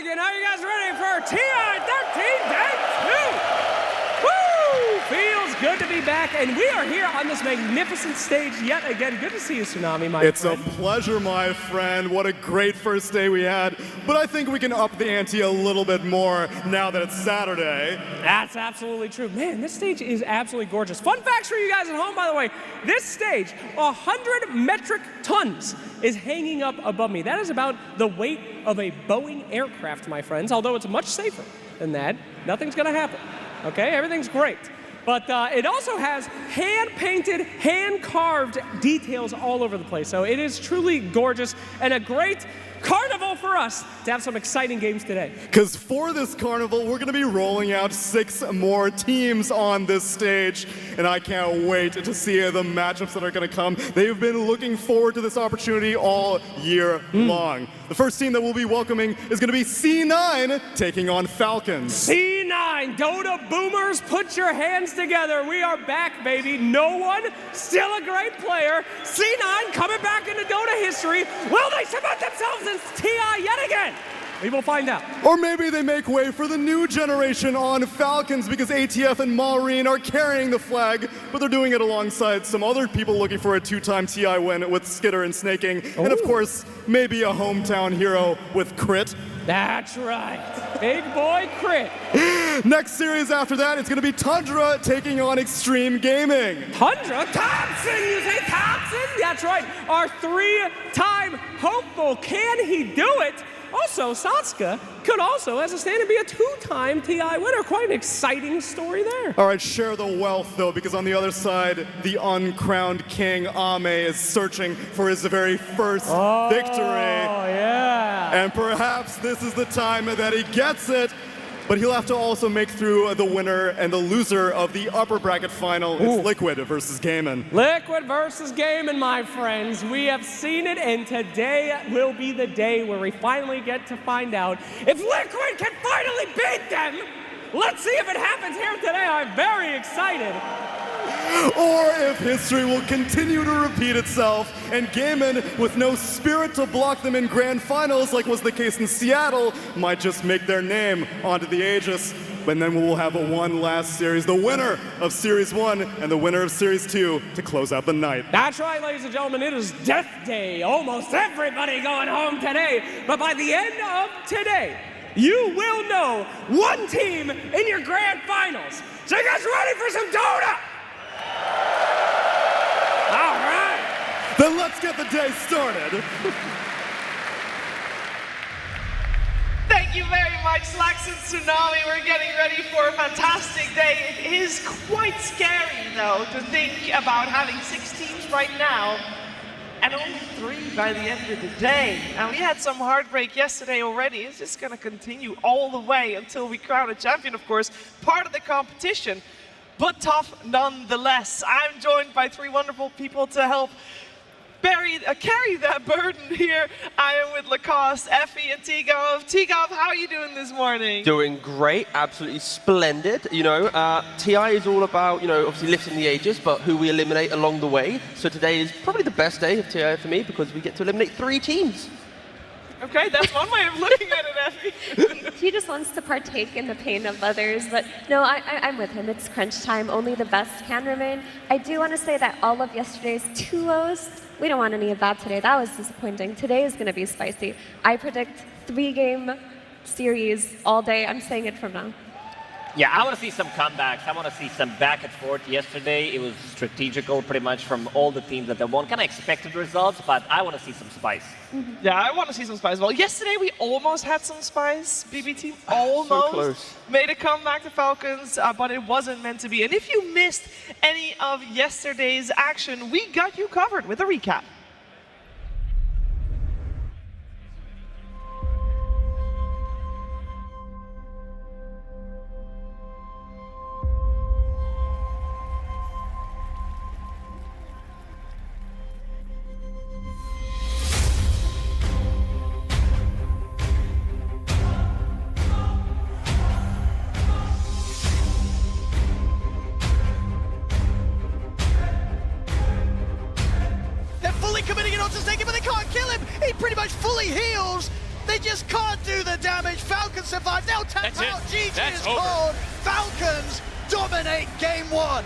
Copenhagen. Are you guys ready for TI 13 Day 2? Woo! Feels good to be back, and we are here on this magnificent stage yet again. Good to see you, Tsunami, my friend. It's a pleasure, my friend. What a great first day we had. But I think we can up the ante a little bit more now that it's Saturday. That's absolutely true. Man, this stage is absolutely gorgeous. Fun facts for you guys at home, by the way. This stage, 100 metric tons, is hanging up above me. That is about the weight of a Boeing aircraft, my friends, although it's much safer than that. Nothing's going to happen, okay? Everything's great. But it also has hand-painted, hand-carved details all over the place. So it is truly gorgeous and a great carnival for us to have some exciting games today. Because for this carnival, we're going to be rolling out 6 more teams on this stage. And I can't wait to see the matchups that are going to come. They've been looking forward to this opportunity all year long. The first team that we'll be welcoming is going to be C9 taking on Falcons. C9, Dota boomers, put your hands together. We are back, baby. No one, still a great player. C9 coming back into Dota history. Will they cement themselves in TI yet again? We will find out. Or maybe they make way for the new generation on Falcons because ATF and Maureen are carrying the flag, but they're doing it alongside some other people looking for a 2-time TI win with Skitter and Snaking. And of course, maybe a hometown hero with Crit. That's right. Big boy Crit. Next series after that, it's going to be Tundra taking on Extreme Gaming. Tundra? Thompson, you say Thompson? That's right. Our 3-time hopeful. Can he do it? Also, Satsuka could also, as a stand-in, be a 2-time TI winner. Quite an exciting story there. All right, share the wealth, though, because on the other side, the uncrowned king, Ame, is searching for his very first victory. Oh, yeah. And perhaps this is the time that he gets it. But he'll have to also make through the winner and the loser of the upper bracket final. It's Liquid versus Gaimin. Liquid versus Gaimin, my friends. We have seen it, and today will be the day where we finally get to find out if Liquid can finally beat them. Let's see if it happens here today. I'm very excited. Or if history will continue to repeat itself and Gaimin, with no spirit to block them in grand finals like was the case in Seattle, might just make their name onto the Aegis. But then we will have one last series, the winner of Series 1 and the winner of Series 2 to close out the night. That's right, ladies and gentlemen, it is Death Day. Almost everybody going home today. But by the end of today, you will know one team in your grand finals. So you guys ready for some Dota? All right. Then let's get the day started. Thank you very much, Slax and Tsunami. We're getting ready for a fantastic day. It is quite scary, though, to think about having 6 teams right now and only 3 by the end of the day. And we had some heartbreak yesterday already. It's just going to continue all the way until we crown a champion, of course, part of the competition. But tough nonetheless. I'm joined by 3 wonderful people to help carry that burden here. I am with Lacoste, Effie, and Tigov. Tigov, how are you doing this morning? Doing great, absolutely splendid. You know, TI is all about, you know, obviously lifting the ages, but who we eliminate along the way. So today is probably the best day of TI for me because we get to eliminate 3 teams. Okay, that's one way of looking at it, Effie. He just wants to partake in the pain of others, but no, I'm with him. It's crunch time. Only the best can remain. I do want to say that all of yesterday's 2-0s, we don't want any of that today. That was disappointing. Today is going to be spicy. I predict 3-game series all day. I'm saying it from now. Yeah, I want to see some comebacks. I want to see some back and forth. Yesterday, it was strategical pretty much from all the teams that they won. Kind of expected results, but I want to see some spice. Yeah, I want to see some spice. Well, yesterday we almost had some spice. BB team almost So close. made a comeback to Falcons, but it wasn't meant to be. And if you missed any of yesterday's action, we got you covered with a recap. Committing it onto Snaking, but they can't kill him. He pretty much fully heals. They just can't do the damage. Falcons survive. They'll tap That's out. it. GG That's is over. called. Falcons dominate game 1.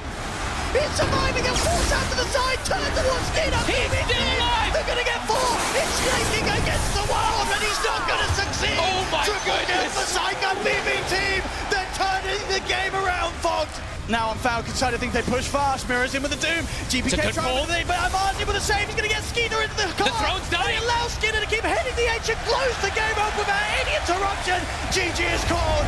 He's surviving and falls out to the side. Turn towards Skeeter. He's still alive. They're going to get 4. It's shaking against the wall, and he's not going to succeed. Oh my Triple kill goodness. for Psycho BB team. They're turning the game around, Fogged. Now on Falcon's side, I think they push fast. Mirrors in with the Doom. GPK trying with it, but Martin with a save. He's going to get Skeeter into the car. The throne's dying. And he allows Skeeter to keep heading the edge and close the game up without any interruption. GG is called.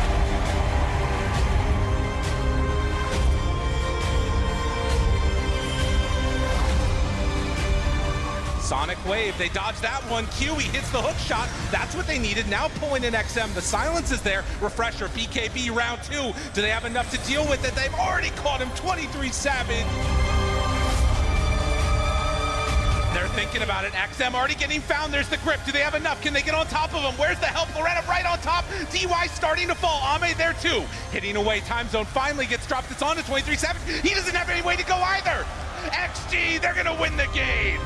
Sonic Wave, they dodge that one. Q, he hits the hook shot. That's what they needed. Now pulling in XM. The silence is there. Refresher, BKB round 2. Do they have enough to deal with it? They've already caught him. 23 Savage. They're thinking about it. XM already getting found. There's the grip. Do they have enough? Can they get on top of him? Where's the help? Loretta right on top. DY starting to fall. Ame there too. Hitting away. Time zone finally gets dropped. It's on to 23 Savage. He doesn't have any way to go either. XG, they're going to win the game.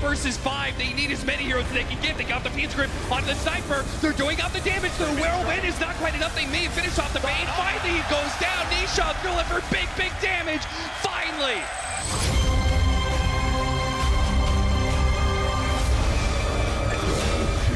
Versus 5, they need as many heroes as they can get. They got the Peach Grip on the Sniper. They're doing out the damage. The whirlwind is not quite enough. They may finish off the main. Finally, he goes down. Nisha delivered big damage. Finally.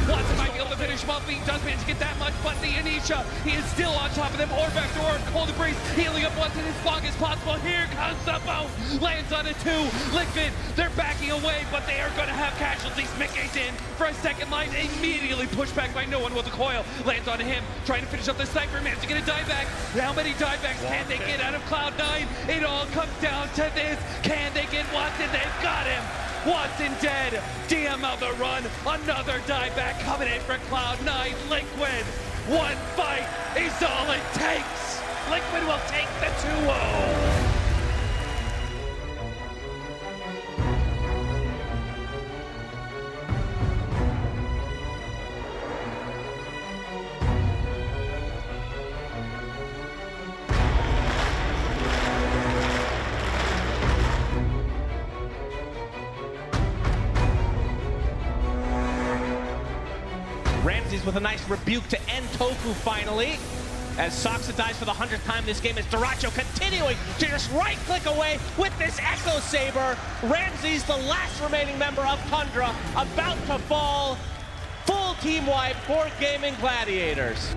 Watson might be able to finish him off. He does manage to get that much, but the Anisha, he is still on top of them. Or back to Orb, Cold Breeze, healing up Watson as long as possible. Here comes the boat, lands on a 2. Liquid, they're backing away, but they are going to have casualties. Mickey's in for a second line, immediately pushed back by no one with a coil. Lands on him, trying to finish up the Sniper, man to get a dieback. How many diebacks can they get out of Cloud9? It all comes down to this. Can they get Watson? They've got him. Watson dead. DM out the run. Another dieback coming in for Cloud9. Liquid. One fight is all it takes. Liquid will take the 2-0. Ramses with a nice rebuke to end Tofu finally. As Soxa dies for the 100th time this game, as Daracho continuing to just right-click away with this Echo Saber. Ramses, the last remaining member of Tundra, about to fall. Full team wipe for Gaimin Gladiators.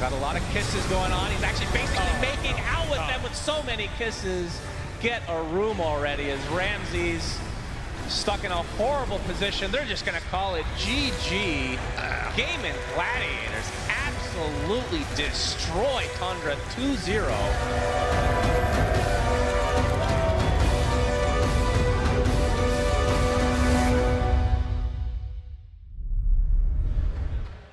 Got a lot of kisses going on. He's actually basically making out with them with so many kisses. Get a room already as Ramses stuck in a horrible position. They're just going to call it GG. Gaimin Gladiators absolutely destroy Tundra 2-0.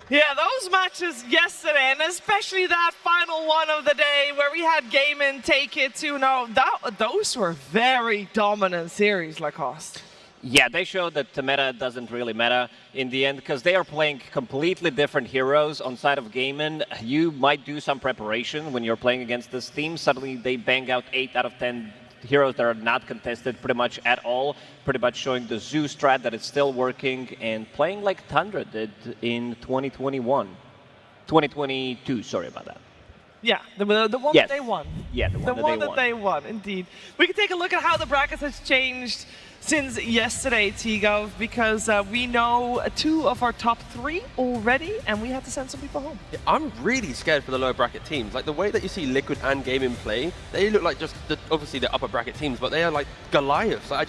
Yeah, those matches yesterday, and especially that final one of the day where we had Gaimin take it to those were very dominant series, Lacoste. Yeah, they showed that the meta doesn't really matter in the end because they are playing completely different heroes on side of Gaimin. You might do some preparation when you're playing against this team. Suddenly they bang out 8 out of 10 heroes that are not contested pretty much at all, pretty much showing the Zoo strat that it's still working and playing like Tundra did in 2022, sorry about that. Yeah, the one Yes. that they won. Yeah, the one that they won. Indeed. We can take a look at how the brackets has changed since yesterday, T-Gov, because we know 2 of our top 3 already, and we had to send some people home. Yeah, I'm really scared for the lower bracket teams. Like the way that you see Liquid and Gaimin play, they look like just obviously the upper bracket teams, but they are like Goliaths. Like,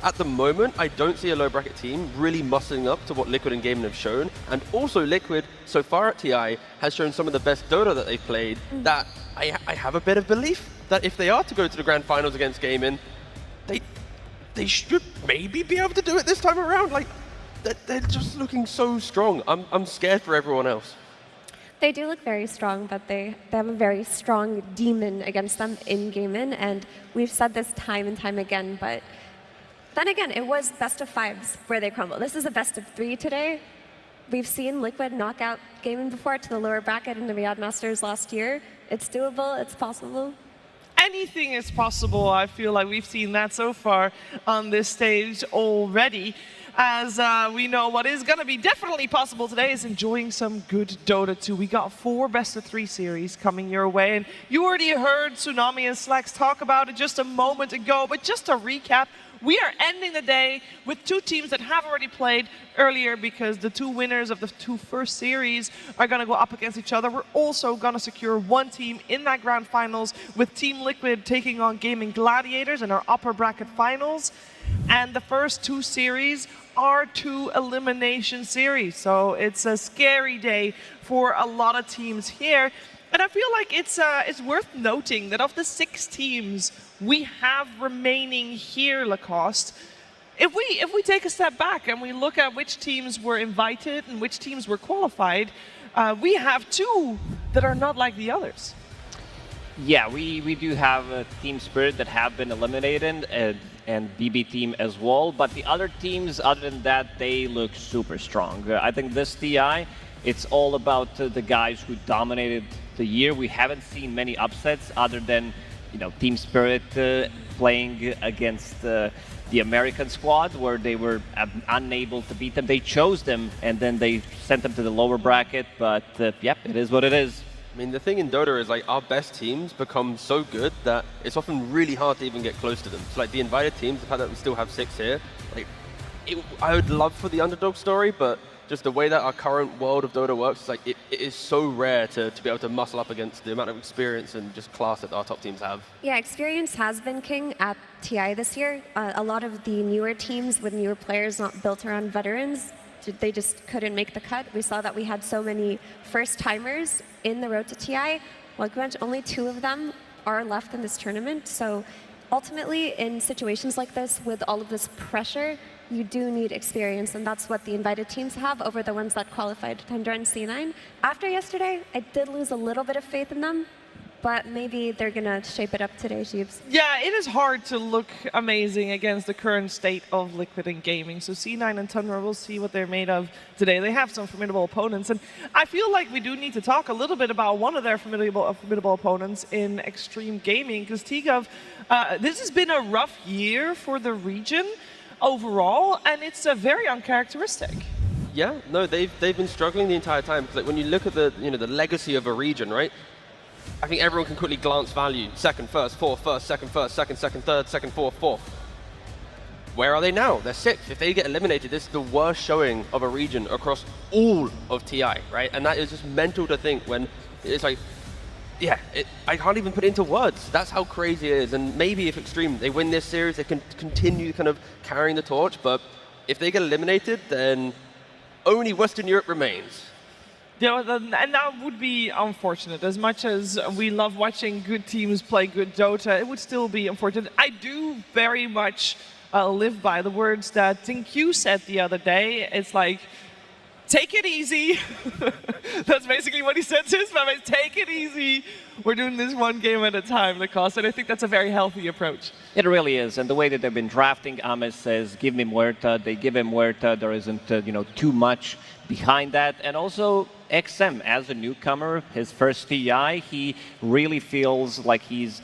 at the moment, I don't see a low bracket team really muscling up to what Liquid and Gaimin have shown. And also Liquid, so far at TI, has shown some of the best Dota that they've played, that I have a bit of belief that if they are to go to the grand finals against Gaimin, they should maybe be able to do it this time around. Like, they're just looking so strong. I'm scared for everyone else. They do look very strong, but they have a very strong demon against them in Gaimin, and we've said this time and time again, but Then again, it was best of 5s where they crumbled. This is a best of 3 today. We've seen Liquid knock out Gaimin before to the lower bracket in the Riyadh Masters last year. It's doable, it's possible. Anything is possible. I feel like we've seen that so far on this stage already. As we know, what is going to be definitely possible today is enjoying some good Dota 2. We got 4 best-of-3 series coming your way, and you already heard Tsunami and Slax talk about it just a moment ago. But just to recap, we are ending the day with 2 teams that have already played earlier, because the 2 winners of the 2 first series are going to go up against each other. We're also going to secure 1 team in that grand finals, with Team Liquid taking on Gaimin Gladiators in our upper bracket finals. And the first 2 series are 2 elimination series. So it's a scary day for a lot of teams here. And I feel like it's worth noting that of the 6 teams we have remaining here, Lacoste, if we take a step back and we look at which teams were invited and which teams were qualified, we have 2 that are not like the others. Yeah, we do have a Team Spirit that have been eliminated, and BB team as well. But the other teams, other than that, they look super strong. I think this TI, it's all about the guys who dominated the year. We haven't seen many upsets other than, you know, Team Spirit playing against the American squad, where they were unable to beat them. They chose them, and then they sent them to the lower bracket. But yep, it is what it is. I mean, the thing in Dota is, like, our best teams become so good that it's often really hard to even get close to them. So, like, the invited teams, the fact that we still have 6 here, like, I would love for the underdog story, but just the way that our current world of Dota works, is like, it is so rare to be able to muscle up against the amount of experience and just class that our top teams have. Yeah, experience has been king at TI this year. A lot of the newer teams with newer players not built around veterans, they just couldn't make the cut. We saw that we had so many first-timers in the road to TI. Like we mentioned, only 2 of them are left in this tournament. So ultimately, in situations like this, with all of this pressure, you do need experience, and that's what the invited teams have over the ones that qualified, Tundra and C9. After yesterday, I did lose a little bit of faith in them, but maybe they're going to shape it up today, Sheeps. Yeah, it is hard to look amazing against the current state of Liquid and Gaimin. So C9 and Tundra, we'll see what they're made of today. They have some formidable opponents, and I feel like we do need to talk a little bit about one of their formidable opponents in Extreme Gaming, because Tigov, this has been a rough year for the region overall, and it's very uncharacteristic. Yeah, no, they've been struggling the entire time. Because, like, when you look at the the legacy of a region, right? I think everyone can quickly glance value. Second, first, fourth, first, second, second, third, second, fourth. Where are they now? They're 6th. If they get eliminated, this is the worst showing of a region across all of TI, right? And that is just mental to think when it's like, yeah, I can't even put it into words. That's how crazy it is. And maybe if Extreme, they win this series, they can continue kind of carrying the torch. But if they get eliminated, then only Western Europe remains. Yeah, and that would be unfortunate. As much as we love watching good teams play good Dota, it would still be unfortunate. I do very much live by the words that TinQ said the other day. It's like, take it easy. That's basically what he said to his fans. Take it easy. We're doing this one game at a time, Lacoste, and I think that's a very healthy approach. It really is, and the way that they've been drafting, Ames says, give me Muerta. They give him Muerta. There isn't, too much behind that. And also, XM, as a newcomer, his first TI, he really feels like he's,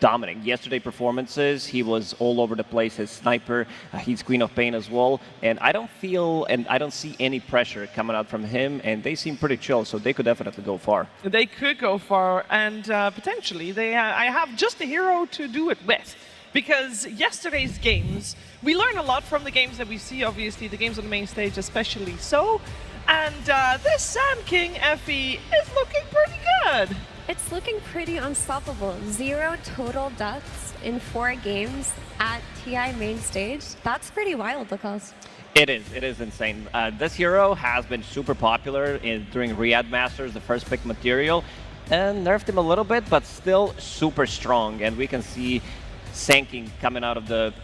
dominating. Yesterday performances, he was all over the place. His sniper, he's Queen of Pain as well. And I don't feel, and I don't see any pressure coming out from him, and they seem pretty chill, so they could definitely go far. They could go far, and potentially, I have just a hero to do it with. Because yesterday's games, we learn a lot from the games that we see, obviously, the games on the main stage especially so. And this Sand King Effie is looking pretty good. It's looking pretty unstoppable. 0 total deaths in 4 games at TI main stage. That's pretty wild, Lacoste. It is insane. This hero has been super popular during Riyadh Masters, the first pick material, and nerfed him a little bit, but still super strong. And we can see Sanking coming out of the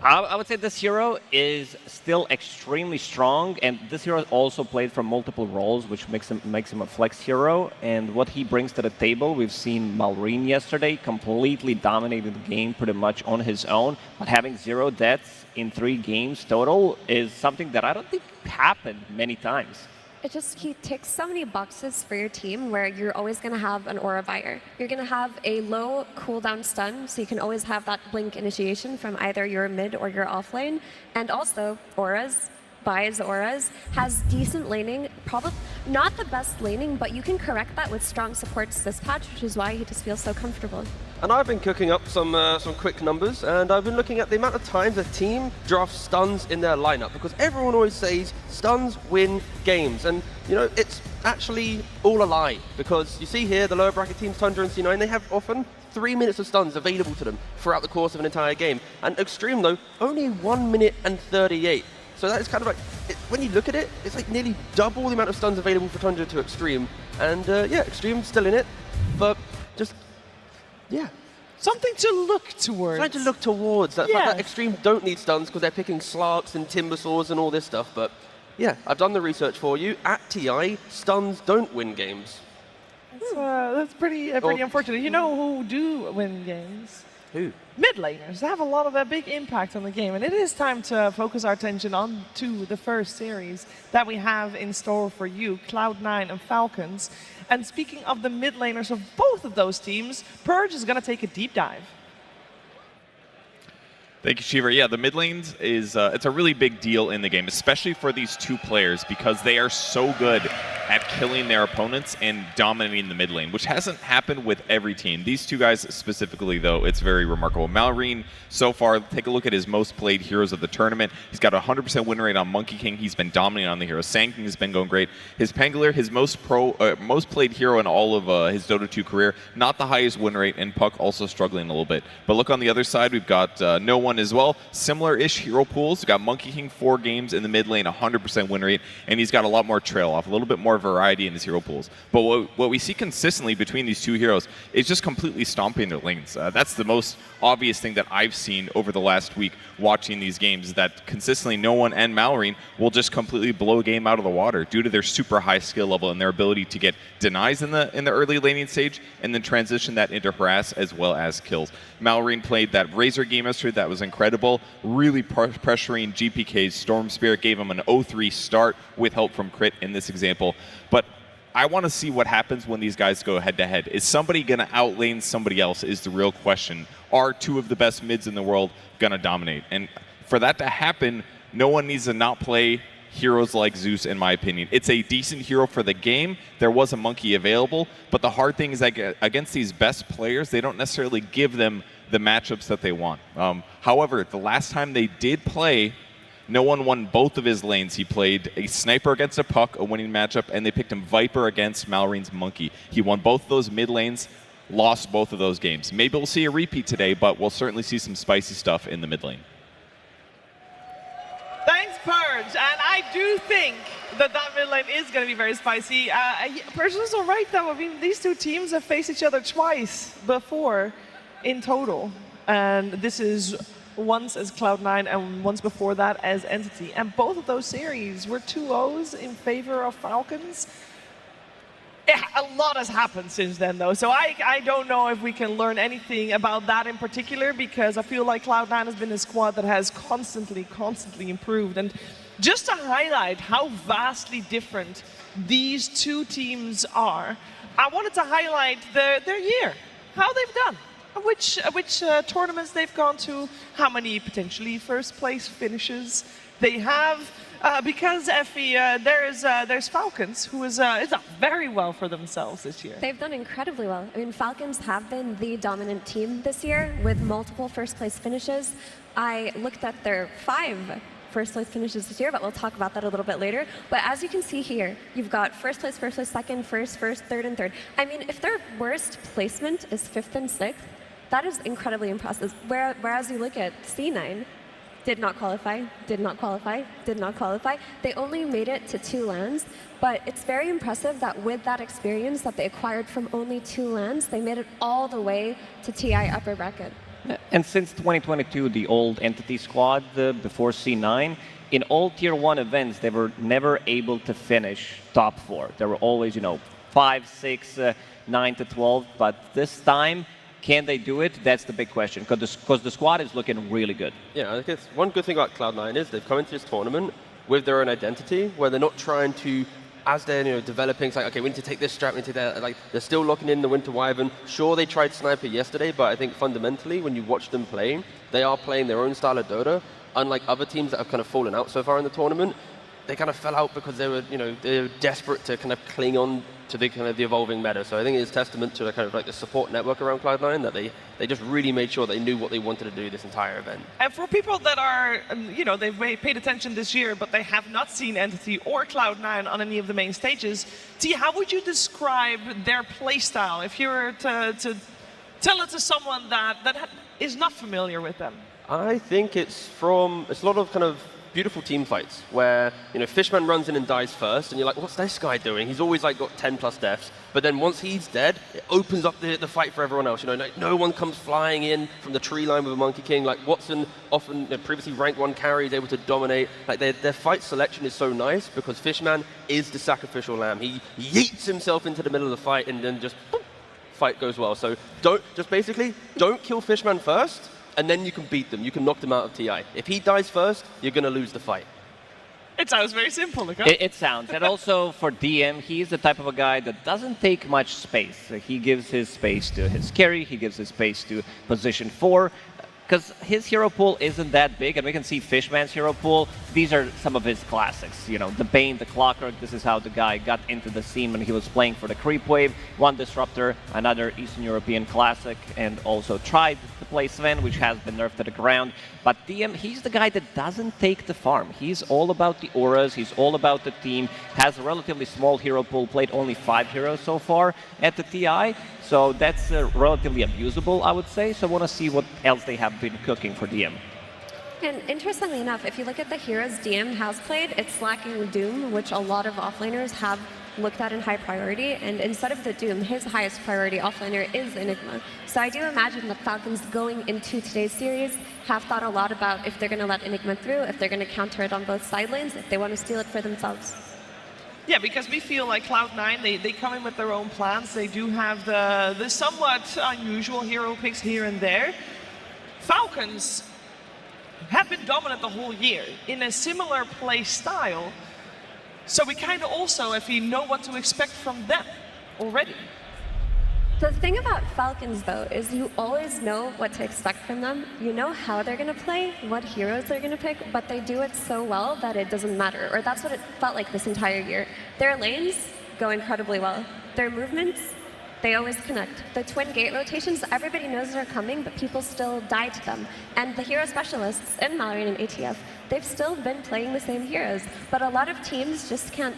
I would say this hero is still extremely strong, and this hero also played from multiple roles, which makes him a flex hero. And what he brings to the table, we've seen Malrine yesterday completely dominated the game pretty much on his own, but having 0 deaths in 3 games total is something that I don't think happened many times. He ticks so many boxes for your team where you're always going to have an aura buyer. You're going to have a low cooldown stun, so you can always have that blink initiation from either your mid or your off lane. And also, auras, buys auras, has decent laning, probably not the best laning, but you can correct that with strong supports this patch, which is why he just feels so comfortable. And I've been cooking up some quick numbers, and I've been looking at the amount of times a team drafts stuns in their lineup, because everyone always says stuns win games, and you know it's actually all a lie, because you see here the lower bracket teams, Tundra and C9, they have often 3 minutes of stuns available to them throughout the course of an entire game, and Extreme though only 1 minute and 38. So that is kind of like, when you look at it, it's like nearly double the amount of stuns available for Tundra to Extreme, and yeah, Extreme's still in it, but just. Yeah. Something to look towards. Something to look towards. That fact that Extreme don't need stuns because they're picking Slarks and Timber Swords and all this stuff. But yeah, I've done the research for you. At TI, stuns don't win games. That's pretty unfortunate. You know who do win games? Who? Mid laners. They have a lot of a big impact on the game, and it is time to focus our attention on to the first series that we have in store for you, Cloud9 and Falcons. And speaking of the mid laners of both of those teams, Purge is going to take a deep dive. Thank you, Shiver. Yeah, the mid lanes is it's a really big deal in the game, especially for these 2 players, because they are so good at killing their opponents and dominating the mid lane, which hasn't happened with every team. These 2 guys specifically, though, it's very remarkable. Malrine, so far, take a look at his most played heroes of the tournament. He's got a 100% win rate on Monkey King. He's been dominating on the hero. Sand King has been going great. His Pangolier, his most played hero in all of his Dota 2 career, not the highest win rate, and Puck also struggling a little bit. But look on the other side, we've got No One as well. Similar-ish hero pools. We've got Monkey King 4 games in the mid lane, 100% win rate, and he's got a lot more trail off, a little bit more variety in his hero pools. But what we see consistently between these 2 heroes is just completely stomping their lanes. That's the most obvious thing that I've seen over the last week watching these games, that consistently No One and Malrine will just completely blow a game out of the water due to their super high skill level and their ability to get denies in the early laning stage and then transition that into harass as well as kills. Malrine played that Razor game yesterday that was incredible, really pressuring GPK's Storm Spirit, gave him an 0-3 start with help from Crit in this example. But I want to see what happens when these guys go head-to-head. Is somebody going to outlane somebody else is the real question. Are 2 of the best mids in the world going to dominate? And for that to happen, no one needs to not play heroes like Zeus, in my opinion. It's a decent hero for the game. There was a Monkey available, but the hard thing is that against these best players, they don't necessarily give them the matchups that they want. However, the last time they did play, No One won both of his lanes. He played a Sniper against a Puck, a winning matchup, and they picked him Viper against Malrine's Monkey. He won both of those mid lanes, lost both of those games. Maybe we'll see a repeat today, but we'll certainly see some spicy stuff in the mid lane. Thanks, Purge. And I do think that mid lane is going to be very spicy. Purge is all right, though. I mean, these 2 teams have faced each other twice before in total. And this is once as Cloud9 and once before that as Entity. And both of those series were 2-0s in favor of Falcons. Yeah, a lot has happened since then, though. So I don't know if we can learn anything about that in particular, because I feel like Cloud9 has been a squad that has constantly improved. And just to highlight how vastly different these 2 teams are, I wanted to highlight their year, how they've done. Which tournaments they've gone to, how many potentially first place finishes they have. Because Effie, there's Falcons, who is done very well for themselves this year. They've done incredibly well. I mean, Falcons have been the dominant team this year with multiple first place finishes. I looked at their 5 first place finishes this year, but we'll talk about that a little bit later. But as you can see here, you've got first place, second, first, third, and third. I mean, if their worst placement is 5th and 6th, that is incredibly impressive. Whereas you look at C9, did not qualify, did not qualify, did not qualify. They only made it to 2 lands, but it's very impressive that with that experience that they acquired from only 2 lands, they made it all the way to TI upper bracket. And since 2022, the old Entity squad before C9, in all Tier 1 events, they were never able to finish top 4. They were always, 5, 6, 9 to 12. But this time, can they do it? That's the big question, because the squad is looking really good. Yeah, I guess one good thing about Cloud9 is they've come into this tournament with their own identity, where they're not trying to, as they're developing, it's like, okay, we need to take this strat, we need to take that. Like, they're still locking in the Winter Wyvern. Sure, they tried Sniper yesterday, but I think fundamentally, when you watch them play, they are playing their own style of Dota. Unlike other teams that have kind of fallen out so far in the tournament, they kind of fell out because they were, they were desperate to kind of cling on to the kind of the evolving meta. So I think it's testament to the kind of like the support network around Cloud9 that they just really made sure they knew what they wanted to do this entire event. And for people that are, they've paid attention this year, but they have not seen Entity or Cloud9 on any of the main stages, T, how would you describe their playstyle if you were to tell it to someone that is not familiar with them? I think it's a lot of kind of beautiful team fights where, Fishman runs in and dies first, and you're like, what's this guy doing? He's always like got 10 plus deaths. But then once he's dead, it opens up the fight for everyone else. Like, no one comes flying in from the tree line with a Monkey King. Like Watson, often previously rank 1 carry, is able to dominate. Like their fight selection is so nice because Fishman is the sacrificial lamb. He yeets himself into the middle of the fight and then just boop, fight goes well. So don't kill Fishman first, and then you can beat them. You can knock them out of TI. If he dies first, you're going to lose the fight. It sounds very simple, okay? It sounds. And also for DM, he's the type of a guy that doesn't take much space. He gives his space to his carry, he gives his space to position 4. Because his hero pool isn't that big, and we can see Fishman's hero pool. These are some of his classics. The Bane, the Clockwork. This is how the guy got into the scene when he was playing for the Creep Wave. One Disruptor, another Eastern European classic, and also tried to play Sven, which has been nerfed to the ground. But DM, he's the guy that doesn't take the farm. He's all about the auras, he's all about the team, has a relatively small hero pool, played only 5 heroes so far at the TI. So that's relatively abusable, I would say. So I want to see what else they have been cooking for DM. And interestingly enough, if you look at the heroes DM has played, it's lacking Doom, which a lot of offlaners have looked at in high priority. And instead of the Doom, his highest priority offlaner is Enigma. So I do imagine that Falcons going into today's series have thought a lot about if they're going to let Enigma through, if they're going to counter it on both side lanes, if they want to steal it for themselves. Yeah, because we feel like Cloud9, they come in with their own plans. They do have the somewhat unusual hero picks here and there. Falcons have been dominant the whole year in a similar play style. So we kind of also, if we know what to expect from them already. The thing about Falcons, though, is you always know what to expect from them. You know how they're going to play, what heroes they're going to pick, but they do it so well that it doesn't matter. Or that's what it felt like this entire year. Their lanes go incredibly well. Their movements, they always connect. The twin gate rotations, everybody knows they're coming, but people still die to them. And the hero specialists in Mallory and ATF, they've still been playing the same heroes. But a lot of teams just can't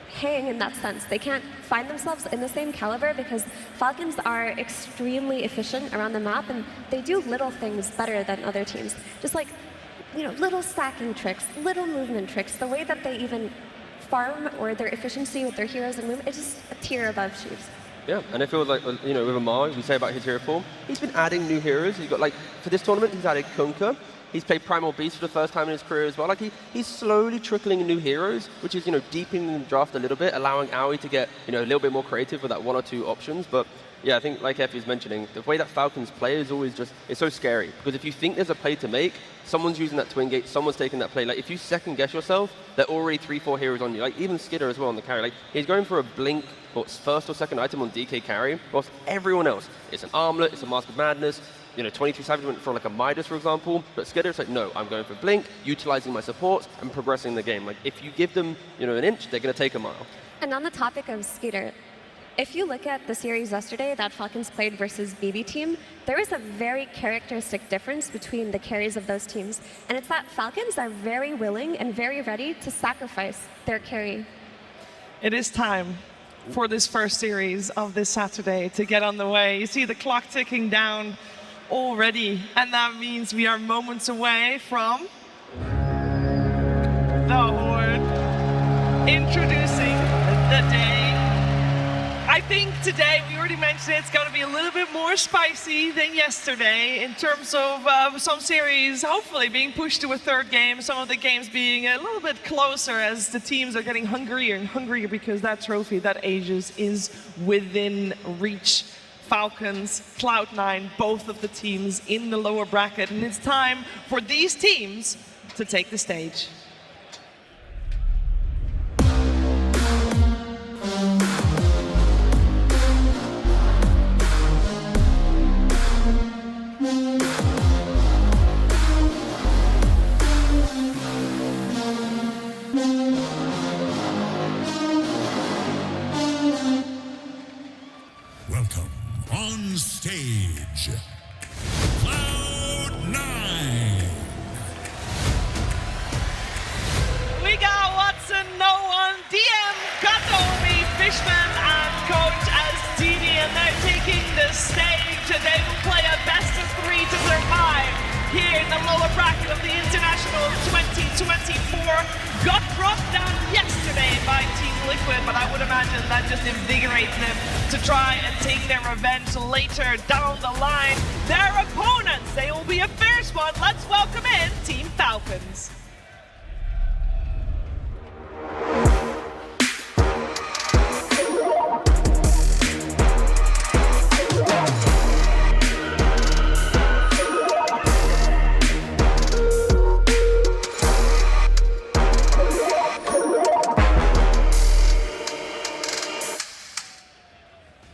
hang in that sense. They can't find themselves in the same caliber because Falcons are extremely efficient around the map, and they do little things better than other teams. Just like, little stacking tricks, little movement tricks, the way that they even farm or their efficiency with their heroes and movement, it's just a tier above Chiefs. Yeah, and it feels like, with Amar, we say about his hero pool, he's been adding new heroes. He's got, for this tournament, he's added Kunkka. He's played Primal Beast for the first time in his career as well. He's slowly trickling in new heroes, which is, deepening the draft a little bit, allowing Aoi to get, a little bit more creative with that 1 or 2 options. But yeah, I think like Effie was mentioning, the way that Falcons play is always it's so scary. Because if you think there's a play to make, someone's using that twin gate, someone's taking that play. If you second guess yourself, they're already 3-4 heroes on you. Even Skidder as well on the carry. He's going for a blink, first or second item on DK carry, whilst everyone else, it's an armlet, it's a Mask of Madness, 23 Savage went for a Midas, for example, but Skidder's like, no, I'm going for Blink, utilizing my supports, and progressing the game. If you give them, an inch, they're going to take a mile. And on the topic of Skidder, if you look at the series yesterday that Falcons played versus BB team, there is a very characteristic difference between the carries of those teams. And it's that Falcons are very willing and very ready to sacrifice their carry. It is time for this first series of this Saturday to get on the way. You see the clock ticking down already, and that means we are moments away from the Horde introducing the day. I think today, we already mentioned it's going to be a little bit more spicy than yesterday in terms of some series hopefully being pushed to a third game, some of the games being a little bit closer as the teams are getting hungrier and hungrier because that trophy, that Aegis, is within reach. Falcons, Cloud9, both of the teams in the lower bracket, and it's time for these teams to take the stage. Welcome on stage, Cloud9. We got Watson, No One, DM, Katomi, Fishman, and Coach as DD, and they're taking the stage. They will play a best of 3 to survive here in the lower bracket of the International 2024. Got brought down yesterday by Team Liquid, but I would imagine that just invigorates them to try and take their revenge later down the line. Their opponents, they will be a fierce one. Let's welcome in Team Falcons.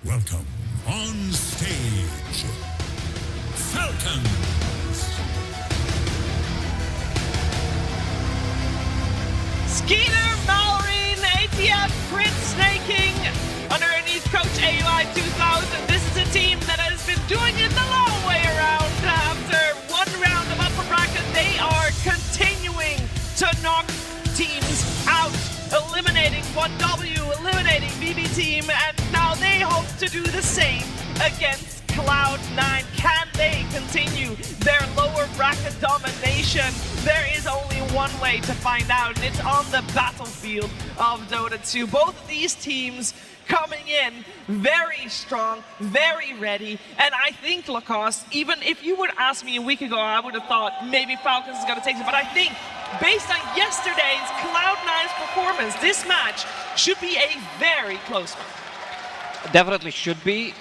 Welcome on stage, Falcons. Skeeter, Mallory, ATF, Prince, Snaking, underneath Coach AUI 2000. This is a team that has been doing it the long way around. After one round of upper bracket, they are continuing to knock teams out, eliminating 1W, eliminating BB Team, and now they hope to do the same against Cloud9. Can they continue their lower bracket domination? There is only one way to find out, and it's on the battlefield of Dota 2. Both of these teams coming in very strong, very ready, and I think, Lacoste, even if you would ask me a week ago, I would have thought maybe Falcons is going to take it, but I think based on yesterday's Cloud9's performance, this match should be a very close one. Definitely should be.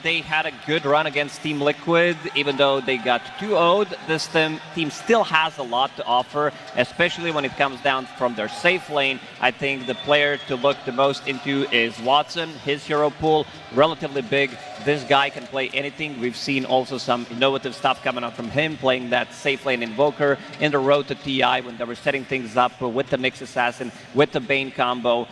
They had a good run against Team Liquid, even though they got 2-0'd. This team still has a lot to offer, especially when it comes down from their safe lane. I think the player to look the most into is Watson. His hero pool, relatively big. This guy can play anything. We've seen also some innovative stuff coming out from him, playing that safe lane invoker in the road to TI when they were setting things up with the Nyx Assassin, with the Bane combo.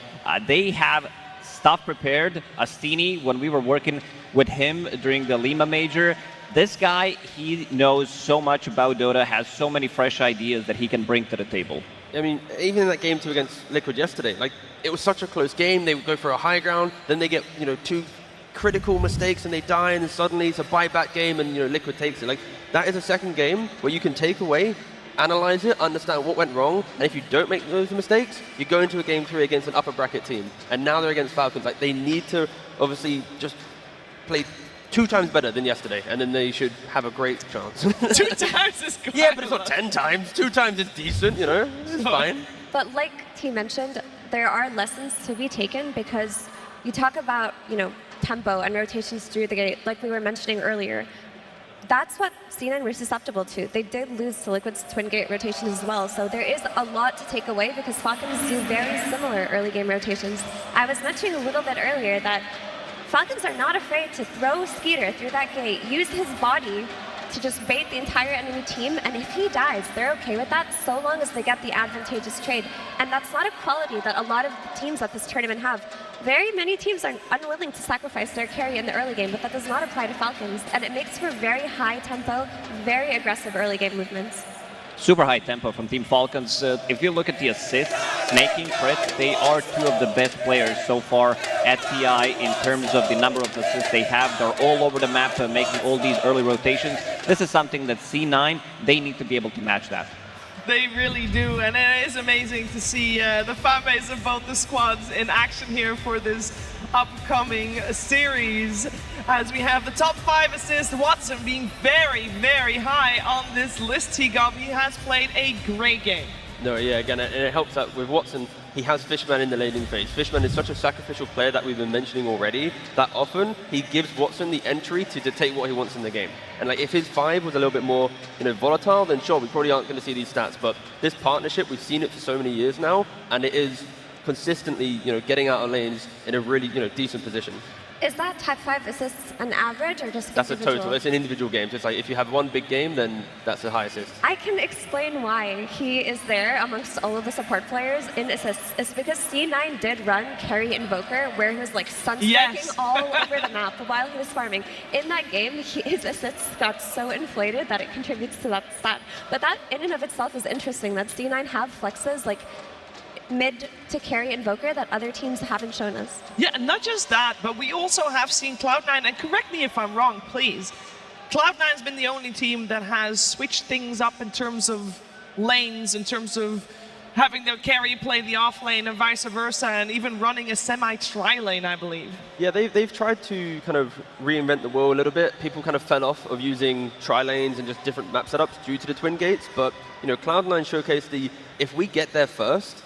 They have stuff prepared. Astini, when we were working with him during the Lima Major, this guy, he knows so much about Dota, has so many fresh ideas that he can bring to the table. I mean, even in that game 2 against Liquid yesterday, like, it was such a close game. They would go for a high ground, then they get, 2 critical mistakes and they die, and then suddenly it's a buyback game and, Liquid takes it. Like, that is a second game where you can take away, analyze it, understand what went wrong, and if you don't make those mistakes, you go into a game 3 against an upper bracket team. And now they're against Falcons. Like, they need to obviously just play 2 times better than yesterday, and then they should have a great chance. 2 times is good. Yeah, but it's not 10 times. 2 times is decent, it's fine. But like T mentioned, there are lessons to be taken because you talk about, tempo and rotations through the gate, like we were mentioning earlier. That's what C9 were susceptible to. They did lose to Liquid's twin gate rotations as well, so there is a lot to take away because Falcons do very similar early game rotations. I was mentioning a little bit earlier that Falcons are not afraid to throw Skeeter through that gate, use his body to just bait the entire enemy team, and if he dies, they're okay with that so long as they get the advantageous trade. And that's not a quality that a lot of teams at this tournament have. Very many teams are unwilling to sacrifice their carry in the early game, but that does not apply to Falcons, and it makes for very high tempo, very aggressive early game movements. Super high tempo from Team Falcons. If you look at the assists, Snaking, Crit, they are 2 of the best players so far at TI in terms of the number of assists they have. They're all over the map making all these early rotations. This is something that C9, they need to be able to match that. They really do, and it is amazing to see the fan base of both the squads in action here for this upcoming series, as we have the top 5 assists. Watson being very, very high on this list. He has played a great game. No, yeah, again, and it helps that with Watson, he has Fishman in the laning phase. Fishman is such a sacrificial player that we've been mentioning already, that often he gives Watson the entry to dictate what he wants in the game. And like, if his 5 was a little bit more, volatile, then sure, we probably aren't going to see these stats. But this partnership, we've seen it for so many years now, and it is consistently, getting out of lanes in a really, decent position. Is that top 5 assists an average or just That's individual? a total. It's an individual game. So it's like if you have one big game, then that's a high assist. I can explain why he is there amongst all of the support players in assists. It's because C9 did run Carry Invoker, where he was like sunstriking all over the map while he was farming. In that game, his assists got so inflated that it contributes to that stat. But that in and of itself is interesting, that C9 have flexes like mid to carry Invoker that other teams haven't shown us. Yeah, and not just that, but we also have seen Cloud9, and correct me if I'm wrong, please. Cloud9's been the only team that has switched things up in terms of lanes, in terms of having their carry play the off lane and vice versa, and even running a semi-tri lane, I believe. Yeah, they've tried to kind of reinvent the wheel a little bit. People kind of fell off of using tri lanes and just different map setups due to the twin gates, but Cloud9 showcased the, if we get there first,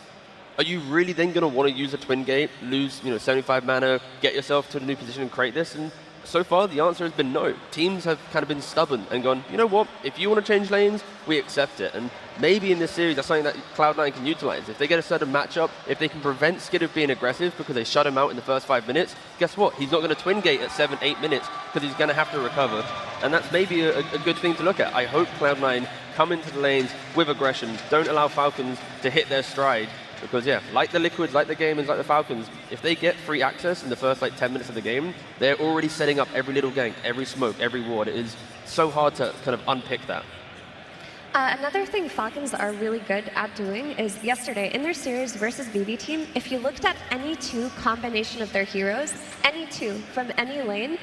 are you really then going to want to use a twin gate, lose 75 mana, get yourself to the new position and create this? And so far, the answer has been no. Teams have kind of been stubborn and gone, you know what, if you want to change lanes, we accept it. And maybe in this series, that's something that Cloud9 can utilize. If they get a certain matchup, if they can prevent Skid being aggressive because they shut him out in the first 5 minutes, guess what? He's not going to twin gate at 7-8 minutes because he's going to have to recover. And that's maybe a good thing to look at. I hope Cloud9 come into the lanes with aggression, don't allow Falcons to hit their stride. Because yeah, like the Liquids, like the Gaimins, like the Falcons, if they get free access in the first 10 minutes of the game, they're already setting up every little gank, every smoke, every ward. It is so hard to kind of unpick that. Another thing Falcons are really good at doing is yesterday in their series versus BB team, if you looked at any 2 combination of their heroes, any 2 from any lane,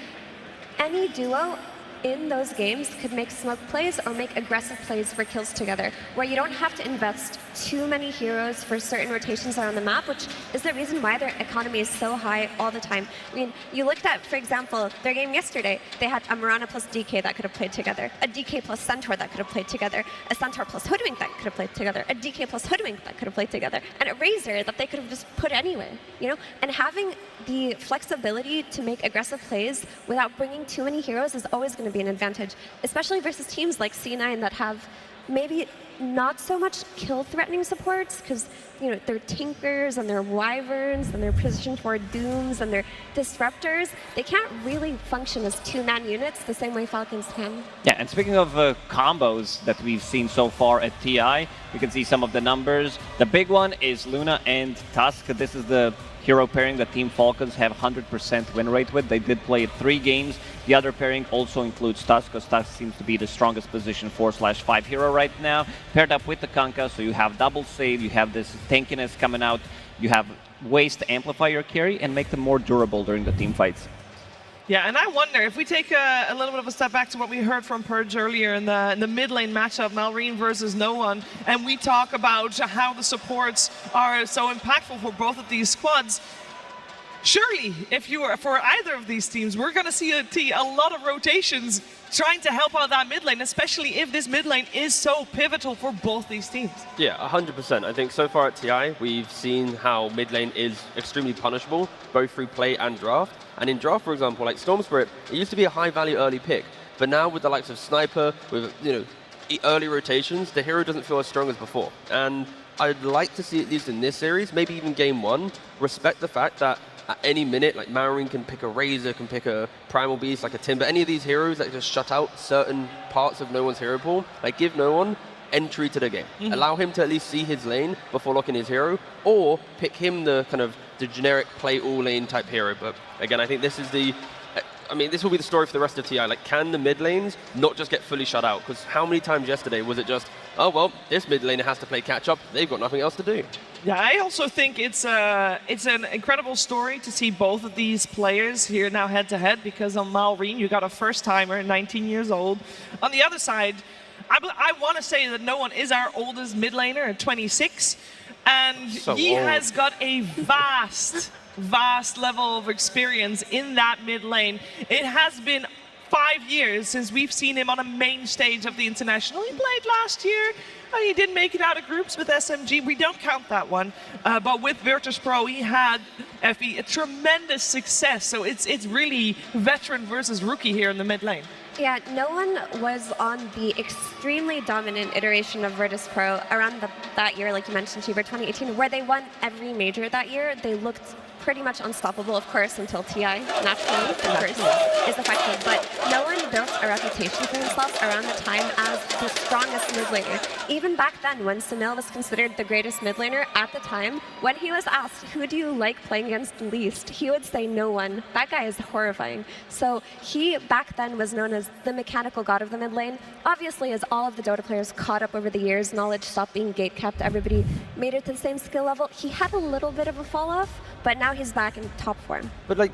any duo in those games could make smoke plays or make aggressive plays for kills together, where you don't have to invest too many heroes for certain rotations around the map, which is the reason why their economy is so high all the time. I mean, you looked at, for example, their game yesterday, they had a Mirana plus DK that could have played together, a DK plus Centaur that could have played together, a Centaur plus Hoodwink that could have played together, a DK plus Hoodwink that could have played together, and a Razor that they could have just put anywhere, And having the flexibility to make aggressive plays without bringing too many heroes is always going to be an advantage, especially versus teams like C9 that have maybe not so much kill-threatening supports, because they're Tinkers and they're Wyverns and they're positioned for Dooms and they're Disruptors. They can't really function as 2-man units the same way Falcons can. Yeah, and speaking of combos that we've seen so far at TI, we can see some of the numbers. The big one is Luna and Tusk. This is the hero pairing that Team Falcons have 100% win rate with. They did play it 3 games. The other pairing also includes Tusk, because Tusk seems to be the strongest position 4/5 hero right now, paired up with the Kanka, so you have double save, you have this tankiness coming out, you have ways to amplify your carry and make them more durable during the team fights. Yeah, and I wonder if we take a little bit of a step back to what we heard from Purge earlier in the mid lane matchup, Malrine versus No One, and we talk about how the supports are so impactful for both of these squads. Surely, if you are for either of these teams, we're going to see a lot of rotations trying to help out that mid lane, especially if this mid lane is so pivotal for both these teams. Yeah, 100%. I think so far at TI, we've seen how mid lane is extremely punishable, both through play and draft. And in draft, for example, like Storm Spirit, it used to be a high value early pick, but now with the likes of Sniper, with early rotations, the hero doesn't feel as strong as before. And I'd like to see, at least in this series, maybe even game 1, respect the fact that at any minute, like Marine can pick a Razor, can pick a Primal Beast, like a Timber, any of these heroes that just shut out certain parts of No One's hero pool, like give No One entry to the game. Allow him to at least see his lane before locking his hero, or pick him the kind of the generic play all lane type hero. But again, I think this is this will be the story for the rest of TI. Like, can the mid lanes not just get fully shut out? Because how many times yesterday was it just, oh well, this mid laner has to play catch up, they've got nothing else to do. Yeah, I also think it's an incredible story to see both of these players here now head to head, because on Malrine you got a first timer, 19 years old. On the other side, I want to say that No One is our oldest mid laner at 26, and so he has got a vast vast level of experience in that mid lane. It has been 5 years since we've seen him on a main stage of the International. He played last year. He didn't make it out of groups with SMG. We don't count that one. But with Virtus.pro, he had FE a tremendous success. So it's really veteran versus rookie here in the mid lane. Yeah, no one was on the extremely dominant iteration of Virtus.pro around that year, like you mentioned, Cheever, 2018, where they won every major that year. They looked pretty much unstoppable, of course, until TI, naturally, of course, is effective. But no one built a reputation for themselves around the time as the strongest mid laner. Even back then, when Samil was considered the greatest mid laner at the time, when he was asked, who do you like playing against least, he would say no one. That guy is horrifying. So he, back then, was known as the mechanical god of the mid lane. Obviously, as all of the Dota players caught up over the years, knowledge stopped being gatekept, everybody made it to the same skill level. He had a little bit of a fall off, but now he's back in top form. But like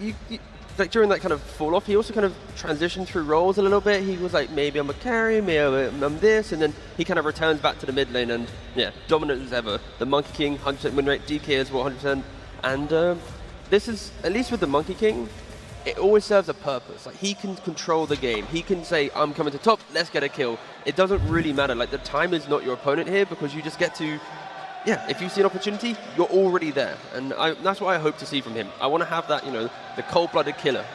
like during that kind of fall off, he also kind of transitioned through roles a little bit. He was like, maybe I'm a carry, maybe I'm this, and then he kind of returns back to the mid lane and yeah, dominant as ever. The Monkey King, 100% win rate, DK as well, 100%. And this is, at least with the Monkey King, it always serves a purpose. Like, he can control the game. He can say, I'm coming to top, let's get a kill. It doesn't really matter. Like, the time is not your opponent here because you just get to, yeah, if you see an opportunity, you're already there. And that's what I hope to see from him. I want to have that, you know, the cold-blooded killer.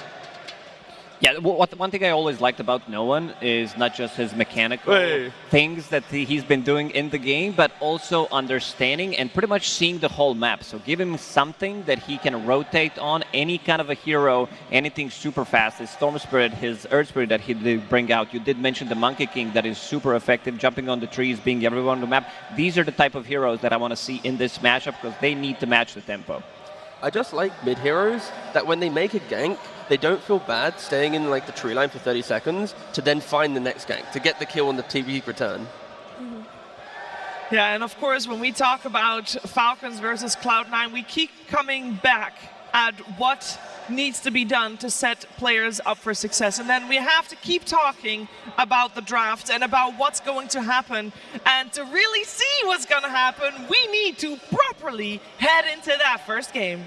Yeah, one thing I always liked about No One is not just his mechanical things that he's been doing in the game, but also understanding and pretty much seeing the whole map. So give him something that he can rotate on, any kind of a hero, anything super fast. His Storm Spirit, his Earth Spirit that he did bring out. You did mention the Monkey King that is super effective, jumping on the trees, being everywhere on the map. These are the type of heroes that I want to see in this matchup because they need to match the tempo. I just like mid heroes that when they make a gank, they don't feel bad staying in like the tree line for 30 seconds to then find the next gank, to get the kill on the TV return. Yeah, and of course, when we talk about Falcons versus Cloud9, we keep coming back at what needs to be done to set players up for success. And then we have to keep talking about the draft and about what's going to happen. And to really see what's going to happen, we need to properly head into that first game.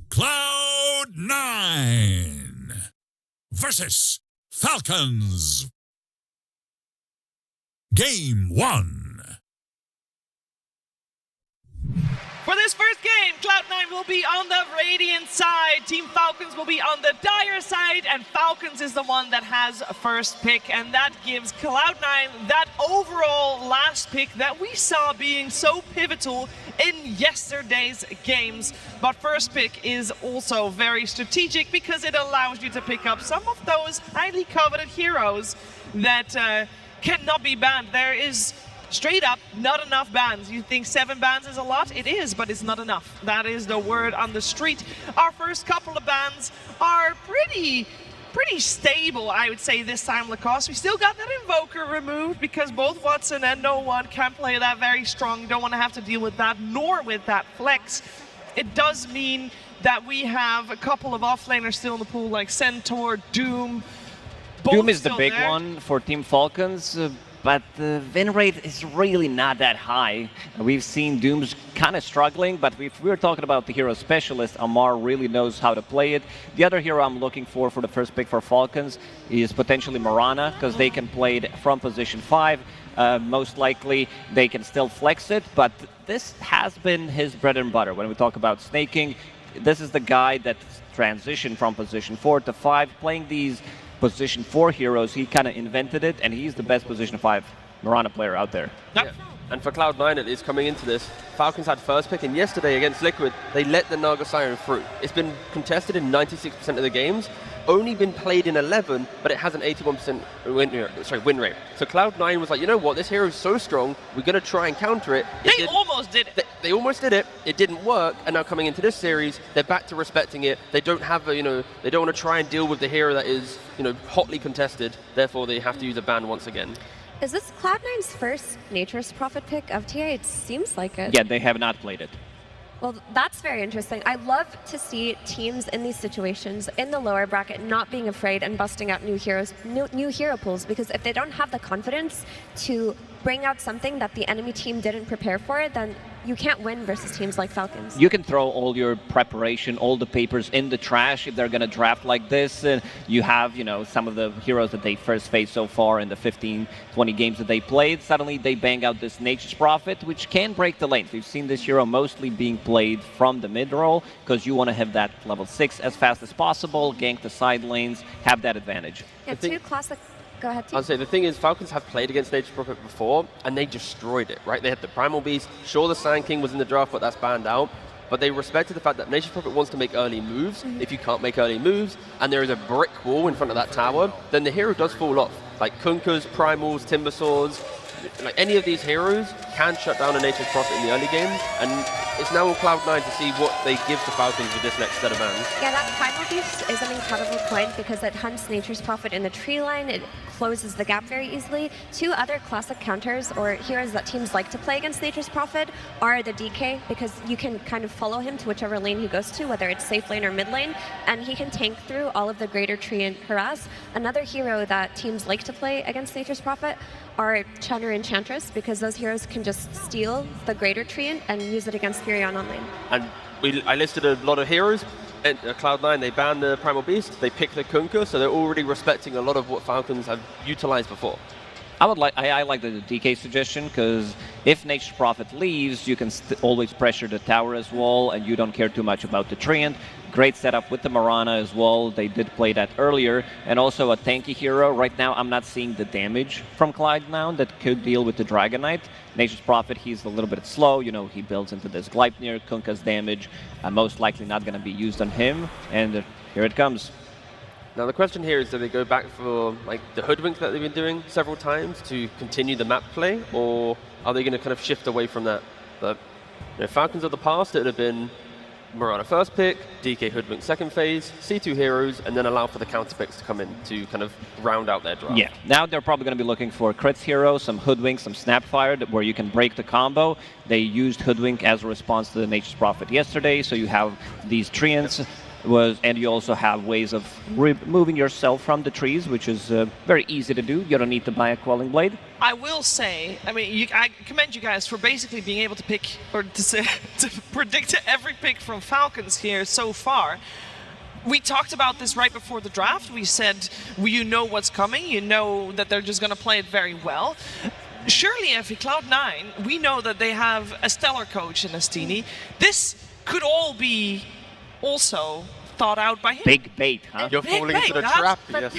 Cloud9 versus Falcons. Game 1. For this first game, Cloud9 will be on the Radiant side, Team Falcons will be on the Dire side, and Falcons is the one that has first pick, and that gives Cloud9 that overall last pick that we saw being so pivotal in yesterday's games. But first pick is also very strategic because it allows you to pick up some of those highly coveted heroes that cannot be banned. There is straight up not enough bans. You think 7 bans is a lot? It is, but it's not enough. That is the word on the street. Our first couple of bans are pretty stable, I would say, this time, Lacoste. We still got that Invoker removed because both Watson and No One can play that very strong. You don't want to have to deal with that, nor with that flex. It does mean that we have a couple of offlaners still in the pool, like Centaur, Doom. Doom is the big one for Team Falcons. But the win rate is really not that high. We've seen Doom's kind of struggling, but if we're talking about the hero specialist, Amar really knows how to play it. The other hero I'm looking for the first pick for Falcons is potentially Mirana, because they can play it from position 5. Most likely they can still flex it, but this has been his bread and butter. When we talk about snaking, this is the guy that transitioned from position 4 to 5, playing these position 4 heroes. He kind of invented it, and he's the best position 5 Mirana player out there. Yeah. And for Cloud9, at least coming into this, Falcons had first pick, and yesterday against Liquid, they let the Naga Siren through. It's been contested in 96% of the games, only been played in 11, but it has an 81% win rate. So Cloud9 was like, you know what, this hero is so strong, we're going to try and counter it. They almost did it. They almost did it. It didn't work, and now coming into this series, they're back to respecting it. They don't have a, they don't want to try and deal with the hero that is, hotly contested. Therefore, they have to use a ban once again. Is this Cloud9's first Nature's Prophet pick of TA? It seems like it. Yeah, they have not played it. Well, that's very interesting. I love to see teams in these situations in the lower bracket not being afraid and busting out new heroes, new hero pools, because if they don't have the confidence to bring out something that the enemy team didn't prepare for, then you can't win versus teams like Falcons. You can throw all your preparation, all the papers in the trash if they're going to draft like this. You have, some of the heroes that they first faced so far in the 15, 20 games that they played. Suddenly they bang out this Nature's Prophet, which can break the lanes. We've seen this hero mostly being played from the mid-roll because you want to have that level 6 as fast as possible, gank the side lanes, have that advantage. Yeah, two classic... Go ahead, T. I'd say the thing is, Falcons have played against Nature's Prophet before, and they destroyed it, right? They had the Primal Beast. Sure, the Sand King was in the draft, but that's banned out. But they respected the fact that Nature's Prophet wants to make early moves. If you can't make early moves, and there is a brick wall in front of that tower, then the hero does fall off. Like Kunkkas, Primals, Timber Swords, like any of these heroes can shut down a Nature's Prophet in the early game, and it's now on Cloud9 to see what they give to Falcons with this next set of bans. Yeah, that Primal Beast is an incredible point because it hunts Nature's Prophet in the tree line. It closes the gap very easily. Two other classic counters or heroes that teams like to play against Nature's Prophet are the DK, because you can kind of follow him to whichever lane he goes to, whether it's safe lane or mid lane, and he can tank through all of the greater tree and harass. Another hero that teams like to play against Nature's Prophet are Chunner and Enchantress, because those heroes can just steal the greater tree and use it against Furion on lane. And I listed a lot of heroes. At Cloud9, they banned the Primal Beast, they picked the Kunkka, so they're already respecting a lot of what Falcons have utilized before. I like the DK suggestion, because if Nature's Prophet leaves, you can always pressure the tower as well, and you don't care too much about the Treant. Great setup with the Marana as well. They did play that earlier, and also a tanky hero. Right now, I'm not seeing the damage from Cloud9 that could deal with the Dragon Knight. Nature's Prophet, he's a little bit slow. He builds into this Gleipnir. Kunkka's damage, most likely not going to be used on him, and here it comes. Now the question here is, do they go back for like the hoodwink that they've been doing several times to continue the map play, or are they going to kind of shift away from that? But Falcons of the past, it would have been Marana first pick, DK hoodwink second phase, C2 heroes, and then allow for the counter picks to come in to kind of round out their draft. Yeah, now they're probably going to be looking for crits heroes, some hoodwink, some snapfire, where you can break the combo. They used hoodwink as a response to the Nature's Prophet yesterday, so you have these treants. And you also have ways of removing yourself from the trees, which is very easy to do. You don't need to buy a Quelling Blade. I will say, I commend you guys for basically being able to pick, or to predict every pick from Falcons here so far. We talked about this right before the draft. We said, you know what's coming. You know that they're just going to play it very well. Surely, if Cloud9, we know that they have a stellar coach in Astini. This could all be also thought out by him. Big bait, huh? You're falling into the trap, yes.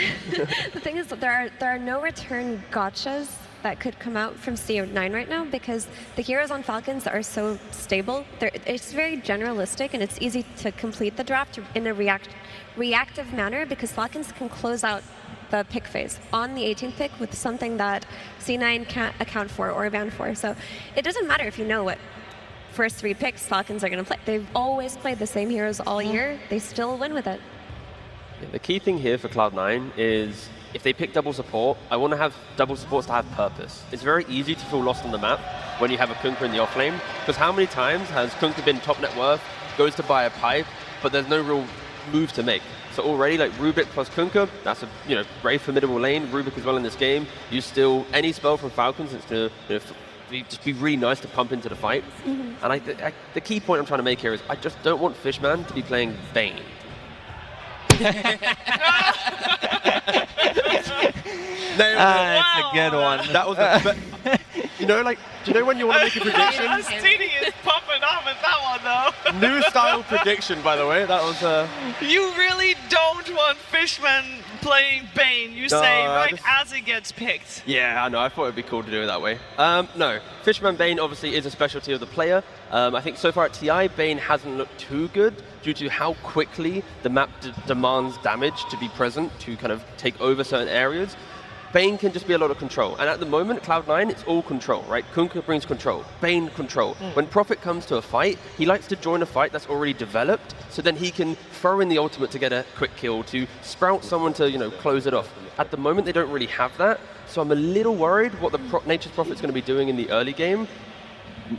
The thing is that there are no return gotchas that could come out from CO9 right now, because the heroes on Falcons are so stable. It's very generalistic, and it's easy to complete the draft in a reactive manner, because Falcons can close out the pick phase on the 18th pick with something that C9 can't account for or ban for. So it doesn't matter if you know what first 3 picks Falcons are going to play. They've always played the same heroes all year. They still win with it. Yeah, the key thing here for Cloud9 is if they pick double support, I want to have double supports to have purpose. It's very easy to feel lost on the map when you have a Kunkka in the offlane, because how many times has Kunkka been top net worth, goes to buy a pipe, but there's no real move to make. So already, like Rubik plus Kunkka, that's a very formidable lane. Rubik as well in this game. You steal any spell from Falcons, it's going to just be really nice to pump into the fight. And the key point I'm trying to make here is I just don't want Fishman to be playing Bane. That's a good one. That was do you know when you want to make a prediction? Astini is pumping up at that one, though. New style prediction, by the way. That was You really don't want Fishman playing Bane, you say, right as it gets picked. Yeah, I know. I thought it'd be cool to do it that way. No, Fishman Bane obviously is a specialty of the player. I think so far at TI, Bane hasn't looked too good due to how quickly the map demands damage to be present to kind of take over certain areas. Bane can just be a lot of control. And at the moment, Cloud9, it's all control, right? Kunkka brings control, Bane control. When Prophet comes to a fight, he likes to join a fight that's already developed, so then he can throw in the ultimate to get a quick kill, to sprout someone to, close it off. At the moment, they don't really have that, so I'm a little worried what the Nature's Prophet's going to be doing in the early game.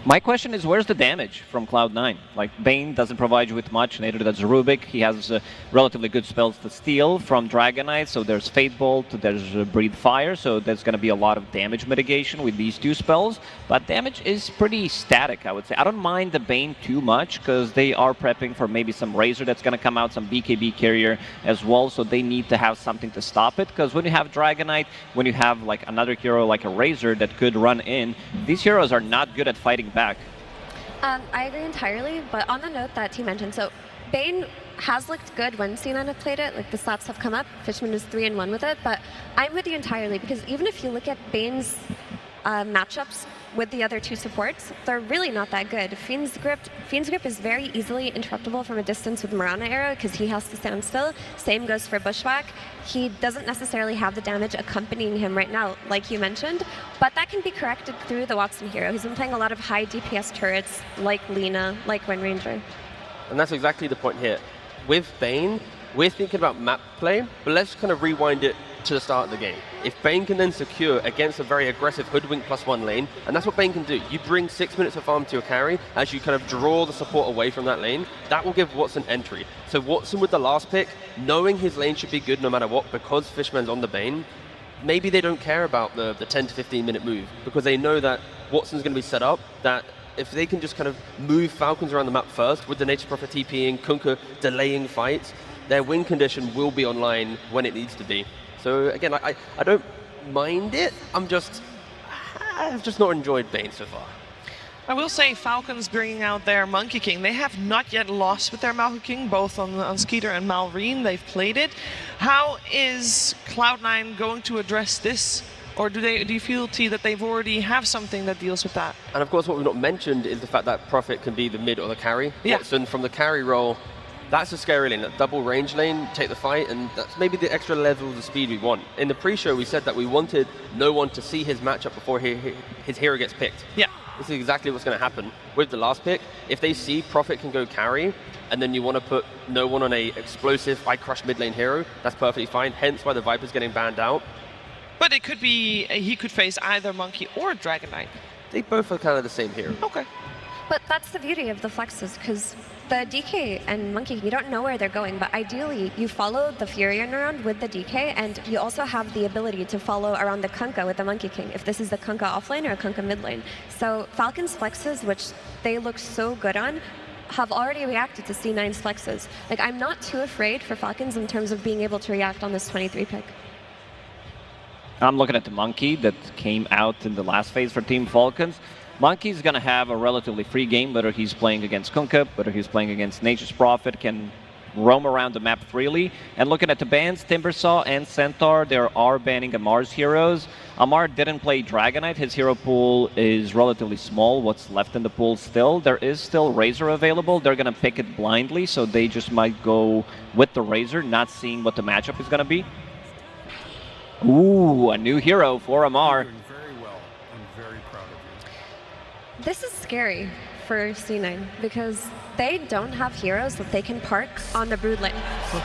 My question is, where's the damage from Cloud9? Like, Bane doesn't provide you with much, neither does Rubik. He has relatively good spells to steal from Dragonite, so there's Fate Bolt, there's Breathe Fire, so there's going to be a lot of damage mitigation with these two spells, but damage is pretty static, I would say. I don't mind the Bane too much, because they are prepping for maybe some Razor that's going to come out, some BKB carrier as well, so they need to have something to stop it, because when you have Dragonite, when you have like another hero like a Razor that could run in, these heroes are not good at fighting back. I agree entirely, but on the note that he mentioned, so Bane has looked good when C9 have played it, like the stats have come up, Fishman is 3-1 with it, but I'm with you entirely, because even if you look at Bane's matchups with the other two supports, they're really not that good. Fiend's Grip is very easily interruptible from a distance with Mirana Arrow because he has to stand still. Same goes for Bushwhack. He doesn't necessarily have the damage accompanying him right now, like you mentioned, but that can be corrected through the Watson hero. He's been playing a lot of high DPS turrets, like Lina, like Wind Ranger. And that's exactly the point here. With Bane, we're thinking about map play, but let's kind of rewind it to the start of the game. If Bane can then secure against a very aggressive Hoodwink +1 lane, and that's what Bane can do. You bring 6 minutes of farm to your carry as you kind of draw the support away from that lane. That will give Watson entry. So Watson with the last pick, knowing his lane should be good no matter what, because Fishman's on the Bane, maybe they don't care about the 10 to 15 minute move, because they know that Watson's going to be set up, that if they can just kind of move Falcons around the map first, with the Nature Prophet TPing, Kunkka delaying fights, their win condition will be online when it needs to be. So again, I don't mind it. I've just not enjoyed Bane so far. I will say Falcons bringing out their Monkey King. They have not yet lost with their Monkey King, both on Skeeter and Malrine. They've played it. How is Cloud9 going to address this? Or do you feel, T, that they've already have something that deals with that? And of course, what we've not mentioned is the fact that Prophet can be the mid or the carry. Yeah. Watson from the carry role, that's a scary lane. That double range lane, take the fight, and that's maybe the extra levels of speed we want. In the pre-show, we said that we wanted no one to see his matchup before his hero gets picked. Yeah. This is exactly what's going to happen with the last pick. If they see Prophet can go carry, and then you want to put no one on a explosive, I crush mid lane hero, that's perfectly fine. Hence why the Viper's getting banned out. But it could be, he could face either Monkey or Dragonite. They both are kind of the same hero. Okay. But that's the beauty of the flexes, because the DK and Monkey, you don't know where they're going, but ideally you follow the Furion around with the DK, and you also have the ability to follow around the Kunkka with the Monkey King, if this is the Kunkka offlane or a Kunkka mid lane. So Falcons flexes, which they look so good on, have already reacted to C9's flexes. Like, I'm not too afraid for Falcons in terms of being able to react on this 23 pick. I'm looking at the Monkey that came out in the last phase for Team Falcons. Monkey's going to have a relatively free game, whether he's playing against Kunkka, whether he's playing against Nature's Prophet, can roam around the map freely. And looking at the bans, Timbersaw and Centaur, they are banning Amar's heroes. Amar didn't play Dragonite. His hero pool is relatively small. What's left in the pool still? There is still Razor available. They're going to pick it blindly, so they just might go with the Razor, not seeing what the matchup is going to be. Ooh, a new hero for Amar. Doing very well. I'm very proud of you. This is scary for C9 because they don't have heroes that they can park on the Brood lane. I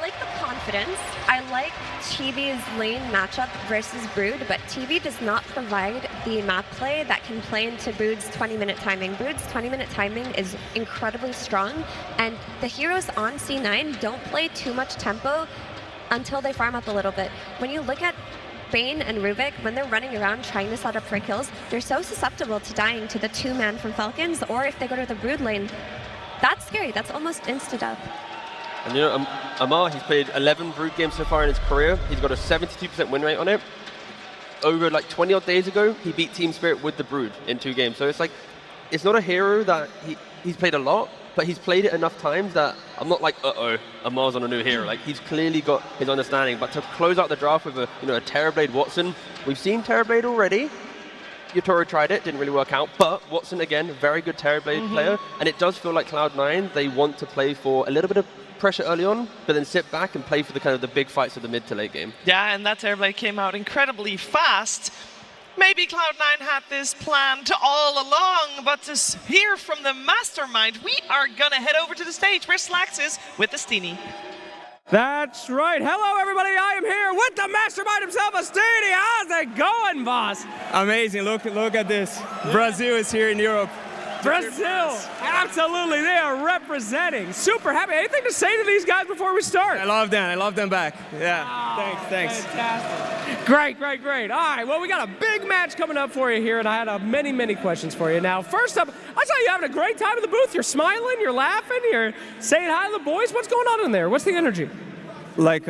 like the confidence. I like TV's lane matchup versus Brood, but TV does not provide the map play that can play into Brood's 20-minute timing. Brood's 20-minute timing is incredibly strong, and the heroes on C9 don't play too much tempo until they farm up a little bit. When you look at Bane and Rubik, when they're running around trying to set up for kills, they're so susceptible to dying to the two-man from Falcons, or if they go to the Brood lane, that's scary. That's almost insta-death. And you know, Amar, he's played 11 Brood games so far in his career. He's got a 72% win rate on it. Over like 20 odd days ago, he beat Team Spirit with the Brood in 2 games. So it's like, it's not a hero that he's played a lot, but he's played it enough times that I'm not like, uh-oh, Amar's on a new hero. Like, he's clearly got his understanding. But to close out the draft with a Terrorblade Watson, we've seen Terrorblade already. Yotaro tried it, didn't really work out. But Watson, again, very good Terrorblade player. And it does feel like Cloud9, they want to play for a little bit of pressure early on, but then sit back and play for the kind of the big fights of the mid to late game. Yeah, and that Terrorblade came out incredibly fast. Maybe Cloud9 had this planned all along, but to hear from the mastermind, we are gonna head over to the stage where Slax is with the Steenie. That's right. Hello, everybody. I am here with the mastermind himself, Astini. How's it going, boss? Amazing. Look at this. Brazil is here in Europe. Brazil. Absolutely. They are representing. Super happy. Anything to say to these guys before we start? I love them. I love them back. Yeah. Thanks. Fantastic. Great. All right. Well, we got a big match coming up for you here, and I had many questions for you. Now, first up, I saw you having a great time in the booth. You're smiling, you're laughing, you're saying hi to the boys. What's going on in there? What's the energy? Like,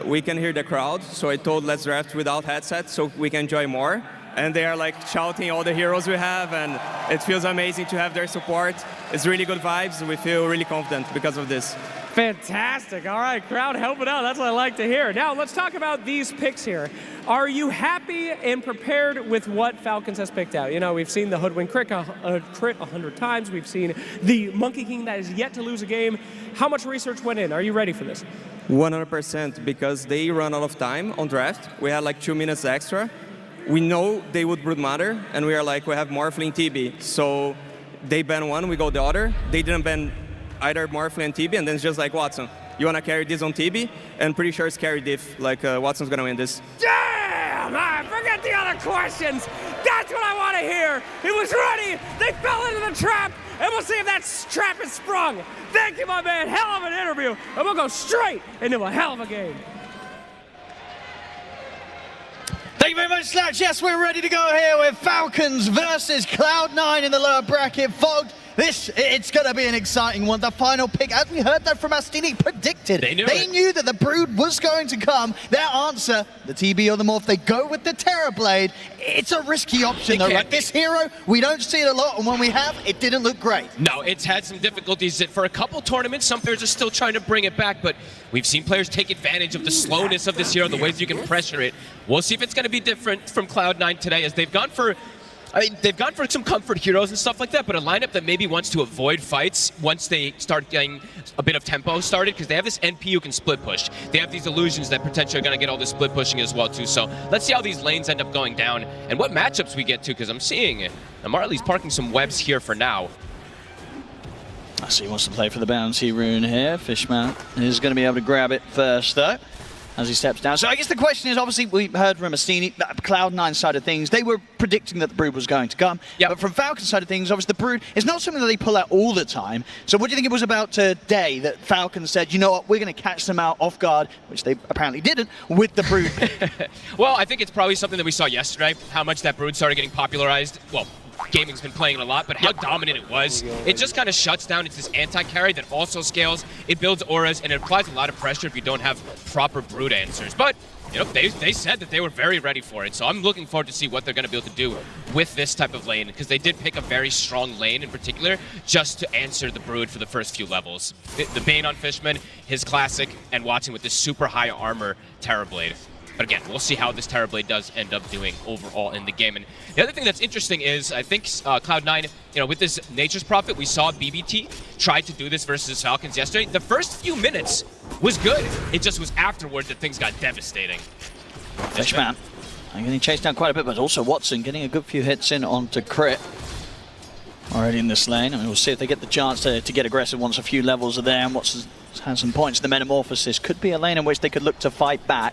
we can hear the crowd, so I told let's draft without headsets so we can enjoy more. And they are like shouting all the heroes we have, and it feels amazing to have their support. It's really good vibes. We feel really confident because of this. Fantastic. All right, crowd helping out. That's what I like to hear. Now, let's talk about these picks here. Are you happy and prepared with what Falcons has picked out? You know, we've seen the Hoodwink crit 100 times. We've seen the Monkey King that is yet to lose a game. How much research went in? Are you ready for this? 100%, because they run out of time on draft. We had like 2 minutes extra. We know they would brood mother, and we are like, we have Morphling TB. So they ban one, we go the other. They didn't ban either Morphling and TB, and then it's just like, Watson, you want to carry this on TB? And pretty sure it's carry diff, like Watson's going to win this. Damn! I forget the other questions. That's what I want to hear. He was ready. They fell into the trap, and we'll see if that trap is sprung. Thank you, my man. Hell of an interview, and we'll go straight into a hell of a game. Thank you very much, Slash. Yes, we're ready to go here with Falcons versus Cloud9 in the lower bracket. Fogged, it's going to be an exciting one. The final pick, as we heard that from Astini, predicted. They knew that the Brood was going to come. Their answer, the TB or the Morph, they go with the Terrorblade. It's a risky option, though. Like this hero, we don't see it a lot, and when we have, it didn't look great. No, it's had some difficulties. For a couple tournaments, some players are still trying to bring it back, but we've seen players take advantage of the slowness of this hero, the ways you can pressure it. We'll see if it's going to be different from Cloud9 today, as they've gone for some comfort heroes and stuff like that, but a lineup that maybe wants to avoid fights once they start getting a bit of tempo started, because they have this NP who can split push. They have these illusions that potentially are going to get all this split pushing as well too. So let's see how these lanes end up going down and what matchups we get to, because I'm seeing Marley's parking some webs here for now. I see he wants to play for the bounty rune here. Fishman is going to be able to grab it first though, as he steps down. So I guess the question is, obviously we heard from Astini, Cloud9 side of things, they were predicting that the Brood was going to come. But from Falcons side of things, obviously the Brood is not something that they pull out all the time. So what do you think it was about today that Falcons said, you know what, we're going to catch them out off guard, which they apparently didn't, with the Brood pick? Well, I think it's probably something that we saw yesterday, how much that Brood started getting popularized. Well, Gaming's been playing it a lot, but how dominant it was. It just kind of shuts down. It's this anti-carry that also scales. It builds auras, and it applies a lot of pressure if you don't have proper Brood answers. But, you know, they said that they were very ready for it, so I'm looking forward to see what they're going to be able to do with this type of lane, because they did pick a very strong lane in particular just to answer the Brood for the first few levels. The Bane on Fishman, his classic, and Watson with this super high armor Terrorblade. But again, we'll see how this Terrorblade does end up doing overall in the game. And the other thing that's interesting is, I think Cloud9, you know, with this Nature's Prophet, we saw BBT try to do this versus Falcons yesterday. The first few minutes was good. It just was afterward that things got devastating. Fishman, I'm getting chased down quite a bit, but also Watson getting a good few hits in onto Crit already in this lane. I mean, we'll see if they get the chance to get aggressive once a few levels are there, and Watson has some points. The Metamorphosis could be a lane in which they could look to fight back.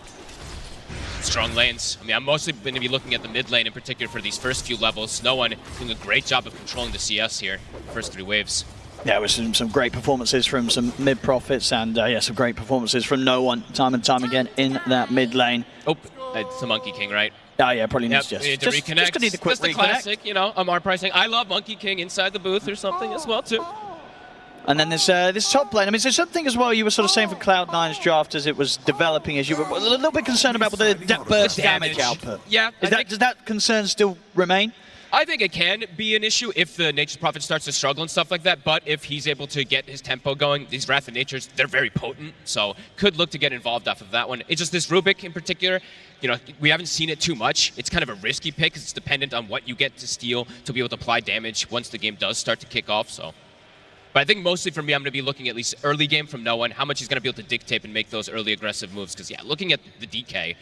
Strong lanes. I mean, I'm mostly going to be looking at the mid lane in particular for these first few levels. No one doing a great job of controlling the CS here, first 3 waves. Yeah, with some great performances from some mid prophets, and yeah, some great performances from No One time and time again in that mid lane. Oh, it's the Monkey King, right? Oh yeah, probably needs to just reconnect. Just need a quick Just the classic, you know, MR pricing. I love Monkey King inside the booth or something as well too. And then this top lane, I mean, there's something as well you were sort of saying for Cloud9's draft as it was developing, as you were a little bit concerned about the burst damage output. Yeah. Does that concern still remain? I think it can be an issue if the Nature's Prophet starts to struggle and stuff like that, but if he's able to get his tempo going, these Wrath of Natures, they're very potent, so could look to get involved off of that one. It's just this Rubik in particular, you know, we haven't seen it too much. It's kind of a risky pick because it's dependent on what you get to steal to be able to apply damage once the game does start to kick off, so. But I think mostly for me, I'm going to be looking at least early game from No One, how much he's going to be able to dictate and make those early aggressive moves. Because, yeah, looking at the DK,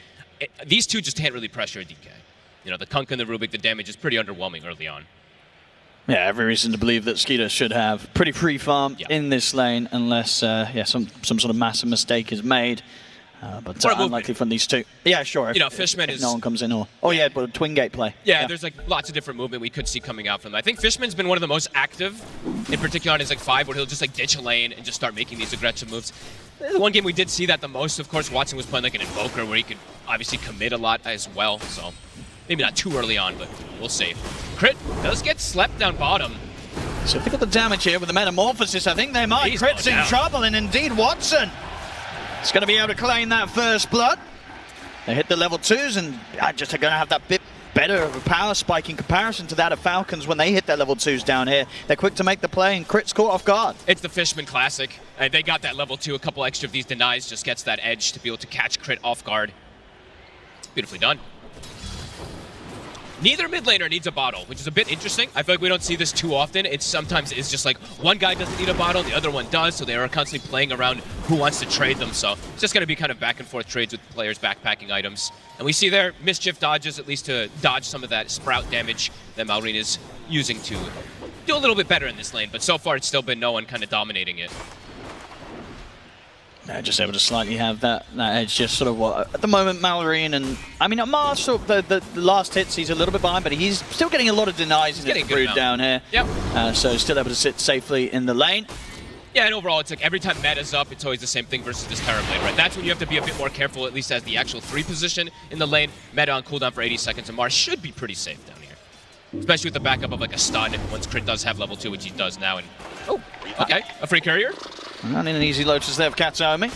these two just can't really pressure a DK. You know, the Kunk and the Rubik, the damage is pretty underwhelming early on. Yeah, every reason to believe that Skeeter should have pretty free farm in this lane, unless some sort of massive mistake is made. But unlikely from these two. Yeah, sure. You know, Fishman if no one comes in or... Oh, yeah, but a twin gate play. Yeah, there's like lots of different movement we could see coming out from them. I think Fishman's been one of the most active, in particular on his like 5, where he'll just like ditch a lane and just start making these aggressive moves. The one game we did see that the most, of course, Watson was playing like an Invoker, where he could obviously commit a lot as well. So maybe not too early on, but we'll see. Crit does get slept down bottom. So if they got the damage here with the Metamorphosis, I think they might. Crit's in trouble, and indeed Watson is going to be able to claim that first blood. They hit the level 2s, and just are going to have that bit better of a power spike in comparison to that of Falcons when they hit their level 2s down here. They're quick to make the play, and Crit's caught off guard. It's the Fishman classic. They got that level 2, a couple extra of these denies just gets that edge to be able to catch Crit off guard. Beautifully done. Neither mid laner needs a bottle, which is a bit interesting. I feel like we don't see this too often. It sometimes is just like one guy doesn't need a bottle, the other one does, so they are constantly playing around who wants to trade them. So it's just going to be kind of back and forth trades with players backpacking items. And we see there Mischief dodges, at least to dodge some of that sprout damage that Malrine is using to do a little bit better in this lane. But so far it's still been no one kind of dominating it. Just able to slightly have that edge, just sort of what at the moment Malrine and I mean Amar sort of the last hits he's a little bit behind, but he's still getting a lot of denies in the Brood down here. Yep. So still able to sit safely in the lane. Yeah, and overall it's like every time meta's up, it's always the same thing versus this Terrorblade, right? That's when you have to be a bit more careful, at least as the actual 3 position in the lane. Meta on cooldown for 80 seconds, Amar should be pretty safe down here. Especially with the backup of like a stun once Crit does have level 2, which he does now. And oh, okay, a free courier. Not in an easy Lotus there of Katsuomi.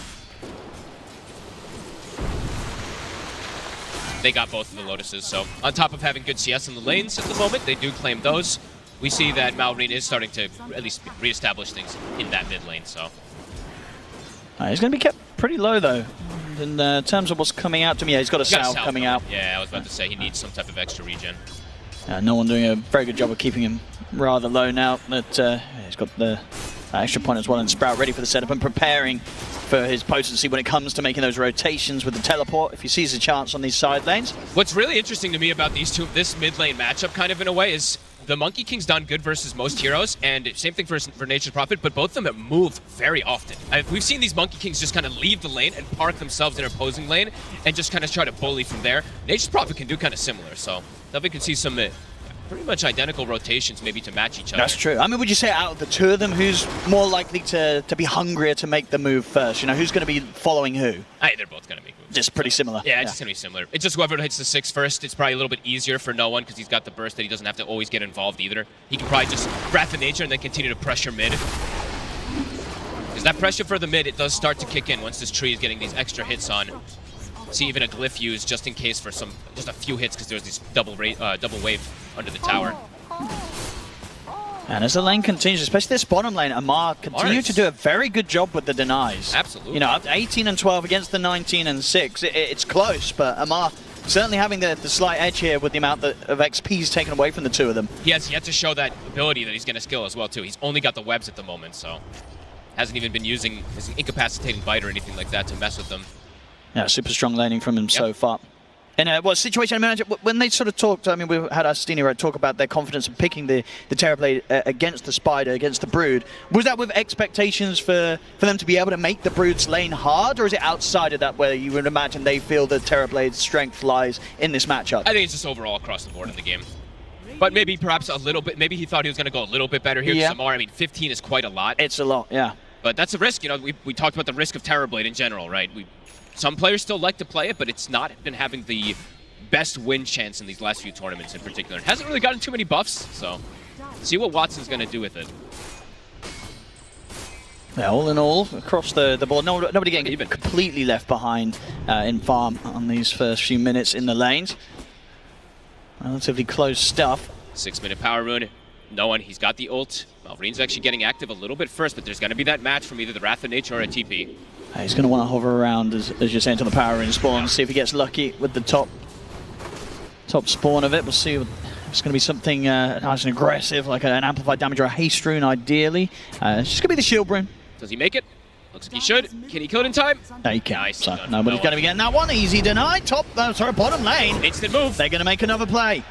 They got both of the Lotuses, so on top of having good CS in the lanes at the moment, they do claim those. We see that Malrine is starting to at least reestablish things in that mid lane, so. He's going to be kept pretty low, though, in terms of what's coming out to me. Yeah, he's got a Salve coming out. Yeah, I was about to say he needs some type of extra regen. No one doing a very good job of keeping him rather low now, but he's got the extra point as well, and Sprout ready for the setup and preparing for his potency when it comes to making those rotations with the teleport if he sees a chance on these side lanes. What's really interesting to me about these two, this mid lane matchup kind of in a way, is the Monkey King's done good versus most heroes, and same thing for Nature's Prophet, but both of them move very often. We've seen these Monkey Kings just kind of leave the lane and park themselves in an opposing lane and just kind of try to bully from there. Nature's Prophet can do kind of similar, so definitely can see some pretty much identical rotations maybe to match each other. That's true. I mean, would you say out of the two of them, who's more likely to be hungrier to make the move first? You know, who's going to be following who? They're both going to make moves. Just pretty similar. Yeah, it's just going to be similar. It's just whoever hits the 6 first, it's probably a little bit easier for no one because he's got the burst that he doesn't have to always get involved either. He can probably just Wrath of Nature and then continue to pressure mid. Because that pressure for the mid, it does start to kick in once this tree is getting these extra hits on. See even a glyph used just in case for just a few hits because there's these double wave under the tower. And as the lane continues, especially this bottom lane, Amar continue to do a very good job with the denies. Absolutely. You know, up to 18 and 12 against the 19 and 6. It's close, but Amar certainly having the slight edge here with the amount of XP's taken away from the two of them. He has yet to show that ability that he's going to skill as well, too. He's only got the webs at the moment, so hasn't even been using his incapacitating bite or anything like that to mess with them. Yeah, super strong laning from him so far. And what situation manager, when they sort of talked, I mean, we had Astini talk about their confidence in picking the Terrorblade against the Spider, against the Brood. Was that with expectations for them to be able to make the Brood's lane hard, or is it outside of that where you would imagine they feel the Terrorblade's strength lies in this matchup? I think it's just overall across the board in the game. But maybe perhaps a little bit, maybe he thought he was going to go a little bit better here. Yeah. Amar, I mean, 15 is quite a lot. It's a lot, yeah. But that's a risk, you know, we talked about the risk of Terrorblade in general, right? Some players still like to play it, but it's not been having the best win chance in these last few tournaments in particular. It hasn't really gotten too many buffs, so see what Watson's going to do with it. Yeah, all in all, across the board, nobody getting completely left behind in farm on these first few minutes in the lanes. Relatively close stuff. 6-minute power rune. No one, he's got the ult. Malrine's actually getting active a little bit first, but there's going to be that match from either the Wrath of Nature or a TP. He's going to want to hover around, as you're saying, to the power rune spawn, see if he gets lucky with the top spawn of it. We'll see if it's going to be something nice and aggressive, like an amplified damage or a haste rune, ideally. It's just going to be the shield rune. Does he make it? Looks like he should. Can he kill it in time? No, he can't. Nice. So nobody's going to be getting that one. Easy deny. Bottom lane. Instant move. They're going to make another play.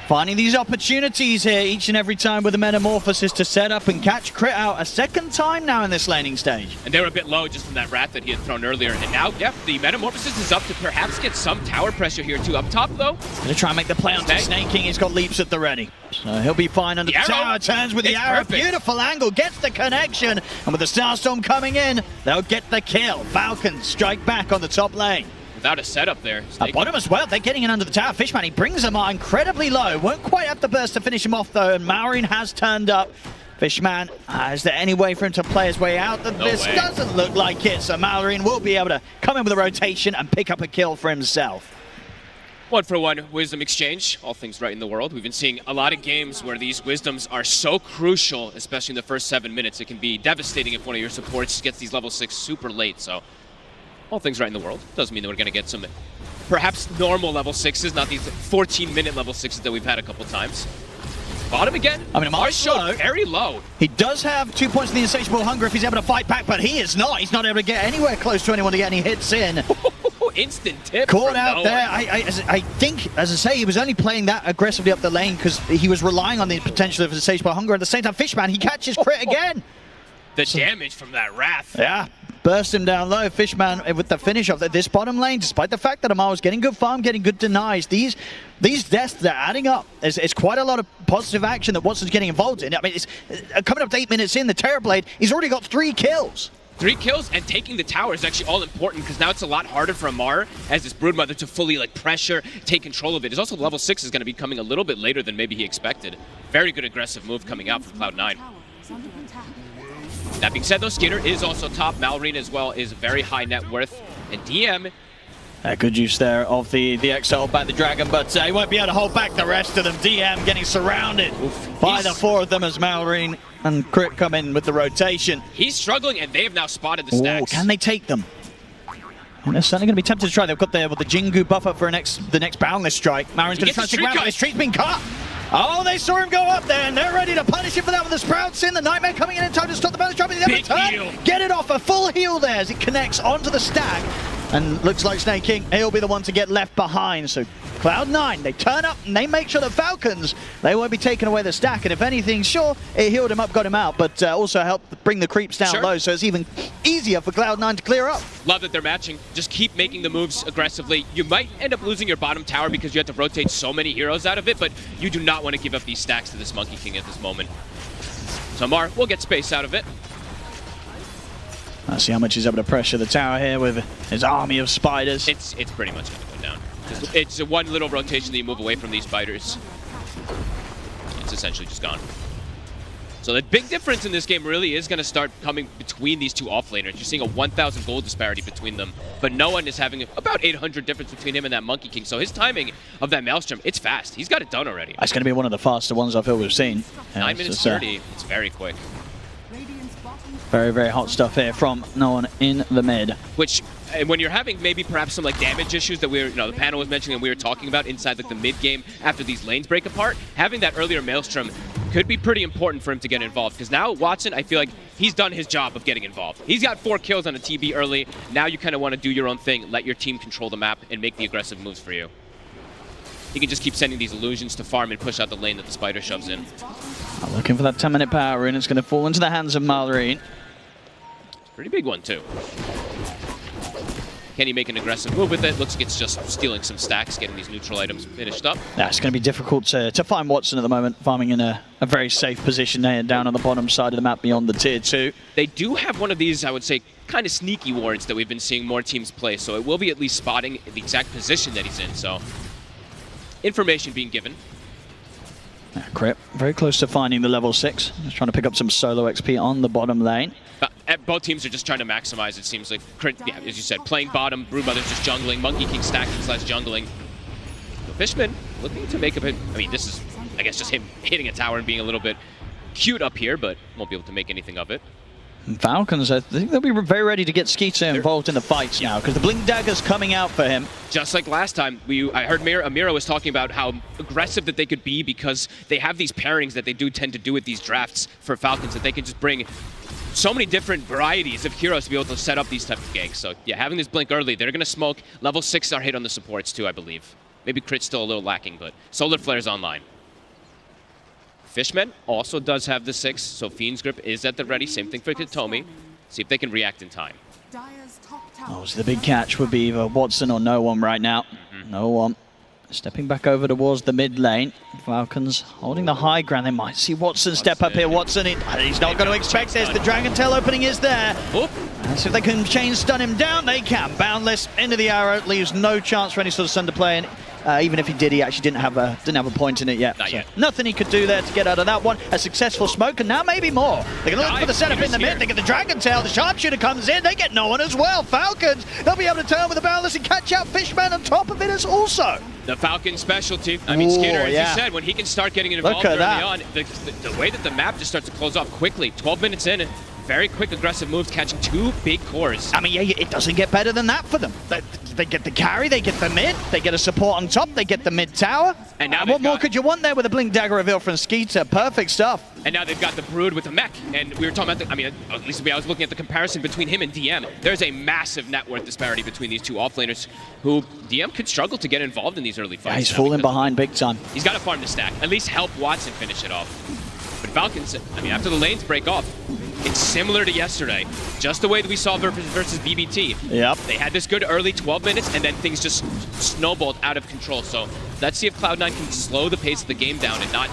Finding these opportunities here each and every time with the Metamorphosis to set up and catch Crit out a second time now in this laning stage. And they were a bit low just from that rat that he had thrown earlier. And now, yeah, the Metamorphosis is up to perhaps get some tower pressure here too. Up top, though. Gonna try and make the play onto Snake King. He's got leaps at the ready. So he'll be fine under the tower. Turns with the arrow. Perfect. Beautiful angle. Gets the connection. And with the Starstorm coming in, they'll get the kill. Falcons strike back on the top lane. Without a setup there. At bottom as well, they're getting in under the tower. Fishman, he brings them out incredibly low. Won't quite have the burst to finish him off though, and Malrine has turned up. Fishman, is there any way for him to play his way out? This doesn't look like it, so Malrine will be able to come in with a rotation and pick up a kill for himself. 1-for-1 wisdom exchange, all things right in the world. We've been seeing a lot of games where these wisdoms are so crucial, especially in the first 7 minutes. It can be devastating if one of your supports gets these level 6 super late, so all things right in the world. Doesn't mean that we're going to get some perhaps normal level 6s, not these 14-minute level 6s that we've had a couple times. Bottom again. I mean, Mars showed very low. He does have 2 points in the insatiable hunger if he's able to fight back, but he is not. He's not able to get anywhere close to anyone to get any hits in. Instant tip. Caught out there. I think, as I say, he was only playing that aggressively up the lane because he was relying on the potential of insatiable hunger. At the same time, Fishman, he catches Crit again. The damage from that Wrath. Yeah. Burst him down low. Fishman with the finish of this bottom lane, despite the fact that Amar was getting good farm, getting good denies. These deaths, they're adding up. It's quite a lot of positive action that Watson's getting involved in. I mean, it's coming up to 8 minutes in, the Terrorblade, he's already got 3 kills. 3 kills, and taking the tower is actually all important because now it's a lot harder for Amar as this Broodmother to fully pressure, take control of it. It's also level 6 is going to be coming a little bit later than maybe he expected. Very good aggressive move coming out from Cloud9. That being said, though, Skinner is also top. Malrine as well is very high net worth. And DM... Good use there of the Exile by the Dragon, but he won't be able to hold back the rest of them. DM getting surrounded by the 4 of them as Malrine and Crit come in with the rotation. He's struggling, and they have now spotted the stacks. Can they take them? And they're certainly going to be tempted to try. They've got the Jingu buffer for the next Boundless Strike. Malrine's going to try to stick around, but his tree's been cut. Oh, they saw him go up there, and they're ready to punish him for that with the Sprouts in. The Nightmare coming in time to stop the Boundless Strike. Big heal. Get it off, a full heal there as it connects onto the stack. And looks like Snake King, he'll be the one to get left behind. So Cloud9, they turn up and they make sure the Falcons, they won't be taking away the stack. And if anything, sure, it healed him up, got him out, but also helped bring the creeps down low. So it's even easier for Cloud9 to clear up. Love that they're matching. Just keep making the moves aggressively. You might end up losing your bottom tower because you have to rotate so many heroes out of it, but you do not want to give up these stacks to this Monkey King at this moment. So Amar will get space out of it. Let's see how much he's able to pressure the tower here with his army of spiders. It's pretty much going to go down. It's one little rotation that you move away from these spiders. It's essentially just gone. So the big difference in this game really is going to start coming between these two offlaners. You're seeing a 1,000 gold disparity between them, but no one is having about 800 difference between him and that Monkey King. So his timing of that Maelstrom, it's fast. He's got it done already. It's going to be one of the faster ones I feel we've seen. 9 minutes 30. It's very quick. Very, very hot stuff here from no one in the mid. Which, when you're having maybe perhaps some damage issues that the panel was mentioning and we were talking about inside the mid game after these lanes break apart, having that earlier Maelstrom could be pretty important for him to get involved. Because now Watson, I feel like he's done his job of getting involved. He's got 4 kills on a TB early. Now you kind of want to do your own thing, let your team control the map and make the aggressive moves for you. He can just keep sending these illusions to farm and push out the lane that the spider shoves in. Looking for that 10-minute power rune. It's going to fall into the hands of Malrine. Pretty big one, too. Can he make an aggressive move with it? Looks like it's just stealing some stacks, getting these neutral items finished up. Yeah, it's going to be difficult to find Watson at the moment, farming in a very safe position there, down on the bottom side of the map beyond the tier 2. They do have one of these, I would say, kind of sneaky wards that we've been seeing more teams play, so it will be at least spotting the exact position that he's in, so information being given. Crit, very close to finding the level 6. Just trying to pick up some solo XP on the bottom lane. Both teams are just trying to maximize, it seems like. Crit, yeah, as you said, playing bottom, Broodmother's just jungling, Monkey King stacking / jungling. So Fishman looking to make a bit, I mean, this is, I guess, just him hitting a tower and being a little bit cute up here, but won't be able to make anything of it. Falcons, I think they'll be very ready to get Skeeter involved in the fights now, because the Blink Dagger's coming out for him. Just like last time, I heard Amira was talking about how aggressive that they could be because they have these pairings that they do tend to do with these drafts for Falcons, that they can just bring so many different varieties of heroes to be able to set up these type of ganks. So yeah, having this Blink early, they're going to smoke. Level 6 are hit on the supports too, I believe. Maybe Crit's still a little lacking, but Solar Flare's online. Fishman also does have the 6, so Fiend's Grip is at the ready. Same thing for Katomi. See if they can react in time. Oh, so the big catch would be either Watson or no one right now. No one. Stepping back over towards the mid lane. Falcons holding the high ground. They might see Watson step up here. Watson, he's not going to expect this. The Dragon Tail opening is there. And so if they can chain stun him down, they can. Boundless into the arrow. Leaves no chance for any sort of stun to play. And even if he did, he actually didn't have a point in it yet. Not yet. Nothing he could do there to get out of that one. A successful smoke, and now maybe more. They're going to look for the setup in the mid. They get the Dragon Tail. The Sharpshooter comes in. They get no one as well. Falcons, they'll be able to turn with the Boundless and catch out Fishman on top of it as also. The Falcon specialty. I mean, Skeeter, as you said, when he can start getting involved early on, the way that the map just starts to close off quickly. 12 minutes in, and very quick aggressive moves, catching 2 big cores. I mean, yeah, it doesn't get better than that for them. They get the carry, they get the mid, they get a support on top, they get the mid tower. And now what more could you want there with a Blink Dagger reveal from Skeeter? Perfect stuff. And now they've got the Brood with the mech. And we were talking about, at least I was looking at the comparison between him and DM. There's a massive net worth disparity between these two offlaners who DM could struggle to get involved in these early fights. Yeah, he's falling behind big time. He's got to farm the stack, at least help Watson finish it off. But Falcons, after the lanes break off, it's similar to yesterday, just the way that we saw versus BBT. Yep. They had this good early 12 minutes, and then things just snowballed out of control. So let's see if Cloud9 can slow the pace of the game down and not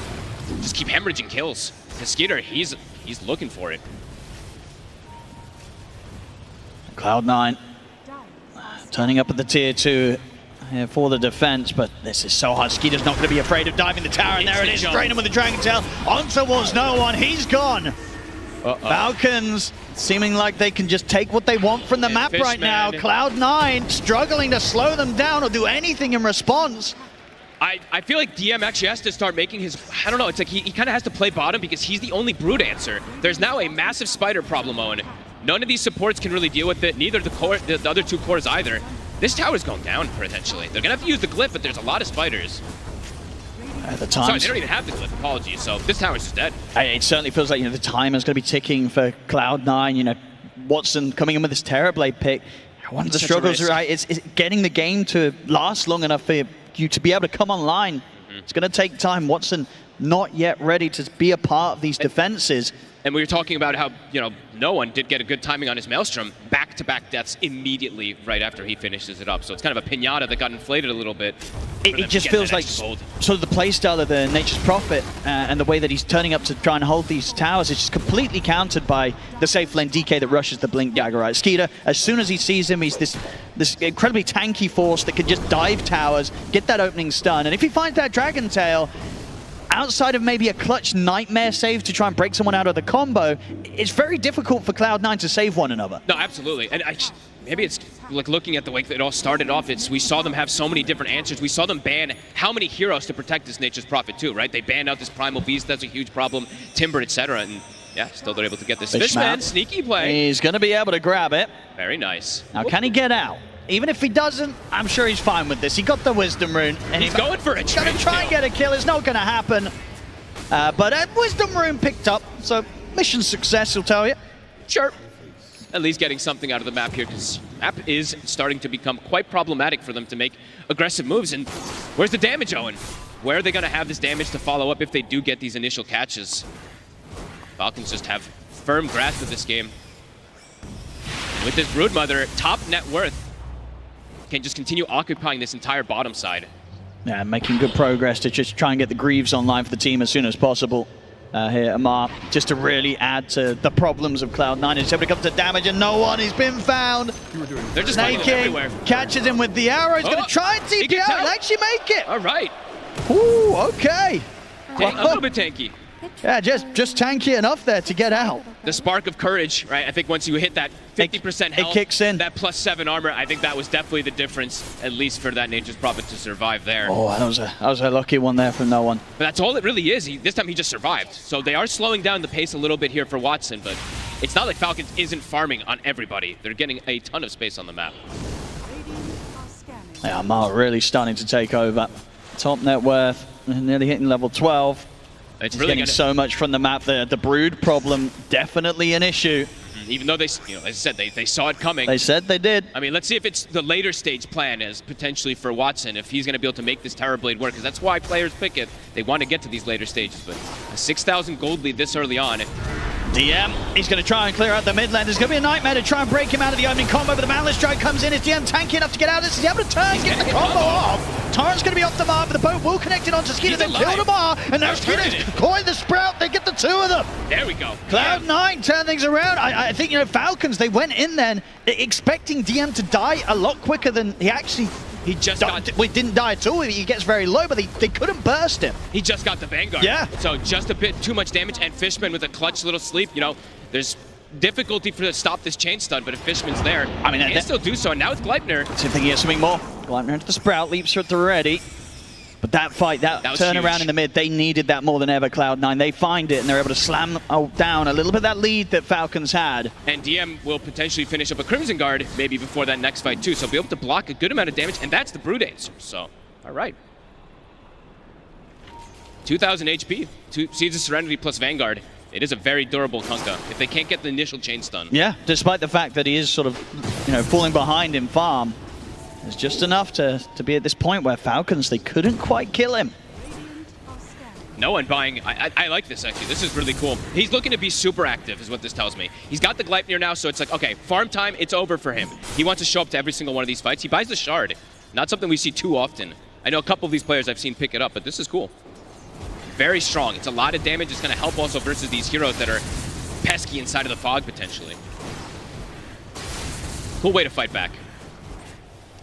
just keep hemorrhaging kills. Because Skeeter, he's looking for it. Cloud9 turning up at the tier 2 here for the defense, but this is so hard. Skeeter's not going to be afraid of diving the tower, and there it is, straight in with the Dragon Tail. On towards no one, he's gone. Falcons seeming like they can just take what they want from the map right now. Cloud9 struggling to slow them down or do anything in response. I feel like DM actually has to start making his, I don't know, it's like he kind of has to play bottom because he's the only Brood answer. There's now a massive spider problem, Owen. None of these supports can really deal with it, neither the other 2 cores either. This tower's going down, potentially. They're going to have to use the glyph, but there's a lot of spiders. At the time. Sorry, they don't even have the glyph, apologies, so this tower's just dead. It certainly feels like the time is going to be ticking for Cloud9. Watson coming in with this Terrorblade pick. One of the struggles, right, is getting the game to last long enough for you to be able to come online. It's going to take time. Watson not yet ready to be a part of these defenses. And we were talking about how, no one did get a good timing on his Maelstrom. Back-to-back deaths immediately right after he finishes it up. So it's kind of a pinata that got inflated a little bit. It just feels like sort of the playstyle of the Nature's Prophet and the way that he's turning up to try and hold these towers is just completely countered by the safe lane DK that rushes the Blink Dagger, right? Skeeter, as soon as he sees him, he's this incredibly tanky force that can just dive towers, get that opening stun. And if he finds that Dragon Tail, outside of maybe a clutch Nightmare save to try and break someone out of the combo, it's very difficult for Cloud9 to save one another. No, absolutely. And maybe it's like looking at the way that it all started off, we saw them have so many different answers. We saw them ban how many heroes to protect this Nature's Prophet too, right? They banned out this Primal Beast, that's a huge problem, Timber, etc. And yeah, still they're able to get this Fishman, sneaky play. He's going to be able to grab it. Very nice. Now, can he get out? Even if he doesn't, I'm sure he's fine with this. He got the Wisdom Rune. And he's going for it. He's going to try and get a kill. It's not going to happen. But Wisdom Rune picked up, so mission success, I'll tell you. Sure. At least getting something out of the map here, because the map is starting to become quite problematic for them to make aggressive moves. And where's the damage, Owen? Where are they going to have this damage to follow up if they do get these initial catches? Falcons just have firm grasp of this game. And with this Broodmother, top net worth, can just continue occupying this entire bottom side. Yeah, making good progress to just try and get the Greaves online for the team as soon as possible. Here, Amar, just to really add to the problems of Cloud9. He's able to come to damage and no one, he's been found. They're just fighting everywhere. Catches him with the arrow, he's going to try and TP out and actually make it. All right. Ooh, okay. A little bit tanky. Yeah, just tanky enough there to get out. The spark of courage, right? I think once you hit that 50% health, it kicks in. That +7 armor, I think that was definitely the difference, at least for that Nature's Prophet to survive there. Oh, that was a lucky one there from no one. But that's all it really is. This time he just survived. So they are slowing down the pace a little bit here for Watson, but it's not like Falcons isn't farming on everybody. They're getting a ton of space on the map. Yeah, Amar really starting to take over. Top net worth, nearly hitting level 12. It's He's really getting so much from the map there. The Brood problem, definitely an issue. even though they, as I said, they saw it coming. They said they did. I mean, let's see if it's the later stage plan as potentially for Watson, if he's going to be able to make this Terror Blade work, because that's why players pick it. They want to get to these later stages, but a 6,000 gold lead this early on. DM, he's going to try and clear out the mid lane. There's going to be a nightmare to try and break him out of the opening combo, but the Manless Strike comes in. Is DM tanky enough to get out of this? Is he able to turn, get the combo off? Torrent's going to be off the mark, but the boat will connect it onto Skeeter. They kill the bar, and now Skeeter's coined the Sprout. They get the two of them. There we go. Cloud9 turn things around. I think, Falcons, they went in then expecting DM to die a lot quicker than he actually... He just didn't die at all. He gets very low, but they couldn't burst him. He just got the Vanguard. Yeah. So just a bit too much damage, and Fishman with a clutch little sleep. There's difficulty to stop this chain stun, but if Fishman's there, he can still do so. And now it's Gleipnir. See if they can get something more. Gleipnir into the Sprout, leaps her at the ready. But that fight, that turnaround in the mid, they needed that more than ever, Cloud9. They find it, and they're able to slam down a little bit of that lead that Falcons had. And DM will potentially finish up a Crimson Guard maybe before that next fight, too. So be able to block a good amount of damage, and that's the Brood answer. So, all right. 2,000 HP, 2 Seeds of Serenity plus Vanguard. It is a very durable Kunkka if they can't get the initial chain stun. Yeah, despite the fact that he is sort of, falling behind in farm. It's just enough to be at this point where Falcons, they couldn't quite kill him. No one buying. I like this, actually. This is really cool. He's looking to be super active, is what this tells me. He's got the Gleipnir now, so it's like, okay, farm time, it's over for him. He wants to show up to every single one of these fights. He buys the Shard. Not something we see too often. I know a couple of these players I've seen pick it up, but this is cool. Very strong. It's a lot of damage. It's going to help also versus these heroes that are pesky inside of the fog, potentially. Cool way to fight back.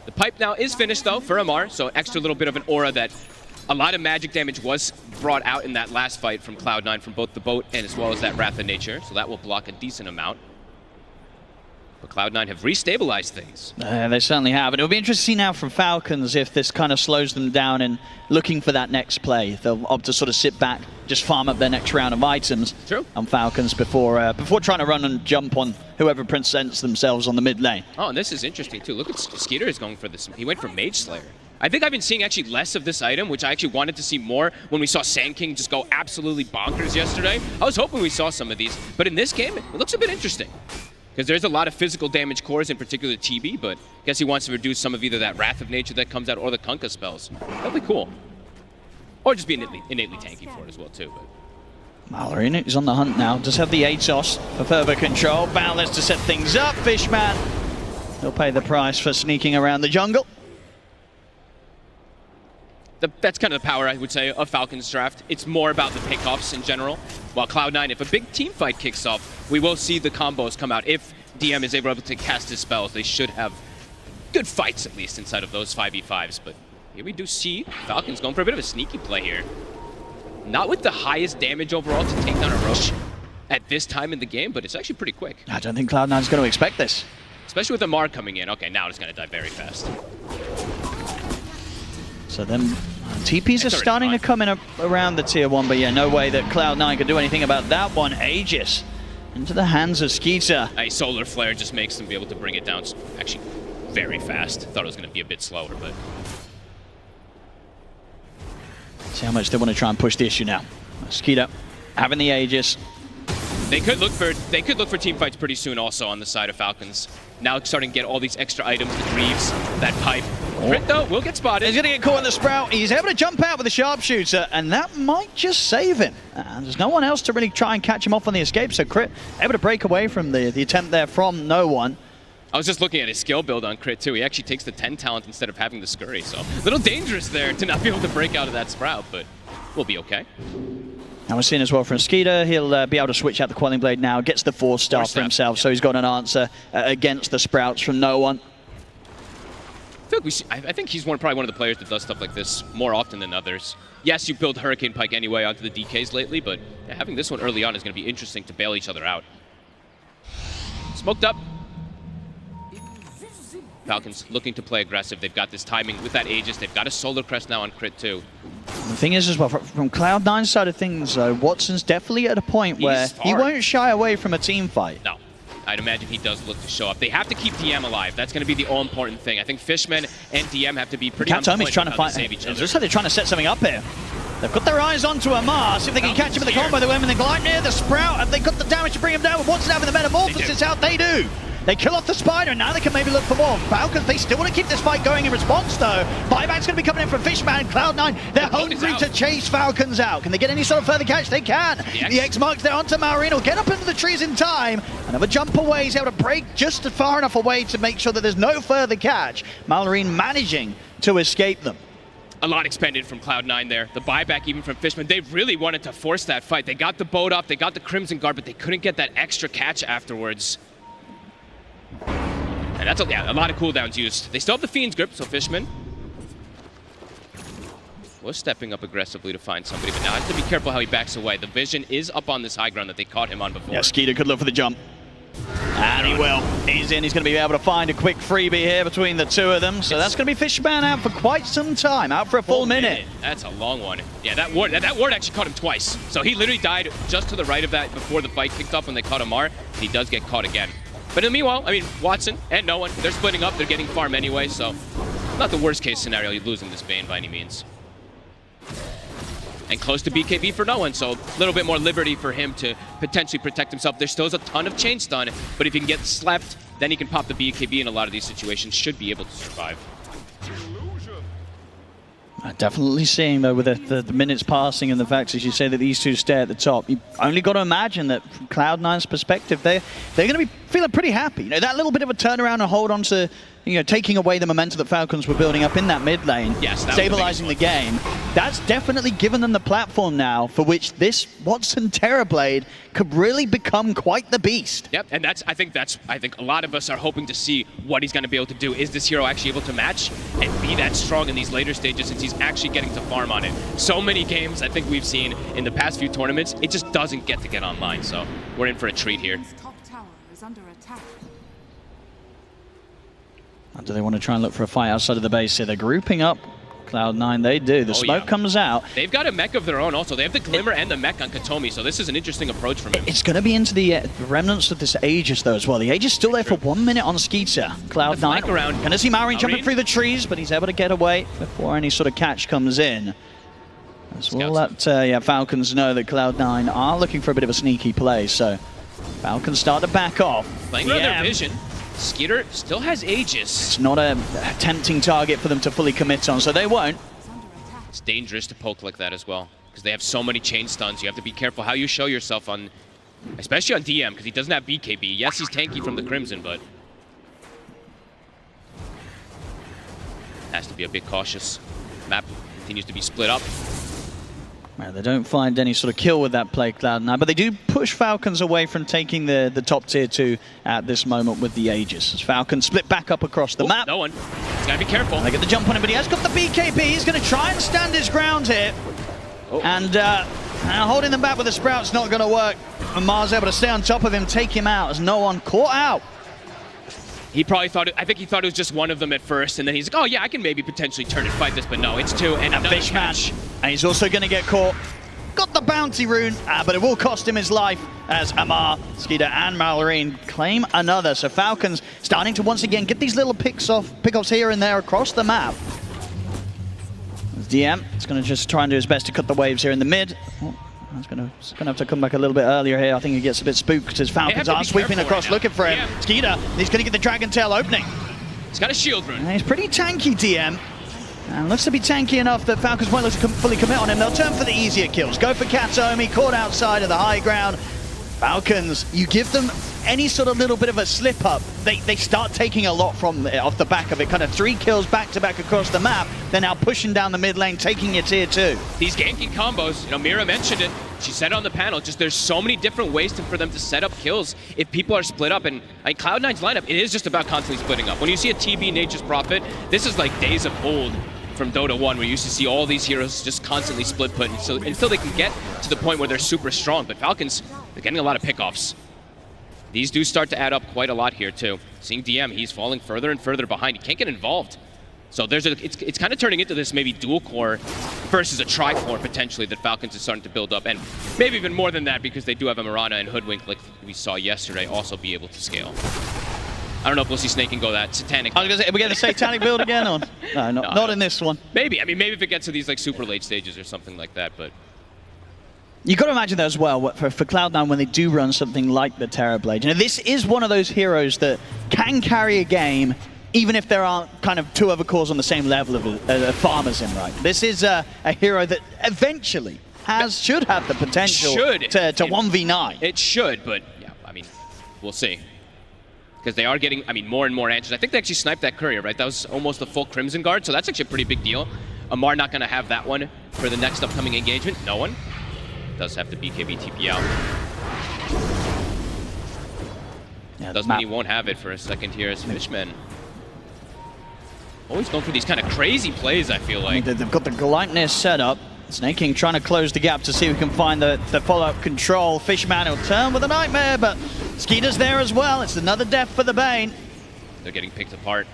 The pipe now is finished, though, for Amar, so an extra little bit of an aura that a lot of magic damage was brought out in that last fight from Cloud9 from both the boat and as well as that Wrath of Nature, so that will block a decent amount. But Cloud9 have restabilized things. They certainly have. And it'll be interesting to see now from Falcons if this kind of slows them down in looking for that next play. They'll opt to sort of sit back, just farm up their next round of items on Falcons before trying to run and jump on whoever presents themselves on the mid lane. Oh, and this is interesting too. Look at Skeeter is going for this. He went for Mage Slayer. I think I've been seeing actually less of this item, which I actually wanted to see more when we saw Sand King just go absolutely bonkers yesterday. I was hoping we saw some of these, but in this game, it looks a bit interesting. Because there's a lot of physical damage cores, in particular TB, but I guess he wants to reduce some of either that Wrath of Nature that comes out or the Kunkka spells. That'd be cool. Or just be innately tanky for it as well, too. But Mallory is on the hunt now. Does have the Atos for further control. Balance to set things up. Fishman, he'll pay the price for sneaking around the jungle. That's kind of the power, I would say, of Falcons draft. It's more about the pickoffs in general. While Cloud9, if a big team fight kicks off, we will see the combos come out. If DM is able to cast his spells, they should have good fights, at least, inside of those 5v5s. But here we do see Falcons going for a bit of a sneaky play here. Not with the highest damage overall to take down a Roche at this time in the game, but it's actually pretty quick. I don't think Cloud9's going to expect this. Especially with Amar coming in. Okay, now it's going to die very fast. So then TPs are starting to come in around the tier 1, but yeah, no way that Cloud9 could do anything about that one. Aegis into the hands of Skeeter. A Solar Flare just makes them be able to bring it down actually very fast. Thought it was going to be a bit slower, but... See how much they want to try and push the issue now. Skeeter having the Aegis. They could look for team fights pretty soon also on the side of Falcons. Now starting to get all these extra items, the Greaves, that pipe. Crit, though, will get spotted. He's going to get caught in the Sprout. He's able to jump out with the Sharpshooter, and that might just save him. And there's no one else to really try and catch him off on the escape, so Crit able to break away from the attempt there from no one. I was just looking at his skill build on Crit, too. He actually takes the 10 talent instead of having the Scurry, so a little dangerous there to not be able to break out of that Sprout, but we'll be okay. And we're seeing as well from Skeeter, he'll be able to switch out the Quelling Blade now, gets the 4-star for himself, so he's got an answer against the Sprouts from no one. I think he's probably one of the players that does stuff like this more often than others. Yes, you build Hurricane Pike anyway onto the DKs lately, but having this one early on is going to be interesting to bail each other out. Smoked up. Falcons looking to play aggressive. They've got this timing with that Aegis. They've got a Solar Crest now on Crit too. The thing is as well, from Cloud9's side of things, Watson's definitely at a point where he won't shy away from a team fight. No. I'd imagine he does look to show up. They have to keep DM alive. That's going to be the all-important thing. I think Fishman and DM have to be pretty on point trying to find. save each other. It looks like they're trying to set something up here. They've got their eyes onto Amar, see if they can catch him in the combo. They went in the glide near the Sprout. Have they got the damage to bring him down? With Watson having the Metamorphosis out, they do. They kill off the Spider, and now they can maybe look for more. Falcons, they still want to keep this fight going in response, though. Buyback's going to be coming in from Fishman. Cloud9, they're hungry to chase Falcons out. Can they get any sort of further catch? They can. The X marks there onto Malorine. Will get up into the trees in time. Another jump away. He's able to break just far enough away to make sure that there's no further catch. Malorine managing to escape them. A lot expended from Cloud9 there. The buyback even from Fishman. They really wanted to force that fight. They got the boat up, they got the Crimson Guard, but they couldn't get that extra catch afterwards. And that's a lot of cooldowns used. They still have the Fiend's Grip, so Fishman was stepping up aggressively to find somebody, but now has to be careful how he backs away. The vision is up on this high ground that they caught him on before. Yeah, Skeeter could look for the jump. And he will. He's in. He's going to be able to find a quick freebie here between the two of them. So that's going to be Fishman out for quite some time, out for a full minute. That's a long one. Yeah, that ward actually caught him twice. So he literally died just to the right of that before the fight kicked off when they caught Amar. He does get caught again. But in the meanwhile, I mean, Watson and no one, they're splitting up. They're getting farm anyway, so not the worst case scenario. You're losing this Bane by any means. And close to BKB for no one, so a little bit more liberty for him to potentially protect himself. There still is a ton of chain stun, but if he can get slept, then he can pop the BKB in a lot of these situations. Should be able to survive. Definitely seeing, though, with the minutes passing and the fact, as you say, that these two stay at the top, you only got to imagine that from Cloud9's perspective, they're going to be feeling pretty happy. You know, that little bit of a turnaround and hold on to, you know, taking away the momentum that Falcons were building up in that mid lane, stabilizing the game. That's definitely given them the platform now for which this Watson Terrorblade could really become quite the beast. Yep, and I think a lot of us are hoping to see what he's going to be able to do. Is this hero actually able to match and be that strong in these later stages since he's actually getting to farm on it? So many games I think we've seen in the past few tournaments, it just doesn't get online. So we're in for a treat here. And do they want to try and look for a fight outside of the base here? They're grouping up. Cloud9, they do. The smoke comes out. They've got a mech of their own also. They have the Glimmer and the mech on Katomi, so this is an interesting approach from him. It's going to be into the remnants of this Aegis, though, as well. The Aegis still there for 1 minute on Skeeter. Cloud9 going to see Malorine jumping through the trees, but he's able to get away before any sort of catch comes in. As we'll let Falcons know that Cloud9 are looking for a bit of a sneaky play, so Falcons start to back off. Playing around their vision. Skeeter still has Aegis. It's not a tempting target for them to fully commit on, so they won't. It's dangerous to poke like that as well, because they have so many chain stuns. You have to be careful how you show yourself on, especially on DM, because he doesn't have BKB. Yes, he's tanky from the Crimson, but has to be a bit cautious. Map continues to be split up. They don't find any sort of kill with that play, Cloud9, but they do push Falcons away from taking the top tier 2 at this moment with the Aegis. As Falcons split back up across the map. No one. He's got to be careful. And they get the jump on him, but he has got the BKB. He's going to try and stand his ground here. And holding them back with the Sprout's not going to work. And Mars able to stay on top of him, take him out as no one caught out. He probably thought I think he thought it was just one of them at first, and then he's like, oh yeah, I can maybe potentially turn and fight this, but no, it's two, and another Fishman. And he's also going to get caught. Got the bounty rune, but it will cost him his life as Amar, Skeeter, and Malorine claim another. So Falcons starting to once again get these little pickoffs here and there across the map. As DM, it's going to just try and do his best to cut the waves here in the mid. He's going to have to come back a little bit earlier here. I think he gets a bit spooked as Falcons are sweeping across looking for him. Yeah. Skeeter, he's going to get the Dragon Tail opening. He's got a shield rune. And he's pretty tanky, DM. And looks to be tanky enough that Falcons won't look to fully commit on him. They'll turn for the easier kills. Go for Katomi, caught outside of the high ground. Falcons, you give them any sort of little bit of a slip up, they start taking a lot from off the back of it. Kind of 3 kills back to back across the map. They're now pushing down the mid lane, taking your tier 2. These ganking combos, you know, Mira mentioned it. She said it on the panel, just there's so many different ways for them to set up kills if people are split up. And like Cloud9's lineup, it is just about constantly splitting up. When you see a TB Nature's Prophet, this is like days of old from Dota 1, where you used to see all these heroes just constantly split put until they can get to the point where they're super strong. But Falcons, they're getting a lot of pickoffs. These do start to add up quite a lot here too. Seeing DM, he's falling further and further behind. He can't get involved. So it's kind of turning into this maybe dual core versus a tri-core potentially that Falcons is starting to build up, and maybe even more than that because they do have a Mirana and Hoodwink, like we saw yesterday, also be able to scale. I don't know if we'll see Snake and go that satanic. I was gonna say, are we getting a satanic build again? Or? No, not in this one. Maybe. I mean, maybe if it gets to these like super late stages or something like that, but. You've got to imagine that as well, for Cloud9 when they do run something like the Terrorblade. You know, this is one of those heroes that can carry a game even if there aren't kind of two other cores on the same level of farmers in, right? This is a hero that eventually should have the potential to 1v9. It should, but yeah, I mean, we'll see. Because they are getting, I mean, more and more answers. I think they actually sniped that courier, right? That was almost a full Crimson Guard, so that's actually a pretty big deal. Amar not going to have that one for the next upcoming engagement. No one. Does have the BKB TP out. Yeah, doesn't mean he won't have it for a second here as Fishman. Always going for these kind of crazy plays, I feel like. They've got the Gleipnir set up. Snake King trying to close the gap to see if we can find the follow-up control. Fishman will turn with a Nightmare, but Skeeter's there as well. It's another death for the Bane. They're getting picked apart.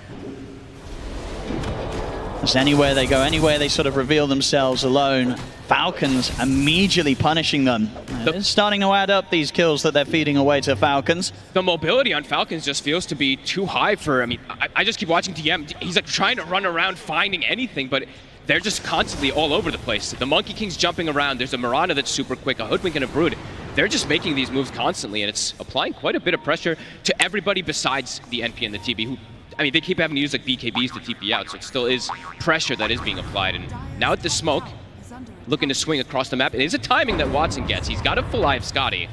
Just anywhere they go, anywhere they sort of reveal themselves alone, Falcons immediately punishing them. They're starting to add up these kills that they're feeding away to Falcons. The mobility on Falcons just feels to be too high for, I mean, I just keep watching DM. He's like trying to run around finding anything, but they're just constantly all over the place. The Monkey King's jumping around. There's a Mirana that's super quick, a Hoodwink and a Brood. They're just making these moves constantly, and it's applying quite a bit of pressure to everybody besides the NP and the TB, who, I mean, they keep having to use like BKBs to TP out, so it still is pressure that is being applied. And now at the smoke, looking to swing across the map. It is a timing that Watson gets. He's got a full eye of Scotty.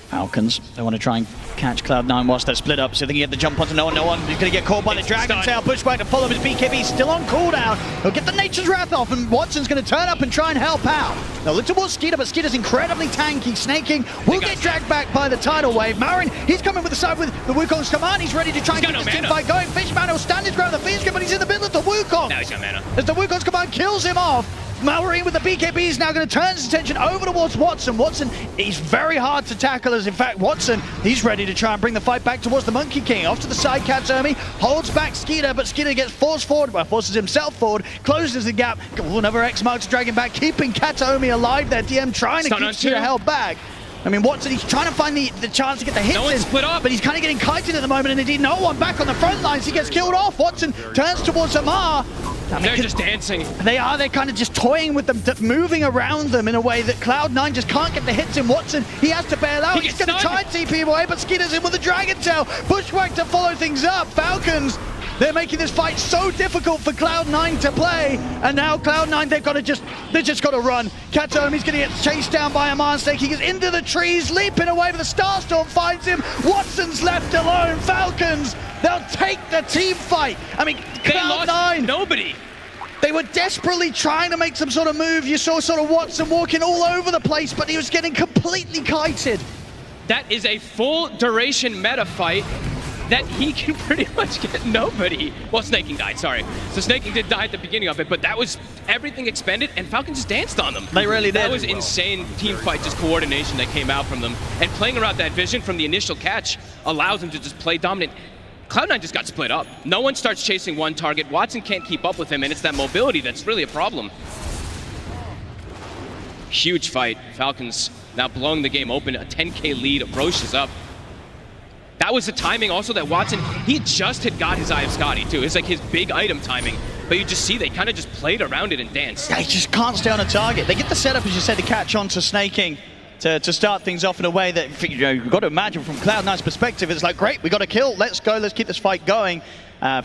Falcons, they want to try and catch Cloud9 whilst they're split up, so they can get the jump onto no one. He's going to get caught by the Dragon Tail, pushback to follow his BKB, still on cooldown. He'll get the Nature's Wrath off, and Watson's going to turn up and try and help out. They'll look towards Skeeter, but Skeeter's incredibly tanky. Snake King will get dragged back by the tidal wave. Marin, he's coming with the side with the Wukong's command. He's ready to try and get this team fight going. Fishman will stand his ground with the Fiend's but he's in the middle of the Wukong. Now he's got mana. As the Wukong's command kills him off, Mallory with the BKB is now going to turn his attention over towards Watson. Watson, he's very hard to tackle, as in fact Watson, he's ready to try and bring the fight back towards the Monkey King. Off to the side, Katsomi holds back Skeeter, but Skeeter gets forced forward, well, forces himself forward, closes the gap. Another X mark to drag him back, keeping Katsomi alive there. DM trying to keep Skeeter held back. I mean, Watson, he's trying to find the chance to get the hits in, split up, but he's kind of getting kited at the moment, and indeed no one back on the front lines. He gets killed off. Watson turns towards Amar. They're just dancing. They're kind of just toying with them, moving around them in a way that Cloud9 just can't get the hits in. Watson, he has to bail out. He's going to try and TP him away, but Skeeter's in with the Dragon Tail. Bushwhack to follow things up. Falcons, they're making this fight so difficult for Cloud9 to play, and now Cloud9, they've just got to run. Katsomi's going to get chased down by Amar. He gets into the trees, leaping away, but the Starstorm finds him. Watson's left alone. Falcons, they'll take the team fight. I mean, Cloud9, nobody. They were desperately trying to make some sort of move. You saw sort of Watson walking all over the place, but he was getting completely kited. That is a full duration meta fight that he can pretty much get nobody. Well, Snake King died, sorry. So Snake King did die at the beginning of it, but that was everything expended, and Falcon just danced on them. They really did. That was insane team fight, just coordination that came out from them. And playing around that vision from the initial catch allows them to just play dominant. Cloud9 just got split up. No one starts chasing one target. Watson can't keep up with him, and it's that mobility that's really a problem. Huge fight. Falcons now blowing the game open. A 10K lead. Roche is up. That was the timing also that Watson, he just had got his Eye of Scotty too. It's like his big item timing. But you just see they kind of just played around it and danced. They just can't stay on a target. They get the setup, as you said, to catch on to Snake King. To start things off in a way that, you know, you've got to imagine from Cloud9's perspective, it's like, great, we got a kill, let's go, let's keep this fight going.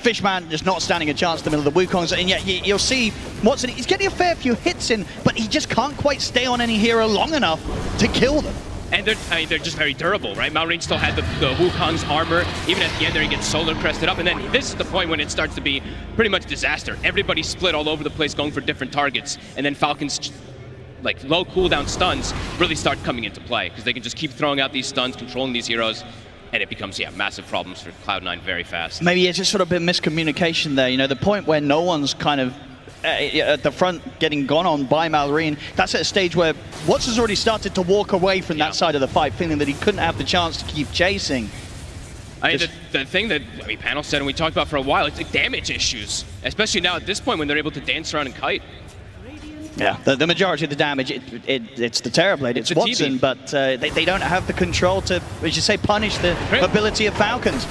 Fishman just not standing a chance in the middle of the Wukongs, and yet you'll see Watson, he's getting a fair few hits in, but he just can't quite stay on any hero long enough to kill them. And they're just very durable, right? Malrine still had the Wukong's armor. Even at the end there, he gets solar crested up, and then this is the point when it starts to be pretty much disaster. Everybody split all over the place, going for different targets, and then Falcons, like low cooldown stuns, really start coming into play because they can just keep throwing out these stuns, controlling these heroes, and it becomes, yeah, massive problems for Cloud9 very fast. Maybe it's just sort of been miscommunication there. You know, the point where no one's kind of at the front getting gone on by Malrine, that's at a stage where Watson's already started to walk away from that side of the fight, feeling that he couldn't have the chance to keep chasing. I mean, the thing that panel said and we talked about for a while, it's like damage issues, especially now at this point when they're able to dance around and kite. Yeah, the majority of the damage, it's the Terrorblade, it's Watson, but they don't have the control to, as you say, punish the ability of Falcons.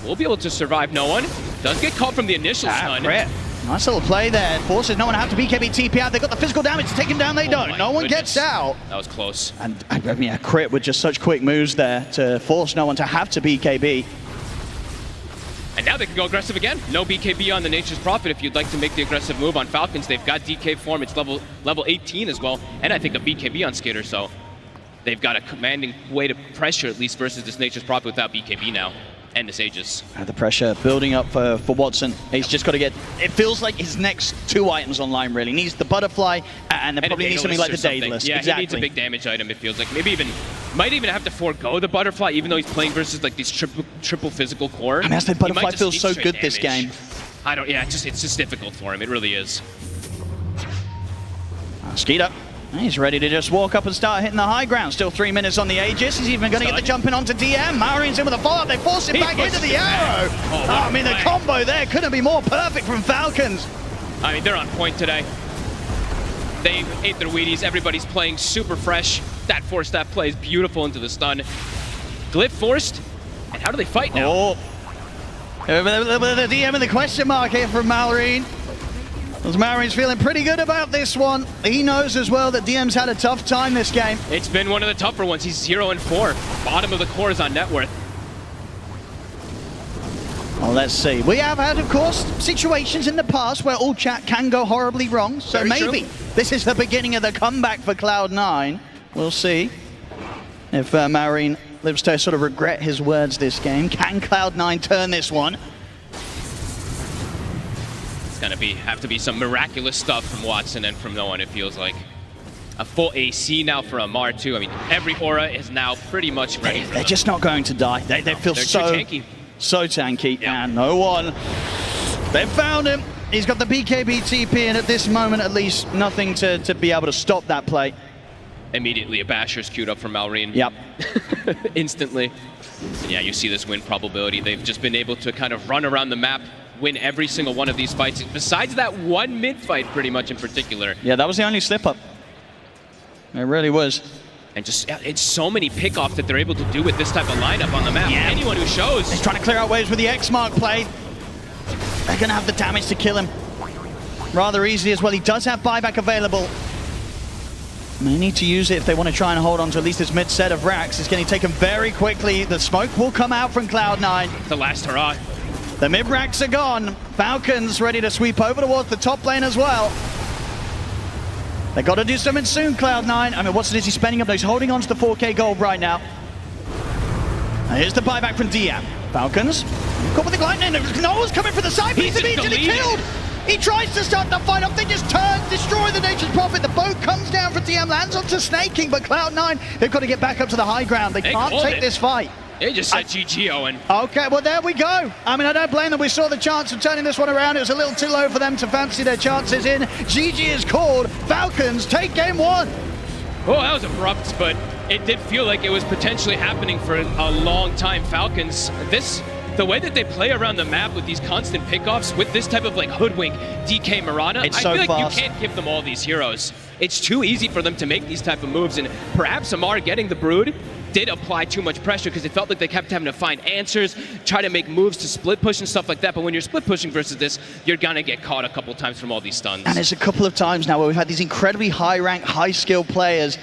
We'll be able to survive no one. Does get caught from the initial stun. Crit. Nice little play there. Forces no one to have to BKB TP out. They've got the physical damage to take him down. They don't. No one gets out. That was close. And I mean, a crit with just such quick moves there to force no one to have to BKB. And now they can go aggressive again. No BKB on the Nature's Prophet if you'd like to make the aggressive move on Falcons. They've got DK form. It's level 18 as well. And I think a BKB on Skater, so they've got a commanding way to pressure at least versus this Nature's Prophet without BKB now. And this Aegis. The pressure building up for Watson. He's just got to get, it feels like his next 2 items online really. Needs the Butterfly and then probably needs something like the Daedalus. Yeah, exactly. He needs a big damage item, it feels like. Maybe might even have to forego the Butterfly even though he's playing versus like these triple physical core. I mean, that's the Butterfly feels so good this game. It's just difficult for him, it really is. Skeeter. He's ready to just walk up and start hitting the high ground. Still 3 minutes on the Aegis. He's even going to get the jump in onto DM. Maureen's in with a follow-up. They force him back into the arrow. I mean, the combo there couldn't be more perfect from Falcons. I mean, they're on point today. They ate their Wheaties. Everybody's playing super fresh. That force that play is beautiful into the stun. Glyph forced. And how do they fight now? Oh. The DM and the question mark here from Maureen. As Maureen's feeling pretty good about this one. He knows as well that DM's had a tough time this game. It's been one of the tougher ones. He's 0-4. Bottom of the cores on net worth. Well, let's see. We have had, of course, situations in the past where all chat can go horribly wrong. So maybe this is the beginning of the comeback for Cloud9. We'll see if Maureen lives to sort of regret his words this game. Can Cloud9 turn this one? It's gonna have to be some miraculous stuff from Watson and from no one, it feels like. A full AC now for Amar too. I mean, every aura is now pretty much ready. They're just not going to die. They feel so tanky. So tanky, and no one. They've found him. He's got the BKB TP, and at this moment, at least, nothing to be able to stop that play. Immediately, a Basher's queued up from Maureen. Yep. Instantly. And yeah, you see this win probability. They've just been able to kind of run around the map, win every single one of these fights, besides that one mid fight pretty much in particular. Yeah, that was the only slip up. It really was. And just, it's so many pickoffs that they're able to do with this type of lineup on the map. Yeah. Anyone who shows. He's trying to clear out waves with the X-Mark play. They're going to have the damage to kill him rather easily as well. He does have buyback available. They need to use it if they want to try and hold on to at least this mid set of racks. It's getting taken very quickly. The smoke will come out from Cloud9. The last hurrah. The mid racks are gone. Falcons ready to sweep over towards the top lane as well. They got to do something soon, Cloud9. I mean, what's it is he's spending up? He's holding on to the 4K gold right now. And here's the buyback from DM. Falcons caught with the lightning. No one's coming for the side, but he's immediately killed. He tries to start the fight off. They just turn, destroy the Nature's Prophet. The boat comes down for DM, lands onto Snaking, but Cloud9, they've got to get back up to the high ground. They can't take this fight. They just said GG, Owen. Okay, well, there we go. I mean, I don't blame them. We saw the chance of turning this one around. It was a little too low for them to fancy their chances in. GG is called. Falcons take game one. Oh, that was abrupt, but it did feel like it was potentially happening for a long time. Falcons, the way that they play around the map with these constant pickoffs, with this type of like hoodwink, DK Mirana, I feel like you can't give them all these heroes. It's too easy for them to make these type of moves, and perhaps Amar getting the Brood did apply too much pressure because it felt like they kept having to find answers, try to make moves to split push and stuff like that. But when you're split pushing versus this, you're gonna get caught a couple times from all these stuns. And it's a couple of times now where we've had these incredibly high-ranked, high-skilled players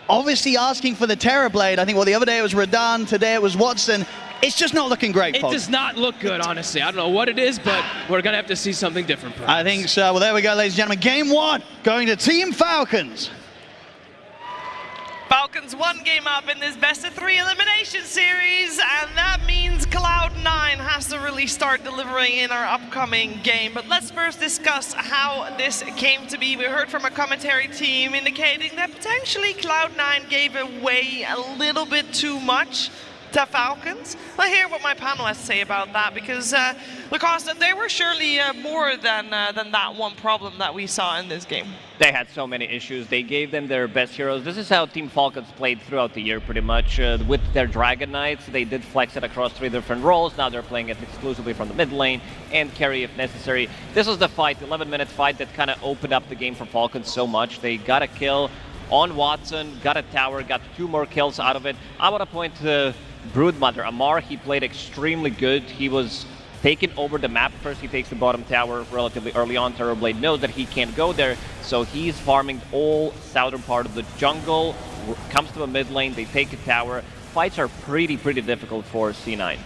obviously asking for the Terrorblade. I think, well, the other day it was Radan, today it was Watson. It's just not looking great, It does not look good, honestly. I don't know what it is, but we're gonna have to see something different, perhaps. I think so. Well, there we go, ladies and gentlemen. Game one going to Team Falcons. Falcons one game up in this best-of-3 elimination series, and that means Cloud9 has to really start delivering in our upcoming game. But let's first discuss how this came to be. We heard from a commentary team indicating that potentially Cloud9 gave away a little bit too much. the Falcons. I'll hear what my panelists say about that, because Lacoste, they were surely more than that one problem that we saw in this game. They had so many issues. They gave them their best heroes. This is how Team Falcons played throughout the year, pretty much. With their Dragon Knights, they did flex it across 3 different roles. Now they're playing it exclusively from the mid lane and carry if necessary. This was the fight, 11-minute fight that kind of opened up the game for Falcons so much. They got a kill on Watson, got a tower, got 2 more kills out of it. I want to point to Broodmother. Amar, he played extremely good. He was taking over the map. First, he takes the bottom tower relatively early on. Terrorblade knows that he can't go there, so he's farming all southern part of the jungle, comes to a mid lane, they take a tower. Fights are pretty difficult for C9.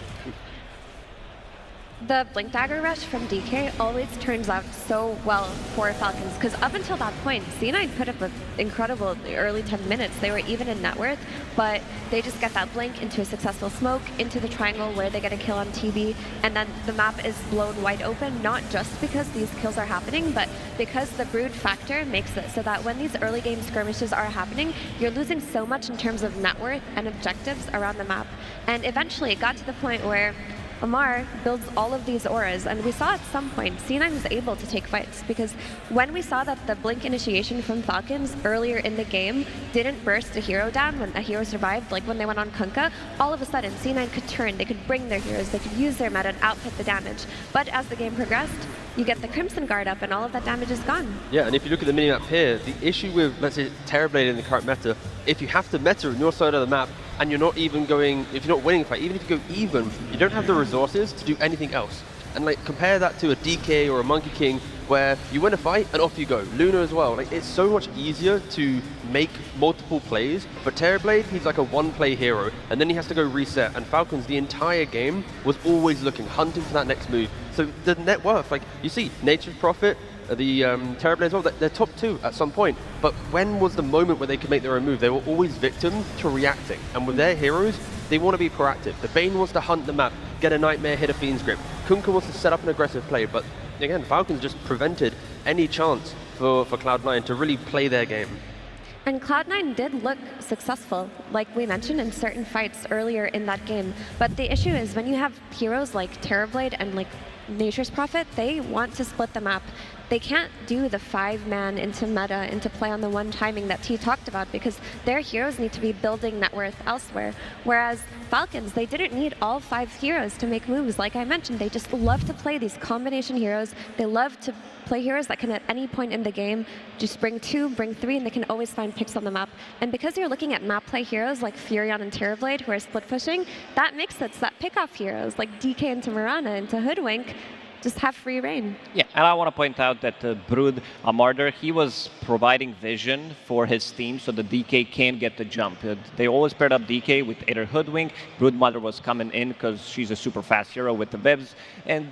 The Blink Dagger Rush from DK always turns out so well for Falcons, because up until that point, C9 put up an incredible early 10 minutes. They were even in net worth, but they just get that Blink into a successful smoke, into the triangle where they get a kill on TB, and then the map is blown wide open, not just because these kills are happening, but because the Brood factor makes it so that when these early game skirmishes are happening, you're losing so much in terms of net worth and objectives around the map. And eventually it got to the point where Amar builds all of these auras, and we saw at some point C9 was able to take fights, because when we saw that the Blink initiation from Falcons earlier in the game didn't burst a hero down when a hero survived, like when they went on Kunkka, all of a sudden C9 could turn, they could bring their heroes, they could use their meta and output the damage. But as the game progressed, you get the Crimson Guard up and all of that damage is gone. Yeah, and if you look at the minimap here, the issue with, let's say, Terrorblade in the current meta, if you have to meta on your side of the map, and you're not even going, if you're not winning a fight, even if you go even, you don't have the resources to do anything else. And like, compare that to a DK or a Monkey King, where you win a fight and off you go. Luna as well, like, it's so much easier to make multiple plays, but Terrorblade, he's like a one-play hero, and then he has to go reset, and Falcons, the entire game, was always looking, hunting for that next move. So the net worth, like, you see, Nature's Prophet, the Terrorblade as well, they're top 2 at some point, but when was the moment where they could make their own move? They were always victim to reacting, and with their heroes, they want to be proactive. The Bane wants to hunt the map, get a Nightmare, hit a Fiend's Grip. Kunkka wants to set up an aggressive play, but again, Falcons just prevented any chance for Cloud9 to really play their game. And Cloud9 did look successful, like we mentioned, in certain fights earlier in that game. But the issue is when you have heroes like Terrorblade and like Nature's Prophet, they want to split the map. They can't do the 5-man into meta, into play on the one timing that T talked about, because their heroes need to be building net worth elsewhere. Whereas Falcons, they didn't need all 5 heroes to make moves. Like I mentioned, they just love to play these combination heroes. They love to play heroes that can at any point in the game just bring 2, bring 3, and they can always find picks on the map. And because you're looking at map play heroes like Furion and Terrorblade who are split pushing, that makes it so that pick-off heroes like DK into Mirana, into Hoodwink, just have free reign. Yeah, and I want to point out that Brood Amarder, he was providing vision for his team so the DK can get the jump. They always paired up DK with either Hoodwink. Broodmother was coming in because she's a super fast hero with the Vivs. And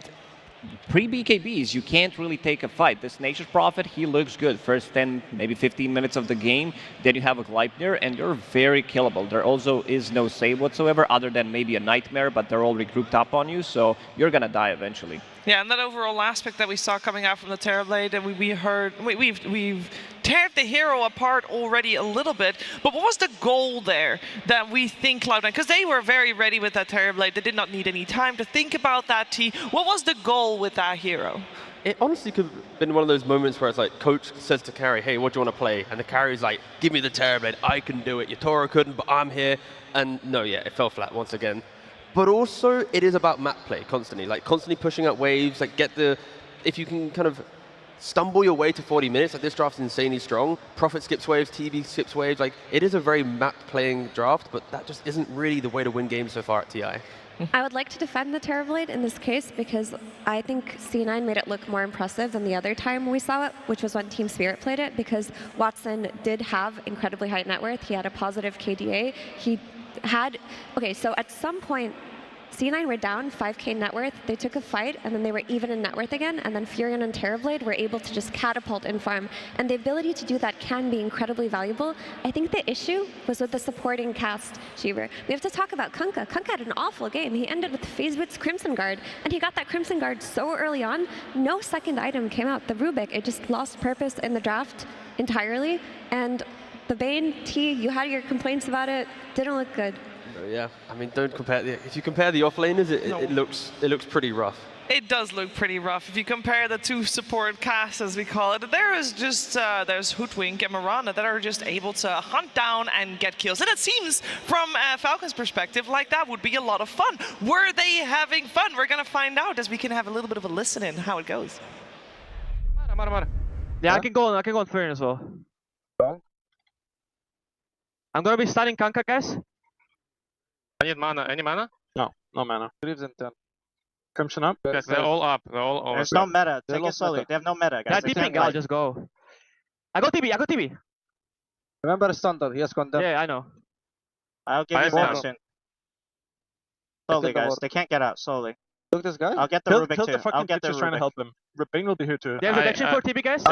pre-BKBs, you can't really take a fight. This Nature's Prophet, he looks good. First 10, maybe 15 minutes of the game, then you have a Gleipnir, and you're very killable. There also is no save whatsoever, other than maybe a Nightmare, but they're all regrouped up on you, so you're gonna die eventually. Yeah, and that overall aspect that we saw coming out from the Terrorblade, and we've teared the hero apart already a little bit, but what was the goal there that we think Cloud9, because they were very ready with that Terrorblade, they did not need any time to think about that T. What was the goal with that hero? It honestly could have been one of those moments where it's like, coach says to carry, hey, what do you want to play? And the carry's like, give me the Terrorblade, I can do it. Yatoro couldn't, but I'm here. And no, yeah, it fell flat once again. But also, it is about map play constantly, like constantly pushing out waves, like if you can kind of stumble your way to 40 minutes, like this draft's insanely strong. Prophet skips waves, TB skips waves, like it is a very map playing draft, but that just isn't really the way to win games so far at TI. I would like to defend the Terrorblade in this case because I think C9 made it look more impressive than the other time we saw it, which was when Team Spirit played it, because Watson did have incredibly high net worth. He had a positive KDA. Okay, so at some point, C9 were down 5k net worth, they took a fight, and then they were even in net worth again, and then Furion and Terrorblade were able to just catapult and farm. And the ability to do that can be incredibly valuable. I think the issue was with the supporting cast, Shiver. We have to talk about Kunkka. Kunkka had an awful game. He ended with FaZeWitt's Crimson Guard, and he got that Crimson Guard so early on, no second item came out. The Rubik, it just lost purpose in the draft entirely, and the Bane, T, you had your complaints about it, didn't look good. Yeah, I mean, don't compare if you compare the offlaners, it looks pretty rough. It does look pretty rough. If you compare the two support casts, as we call it, there is just, there's Hoodwink and Mirana that are just able to hunt down and get kills. And it seems, from Falcons' perspective, like that would be a lot of fun. Were they having fun? We're going to find out as we can have a little bit of a listen in how it goes. Yeah, I can go on Fern as well. I'm going to be starting Kanka, guys. I need mana. Any mana? No mana. Leaves in 10. Crimson up? Yes, they're all up. They're all over. There's no meta. Take it slowly. They have no meta, guys. Yeah, TP, I'll just go. I got TP. Remember the Thunder. He has gone down. Yeah, I know. I'll give you more soon. Slowly, guys. They can't get out. Slowly. Look this guy. I'll get the Rubik too. I'll get the Rubik. Trying to help him. Bane will be here too. There's protection for TP, guys?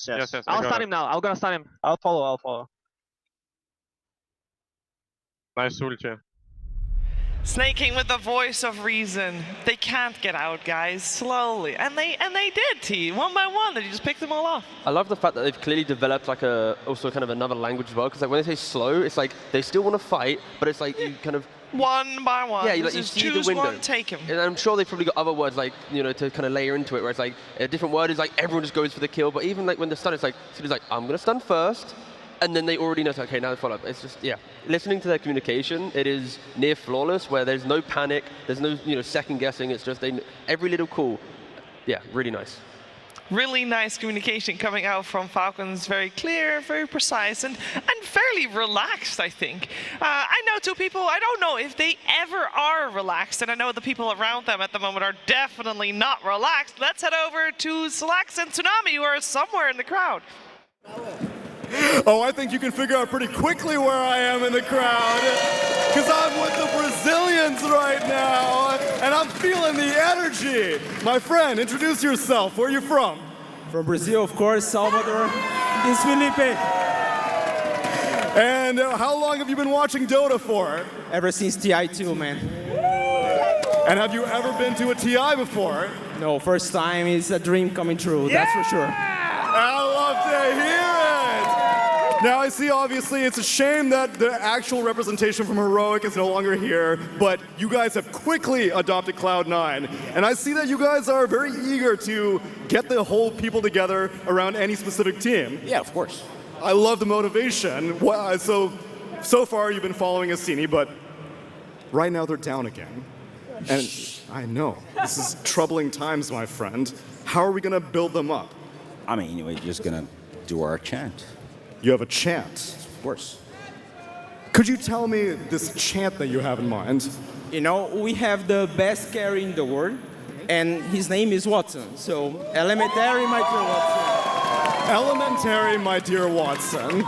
Yes. I'll stun him now. I'm gonna stun him. I'll follow. Nice ult here. Snaking with the voice of reason. They can't get out, guys. Slowly. And they did, T. One by one. They just picked them all off. I love the fact that they've clearly developed like also kind of another language as well. Because like when they say slow, it's like they still want to fight, but it's like you kind of one by one. Yeah, you see the window. One, take him. And I'm sure they've probably got other words like, you know, to kind of layer into it, where it's like a different word is like everyone just goes for the kill. But even like when they're stunned, it's like I'm gonna stun first. And then they already know, okay, now they follow up. It's just, yeah. Listening to their communication, it is near flawless, where there's no panic, there's no, second guessing. It's just every little call. Yeah, really nice. Really nice communication coming out from Falcons. Very clear, very precise, and fairly relaxed, I think. I know two people, I don't know if they ever are relaxed, and I know the people around them at the moment are definitely not relaxed. Let's head over to Slax and Tsunami, who are somewhere in the crowd. Oh, I think you can figure out pretty quickly where I am in the crowd. Because I'm with the Brazilians right now, and I'm feeling the energy. My friend, introduce yourself. Where are you from? From Brazil, of course, Salvador. This is Felipe. And how long have you been watching Dota for? Ever since TI2, man. And have you ever been to a TI before? No, first time. It's a dream coming true, that's for sure. I love to hear it! Now I see, obviously, it's a shame that the actual representation from Heroic is no longer here, but you guys have quickly adopted Cloud9. And I see that you guys are very eager to get the whole people together around any specific team. Yeah, of course. I love the motivation. So far you've been following Assini, but right now they're down again. And I know, this is troubling times, my friend. How are we gonna build them up? I mean, we're just gonna do our chant. You have a chant? Of course. Could you tell me this chant that you have in mind? We have the best carry in the world, and his name is Watson. So, elementary, my dear Watson. Elementary, my dear Watson.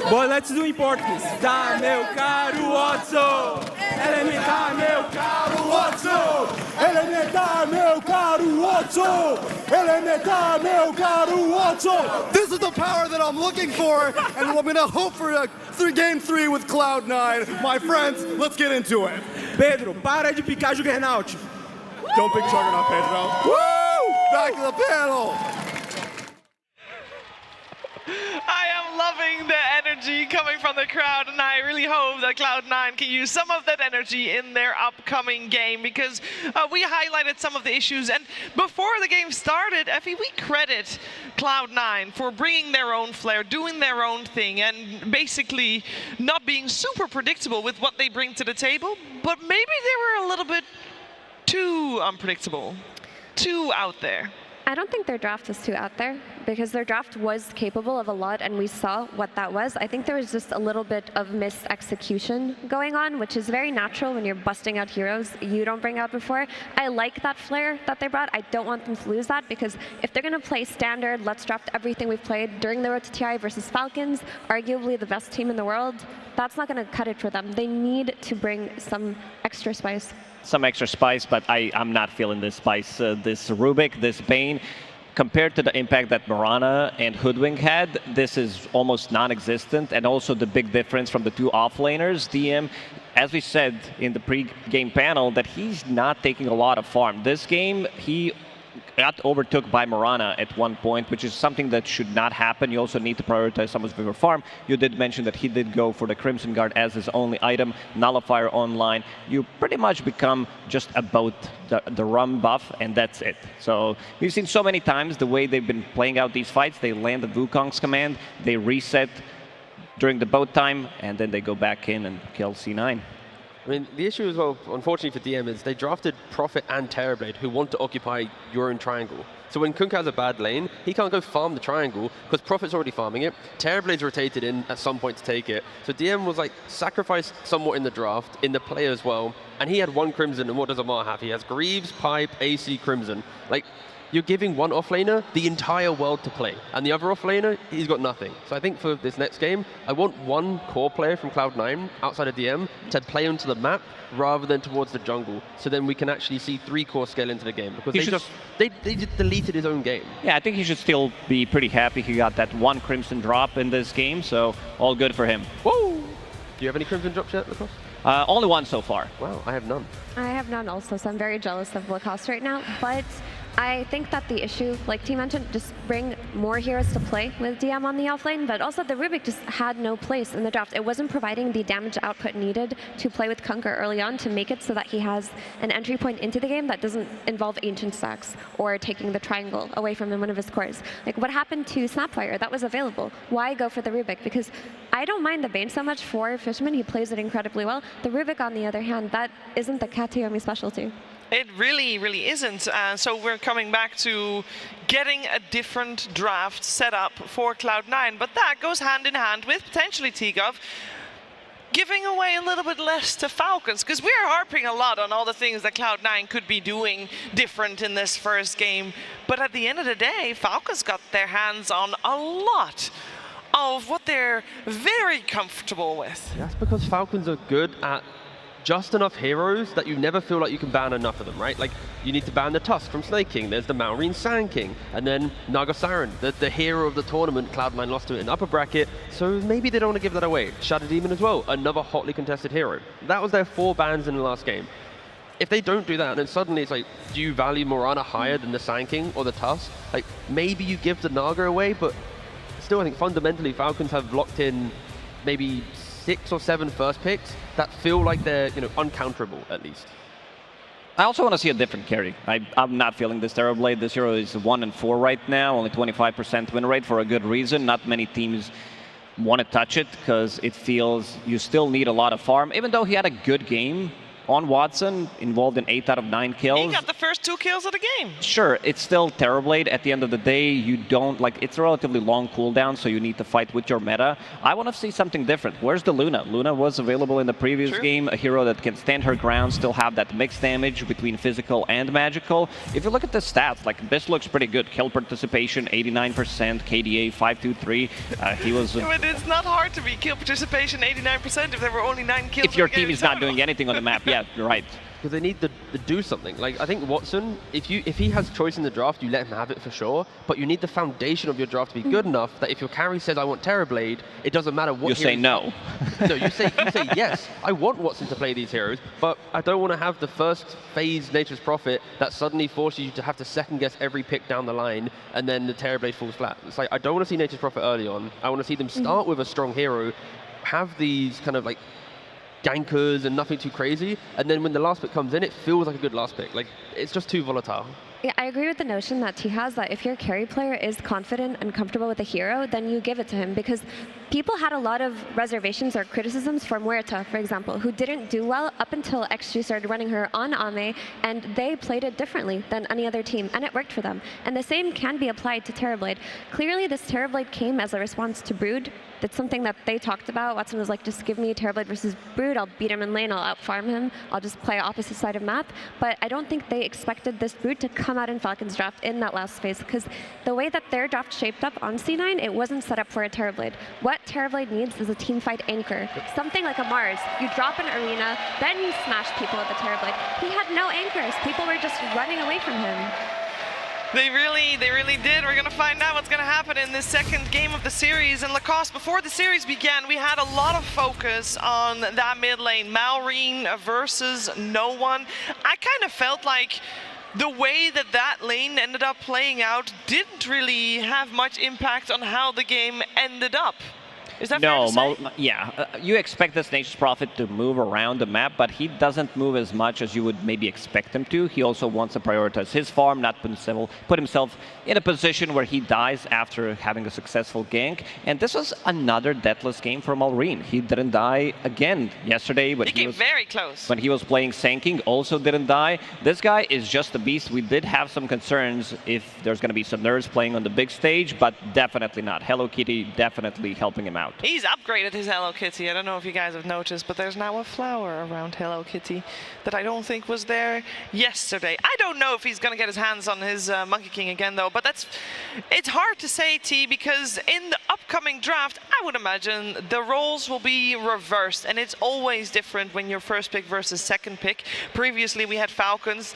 But let's do in português. Tá, meu caro Watson! Elementar, meu caro Watson! Elementar, meu caro Watson! Elementar, meu caro Watson! This is the power that I'm looking for, and I'm gonna hope for a game 3 with Cloud9. My friends, let's get into it. Pedro, para de picar Juggernaut. Don't pick Juggernaut, Pedro. Woo! Back to the panel! I am loving the energy coming from the crowd, and I really hope that Cloud9 can use some of that energy in their upcoming game, because we highlighted some of the issues, and before the game started, Effie, we credit Cloud9 for bringing their own flair, doing their own thing, and basically not being super predictable with what they bring to the table, but maybe they were a little bit too unpredictable, too out there. I don't think their draft was too out there, because their draft was capable of a lot, and we saw what that was. I think there was just a little bit of mis-execution going on, which is very natural when you're busting out heroes you don't bring out before. I like that flair that they brought. I don't want them to lose that, because if they're going to play standard, let's draft everything we've played during the road to TI versus Falcons, arguably the best team in the world, that's not going to cut it for them. They need to bring some extra spice. Some extra spice, but I'm not feeling this spice. This Rubik, this Bane, compared to the impact that Mirana and Hoodwink had, this is almost non-existent. And also the big difference from the two offlaners, DM, as we said in the pre-game panel, that he's not taking a lot of farm. This game, he got overtook by Morana at one point, which is something that should not happen. You also need to prioritize someone's bigger farm. You did mention that he did go for the Crimson Guard as his only item, Nullifier online. You pretty much become just about the rum buff, and that's it. So we've seen so many times the way they've been playing out these fights. They land the Wukong's command, they reset during the boat time, and then they go back in and kill C9. I mean, the issue as well, unfortunately for DM, is they drafted Prophet and Terrorblade, who want to occupy your own triangle. So when Kunkka has a bad lane, he can't go farm the triangle, because Prophet's already farming it. Terrorblade's rotated in at some point to take it. So DM was like sacrificed somewhat in the draft, in the play as well, and he had one Crimson, and what does Amar have? He has Greaves, Pipe, AC, Crimson. Like, you're giving one offlaner the entire world to play, and the other offlaner, he's got nothing. So I think for this next game, I want one core player from Cloud9 outside of DM to play onto the map rather than towards the jungle, so then we can actually see 3 core scale into the game, because they just deleted his own game. Yeah, I think he should still be pretty happy he got that one Crimson drop in this game, so all good for him. Woo! Do you have any Crimson drops yet, Lacoste? Only one so far. Wow, I have none. I have none also, so I'm very jealous of Lacoste right now, but I think that the issue, like T mentioned, just bring more heroes to play with DM on the offlane, but also the Rubik just had no place in the draft. It wasn't providing the damage output needed to play with Kunkka early on to make it so that he has an entry point into the game that doesn't involve ancient stacks or taking the triangle away from one of his cores. Like, what happened to Snapfire? That was available. Why go for the Rubik? Because I don't mind the Bane so much for Fishman. He plays it incredibly well. The Rubik, on the other hand, that isn't the Katayomi specialty. It really, really isn't. So we're coming back to getting a different draft set up for Cloud9, but that goes hand in hand with potentially TGov giving away a little bit less to Falcons, because we're harping a lot on all the things that Cloud9 could be doing different in this first game. But at the end of the day, Falcons got their hands on a lot of what they're very comfortable with. That's because Falcons are good at just enough heroes that you never feel like you can ban enough of them, right? Like, you need to ban the Tusk from Snake King, there's the Malrine Sand King, and then Naga Siren, the hero of the tournament. Cloud9 lost to it in upper bracket, so maybe they don't want to give that away. Shadow Demon as well, another hotly contested hero. That was their 4 bans in the last game. If they don't do that, then suddenly it's like, do you value Morana higher than the Sand King or the Tusk? Like, maybe you give the Naga away, but still, I think fundamentally Falcons have locked in maybe 6 or 7 first picks that feel like they're, uncounterable at least. I also want to see a different carry. I'm not feeling this Terrorblade. This hero is 1-4 right now, only 25% win rate for a good reason. Not many teams want to touch it because it feels you still need a lot of farm, even though he had a good game on Watson, involved in 8 out of 9 kills. He got the first 2 kills of the game. Sure, it's still Terrorblade. At the end of the day, you don't, it's a relatively long cooldown, so you need to fight with your meta. I want to see something different. Where's the Luna? Luna was available in the previous game, a hero that can stand her ground, still have that mixed damage between physical and magical. If you look at the stats, this looks pretty good. Kill participation, 89%, KDA, 523. He was... But it's not hard to be kill participation 89% if there were only 9 kills. If your team is not doing anything on the map, yeah, you're right. Because they need to do something. Like, I think Watson, if he has choice in the draft, you let him have it for sure, but you need the foundation of your draft to be good enough that if your carry says, I want Terrorblade, it doesn't matter what you say no. No, you say yes, I want Watson to play these heroes, but I don't want to have the first phase Nature's Prophet that suddenly forces you to have to second guess every pick down the line, and then the Terrorblade falls flat. It's like, I don't want to see Nature's Prophet early on. I want to see them start with a strong hero, have these kind of gankers and nothing too crazy, and then when the last pick comes in, it feels like a good last pick. It's just too volatile. Yeah, I agree with the notion that he has that if your carry player is confident and comfortable with a hero, then you give it to him, because people had a lot of reservations or criticisms for Muerta, for example, who didn't do well up until XG started running her on Ame, and they played it differently than any other team, and it worked for them. And the same can be applied to Terrorblade. Clearly, this Terrorblade came as a response to Brood. That's something that they talked about. Watson was like, just give me Terrorblade versus Brood, I'll beat him in lane, I'll out-farm him, I'll just play opposite side of map. But I don't think they expected this Brood to come out in Falcons draft in that last phase, because the way that their draft shaped up on C9, it wasn't set up for a Terrorblade. What Terrorblade needs is a teamfight anchor. Something like a Mars. You drop an arena, then you smash people with the Terrorblade. He had no anchors. People were just running away from him. They really did. We're going to find out what's going to happen in this second game of the series. And Lacoste, before the series began, we had a lot of focus on that mid lane, Malrine versus no one. I kind of felt like the way that that lane ended up playing out didn't really have much impact on how the game ended up. Is that fair to say? You expect this Nature's Prophet to move around the map, but he doesn't move as much as you would maybe expect him to. He also wants to prioritize his farm, not put himself in a position where he dies after having a successful gank. And this was another deathless game for Malrine. He didn't die again yesterday, but he came very close. When he was playing Sanking, also didn't die. This guy is just a beast. We did have some concerns if there's going to be some nerves playing on the big stage, but definitely not. Hello Kitty definitely helping him out. He's upgraded his Hello Kitty. I don't know if you guys have noticed, but there's now a flower around Hello Kitty that I don't think was there yesterday. I don't know if he's going to get his hands on his Monkey King again, though, but it's hard to say, T, because in the upcoming draft, I would imagine the roles will be reversed, and it's always different when you're first pick versus second pick. Previously, we had Falcons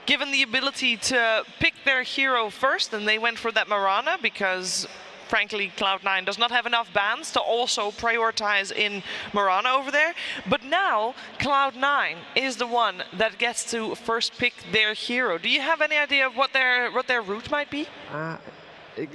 given the ability to pick their hero first, and they went for that Mirana because frankly, Cloud9 does not have enough bans to also prioritize in Mirana over there. But now, Cloud9 is the one that gets to first pick their hero. Do you have any idea of what their route might be?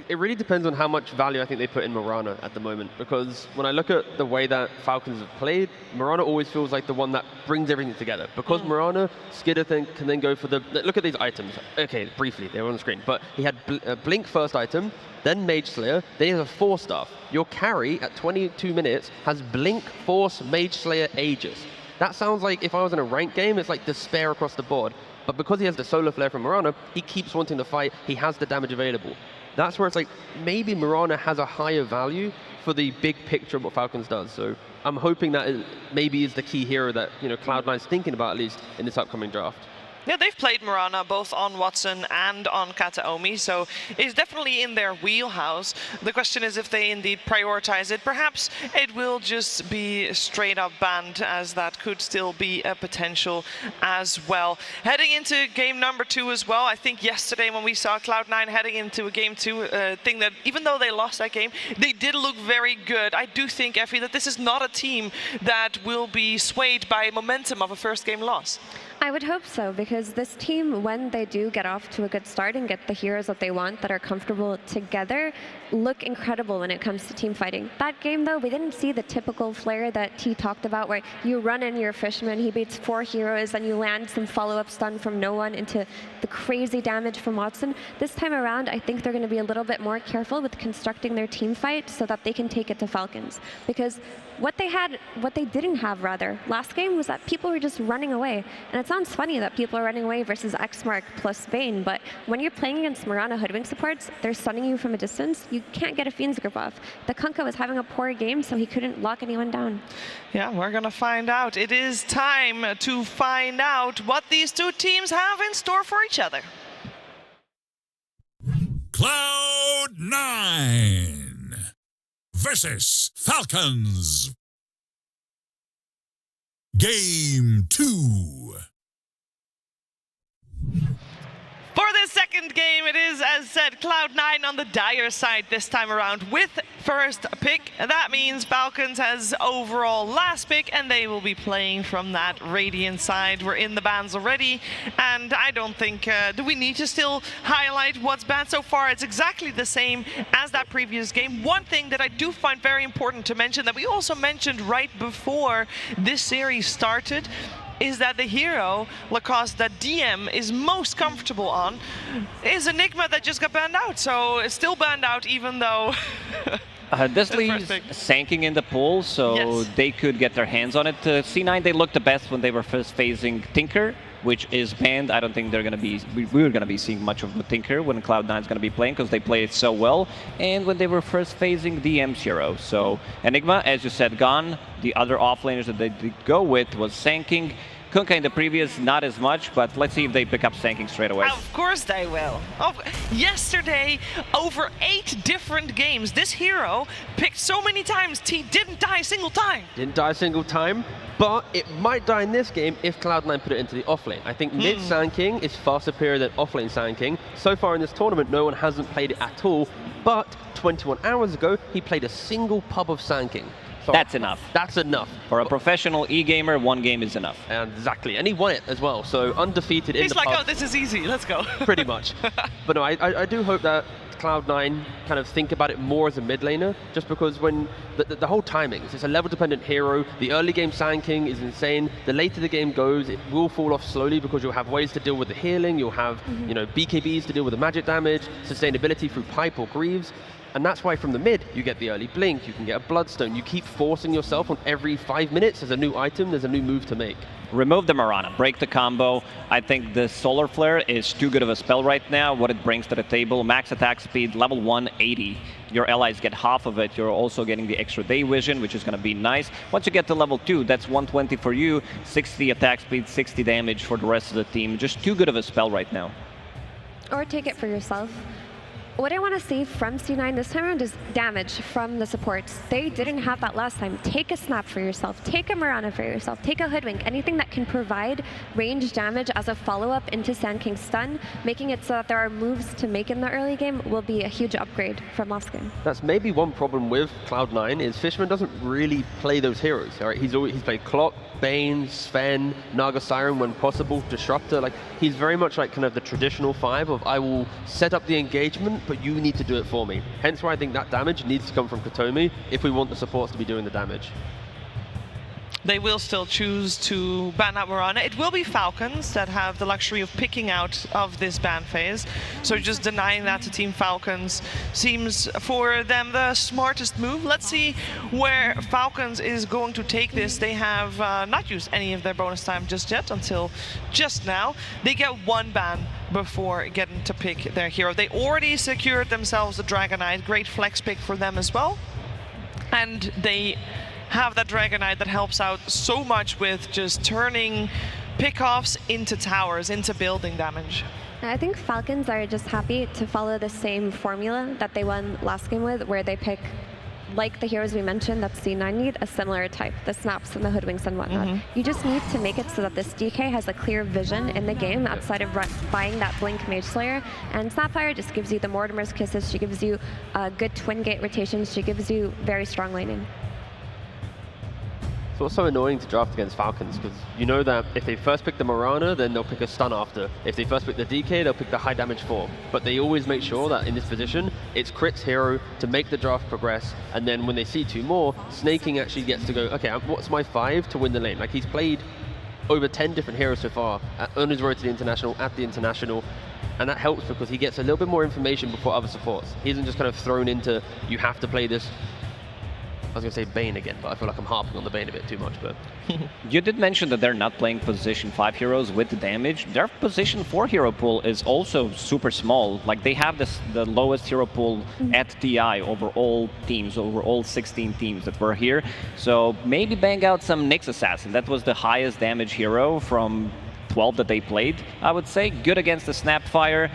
It really depends on how much value I think they put in Mirana at the moment, because when I look at the way that Falcons have played, Mirana always feels like the one that brings everything together. Because Mirana, Skidder can then go for the... Look at these items. Okay, briefly, they were on the screen. But he had Blink first item, then Mage Slayer, then he has a Force Staff. Your carry at 22 minutes has Blink, Force, Mage Slayer, Aegis. That sounds like if I was in a ranked game, it's like despair across the board. But because he has the Solar Flare from Mirana, he keeps wanting to fight, he has the damage available. That's where it's like, maybe Mirana has a higher value for the big picture of what Falcons does. So I'm hoping that maybe is the key hero that Cloud9's thinking about, at least in this upcoming draft. Yeah, they've played Mirana both on Watson and on Kataomi, so it's definitely in their wheelhouse. The question is if they indeed prioritize it. Perhaps it will just be straight up banned, as that could still be a potential as well. Heading into game number 2 as well, I think yesterday when we saw Cloud9 heading into a game 2, thing that even though they lost that game, they did look very good. I do think, Effie, that this is not a team that will be swayed by momentum of a first game loss. I would hope so, because this team, when they do get off to a good start and get the heroes that they want that are comfortable together, look incredible when it comes to team fighting. That game, though, we didn't see the typical flair that T talked about, where you run in your Fisherman, he beats 4 heroes, and you land some follow-up stun from no one into the crazy damage from Watson. This time around, I think they're going to be a little bit more careful with constructing their team fight so that they can take it to Falcons. Because what they didn't have last game was that people were just running away. And it sounds funny that people are running away versus Xmark plus Bane, but when you're playing against Mirana Hoodwink supports, they're stunning you from a distance. You can't get a Fiend's Grip off. The Kunkka was having a poor game, so he couldn't lock anyone down. Yeah, we're gonna find out. It is time to find out what these two teams have in store for each other. Cloud9 versus Falcons. Game 2. For this second game, it is, as said, Cloud9 on the dire side this time around with first pick. That means Falcons has overall last pick, and they will be playing from that Radiant side. We're in the bans already, and I don't think, do we need to still highlight what's banned so far? It's exactly the same as that previous game. One thing that I do find very important to mention, that we also mentioned right before this series started, is that the hero, Lacoste, that DM is most comfortable on, is Enigma that just got banned out. So it's still banned out, even though... This leaves Sanking in the pool, so they could get their hands on it. C9, they looked the best when they were first phasing Tinker, which is banned. I don't think they're going to be... We're going to be seeing much of the Tinker when Cloud9 is going to be playing, because they play it so well. And when they were first phasing DM's hero. So Enigma, as you said, gone. The other offlaners that they did go with was Sanking. Kunkka in the previous, not as much, but let's see if they pick up Sanking straight away. Of course they will. Yesterday, over 8 different games, this hero picked so many times, T didn't die a single time. Didn't die a single time, but it might die in this game if Cloud9 put it into the offlane. I think mid Sanking is far superior than offlane Sanking. So far in this tournament, no one hasn't played it at all, but 21 hours ago, he played a single pub of Sanking. Sorry. That's enough. That's enough. For a professional e-gamer, 1 game is enough. Exactly, and he won it as well, so undefeated in He's the like, pub. oh, this is easy, let's go. Pretty much. But no, I do hope that Cloud9 kind of think about it more as a mid laner, just because when the whole timings, it's a level dependent hero, the early game Sand King is insane, the later the game goes, it will fall off slowly because you'll have ways to deal with the healing, you'll have you know, BKBs to deal with the magic damage, sustainability through Pipe or Greaves, and that's why from the mid, you get the early blink, you can get a Bloodstone, you keep forcing yourself on every 5 minutes, there's a new item, there's a new move to make. Remove the Mirana, break the combo. I think the Solar Flare is too good of a spell right now, what it brings to the table. Max attack speed, level 180. Your allies get half of it. You're also getting the extra day vision, which is going to be nice. Once you get to level 2, that's 120 for you, 60 attack speed, 60 damage for the rest of the team. Just too good of a spell right now. Or take it for yourself. What I want to see from C9 this time around is damage from the supports. They didn't have that last time. Take a Snap for yourself, take a Mirana for yourself, take a Hoodwink, anything that can provide range damage as a follow-up into Sand King's stun, making it so that there are moves to make in the early game will be a huge upgrade from last game. That's maybe one problem with Cloud9 is Fishman doesn't really play those heroes. All right? He's played Clock, Bane, Sven, Naga Siren when possible, Disruptor. Like, he's very much like kind of the traditional 5 of I will set up the engagement, but you need to do it for me. Hence why I think that damage needs to come from Katomi if we want the supports to be doing the damage. They will still choose to ban out Mirana. It will be Falcons that have the luxury of picking out of this ban phase. So just denying that to Team Falcons seems for them the smartest move. Let's see where Falcons is going to take this. They have not used any of their bonus time just yet until just now. They get 1 ban before getting to pick their hero. They already secured themselves the Dragonite. Great flex pick for them as well. And they have that Dragonite that helps out so much with just turning pickoffs into towers, into building damage. I think Falcons are just happy to follow the same formula that they won last game with, where they pick, like the heroes we mentioned that C9 need, a similar type, the Snaps and the Hoodwinks and whatnot. You just need to make it so that this DK has a clear vision in the game outside of buying that Blink Mage Slayer, and Snapfire just gives you the Mortimer's Kisses, she gives you good twin gate rotations, she gives you very strong laning. It's also annoying to draft against Falcons because you know that if they first pick the Mirana, then they'll pick a stun after. If they first pick the DK, they'll pick the high damage 4. But they always make sure that in this position, it's Crit's hero to make the draft progress, and then when they see 2 more, Snaking actually gets to go, okay, what's my 5 to win the lane? Like, he's played over 10 different heroes so far on his road to the International, at the International, and that helps because he gets a little bit more information before other supports. He isn't just kind of thrown into, you have to play this. I was going to say Bane again, but I feel like I'm harping on the Bane a bit too much. But You did mention that they're not playing position 5 heroes with the damage. Their position 4 hero pool is also super small. Like, they have the lowest hero pool at TI over all teams, over all 16 teams that were here. So maybe bang out some Nyx Assassin. That was the highest damage hero from 12 that they played, I would say. Good against the Snapfire.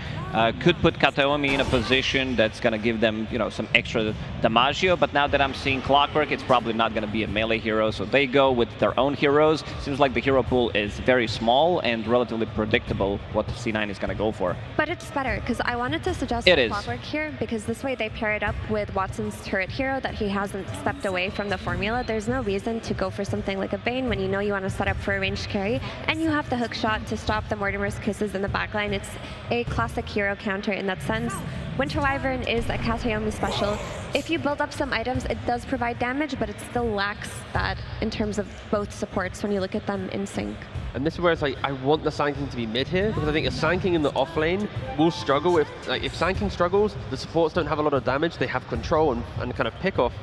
Could put Kataomi in a position that's going to give them, you know, some extra damaggio, but now that I'm seeing Clockwork, it's probably not going to be a melee hero, so they go with their own heroes. Seems like the hero pool is very small and relatively predictable what C9 is going to go for. But it's better, because I wanted to suggest Clockwork here, because this way they pair it up with Watson's turret hero that he hasn't stepped away from the formula. There's no reason to go for something like a Bane when you know you want to set up for a ranged carry, and you have the hook shot to stop the Mortimer's Kisses in the backline. It's a classic hero counter in that sense. Winter Wyvern is a Kataomi special. If you build up some items, it does provide damage, but it still lacks that in terms of both supports when you look at them in sync. And this is where it's like, I want the Sand King to be mid here, because I think a Sand King in the off lane will struggle. If Sand King struggles, the supports don't have a lot of damage, they have control and kind of pick off.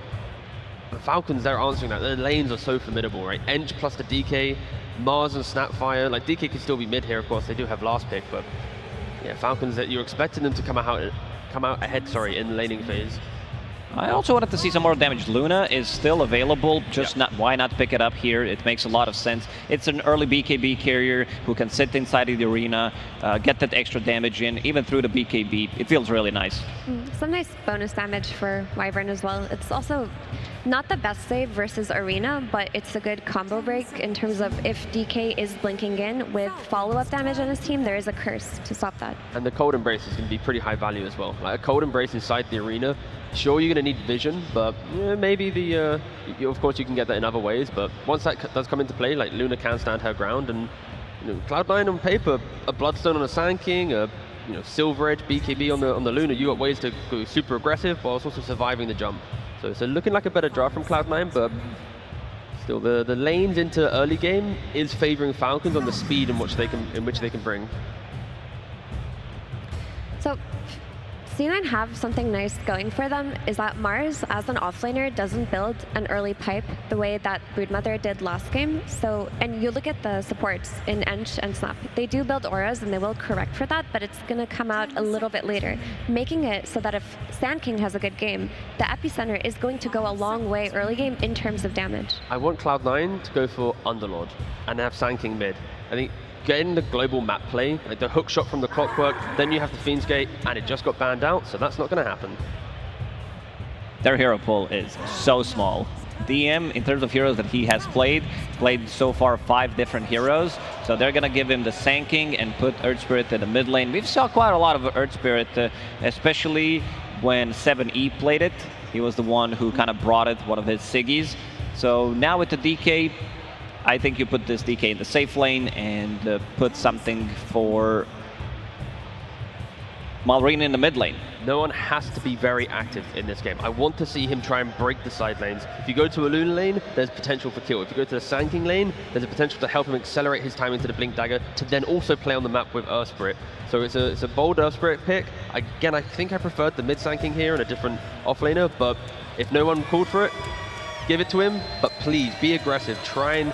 The Falcons, they're answering that. Their lanes are so formidable, right? Ench plus the DK, Mars and Snapfire. Like, DK can still be mid here, of course. They do have last pick, but yeah, Falcons, that you're expecting them to come out ahead, sorry, in the laning phase. I also wanted to see some more damage. Luna is still available, just why not pick it up here? It makes a lot of sense. It's an early BKB carrier who can sit inside of the arena, get that extra damage in, even through the BKB. It feels really nice. Some nice bonus damage for Wyvern as well. It's also not the best save versus arena, but it's a good combo break in terms of if DK is blinking in with follow-up damage on his team, there is a curse to stop that. And the Cold Embrace is going to be pretty high value as well. Like, a Cold Embrace inside the arena Sure, you're going to need vision, but maybe of course you can get that in other ways, but once that does come into play, like Luna can stand her ground, and Cloud9 on paper, a Bloodstone on a Sand King, a Silver Edge, BKB on the Luna, you got ways to go super aggressive while also surviving the jump. So it's looking like a better draft from Cloud9, but still the lanes into early game is favoring Falcons on the speed in which they can bring. So C9 have something nice going for them, is that Mars, as an offlaner, doesn't build an early pipe the way that Broodmother did last game. So, and you look at the supports in Ench and Snap, they do build auras and they will correct for that, but it's going to come out a little bit later, making it so that if Sand King has a good game, the epicenter is going to go a long way early game in terms of damage. I want Cloud9 to go for Underlord and have Sand King mid. I think getting the global map play, like the hook shot from the Clockwork, then you have the Fiend's Gate, and it just got banned out, so that's not going to happen. Their hero pool is so small. DM, in terms of heroes that he has played so far 5 different heroes, so they're going to give him the Sand King and put Earth Spirit in the mid lane. We've saw quite a lot of Earth Spirit, especially when 7E played it. He was the one who kind of brought it, one of his Siggies. So now with the DK, I think you put this DK in the safe lane and put something for Malrine in the mid lane. No one has to be very active in this game. I want to see him try and break the side lanes. If you go to a Luna lane, there's potential for kill. If you go to the Sand King lane, there's a potential to help him accelerate his time into the Blink Dagger to then also play on the map with Earth Spirit. So it's a bold Earth Spirit pick. Again, I think I preferred the mid Sand King here and a different offlaner, but if no one called for it, give it to him, but please be aggressive. Try and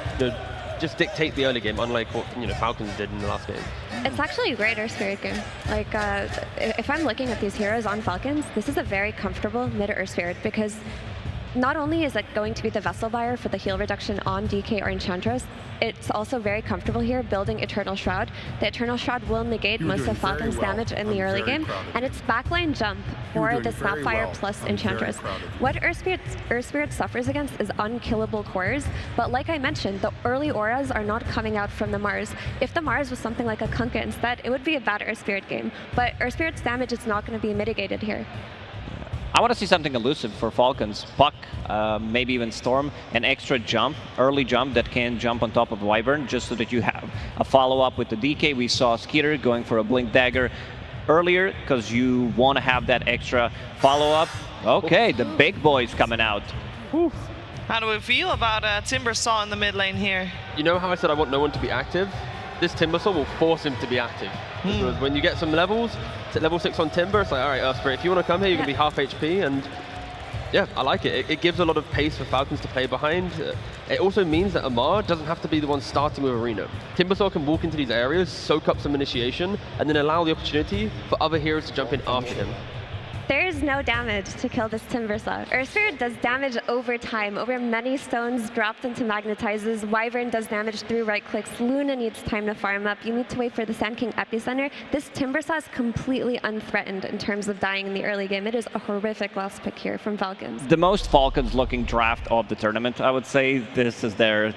just dictate the early game, unlike what Falcons did in the last game. It's actually a great Earth Spirit game. Like, if I'm looking at these heroes on Falcons, this is a very comfortable mid Earth Spirit because not only is it going to be the vessel buyer for the heal reduction on DK or Enchantress, it's also very comfortable here building Eternal Shroud. The Eternal Shroud will negate most of Falcon's damage in the early game, and it's backline jump for the Snapfire plus Enchantress. What Earth Spirit suffers against is unkillable cores, but like I mentioned, the early auras are not coming out from the Mars. If the Mars was something like a Kunkka instead, it would be a bad Earth Spirit game, but Earth Spirit's damage is not going to be mitigated here. I want to see something elusive for Falcons. Puck, maybe even Storm, an extra jump, early jump that can jump on top of Wyvern, just so that you have a follow-up with the DK. We saw Skeeter going for a Blink Dagger earlier, because you want to have that extra follow-up. Okay, the big boys coming out. Whew. How do we feel about Timbersaw in the mid lane here? You know how I said I want no one to be active? This Timbersaw will force him to be active. Because when you get some levels, level 6 on Timber, it's like, all right, Earth Spirit, if you want to come here, you can be half HP, and yeah, I like it. It gives a lot of pace for Falcons to play behind. It also means that Amar doesn't have to be the one starting with Arena. Timbersaw can walk into these areas, soak up some initiation, and then allow the opportunity for other heroes to jump in after him. There's no damage to kill this Timbersaw. Earth Spirit does damage over time, over many stones dropped into magnetizes. Wyvern does damage through right clicks. Luna needs time to farm up. You need to wait for the Sand King epicenter. This Timbersaw is completely unthreatened in terms of dying in the early game. It is a horrific last pick here from Falcons. The most Falcons-looking draft of the tournament, I would say. This is their,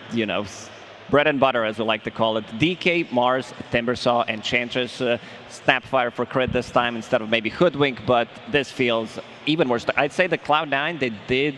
bread and butter, as we like to call it. DK, Mars, Timbersaw, Enchantress, Snapfire for crit this time instead of maybe Hoodwink, but this feels even worse. I'd say the Cloud9, they did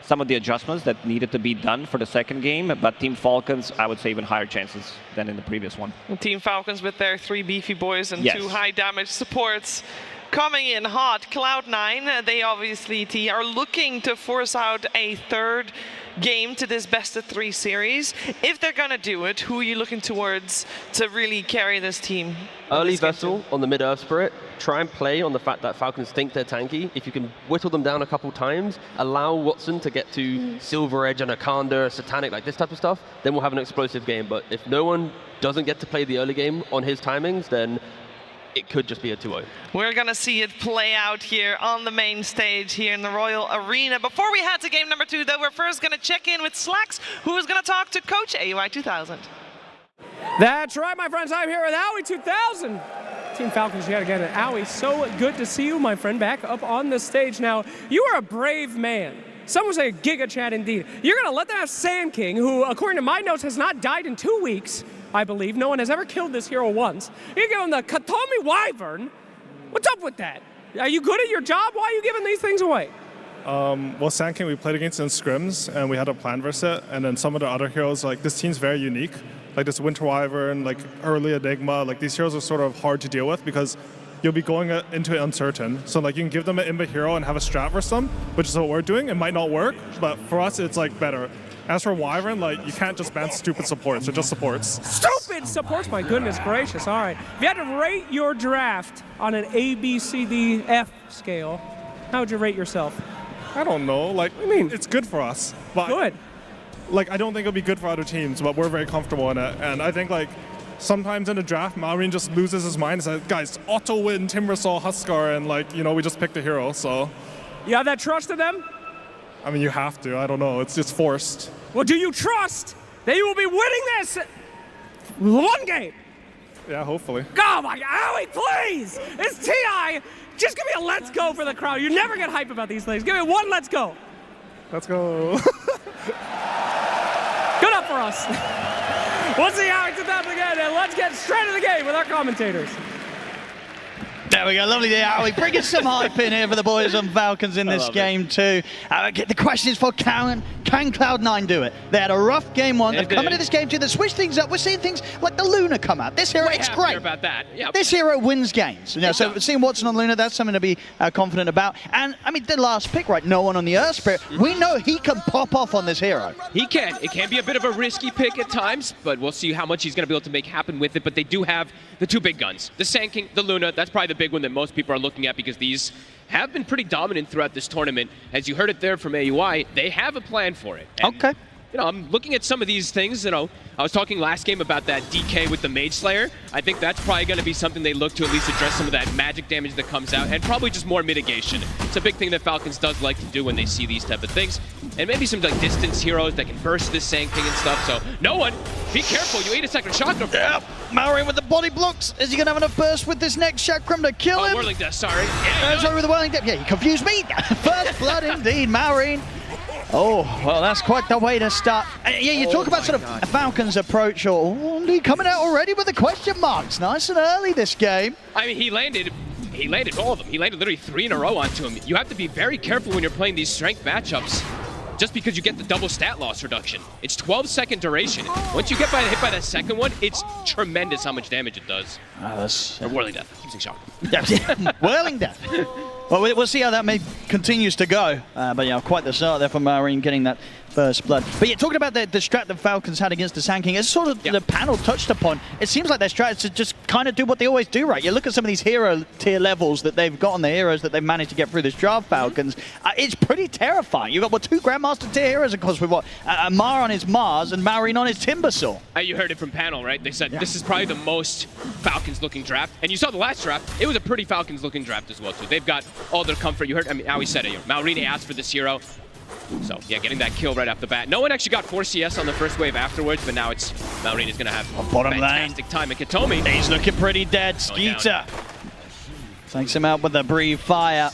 some of the adjustments that needed to be done for the second game, but Team Falcons, I would say even higher chances than in the previous one. Team Falcons with their 3 beefy boys and 2 high damage supports coming in hot. Cloud9, they obviously are looking to force out a third game to this best-of-3 series. If they're gonna do it, who are you looking towards to really carry this team? Early Vessel on the mid-Earth Spirit. Try and play on the fact that Falcons think they're tanky. If you can whittle them down a couple times, allow Watson to get to Silver Edge and Akanda, Satanic, like this type of stuff, then we'll have an explosive game. But if no one doesn't get to play the early game on his timings, then it could just be a 2-0. We're going to see it play out here on the main stage here in the Royal Arena. Before we head to game number 2, though, we're first going to check in with Slacks, who is going to talk to Coach AUI 2000. That's right, my friends. I'm here with Owie 2000. Team Falcons yet again. And Owie, so good to see you, my friend, back up on the stage. Now, you are a brave man. Some would say Giga Chad indeed. You're going to let them have Sand King, who, according to my notes, has not died in 2 weeks. I believe. No one has ever killed this hero once. You're giving the Katomi Wyvern? What's up with that? Are you good at your job? Why are you giving these things away? Well, Sand King we played against in scrims, and we had a plan versus it. And then some of the other heroes, like this team's very unique. Like this Winter Wyvern, like early Enigma, like these heroes are sort of hard to deal with because you'll be going into it uncertain. So like you can give them an Imba hero and have a strat versus them, which is what we're doing. It might not work, but for us it's like better. As for Wyvern, like you can't just ban stupid supports, they're just supports. Stupid supports, my goodness gracious. All right. If you had to rate your draft on an A, B, C, D, F scale, how would you rate yourself? I don't know, like, I mean, it's good for us. But good. Like, I don't think it'll be good for other teams, but we're very comfortable in it. And I think, like, sometimes in the draft, Maureen just loses his mind and says, guys, auto-win Timbersaw, Huskar, and, like, you know, we just picked a hero, so. You have that trust in them? I mean, you have to. I don't know. It's just forced. Well, do you trust that you will be winning this one game? Yeah, hopefully. Oh, my Owie, please! It's TI! Just give me a let's go for the crowd. You never get hype about these things. Give me one let's go. Let's go. Good up for us. We'll see how it's done again, and let's get straight to the game with our commentators. There we go, lovely day, Howie. Bring us some hype in here for the boys on Falcons in this game too. The question is for can Cloud9 do it? They had a rough game one. They've come into this game two. They switched things up. We're seeing things like the Luna come out. This hero, it's great. About that. Yep. This hero wins games. You know, so seeing Watson on Luna, that's something to be confident about. And I mean, the last pick, right? No one on the Earth Spirit. We know he can pop off on this hero. He can. It can be a bit of a risky pick at times, but we'll see how much he's going to be able to make happen with it. But they do have the two big guns. The Sand King, the Luna, that's probably the big one that most people are looking at because these have been pretty dominant throughout this tournament. As you heard it there from AUI, they have a plan for it. And, okay. You know, I'm looking at some of these things, you know, I was talking last game about that DK with the Mage Slayer. I think that's probably going to be something they look to at least address some of that magic damage that comes out, and probably just more mitigation. It's a big thing that Falcons does like to do when they see these type of things. And maybe some like distance heroes that can burst this Sand King and stuff, so no one, be careful, you ate a second chakra. Yep, Maureen with the body blocks. Is he going to have enough burst with this next chakram to kill him? Whirling Death, sorry. Yeah, sorry, with the Whirling Death. Yeah, you confused me. First blood indeed, Maureen. Oh, well, that's quite the way to start. Yeah, you talk about sort of Falcons' approach, or coming out already with the question marks. Nice and early this game. I mean, he landed all of them. He landed literally 3 in a row onto him. You have to be very careful when you're playing these strength matchups, just because you get the double stat loss reduction. It's 12-second duration. Once you get hit by that second one, it's tremendous how much damage it does. That's or Whirling Death. I'm saying shock. Yeah, Whirling Death. Well, we'll see how that continues to go. But yeah, quite the start there for Maureen getting that first blood. But yeah, talking about the strat that Falcons had against the Sand King, it's sort of the panel touched upon. It seems like their strat is to just kind of do what they always do, right? You look at some of these hero tier levels that they've got on the heroes that they've managed to get through this draft, Falcons. It's pretty terrifying. You've got, 2 Grandmaster tier heroes, of course, with Mar on his Mars and Maureen on his Timbersaw. You heard it from panel, right? They said this is probably the most Falcons-looking draft. And you saw the last draft. It was a pretty Falcons-looking draft as well, too. They've got all their comfort. You heard, I mean, how he said it. Maureen asked for this hero. So, yeah, getting that kill right off the bat. No one actually got 4 CS on the first wave afterwards, but now it's Maureen is going to have a fantastic time. And Katomi. He's looking pretty dead. Skeeter takes him out with a Breathe Fire.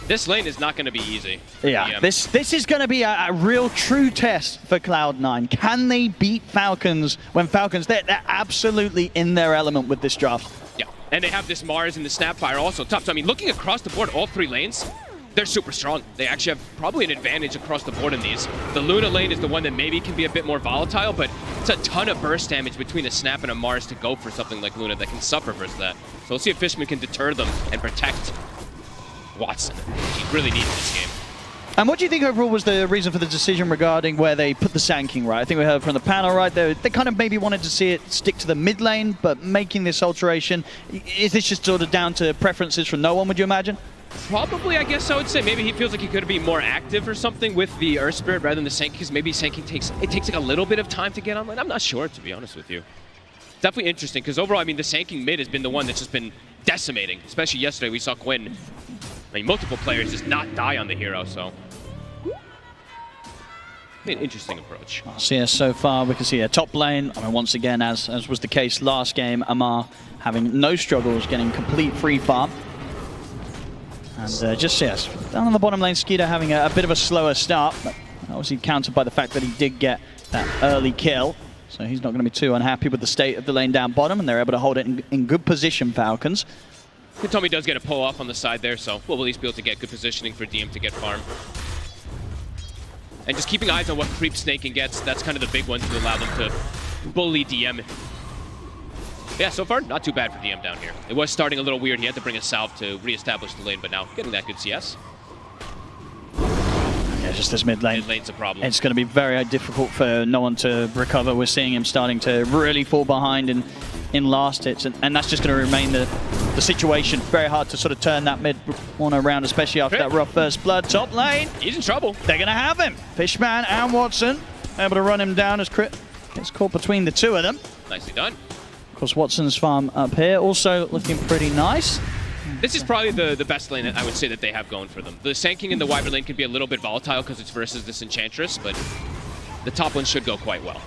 This lane is not going to be easy. Yeah, this is going to be a real true test for Cloud9. Can they beat Falcons when Falcons, they're absolutely in their element with this draft. Yeah, and they have this Mars and the Snapfire also top. So, I mean, looking across the board, all 3 lanes, they're super strong. They actually have probably an advantage across the board in these. The Luna lane is the one that maybe can be a bit more volatile, but it's a ton of burst damage between a Snap and a Mars to go for something like Luna that can suffer versus that. So we'll see if Fishman can deter them and protect Watson, which he really needs in this game. And what do you think overall was the reason for the decision regarding where they put the Sand King, right? I think we heard from the panel, right? They kind of maybe wanted to see it stick to the mid lane, but making this alteration, is this just sort of down to preferences from no one, would you imagine? Probably, I guess I would say. Maybe he feels like he could be more active or something with the Earth Spirit rather than the Sand King, because maybe Sand King takes like a little bit of time to get online. I'm not sure, to be honest with you. Definitely interesting, because overall, I mean, the Sand King mid has been the one that's just been decimating. Especially yesterday, we saw Quinn. I mean, multiple players just not die on the hero, so an interesting approach. So yeah, so far we can see a top lane. I mean, once again, as was the case last game, Amar having no struggles, getting complete free farm. And just, yes, down on the bottom lane, Skeeter having a bit of a slower start, but obviously countered by the fact that he did get that early kill. So he's not going to be too unhappy with the state of the lane down bottom, and they're able to hold it in good position, Falcons. Tommy does get a pull off on the side there, so we'll at least be able to get good positioning for DM to get farm. And just keeping eyes on what creep snaking gets, that's kind of the big one to allow them to bully DM. Yeah, so far, not too bad for DM down here. It was starting a little weird. He had to bring a salve to reestablish the lane, but now getting that good CS. Yeah, just this mid lane. Mid lane's a problem. It's going to be very difficult for no one to recover. We're seeing him starting to really fall behind in last hits, and that's just going to remain the situation. Very hard to sort of turn that mid one around, especially after that rough first blood. Top lane. He's in trouble. They're going to have him. Fishman and Watson able to run him down as Crit gets caught between the two of them. Nicely done. Of course, Watson's farm up here also looking pretty nice. This is probably the best lane that I would say that they have going for them. The Sanking in the Wyvern lane can be a little bit volatile because it's versus this Enchantress, but the top one should go quite well.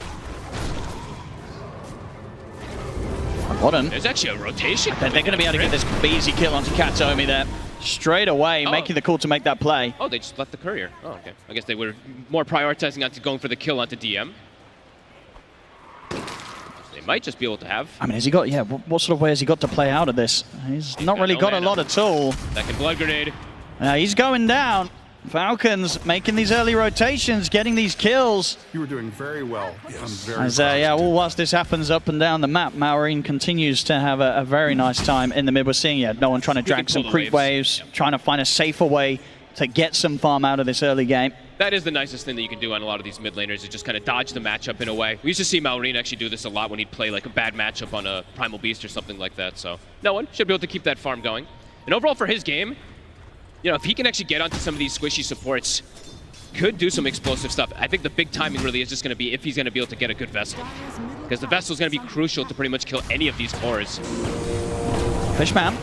Bottom. There's actually a rotation. They're going to be able to get this easy kill onto Katomi there. Straight away, making the call to make that play. Oh, they just left the courier. Oh, okay. I guess they were more prioritizing onto going for the kill onto DM. They might just be able to have. I mean, has he got, yeah, what sort of way has he got to play out of this? He's not really got a lot at all. Second blood grenade. He's going down. Falcons making these early rotations, getting these kills. You were doing very well. As all whilst this happens up and down the map, Maureen continues to have a very nice time in the mid. We're seeing, no one trying to drag some creep waves, trying to find a safer way to get some farm out of this early game. That is the nicest thing that you can do on a lot of these mid laners, is just kind of dodge the matchup in a way. We used to see Maureen actually do this a lot when he'd play like a bad matchup on a Primal Beast or something like that. So no one should be able to keep that farm going. And overall for his game, if he can actually get onto some of these squishy supports, could do some explosive stuff. I think the big timing really is just going to be if he's going to be able to get a good Vessel. Because the Vessel's going to be crucial to pretty much kill any of these cores. Fishman.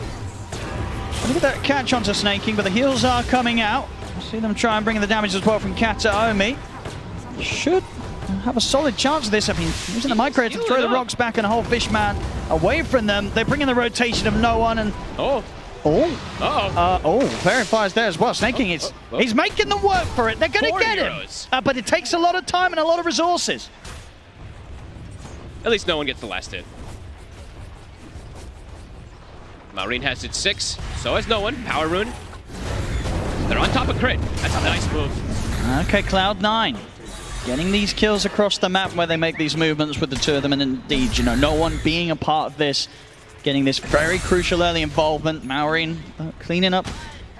Look at that catch onto Snaking, but the heals are coming out. See them try and bring in the damage as well from Kataomi. Should have a solid chance of this. I mean, using the micro to throw the rocks back and hold Fishman away from them. They bring in the rotation of no one and... verifies there as well. Snaking, he's making them work for it. They're going to get him. But it takes a lot of time and a lot of resources. At least no one gets the last hit. Maureen has it 6, so has no one. Power Rune. They're on top of Crit. That's a nice move. Okay, Cloud9. Getting these kills across the map where they make these movements with the two of them, and indeed, no one being a part of this, getting this very crucial early involvement. Maureen cleaning up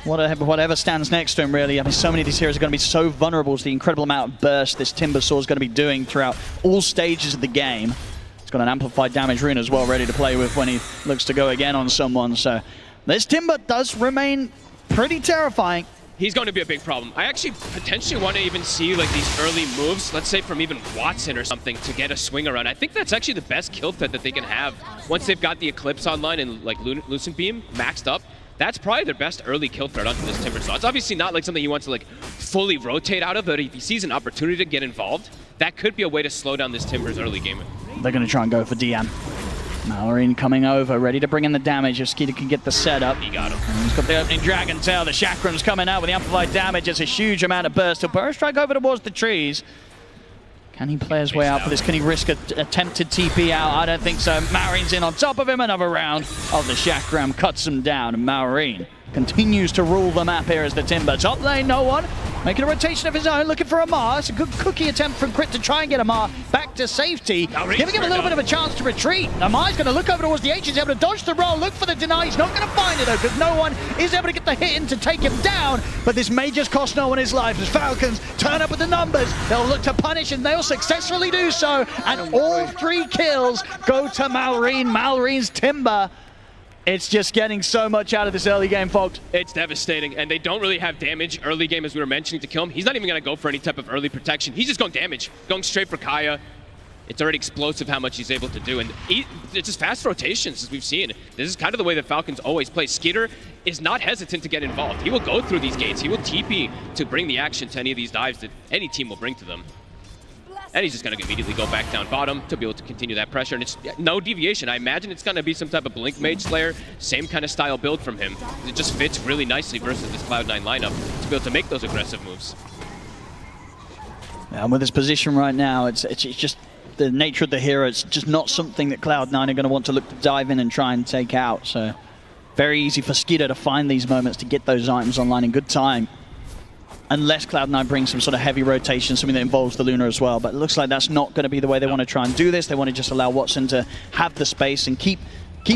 whatever stands next to him, really. I mean, so many of these heroes are going to be so vulnerable to the incredible amount of burst this Timber Saw is going to be doing throughout all stages of the game. It's got an amplified damage rune as well, ready to play with when he looks to go again on someone. So this Timber does remain pretty terrifying. He's going to be a big problem. I actually potentially want to even see like these early moves, let's say from even Watson or something, to get a swing around. I think that's actually the best kill threat that they can have once they've got the Eclipse online and like Lucent Beam maxed up. That's probably their best early kill threat onto this Timber Saw. It's obviously not like something he wants to like fully rotate out of, but if he sees an opportunity to get involved, that could be a way to slow down this Timber's early game. They're going to try and go for DM. Maureen coming over, ready to bring in the damage if Skeeter can get the setup. He got him. And he's got the opening Dragon Tail. The Chakram's coming out with the amplified damage. It's a huge amount of burst. He'll burrow strike over towards the trees. Can he play his way out for this? Can he risk an attempted TP out? I don't think so. Maureen's in on top of him. Another round of the Chakram cuts him down. And Maureen continues to rule the map here as the Timber. Top lane, no one. Making a rotation of his own, looking for Amar. It's a good cookie attempt from Crit to try and get Amar back to safety, giving him a little bit of a chance to retreat. Amar's going to look over towards the H. He's able to dodge the roll, look for the deny. He's not going to find it though, because no one is able to get the hit in to take him down. But this may just cost no one his life as Falcons turn up with the numbers. They'll look to punish, and they'll successfully do so. And all 3 kills go to Maureen. Maureen's Timber. It's just getting so much out of this early game, folks. It's devastating, and they don't really have damage early game, as we were mentioning, to kill him. He's not even going to go for any type of early protection. He's just going damage, going straight for Kaya. It's already explosive how much he's able to do, and it's just fast rotations, as we've seen. This is kind of the way that Falcons always play. Skeeter is not hesitant to get involved. He will go through these gates. He will TP to bring the action to any of these dives that any team will bring to them. And he's just going to immediately go back down bottom to be able to continue that pressure. And it's no deviation. I imagine it's going to be some type of Blink Mage Slayer, same kind of style build from him. It just fits really nicely versus this Cloud9 lineup to be able to make those aggressive moves. And with his position right now, it's just the nature of the hero. It's just not something that Cloud9 are going to want to look to dive in and try and take out. So very easy for Skeeter to find these moments to get those items online in good time. Unless Cloud9 brings some sort of heavy rotation, something that involves the Luna as well. But it looks like that's not going to be the way they want to try and do this. They want to just allow Watson to have the space and keep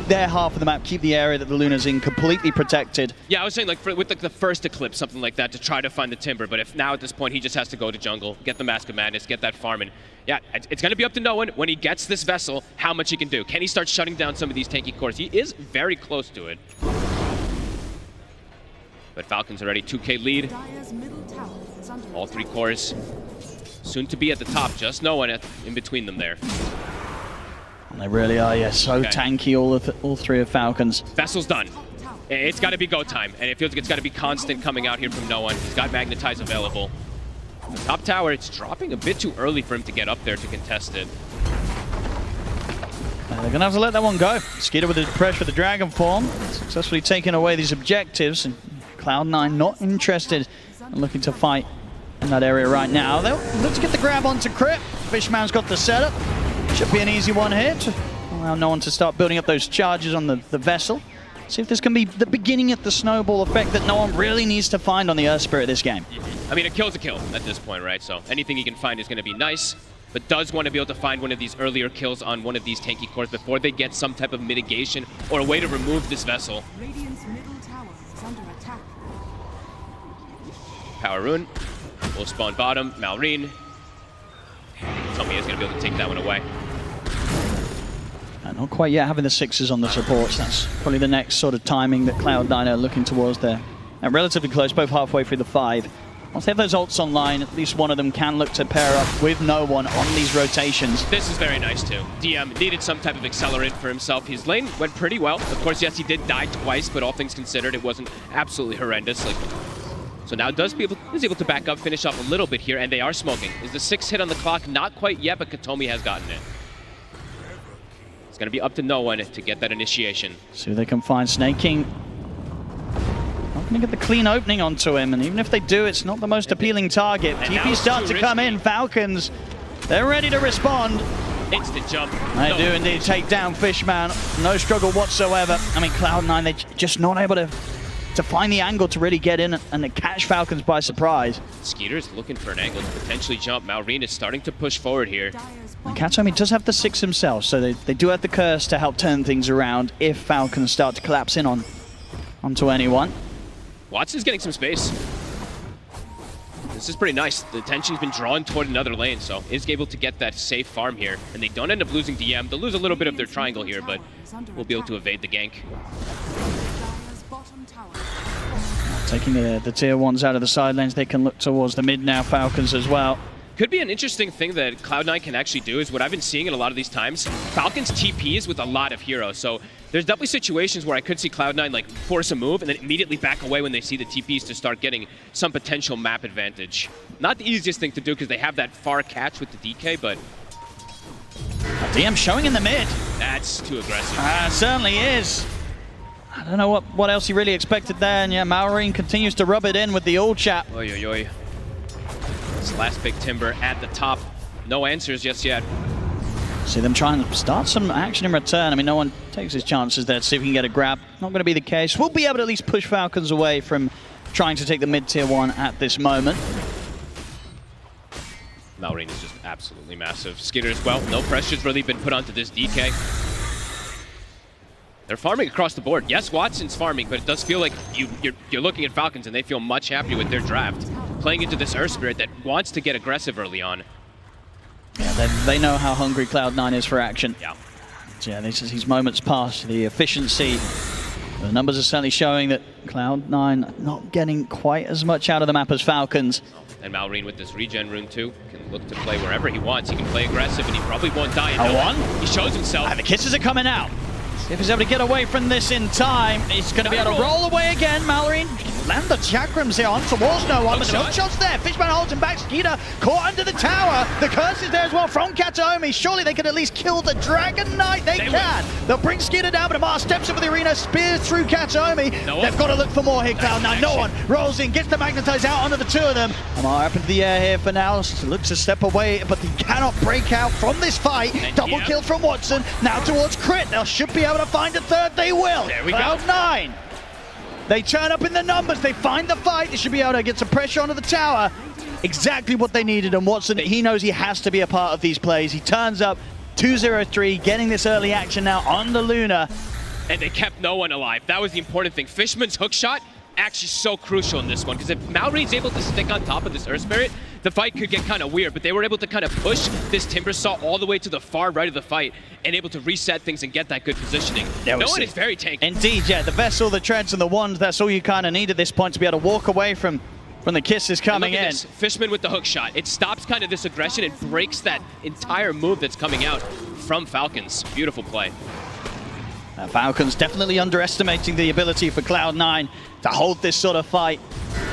their half of the map, keep the area that the Luna's in completely protected. Yeah, I was saying like with like the first Eclipse, something like that, to try to find the Timber. But if now at this point he just has to go to jungle, get the Mask of Madness, get that farm, and yeah, it's going to be up to no one when he gets this vessel how much he can do. Can he start shutting down some of these tanky cores? He is very close to it. But Falcons already 2K lead. All 3 cores soon to be at the top. Just no one in between them there. And they really are, yeah, so tanky, all 3 of Falcons. Vessel's done. It's got to be go time, and it feels like it's got to be constant coming out here from no one. He's got Magnetize available. The top tower, it's dropping a bit too early for him to get up there to contest it. They're going to have to let that one go. Skeeter with the pressure with the Dragon Form, successfully taking away these objectives. And Cloud9 not interested in looking to fight in that area right now. Let's get the grab onto Crypt. Fishman's got the setup. Should be an easy one here to allow no one to start building up those charges on the vessel. See if this can be the beginning of the snowball effect that no one really needs to find on the Earth Spirit this game. I mean, a kill's a kill at this point, right? So anything he can find is going to be nice, but does want to be able to find one of these earlier kills on one of these tanky cores before they get some type of mitigation or a way to remove this vessel. Radiant's middle tower is under attack. Power Rune will spawn bottom. Malrine. Tommy is going to be able to take that one away. Not quite yet having the 6s on the supports. That's probably the next sort of timing that Cloud9 are looking towards there. And relatively close, both halfway through the 5. Once they have those ults online, at least one of them can look to pair up with no one on these rotations. This is very nice too. DM needed some type of accelerant for himself. His lane went pretty well. Of course, yes, he did die twice, but all things considered, it wasn't absolutely horrendous. So now is able to back up, finish off a little bit here, and they are smoking. Is the 6 hit on the clock? Not quite yet, but Katomi has gotten it. It's going to be up to no one to get that initiation. See if they can find Snaking. Not going to get the clean opening onto him, and even if they do, it's not the most appealing target. TP start to come in. Falcons, they're ready to respond. Instant jump. They do indeed take down Fishman. No struggle whatsoever. I mean, Cloud9, they're just not able to find the angle to really get in and catch Falcons by surprise. Skeeter's looking for an angle to potentially jump. Malrine is starting to push forward here. And Katomi does have the 6 himself, so they do have the curse to help turn things around if Falcons start to collapse in onto anyone. Watson's getting some space. This is pretty nice. The attention's been drawn toward another lane, so is able to get that safe farm here. And they don't end up losing DM. They'll lose a little bit of their triangle here, but we'll be able to evade the gank. Taking the tier 1s out of the side lanes, they can look towards the mid now, Falcons as well. Could be an interesting thing that Cloud9 can actually do is what I've been seeing in a lot of these times. Falcons TPs with a lot of heroes, so there's definitely situations where I could see Cloud9 like force a move and then immediately back away when they see the TPs to start getting some potential map advantage. Not the easiest thing to do because they have that far catch with the DK, but... DM showing in the mid. That's too aggressive. It certainly is. I don't know what else he really expected there, and yeah, Malrine continues to rub it in with the ult chat. Oy, oy, oy. This last big Timber at the top. No answers just yet. See them trying to start some action in return. I mean, no one takes his chances there to see if he can get a grab. Not going to be the case. We'll be able to at least push Falcons away from trying to take the mid-tier 1 at this moment. Malrine is just absolutely massive. Skeeter as well. No pressure's really been put onto this DK. They're farming across the board. Yes, Watson's farming, but it does feel like you're looking at Falcons and they feel much happier with their draft. Playing into this Earth Spirit that wants to get aggressive early on. Yeah, they know how hungry Cloud9 is for action. Yeah. So yeah, these moments past, the efficiency. The numbers are certainly showing that Cloud9 not getting quite as much out of the map as Falcons. And Malrine with this regen rune too can look to play wherever he wants. He can play aggressive and he probably won't die. A one? He shows himself. And the kisses are coming out. If he's able to get away from this in time, he's going to be able to roll away again. Malrine land the chakrams here on towards no one, but the hook shot's there. Fishman holds him back. Skeeter caught under the tower. The curse is there as well from Kataomi. Surely they could at least kill the Dragon Knight. They can. They'll bring Skeeter down, but Amar steps over the arena, spears through Kataomi. They've got to look for more here, Cloud9. No one rolls in, gets the magnetize out onto the two of them. Amar up into the air here for now. Looks to step away, but he cannot break out from this fight. Double kill from Watson. Now towards Crit. They should be able to find a third. They will. There we go. Cloud9. They turn up in the numbers. They find the fight. They should be able to get some pressure onto the tower. Exactly what they needed. And Watson, he knows he has to be a part of these plays. He turns up 2-0-3, getting this early action now on the Luna. And they kept no one alive. That was the important thing. Fishman's hook shot actually so crucial in this one, because if Malreen's able to stick on top of this Earth Spirit, the fight could get kind of weird, but they were able to kind of push this Timber Saw all the way to the far right of the fight and able to reset things and get that good positioning. No one is very tanky. Indeed, yeah, the Vessel, the Treads, and the Wand, that's all you kind of need at this point to be able to walk away from the kisses coming in. This. Fishman with the hook shot. It stops kind of this aggression and breaks that entire move that's coming out from Falcons. Beautiful play. Falcons definitely underestimating the ability for Cloud9 to hold this sort of fight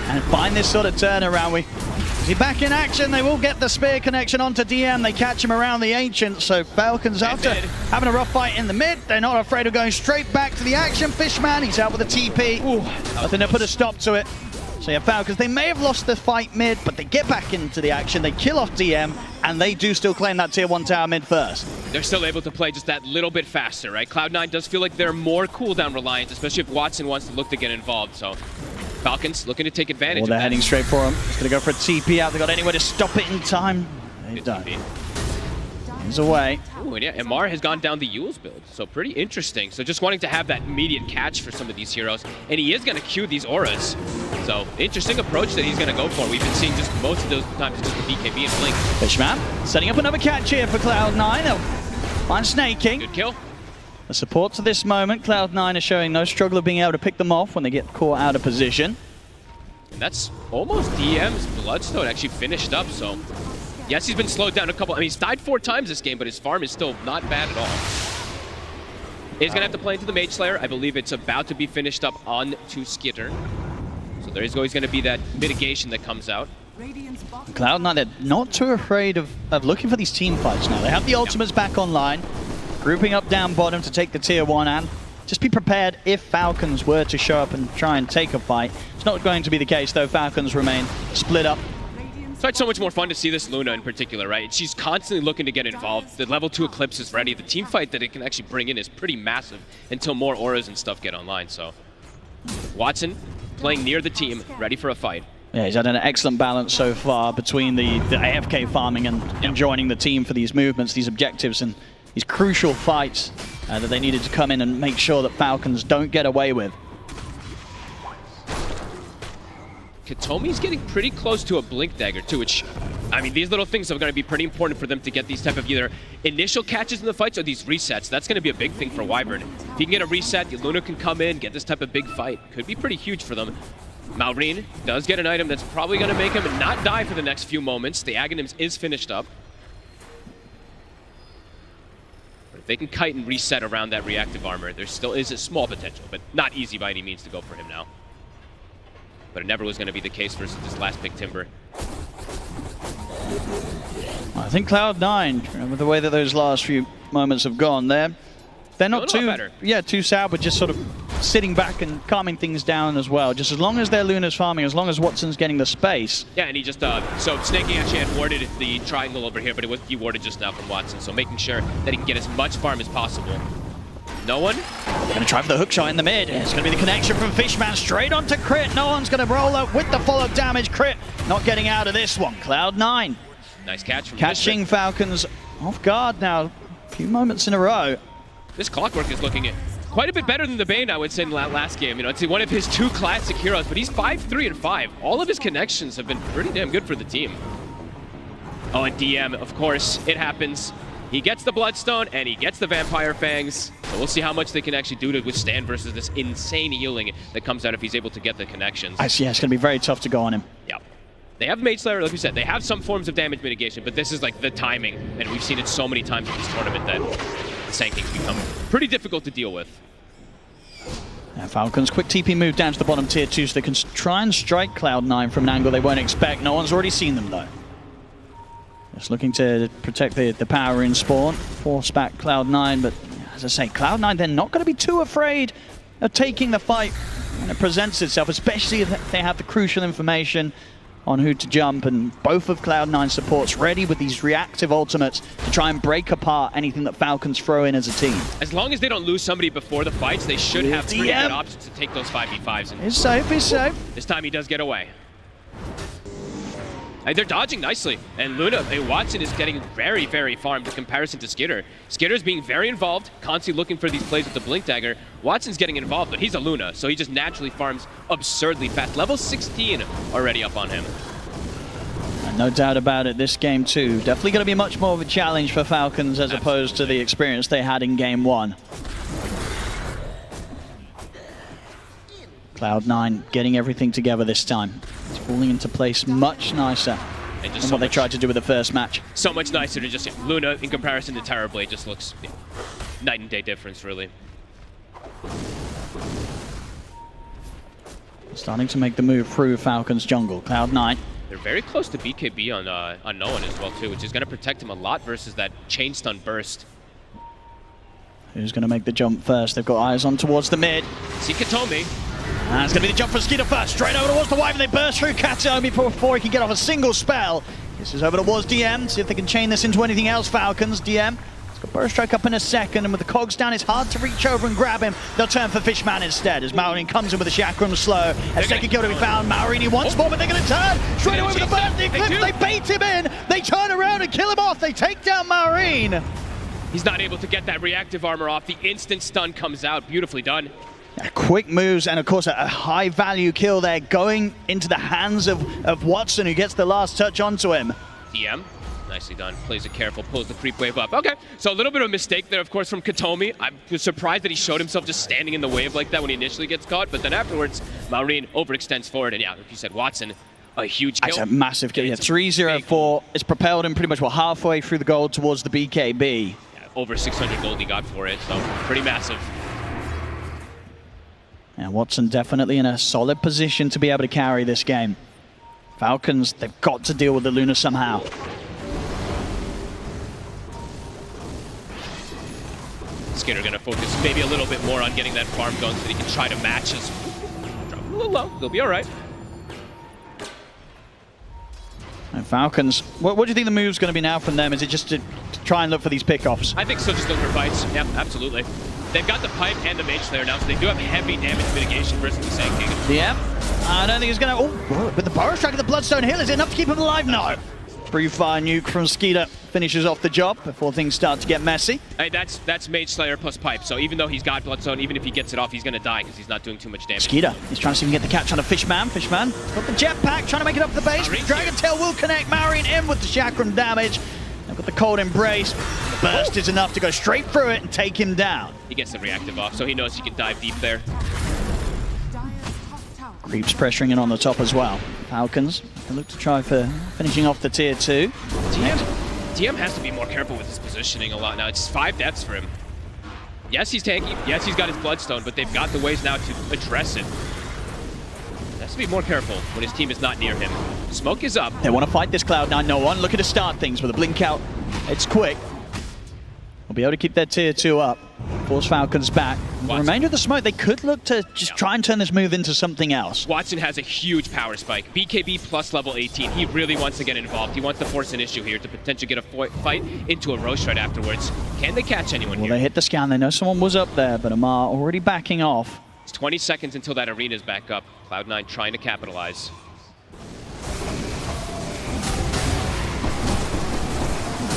and find this sort of turnaround. Is he back in action? They will get the spear connection onto DM. They catch him around the Ancient. So Falcons, after having a rough fight in the mid, they're not afraid of going straight back to the action. Fishman, he's out with a TP. Nothing to put a stop to it. So yeah, Falcons, they may have lost the fight mid, but they get back into the action. They kill off DM, and they do still claim that tier 1 tower mid first. They're still able to play just that little bit faster, right? Cloud9 does feel like they're more cooldown reliant, especially if Watson wants to look to get involved. So Falcons looking to take advantage of that. They're heading straight for him. Just going to go for a TP out. They got anywhere to stop it in time. They don't. He's away. Ooh, and yeah, Amar has gone down the Yule's build, so pretty interesting. So just wanting to have that immediate catch for some of these heroes, and he is going to queue these auras. So interesting approach that he's going to go for. We've been seeing just most of those times just the BKB and Blink. Fishman setting up another catch here for Cloud9. They'll find Snaking. Good kill. The support to this moment, Cloud9 are showing no struggle of being able to pick them off when they get caught out of position. And that's almost DM's Bloodstone actually finished up, so yes, he's been slowed down a couple. I mean, he's died 4 times this game, but his farm is still not bad at all. He's going to have to play into the Mage Slayer. I believe it's about to be finished up on to Skitter. So there is always going to be that mitigation that comes out. Cloud9, they're not too afraid of looking for these team fights now. They have the ultimates back online, grouping up down bottom to take the tier 1, and just be prepared if Falcons were to show up and try and take a fight. It's not going to be the case, though. Falcons remain split up. So it's so much more fun to see this Luna in particular, right? She's constantly looking to get involved. The level 2 Eclipse is ready. The team fight that it can actually bring in is pretty massive until more auras and stuff get online. So Watson playing near the team, ready for a fight. Yeah, he's had an excellent balance so far between the AFK farming and joining the team for these movements, these objectives, and these crucial fights that they needed to come in and make sure that Falcons don't get away with. Katomi's getting pretty close to a Blink Dagger too, which, I mean, these little things are going to be pretty important for them to get these type of either initial catches in the fights or these resets. That's going to be a big thing for Wyvern. If he can get a reset, Luna can come in, get this type of big fight. Could be pretty huge for them. Malreen does get an item that's probably going to make him not die for the next few moments. The Aghanims is finished up. But if they can kite and reset around that reactive armor, there still is a small potential, but not easy by any means to go for him now. But it never was going to be the case versus this last big Timber. I think Cloud9, with the way that those last few moments have gone, they're not too sad, but just sort of sitting back and calming things down as well. Just as long as their Luna's farming, as long as Watson's getting the space. Yeah, and he just, so Snaking actually had warded the triangle over here, but it was dewarded just now from Watson. So making sure that he can get as much farm as possible. No one? Going to try for the hook shot in the mid. It's going to be the connection from Fishman straight onto Crit. No one's going to roll up with the follow-up damage. Crit not getting out of this one. Cloud9. Nice catch from catching Falcons off guard now. A few moments in a row. This Clockwork is looking quite a bit better than the Bane, I would say, in that last game. You know, it's one of his 2 classic heroes, but he's 5-3 and 5. All of his connections have been pretty damn good for the team. Oh, and DM, of course, it happens. He gets the Bloodstone, and he gets the Vampire Fangs. So we'll see how much they can actually do to withstand versus this insane healing that comes out if he's able to get the connections. Yeah, it's going to be very tough to go on him. Yeah. They have Mage Slayer, like we said, they have some forms of damage mitigation, but this is like the timing, and we've seen it so many times in this tournament that the Sand Kings become pretty difficult to deal with. And Falcons, quick TP move down to the bottom tier 2 so they can try and strike Cloud9 from an angle they won't expect. No one's already seen them though. Just looking to protect the power in spawn, force back Cloud9, but as I say, Cloud9, they're not going to be too afraid of taking the fight when it presents itself, especially if they have the crucial information on who to jump, and both of Cloud9 supports ready with these reactive ultimates to try and break apart anything that Falcons throw in as a team. As long as they don't lose somebody before the fights, they should have pretty good options to take those 5v5s. He's safe, he's safe. This time he does get away. They're dodging nicely, and Watson is getting very, very farmed in comparison to Skitter. Skitter's being very involved, constantly looking for these plays with the Blink Dagger. Watson's getting involved, but he's a Luna, so he just naturally farms absurdly fast. Level 16 already up on him. And no doubt about it, this game too, definitely going to be much more of a challenge for Falcons as opposed to the experience they had in game 1. Cloud9 getting everything together this time. It's falling into place much nicer than what they tried to do with the first match. So much nicer to just Luna in comparison to Terrorblade just looks night and day difference, really. Starting to make the move through Falcons jungle. Cloud9. They're very close to BKB on no one as well too, which is going to protect him a lot versus that chain stun burst. Who's going to make the jump first? They've got eyes on towards the mid. See Katomi. And it's going to be the jump for Skeeter first. Straight over towards the Wyvern. They burst through Katomi before he can get off a single spell. This is over towards DM. See if they can chain this into anything else, Falcons. DM. It's got Burst Strike up in a second, and with the cogs down, it's hard to reach over and grab him. They'll turn for Fishman instead, as Maureen comes in with a Chakram slow. A second kill to be found. Maureen once more, but they're going to turn straight away with the burst. The Eclipse, they bait him in. They turn around and kill him off. They take down Maureen. He's not able to get that reactive armor off. The instant stun comes out. Beautifully done. Quick moves, and of course a high value kill there going into the hands of Watson, who gets the last touch onto him. DM, nicely done. Plays it careful, pulls the creep wave up. Okay, so a little bit of a mistake there, of course, from Katomi. I was surprised that he showed himself just standing in the wave like that when he initially gets caught, but then afterwards, Maureen overextends forward, and yeah, like you said, Watson, a huge kill. That's a massive kill. Yeah, 3-0-4. It's propelled him pretty much halfway through the gold towards the BKB. Yeah, over 600 gold he got for it, so pretty massive. And Watson definitely in a solid position to be able to carry this game. Falcons, they've got to deal with the Luna somehow. Skitter gonna focus maybe a little bit more on getting that farm going so that he can try to match his... Drop a little low, they'll be all right. And Falcons, what do you think the move's going to be now from them? Is it just to try and look for these pickoffs? I think so, just look for fights. Yeah, absolutely. They've got the pipe and the mage slayer now, so they do have heavy damage mitigation versus the Sand King. Yeah, I don't think he's going to... Oh, with the Burrow Strike and the Bloodstone Hill, is it enough to keep him alive? No. Pre-fire nuke from Skeeter finishes off the job before things start to get messy. Hey, that's Mage Slayer plus pipe, so even though he's got Bloodstone, even if he gets it off, he's going to die because he's not doing too much damage. Skeeter, he's trying to see if he can get the catch on a Fishman. Fishman got the jetpack, trying to make it up the base. Dragon Tail will connect Maureen in with the Chakram damage. They've got the Cold Embrace. The burst is enough to go straight through it and take him down. He gets the reactive off, so he knows he can dive deep there. Creeps pressuring in on the top as well. Falcons, they look to try for finishing off the tier 2. TM has to be more careful with his positioning a lot now. It's 5 deaths for him. Yes, he's tanky. Yes, he's got his Bloodstone, but they've got the ways now to address it. He has to be more careful when his team is not near him. Smoke is up. They want to fight this Cloud9. No one looking to start things with a blink out. It's quick. We'll be able to keep their tier 2 up. Force Falcons back. The remainder of the smoke, they could look to just try and turn this move into something else. Watson has a huge power spike. BKB plus level 18. He really wants to get involved. He wants to force an issue here to potentially get a fight into a Roche right afterwards. Can they catch anyone here? Well, they hit the scan. They know someone was up there, but Amar already backing off. It's 20 seconds until that arena's back up. Cloud9 trying to capitalize.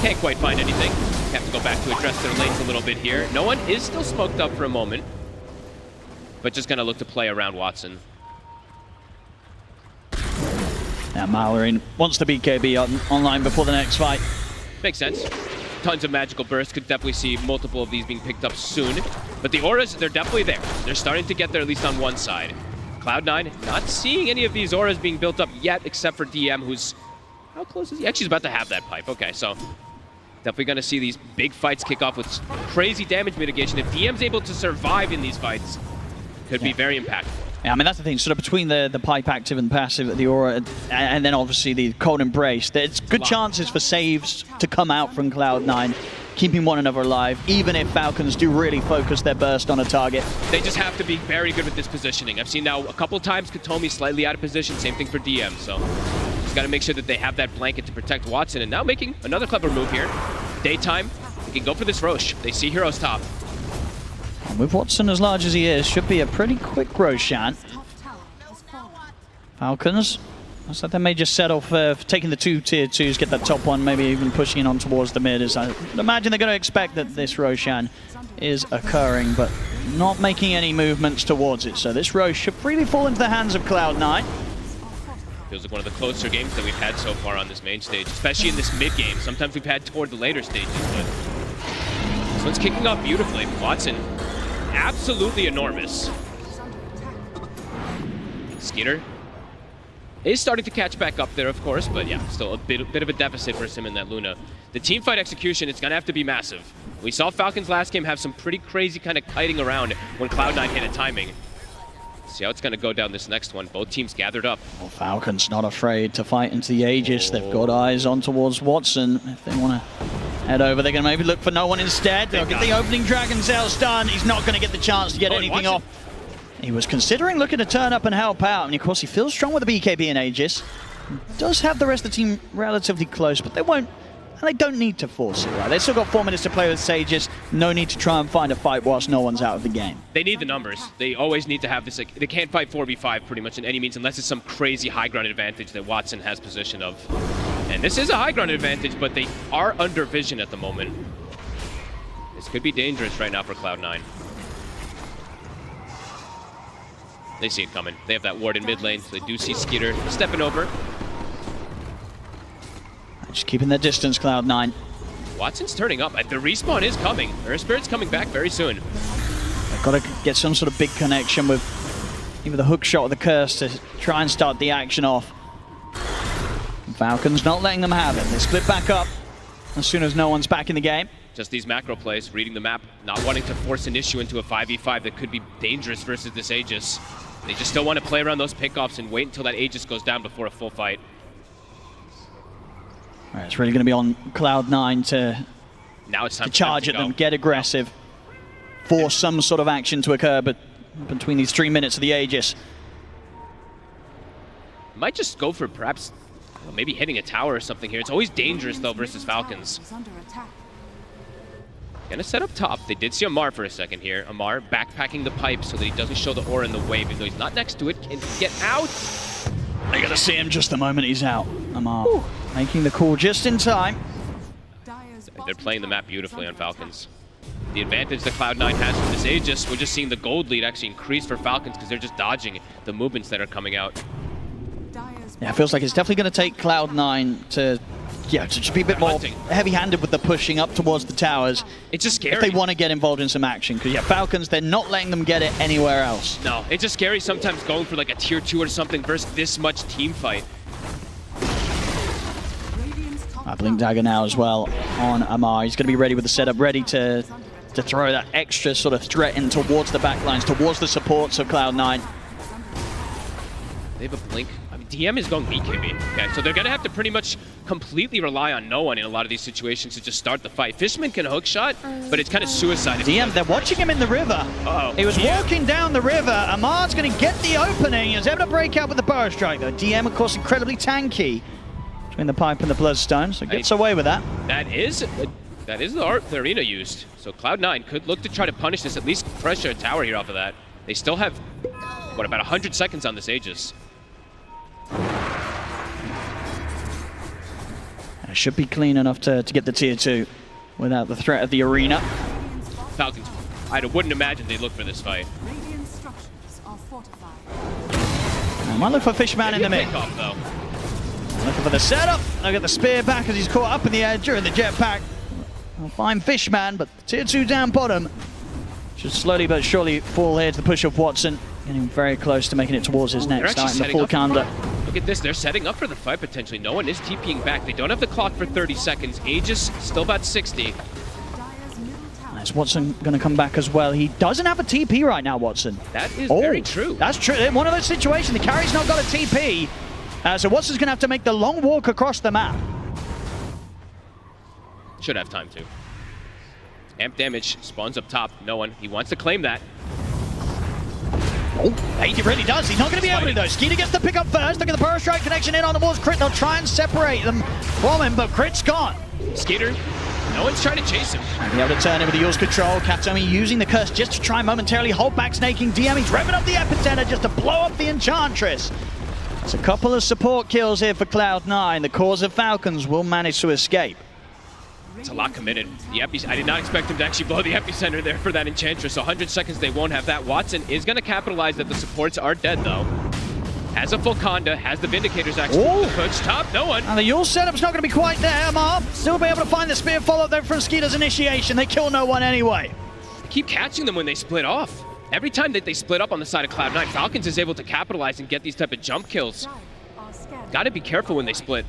Can't quite find anything. Have to go back to address their lanes a little bit here. No one is still smoked up for a moment, but just gonna look to play around Watson. Now Maureen wants the BKB online before the next fight. Makes sense. Tons of magical bursts. Could definitely see multiple of these being picked up soon. But the auras, they're definitely there. They're starting to get there, at least on one side. Cloud9 not seeing any of these auras being built up yet, except for DM, who's... How close is he? Actually, he's about to have that pipe. Okay, so... Definitely going to see these big fights kick off with crazy damage mitigation. If DM's able to survive in these fights, Could be very impactful. Yeah, I mean, that's the thing, sort of between the pipe active and passive, the aura, and then obviously the cold embrace, there's good chances for saves to come out from Cloud9, keeping one another alive, even if Falcons do really focus their burst on a target. They just have to be very good with this positioning. I've seen now a couple times Katomi slightly out of position, same thing for DM, so just got to make sure that they have that blanket to protect Watson, and now making another clever move here. Daytime, they can go for this Roche. They see Heroes top. And with Watson as large as he is, should be a pretty quick Roshan. Falcons, looks like they may just settle for taking the 2 tier 2s, get that top one, maybe even pushing it on towards the mid. As I imagine they're going to expect that this Roshan is occurring, but not making any movements towards it. So this Roche should freely fall into the hands of Cloud9. Feels like one of the closer games that we've had so far on this main stage, especially in this mid game. Sometimes we've had toward the later stages, but this one's kicking off beautifully. Watson, absolutely enormous. Skeeter is starting to catch back up there, of course, but yeah, still a bit of a deficit for him in that Luna. The team fight execution, it's gonna have to be massive. We saw Falcons last game have some pretty crazy kind of kiting around when Cloud9 hit a timing. See how it's gonna go down this next one. Both teams gathered up. Well, Falcons not afraid to fight into the Aegis. They've got eyes on towards Watson. If they want to head over, they're going to maybe look for no one instead. They'll get the opening Dragon Cell stun. He's not going to get the chance to get anything off. He was considering looking to turn up and help out. And of course, he feels strong with the BKB and Aegis. He does have the rest of the team relatively close, but they won't. And they don't need to force it, right? They've still got 4 minutes to play with Sages. No need to try and find a fight whilst no one's out of the game. They need the numbers. They always need to have this. Like, they can't fight 4v5 pretty much in any means unless it's some crazy high ground advantage that Watson has possession of. And this is a high ground advantage, but they are under vision at the moment. This could be dangerous right now for Cloud9. They see it coming. They have that ward in mid lane, so they do see Skeeter stepping over. Just keeping their distance, Cloud9. Watson's turning up. The respawn is coming. Earth Spirit's coming back very soon. They've got to get some sort of big connection with either the hook shot or the curse to try and start the action off. Falcons not letting them have it. They split back up as soon as no one's back in the game. Just these macro plays, reading the map, not wanting to force an issue into a 5v5 that could be dangerous versus this Aegis. They just still want to play around those pickoffs and wait until that Aegis goes down before a full fight. All right, it's really going to be on Cloud9 to now it's time to charge at them, get aggressive, force some sort of action to occur, but between these 3 minutes of the Aegis. Might just go for perhaps maybe hitting a tower or something here. It's always dangerous though versus Falcons. Gonna set up top. They did see Amar for a second here. Amar backpacking the pipe so that he doesn't show the aura in the wave, even though he's not next to it. Can he get out? They gotta see him just the moment he's out. Amar making the call just in time. They're playing the map beautifully on Falcons. The advantage that Cloud9 has with this Aegis, we're just seeing the gold lead actually increase for Falcons because they're just dodging the movements that are coming out. Yeah, it feels like it's definitely going to take Cloud9 to just be a bit more heavy-handed with the pushing up towards the towers. It's just scary. If they want to get involved in some action. Because, yeah, Falcons, they're not letting them get it anywhere else. No, it's just scary sometimes going for like a tier 2 or something versus this much team fight. Blink Dagger now as well on Amar. He's going to be ready with the setup, ready to throw that extra sort of threat in towards the backlines, towards the supports of Cloud9. They have a blink. I mean, DM is going BKB. Okay, so they're going to have to pretty much completely rely on no one in a lot of these situations to just start the fight. Fishman can hookshot, but it's kind of suicide. DM, they're watching him in the river. Uh-oh. He was walking down the river. Amar's going to get the opening. He was able to break out with the Burrow Strike, though. DM, of course, incredibly tanky between the pipe and the Bloodstone, so gets away with that. That is the art the arena used. So Cloud9 could look to try to punish this, at least pressure a tower here off of that. They still have, what, about 100 seconds on this Aegis. It should be clean enough to get the tier 2 without the threat of the arena. Falcons, I wouldn't imagine they'd look for this fight. I might look for Fishman in the mid. Looking for the setup. I'll get the spear back as he's caught up in the air during the jetpack. I'll find Fishman, but tier 2 down bottom should slowly but surely fall here to the push of Watson. Getting very close to making it towards his next item, the full counter. Look at this, they're setting up for the fight potentially. No one is TPing back. They don't have the clock for 30 seconds. Aegis still about 60. Is Watson going to come back as well? He doesn't have a TP right now, Watson. That is very true. That's true. One of those situations, the carry's not got a TP. So Watson's going to have to make the long walk across the map. Should have time to. Amp damage spawns up top. No one. He wants to claim that. Oh, he really does. He's not going to be able to, though. Skeeter gets the pick up first. Look at the Burrow Strike connection in on the walls. Crit, they'll try and separate them from him, but Crit's gone. Skeeter, no one's trying to chase him. And be able to turn in with the Yule's control. Katomi using the curse just to try and momentarily hold back Snaking. DM, he's revving up the epicenter just to blow up the Enchantress. It's a couple of support kills here for Cloud9. The cause of Falcons will manage to escape. It's a lot committed. The I did not expect him to actually blow the epicenter there for that Enchantress. So 100 seconds, they won't have that. Watson is going to capitalize that the supports are dead, though. Has a full Conda, has the Vindicators actually the push. Top, no one. And the Yule setup's not going to be quite there, Amar. Still be able to find the spear follow-up there from Skeeter's initiation. They kill no one anyway. Keep catching them when they split off. Every time that they split up on the side of Cloud9, Falcons is able to capitalize and get these type of jump kills. Got to be careful when they split.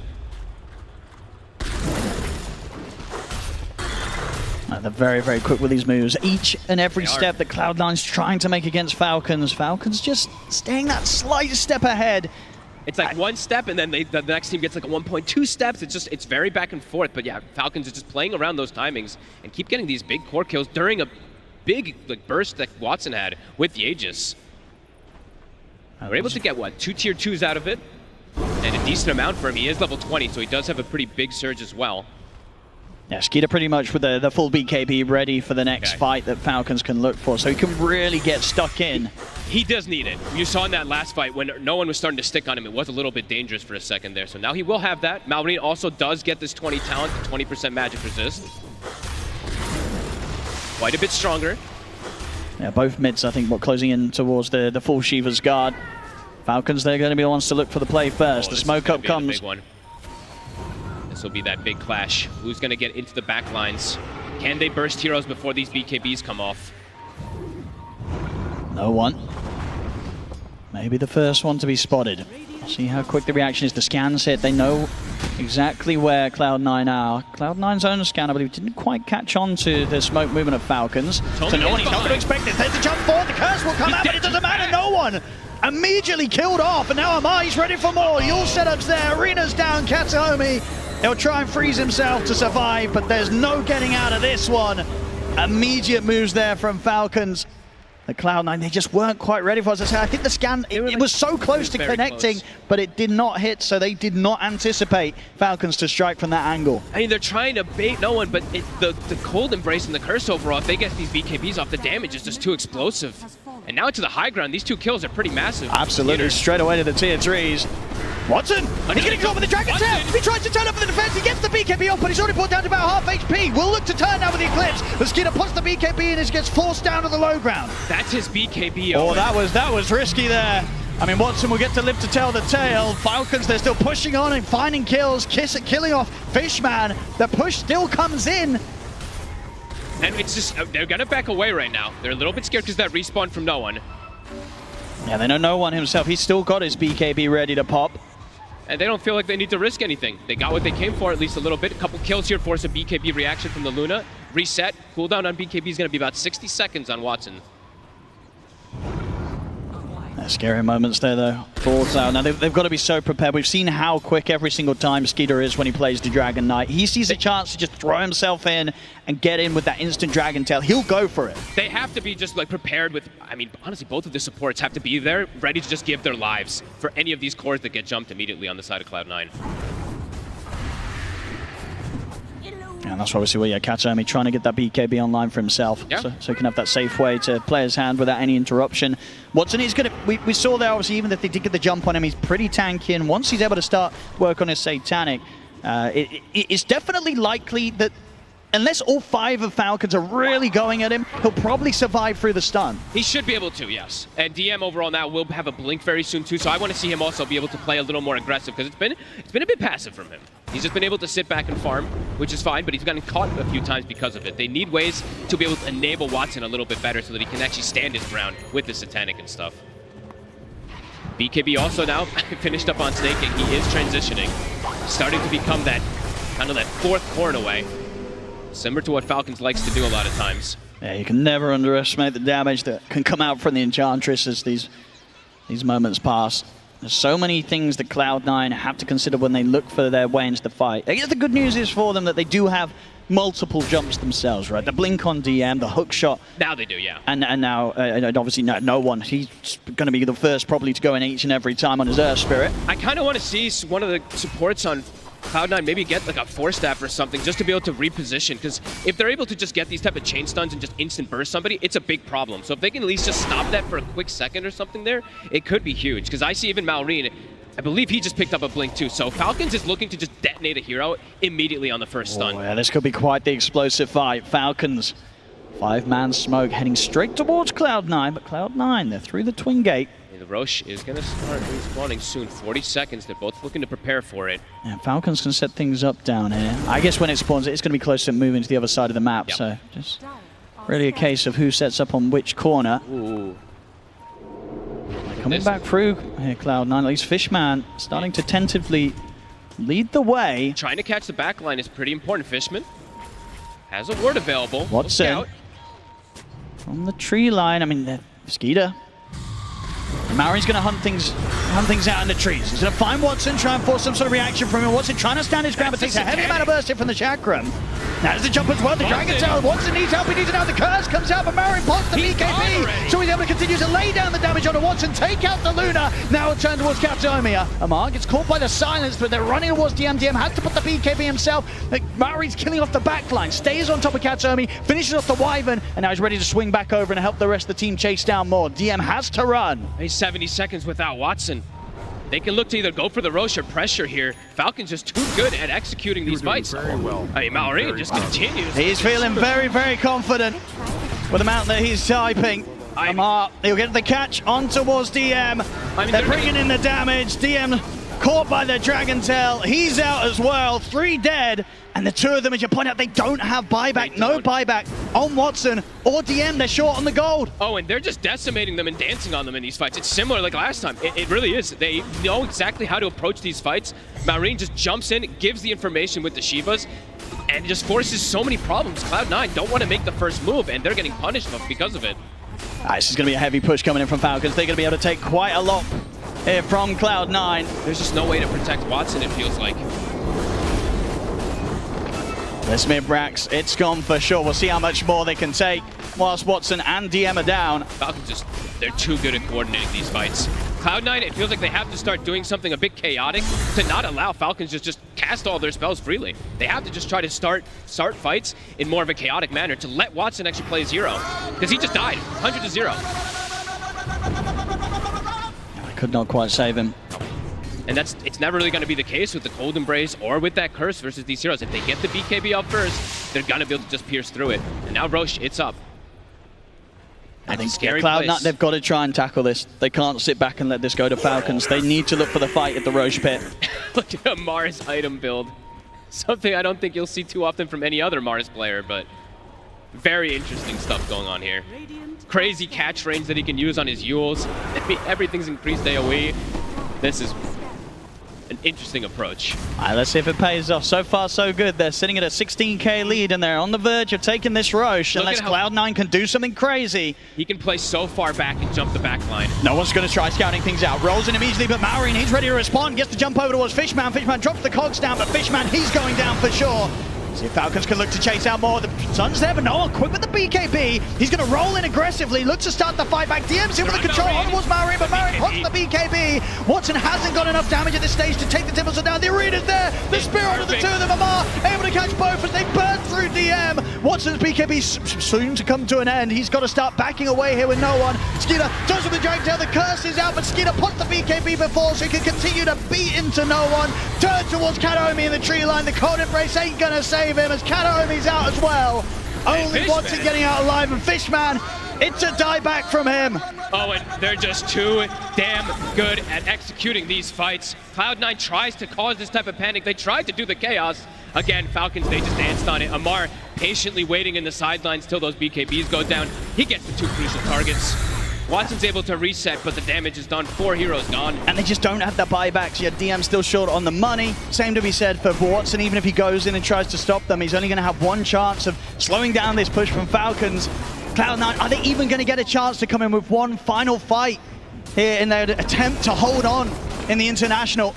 They're very, very quick with these moves. Each and every step that Cloud9's trying to make against Falcons, Falcons just staying that slight step ahead. It's like one step, and then the next team gets like a 1.2 steps. It's very back and forth. But yeah, Falcons are just playing around those timings and keep getting these big core kills during a big burst that Watson had with the Aegis. We're able to get, what, 2 tier 2s out of it? And a decent amount for him. He is level 20, so he does have a pretty big surge as well. Yeah, Skeeter pretty much with the full BKB ready for the next fight that Falcons can look for, so he can really get stuck in. He does need it. You saw in that last fight when no one was starting to stick on him, it was a little bit dangerous for a second there. So now he will have that. Malvarine also does get this 20 talent, 20% magic resist. Quite a bit stronger. Yeah, both mids, I think, closing in towards the full Shiva's guard. Falcons, they're going to be the ones to look for the play first. The smoke up comes. This will be that big clash. Who's going to get into the back lines? Can they burst heroes before these BKBs come off? No one. Maybe the first one to be spotted. See how quick the reaction is. The scans hit. They know exactly where Cloud9 are. Cloud9's own scan, I believe, didn't quite catch on to the smoke movement of Falcons. So no one, he's not going to expect it. There's the jump forward. The curse will come out, but it doesn't matter. No one immediately killed off. And now Amai's ready for more. Yule setups there. Arena's down. Katsuomi. He'll try and freeze himself to survive, but there's no getting out of this one. Immediate moves there from Falcons. The Cloud9, they just weren't quite ready for us. I think the scan, it was so close to connecting, but it did not hit, so they did not anticipate Falcons to strike from that angle. I mean, they're trying to bait no one, but the cold embrace and the curse overall, if they get these BKBs off, the damage is just too explosive. And now to the high ground, these 2 kills are pretty massive. Absolutely, straight away to the tier 3s. Watson, he's getting caught with the Dragon Tail. He tries to turn up for the defense. He gets the BKB off, but he's already brought down to about half HP. Will look to turn now with the Eclipse. The Skeeter puts the BKB in and gets forced down to the low ground. That's his BKB. Oh, that was risky there. I mean, Watson will get to live to tell the tale. Falcons, they're still pushing on and finding kills. Killing off Fishman. The push still comes in. And it's just, they're going to back away right now. They're a little bit scared because that respawn from no one. Yeah, they know no one himself. He's still got his BKB ready to pop. And they don't feel like they need to risk anything. They got what they came for, at least a little bit. A couple kills here, force a BKB reaction from the Luna. Reset. Cooldown on BKB is going to be about 60 seconds on Watson. Scary moments there, though. For Cloud. Now, they've got to be so prepared. We've seen how quick every single time Skeeter is when he plays the Dragon Knight. He sees a chance to just throw himself in and get in with that instant Dragon Tail. He'll go for it. They have to be just like prepared with, I mean, honestly, both of the supports have to be there, ready to just give their lives for any of these cores that get jumped immediately on the side of Cloud9. And that's why we see Katsuomi trying to get that BKB online for himself, so he can have that safe way to play his hand without any interruption. Watson is going to, we saw there, obviously, even if they did get the jump on him, he's pretty tanky, and once he's able to start work on his Satanic, it's definitely likely that unless all 5 of Falcons are really going at him, he'll probably survive through the stun. He should be able to, yes. And DM overall now will have a blink very soon too, so I want to see him also be able to play a little more aggressive, because it's been a bit passive from him. He's just been able to sit back and farm, which is fine, but he's gotten caught a few times because of it. They need ways to be able to enable Watson a little bit better so that he can actually stand his ground with the Satanic and stuff. BKB also now finished up on Snaking. He is transitioning, starting to become that kind of that 4th core in a way. Similar to what Falcons likes to do a lot of times. Yeah, you can never underestimate the damage that can come out from the Enchantress as these moments pass. There's so many things that Cloud9 have to consider when they look for their way into the fight. I guess the good news is for them that they do have multiple jumps themselves, right? The blink on DM, the hook shot. Now they do, yeah. And now, and obviously no one. He's going to be the first probably to go in each and every time on his Earth Spirit. I kind of want to see one of the supports on Cloud9 maybe get like a Force Staff or something just to be able to reposition, because if they're able to just get these type of chain stuns and just instant burst somebody, it's a big problem. So if they can at least just stop that for a quick second or something there, it could be huge. Because I see even Maureen, I believe he just picked up a blink too. So Falcons is looking to just detonate a hero immediately on the first stun. Oh, yeah, this could be quite the explosive fight. Falcons, 5-man smoke heading straight towards Cloud9, but Cloud9, they're through the twin gate. The Roche is going to start respawning soon. 40 seconds. They're both looking to prepare for it. Yeah, Falcons can set things up down here. I guess when it spawns, it's going to be close to moving to the other side of the map. Yep. So just really a case of who sets up on which corner. Ooh. Coming back through here, Cloud9. At least Fishman starting to tentatively lead the way. Trying to catch the back line is pretty important. Fishman has a ward available. Watson from the tree line. I mean, Skeeter. Maori's going to hunt things out in the trees. He's going to find Watson, try and force some sort of reaction from him. Watson trying to stand his ground, but takes a heavy amount of burst hit from the chakram. Now the jump as well. The Dragon Tail. Watson needs help. He needs it now. The curse comes out, but Maori pops the BKB. So he's able to continue to lay down the damage onto Watson, take out the Luna. Now it turns towards Kataomi. Amar gets caught by the silence, but they're running towards DM. DM has to put the BKB himself. Maori's killing off the backline, stays on top of Kataomi, finishes off the Wyvern, and now he's ready to swing back over and help the rest of the team chase down more. DM has to run. He's 70 seconds without Watson. They can look to either go for the Roche or pressure here. Falcons just too good at executing these fights. Very well. I mean, Maori just continues. He's feeling very, very confident with the amount that he's typing. Amar, he'll get the catch on towards DM. They're bringing in the damage. DM caught by the Dragon Tail. He's out as well. 3 dead. And the two of them, as you point out, they don't have buyback. No buyback on Watson or DM. They're short on the gold. Oh, and they're just decimating them and dancing on them in these fights. It's similar like last time. It really is. They know exactly how to approach these fights. Maureen just jumps in, gives the information with the Shivas, and just forces so many problems. Cloud9 don't want to make the first move, and they're getting punished because of it. This is going to be a heavy push coming in from Falcons. They're going to be able to take quite a lot here from Cloud9. There's just no way to protect Watson, it feels like. This mid-Brax, it's gone for sure. We'll see how much more they can take whilst Watson and DM are down. Falcons they're too good at coordinating these fights. Cloud9, it feels like they have to start doing something a bit chaotic to not allow Falcons just cast all their spells freely. They have to just try to start fights in more of a chaotic manner to let Watson actually play 0. Because he just died, 100 to 0. I could not quite save him. And it's never really going to be the case with the Cold Embrace or with that Curse versus these heroes. If they get the BKB up first, they're going to be able to just pierce through it. And now Roche, it's up. I think Cloud9, they've got to try and tackle this. They can't sit back and let this go to Falcons. They need to look for the fight at the Roche pit. Look at Mars item build. Something I don't think you'll see too often from any other Mars player, but very interesting stuff going on here. Crazy catch range that he can use on his Yules. I mean, everything's increased AoE. This is an interesting approach. All right, let's see if it pays off. So far, so good. They're sitting at a 16k lead, and they're on the verge of taking this Roche, unless Cloud9 can do something crazy. He can play so far back and jump the back line. No one's going to try scouting things out. Rolls in immediately, but Maureen, he's ready to respond. Gets to jump over towards Fishman. Fishman drops the cogs down, but Fishman, he's going down for sure. See if Falcons can look to chase out more. The sun's there, but no one quick with the BKB. He's going to roll in aggressively, look to start the fight back. DM's in with the control on towards Maureen, but Maureen pops the BKB. Watson hasn't got enough damage at this stage to take the Timbersaw down. The arena's there. The Spirit of the two of them. Amar able to catch both as they burn through DM. Watson's BKB soon to come to an end. He's got to start backing away here with no one. Skeeter does with the Dragon Tail. The curse is out, but Skeeter puts the BKB before so he can continue to beat into no one. Turn towards Kataomi in the tree line. The Cold Embrace ain't going to save him as Kataomi's out as well. Only Watson getting out alive, and Fishman, it's a dieback from him. Oh, and they're just too damn good at executing these fights. Cloud9 tries to cause this type of panic. They tried to do the chaos. Again, Falcons, they just danced on it. Amar patiently waiting in the sidelines till those BKBs go down. He gets the 2 crucial targets. Watson's able to reset, but the damage is done. 4 heroes gone. And they just don't have the buybacks yet. DM still short on the money. Same to be said for Watson. Even if he goes in and tries to stop them, he's only going to have one chance of slowing down this push from Falcons. Cloud9, are they even going to get a chance to come in with one final fight here in their attempt to hold on in the International?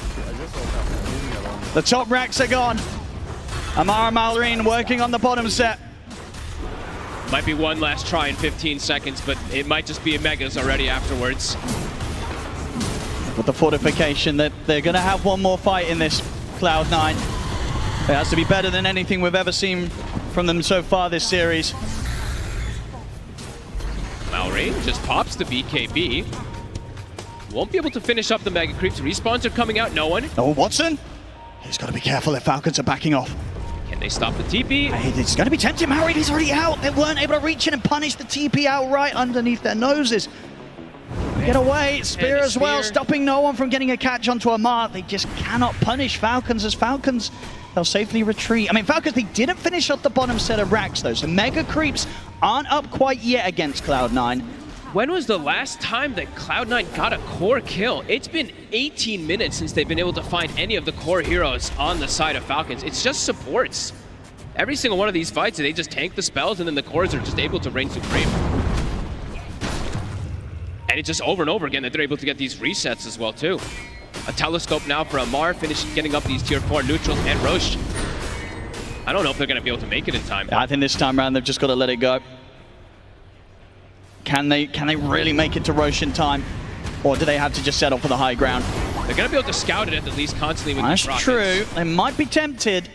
The top racks are gone. Amara Malrine working on the bottom set. Might be one last try in 15 seconds, but it might just be a Megas already afterwards. With the fortification that they're going to have one more fight in this Cloud9. It has to be better than anything we've ever seen from them so far this series. Malrine just pops the BKB. Won't be able to finish up the Mega Creeps. Respawns are coming out, no one. Oh, Watson? He's got to be careful if Falcons are backing off. Can they stop the TP? It's going to be tempting. Malrine, he's already out. They weren't able to reach in and punish the TP outright underneath their noses. Get away. Spear as well, stopping no one from getting a catch onto Amar. They just cannot punish Falcons as Falcons. They'll safely retreat. I mean, Falcons, they didn't finish up the bottom set of racks, though, so Mega Creeps aren't up quite yet against Cloud9. When was the last time that Cloud9 got a core kill? It's been 18 minutes since they've been able to find any of the core heroes on the side of Falcons. It's just supports. Every single one of these fights, they just tank the spells, and then the cores are just able to reign supreme. And it's just over and over again that they're able to get these resets as well, too. A telescope now for Amar, getting up these tier 4 neutrals and Roche. I don't know if they're going to be able to make it in time. I think this time around, they've just got to let it go. Can they really make it to Roche in time? Or do they have to just settle for the high ground? They're going to be able to scout it at least constantly with That's these rockets. true. They might be tempted.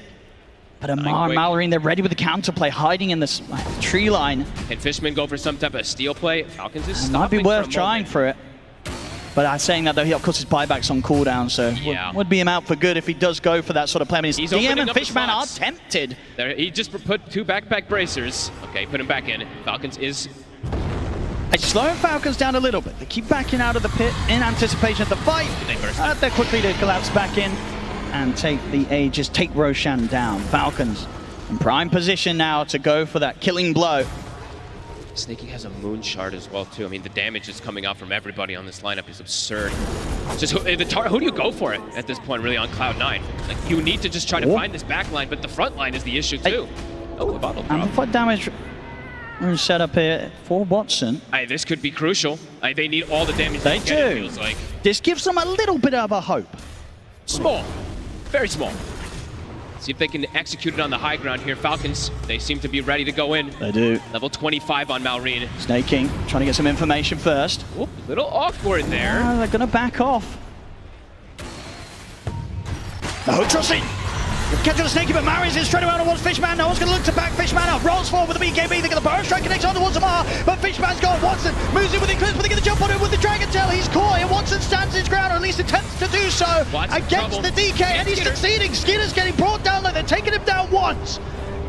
But Amar and Malrine, they're ready with the counterplay, hiding in this tree line. Can Fishman go for some type of steal play? Falcons is It might be stopping worth for a trying moment. for it. But saying that, though, he, of course, his buyback's on cooldown, so would be him out for good if he does go for that sort of play. I mean, He's DM opening and up the Fishman are slots. tempted. There, he just put 2 backpack bracers. Okay, put him back in. Falcons is... It's slowing Falcons down a little bit. They keep backing out of the pit in anticipation of the fight. They're quickly to collapse back in and take the Aegis, take Roshan down. Falcons in prime position now to go for that killing blow. Snaky has a moon shard as well, too. I mean, the damage is coming out from everybody on this lineup is absurd. Just who do you go for it at this point, really, on Cloud9? Like, you need to just try to find this back line, but the front line is the issue, too. Oh, the bottle drop. Amplified damage set up here for Watson. This could be crucial. They need all the damage They get, it do. feels like. This gives them a little bit of a hope. Small. Very small. See if they can execute it on the high ground here. Falcons, they seem to be ready to go in. They do. Level 25 on Malrine. Snake King trying to get some information first. Oop, a little awkward there. They're going to back off. The hook trust in. Catch on the Snakey, but Mari's in straight away towards Fishman. No one's going to look to back Fishman up. Rolls forward with the BKB. They get the burst strike connection on towards Amar, but Fishman's gone. Watson moves in with the Eclipse, but they get the jump on him with the Dragon Tail. He's caught, and Watson stands his ground, or at least attempts to do so against the DK, and he's succeeding. Skinner's getting brought down, like they're taking him down once.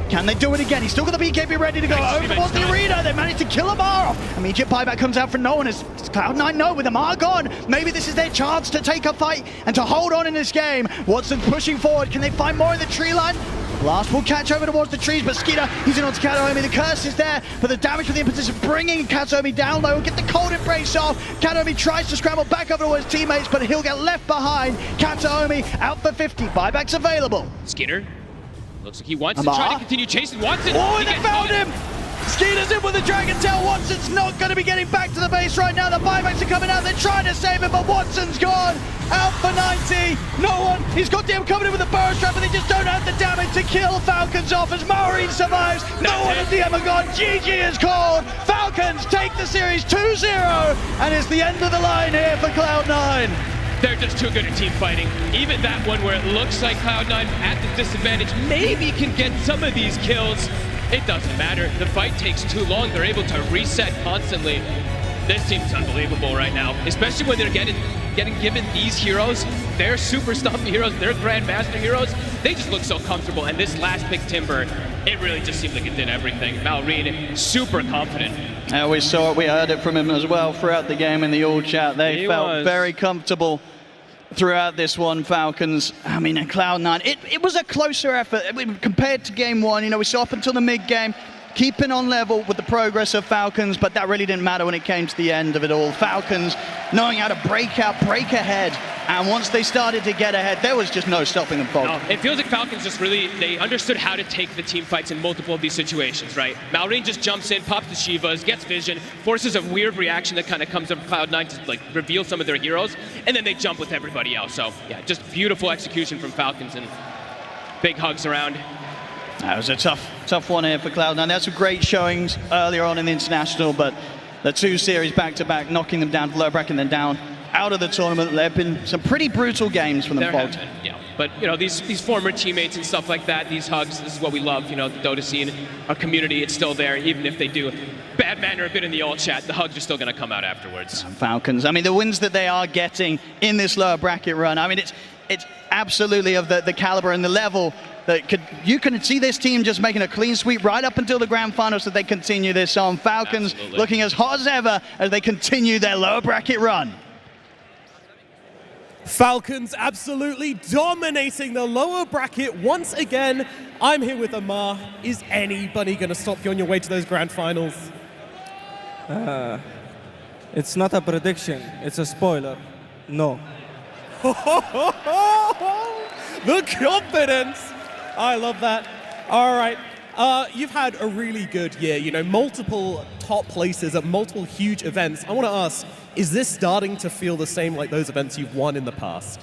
Can they do it again? He's still got the BKB ready to go. Over towards the arena. They managed to kill Amar off. Immediate buyback comes out for no one as Cloud9 know with Amar gone. Maybe this is their chance to take a fight and to hold on in this game. Watson pushing forward. Can they find more in the tree line? Blast will catch over towards the trees, but Skeeter, he's in onto Kataomi. The curse is there, but the damage from the impetus is bringing Kataomi down low. Get the cold embrace off. Kataomi tries to scramble back over towards his teammates, but he'll get left behind. Kataomi out for 50. Buybacks available. Skeeter. Looks like he wants to try to continue chasing Watson. Oh, and they found him! Skeeter's in with the Dragon Tail. Watson's not going to be getting back to the base right now. The buybacks are coming out. They're trying to save him, but Watson's gone. Out for 90. No one. He's got them coming in with a burst trap, but they just don't have the damage to kill Falcons off as Malrine survives. No one at DM are gone. GG is called. Falcons take the series 2-0, and it's the end of the line here for Cloud9. They're just too good at team fighting. Even that one where it looks like Cloud9 at the disadvantage maybe can get some of these kills. It doesn't matter. The fight takes too long. They're able to reset constantly. This team's unbelievable right now, especially when they're getting given these heroes. Their super stuffy heroes, their Grandmaster heroes. They just look so comfortable. And this last pick, Timber, it really just seemed like it did everything. Malrine, super confident. Yeah, we saw it. We heard it from him as well throughout the game in the all chat. They felt very comfortable throughout this one, Falcons. I mean, Cloud9, it was a closer effort compared to game one. You know, we saw up until the mid game, keeping on level with the progress of Falcons, but that really didn't matter when it came to the end of it all. Falcons knowing how to break out, break ahead, and once they started to get ahead, there was just no stopping them. No, it feels like Falcons just really, they understood how to take the team fights in multiple of these situations, right? Malrine just jumps in, pops the Shivas, gets vision, forces a weird reaction that kind of comes up Cloud9 to like reveal some of their heroes, and then they jump with everybody else. So yeah, just beautiful execution from Falcons and big hugs around. That was a tough one here for Cloud9. They had some great showings earlier on in the International, but the 2 series back-to-back, knocking them down to lower bracket and then down out of the tournament. There have been some pretty brutal games from them, folks. Yeah, but you know, these former teammates and stuff like that, these hugs, this is what we love. You know, the Dota scene, our community, it's still there, even if they do bad manner a bit in the alt chat, the hugs are still going to come out afterwards. Falcons, I mean, the wins that they are getting in this lower bracket run, I mean, it's absolutely of the caliber and the level that you can see this team just making a clean sweep right up until the grand final, so they continue this on. Falcons looking as hot as ever as they continue their lower bracket run. Falcons absolutely dominating the lower bracket once again. I'm here with Amar. Is anybody going to stop you on your way to those grand finals? It's not a prediction, it's a spoiler. No. The confidence! I love that. All right. You've had a really good year, you know, multiple top places at multiple huge events. I want to ask, is this starting to feel the same like those events you've won in the past?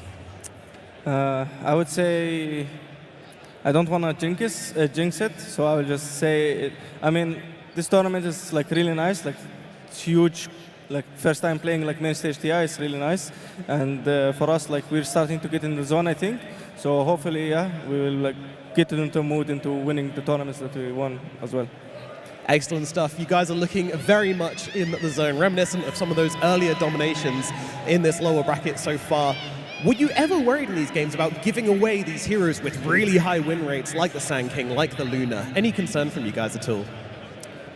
I would say I don't want to jinx it, so I will just say it. I mean, this tournament is like really nice, like it's huge. Like first time playing like main stage TI is really nice, and for us, like we're starting to get in the zone, I think. So hopefully, yeah, we will like get into the mood into winning the tournaments that we won as well. Excellent stuff. You guys are looking very much in the zone, reminiscent of some of those earlier dominations in this lower bracket so far. Were you ever worried in these games about giving away these heroes with really high win rates like the Sand King, like the Luna? Any concern from you guys at all?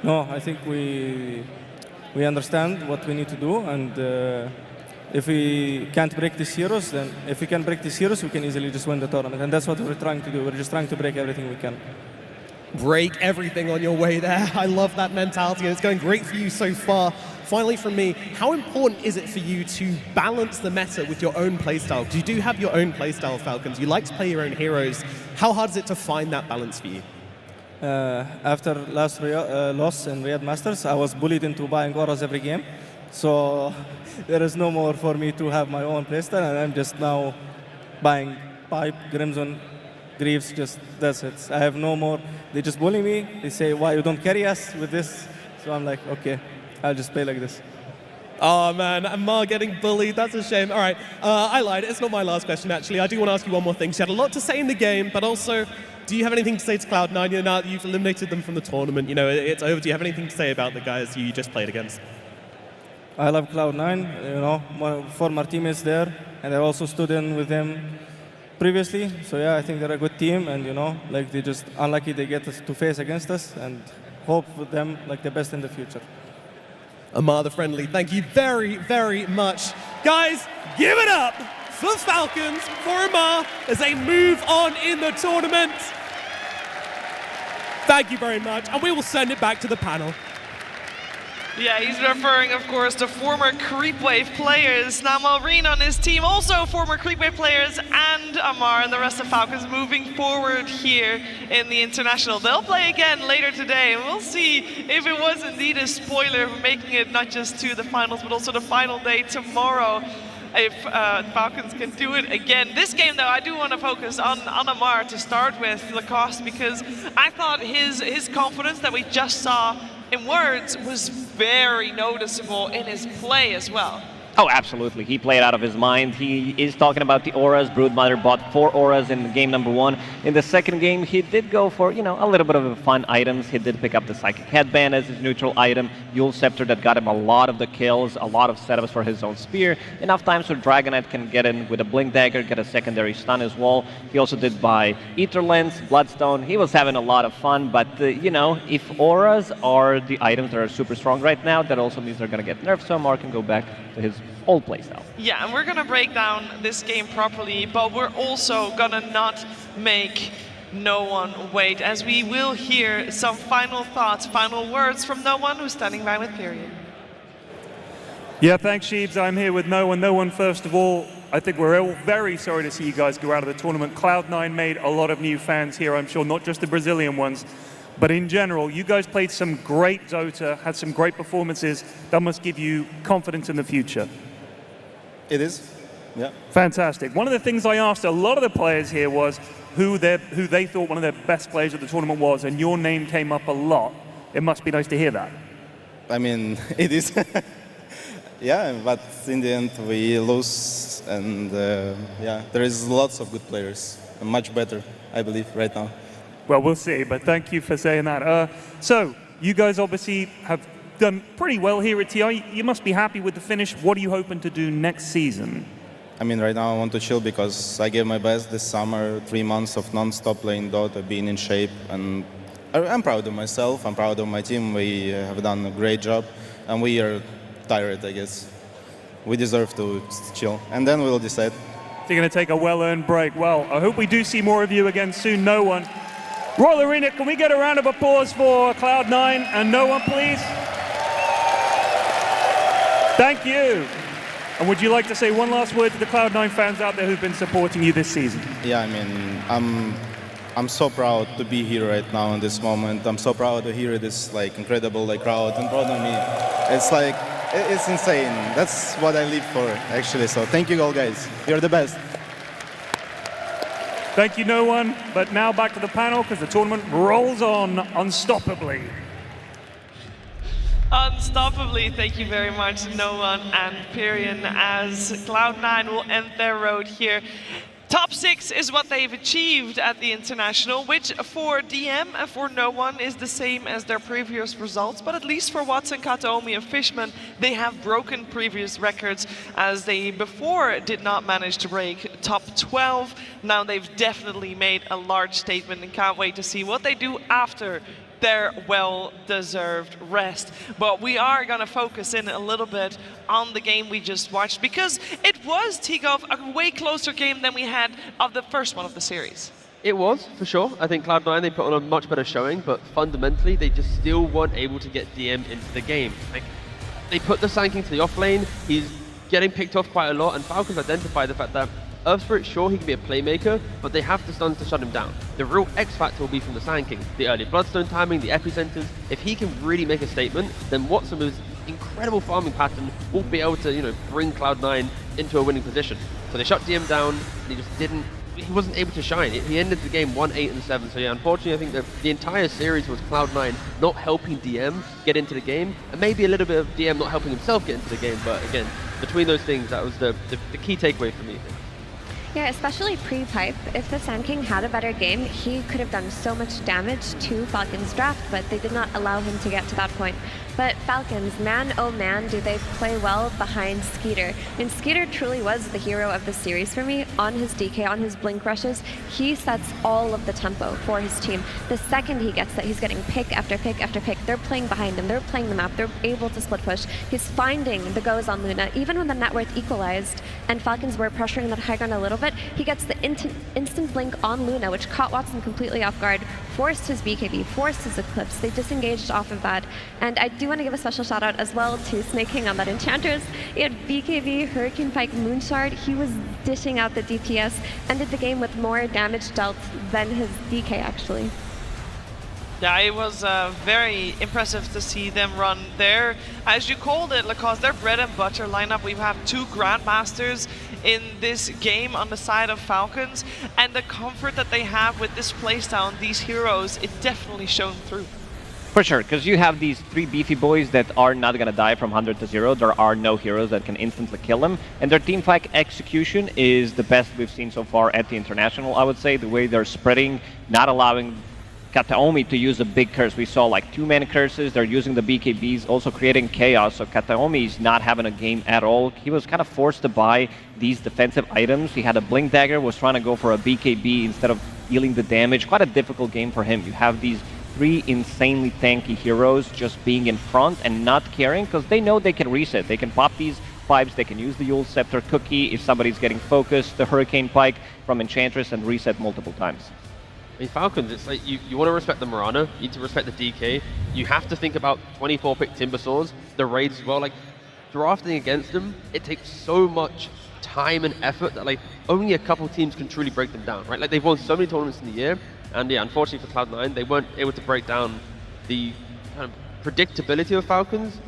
No, I think we understand what we need to do, and if we can't break these heroes, then if we can break these heroes, we can easily just win the tournament, and that's what we're trying to do. We're just trying to break everything we can. Break everything on your way there. I love that mentality, and it's going great for you so far. Finally from me, how important is it for you to balance the meta with your own playstyle? Because you do have your own playstyle, Falcons. You like to play your own heroes. How hard is it to find that balance for you? After last loss in Riyadh Masters, I was bullied into buying auras every game. So there is no more for me to have my own playstyle, and I'm just now buying Pipe, Crimson, Greaves, just that's it. I have no more. They just bully me. They say, why you don't carry us with this? So I'm like, okay, I'll just play like this. Oh man, Amar getting bullied, that's a shame. All right, I lied, it's not my last question actually. I do want to ask you one more thing. She had a lot to say in the game, but also, do you have anything to say to Cloud9? You know, now that you've eliminated them from the tournament, you know, it's over. Do you have anything to say about the guys you just played against? I love Cloud9, you know, my former teammates there, and I also stood in with them previously. So yeah, I think they're a good team, and you know, like they just unlucky they get us to face against us, and hope for them like the best in the future. Amar the Friendly, thank you very, very much. Guys, give it up for Falcons, for Amar, as they move on in the tournament. Thank you very much, and we will send it back to the panel. Yeah, he's referring, of course, to former Creepwave players. Now, Malrine on his team, also former Creepwave players, and Amar and the rest of Falcons moving forward here in the International. They'll play again later today, and we'll see if it was indeed a spoiler, making it not just to the finals, but also the final day tomorrow, if Falcons can do it again. This game, though, I do want to focus on Amar to start with, Lacoste, because I thought his confidence that we just saw in words was very noticeable in his play as well. Oh, absolutely. He played out of his mind. He is talking about the auras. Broodmother bought 4 auras in game number 1. In the second game, he did go for, you know, a little bit of fun items. He did pick up the Psychic Headband as his neutral item. Yule Scepter that got him a lot of the kills, a lot of setups for his own spear. Enough times so Dragonite can get in with a Blink Dagger, get a secondary stun as well. He also did buy Ether Lens, Bloodstone. He was having a lot of fun, but, you know, if auras are the items that are super strong right now, that also means they're going to get nerfed, so Amar can go back to his old playstyle. Yeah, and we're gonna break down this game properly, but we're also gonna not make No One wait, as we will hear some final thoughts, final words from No One, who's standing by with Period. Yeah, thanks, Sheebs. I'm here with No One. No One, first of all, I think we're all very sorry to see you guys go out of the tournament. Cloud9 made a lot of new fans here, I'm sure, not just the Brazilian ones, but in general. You guys played some great Dota, had some great performances. That must give you confidence in the future. It is, yeah. Fantastic. One of the things I asked a lot of the players here was who they thought one of their best players of the tournament was, and your name came up a lot. It must be nice to hear that. I mean, it is. Yeah, but in the end we lose, and yeah, there is lots of good players, much better, I believe, right now. Well, we'll see, but thank you for saying that. So, you guys obviously have done pretty well here at TI. You must be happy with the finish. What are you hoping to do next season? I mean, right now I want to chill because I gave my best this summer, 3 months of non-stop playing Dota, being in shape, and I'm proud of myself, I'm proud of my team. We have done a great job, and we are tired, I guess. We deserve to chill, and then we'll decide. So you're going to take a well-earned break. Well, I hope we do see more of you again soon, No One. Royal Arena, can we get a round of applause for Cloud9 and No One, please? Thank you. And would you like to say one last word to the Cloud9 fans out there who've been supporting you this season? Yeah, I mean, I'm so proud to be here right now in this moment. I'm so proud to hear this incredible crowd in front of me. It's it's insane. That's what I live for, actually. So thank you all, guys. You're the best. Thank you, No One. But now back to the panel because the tournament rolls on unstoppably. Unstoppably, thank you very much, No One and Pyrion, as Cloud9 will end their road here. Top 6 is what they've achieved at the International, which for DM and for No One is the same as their previous results, but at least for Watson, Kataomi and Fishman, they have broken previous records, as they before did not manage to break top 12. Now they've definitely made a large statement and can't wait to see what they do after their well-deserved rest. But we are going to focus in a little bit on the game we just watched, because it was, Tigov, a way closer game than we had of the first one of the series. It was, for sure. I think Cloud9, they put on a much better showing, but fundamentally, they just still weren't able to get DM into the game. They put the Sand King to the off lane, he's getting picked off quite a lot, and Falcons identified the fact that Earth Spirit, sure, he can be a playmaker, but they have to stun to shut him down. The real X factor will be from the Sand King. The early Bloodstone timing, the epicenters. If he can really make a statement, then Watson with his incredible farming pattern will be able to, bring Cloud9 into a winning position. So they shut DM down, and he wasn't able to shine. He ended the game 1-8 and 7. So yeah, unfortunately, I think that the entire series was Cloud9 not helping DM get into the game, and maybe a little bit of DM not helping himself get into the game. But again, between those things, that was the key takeaway for me. Yeah, especially pre-pipe. If the Sand King had a better game, he could have done so much damage to Falcons draft, but they did not allow him to get to that point. But Falcons, man oh man, do they play well behind Skeeter. And Skeeter truly was the hero of the series for me. On his DK, on his blink rushes, he sets all of the tempo for his team. The second he gets that, he's getting pick after pick after pick. They're playing behind him, they're playing the map, they're able to split push. He's finding the goes on Luna. Even when the net worth equalized and Falcons were pressuring that high ground a little bit, he gets the instant blink on Luna, which caught Watson completely off guard, forced his BKB, forced his Eclipse. They disengaged off of that. And I do want to give a special shout out as well to Snake King on that Enchantress. He had BKB, Hurricane Pike, Moonshard. He was dishing out the DPS, ended the game with more damage dealt than his DK actually. Yeah, it was very impressive to see them run their, as you called it, Lacoste, their bread and butter lineup. We have 2 Grandmasters in this game on the side of Falcons, and the comfort that they have with this playstyle, these heroes, it definitely shone through. For sure, because you have these 3 beefy boys that are not going to die from 100 to 0. There are no heroes that can instantly kill them. And their team fight execution is the best we've seen so far at the International, I would say. The way they're spreading, not allowing Kataomi to use a big curse. We saw 2-man curses. They're using the BKBs, also creating chaos. So Kataomi is not having a game at all. He was kind of forced to buy these defensive items. He had a Blink Dagger, was trying to go for a BKB instead of dealing the damage. Quite a difficult game for him. You have these 3 insanely tanky heroes just being in front and not caring, because they know they can reset. They can pop these pipes, they can use the Yule Scepter cookie if somebody's getting focused, the Hurricane Pike from Enchantress, and reset multiple times. I mean, Falcons, it's like you want to respect the Mirana, you need to respect the DK. You have to think about 24-pick Timbersaws, the raids as well. Like, drafting against them, it takes so much time and effort that like only a couple teams can truly break them down, right? Like, they've won so many tournaments in the year, and yeah, unfortunately for Cloud9, they weren't able to break down the kind of predictability of Falcons.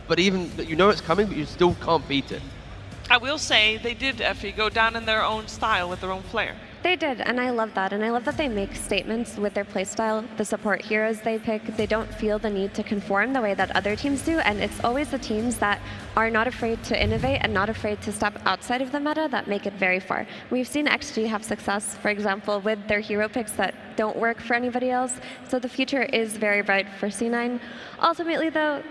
But even you know it's coming, but you still can't beat it. I will say they did, Effie, go down in their own style with their own flair. They did, and I love that. And I love that they make statements with their playstyle, the support heroes they pick. They don't feel the need to conform the way that other teams do, and it's always the teams that are not afraid to innovate and not afraid to step outside of the meta that make it very far. We've seen XG have success, for example, with their hero picks that don't work for anybody else. So the future is very bright for C9. Ultimately, though,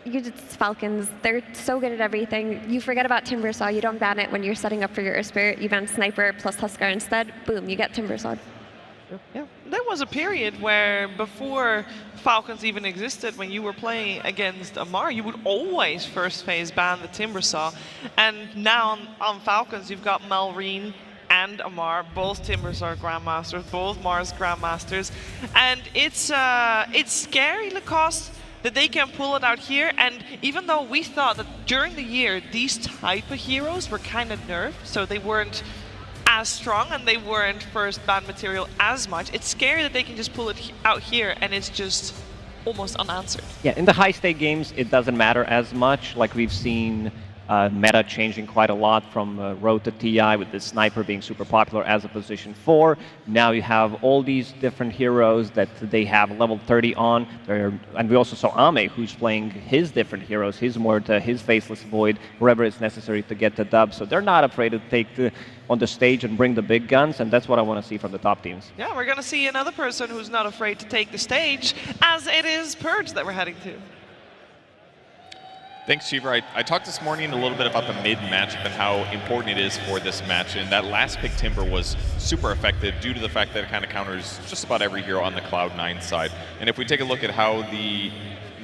it's Falcons. They're so good at everything. You forget about Timbersaw. You don't ban it when you're setting up for your Spirit. You ban Sniper plus Huskar instead. Boom, you get Timbersaw. Yeah, there was a period where before Falcons even existed, when you were playing against Amar, you would always first phase ban the Timbersaw. And now on Falcons, you've got Malrine and Amar, both Timbersaw Grandmasters, both Mars Grandmasters. And it's scary, Lacoste, that they can pull it out here. And even though we thought that during the year these type of heroes were kind of nerfed, so they weren't as strong and they weren't first ban material as much, it's scary that they can just pull it out here and it's just almost unanswered. Yeah, in the high stake games it doesn't matter as much. Like we've seen meta changing quite a lot from Road to TI, with the Sniper being super popular as a position 4. Now you have all these different heroes that they have level 30 on. And we also saw Ame, who's playing his different heroes, his Morta, his Faceless Void, wherever it's necessary to get the dub. So they're not afraid to take on the stage and bring the big guns, and that's what I want to see from the top teams. Yeah, we're going to see another person who's not afraid to take the stage, as it is Purge that we're heading to. Thanks, Cheever. I talked this morning a little bit about the mid matchup and how important it is for this match, and that last pick Timber was super effective due to the fact that it kind of counters just about every hero on the Cloud9 side. And if we take a look at how the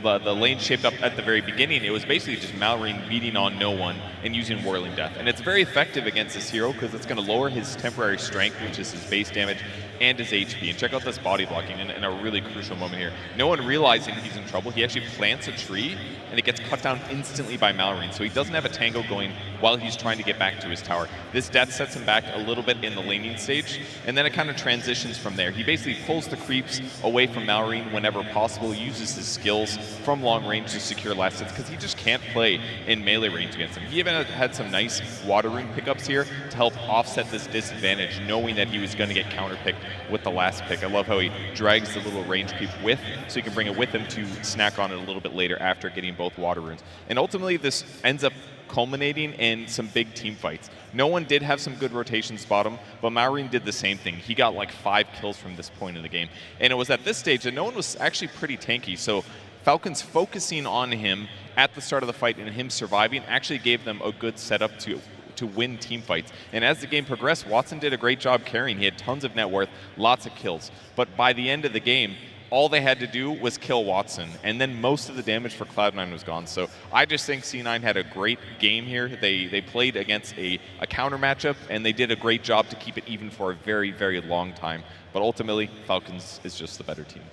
lane shaped up at the very beginning, it was basically just Malrine beating on no one and using Whirling Death. And it's very effective against this hero because it's going to lower his temporary strength, which is his base damage, and his HP. And check out this body blocking in a really crucial moment here. No one realizing he's in trouble, he actually plants a tree and it gets cut down instantly by Malrine. So he doesn't have a tango going while he's trying to get back to his tower. This death sets him back a little bit in the laning stage, and then it kind of transitions from there. He basically pulls the creeps away from Malrine whenever possible, uses his skills from long range to secure last hits because he just can't play in melee range against him. He even had some nice water rune pickups here to help offset this disadvantage, knowing that he was going to get counterpicked with the last pick. I love how he drags the little range creep with, so he can bring it with him to snack on it a little bit later after getting both water runes. And ultimately this ends up culminating in some big team fights. No one did have some good rotation spot him, but Malrine did the same thing. He got like 5 kills from this point in the game. And it was at this stage that no one was actually pretty tanky, so Falcons focusing on him at the start of the fight and him surviving actually gave them a good setup to win team fights. And as the game progressed, Watson did a great job carrying. He had tons of net worth, lots of kills. But by the end of the game, all they had to do was kill Watson, and then most of the damage for Cloud9 was gone. So I just think C9 had a great game here. They played against a counter matchup, and they did a great job to keep it even for a very, very long time. But ultimately, Falcons is just the better team.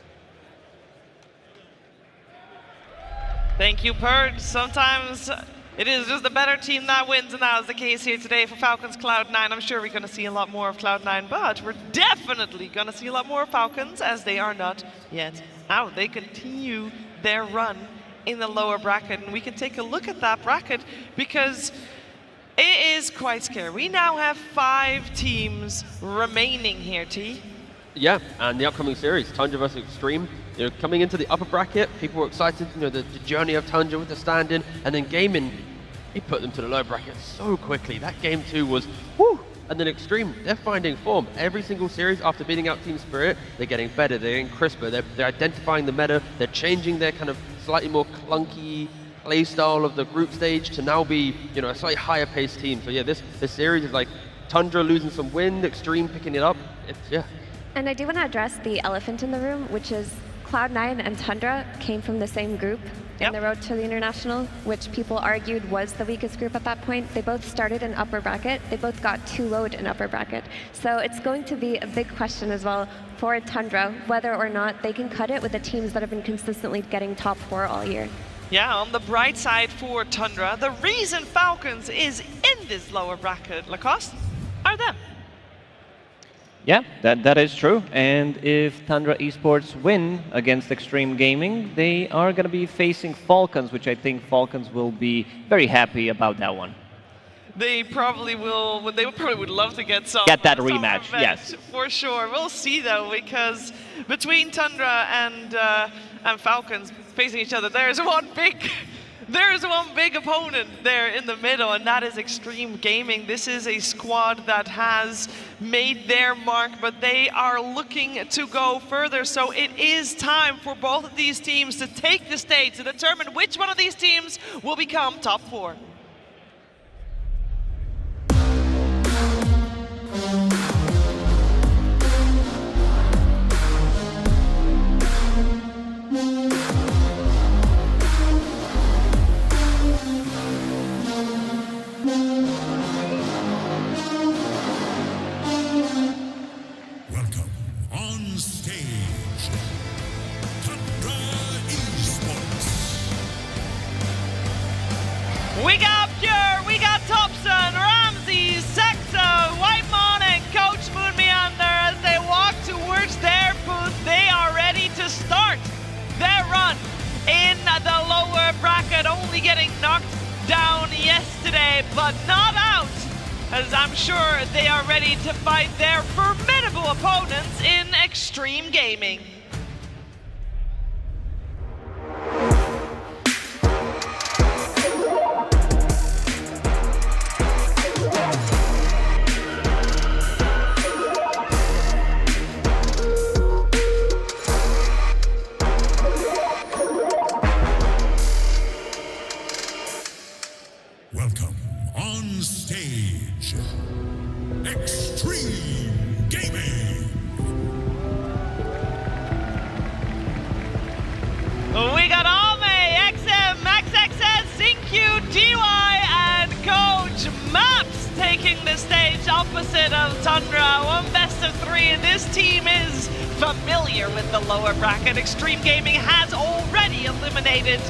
Thank you, Purge. Sometimes it is just the better team that wins, and that is the case here today for Falcons Cloud9. I'm sure we're going to see a lot more of Cloud9, but we're definitely going to see a lot more of Falcons, as they are not yet out. They continue their run in the lower bracket, and we can take a look at that bracket because it is quite scary. We now have 5 teams remaining here, T. Yeah, and the upcoming series, Tundra versus Extreme. You know, coming into the upper bracket, people were excited, you know, the journey of Tundra with the stand-in, and then Gaimin, he put them to the low bracket so quickly. That game 2 was, whoo! And then Extreme, they're finding form. Every single series after beating out Team Spirit, they're getting better, they're getting crisper, they're identifying the meta, they're changing their kind of slightly more clunky play style of the group stage to now be, you know, a slightly higher paced team. So yeah, this series is like Tundra losing some wind, Extreme picking it up. Yeah. And I do want to address the elephant in the room, which is Cloud9 and Tundra came from the same group in the road to the International, which people argued was the weakest group at that point. They both started in upper bracket. They both got 2-0'd in upper bracket. So it's going to be a big question as well for Tundra, whether or not they can cut it with the teams that have been consistently getting top 4 all year. Yeah, on the bright side for Tundra, the reason Falcons is in this lower bracket, Lacoste, are them. Yeah, that is true. And if Tundra Esports win against Extreme Gaming, they are going to be facing Falcons, which I think Falcons will be very happy about that one. They probably will. They probably would love to get some. Get that rematch, yes. For sure. We'll see though, because between Tundra and Falcons facing each other, there is one big opponent there in the middle, and that is Extreme Gaming. This is a squad that has made their mark, but they are looking to go further. So it is time for both of these teams to take the stage to determine which one of these teams will become top 4. Welcome on stage, Tundra Esports. We got Pure, we got Thompson, Ramsey, Sexo, Whitemon, and Coach Moon Meander as they walk towards their booth. They are ready to start their run in the lower bracket, only getting knocked down yesterday, but not out, as I'm sure they are ready to fight their formidable opponents in Extreme Gaming. Welcome on stage, Extreme Gaming. We got Ame, XM, MaxXS, SyncQ, DY, and Coach Maps taking the stage opposite of Tundra. One best of 3, and this team is familiar with the lower bracket. Extreme Gaming has already eliminated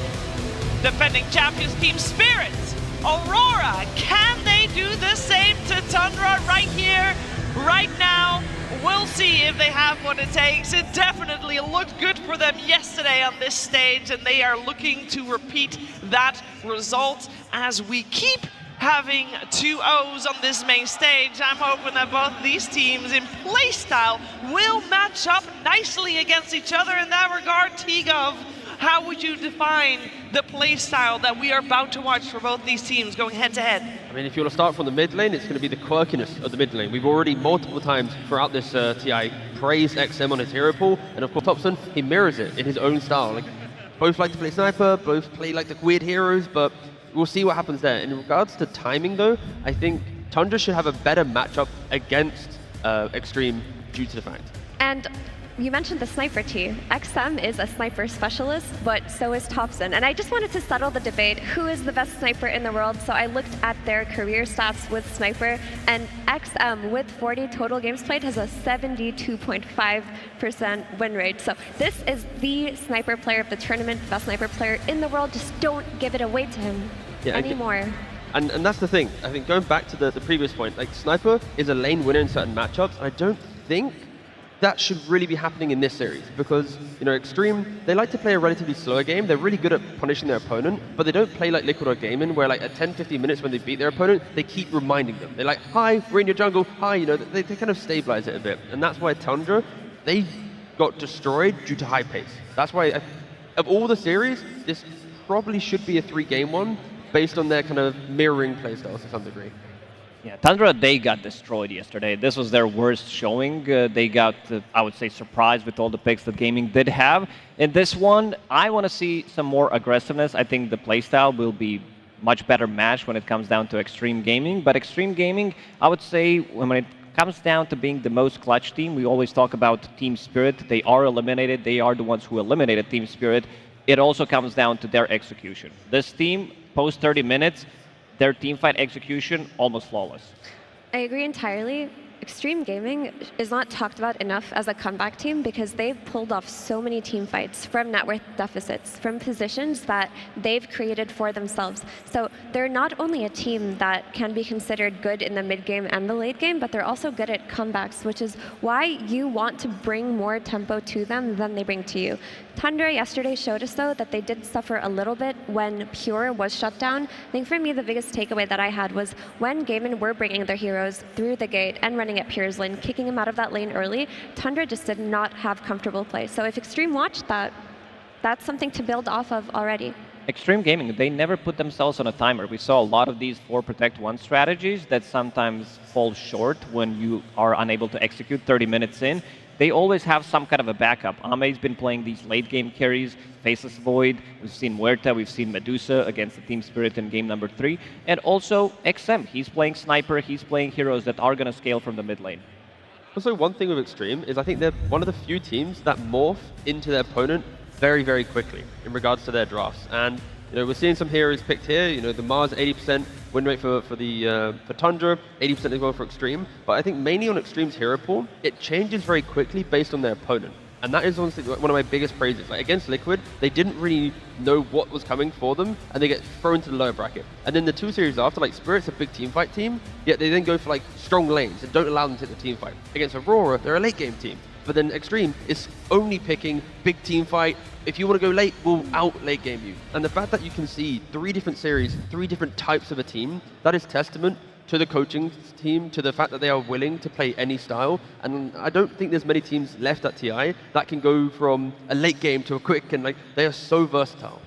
defending champions team Spirits. Aurora, can they do the same to Tundra right here, right now? We'll see if they have what it takes. It definitely looked good for them yesterday on this stage, and they are looking to repeat that result as we keep having 2-0s on this main stage. I'm hoping that both these teams in playstyle will match up nicely against each other. In that regard, T-Gov, how would you define the playstyle that we are about to watch for both these teams going head-to-head? I mean, if you want to start from the mid lane, it's going to be the quirkiness of the mid lane. We've already multiple times throughout this TI praised XM on his hero pool, and of course Thompson, he mirrors it in his own style. Like, both like to play sniper, both play like the weird heroes, but we'll see what happens there. In regards to timing though, I think Tundra should have a better matchup against Extreme due to the fact. And you mentioned the sniper T. XM is a sniper specialist, but so is Thompson. And I just wanted to settle the debate, who is the best sniper in the world? So I looked at their career stats with sniper, and XM with 40 total games played has a 72.5% win rate. So this is the sniper player of the tournament, best sniper player in the world. Just don't give it away to him anymore. And that's the thing. I think going back to the previous point, like Sniper is a lane winner in certain matchups, and I don't think that should really be happening in this series, because, you know, Extreme, they like to play a relatively slower game. They're really good at punishing their opponent, but they don't play like Liquid or Gaimin, where like at 10-15 minutes when they beat their opponent, they keep reminding them. They're like, hi, we're in your jungle, hi, you know, they kind of stabilize it a bit. And that's why Tundra, they got destroyed due to high pace. That's why, of all the series, this probably should be a 3-game one, based on their kind of mirroring playstyles to some degree. Yeah, Tundra, they got destroyed yesterday. This was their worst showing. They got, I would say, surprised with all the picks that Gaming did have. In this one, I want to see some more aggressiveness. I think the playstyle will be much better matched when it comes down to Extreme Gaming. But Extreme Gaming, I would say, when it comes down to being the most clutch team. We always talk about team spirit. They are eliminated. They are the ones who eliminated team spirit. It also comes down to their execution. This team, post 30 minutes, their teamfight execution, almost flawless. I agree entirely. Extreme Gaming is not talked about enough as a comeback team because they've pulled off so many team fights from net worth deficits, from positions that they've created for themselves. So they're not only a team that can be considered good in the mid game and the late game, but they're also good at comebacks, which is why you want to bring more tempo to them than they bring to you. Tundra yesterday showed us, though, that they did suffer a little bit when Pure was shut down. I think for me, the biggest takeaway that I had was when Gaimin were bringing their heroes through the gate and running at Pure's lane, kicking him out of that lane early, Tundra just did not have comfortable play. So if Extreme watched that, that's something to build off of already. Extreme Gaming, they never put themselves on a timer. We saw a lot of these 4 protect 1 strategies that sometimes fall short when you are unable to execute 30 minutes in. They always have some kind of a backup. Ame's been playing these late game carries, Faceless Void, we've seen Muerta, we've seen Medusa against the Team Spirit in game number 3, and also XM, he's playing Sniper, he's playing heroes that are going to scale from the mid lane. Also, one thing with Extreme is I think they're one of the few teams that morph into their opponent very, very quickly in regards to their drafts. And we're seeing some heroes picked here. The Mars 80% win rate for Tundra, 80% as well for Extreme. But I think mainly on Extreme's hero pool, it changes very quickly based on their opponent. And that is honestly one of my biggest praises. Like against Liquid, they didn't really know what was coming for them, and they get thrown to the lower bracket. And then the 2 series after, like Spirit's a big team fight team, yet they then go for like strong lanes and don't allow them to hit the team fight. Against Aurora, they're a late game team. But then Extreme is only picking big team fight. If you want to go late, we'll out late game you. And the fact that you can see 3 different series, 3 different types of a team, that is testament to the coaching team, to the fact that they are willing to play any style. And I don't think there's many teams left at TI that can go from a late game to a quick, and like they are so versatile.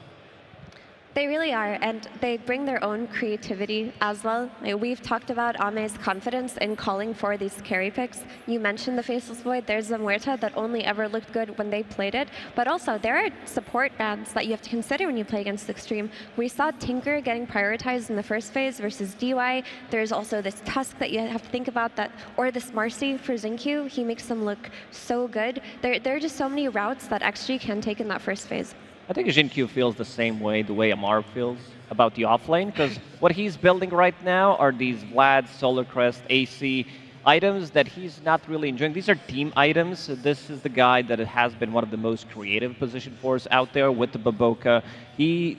They really are, and they bring their own creativity as well. We've talked about Ame's confidence in calling for these carry picks. You mentioned the Faceless Void. There's the Muerta that only ever looked good when they played it. But also, there are support bands that you have to consider when you play against Extreme. We saw Tinker getting prioritized in the first phase versus DY. There's also this Tusk that you have to think about, or this Marcy for Xingqiu. He makes them look so good. There are just so many routes that XG can take in that first phase. I think Xingqiu feels the same way, the way Amar feels about the offlane, because what he's building right now are these Vlad, Solar Crest, AC items that he's not really enjoying. These are team items. This is the guy that has been one of the most creative position fours out there with the Baboka. He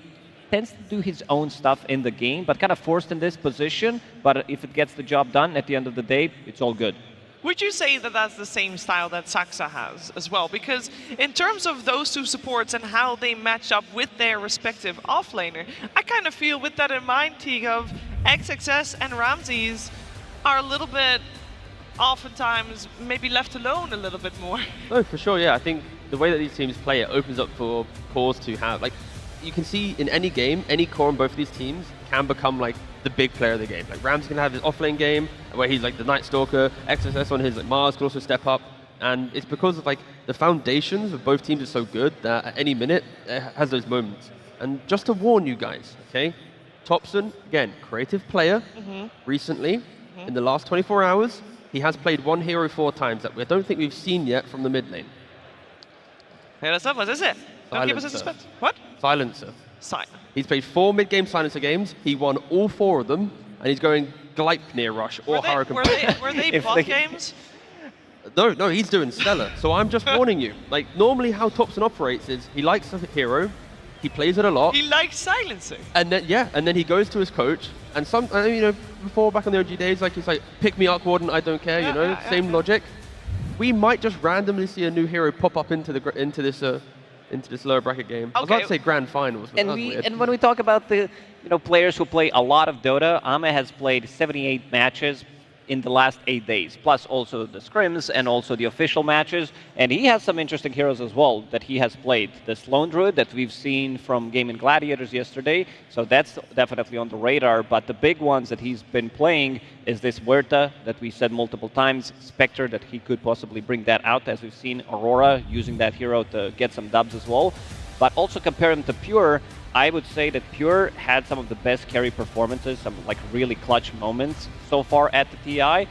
tends to do his own stuff in the game, but kind of forced in this position. But if it gets the job done, at the end of the day, it's all good. Would you say that that's the same style that Saxa has as well? Because in terms of those 2 supports and how they match up with their respective offlaner, I kind of feel with that in mind, Teague, of XXS and Ramses are a little bit, oftentimes, maybe left alone a little bit more. No, for sure, yeah. I think the way that these teams play, it opens up for cores to have, like, you can see in any game, any core on both of these teams can become like the big player of the game. Like Rams can have his offlane game where he's like the Night Stalker, XSS on his like Mars can also step up, and it's because of like the foundations of both teams are so good that at any minute it has those moments. And just to warn you guys, okay, Topson, again, creative player, recently, in the last 24 hours, he has played 1 hero 4 times that I don't think we've seen yet from the mid lane. Hey, that's up, what is it? Don't keep us in suspense. What? Silencer. He's played 4 mid-game Silencer games. He won all 4 of them, and he's going Gleipnir Rush or Hurricane. Were they bot games? No, he's doing stellar. So I'm just warning you. Like normally, how Topson operates is he likes a hero, he plays it a lot. He likes silencing. And then he goes to his coach, and before back in the OG days, like he's like, pick me Arc Warden, I don't care. Same logic. We might just randomly see a new hero pop up into this lower bracket game. I was about to say grand finals, but and when we talk about the players who play a lot of Dota, Ame has played 78 matches in the last 8 days, plus also the scrims and also the official matches. And he has some interesting heroes as well that he has played. The Sloan Druid that we've seen from Gaimin Gladiators yesterday, so that's definitely on the radar. But the big ones that he's been playing is this Muerta that we said multiple times, Spectre that he could possibly bring that out, as we've seen Aurora using that hero to get some dubs as well. But also compare him to Pure, I would say that Pure had some of the best carry performances, some like really clutch moments so far at the TI.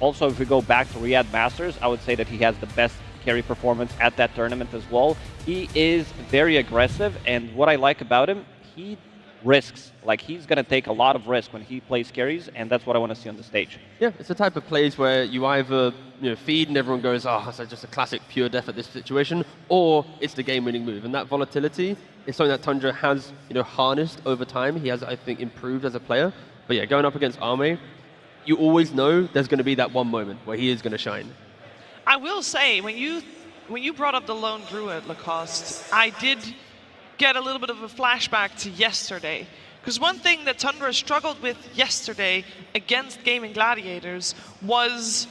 Also, if we go back to Riyadh Masters, I would say that he has the best carry performance at that tournament as well. He is very aggressive, and what I like about him, he risks. Like, he's going to take a lot of risk when he plays carries, and that's what I want to see on the stage. Yeah, it's the type of plays where you either feed and everyone goes, oh, that's just a classic pure death at this situation, or it's the game-winning move. And that volatility is something that Tundra has harnessed over time. He has, I think, improved as a player. But yeah, going up against Arme, you always know there's going to be that one moment where he is going to shine. I will say, when you brought up the Lone Druid, Lacoste, I did get a little bit of a flashback to yesterday. Because one thing that Tundra struggled with yesterday against Gaimin Gladiators was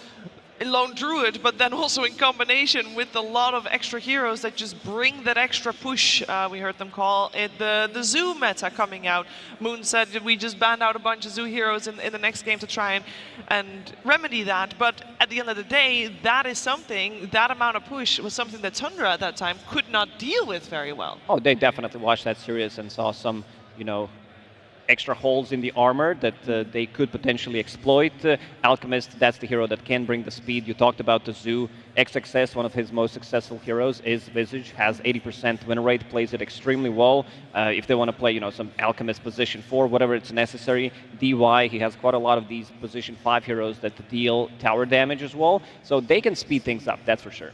Lone Druid, but then also in combination with a lot of extra heroes that just bring that extra push. We heard them call it the Zoo meta coming out. Moon said we just banned out a bunch of Zoo heroes in the next game to try and remedy that. But at the end of the day, that is something, that amount of push was something that Tundra at that time could not deal with very well. Oh, they definitely watched that series and saw some, extra holes in the armor that they could potentially exploit. Alchemist, that's the hero that can bring the speed. You talked about the Zoo. XXS, one of his most successful heroes, is Visage, has 80% win rate, plays it extremely well. If they want to play, some Alchemist position 4, whatever it's necessary. DY, he has quite a lot of these position 5 heroes that deal tower damage as well. So they can speed things up, that's for sure.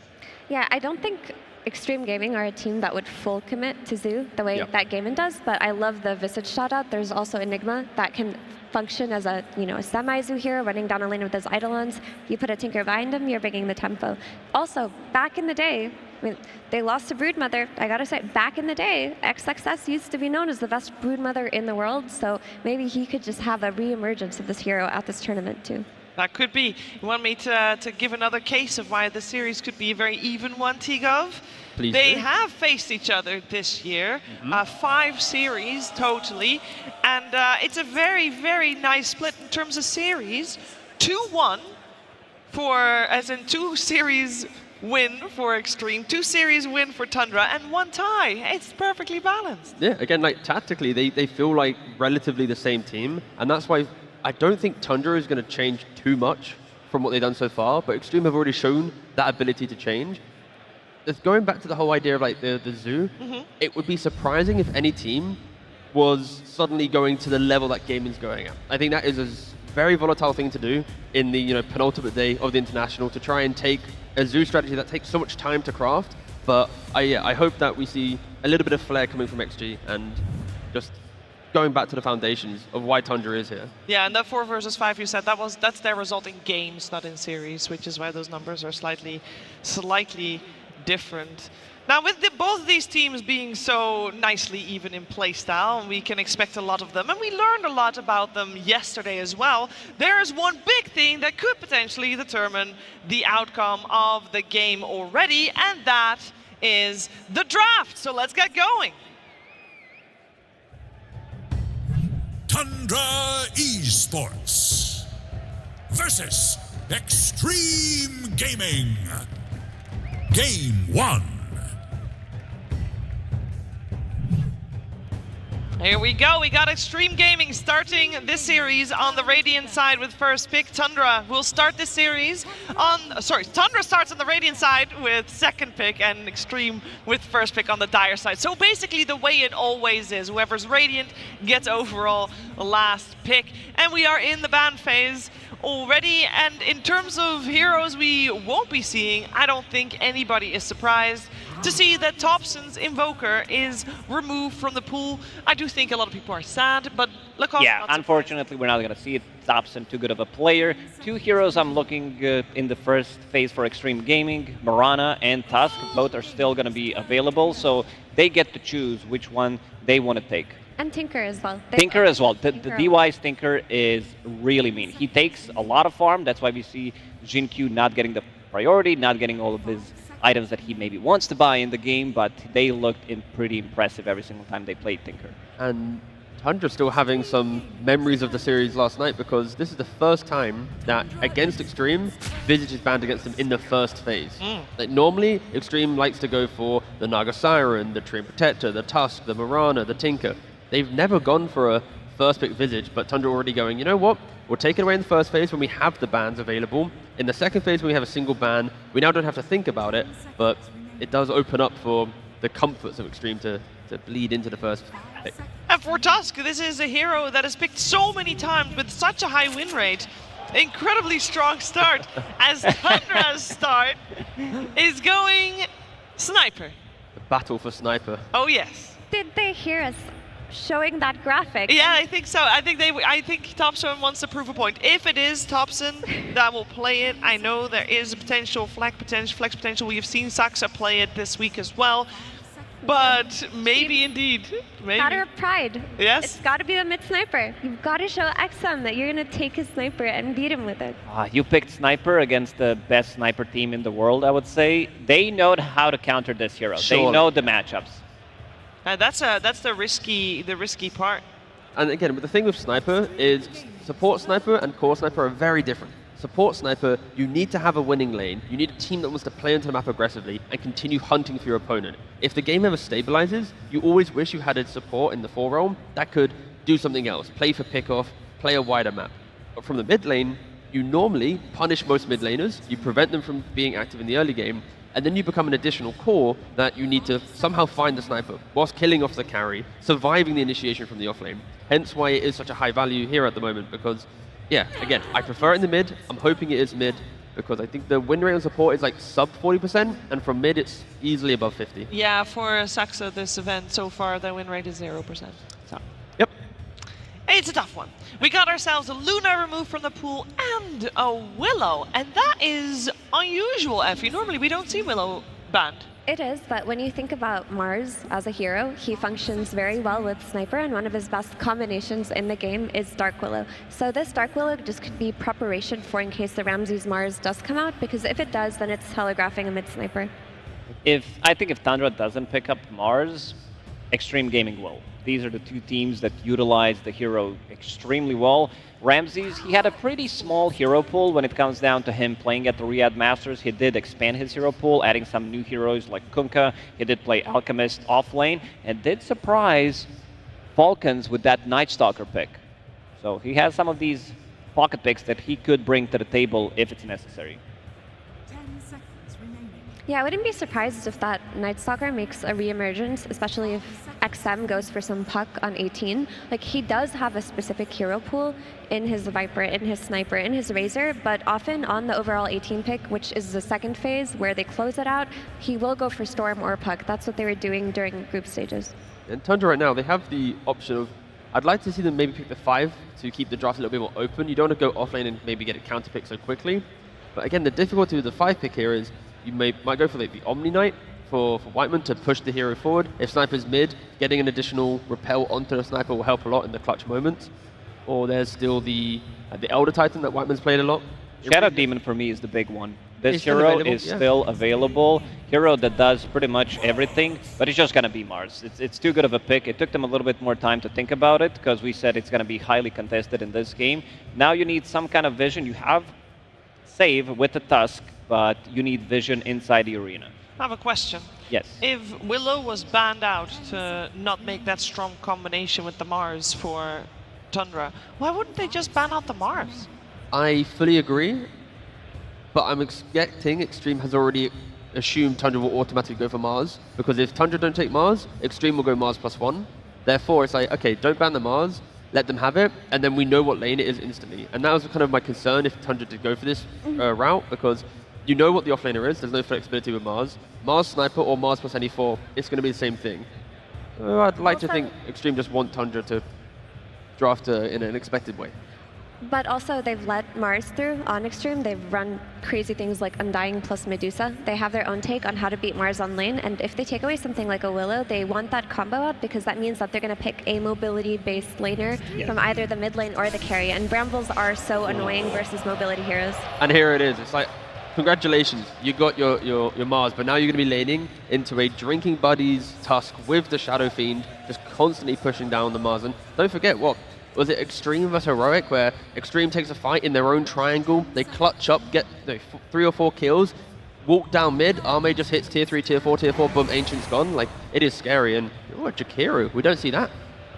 Yeah, I don't think Extreme Gaming are a team that would full commit to Zoo the way that Gaimin does, but I love the Visage shout out. There's also Enigma that can function as a a semi-Zoo hero running down a lane with those Eidolons. You put a Tinker behind him, you're bringing the tempo. Also, back in the day, they lost to Broodmother. I gotta say, back in the day, XXS used to be known as the best Broodmother in the world, so maybe he could just have a re-emergence of this hero at this tournament too. That could be. You want me to give another case of why the series could be a very even one, Tigov? Please they do. have faced each other this year, 5 series totally, and it's a very, very nice split in terms of series. 2-1 as in 2 series win for Extreme, 2 series win for Tundra, and 1 tie. It's perfectly balanced. Yeah, again, tactically, they feel like relatively the same team, and that's why I don't think Tundra is going to change too much from what they've done so far, but Extreme have already shown that ability to change. Going back to the whole idea of the Zoo, it would be surprising if any team was suddenly going to the level that Gaimin's going at. I think that is a very volatile thing to do in the penultimate day of the International, to try and take a Zoo strategy that takes so much time to craft. But I hope that we see a little bit of flair coming from XG and just going back to the foundations of why Tundra is here. Yeah, and that 4 versus 5 you said, that's their result in games, not in series, which is why those numbers are slightly different. Now, with both of these teams being so nicely even in playstyle, we can expect a lot of them, and we learned a lot about them yesterday as well. There is one big thing that could potentially determine the outcome of the game already, and that is the draft. So let's get going. Tundra Esports versus Extreme Gaming. Game 1. Here we go. We got Extreme Gaming starting this series on the Radiant side with first pick. Tundra will start this series Tundra starts on the Radiant side with second pick, and Extreme with first pick on the Dire side. So basically the way it always is. Whoever's Radiant gets overall last pick. And we are in the ban phase already, and in terms of heroes we won't be seeing, I don't think anybody is surprised to see that Thompson's Invoker is removed from the pool. I do think a lot of people are sad, but look, yeah, unfortunately we're not going to see it. Thompson, too good of a player. 2 heroes I'm looking in the first phase for Extreme Gaming, Marana and Tusk. Both are still going to be available, so they get to choose which one they want to take. And Tinker as well. Tinker as well. The DY's Tinker is really mean. He takes a lot of farm. That's why we see Jin Q not getting the priority, not getting all of his items that he maybe wants to buy in the game, but they looked pretty impressive every single time they played Tinker. And Tundra still having some memories of the series last night, because this is the first time that against Extreme, Visage is banned against them in the first phase. Like normally, Extreme likes to go for the Naga Siren, the Treant Protector, the Tusk, the Marana, the Tinker. They've never gone for a first pick Visage, but Tundra already going, you know what? We'll take it away in the first phase when we have the bans available. In the second phase when we have a single ban, we now don't have to think about it, but it does open up for the comforts of Extreme to bleed into the first pick. And for Tusk, this is a hero that is picked so many times with such a high win rate. Incredibly strong start, as Tundra's start is going Sniper. The battle for Sniper. Oh yes. Did they hear us showing that graphic? Yeah, I think so. I think Thompson wants to prove a point. If it is Thompson that will play it, I know there is a potential flex potential. We have seen Saxa play it this week as well. But maybe indeed. Maybe. Matter of pride. Yes. It's got to be the mid sniper. You've got to show XM that you're going to take his sniper and beat him with it. You picked Sniper against the best sniper team in the world, I would say. They know how to counter this hero. Sure. They know the matchups. That's the risky part. And again, but the thing with Sniper is support Sniper and core Sniper are very different. Support Sniper, you need to have a winning lane. You need a team that wants to play into the map aggressively and continue hunting for your opponent. If the game ever stabilizes, you always wish you had a support in the 4 realm that could do something else, play for pickoff, play a wider map. But from the mid lane, you normally punish most mid laners, you prevent them from being active in the early game, and then you become an additional core that you need to somehow find the sniper whilst killing off the carry, surviving the initiation from the offlane. Hence why it is such a high value here at the moment, because yeah, again, I prefer it in the mid. I'm hoping it is mid because I think the win rate on support is like sub 40%, and from mid it's easily above 50. Yeah, for Saxa this event so far, the win rate is 0%. So. Yep. It's a tough one. We got ourselves a Luna removed from the pool and a Willow, and that is unusual, Effie. Normally we don't see Willow banned. It is, but when you think about Mars as a hero, he functions very well with Sniper, and one of his best combinations in the game is Dark Willow. So this Dark Willow just could be preparation for in case the Ramses Mars does come out, because if it does, then it's telegraphing a mid-Sniper. I think if Tundra doesn't pick up Mars, Extreme Gaming will. These are the two teams that utilize the hero extremely well. Ramses, he had a pretty small hero pool when it comes down to him playing at the Riyadh Masters. He did expand his hero pool, adding some new heroes like Kunkka. He did play Alchemist off lane, and did surprise Falcons with that Night Stalker pick. So he has some of these pocket picks that he could bring to the table if it's necessary. 10 seconds remaining. Yeah, I wouldn't be surprised if that Night Stalker makes a re-emergence, especially if XM goes for some puck on 18. Like, he does have a specific hero pool in his Viper, in his Sniper, in his Razor, but often on the overall 18 pick, which is the second phase where they close it out, he will go for Storm or puck. That's what they were doing during group stages. And Tundra right now, they have the option of, I'd like to see them maybe pick the 5 to keep the draft a little bit more open. You don't want to go offlane and maybe get a counter pick so quickly. But again, the difficulty with the 5 pick here is you might go for like the Omni Knight for Whiteman to push the hero forward. If Sniper's mid, getting an additional repel onto the Sniper will help a lot in the clutch moments. Or there's still the Elder Titan that Whiteman's played a lot. Shadow Demon for me is the big one. This hero is still available. Hero that does pretty much everything, but it's just going to be Mars. It's too good of a pick. It took them a little bit more time to think about it because we said it's going to be highly contested in this game. Now you need some kind of vision. You have save with the Tusk, but you need vision inside the arena. I have a question. Yes. If Willow was banned out to not make that strong combination with the Mars for Tundra, why wouldn't they just ban out the Mars? I fully agree, but I'm expecting Extreme has already assumed Tundra will automatically go for Mars, because if Tundra don't take Mars, Extreme will go Mars +1. Therefore, it's like, okay, don't ban the Mars, let them have it, and then we know what lane it is instantly. And that was kind of my concern if Tundra did go for this route, because you know what the offlaner is, there's no flexibility with Mars. Mars Sniper or Mars plus any 4, it's going to be the same thing. So I'd like to think Extreme just want Tundra to draft in an expected way. But also, they've let Mars through on Extreme. They've run crazy things like Undying plus Medusa. They have their own take on how to beat Mars on lane, and if they take away something like a Willow, they want that combo out because that means that they're going to pick a mobility-based laner from either the mid lane or the carry, and Brambles are so annoying versus mobility heroes. And here it is. It's like, congratulations, you got your Mars, but now you're going to be laning into a Drinking Buddies Tusk with the Shadow Fiend, just constantly pushing down the Mars. And don't forget, what was it, Extreme vs Heroic, where Extreme takes a fight in their own triangle, they clutch up, get 3 or 4 kills, walk down mid, Arme just hits tier 3, tier 4, boom, Ancient's gone. Like, it is scary. And, oh, Jakiru, we don't see that.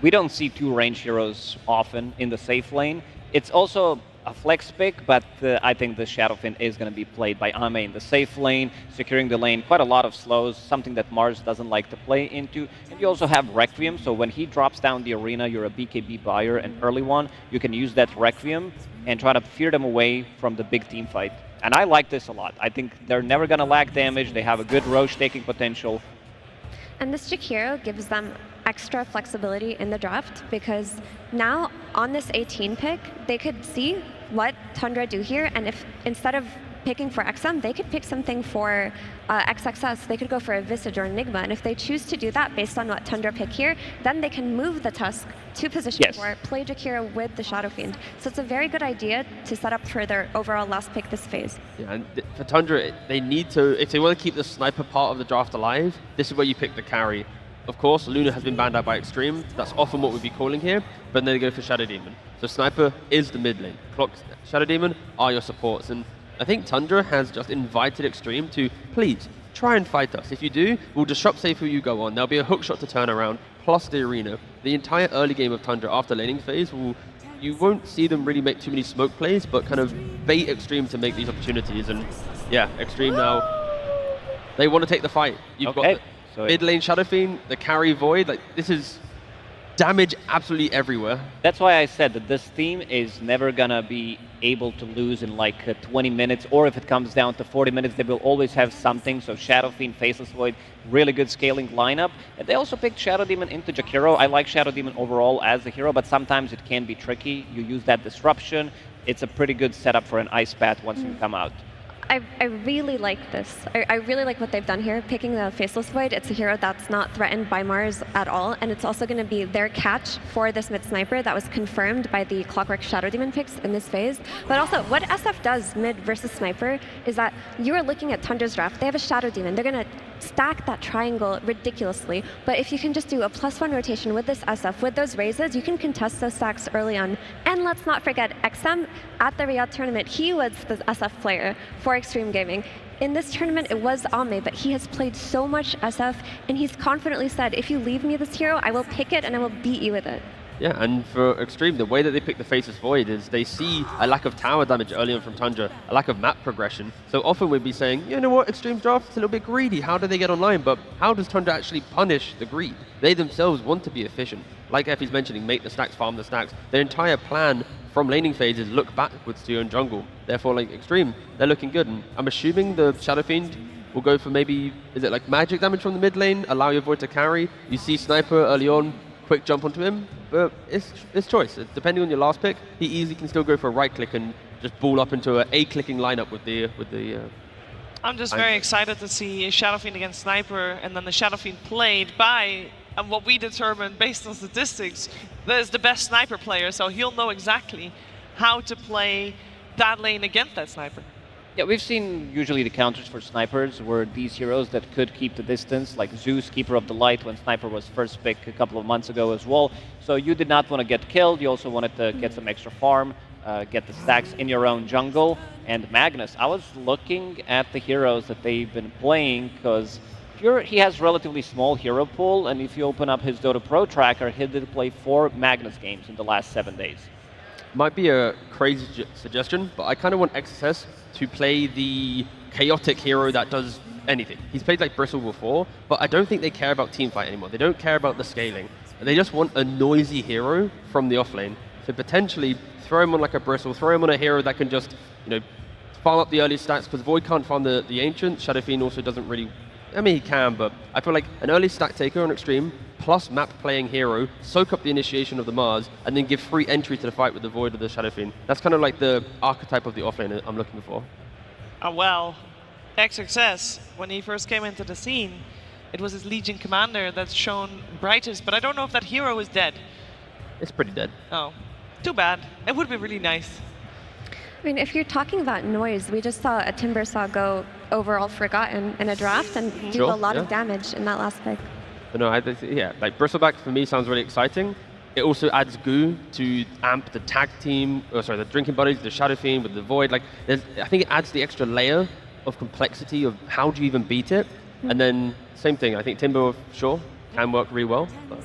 we don't see two range heroes often in the safe lane. It's also a flex pick, but I think the Shadowfin is going to be played by Ame in the safe lane, securing the lane, quite a lot of slows, something that Mars doesn't like to play into. And you also have Requiem, so when he drops down the arena, you're a BKB buyer, an early one, you can use that Requiem and try to fear them away from the big team fight. And I like this a lot. I think they're never going to lack damage, they have a good Roche taking potential. And this Jakiro gives them extra flexibility in the draft, because now on this 18 pick, they could see what Tundra do here, and if instead of picking for XM, they could pick something for XXS. They could go for a Visage or Enigma, and if they choose to do that based on what Tundra pick here, then they can move the Tusk to position 4, play Jakiro with the Shadow Fiend. So it's a very good idea to set up for their overall last pick this phase. Yeah, and for Tundra, they need to, if they want to keep the sniper part of the draft alive, this is where you pick the carry. Of course, Luna has been banned out by Extreme. That's often what we'd be calling here, but then they go for Shadow Demon. So Sniper is the mid lane. Clock, Shadow Demon are your supports, and I think Tundra has just invited Extreme to, please, try and fight us. If you do, we'll disrupt safe who you go on. There'll be a hook shot to turn around, plus the arena. The entire early game of Tundra after laning phase, you won't see them really make too many smoke plays, but kind of bait Extreme to make these opportunities. And yeah, Extreme now, they want to take the fight. You've got the mid lane Shadow Fiend, the carry Void, like this is damage absolutely everywhere. That's why I said that this team is never gonna be able to lose in like 20 minutes, or if it comes down to 40 minutes, they will always have something. So Shadow Fiend, Faceless Void, really good scaling lineup. And they also picked Shadow Demon into Jakiro. I like Shadow Demon overall as a hero, but sometimes it can be tricky. You use that disruption. It's a pretty good setup for an Ice Path once you come out. I really like this. I really like what they've done here, picking the Faceless Void. It's a hero that's not threatened by Mars at all, and it's also going to be their catch for this mid sniper that was confirmed by the Clockwork Shadow Demon picks in this phase. But also, what SF does mid versus sniper is that you are looking at Tundra's draft. They have a Shadow Demon. They're going to stack that triangle ridiculously, but if you can just do a +1 rotation with this SF, with those raises, you can contest those stacks early on. And let's not forget, XM at the Riyadh tournament, he was the SF player for Extreme Gaming. In this tournament, it was Ame, but he has played so much SF, and he's confidently said, if you leave me this hero, I will pick it and I will beat you with it. Yeah, and for Extreme, the way that they pick the Faceless Void is they see a lack of tower damage early on from Tundra, a lack of map progression. So often we'd be saying, you know what, Extreme's draft is a little bit greedy. How do they get online? But how does Tundra actually punish the greed? They themselves want to be efficient. Like Effie's mentioning, make the stacks, farm the stacks. Their entire plan from laning phases look backwards to your own jungle. Therefore, like Extreme, they're looking good. And I'm assuming the Shadow Fiend will go for maybe, is it like magic damage from the mid lane, allow your Void to carry. You see Sniper early on, quick jump onto him, but it's choice. Depending on your last pick, he easily can still go for a right click and just ball up into a clicking lineup with the. I'm just very excited to see Shadow Fiend against Sniper, and then the Shadow Fiend played by what we determined based on statistics. There's the best sniper player, so he'll know exactly how to play that lane against that sniper. Yeah, we've seen usually the counters for snipers were these heroes that could keep the distance, like Zeus, Keeper of the Light, when Sniper was first picked a couple of months ago as well. So you did not want to get killed, you also wanted to get some extra farm, get the stacks in your own jungle. And Magnus, I was looking at the heroes that they've been playing, because he has relatively small hero pool, and if you open up his Dota Pro tracker, he did play 4 Magnus games in the last 7 days. Might be a crazy suggestion, but I kind of want XSS to play the chaotic hero that does anything. He's played like Bristle before, but I don't think they care about teamfight anymore. They don't care about the scaling. They just want a noisy hero from the offlane. So potentially throw him on like a Bristle, throw him on a hero that can just, farm up the early stats, because Void can't farm the Ancient. Shadow Fiend also doesn't really, I mean, he can, but I feel like an early stack taker on Extreme, plus map playing hero, soak up the initiation of the Mars, and then give free entry to the fight with the Void of the Shadow Fiend. That's kind of like the archetype of the offlane I'm looking for. Well, XXS, when he first came into the scene, it was his Legion commander that's shown brightest, but I don't know if that hero is dead. It's pretty dead. Oh, too bad. It would be really nice. I mean, if you're talking about noise, we just saw a Timbersaw go overall forgotten in a draft and do a lot of damage in that last pick. But no, like Bristleback for me sounds really exciting. It also adds goo to amp the tag team, the Drinking Buddies, the Shadow Fiend with the Void. Like, I think it adds the extra layer of complexity of how do you even beat it. And then same thing, I think Timber, sure, can work really well. But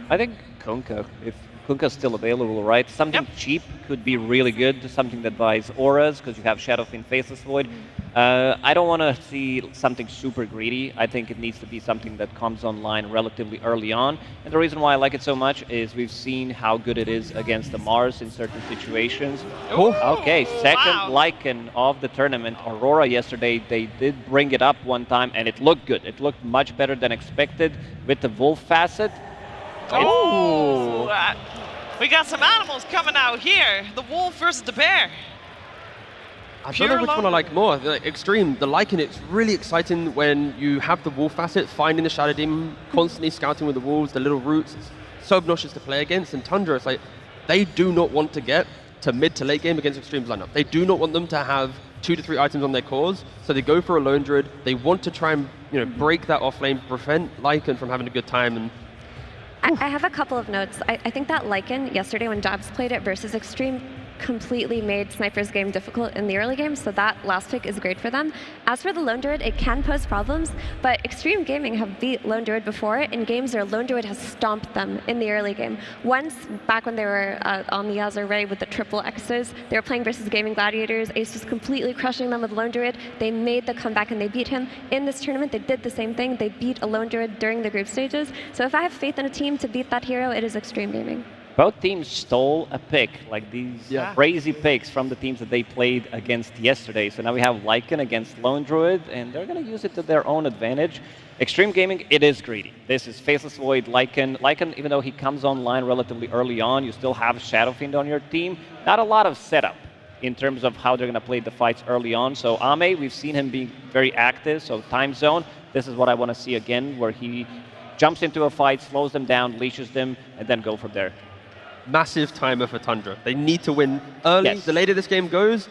I think Kunkka. If Kunkka's still available, right? Something cheap could be really good. Something that buys auras, because you have Shadowfiend, Faceless Void. I don't want to see something super greedy. I think it needs to be something that comes online relatively early on. And the reason why I like it so much is we've seen how good it is against the Mars in certain situations. Ooh, Okay, second wow. Lycan of the tournament. Aurora yesterday, they did bring it up one time, and it looked good. It looked much better than expected with the Wolf facet. Oh, we got some animals coming out here. The wolf versus the bear. I don't know which one I like more. The Extreme, the Lycan, it's really exciting when you have the wolf facet, finding the Shadow Demon, constantly scouting with the wolves, the little roots. It's so obnoxious to play against. And Tundra, it's like, they do not want to get to mid to late game against Extreme's lineup. They do not want them to have 2 to 3 items on their cores, so they go for a Lone Druid. They want to try and break that off lane, prevent Lycan from having a good time. And I have a couple of notes. I think that Lycan yesterday when Jabs played it versus Extreme completely made Sniper's game difficult in the early game, so that last pick is great for them. As for the Lone Druid, it can pose problems, but Extreme Gaming have beat Lone Druid before in games where Lone Druid has stomped them in the early game. Once, back when they were on the Yaz array with the triple X's, they were playing versus Gaming Gladiators. Ace was completely crushing them with Lone Druid. They made the comeback and they beat him. In this tournament, they did the same thing. They beat a Lone Druid during the group stages. So if I have faith in a team to beat that hero, it is Extreme Gaming. Both teams stole a pick, like these crazy picks from the teams that they played against yesterday. So now we have Lycan against Lone Druid, and they're going to use it to their own advantage. Extreme Gaming, it is greedy. This is Faceless Void, Lycan. Lycan, even though he comes online relatively early on, you still have Shadowfiend on your team. Not a lot of setup in terms of how they're going to play the fights early on. So Ame, we've seen him being very active, so time zone. This is what I want to see again, where he jumps into a fight, slows them down, leashes them, and then go from there. Massive timer for Tundra. They need to win early. Yes. The later this game goes,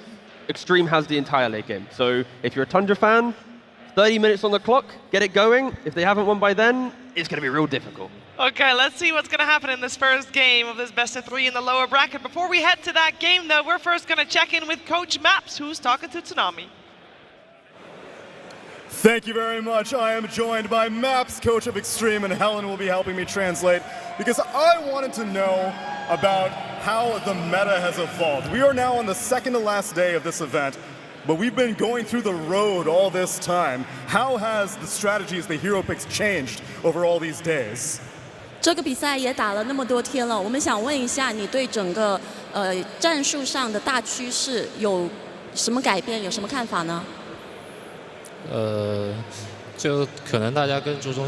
Extreme has the entire late game. So if you're a Tundra fan, 30 minutes on the clock, get it going. If they haven't won by then, it's going to be real difficult. Okay, let's see what's going to happen in this first game of this best of 3 in the lower bracket. Before we head to that game, though, we're first going to check in with Coach Maps, who's talking to Tsunami. Thank you very much. I am joined by Maps, coach of Extreme, and Helen will be helping me translate because I wanted to know about how the meta has evolved. We are now on the second to last day of this event, but we've been going through the road all this time. How has the strategies, the hero picks changed over all these days? 这个比赛也打了那么多天了，我们想问一下，你对整个战术上的大趋势有什么改变？有什么看法呢？就可能大家更注重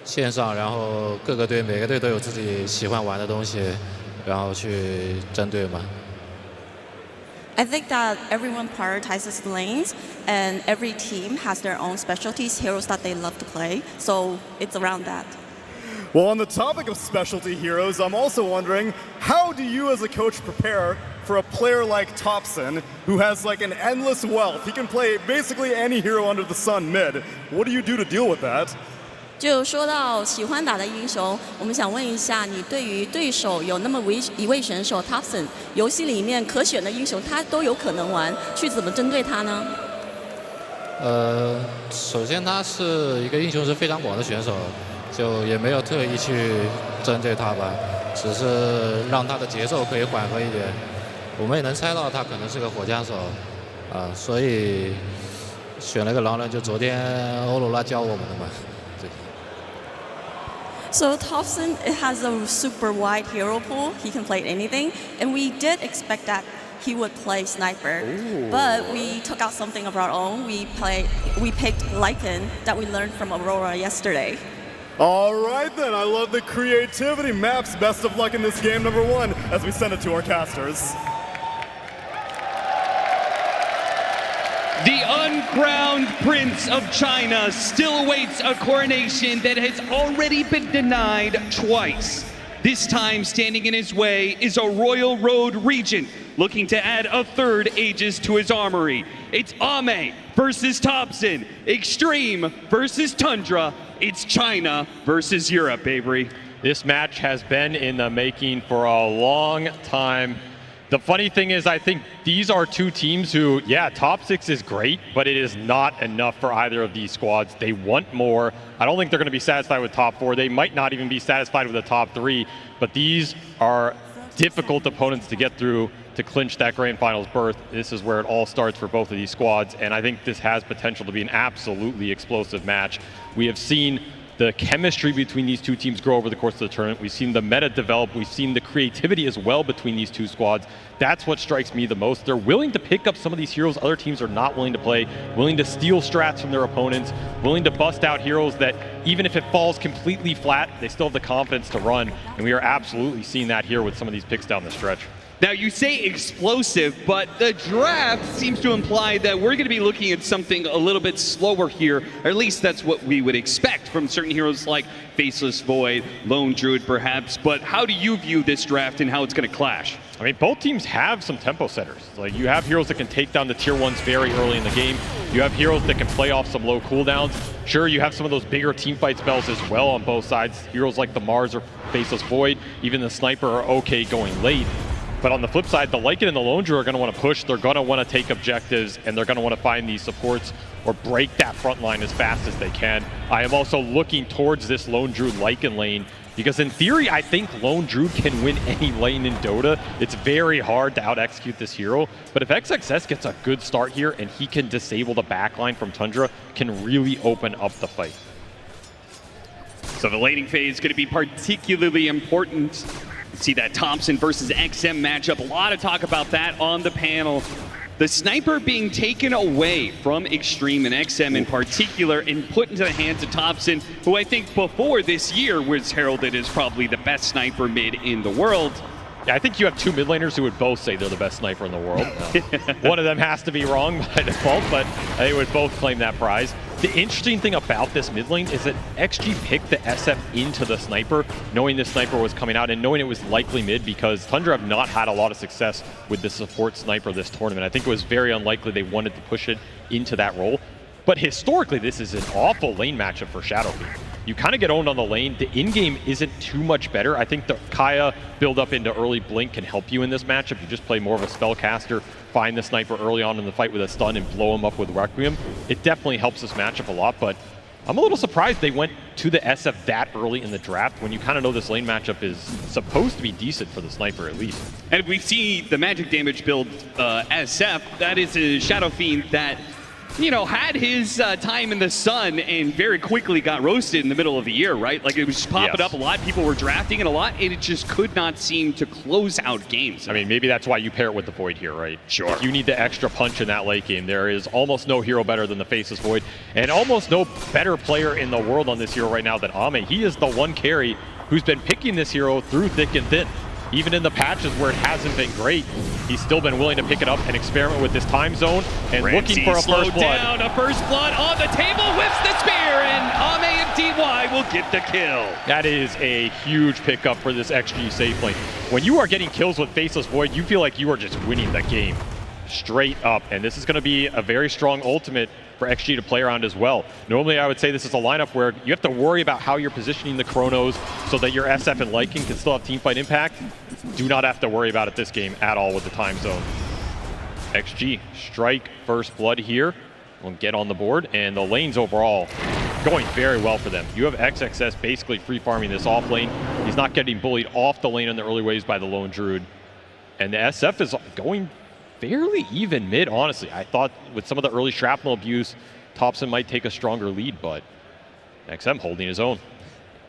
线上，然后各个队每个队都有自己喜欢玩的东西，然后去针对嘛。I think that everyone prioritizes lanes, and every team has their own specialties, heroes that they love to play. So it's around that. Well, on the topic of specialty heroes, I'm also wondering, how do you as a coach prepare for a player like Thompson, who has like an endless wealth? He can play basically any hero under the sun mid. What do you do to deal with that? 就说到喜欢打的英雄，我们想问一下，你对于对手有那么一位选手 Thompson， 游戏里面可选的英雄他都有可能玩，去怎么针对他呢？首先他是一个英雄是非常广的选手，就也没有特意去针对他吧，只是让他的节奏可以缓和一点。我们也能猜到他可能是个火枪手，所以选了个狼人，就昨天欧罗拉教我们的嘛。对。So Thompson has a super wide hero pool. He can play anything, and we did expect that he would play sniper. Ooh. But we took out something of our own. We picked Lycan that we learned from Aurora yesterday. All right then, I love the creativity. Maps, best of luck in this game number 1 as we send it to our casters. The uncrowned Prince of China still awaits a coronation that has already been denied twice. This time standing in his way is a Royal Road Regent looking to add a third Aegis to his armory. It's Ame versus Thompson, Extreme versus Tundra. It's China versus Europe, Avery. This match has been in the making for a long time. The funny thing is, I think these are two teams who, yeah, top 6 is great, but it is not enough for either of these squads. They want more. I don't think they're going to be satisfied with top 4. They might not even be satisfied with the top 3, but these are difficult opponents to get through to clinch that grand finals berth. This is where it all starts for both of these squads, and I think this has potential to be an absolutely explosive match. We have seen the chemistry between these two teams grow over the course of the tournament. We've seen the meta develop. We've seen the creativity as well between these two squads. That's what strikes me the most. They're willing to pick up some of these heroes other teams are not willing to play, willing to steal strats from their opponents, willing to bust out heroes that even if it falls completely flat, they still have the confidence to run. And we are absolutely seeing that here with some of these picks down the stretch. Now, you say explosive, but the draft seems to imply that we're going to be looking at something a little bit slower here, or at least that's what we would expect from certain heroes like Faceless Void, Lone Druid perhaps, but how do you view this draft and how it's going to clash? I mean, both teams have some tempo setters. Like, you have heroes that can take down the tier 1s very early in the game. You have heroes that can play off some low cooldowns. Sure, you have some of those bigger teamfight spells as well on both sides. Heroes like the Mars or Faceless Void, even the Sniper are okay going late. But on the flip side, the Lycan and the Lone Druid are going to want to push, they're going to want to take objectives, and they're going to want to find these supports or break that front line as fast as they can. I am also looking towards this Lone Druid Lycan lane, because in theory, I think Lone Druid can win any lane in Dota. It's very hard to out-execute this hero, but if XXS gets a good start here and he can disable the backline from Tundra, can really open up the fight. So the laning phase is going to be particularly important. See that Thompson versus XM matchup. A lot of talk about that on the panel. The Sniper being taken away from Extreme and XM in particular and put into the hands of Thompson, who I think before this year was heralded as probably the best sniper mid in the world. Yeah, I think you have two mid laners who would both say they're the best sniper in the world. One of them has to be wrong by default, but they would both claim that prize. The interesting thing about this mid lane is that XG picked the SF into the Sniper, knowing the Sniper was coming out and knowing it was likely mid, because Tundra have not had a lot of success with the support Sniper this tournament. I think it was very unlikely they wanted to push it into that role. But historically, this is an awful lane matchup for Shadowfiend. You kind of get owned on the lane. The in-game isn't too much better. I think the Kaya build up into early Blink can help you in this matchup. You just play more of a spellcaster, find the Sniper early on in the fight with a stun and blow him up with Requiem. It definitely helps this matchup a lot, but I'm a little surprised they went to the SF that early in the draft when you kind of know this lane matchup is supposed to be decent for the Sniper at least. And we see the magic damage build SF. That is a Shadowfiend that, you know, had his time in the sun and very quickly got roasted in the middle of the year, right? Like, it was just popping up a lot. People were drafting it a lot, and it just could not seem to close out games. I mean, maybe that's why you pair it with the Void here, right? Sure. If you need the extra punch in that late game. There is almost no hero better than the Faceless Void, and almost no better player in the world on this hero right now than Ame. He is the one carry who's been picking this hero through thick and thin. Even in the patches where it hasn't been great, he's still been willing to pick it up and experiment with this time zone and looking for a first blood. Down, a first blood on the table, whips the spear, and Ame and DY will get the kill. That is a huge pickup for this XG safe lane. When you are getting kills with Faceless Void, you feel like you are just winning the game straight up, and this is going to be a very strong ultimate for XG to play around as well. Normally, I would say this is a lineup where you have to worry about how you're positioning the Chronos so that your SF and Lycan can still have teamfight impact. Do not have to worry about it this game at all with the time zone. XG, strike first blood here. We'll get on the board, and the lanes overall going very well for them. You have XXS basically free farming this off lane. He's not getting bullied off the lane in the early waves by the Lone Druid. And the SF is going fairly even mid, honestly. I thought with some of the early shrapnel abuse, Thompson might take a stronger lead, but XM holding his own.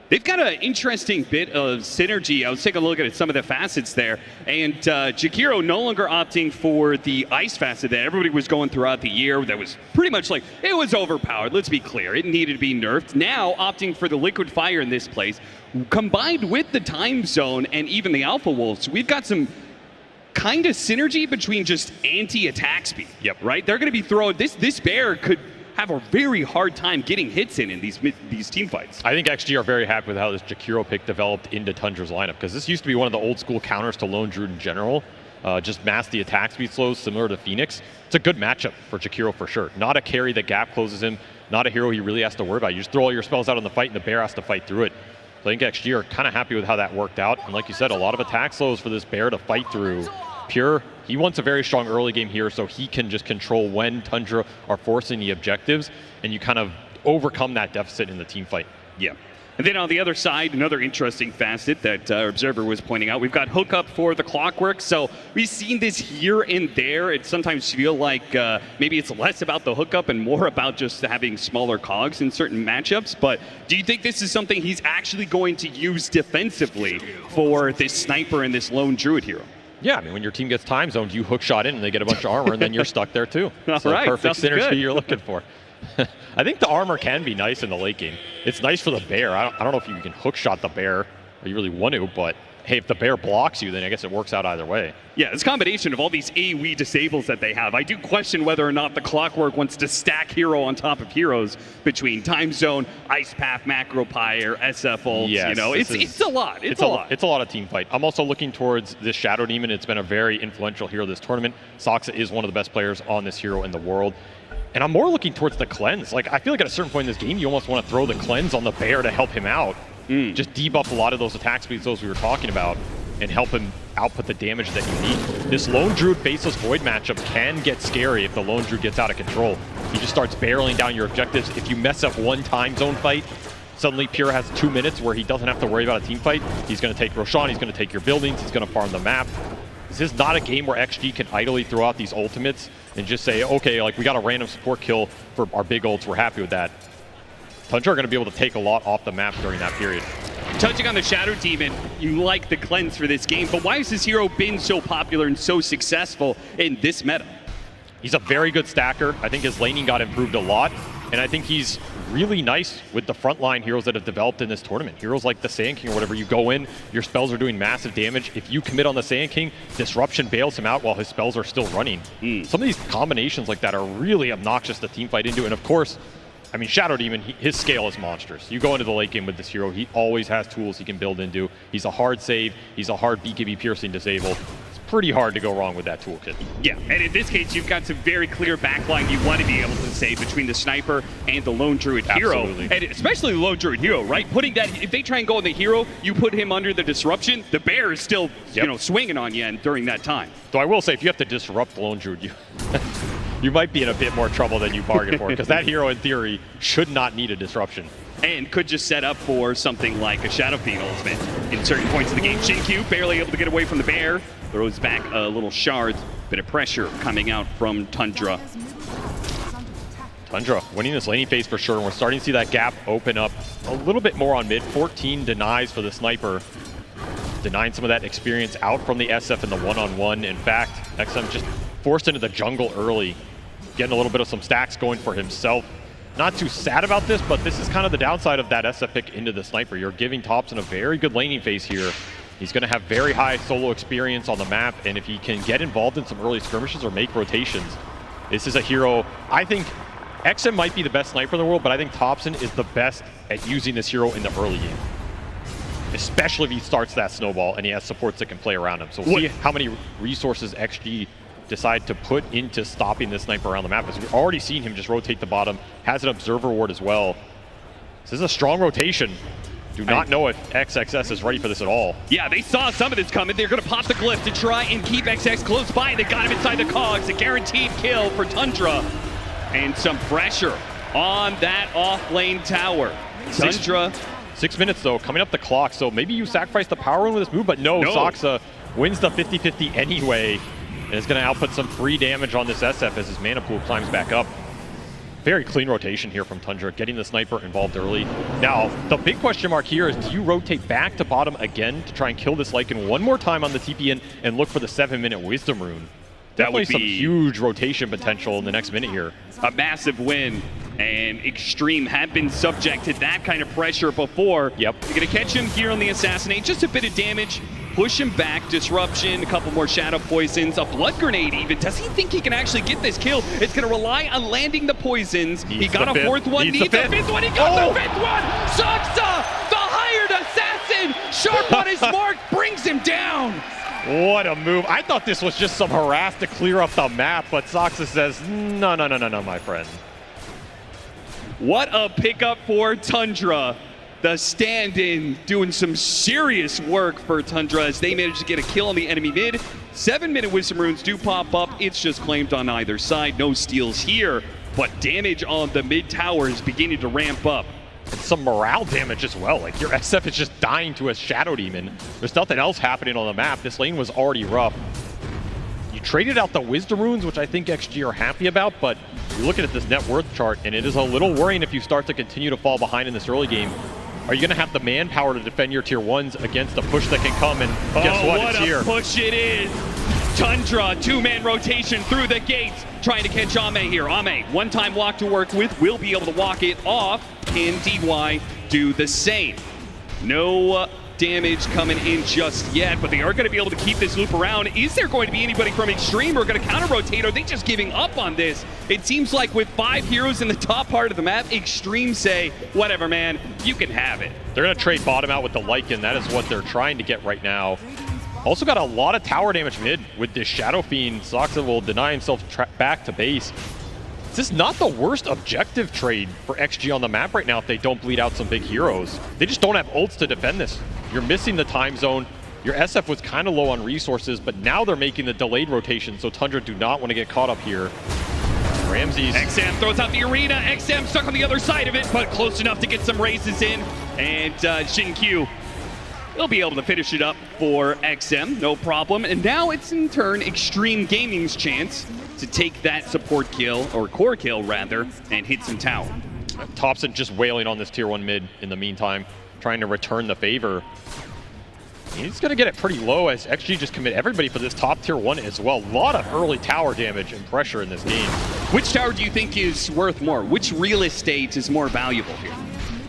They've got an interesting bit of synergy. I was taking a look at some of the facets there, and Jakiro no longer opting for the ice facet that everybody was going throughout the year. That was pretty much like, it was overpowered, let's be clear. It needed to be nerfed. Now opting for the liquid fire in this place, combined with the time zone and even the Alpha Wolves, we've got some kind of synergy between just anti-attack speed. Yep. Right? They're going to be throwing this bear could have a very hard time getting hits in these team fights. I think XG are very happy with how this Jakiro pick developed into Tundra's lineup, because this used to be one of the old school counters to Lone Druid in general. Just mask the attack speed slows similar to Phoenix. It's a good matchup for Jakiro for sure. Not a carry that gap closes him, not a hero he really has to worry about. You just throw all your spells out in the fight and the bear has to fight through it. So I think XG are kind of happy with how that worked out. And like you said, a lot of attack slows for this bear to fight through. Pure, he wants a very strong early game here so he can just control when Tundra are forcing the objectives, and you kind of overcome that deficit in the team fight. Yeah. And then on the other side, another interesting facet that our observer was pointing out, we've got hookup for the Clockwork. So we've seen this here and there. It sometimes feel like maybe it's less about the hookup and more about just having smaller cogs in certain matchups. But do you think this is something he's actually going to use defensively for this sniper and this lone druid hero? Yeah, I mean, when your team gets time zoned, you hook shot in and they get a bunch of armor, and then you're stuck there too. All so right, perfect sounds synergy good. you're looking for. I think the armor can be nice in the late game. It's nice for the bear. I don't know if you can hook shot the bear, or you really want to, but hey, if the bear blocks you, then I guess it works out either way. Yeah, this combination of all these AoE disables that they have, I do question whether or not the Clockwork wants to stack hero on top of heroes between Time Zone, Ice Path, Macro Pyre, SF ults. Yes, you know, it's a lot. It's a lot. It's a lot of team fight. I'm also looking towards this Shadow Demon. It's been a very influential hero this tournament. Soxa is one of the best players on this hero in the world. And I'm more looking towards the cleanse. Like, I feel like at a certain point in this game, you almost want to throw the cleanse on the bear to help him out. Just debuff a lot of those attack speeds, those we were talking about, and help him output the damage that you need. This Lone Druid Faceless Void matchup can get scary if the Lone Druid gets out of control. He just starts barreling down your objectives. If you mess up one time zone fight, suddenly Pure has 2 minutes where he doesn't have to worry about a team fight. He's going to take Roshan, he's going to take your buildings, he's going to farm the map. This is not a game where XG can idly throw out these ultimates and just say, okay, like we got a random support kill for our big ults, we're happy with that. Tundra are going to be able to take a lot off the map during that period. Touching on the Shadow Demon, you like the cleanse for this game, but why has this hero been so popular and so successful in this meta? He's a very good stacker. I think his laning got improved a lot, and I think he's really nice with the frontline heroes that have developed in this tournament. Heroes like the Sand King or whatever, you go in, your spells are doing massive damage. If you commit on the Sand King, Disruption bails him out while his spells are still running. Some of these combinations like that are really obnoxious to teamfight into, and of course, I mean, Shadow Demon, his scale is monstrous. You go into the late game with this hero, he always has tools he can build into. He's a hard save, he's a hard BKB piercing disable. It's pretty hard to go wrong with that toolkit. Yeah, and in this case, you've got some very clear backline you want to be able to save between the Sniper and the Lone Druid hero. Absolutely. And especially the Lone Druid hero, right? Putting that, if they try and go on the hero, you put him under the disruption, the bear is still, you know, swinging on you during that time. Though I will say, if you have to disrupt the Lone Druid, you might be in a bit more trouble than you bargained for, because that hero, in theory, should not need a disruption. And could just set up for something like a Shadow Fiend ultimate in certain points of the game. Shinkyu barely able to get away from the bear, throws back a little shard, bit of pressure coming out from Tundra. Tundra winning this laning phase for sure, and we're starting to see that gap open up a little bit more on mid. 14 denies for the Sniper, denying some of that experience out from the SF in the one-on-one. In fact, XM just forced into the jungle early, getting a little bit of some stacks going for himself. Not too sad about this, but this is kind of the downside of that SF pick into the Sniper. You're giving Thompson a very good laning phase here. He's going to have very high solo experience on the map, and if he can get involved in some early skirmishes or make rotations, this is a hero. I think XM might be the best sniper in the world, but I think Thompson is the best at using this hero in the early game, especially if he starts that snowball and he has supports that can play around him. So we'll see how many resources XG decide to put into stopping this Sniper around the map. As we've already seen him just rotate the bottom, has an Observer Ward as well. This is a strong rotation. Do not know if XXS is ready for this at all. Yeah, they saw some of this coming. They're going to pop the glyph to try and keep XX close by. They got him inside the cogs. A guaranteed kill for Tundra. And some pressure on that off-lane tower. Tundra. 6 minutes, though, coming up the clock. So maybe you sacrifice the power rune with this move, but no. Soxa wins the 50-50 anyway. And is going to output some free damage on this SF as his mana pool climbs back up. Very clean rotation here from Tundra, getting the Sniper involved early. Now, the big question mark here is, do you rotate back to bottom again to try and kill this Lycan one more time on the TPN and look for the 7-minute Wisdom Rune? That would be some huge rotation potential in the next minute here. A massive win, and Extreme had been subject to that kind of pressure before. Yep. You're going to catch him here on the Assassinate, just a bit of damage. Push him back, disruption, a couple more shadow poisons, a blood grenade even. Does he think he can actually get this kill? It's going to rely on landing the poisons. He got a fourth one, needs a fifth one, he got the fifth one! Soxa, the hired assassin, sharp on his mark, brings him down! What a move. I thought this was just some harass to clear up the map, but Soxa says, no, my friend. What a pickup for Tundra. The stand-in doing some serious work for Tundra as they managed to get a kill on the enemy mid. 7-minute Wisdom Runes do pop up. It's just claimed on either side. No steals here, but damage on the mid tower is beginning to ramp up. And some morale damage as well. Like, your SF is just dying to a Shadow Demon. There's nothing else happening on the map. This lane was already rough. You traded out the Wisdom Runes, which I think XG are happy about, but you're looking at this net worth chart, and it is a little worrying if you start to continue to fall behind in this early game. Are you going to have the manpower to defend your tier 1s against a push that can come, and guess what? It's here. What a push it is! Tundra, 2-man rotation through the gates, trying to catch Ame here. Ame, one-time walk to work with, will be able to walk it off. Can DY do the same? No damage coming in just yet, but they are going to be able to keep this loop around. Is there going to be anybody from Extreme who are going to counter-rotate? Are they just giving up on this? It seems like with 5 heroes in the top part of the map, Extreme say, whatever, man, you can have it. They're going to trade bottom out with the Lycan. That is what they're trying to get right now. Also got a lot of tower damage mid with this Shadow Fiend. Soxa will deny himself back to base. This is not the worst objective trade for XG on the map right now if they don't bleed out some big heroes. They just don't have ults to defend this. You're missing the time zone. Your SF was kind of low on resources, but now they're making the delayed rotation, so Tundra do not want to get caught up here. Ramses. XM throws out the arena. XM stuck on the other side of it, but close enough to get some raises in. And Xin will be able to finish it up for XM, no problem. And now it's in turn Extreme Gaming's chance to take that support kill, or core kill rather, and hit some tower. Thompson just wailing on this tier 1 mid in the meantime, trying to return the favor. He's going to get it pretty low as XG just commit everybody for this top tier 1 as well. A lot of early tower damage and pressure in this game. Which tower do you think is worth more? Which real estate is more valuable here?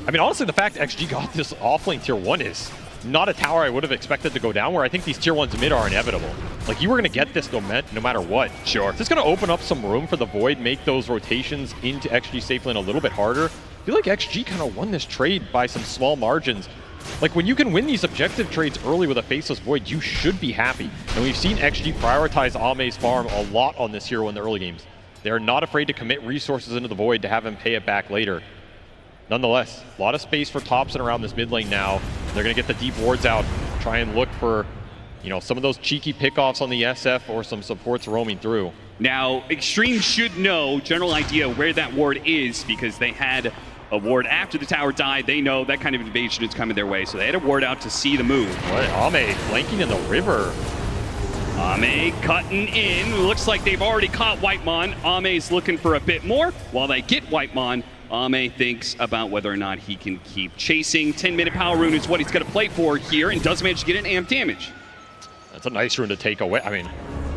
I mean, honestly, the fact XG got this offlane tier 1 is not a tower I would have expected to go down, where I think these tier 1s mid are inevitable. Like, you were going to get this no matter what. Sure. It's just going to open up some room for the Void, make those rotations into XG safe lane a little bit harder. I feel like XG kind of won this trade by some small margins. Like, when you can win these objective trades early with a Faceless Void, you should be happy. And we've seen XG prioritize Ame's farm a lot on this hero in the early games. They're not afraid to commit resources into the Void to have him pay it back later. Nonetheless, a lot of space for Thompson around this mid lane now. They're going to get the deep wards out, try and look for, you know, some of those cheeky pickoffs on the SF or some supports roaming through. Now, Extreme should know, general idea where that ward is, because they had a ward after the tower died. They know that kind of invasion is coming their way, so they had a ward out to see the move. What? Ame flanking in the river. Ame cutting in. Looks like they've already caught Whitemon. Ame's looking for a bit more. While they get Whitemon, Ame thinks about whether or not he can keep chasing. 10-minute power rune is what he's going to play for here, and does manage to get an amp damage. That's a nice rune to take away. I mean,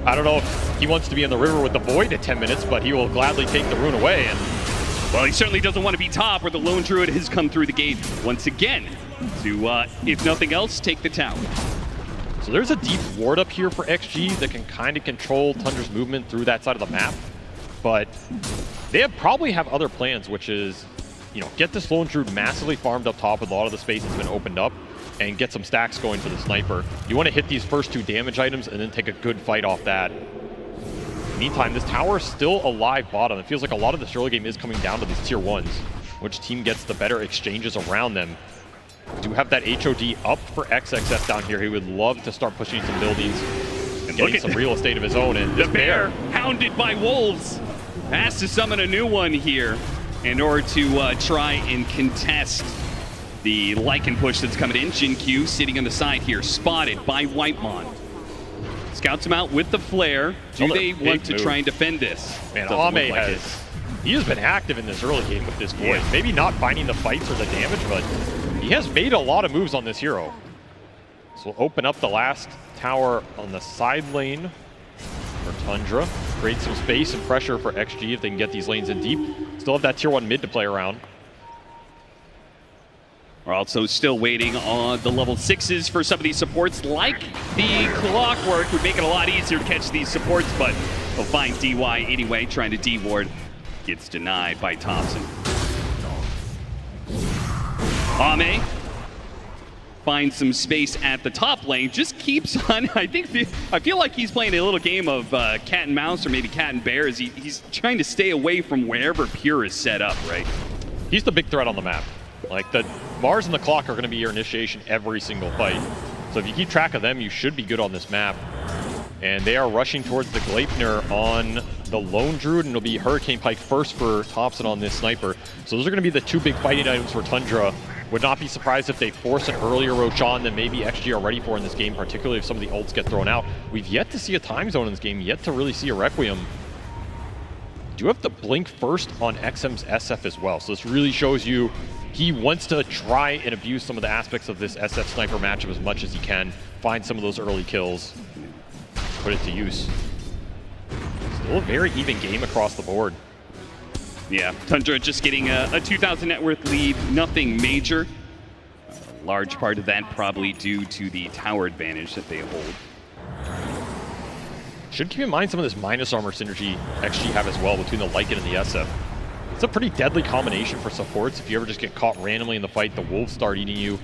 I don't know if he wants to be in the river with the Void at 10 minutes, but he will gladly take the rune away. And well, he certainly doesn't want to be top, where the Lone Druid has come through the gate once again to, if nothing else, take the tower. So there's a deep ward up here for XG that can kind of control Tundra's movement through that side of the map. But they probably have other plans, which is, you know, get this Lone Druid massively farmed up top with a lot of the space that's been opened up, and get some stacks going for the sniper. You want to hit these first 2 damage items and then take a good fight off that. Meantime, this tower is still alive bottom. It feels like a lot of this early game is coming down to these tier 1s. Which team gets the better exchanges around them. We do have that HOD up for XXF down here. He would love to start pushing some buildings and getting some real estate of his own. And the bear, hounded by wolves, has to summon a new one here in order to try and contest the Lycan push that's coming in. Jin sitting on the side here, spotted by Whitemon. Scouts him out with the flare. Do they want to try and defend this? Man, Ame he has been active in this early game with this Void. Yeah. Maybe not finding the fights or the damage, but he has made a lot of moves on this hero. So we'll open up the last tower on the side lane for Tundra. Create some space and pressure for XG if they can get these lanes in deep. Still have that tier 1 mid to play around. We're also still waiting on the level 6s for some of these supports. Like the Clockwork would make it a lot easier to catch these supports, but they'll find DY anyway, trying to D-ward. Gets denied by Thompson. Ame finds some space at the top lane, just keeps on. I feel like he's playing a little game of cat and mouse, or maybe cat and bear, as he's trying to stay away from wherever Pure is set up, right? He's the big threat on the map. Like, the Mars and the Clock are going to be your initiation every single fight. So if you keep track of them, you should be good on this map. And they are rushing towards the Gleipnir on the Lone Druid, and it'll be Hurricane Pike first for Thompson on this sniper. So those are going to be the two big fighting items for Tundra. Would not be surprised if they force an earlier Roshan than maybe XG are ready for in this game, particularly if some of the ults get thrown out. We've yet to see a time zone in this game, yet to really see a Requiem. Do have to blink first on XM's SF as well. So this really shows you he wants to try and abuse some of the aspects of this SF sniper matchup as much as he can. Find some of those early kills, put it to use. Still a very even game across the board. Yeah, Tundra just getting a 2,000 net worth lead, nothing major. A large part of that probably due to the tower advantage that they hold. Should keep in mind some of this minus armor synergy XG have as well between the Lycan and the SF. It's a pretty deadly combination for supports. If you ever just get caught randomly in the fight, the wolves start eating you.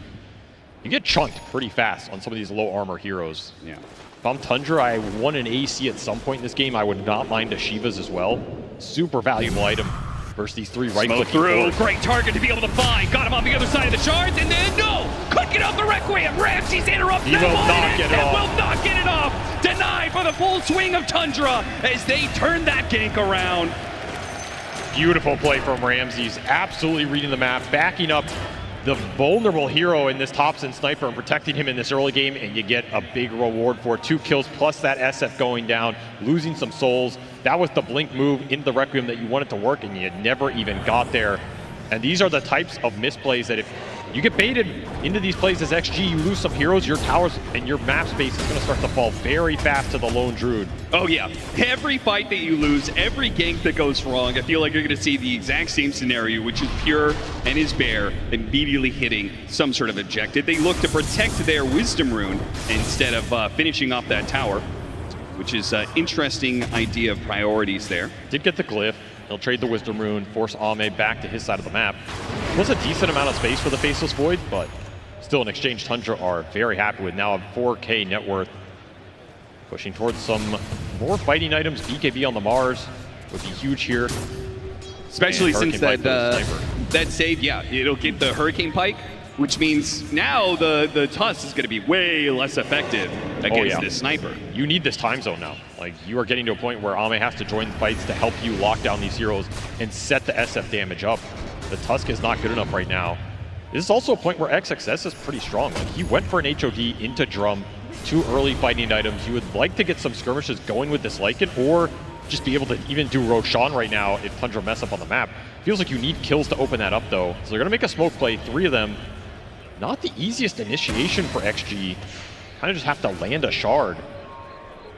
You get chunked pretty fast on some of these low armor heroes. Yeah. If I'm Tundra, I want an AC at some point in this game. I would not mind a Shivas as well. Super valuable item versus these three right-clicking through. Great target to be able to find. Got him on the other side of the shards, and then no! Couldn't get off the Requiem. Ramsey's interrupted. He will not get it off. Will not get it off. Denied for the full swing of Tundra as they turn that gank around. Beautiful play from Ramses. Absolutely reading the map, backing up the vulnerable hero in this Thompson sniper and protecting him in this early game, and you get a big reward for 2 kills plus that SF going down, losing some souls. That was the blink move into the Requiem that you wanted to work, and you never even got there. And these are the types of misplays that if you get baited into these plays as XG, you lose some heroes, your towers and your map space is going to start to fall very fast to the Lone Druid. Oh yeah, every fight that you lose, every gank that goes wrong, I feel like you're going to see the exact same scenario, which is Pure and his Bear immediately hitting some sort of objective. They look to protect their Wisdom Rune instead of finishing off that tower, which is an interesting idea of priorities there. Did get the glyph. He'll trade the Wisdom Rune, force Ame back to his side of the map. It was a decent amount of space for the Faceless Void, but still an exchange Tundra are very happy with. Now a 4K net worth. Pushing towards some more fighting items. BKB on the Mars would be huge here. Especially since that save, yeah, it'll get the Hurricane Pike, which means now the Tusk is going to be way less effective against this sniper. You need this time zone now. Like, you are getting to a point where Ame has to join the fights to help you lock down these heroes and set the SF damage up. The Tusk is not good enough right now. This is also a point where XXS is pretty strong. Like, he went for an HOD into Drum, 2 early fighting items. You would like to get some skirmishes going with this Lycan, or just be able to even do Roshan right now if Tundra mess up on the map. Feels like you need kills to open that up, though. So they're going to make a smoke play, 3 of them. Not the easiest initiation for XG. Kind of just have to land a shard.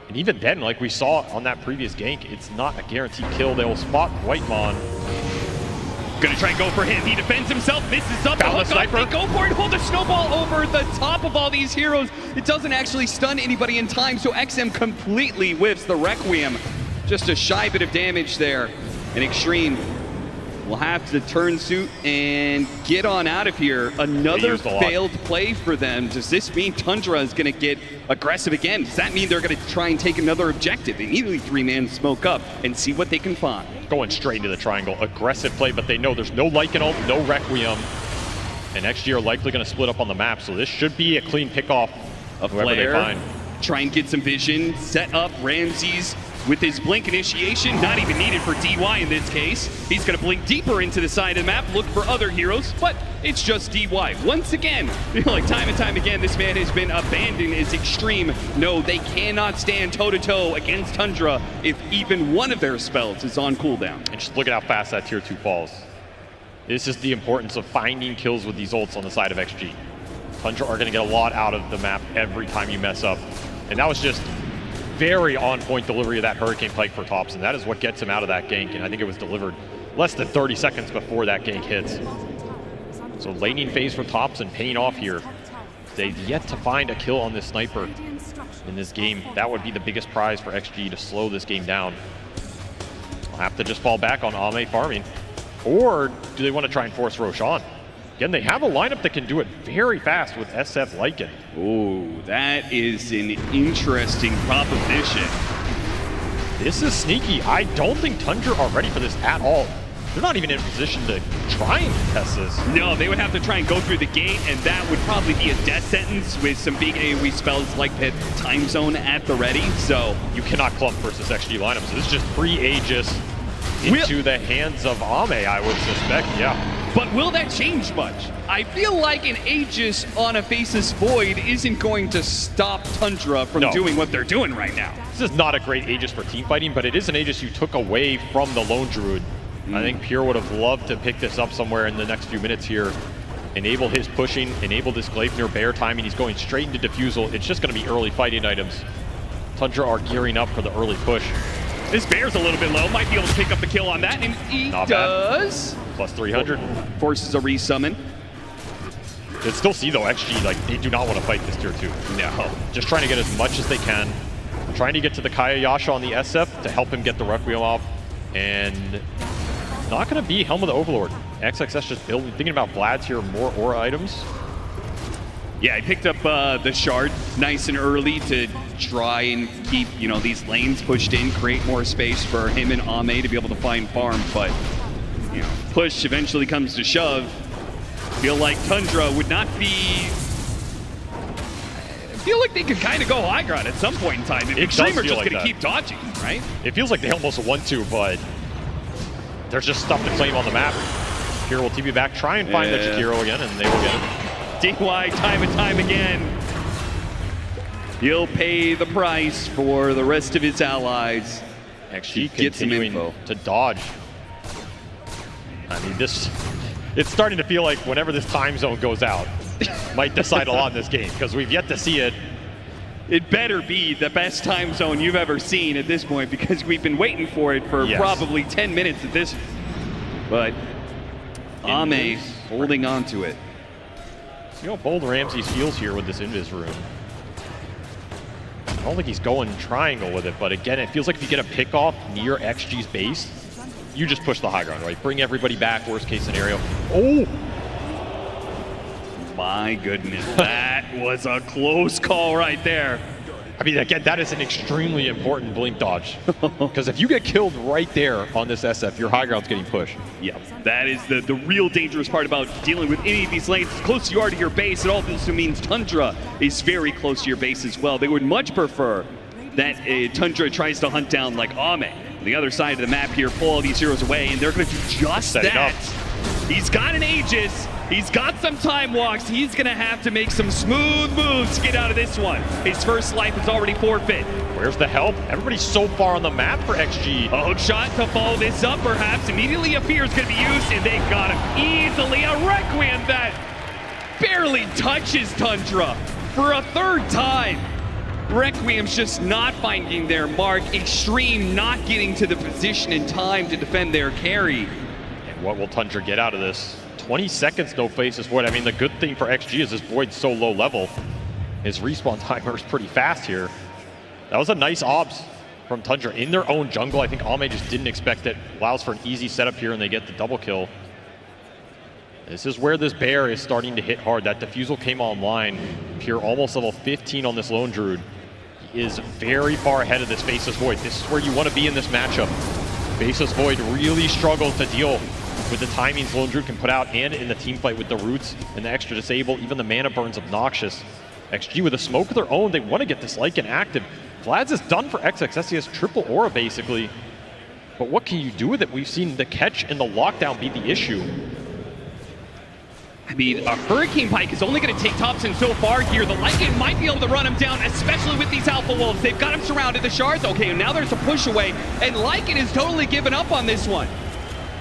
And even then, like we saw on that previous gank, it's not a guaranteed kill. They will spot Whitemon. Gonna try and go for him. He defends himself, misses up. Found the sniper. They go for it, hold the snowball over the top of all these heroes. It doesn't actually stun anybody in time, so XM completely whiffs the Requiem. Just a shy bit of damage there. And Extreme will have to turn suit and get on out of here. Another failed play for them. Does this mean Tundra is going to get aggressive again? Does that mean they're going to try and take another objective? They immediately 3-man smoke up and see what they can find. Going straight into the triangle. Aggressive play, but they know there's no Lycan ult, no Requiem. And XG are likely going to split up on the map, so this should be a clean pickoff of whoever they find. Try and get some vision, set up Ramses with his blink initiation, not even needed for DY in this case. He's going to blink deeper into the side of the map, look for other heroes, but it's just DY. Once again, like time and time again, this man has been abandoned as Extreme. No, they cannot stand toe-to-toe against Tundra if even one of their spells is on cooldown. And just look at how fast that tier 2 falls. This is the importance of finding kills with these ults on the side of XG. Tundra are going to get a lot out of the map every time you mess up. And that was just very on-point delivery of that Hurricane Pike for Thompson. That is what gets him out of that gank, and I think it was delivered less than 30 seconds before that gank hits. So laning phase for Thompson paying off here. They've yet to find a kill on this sniper in this game. That would be the biggest prize for XG to slow this game down. I'll have to just fall back on Ame farming. Or do they want to try and force Roshan? Again, they have a lineup that can do it very fast with SF Lycan. Oh, that is an interesting proposition. This is sneaky. I don't think Tundra are ready for this at all. they're not even in a position to try and contest this. No, they would have to try and go through the gate, and that would probably be a death sentence with some big AoE spells like Pit Time Zone at the ready. So you cannot clump versus XG lineup. So this is just free Aegis into the hands of Ame, I would suspect. Yeah. But will that change much? I feel like an Aegis on a Faceless Void isn't going to stop Tundra from doing what they're doing right now. This is not a great Aegis for team fighting, but it is an Aegis you took away from the Lone Druid. I think Pure would have loved to pick this up somewhere in the next few minutes here. Enable his pushing, enable this Gleipnir Bear timing. He's going straight into Diffusal. It's just going to be early fighting items. Tundra are gearing up for the early push. This Bear's a little bit low, might be able to pick up the kill on that, and he does. Plus 300. Forces a resummon. You can still see though, XG, like, they do not want to fight this tier 2. No. Just trying to get as much as they can. Trying to get to the Kaya Yasha on the SF to help him get the Requiem off. And not going to be Helm of the Overlord. XXS just building, thinking about Vlad's here, more aura items. Yeah, he picked up the Shard nice and early to try and keep, you know, these lanes pushed in, create more space for him and Ame to be able to find farm. But, you know, push eventually comes to shove. Feel like Tundra would not be... I feel like they could kind of go high ground at some point in time. If Extreme are just going to keep dodging, right? It feels like they almost want to, but there's just stuff to claim on the map. Pure will TP back, try and find the Jakiro again, and they will get it. DY time and time again. He'll pay the price for the rest of his allies. Actually continuing to dodge. I mean, it's starting to feel like whenever this time zone goes out, might decide a lot in this game, because we've yet to see it. It better be the best time zone you've ever seen at this point, because we've been waiting for it for probably 10 minutes at this. But Ame holding on to it. See how bold Ramses feels here with this Invis rune. I don't think he's going triangle with it, but again, it feels like if you get a pick off near XG's base, you just push the high ground, right? Bring everybody back, worst case scenario. Oh! My goodness, that was a close call right there. I mean, again, that is an extremely important blink dodge. Because if you get killed right there on this SF, your high ground's getting pushed. Yeah, that is the real dangerous part about dealing with any of these lanes. As close you are to your base, it also means Tundra is very close to your base as well. They would much prefer that Tundra tries to hunt down like Ame. On the other side of the map here, pull all these heroes away, and they're going to do just that. He's got an Aegis. He's got some time walks. He's going to have to make some smooth moves to get out of this one. His first life is already forfeit. Where's the help? Everybody's so far on the map for XG. A hook shot to follow this up, perhaps. Immediately a fear is going to be used, and they got him easily. A Requiem that barely touches Tundra for a third time. Requiem's just not finding their mark. Extreme not getting to the position in time to defend their carry. And what will Tundra get out of this? 20 seconds, no Faceless Void. I mean, the good thing for XG is this Void's so low level. His respawn timer is pretty fast here. That was a nice obs from Tundra in their own jungle. I think Ame just didn't expect it. Allows for an easy setup here, and they get the double kill. This is where this Bear is starting to hit hard. That Diffusal came online. Pure almost level 15 on this Lone Druid. He is very far ahead of this Faceless Void. This is where you want to be in this matchup. Faceless Void really struggles to deal with the timings Lone Druid can put out, and in the team fight with the roots and the extra disable. Even the mana burn's obnoxious. XG with a smoke of their own, they want to get this Lycan active. Vlad's is done for XXS. He has triple aura basically. But what can you do with it? We've seen the catch and the lockdown be the issue. I mean, a Hurricane Pike is only going to take Thompson so far here. The Lycan might be able to run him down, especially with these Alpha Wolves. They've got him surrounded. The Shards, okay, now there's a push away, and Lycan is totally given up on this one.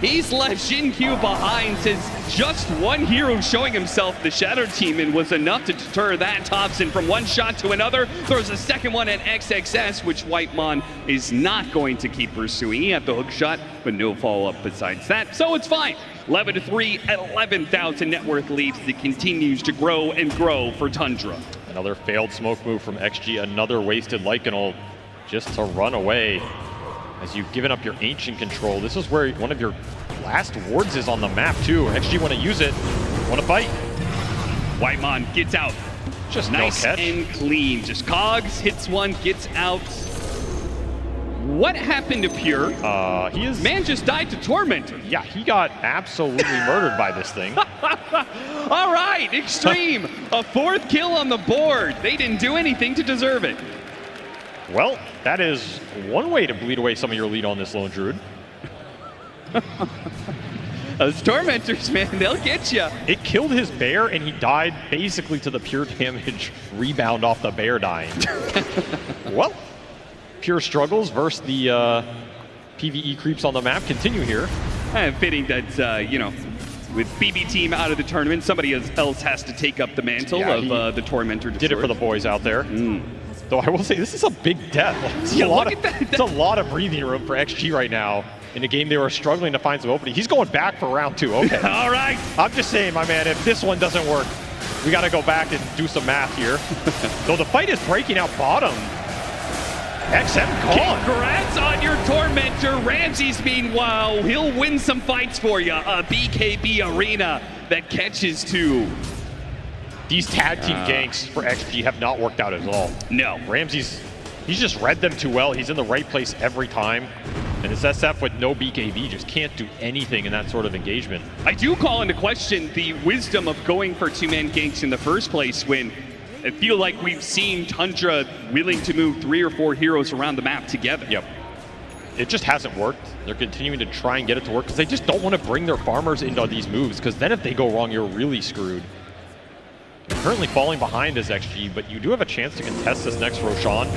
He's left Xin-Q behind, since just one hero showing himself, the Shadow Team, and was enough to deter that. Thompson from one shot to another. There's a second one at XXS, which Whitemon is not going to keep pursuing. He had the hook shot, but no follow-up besides that, so it's fine. 11-3 at 11,000 net worth leads. It continues to grow and grow for Tundra. Another failed smoke move from XG, another wasted Lycanol just to run away. As you've given up your ancient control, this is where one of your last wards is on the map too. XG want to use it, want to fight. Whitemon gets out. Just nice and clean. Just Cogs, hits one, gets out. What happened to Pure? Man just died to Tormentor. Yeah, he got absolutely murdered by this thing. All right, Extreme, a 4th kill on the board. They didn't do anything to deserve it. Well, that is one way to bleed away some of your lead on this Lone Druid. Those Tormentors, man, they'll get you. It killed his bear, and he died basically to the pure damage rebound off the bear dying. Well, Pure struggles versus the PvE creeps on the map continue here. And fitting that, you know, with BB Team out of the tournament, somebody else has to take up the mantle of the Tormentor. Did it for the boys out there. Though I will say, this is a big death. It's a lot of breathing room for XG right now. In a game they were struggling to find some opening. He's going back for round 2. Okay. All right. I'm just saying, my man, if this one doesn't work, we got to go back and do some math here. Though the fight is breaking out bottom. XM gone. Congrats on your Tormentor. Ramses, meanwhile, he'll win some fights for you. A BKB arena that catches 2. These tag team ganks for XG have not worked out at all. No. Ramses, he's just read them too well. He's in the right place every time. And this SF with no BKB just can't do anything in that sort of engagement. I do call into question the wisdom of going for 2-man ganks in the first place when I feel like we've seen Tundra willing to move 3 or 4 heroes around the map together. Yep. It just hasn't worked. They're continuing to try and get it to work because they just don't want to bring their farmers into these moves, because then if they go wrong, you're really screwed. You're currently falling behind as XG, but you do have a chance to contest this next Roshan.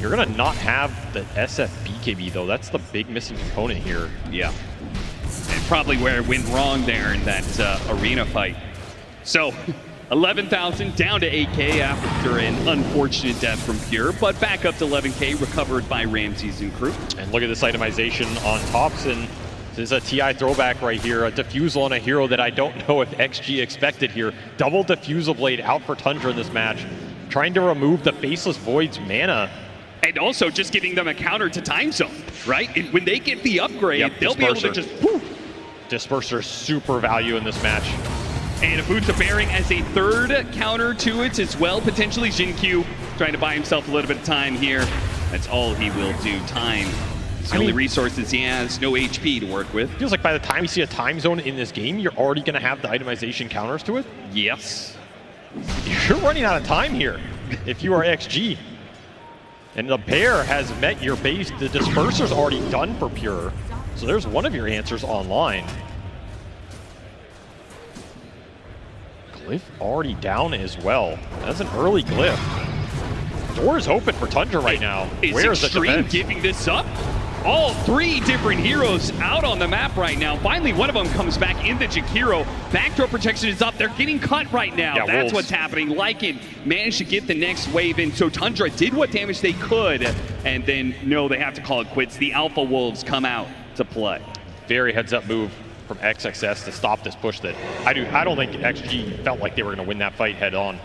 You're going to not have the SF BKB, though. That's the big missing component here. Yeah. And probably where it went wrong there in that arena fight. So, 11,000 down to 8K after an unfortunate death from Pure, but back up to 11K, recovered by Ramses and crew. And look at this itemization on Thompson. This is a TI throwback right here. A defusal on a hero that I don't know if XG expected here. Double defusal blade out for Tundra in this match. Trying to remove the Faceless Void's mana. And also just giving them a counter to Time Zone, right? And when they get the upgrade, they'll be able to just poof. Disperser super value in this match. And a Boots of Bearing as a 3rd counter to it as well. Potentially Jinkyu trying to buy himself a little bit of time here. That's all he will do. Time. It's the only resources he has. No HP to work with. Feels like by the time you see a Time Zone in this game, you're already going to have the itemization counters to it. Yes. You're running out of time here if you are XG. And the bear has met your base. The disperser's already done for Pure. So there's one of your answers online. Glyph already down as well. That's an early Glyph. Door is open for Tundra right now. Is Extreme giving this up? All 3 different heroes out on the map right now. Finally, one of them comes back into Jakiro. Backdoor protection is up. They're getting cut right now. Yeah, that's Wolves. what's happening. Lycan managed to get the next wave in. So Tundra did what damage they could. And then, no, they have to call it quits. The Alpha Wolves come out to play. Very heads-up move from XXS to stop this push that I don't think XG felt like they were going to win that fight head-on.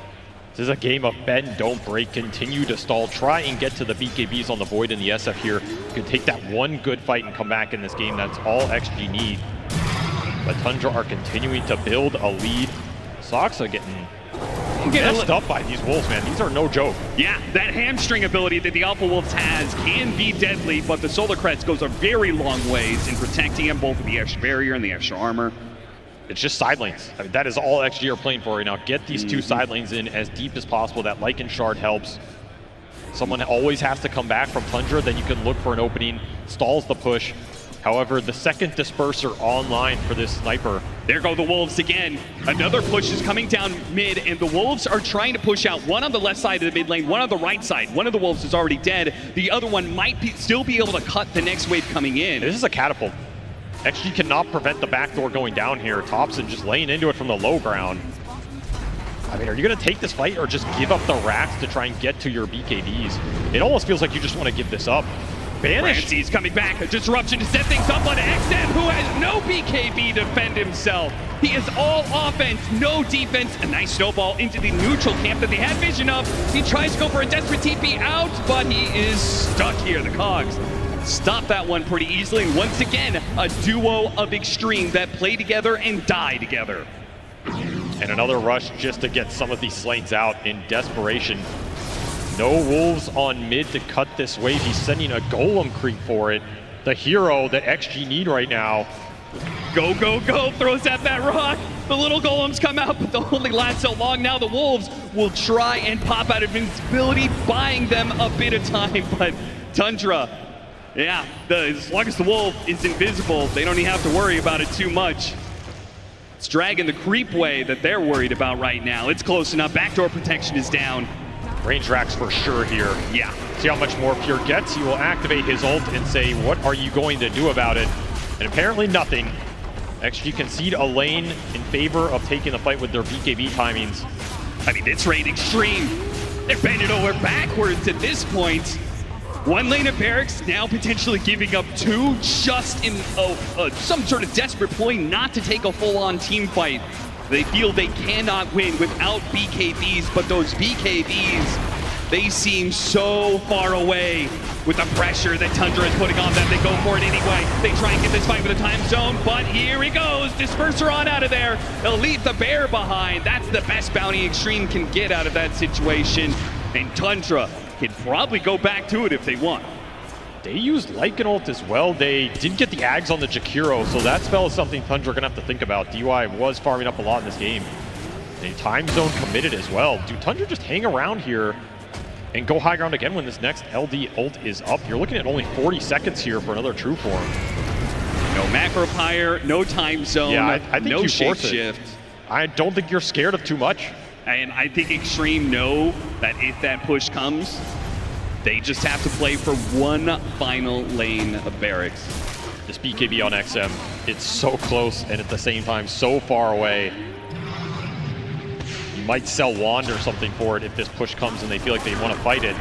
This is a game of bend, don't break, continue to stall, try and get to the BKBs on the Void and the SF here. You can take that one good fight and come back in this game. That's all XG need. But Tundra are continuing to build a lead. Soxa getting messed up by these Wolves, man. These are no joke. Yeah, that hamstring ability that the Alpha Wolves has can be deadly, but the Solar Crest goes a very long ways in protecting him, both with the extra barrier and the extra armor. It's just side lanes. I mean, that is all XG are playing for right now. Get these 2 side lanes in as deep as possible. That Lycan Shard helps. Someone always has to come back from Tundra, then you can look for an opening, stalls the push. However, the second disperser online for this sniper. There go the Wolves again. Another push is coming down mid, and the Wolves are trying to push out. One on the left side of the mid lane, one on the right side. One of the Wolves is already dead. The other one might still be able to cut the next wave coming in. This is a catapult. XG cannot prevent the backdoor going down here. Thompson just laying into it from the low ground. I mean, are you going to take this fight or just give up the racks to try and get to your BKBs? It almost feels like you just want to give this up. Banish. Ramsey's coming back. A disruption to set things up on XM, who has no BKB to defend himself. He is all offense, no defense. A nice snowball into the neutral camp that they had vision of. He tries to go for a desperate TP out, but he is stuck here. The Cogs stop that one pretty easily. And once again, a duo of Extreme that play together and die together. And another rush just to get some of these lanes out in desperation. No Wolves on mid to cut this wave. He's sending a Golem creep for it. The hero that XG need right now. Go, go, go, throws at that rock. The little golems come out, but they'll only last so long. Now the Wolves will try and pop out invincibility, buying them a bit of time. But Tundra, yeah, as long as the Wolf is invisible, they don't even have to worry about it too much. It's dragging the creep way that they're worried about right now. It's close enough. Backdoor protection is down. Range racks for sure here. Yeah. See how much more Pure gets. He will activate his ult and say, what are you going to do about it? And apparently nothing. XG concede a lane in favor of taking the fight with their BKB timings. I mean, it's Raid Extreme. They're bending over backwards at this point. One lane of barracks, now potentially giving up two, just in some sort of desperate ploy not to take a full-on team fight. They feel they cannot win without BKBs, but those BKBs, they seem so far away with the pressure that Tundra is putting on them. They go for it anyway. They try and get this fight with a time zone, but here he goes. Disperser on out of there. They'll leave the bear behind. That's the best bounty Extreme can get out of that situation. And Tundra can probably go back to it if they want. They used Lycan ult as well. They didn't get the Ags on the Jakiro, so that spell is something Tundra are gonna have to think about. DY was farming up a lot in this game. They time zone committed as well. Do Tundra just hang around here and go high ground again when this next LD ult is up? You're looking at only 40 seconds here for another true form. No macro pyre, no time zone, yeah, I think no you shape force shift. I don't think you're scared of too much. And I think Extreme know that if that push comes, they just have to play for one final lane of barracks. This BKB on XM, it's so close and at the same time so far away. You might sell Wand or something for it if this push comes and they feel like they want to fight it.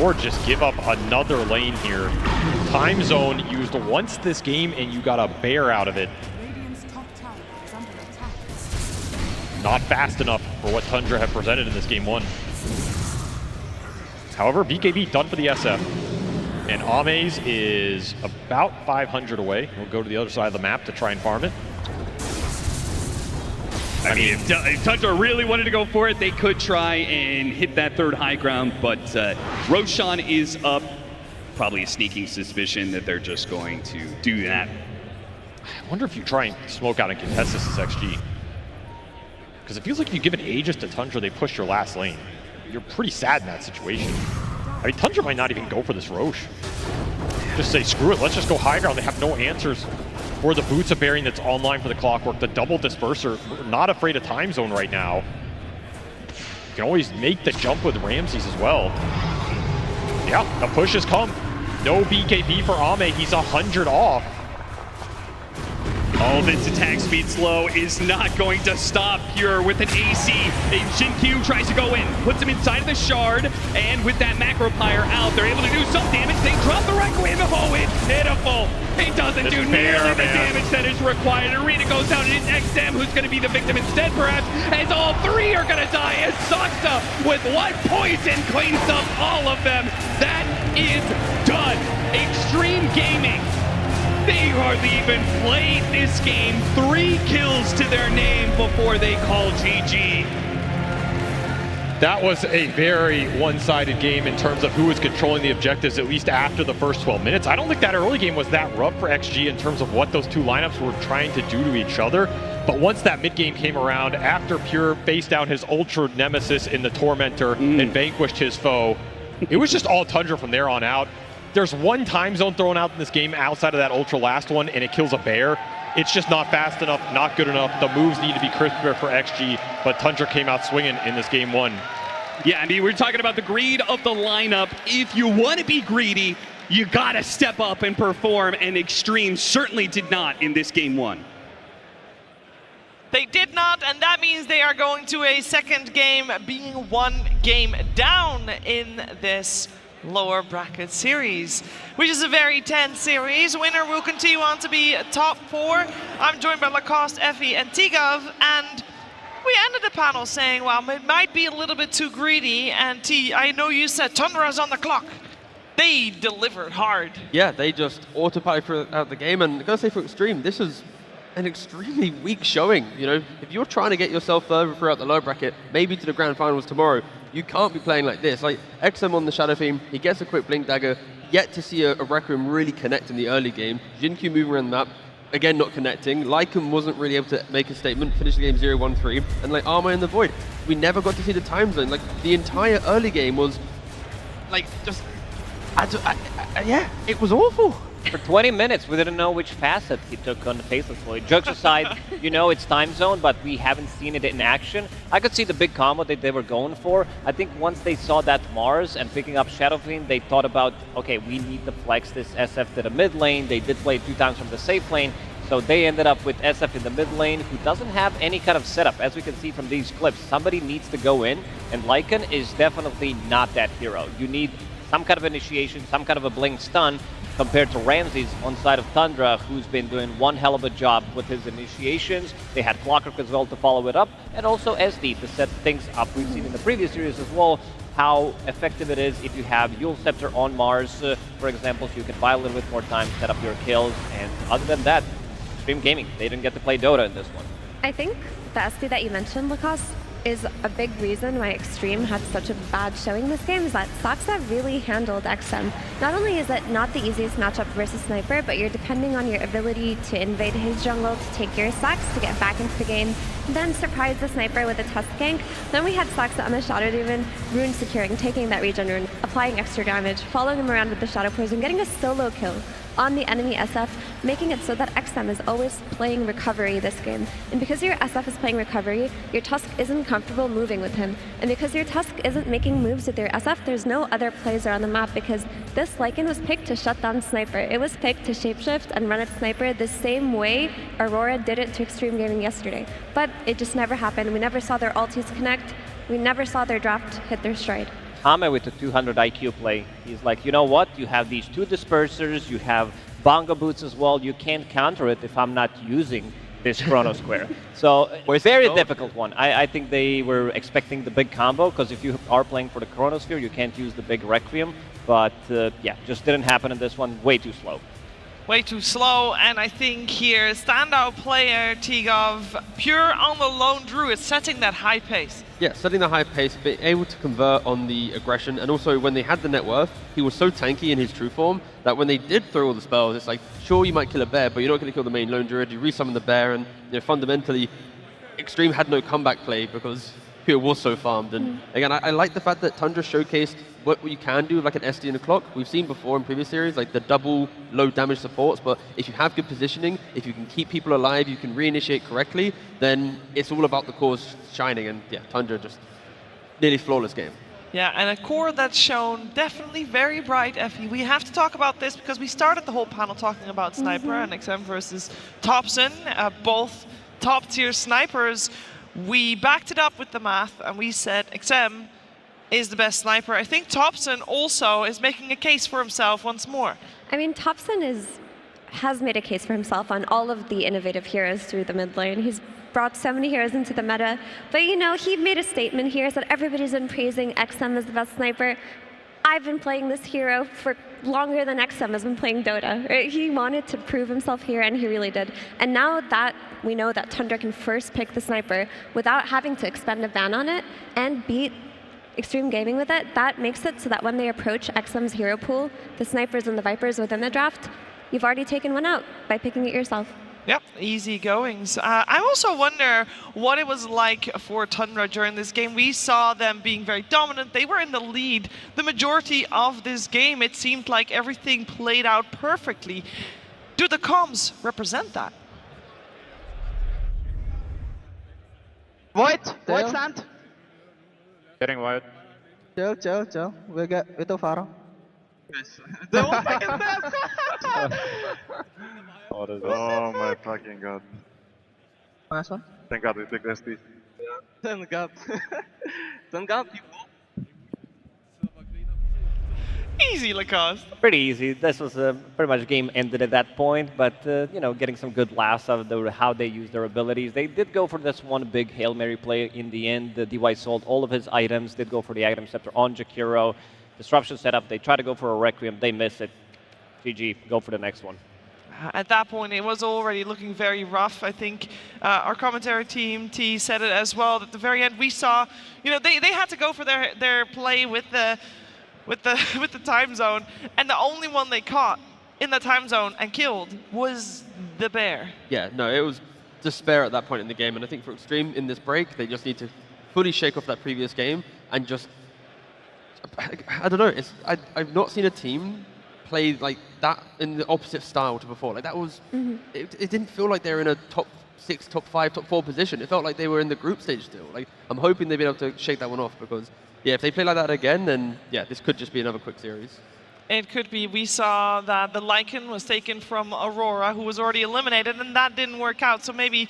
Or just give up another lane here. Time zone used once this game and you got a bear out of it. Not fast enough for what Tundra have presented in this game one. However, BKB done for the SF. And Ames is about 500 away. We'll go to the other side of the map to try and farm it. I mean, if Tundra really wanted to go for it, they could try and hit that third high ground, but Roshan is up. Probably a sneaking suspicion that they're just going to do that. I wonder if you try and smoke out and contest this as XG. Because it feels like if you give an Aegis to Tundra, they push your last lane. You're pretty sad in that situation. I mean, Tundra might not even go for this Roche. Just say, screw it, let's just go high ground. They have no answers for the Boots of Bearing that's online for the Clockwork, the double Disperser. We're not afraid of time zone right now. You can always make the jump with Ramses as well. Yeah, the push has come. No BKB for Ame, he's 100 off. All of its attack speed slow is not going to stop Pure with an AC. Shin-Q tries to go in, puts him inside of the shard, and with that macro pyre out, they're able to do some damage. They drop the Requiem. Oh, it's pitiful. It doesn't do nearly the damage that is required. Arena goes down, and it's XM who's going to be the victim instead, perhaps, as all three are going to die, as Saksa with one poison cleans up all of them. That is done. Extreme Gaming. They hardly even played this game. 3 kills to their name before they call GG. That was a very one-sided game in terms of who was controlling the objectives, at least after the first 12 minutes. I don't think that early game was that rough for XG in terms of what those two lineups were trying to do to each other. But once that mid-game came around, after Pure faced down his Ultra Nemesis in the Tormentor and vanquished his foe, it was just all Tundra from there on out. There's one time zone thrown out in this game outside of that Ultra last one, and it kills a bear. It's just not fast enough, not good enough. The moves need to be crisper for XG, but Tundra came out swinging in this game one. Yeah, I mean, we're talking about the greed of the lineup. If you want to be greedy, you got to step up and perform, and Extreme certainly did not in this game one. They did not, and that means they are going to a second game, being 1 game down in this lower bracket series, which is a very tense series. Winner will continue on to be top 4. I'm joined by Lacoste, Effie, and Tigov, and we ended the panel saying, well, it might be a little bit too greedy, and T, I know you said Tundra's on the clock. They delivered hard. Yeah, they just autopilot throughout the game, and I gotta say for Extreme, this is an extremely weak showing. You know, if you're trying to get yourself further throughout the lower bracket, maybe to the grand finals tomorrow, you can't be playing like this. Like, XM on the Shadow Theme, he gets a quick Blink Dagger, yet to see a Requiem really connect in the early game. Jin-Q moving around the map, again not connecting. Lycan wasn't really able to make a statement, finish the game 0-1-3, and like Arma in the Void. We never got to see the time zone. Like, the entire early game was, like, just, yeah, it was awful. For 20 minutes, we didn't know which facet he took on the Faceless Void. Jokes aside, you know it's time zone, but we haven't seen it in action. I could see the big combo that they were going for. I think once they saw that Mars and picking up Shadow Fiend, they thought about, okay, we need to flex this SF to the mid lane. They did play 2 times from the safe lane, so they ended up with SF in the mid lane, who doesn't have any kind of setup. As we can see from these clips, somebody needs to go in, and Lycan is definitely not that hero. You need some kind of initiation, some kind of a blink stun, compared to Ramses on side of Tundra, who's been doing one hell of a job with his initiations. They had Clockwork as well to follow it up, and also SD to set things up. We've seen in the previous series as well how effective it is if you have Yule Scepter on Mars, for example, so you can buy a little bit more time, set up your kills, and other than that, Extreme Gaming, they didn't get to play Dota in this one. I think the SD that you mentioned, Lukas, is a big reason why Extreme had such a bad showing this game, is that Saksa really handled XM. Not only is it not the easiest matchup versus Sniper, but you're depending on your ability to invade his jungle, to take your stacks, to get back into the game, then surprise the Sniper with a Tusk gank. Then we had Saksa on the Shadow Demon, rune securing, taking that regen rune, applying extra damage, following him around with the Shadow Poison, getting a solo kill on the enemy SF, making it so that XM is always playing recovery this game. And because your SF is playing recovery, your Tusk isn't comfortable moving with him. And because your Tusk isn't making moves with your SF, there's no other plays around the map, because this Lycan was picked to shut down Sniper. It was picked to shapeshift and run at Sniper the same way Aurora did it to Extreme Gaming yesterday. But it just never happened. We never saw their ultis connect. We never saw their draft hit their stride. Hame with the 200 IQ play. He's like, you know what? You have these 2 dispersers, you have bongo boots as well. You can't counter it if I'm not using this Chrono Square. So, very difficult one. I think they were expecting the big combo, because if you are playing for the Chronosphere, you can't use the big Requiem. But yeah, just didn't happen in this one. Way too slow. Way too slow, and I think here, standout player, Tigov, pure on the lone druid, setting that high pace. Yeah, setting the high pace, being able to convert on the aggression, and also when they had the net worth, he was so tanky in his true form that when they did throw all the spells, it's like, sure, you might kill a bear, but you're not going to kill the main lone druid. You resummon the bear, and fundamentally, Extreme had no comeback play because Pure was so farmed. And again, I like the fact that Tundra showcased what you can do, like an SD and a clock. We've seen before in previous series, like the double low damage supports, but if you have good positioning, if you can keep people alive, you can reinitiate correctly, then it's all about the cores shining. And yeah, Tundra just nearly flawless game. Yeah, and a core that's shown definitely very bright, Effie. We have to talk about this because we started the whole panel talking about Sniper and XM versus Thompson, both top-tier snipers. We backed it up with the math, and we said XM is the best sniper. I think Thompson also is making a case for himself once more. I mean, Thompson has made a case for himself on all of the innovative heroes through the mid lane. He's brought so many heroes into the meta. But, you know, he made a statement here that everybody's been praising XM as the best sniper. I've been playing this hero for longer than XM has been playing Dota. Right? He wanted to prove himself here, and he really did. And now that we know that Tundra can first pick the sniper without having to expend a ban on it and beat Extreme Gaming with it, that makes it so that when they approach XM's hero pool, the snipers and the vipers within the draft, you've already taken one out by picking it yourself. Yep, easy goings. I also wonder what it was like for Tundra during this game. We saw them being very dominant. They were in the lead the majority of this game. It seemed like everything played out perfectly. Do the comms represent that? Void stand. Getting wide. Chill. We too far. The 1 second test! Oh my fucking god. Nice one. Thank god we picked SD. Thank god. Thank god. Easy, Lacoste. Pretty easy. This was pretty much game ended at that point, but you know, getting some good laughs out of how they use their abilities. They did go for this one big Hail Mary play in the end. DY sold all of his items, did go for the item scepter on Jakiro. Disruption setup, they try to go for a Requiem, they miss it. GG, go for the next one. At that point, it was already looking very rough. I think our commentary team, T, said it as well. At the very end, we saw, they had to go for their play with the time zone, and the only one they caught in the time zone and killed was the bear. Yeah, no, it was despair at that point in the game, and I think for Extreme in this break, they just need to fully shake off that previous game and just, I don't know, I've not seen a team play like that in the opposite style to before. Like that was, it didn't feel like they were in a top 6, top 5, top 4 position. It felt like they were in the group stage still. Like I'm hoping they've been able to shake that one off, because yeah, if they play like that again, then yeah, this could just be another quick series. It could be. We saw that the Lycan was taken from Aurora, who was already eliminated, and that didn't work out. So maybe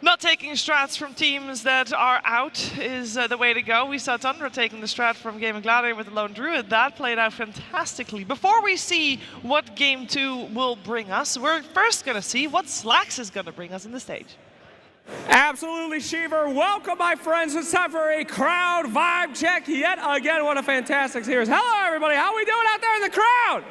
not taking strats from teams that are out is the way to go. We saw Tundra taking the strat from Gaimin Gladiator with the Lone Druid. That played out fantastically. Before we see what Game 2 will bring us, we're first going to see what Slax is going to bring us in the stage. Absolutely, Sheever. Welcome, my friends. It's time for a crowd vibe check yet again. What a fantastic series. Hello, everybody. How are we doing out there in the crowd?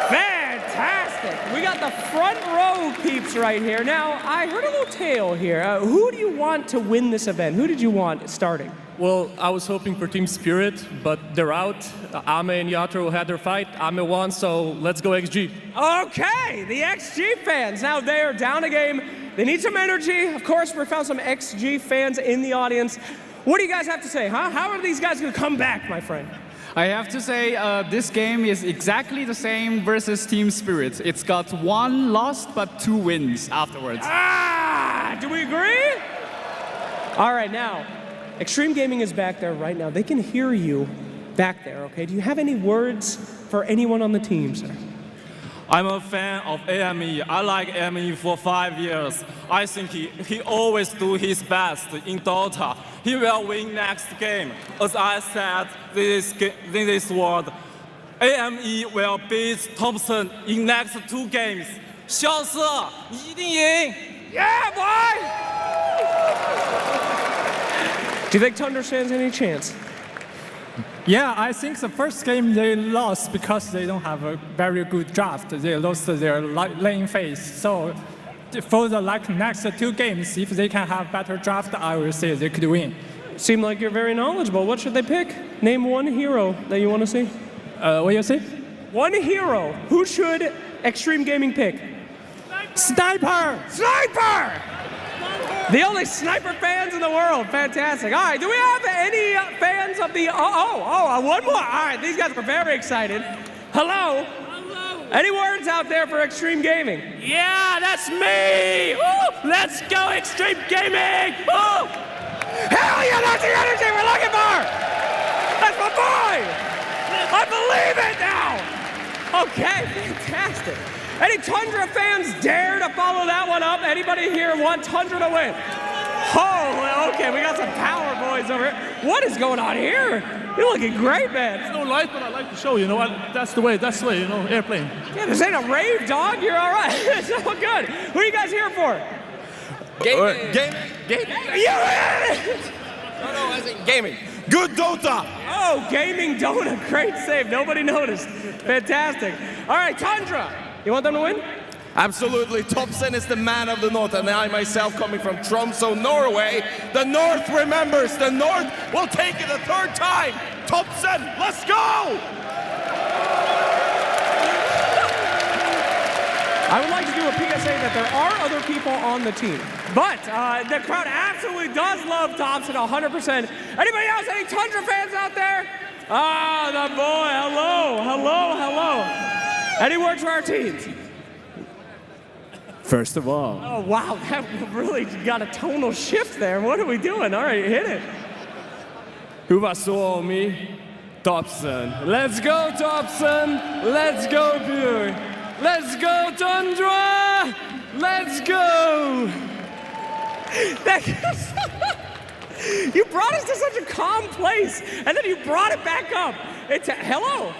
Fantastic. We got the front row peeps right here. Now, I heard a little tale here. Who do you want to win this event? Who did you want starting? Well, I was hoping for Team Spirit, but they're out. Ame and Yatro had their fight. Ame won, so let's go XG. Okay, the XG fans. Now they are down a game. They need some energy. Of course, we found some XG fans in the audience. What do you guys have to say, huh? How are these guys going to come back, my friend? I have to say, this game is exactly the same versus Team Spirit. It's got 1 loss, but 2 wins afterwards. Ah, do we agree? All right, now, Extreme Gaming is back there right now. They can hear you back there, okay? Do you have any words for anyone on the team, sir? I'm a fan of AME. I like AME for 5 years. I think he always do his best in DOTA. He will win next game. As I said in this world, AME will beat Thompson in next 2 games. 小色一定赢! Yeah, boy! Do you think Tundra stands any chance? Yeah, I think the first game they lost because they don't have a very good draft. They lost their lane phase. So for the next 2 games, if they can have better draft, I will say they could win. Seem like you're very knowledgeable. What should they pick? Name 1 hero that you want to see. What you say? 1 hero. Who should Extreme Gaming pick? Sniper! Sniper! The only sniper fans in the world. Fantastic. All right, do we have any fans of the... one more. All right, these guys are very excited. Hello? Hello. Any words out there for Extreme Gaming? Yeah, that's me! Woo! Let's go, Extreme Gaming! Woo! Hell yeah, that's the energy we're looking for! That's my boy! I believe it now! Okay, fantastic. Any Tundra fans dare to follow that one up? Anybody here want Tundra to win? Oh, okay, we got some power boys over here. What is going on here? You're looking great, man. There's no light, but I like the show, you know. That's the way, you know, airplane. Yeah, this ain't a rave, dog. You're all right. It's all good. Who are you guys here for? Gaming. No, I think gaming. Good Dota. Oh, gaming Dota. Great save. Nobody noticed. Fantastic. All right, Tundra. You want them to win? Absolutely. Thompson is the man of the North, and I myself coming from Tromsø, Norway. The North remembers. The North will take it a 3rd time. Thompson, let's go! I would like to do a PSA that there are other people on the team, but the crowd absolutely does love Thompson 100%. Anybody else? Any Tundra fans out there? Ah, the boy. Hello, hello, hello. Any words for our teams? First of all. Oh, wow, that really got a tonal shift there. What are we doing? All right, hit it. Hyvä Suomi, Thompson. Let's go, Thompson. Let's go, Bury. Let's go, Tundra. Let's go. You brought us to such a calm place, and then you brought it back up. Hello.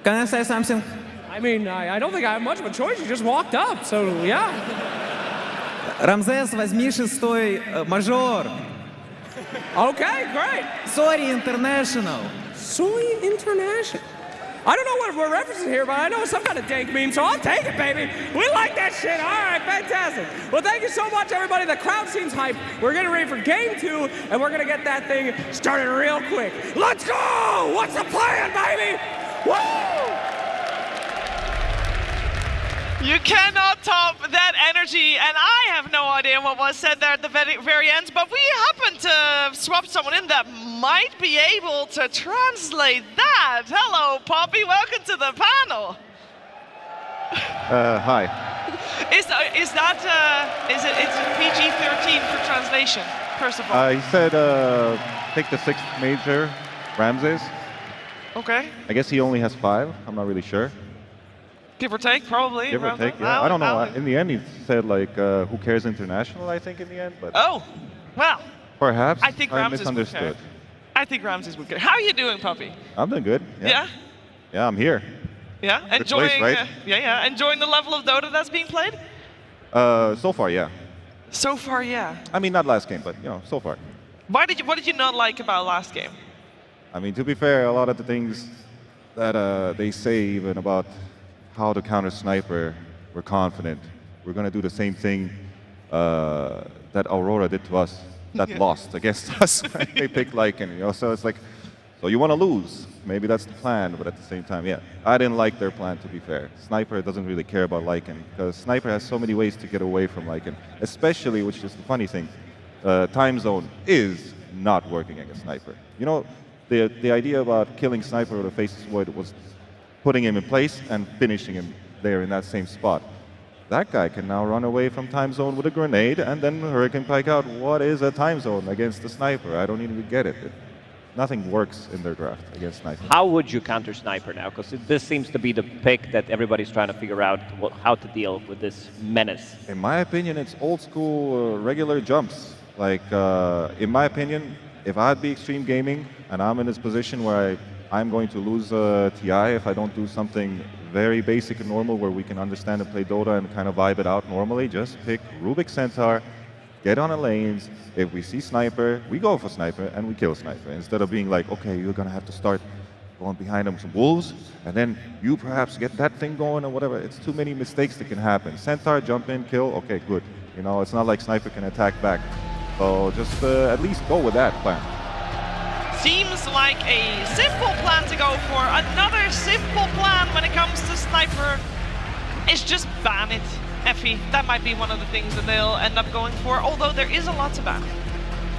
Can I say something? I mean, I don't think I have much of a choice. You just walked up, so yeah. Рамзес, возьми 6-й мажор. Okay, great. Sorry International. Sorry International. I don't know what we're referencing here, but I know it's some kind of dank meme, so I'll take it, baby. We like that shit. All right, fantastic. Well, thank you so much, everybody. The crowd seems hyped. We're getting ready for game 2, and we're going to get that thing started real quick. Let's go! What's the plan, baby? Woo! You cannot top that energy, and I have no idea what was said there at the very end, but we happen to swap someone in that might be able to translate that. Hello, Poppy, welcome to the panel. Hi. Is it PG-13 for translation, first of all? He said take the 6th major, Ramses. Okay. I guess he only has 5. I'm not really sure. Give or take, probably. Give or take, yeah. I don't know. In the end, he said, like, who cares international, I think, in the end. But oh, well. Perhaps I think Ramses misunderstood. would care. I think Ramses would care. How are you doing, Poppy? I'm doing good. Yeah? Yeah, I'm here. Yeah? Good Enjoying, place, right? yeah. Enjoying the level of Dota that's being played? So far, yeah. So far, yeah. I mean, not last game, but, you know, so far. What did you not like about last game? I mean, to be fair, a lot of the things that they say even about how to counter sniper, we're confident. We're going to do the same thing that Aurora did to us, that lost against us. They picked Lycan, you know, so it's like, so you want to lose. Maybe that's the plan, but at the same time, yeah. I didn't like their plan, to be fair. Sniper doesn't really care about Lycan, because Sniper has so many ways to get away from Lycan, especially, which is the funny thing, time zone is not working against Sniper. You know, the idea about killing Sniper with a Faceless Void was putting him in place and finishing him there in that same spot. That guy can now run away from time zone with a grenade and then Hurricane Pike out. What is a time zone against the Sniper? I don't even get it. Nothing works in their draft against Sniper. How would you counter Sniper now? Because this seems to be the pick that everybody's trying to figure out how to deal with this menace. In my opinion, it's old school regular jumps. Like, in my opinion, if I'd be Extreme Gaming and I'm in this position where I'm going to lose TI if I don't do something very basic and normal where we can understand and play Dota and kind of vibe it out normally, just pick Rubik Centaur, get on the lanes. If we see Sniper, we go for Sniper and we kill Sniper. Instead of being like, okay, you're going to have to start going behind them some wolves, and then you perhaps get that thing going or whatever. It's too many mistakes that can happen. Centaur, jump in, kill, okay, good. You know, it's not like Sniper can attack back. So just at least go with that plan. Seems like a simple plan to go for. Another simple plan when it comes to Sniper is just ban it, Effie. That might be one of the things that they'll end up going for, although there is a lot to ban.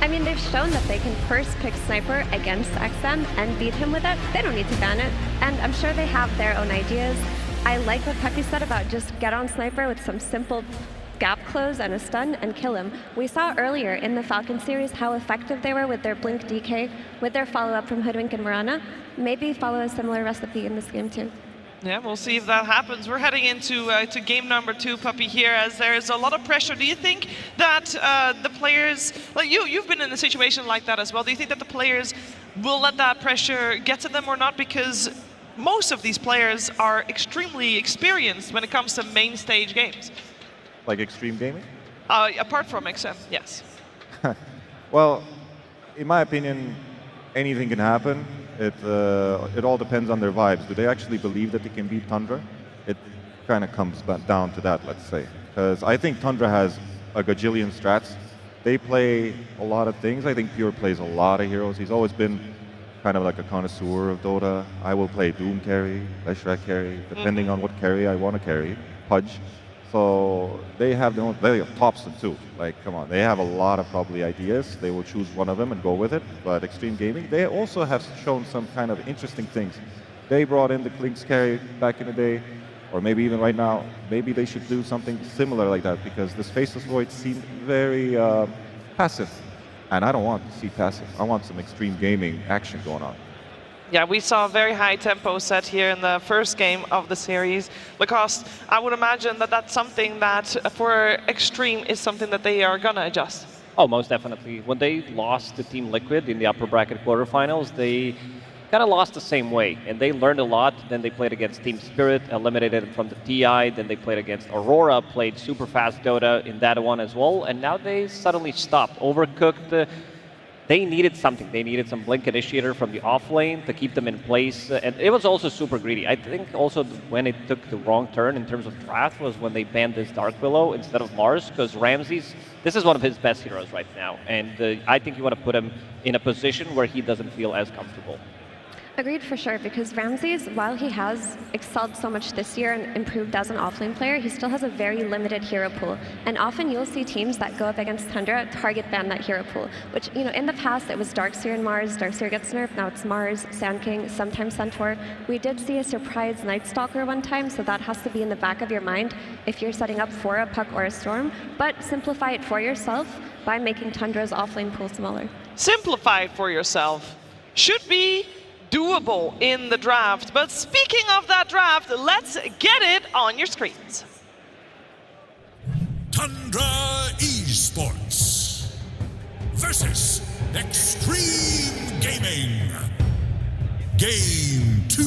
I mean, they've shown that they can first pick Sniper against XM and beat him with it. They don't need to ban it, and I'm sure they have their own ideas. I like what Peppy said about just get on Sniper with some simple gap close and a stun and kill him. We saw earlier in the Falcons series how effective they were with their Blink DK, with their follow-up from Hoodwink and Mirana. Maybe follow a similar recipe in this game too. Yeah, we'll see if that happens. We're heading into to game number 2, Puppy, here, as there's a lot of pressure. Do you think that the players, like you've been in a situation like that as well, do you think that the players will let that pressure get to them or not? Because most of these players are extremely experienced when it comes to main stage games. Like Extreme Gaming? Apart from XM, yes. Well, in my opinion, anything can happen. It all depends on their vibes. Do they actually believe that they can beat Tundra? It kind of comes down to that, let's say. Because I think Tundra has a gajillion strats. They play a lot of things. I think Pure plays a lot of heroes. He's always been kind of like a connoisseur of Dota. I will play Doom carry, Leshrac carry, depending on what carry I want to carry, Pudge. So they have their own, they have Thompson too. Like, come on, they have a lot of probably ideas. They will choose one of them and go with it. But Extreme Gaming, they also have shown some kind of interesting things. They brought in the Klinks carry back in the day, or maybe even right now. Maybe they should do something similar like that, because this Faceless Void seemed very passive. And I don't want to see passive. I want some Extreme Gaming action going on. Yeah, we saw a very high tempo set here in the first game of the series. Lacoste, I would imagine that that's something that for Extreme is something that they are gonna adjust. Oh, most definitely. When they lost to Team Liquid in the upper bracket quarterfinals, they kind of lost the same way, and they learned a lot. Then they played against Team Spirit, eliminated them from the TI. Then they played against Aurora, played super fast Dota in that one as well, and now they suddenly stopped. Overcooked they needed something. They needed some Blink Initiator from the off lane to keep them in place. And it was also super greedy. I think also when it took the wrong turn in terms of draft was when they banned this Dark Willow instead of Mars, because Ramses, this is one of his best heroes right now. And I think you want to put him in a position where he doesn't feel as comfortable. Agreed for sure, because Ramses, while he has excelled so much this year and improved as an offlane player, he still has a very limited hero pool. And often you'll see teams that go up against Tundra target ban that hero pool, which, you know, in the past it was Darkseer and Mars. Darkseer gets nerfed, now it's Mars, Sand King, sometimes Centaur. We did see a surprise Night Stalker one time, so that has to be in the back of your mind if you're setting up for a Puck or a Storm. But simplify it for yourself by making Tundra's offlane pool smaller. Simplify it for yourself. Should be doable in the draft. But speaking of that draft, let's get it on your screens. Tundra Esports versus Extreme Gaming. Game 2.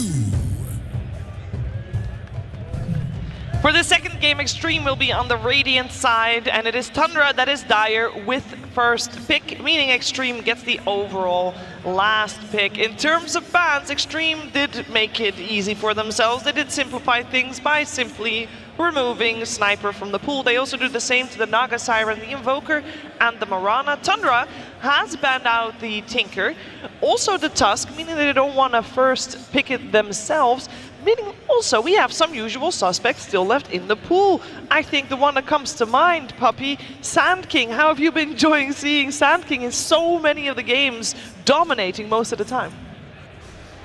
For the second game, Extreme will be on the Radiant side, and it is Tundra that is Dire with first pick, meaning Extreme gets the overall last pick. In terms of bans, Extreme did make it easy for themselves. They did simplify things by simply removing Sniper from the pool. They also do the same to the Naga Siren, the Invoker, and the Marana. Tundra has banned out the Tinker, also the Tusk, meaning that they don't want to first pick it themselves. Meaning also we have some usual suspects still left in the pool. I think the one that comes to mind, Puppy, Sand King. How have you been enjoying seeing Sand King in so many of the games, dominating most of the time?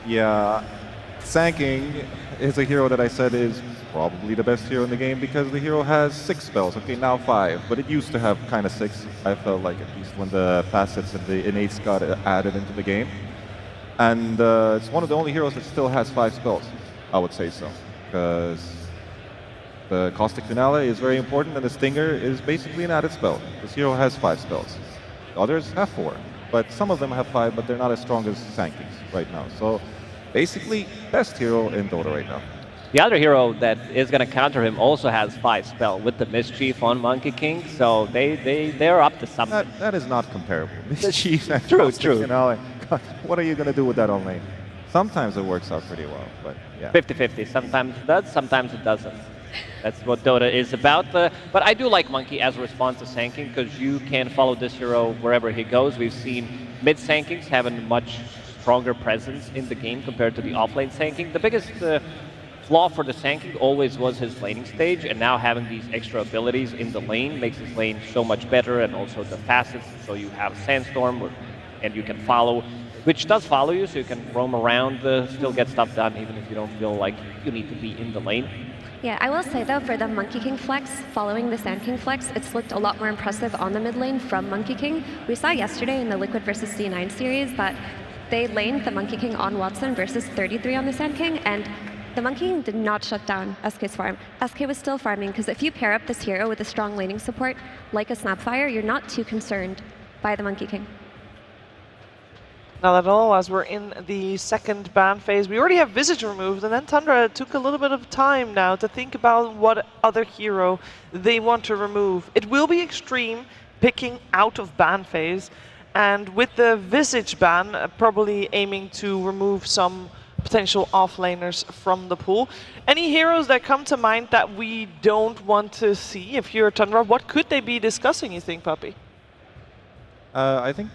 Yeah, Sand King is a hero that I said is probably the best hero in the game because the hero has 6 spells. Okay, now 5, but it used to have kind of 6. I felt like at least when the facets and the innates got added into the game. And it's one of the only heroes that still has 5 spells. I would say so, because the Caustic Finale is very important, and the Stinger is basically an added spell. This hero has 5 spells. The others have 4, but some of them have 5, but they're not as strong as Sand Kings right now. So basically, best hero in Dota right now. The other hero that is going to counter him also has 5 spell with the Mischief on Monkey King, so they're up to something. That is not comparable. Mischief and True. Finale. God, what are you going to do with that on lane? Sometimes it works out pretty well, but yeah. 50-50. Sometimes it does, sometimes it doesn't. That's what Dota is about. But I do like Monkey as a response to Sand King, because you can follow this hero wherever he goes. We've seen mid Sand Kings having much stronger presence in the game compared to the offlane Sand King. The biggest flaw for the Sand King always was his laning stage, and now having these extra abilities in the lane makes his lane so much better, and also the facets. So you have Sandstorm, and you can follow, which does follow you, so you can roam around, still get stuff done, even if you don't feel like you need to be in the lane. Yeah, I will say though, for the Monkey King flex, following the Sand King flex, it's looked a lot more impressive on the mid lane from Monkey King. We saw yesterday in the Liquid versus C9 series that they laned the Monkey King on Watson versus 33 on the Sand King, and the Monkey King did not shut down SK's farm. SK was still farming, because if you pair up this hero with a strong laning support, like a Snapfire, you're not too concerned by the Monkey King. Not at all, as we're in the second ban phase. We already have Visage removed, and then Tundra took a little bit of time now to think about what other hero they want to remove. It will be Extreme picking out of ban phase, and with the Visage ban, probably aiming to remove some potential offlaners from the pool. Any heroes that come to mind that we don't want to see if you're Tundra? What could they be discussing, you think, Puppy? I think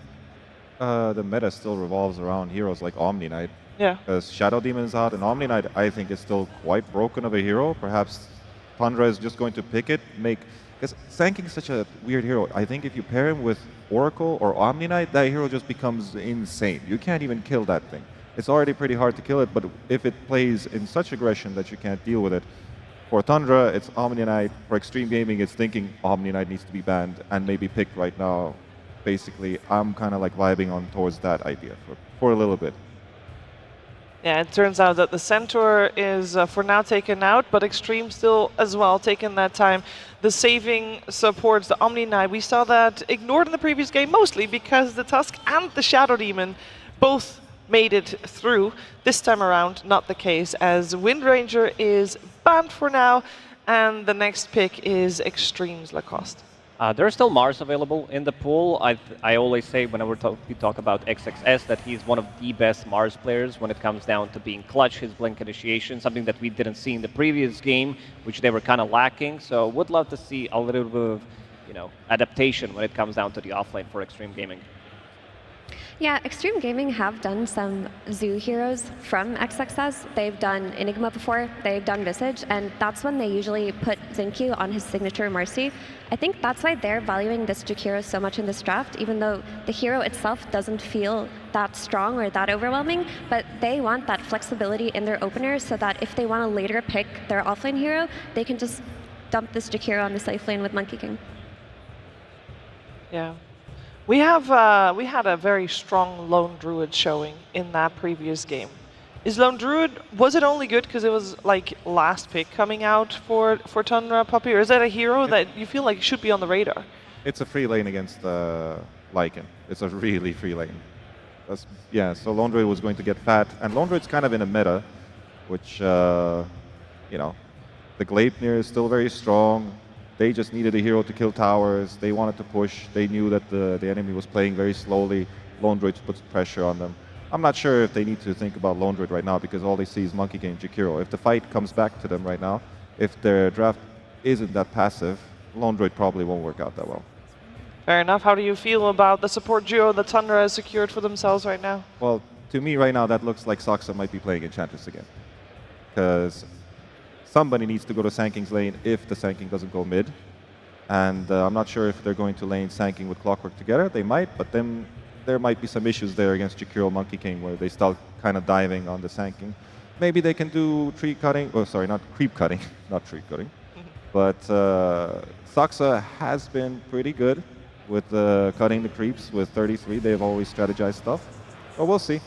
the meta still revolves around heroes like Omni Knight. Yeah. Because Shadow Demon's out, and Omni Knight, I think, is still quite broken of a hero. Perhaps Tundra is just going to pick it, because Sand King is such a weird hero. I think if you pair him with Oracle or Omni Knight, that hero just becomes insane. You can't even kill that thing. It's already pretty hard to kill it, but if it plays in such aggression that you can't deal with it, for Tundra, it's Omni Knight. For Extreme Gaming, it's thinking Omni Knight needs to be banned and maybe picked right now. Basically, I'm kind of like vibing on towards that idea for a little bit. Yeah, it turns out that the Centaur is for now taken out, but Extreme still as well taking that time. The saving supports the Omni Knight. We saw that ignored in the previous game, mostly because the Tusk and the Shadow Demon both made it through. This time around, not the case, as Wind Ranger is banned for now, and the next pick is Extreme's Lacoste. There are still Mars available in the pool. I always say whenever we talk about XXS that he's one of the best Mars players when it comes down to being clutch, his blink initiation, something that we didn't see in the previous game, which they were kind of lacking. So would love to see a little bit of, adaptation when it comes down to the offlane for Extreme Gaming. Yeah, Extreme Gaming have done some Zoo heroes from XXS. They've done Enigma before, they've done Visage, and that's when they usually put Xinkyu on his signature Marcy. I think that's why they're valuing this Jakiro so much in this draft, even though the hero itself doesn't feel that strong or that overwhelming, but they want that flexibility in their openers so that if they want to later pick their offlane hero, they can just dump this Jakiro on the safe lane with Monkey King. Yeah. We had a very strong Lone Druid showing in that previous game. Is Lone Druid, was it only good because it was like last pick coming out for Tundra, Puppy, or is that a hero that you feel like should be on the radar? It's a free lane against Lycan. It's a really free lane. Yeah, so Lone Druid was going to get fat, and Lone Druid's kind of in a meta, which, the Gleipnir is still very strong. They just needed a hero to kill towers. They wanted to push. They knew that the enemy was playing very slowly. Lone Druid puts pressure on them. I'm not sure if they need to think about Lone Druid right now because all they see is Monkey King, Jakiro. If the fight comes back to them right now, if their draft isn't that passive, Lone Druid probably won't work out that well. Fair enough. How do you feel about the support duo that Tundra has secured for themselves right now? Well, to me right now, that looks like Saksa might be playing Enchantress again. Because somebody needs to go to Sanking's lane if the Sanking doesn't go mid. And I'm not sure if they're going to lane Sanking with Clockwork together. They might, but then there might be some issues there against Jakiro Monkey King where they start kind of diving on the Sanking. Maybe they can do tree cutting. Oh, sorry, not creep cutting. Not tree cutting. But Saksa has been pretty good with cutting the creeps with 33. They've always strategized stuff. But we'll see.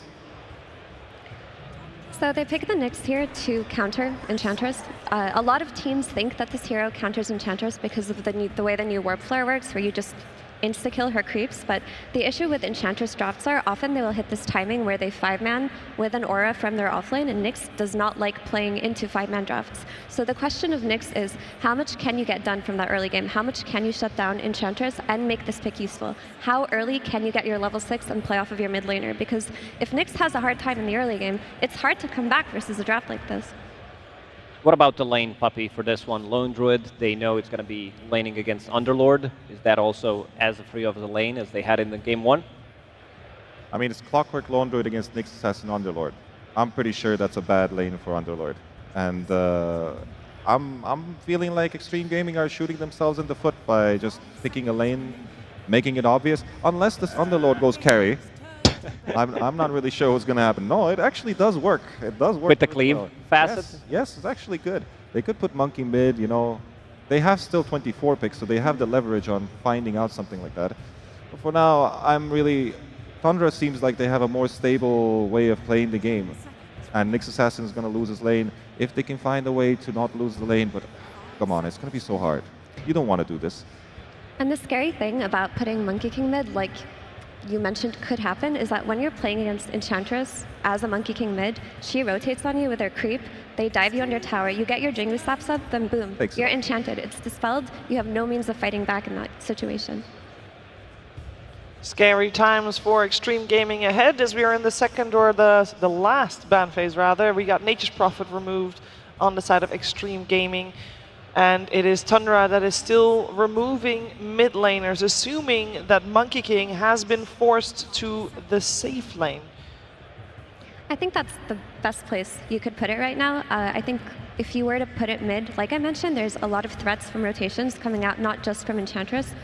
So they pick the Nyx here to counter Enchantress. A lot of teams think that this hero counters Enchantress because of the way the new Warp Flare works, where you just insta-kill her creeps, but the issue with Enchantress drafts are often they will hit this timing where they 5-man with an aura from their offlane, and Nyx does not like playing into 5-man drafts. So the question of Nyx is, how much can you get done from that early game? How much can you shut down Enchantress and make this pick useful? How early can you get your level 6 and play off of your mid laner? Because if Nyx has a hard time in the early game, it's hard to come back versus a draft like this. What about the lane, Puppy, for this one? Lone Druid, they know it's going to be laning against Underlord. Is that also as free of a lane as they had in the game 1? I mean, it's Clockwork Lone Druid against Nyx Assassin Underlord. I'm pretty sure that's a bad lane for Underlord. And I'm feeling like Extreme Gaming are shooting themselves in the foot by just picking a lane, making it obvious. Unless this Underlord goes carry, I'm not really sure what's going to happen. No, it actually does work. It does work. With the cleave facet? Yes, it's actually good. They could put Monkey mid, They have still 24 picks, so they have the leverage on finding out something like that. But for now, Tundra seems like they have a more stable way of playing the game. And Nyx Assassin is going to lose his lane if they can find a way to not lose the lane. But come on, it's going to be so hard. You don't want to do this. And the scary thing about putting Monkey King mid, like you mentioned could happen, is that when you're playing against Enchantress as a Monkey King mid, she rotates on you with her creep, they dive you under tower, you get your Jingu slaps up, then boom, you're enchanted. It's dispelled, you have no means of fighting back in that situation. Scary times for Extreme Gaming ahead as we are in the second, or the last ban phase rather. We got Nature's Prophet removed on the side of Extreme Gaming. And it is Tundra that is still removing mid laners, assuming that Monkey King has been forced to the safe lane. I think that's the best place you could put it right now. I think if you were to put it mid, like I mentioned, there's a lot of threats from rotations coming out, not just from Enchantress,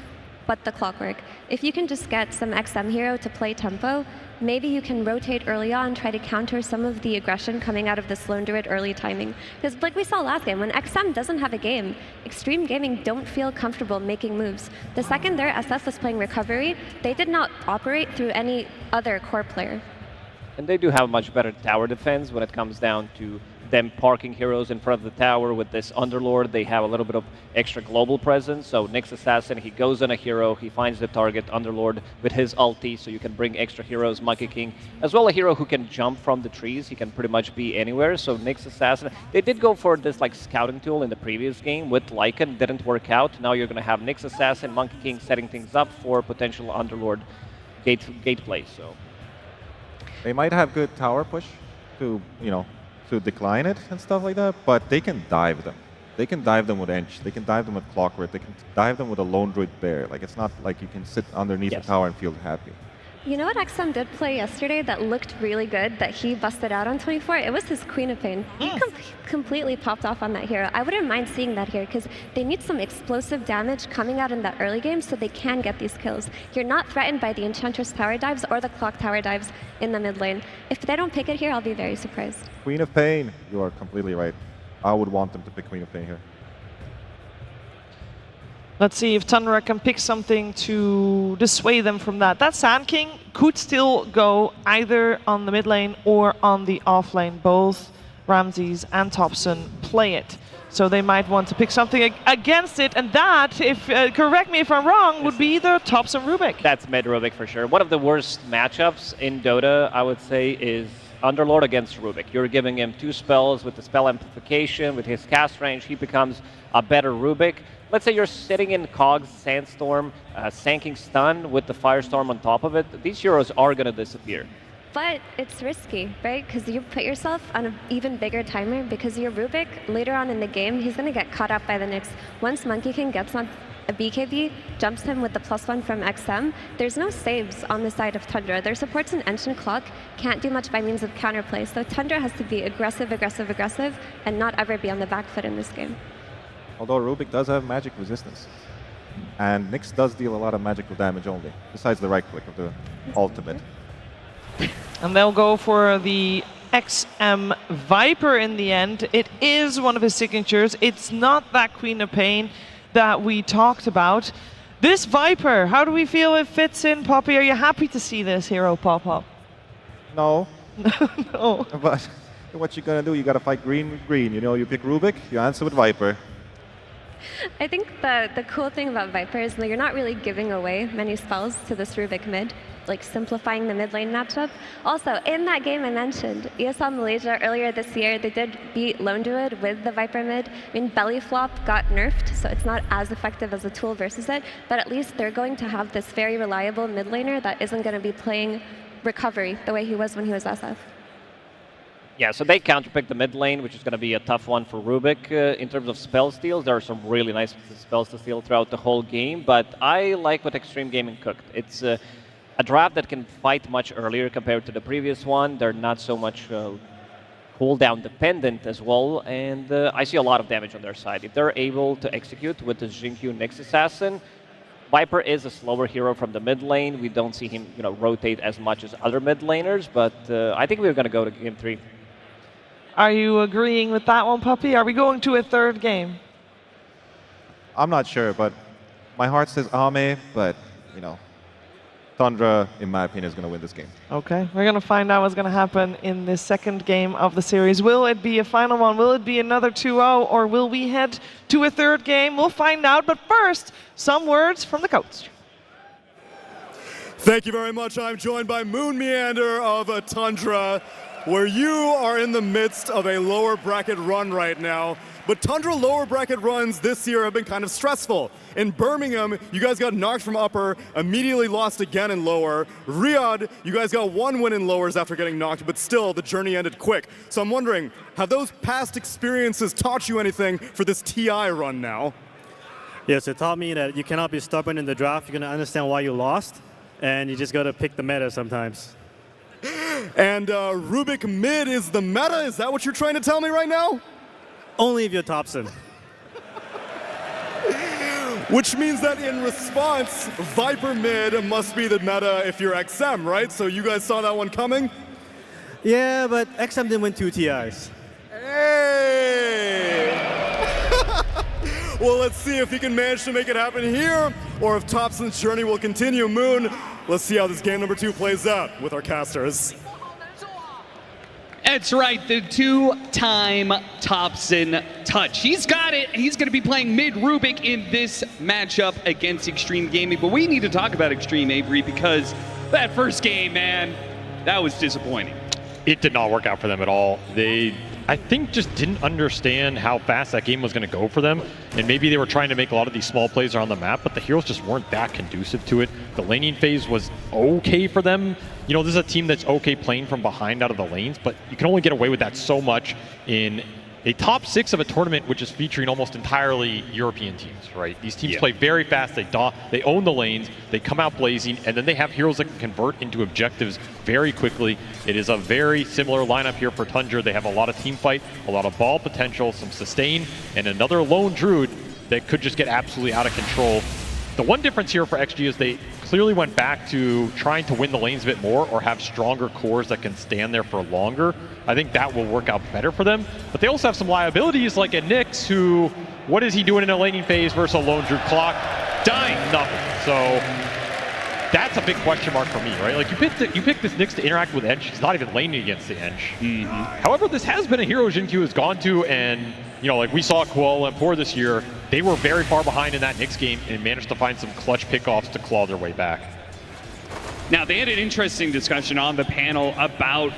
but the Clockwork. If you can just get some XM hero to play tempo, maybe you can rotate early on, try to counter some of the aggression coming out of this Lone Druid early timing. Because like we saw last game, when XM doesn't have a game, Extreme Gaming don't feel comfortable making moves. The second their SF was playing recovery, they did not operate through any other core player. And they do have much better tower defense when it comes down to them parking heroes in front of the tower with this Underlord. They have a little bit of extra global presence. So Nyx Assassin, he goes on a hero, he finds the target Underlord with his ulti, so you can bring extra heroes, Monkey King, as well a hero who can jump from the trees. He can pretty much be anywhere. So Nyx Assassin, they did go for this like scouting tool in the previous game with Lycan, didn't work out. Now you're going to have Nyx Assassin, Monkey King setting things up for potential Underlord gate play. So they might have good tower push to, to decline it and stuff like that, but they can dive them. They can dive them with Ench, they can dive them with Clockwork, they can dive them with a Lone Druid Bear. Like, it's not like you can sit underneath the tower and feel happy. You know what XM did play yesterday that looked really good, that he busted out on 24? It was his Queen of Pain. He completely popped off on that hero. I wouldn't mind seeing that here, because they need some explosive damage coming out in that early game so they can get these kills. You're not threatened by the Enchantress tower dives or the Clock tower dives in the mid lane. If they don't pick it here, I'll be very surprised. Queen of Pain, you are completely right. I would want them to pick Queen of Pain here. Let's see if Tundra can pick something to dissuade them from that. That Sand King could still go either on the mid lane or on the off lane. Both Ramses and Thompson play it. So they might want to pick something against it, and that, if correct me if I'm wrong, would be the Thompson Rubik. That's mid Rubik for sure. One of the worst matchups in Dota, I would say, is Underlord against Rubik. You're giving him 2 spells with the spell amplification, with his cast range, he becomes a better Rubik. Let's say you're sitting in Cog's Sandstorm, Sanking Stun with the Firestorm on top of it. These heroes are going to disappear. But it's risky, right? Because you put yourself on an even bigger timer, because your Rubik, later on in the game, he's going to get caught up by the Nyx. Once Monkey King gets on a BKB, jumps him with the +1 from XM, there's no saves on the side of Tundra. Their supports in Ench and Clock can't do much by means of counterplay, so Tundra has to be aggressive, aggressive, aggressive, and not ever be on the back foot in this game. Although Rubik does have magic resistance. And Nyx does deal a lot of magical damage only, besides the right click of the ultimate. And they'll go for the XM Viper in the end. It is one of his signatures. It's not that Queen of Pain that we talked about. This Viper, how do we feel it fits in, Poppy? Are you happy to see this hero pop up? No. No. But what you gonna do? You gotta fight green with green. You pick Rubik, you answer with Viper. I think the cool thing about Viper is that you're not really giving away many spells to this Rubik mid, like simplifying the mid lane matchup. Also, in that game I mentioned, ESL Malaysia earlier this year, they did beat Lone Druid with the Viper mid. I mean, Belly Flop got nerfed, so it's not as effective as a tool versus it, but at least they're going to have this very reliable mid laner that isn't going to be playing recovery the way he was when he was SF. Yeah, so they counterpick the mid lane, which is going to be a tough one for Rubik. In terms of spell steals, there are some really nice spells to steal throughout the whole game, but I like what Extreme Gaming cooked. It's a draft that can fight much earlier compared to the previous one. They're not so much cooldown dependent as well, and I see a lot of damage on their side. If they're able to execute with the Jinkyu Nyx Assassin, Viper is a slower hero from the mid lane. We don't see him rotate as much as other mid laners, but I think we're going to go to game 3. Are you agreeing with that one, Puppy? Are we going to a third game? I'm not sure, but my heart says Ame, but, Tundra, in my opinion, is going to win this game. Okay, we're going to find out what's going to happen in the second game of the series. Will it be a final one? Will it be another 2-0? Or will we head to a third game? We'll find out, but first, some words from the coach. Thank you very much. I'm joined by Moon Meander of Tundra, where you are in the midst of a lower bracket run right now. But Tundra lower bracket runs this year have been kind of stressful. In Birmingham, you guys got knocked from upper, immediately lost again in lower. Riyadh, you guys got 1 win in lowers after getting knocked, but still, the journey ended quick. So I'm wondering, have those past experiences taught you anything for this TI run now? Yes, it taught me that you cannot be stubborn in the draft. You're going to understand why you lost, and you just got to pick the meta sometimes. And Rubik mid is the meta? Is that what you're trying to tell me right now? Only if you're Thompson. Which means that in response, Viper mid must be the meta if you're XM, right? So you guys saw that one coming? Yeah, but XM didn't win 2 TIs. Hey! Well, let's see if he can manage to make it happen here, or if Thompson's journey will continue. Moon, let's see how this game number 2 plays out with our casters. That's right, the two-time Thompson touch. He's got it. He's going to be playing mid Rubik in this matchup against Extreme Gaming. But we need to talk about Extreme, Avery, because that first game, man, that was disappointing. It did not work out for them at all. They, I think, just didn't understand how fast that game was going to go for them. And maybe they were trying to make a lot of these small plays around the map, but the heroes just weren't that conducive to it. The laning phase was okay for them. You know, this is a team that's okay playing from behind out of the lanes, but you can only get away with that so much in a top 6 of a tournament, which is featuring almost entirely European teams, right? These teams play very fast, they own the lanes, they come out blazing, and then they have heroes that can convert into objectives very quickly. It is a very similar lineup here for Tundra. They have a lot of team fight, a lot of ball potential, some sustain, and another lone druid that could just get absolutely out of control. The one difference here for XG is they clearly went back to trying to win the lanes a bit more or have stronger cores that can stand there for longer. I think that will work out better for them. But they also have some liabilities like a Nyx who, what is he doing in a laning phase versus a lone druid clock? Dying nothing. So that's a big question mark for me, right? Like you picked this Nyx to interact with Ench. He's not even laning against the Ench. However, this has been a hero Jin-Q has gone to, and you know, like we saw Kuala Lumpur this year, they were very far behind in that Nyx game and managed to find some clutch pickoffs to claw their way back. Now, they had an interesting discussion on the panel about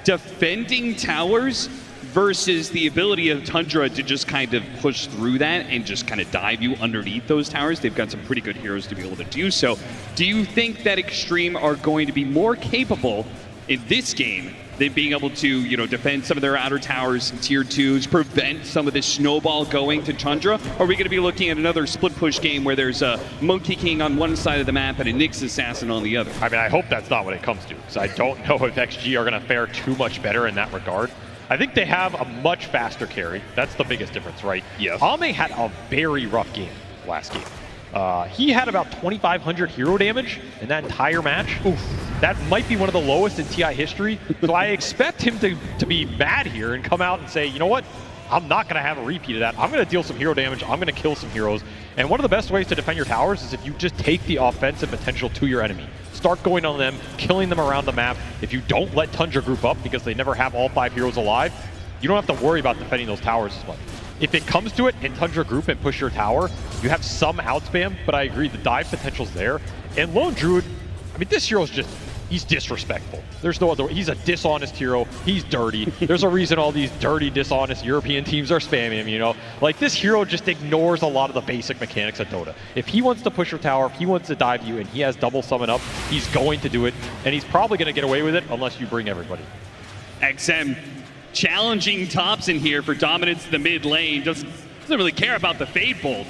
defending towers versus the ability of Tundra to just kind of push through that and just kind of dive you underneath those towers. They've got some pretty good heroes to be able to do so. Do you think that Extreme are going to be more capable in this game than being able to, you know, defend some of their outer towers in tier 2s, prevent some of this snowball going to Tundra? Or are we going to be looking at another split push game where there's a Monkey King on one side of the map and a Nyx Assassin on the other? I mean, I hope that's not what it comes to, because I don't know if XG are going to fare too much better in that regard. I think they have a much faster carry. That's the biggest difference, right? Yeah. Ame had a very rough game last game. He had about 2,500 hero damage in that entire match. Oof. That might be one of the lowest in TI history. So I expect him to be mad here and come out and say, you know what? I'm not going to have a repeat of that. I'm going to deal some hero damage. I'm going to kill some heroes. And one of the best ways to defend your towers is if you just take the offensive potential to your enemy. Start going on them, killing them around the map. If you don't let Tundra group up because they never have all 5 heroes alive, you don't have to worry about defending those towers as much. If it comes to it and Tundra group and push your tower, you have some outspam, but I agree, the dive potential's there. And Lone Druid, I mean, this hero's just, he's disrespectful. There's no other, he's a dishonest hero, he's dirty. There's a reason all these dirty, dishonest European teams are spamming him, you know? Like, this hero just ignores a lot of the basic mechanics of Dota. If he wants to push your tower, if he wants to dive you, and he has double summon up, he's going to do it, and he's probably gonna get away with it unless you bring everybody. XM challenging Thompson here for dominance in the mid lane. Doesn't really care about the Fade Bolt.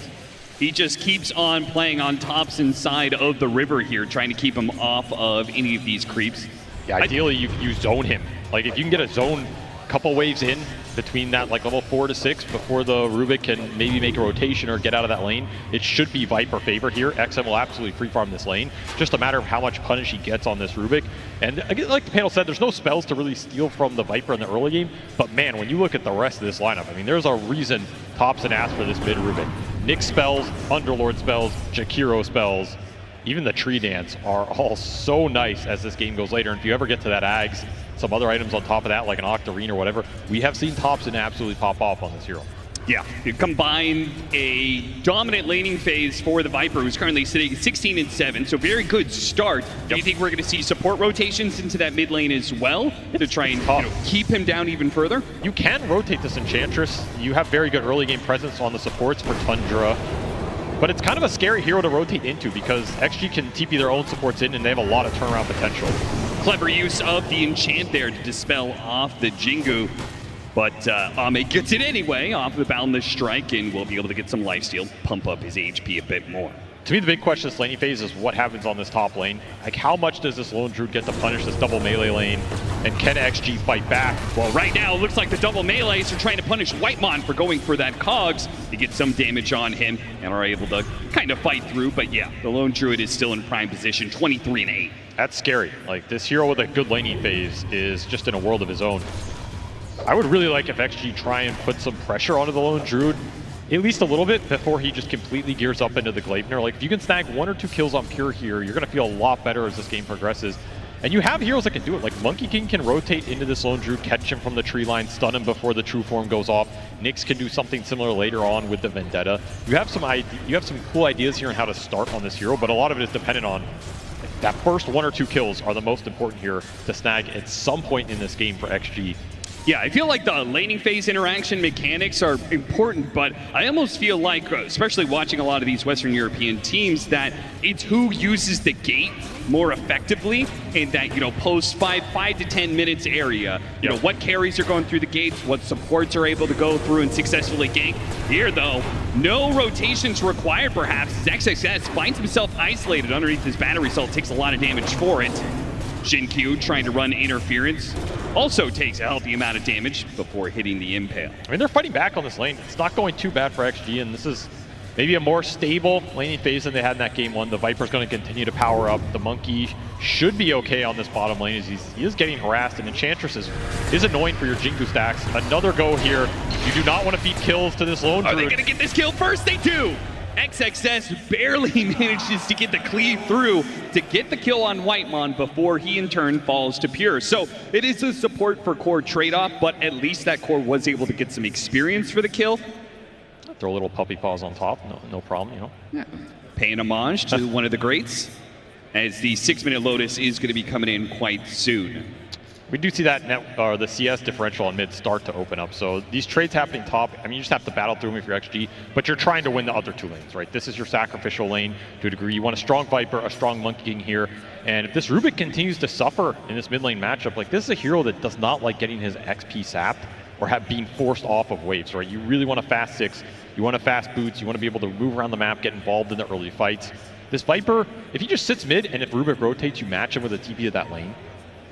He just keeps on playing on Thompson's side of the river here, trying to keep him off of any of these creeps. Yeah, ideally you zone him. Like if you can get a zone couple waves in between that like level 4 to 6 before the Rubik can maybe make a rotation or get out of that lane, it should be Viper favor here. XM will absolutely free farm this lane. Just a matter of how much punish he gets on this Rubik. And again, like the panel said, there's no spells to really steal from the Viper in the early game. But man, when you look at the rest of this lineup, I mean, there's a reason Thompson asked for this mid Rubik. Nyx spells, Underlord spells, Jakiro spells, even the Tree Dance are all so nice as this game goes later. And if you ever get to that Ags, some other items on top of that, like an Octarine or whatever, we have seen Thompson absolutely pop off on this hero. Yeah, you combine a dominant laning phase for the Viper, who's currently sitting 16-7, so very good start. Do you think we're going to see support rotations into that mid lane as well to try and keep him down even further? You can rotate this Enchantress. You have very good early game presence on the supports for Tundra. But it's kind of a scary hero to rotate into because XG can TP their own supports in and they have a lot of turnaround potential. Clever use of the enchant there to dispel off the Jingu. But Ame gets it anyway off the Boundless Strike and will be able to get some lifesteal, pump up his HP a bit more. To me, the big question this laning phase is what happens on this top lane. Like, how much does this Lone Druid get to punish this double melee lane? And can XG fight back? Well, right now, it looks like the double melees are trying to punish Whitemon for going for that Cogs to get some damage on him and are able to kind of fight through. But yeah, the Lone Druid is still in prime position, 23-8. That's scary. Like, this hero with a good laning phase is just in a world of his own. I would really like if XG try and put some pressure onto the Lone Druid, at least a little bit, before he just completely gears up into the Gleipnir. Like, if you can snag 1 or 2 kills on Pure here, you're going to feel a lot better as this game progresses. And you have heroes that can do it. Like Monkey King can rotate into this lone druid, catch him from the tree line, stun him before the true form goes off. Nyx can do something similar later on with the Vendetta. You have some cool ideas here on how to start on this hero, but a lot of it is dependent on that first 1 or 2 kills are the most important here to snag at some point in this game for XG. Yeah, I feel like the laning phase interaction mechanics are important, but I almost feel like, especially watching a lot of these Western European teams, that it's who uses the gate more effectively in that, post 5 to 10 minutes area. You know, what carries are going through the gates, what supports are able to go through and successfully gank. Here, though, no rotations required, perhaps, as XXS finds himself isolated underneath his battery cell, takes a lot of damage for it. Jin-Q trying to run interference, also takes a healthy amount of damage before hitting the impale. I mean, they're fighting back on this lane. It's not going too bad for XG, and this is maybe a more stable laning phase than they had in that game 1. The Viper's going to continue to power up. The Monkey should be okay on this bottom lane as he is getting harassed, and Enchantress is annoying for your Jinku stacks. Another go here. You do not want to feed kills to this lone druid. Are they going to get this kill first? They do! XXS barely manages to get the cleave through to get the kill on Whitemon before he in turn falls to Pure. So it is a support for core trade-off, but at least that core was able to get some experience for the kill. Throw a little puppy paws on top, no problem, Yeah. Paying homage to one of the greats, as the 6-minute Lotus is going to be coming in quite soon. We do see that the CS differential on mid start to open up. So these trades happening top, I mean, you just have to battle through them if you're XG, but you're trying to win the other 2 lanes, right? This is your sacrificial lane to a degree. You want a strong Viper, a strong Monkey King here. And if this Rubik continues to suffer in this mid lane matchup, like this is a hero that does not like getting his XP sapped or being forced off of waves, right? You really want a fast 6, you want a fast boots, you want to be able to move around the map, get involved in the early fights. This Viper, if he just sits mid and if Rubik rotates, you match him with a TP of that lane,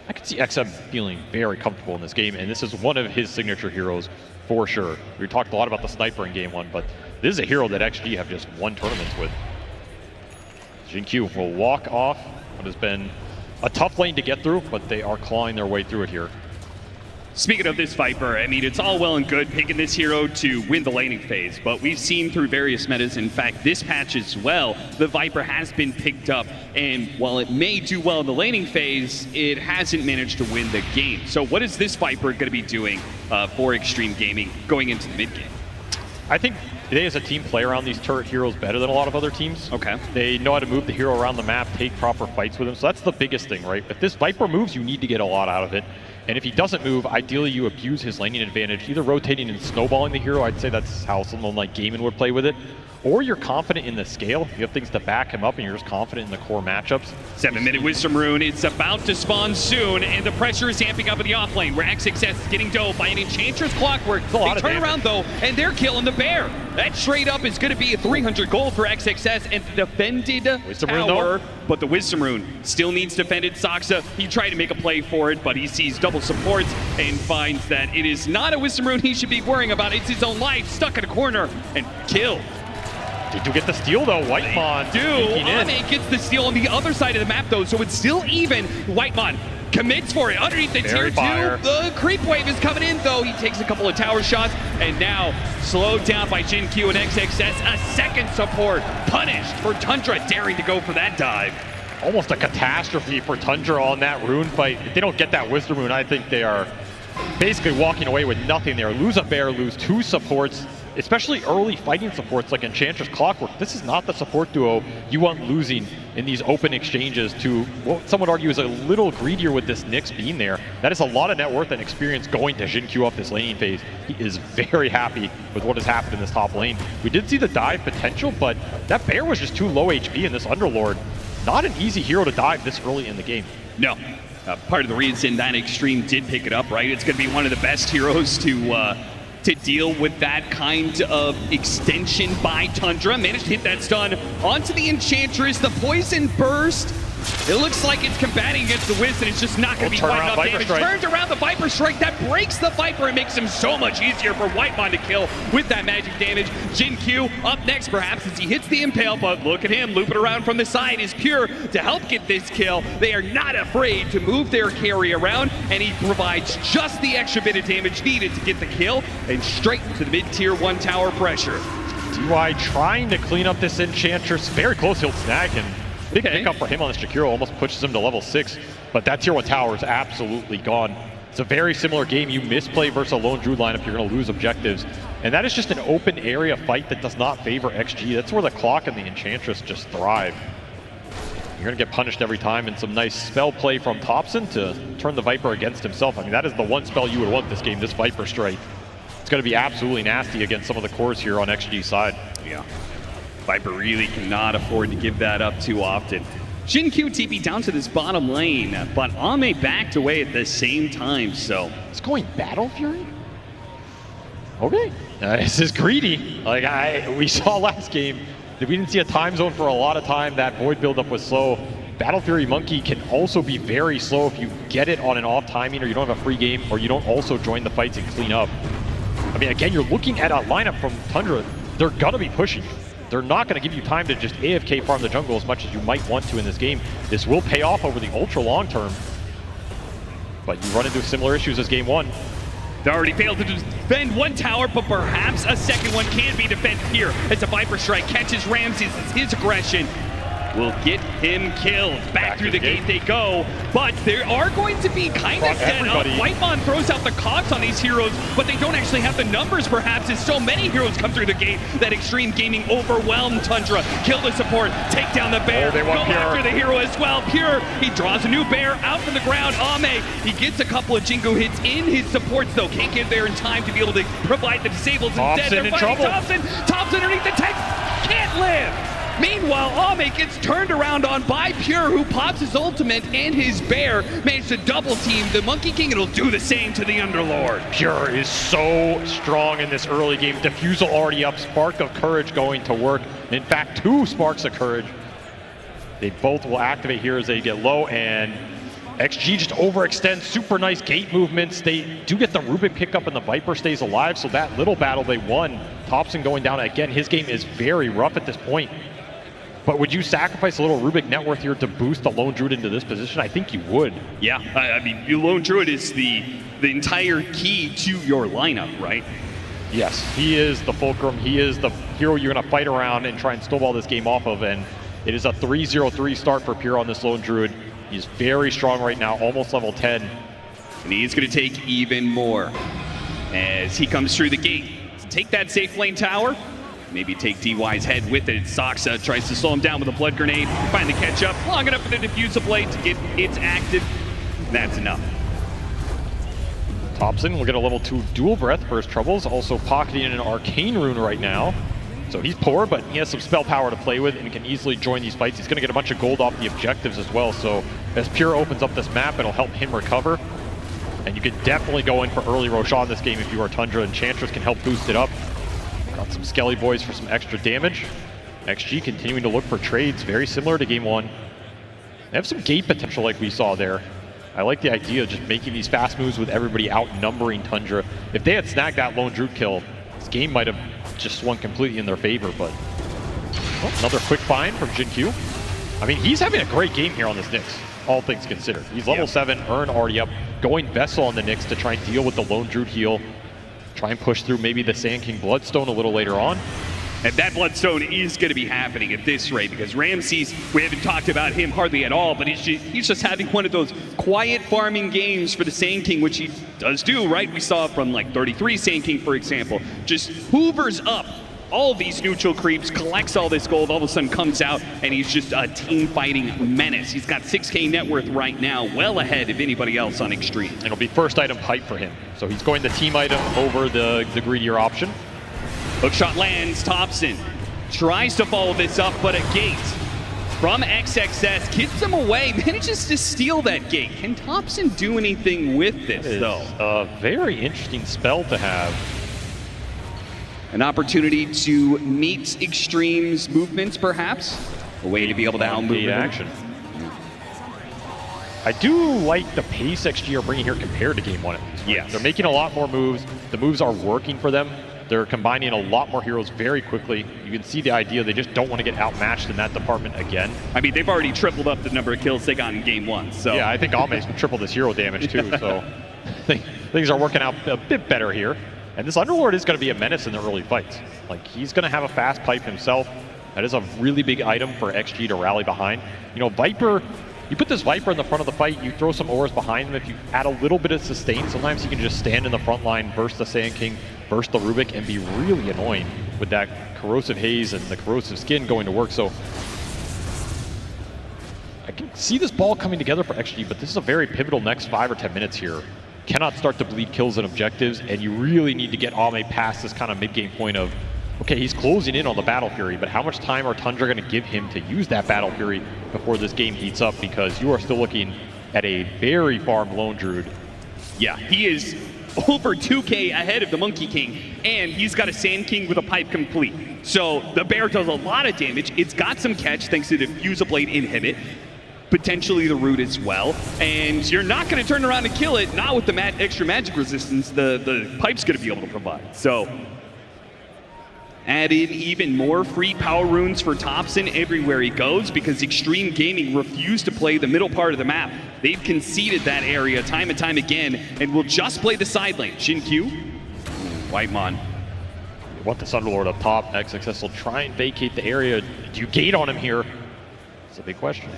I could see XM feeling very comfortable in this game, and this is one of his signature heroes for sure. We talked a lot about the sniper in game 1, but this is a hero that XG have just won tournaments with. Jin-Q will walk off what has been a tough lane to get through, but they are clawing their way through it here. Speaking of this Viper, I mean, it's all well and good picking this hero to win the laning phase, but we've seen through various metas, in fact, this patch as well, the Viper has been picked up, and while it may do well in the laning phase, it hasn't managed to win the game. So what is this Viper going to be doing for Extreme Gaming going into the mid game? I think they as a team play around these turret heroes better than a lot of other teams. Okay. They know how to move the hero around the map, take proper fights with him, so that's the biggest thing, right? If this Viper moves, you need to get a lot out of it. And if he doesn't move, ideally you abuse his laning advantage, either rotating and snowballing the hero, I'd say that's how someone like Gaimin would play with it, or you're confident in the scale, you have things to back him up and you're just confident in the core matchups. 7-minute Wisdom Rune, it's about to spawn soon, and the pressure is amping up in the off lane, where XXS is getting dove by an Enchantress Clockwork. They turn around though, and they're killing the bear. That straight up is going to be a 300 gold for XXS and the defended tower, but the Wisdom Rune still needs defended. Saksa, he tried to make a play for it, but he sees double supports and finds that it is not a Wisdom Rune he should be worrying about. It's his own life, stuck in a corner and killed. Did you get the steal though? Whitemon Ame gets the steal on the other side of the map though, so it's still even. Whitemon commits for it underneath the tier 2. The creep wave is coming in though. He takes a couple of tower shots and now slowed down by Jin-Q and XXS. A second support punished for Tundra daring to go for that dive. Almost a catastrophe for Tundra on that rune fight. If they don't get that Wisdom Rune, I think they are basically walking away with nothing there. Lose a bear, lose 2 supports, especially early fighting supports like Enchantress Clockwork. This is not the support duo you want losing in these open exchanges to what some would argue is a little greedier with this Nyx being there. That is a lot of net worth and experience going to Jin-Q off this laning phase. He is very happy with what has happened in this top lane. We did see the dive potential, but that bear was just too low HP in this Underlord. Not an easy hero to dive this early in the game. No. Part of the reason that Extreme did pick it up, right? It's going to be one of the best heroes to deal with that kind of extension by Tundra. Managed to hit that stun onto the Enchantress. The poison burst. It looks like it's combating against the Wiz, and it's just not going to be quite enough damage. Turns around the Viper Strike. That breaks the Viper and makes him so much easier for Whitemon to kill with that magic damage. Jin-Q up next, perhaps, as he hits the Impale, but look at him looping around from the side is Pure to help get this kill. They are not afraid to move their carry around, and he provides just the extra bit of damage needed to get the kill and straight to the mid-tier 1 tower pressure. DY trying to clean up this Enchantress. Very close, he'll snag him. Big pickup for him on this Jakiro, almost pushes him to level 6, but that tier 1 tower is absolutely gone. It's a very similar game. You misplay versus a lone druid lineup, you're going to lose objectives. And that is just an open area fight that does not favor XG. That's where the clock and the Enchantress just thrive. You're going to get punished every time, and some nice spell play from Thompson to turn the Viper against himself. I mean, that is the one spell you would want this game, this Viper Strike. It's going to be absolutely nasty against some of the cores here on XG's side. Yeah. Viper really cannot afford to give that up too often. Jin-Q TP down to this bottom lane, but Ame backed away at the same time, so... It's going Battle Fury? Okay. This is greedy. Like, we saw last game that we didn't see a time zone for a lot of time. That Void buildup was slow. Battle Fury Monkey can also be very slow if you get it on an off timing, or you don't have a free game, or you don't also join the fights and clean up. I mean, again, you're looking at a lineup from Tundra. They're going to be pushing you. They're not going to give you time to just AFK farm the jungle as much as you might want to in this game. This will pay off over the ultra long term, but you run into similar issues as game 1. They already failed to defend one tower, but perhaps a second one can be defended here as a Viper Strike catches Ramses as his aggression will get him killed. Back through the gate they go, but they are going to be kind of set up. Whitemon throws out the cogs on these heroes, but they don't actually have the numbers perhaps, as so many heroes come through the gate that Extreme Gaming overwhelmed Tundra. Kill the support, take down the bear, go after the hero as well. Pure, he draws a new bear out from the ground. Ame, he gets a couple of Jingo hits in his supports though, can't get there in time to be able to provide the disables. Instead, they're fighting Thompson. Thompson underneath the tank, can't live. Meanwhile, Ame gets turned around on by Pure, who pops his ultimate, and his bear managed to double team the Monkey King. It'll do the same to the Underlord. Pure is so strong in this early game. Diffusal already up, Spark of Courage going to work. In fact, 2 Sparks of Courage. They both will activate here as they get low, and XG just overextends. Super nice gate movements. They do get the Rubik pickup, and the Viper stays alive, so that little battle they won. Thompson going down again. His game is very rough at this point. But would you sacrifice a little Rubik net worth here to boost the Lone Druid into this position? I think you would. Yeah, I mean, your Lone Druid is the entire key to your lineup, right? Yes, he is the fulcrum. He is the hero you're going to fight around and try and snowball this game off of. And it is a 3-0-3 start for Pure on this Lone Druid. He's very strong right now, almost level 10. And he's going to take even more as he comes through the gate. Take that safe lane tower. Maybe take DY's head with it. Soxa tries to slow him down with a blood grenade. Finally catch up long enough for the diffuser blade to get it active. That's enough. Thompson will get a level 2 dual breath for his troubles. Also pocketing an arcane rune right now. So he's poor, but he has some spell power to play with and can easily join these fights. He's going to get a bunch of gold off the objectives as well. So as Pure opens up this map, it'll help him recover. And you could definitely go in for early Roshan this game if you are Tundra. Enchantress can help boost it up. Got some Skelly Boys for some extra damage. XG continuing to look for trades, very similar to game 1. They have some gate potential like we saw there. I like the idea of just making these fast moves with everybody outnumbering Tundra. If they had snagged that Lone Druid kill, this game might have just swung completely in their favor, but another quick find from Jin-Q. I mean, he's having a great game here on this Nyx, all things considered. He's level 7, Urn already up, going Vessel on the Nyx to try and deal with the Lone Druid heal. Try and push through maybe the Sand King Bloodstone a little later on. And that Bloodstone is going to be happening at this rate because Ramses, we haven't talked about him hardly at all, but he's just having one of those quiet farming games for the Sand King, which he does do, right? We saw from like 33 Sand King, for example. Just hoovers up all these neutral creeps, collects all this gold, all of a sudden comes out, and he's just a team-fighting menace. He's got 6K net worth right now, well ahead of anybody else on Extreme. It'll be first item hype for him. So he's going the team item over the greedier option. Hookshot lands, Thompson tries to follow this up, but a gate from XXS gets him away, manages to steal that gate. Can Thompson do anything with this, though? A very interesting spell to have. An opportunity to meet Extreme's movements, perhaps? A way to be able to outmove action. I do like the pace XG are bringing here compared to game 1 at least. Yes. They're making a lot more moves. The moves are working for them. They're combining a lot more heroes very quickly. You can see the idea. They just don't want to get outmatched in that department again. I mean, they've already tripled up the number of kills they got in game 1. So yeah, I think Ame's tripled his hero damage too. So things are working out a bit better here. And this Underlord is going to be a menace in the early fights. Like, he's going to have a fast pipe himself. That is a really big item for XG to rally behind. You know, Viper, you put this Viper in the front of the fight, you throw some ores behind him, if you add a little bit of sustain, sometimes he can just stand in the front line, burst the Sand King, burst the Rubik, and be really annoying with that corrosive haze and the corrosive skin going to work. So I can see this ball coming together for XG, but this is a very pivotal next 5 or 10 minutes here. Cannot start to bleed kills and objectives, and you really need to get Ame past this kind of mid-game point of, okay, he's closing in on the Battle Fury, but how much time are Tundra going to give him to use that Battle Fury before this game heats up? Because you are still looking at a very farmed Lone Druid. Yeah, he is over 2k ahead of the Monkey King, and he's got a Sand King with a pipe complete. So the bear does a lot of damage. It's got some catch thanks to the Fuse Blade inhibit, potentially the root as well, and you're not going to turn around and kill it, not with the extra magic resistance the pipe's going to be able to provide. So add in even more free power runes for Thompson everywhere he goes, because Extreme Gaming refused to play the middle part of the map. They've conceded that area time and time again, and will just play the side lane. Shin-Q, Whitemon. You want the Thunderlord up top. XXS will try and vacate the area. Do you gate on him here? It's a big question.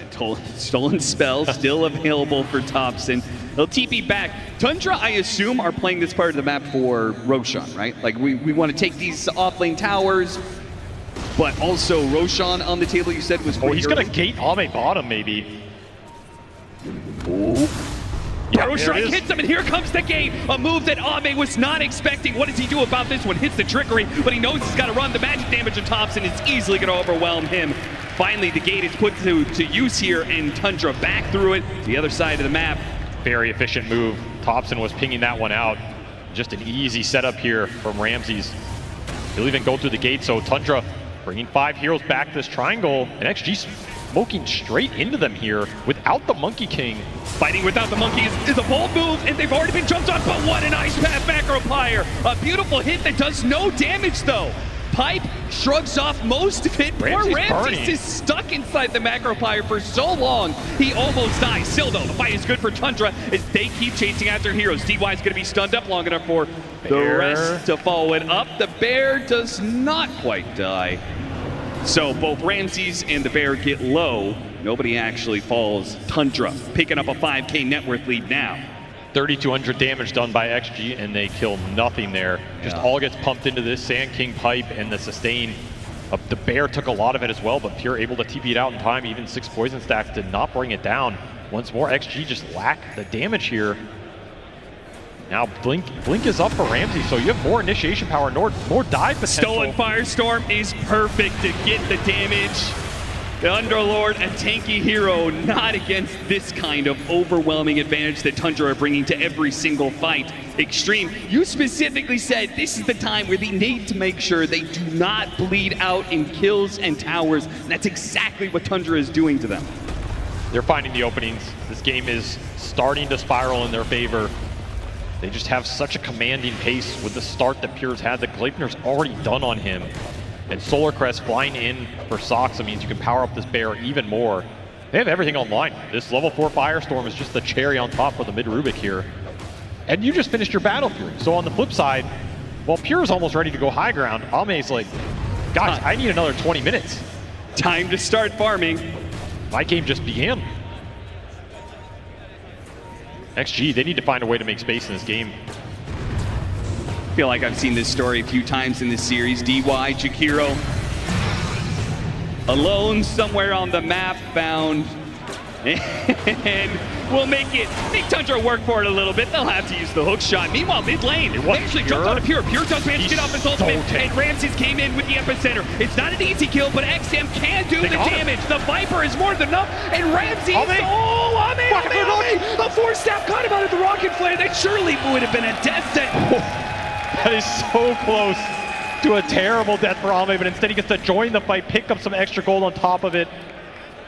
Stolen Spell still available for Thompson. They'll TP back. Tundra, I assume, are playing this part of the map for Roshan, right? Like, we want to take these off-lane towers, but also Roshan on the table, you said, was Oh, he's going to gate Ame bottom, maybe. Ooh. Yeah, Roshan hits him, and here comes the gate. A move that Ame was not expecting. What does he do about this one? Hits the trickery, but he knows he's got to run. The magic damage of Thompson is easily going to overwhelm him. Finally, the gate is put to use here, and Tundra back through it to the other side of the map. Very efficient move. Thompson was pinging that one out. Just an easy setup here from Ramses. He'll even go through the gate, so Tundra bringing 5 heroes back to this triangle, and XG smoking straight into them here without the Monkey King. Fighting without the monkey is a bold move, and they've already been jumped on, but what an Ice Path Macro Pyre. A beautiful hit that does no damage, though. Pipe shrugs off most of it. Poor Ramses is stuck inside the Macro Pyre for so long. He almost dies. Still, though, the fight is good for Tundra as they keep chasing after heroes. DY is going to be stunned up long enough for the rest to follow it up. The bear does not quite die. So both Ramses and the bear get low. Nobody actually falls. Tundra picking up a 5k net worth lead now. 3,200 damage done by XG, and they kill nothing there. Just all gets pumped into this Sand King pipe, and the sustain. The bear took a lot of it as well, but Pure able to TP it out in time. Even 6 poison stacks did not bring it down. Once more, XG just lack the damage here. Now Blink is up for Ramsey, so you have more initiation power, more dive potential. Stolen Firestorm is perfect to get the damage. The Underlord, a tanky hero, not against this kind of overwhelming advantage that Tundra are bringing to every single fight. Extreme, you specifically said this is the time where they need to make sure they do not bleed out in kills and towers. And that's exactly what Tundra is doing to them. They're finding the openings. This game is starting to spiral in their favor. They just have such a commanding pace with the start that Pure's had. The Gleipnir's already done on him. And Solar Crest flying in for Soxa means you can power up this bear even more. They have everything online. This level 4 Firestorm is just the cherry on top for the mid Rubik here. And you just finished your Battle Fury. So on the flip side, while Pure's almost ready to go high ground, Ame's like, guys, I need another 20 minutes. Time to start farming. My game just began. XG, they need to find a way to make space in this game. I feel like I've seen this story a few times in this series. DY, Jakiro, alone somewhere on the map, found, and we'll make Tundra work for it a little bit. They'll have to use the hook shot. Meanwhile, mid lane, they actually jumped on a Pure. Pure does manage to get off his ultimate, and Ramses came in with the epicenter. It's not an easy kill, but XM can do the damage. The Viper is more than enough, and Ramses, Ame! A 4-step caught him out of the rocket flare. That surely would have been a death sentence. That is so close to a terrible death for Ame, but instead he gets to join the fight, pick up some extra gold on top of it.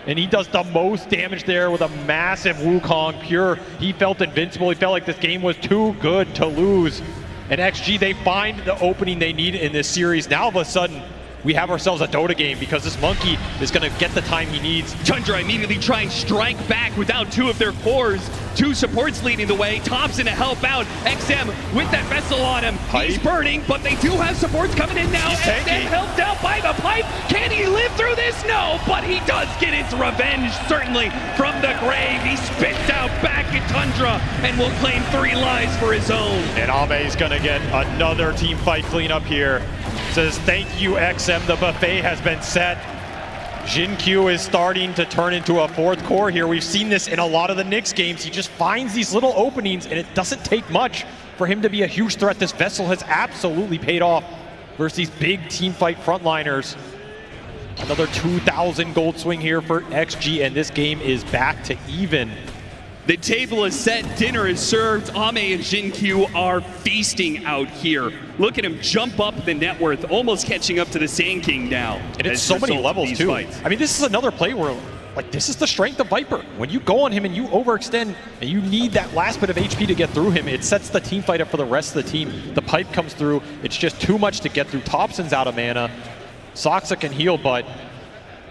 And he does the most damage there with a massive Wukong. Pure, he felt invincible. He felt like this game was too good to lose. And XG, they find the opening they need in this series. Now all of a sudden, we have ourselves a Dota game because this Monkey is going to get the time he needs. Tundra immediately try and strike back without two of their cores. Two supports leading the way. Thompson to help out. XM with that vessel on him. Pipe. He's burning, but they do have supports coming in now. XM helped out by the pipe. Can he live through this? No, but he does get his revenge, certainly, from the grave. He spits out back at Tundra and will claim 3 lives for his own. And Ame's going to get another team fight cleanup here. Says, thank you, XM. The buffet has been set. Jin-Q is starting to turn into a 4th core here. We've seen this in a lot of the Knicks games. He just finds these little openings, and it doesn't take much for him to be a huge threat. This vessel has absolutely paid off versus these big team fight frontliners. Another 2,000 gold swing here for XG, and this game is back to even. The table is set, dinner is served. Ame and Jin-Q are feasting out here. Look at him jump up the net worth, almost catching up to the Sand King now. And it's so many levels too. Fights. I mean, this is another play where, like, this is the strength of Viper. When you go on him and you overextend and you need that last bit of HP to get through him, it sets the team fight up for the rest of the team. The pipe comes through, it's just too much to get through. Thompson's out of mana. Soxa can heal, but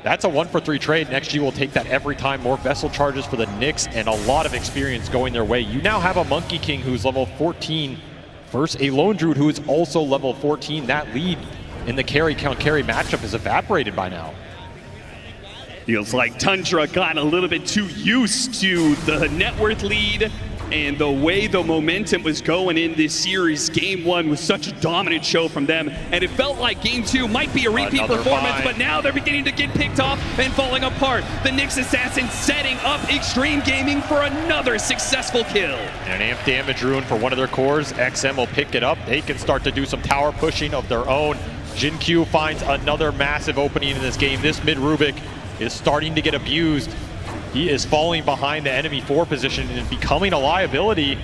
that's a 1-for-3 trade, and XG will take that every time. More vessel charges for the Knicks and a lot of experience going their way. You now have a Monkey King who's level 14 versus a Lone Druid who is also level 14. That lead in the carry count carry matchup is evaporated by now. Feels like Tundra got a little bit too used to the net worth lead and the way the momentum was going in this series. Game 1 was such a dominant show from them, and it felt like Game 2 might be a repeat performance, but now they're beginning to get picked off and falling apart. The Nyx Assassin setting up Extreme Gaming for another successful kill. And an amp damage rune for one of their cores. XM will pick it up. They can start to do some tower pushing of their own. Jin-Q finds another massive opening in this game. This mid Rubik is starting to get abused. He is falling behind the enemy 4 position and becoming a liability.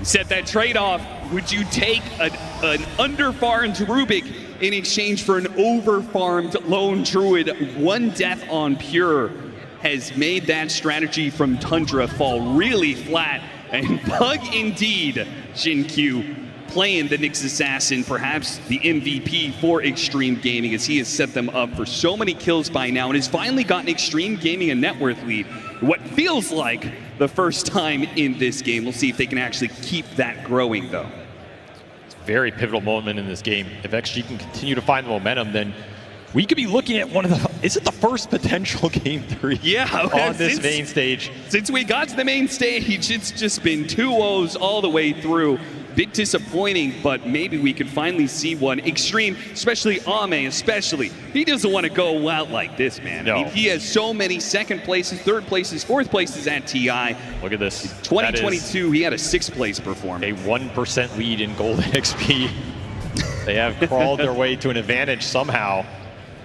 Set that trade-off. Would you take an under-farmed Rubik in exchange for an over-farmed Lone Druid? 1 death on Pure has made that strategy from Tundra fall really flat. And bug indeed, Jin-Q playing the Nyx Assassin, perhaps the MVP for Extreme Gaming, as he has set them up for so many kills by now and has finally gotten Extreme Gaming a net worth lead. What feels like the first time in this game. We'll see if they can actually keep that growing, though. It's a very pivotal moment in this game. If XG can continue to find the momentum, then we could be looking at one of the, is it the first potential Game 3 on this main stage? Since we got to the main stage, it's just been 2-0s all the way through. Bit disappointing, but maybe we could finally see one. Extreme, especially Ame, especially. He doesn't want to go out like this, man. No. I mean, he has so many 2nd places, 3rd places, 4th places at TI. Look at this. 2022, he had a 6th place performance. A 1% lead in Golden XP. They have crawled their way to an advantage somehow.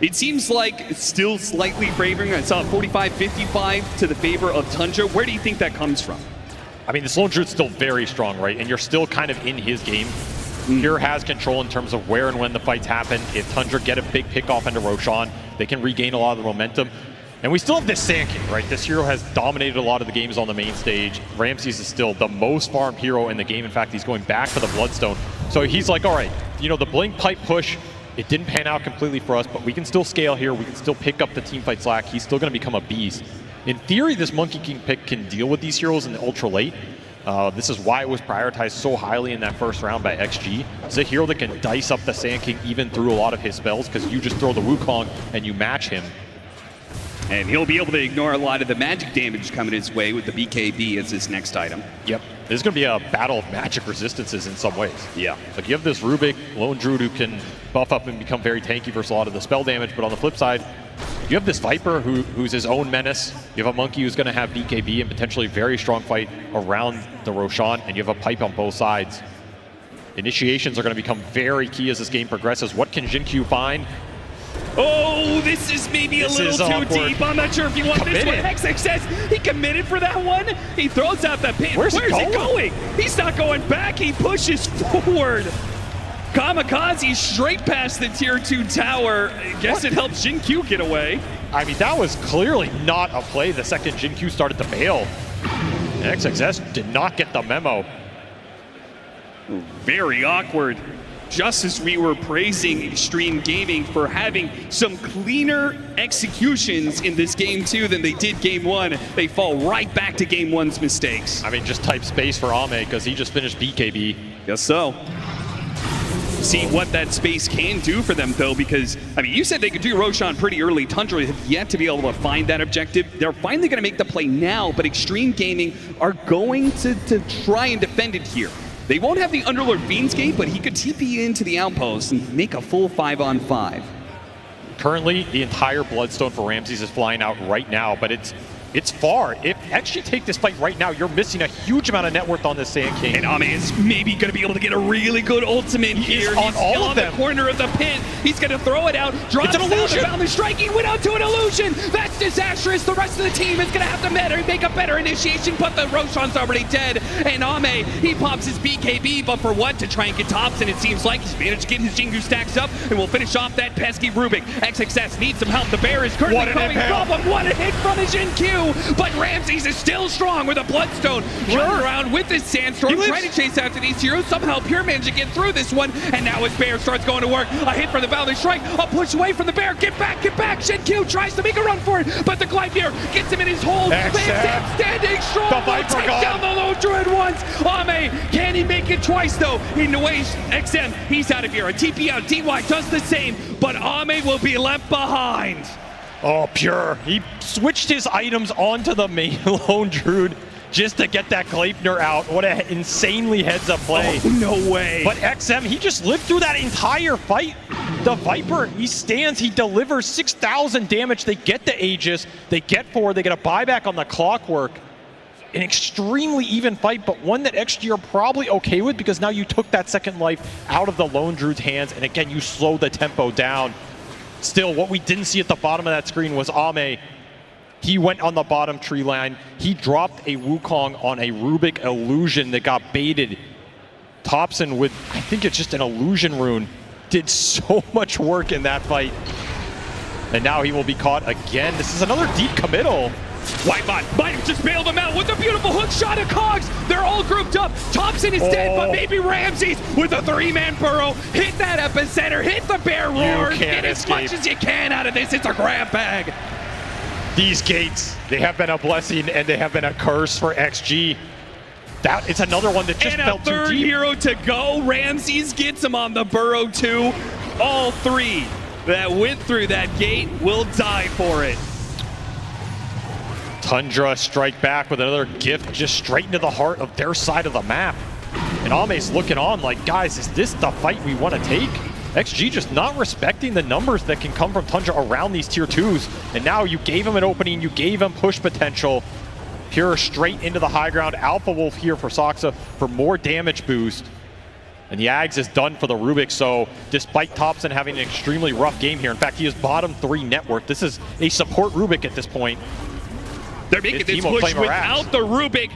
It seems like it's still slightly favoring. I saw 45-55 to the favor of Tundra. Where do you think that comes from? I mean, this Lone Druid's still very strong, right? And you're still kind of in his game. Pure has control in terms of where and when the fights happen. If Tundra get a big pick off into Roshan, they can regain a lot of the momentum. And we still have this Sand King, right? This hero has dominated a lot of the games on the main stage. Ramses is still the most farmed hero in the game. In fact, he's going back for the Bloodstone. So he's like, all right, you know, the Blink Pipe push, it didn't pan out completely for us, but we can still scale here. We can still pick up the teamfight slack. He's still going to become a beast. In theory, this Monkey King pick can deal with these heroes in the ultra late. This is why it was prioritized so highly in that first round by XG. It's a hero that can dice up the Sand King even through a lot of his spells because you just throw the Wukong and you match him. And he'll be able to ignore a lot of the magic damage coming his way with the BKB as his next item. Yep. This is going to be a battle of magic resistances in some ways. Yeah. Like you have this Rubik, Lone Druid who can buff up and become very tanky versus a lot of the spell damage, but on the flip side, you have this Viper who's his own menace. You have a Monkey who's going to have BKB and potentially a very strong fight around the Roshan, and you have a pipe on both sides. Initiations are going to become very key as this game progresses. What can Jin-Q find? Oh, this is maybe a little too awkward. deep. I'm not sure if you want this one. Hexx says he committed for that one. He throws out the pin. Where's he going? He's not going back. He pushes forward. Kamikaze straight past the tier 2 tower. I guess it helps Jin-Q get away. I mean, that was clearly not a play the second Jin-Q started to bail. XXS did not get the memo. Very awkward. just as we were praising Extreme Gaming for having some cleaner executions in this game 2 than they did game 1, they fall right back to game 1's mistakes. I mean, just type space for Ame because he just finished BKB. Guess so. See what that space can do for them, though, because, I mean, you said they could do Roshan pretty early. Tundra have yet to be able to find that objective. They're finally going to make the play now, but Extreme Gaming are going to try and defend it here. They won't have the Underlord Fiendscape, but he could TP into the outpost and make a full 5-on-5. Currently, the entire Bloodstone for Ramses is flying out right now, but it's far. If XG take this fight right now, you're missing a huge amount of net worth on this Sand King. And Ame is maybe going to be able to get a really good ultimate here. On all of them. The corner of the pit. He's going to throw it out. Drops it's an illusion. down the strike. He went out to an illusion. That's disastrous. The rest of the team is going to have to make a better initiation, but the Roshan's already dead. And Ame, he pops his BKB, but for what? To try and get tops, and it seems like he's managed to get his Jingu stacks up, and we'll finish off that pesky Rubik. XXS needs some help. The bear is currently causing problem. What a hit from his Q. But Ramses is still strong with a Bloodstone. Running around with his Sandstorm, trying to chase after these heroes. Somehow Pure managed to get through this one, and now his bear starts going to work. A hit from the Valley Strike, a push away from the bear. Get back, get back. Q tries to make a run for it, but the Gleipnir gets him in his hold. XM standing strong. The Viper take gone. down the Lone Druid once. Ame, can he make it twice though? In the way, XM, he's out of here. A TP out, DY does the same, but Ame will be left behind. Oh, Pure. He switched his items onto the main Lone Druid just to get that Gleipnir out. What an insanely heads-up play. Oh, no way. But XM, he just lived through that entire fight. The Viper, he stands, he delivers 6,000 damage. They get the Aegis, they get forward, they get a buyback on the Clockwork. An extremely even fight, but one that XG are probably okay with because now you took that second life out of the Lone Druid's hands, and again, you slowed the tempo down. Still, what we didn't see at the bottom of that screen was Ame. He went on the bottom tree line. He dropped a Wukong on a Rubik illusion that got baited. Thompson with, I think it's just an illusion rune, did so much work in that fight. And now he will be caught again. This is another deep committal. Whitebot might have just bailed him out with a beautiful hook shot of Cogs. They're all grouped up. Thompson is dead, but maybe Ramses with a 3-man burrow. Hit that epicenter, hit the bear roar. Get as much as you can out of this. It's a grab bag. These gates, they have been a blessing and they have been a curse for XG. That it's another one that just felt too deep. And a third hero to go. Ramses gets him on the burrow too. All three that went through that gate will die for it. Tundra strike back with another gift just straight into the heart of their side of the map. And Ame's looking on like, guys, is this the fight we want to take? XG just not respecting the numbers that can come from Tundra around these tier 2s. And now you gave him an opening, you gave him push potential. Pure straight into the high ground. Alpha Wolf here for Soxa for more damage boost. And the Ags is done for the Rubik, so despite Thompson having an extremely rough game here, in fact, he is bottom 3 net worth. This is a support Rubik at this point. They're making this push without the Rubik.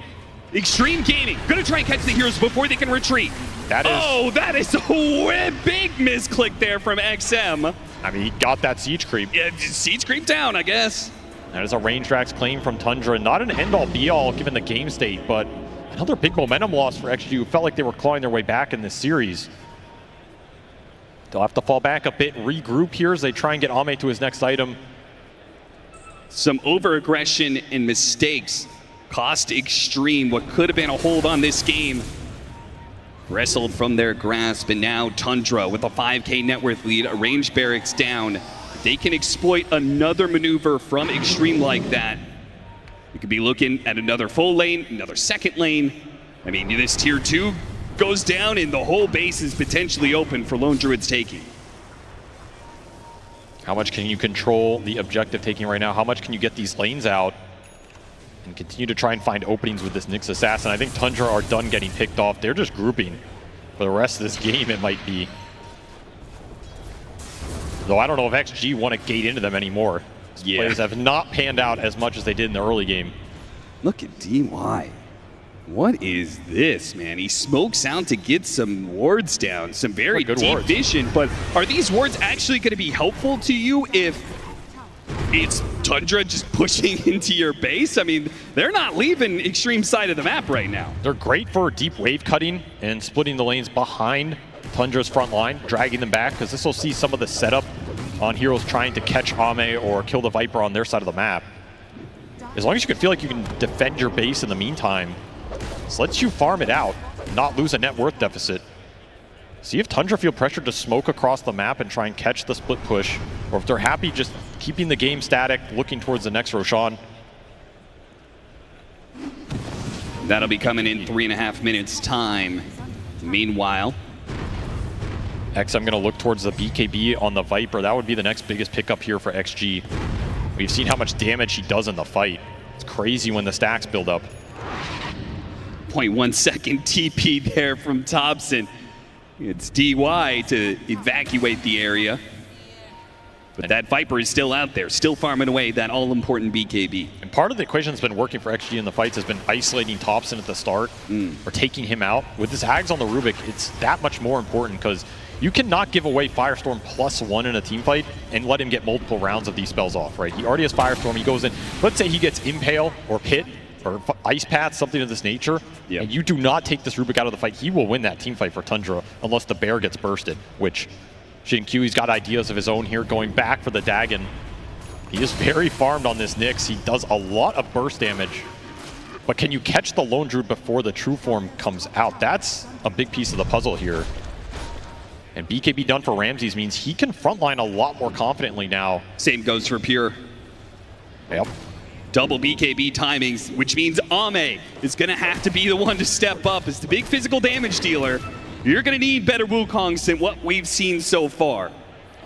Extreme Gaming gonna try and catch the heroes before they can retreat. That is, oh, that is a big misclick there from XM. I mean, he got that siege creep. Yeah, siege creep down, I guess. That is a range Drax claim from Tundra. Not an end-all be-all given the game state, but another big momentum loss for XG, who felt like they were clawing their way back in this series. They'll have to fall back a bit, regroup here as they try and get Ame to his next item. Some over-aggression and mistakes cost Extreme what could have been a hold on this game. Wrestled from their grasp, and now Tundra with a 5k net worth lead, a range barracks down. They can exploit another maneuver from Extreme like that. We could be looking at another full lane, another second lane. I mean, this tier 2 goes down and the whole base is potentially open for Lone Druid's taking. How much can you control the objective taking right now? How much can you get these lanes out and continue to try and find openings with this Nyx Assassin? I think Tundra are done getting picked off. They're just grouping for the rest of this game, it might be. Though I don't know if XG want to gate into them anymore. Yeah. Players have not panned out as much as they did in the early game. Look at DY. What is this, man? He smokes out to get some wards down, some very deep wards. vision, but are these wards actually going to be helpful to you if it's Tundra just pushing into your base? I mean, they're not leaving Extreme side of the map right now. They're great for deep wave cutting and splitting the lanes behind Tundra's front line, dragging them back, because this will see some of the setup on heroes trying to catch Ame or kill the Viper on their side of the map. As long as you can feel like you can defend your base in the meantime, this lets you farm it out, not lose a net worth deficit. See if Tundra feel pressured to smoke across the map and try and catch the split push, or if they're happy just keeping the game static, looking towards the next Roshan. That'll be coming in 3.5 minutes time. Meanwhile, XM going to look towards the BKB on the Viper. That would be the next biggest pickup here for XG. We've seen how much damage he does in the fight. It's crazy when the stacks build up. 0.1 second TP there from Thompson. It's DY to evacuate the area. But that Viper is still out there, still farming away that all-important BKB. And part of the equation that's been working for XG in the fights has been isolating Thompson at the start, or taking him out. With his Ags on the Rubik, it's that much more important, because you cannot give away Firestorm +1 in a team fight and let him get multiple rounds of these spells off, right? He already has Firestorm, he goes in. Let's say he gets Impale or Pit or Ice Path, something of this nature, and you do not take this Rubik out of the fight, he will win that team fight for Tundra, unless the Bear gets bursted, which Shin-Q, he's got ideas of his own here, going back for the Dagon. He is very farmed on this Nyx. He does a lot of burst damage. But can you catch the Lone Druid before the true form comes out? That's a big piece of the puzzle here. And BKB done for Ramses means he can frontline a lot more confidently now. Same goes for Pure. Yep. Double BKB timings, which means Ame is going to have to be the one to step up as the big physical damage dealer. You're going to need better Wukongs than what we've seen so far.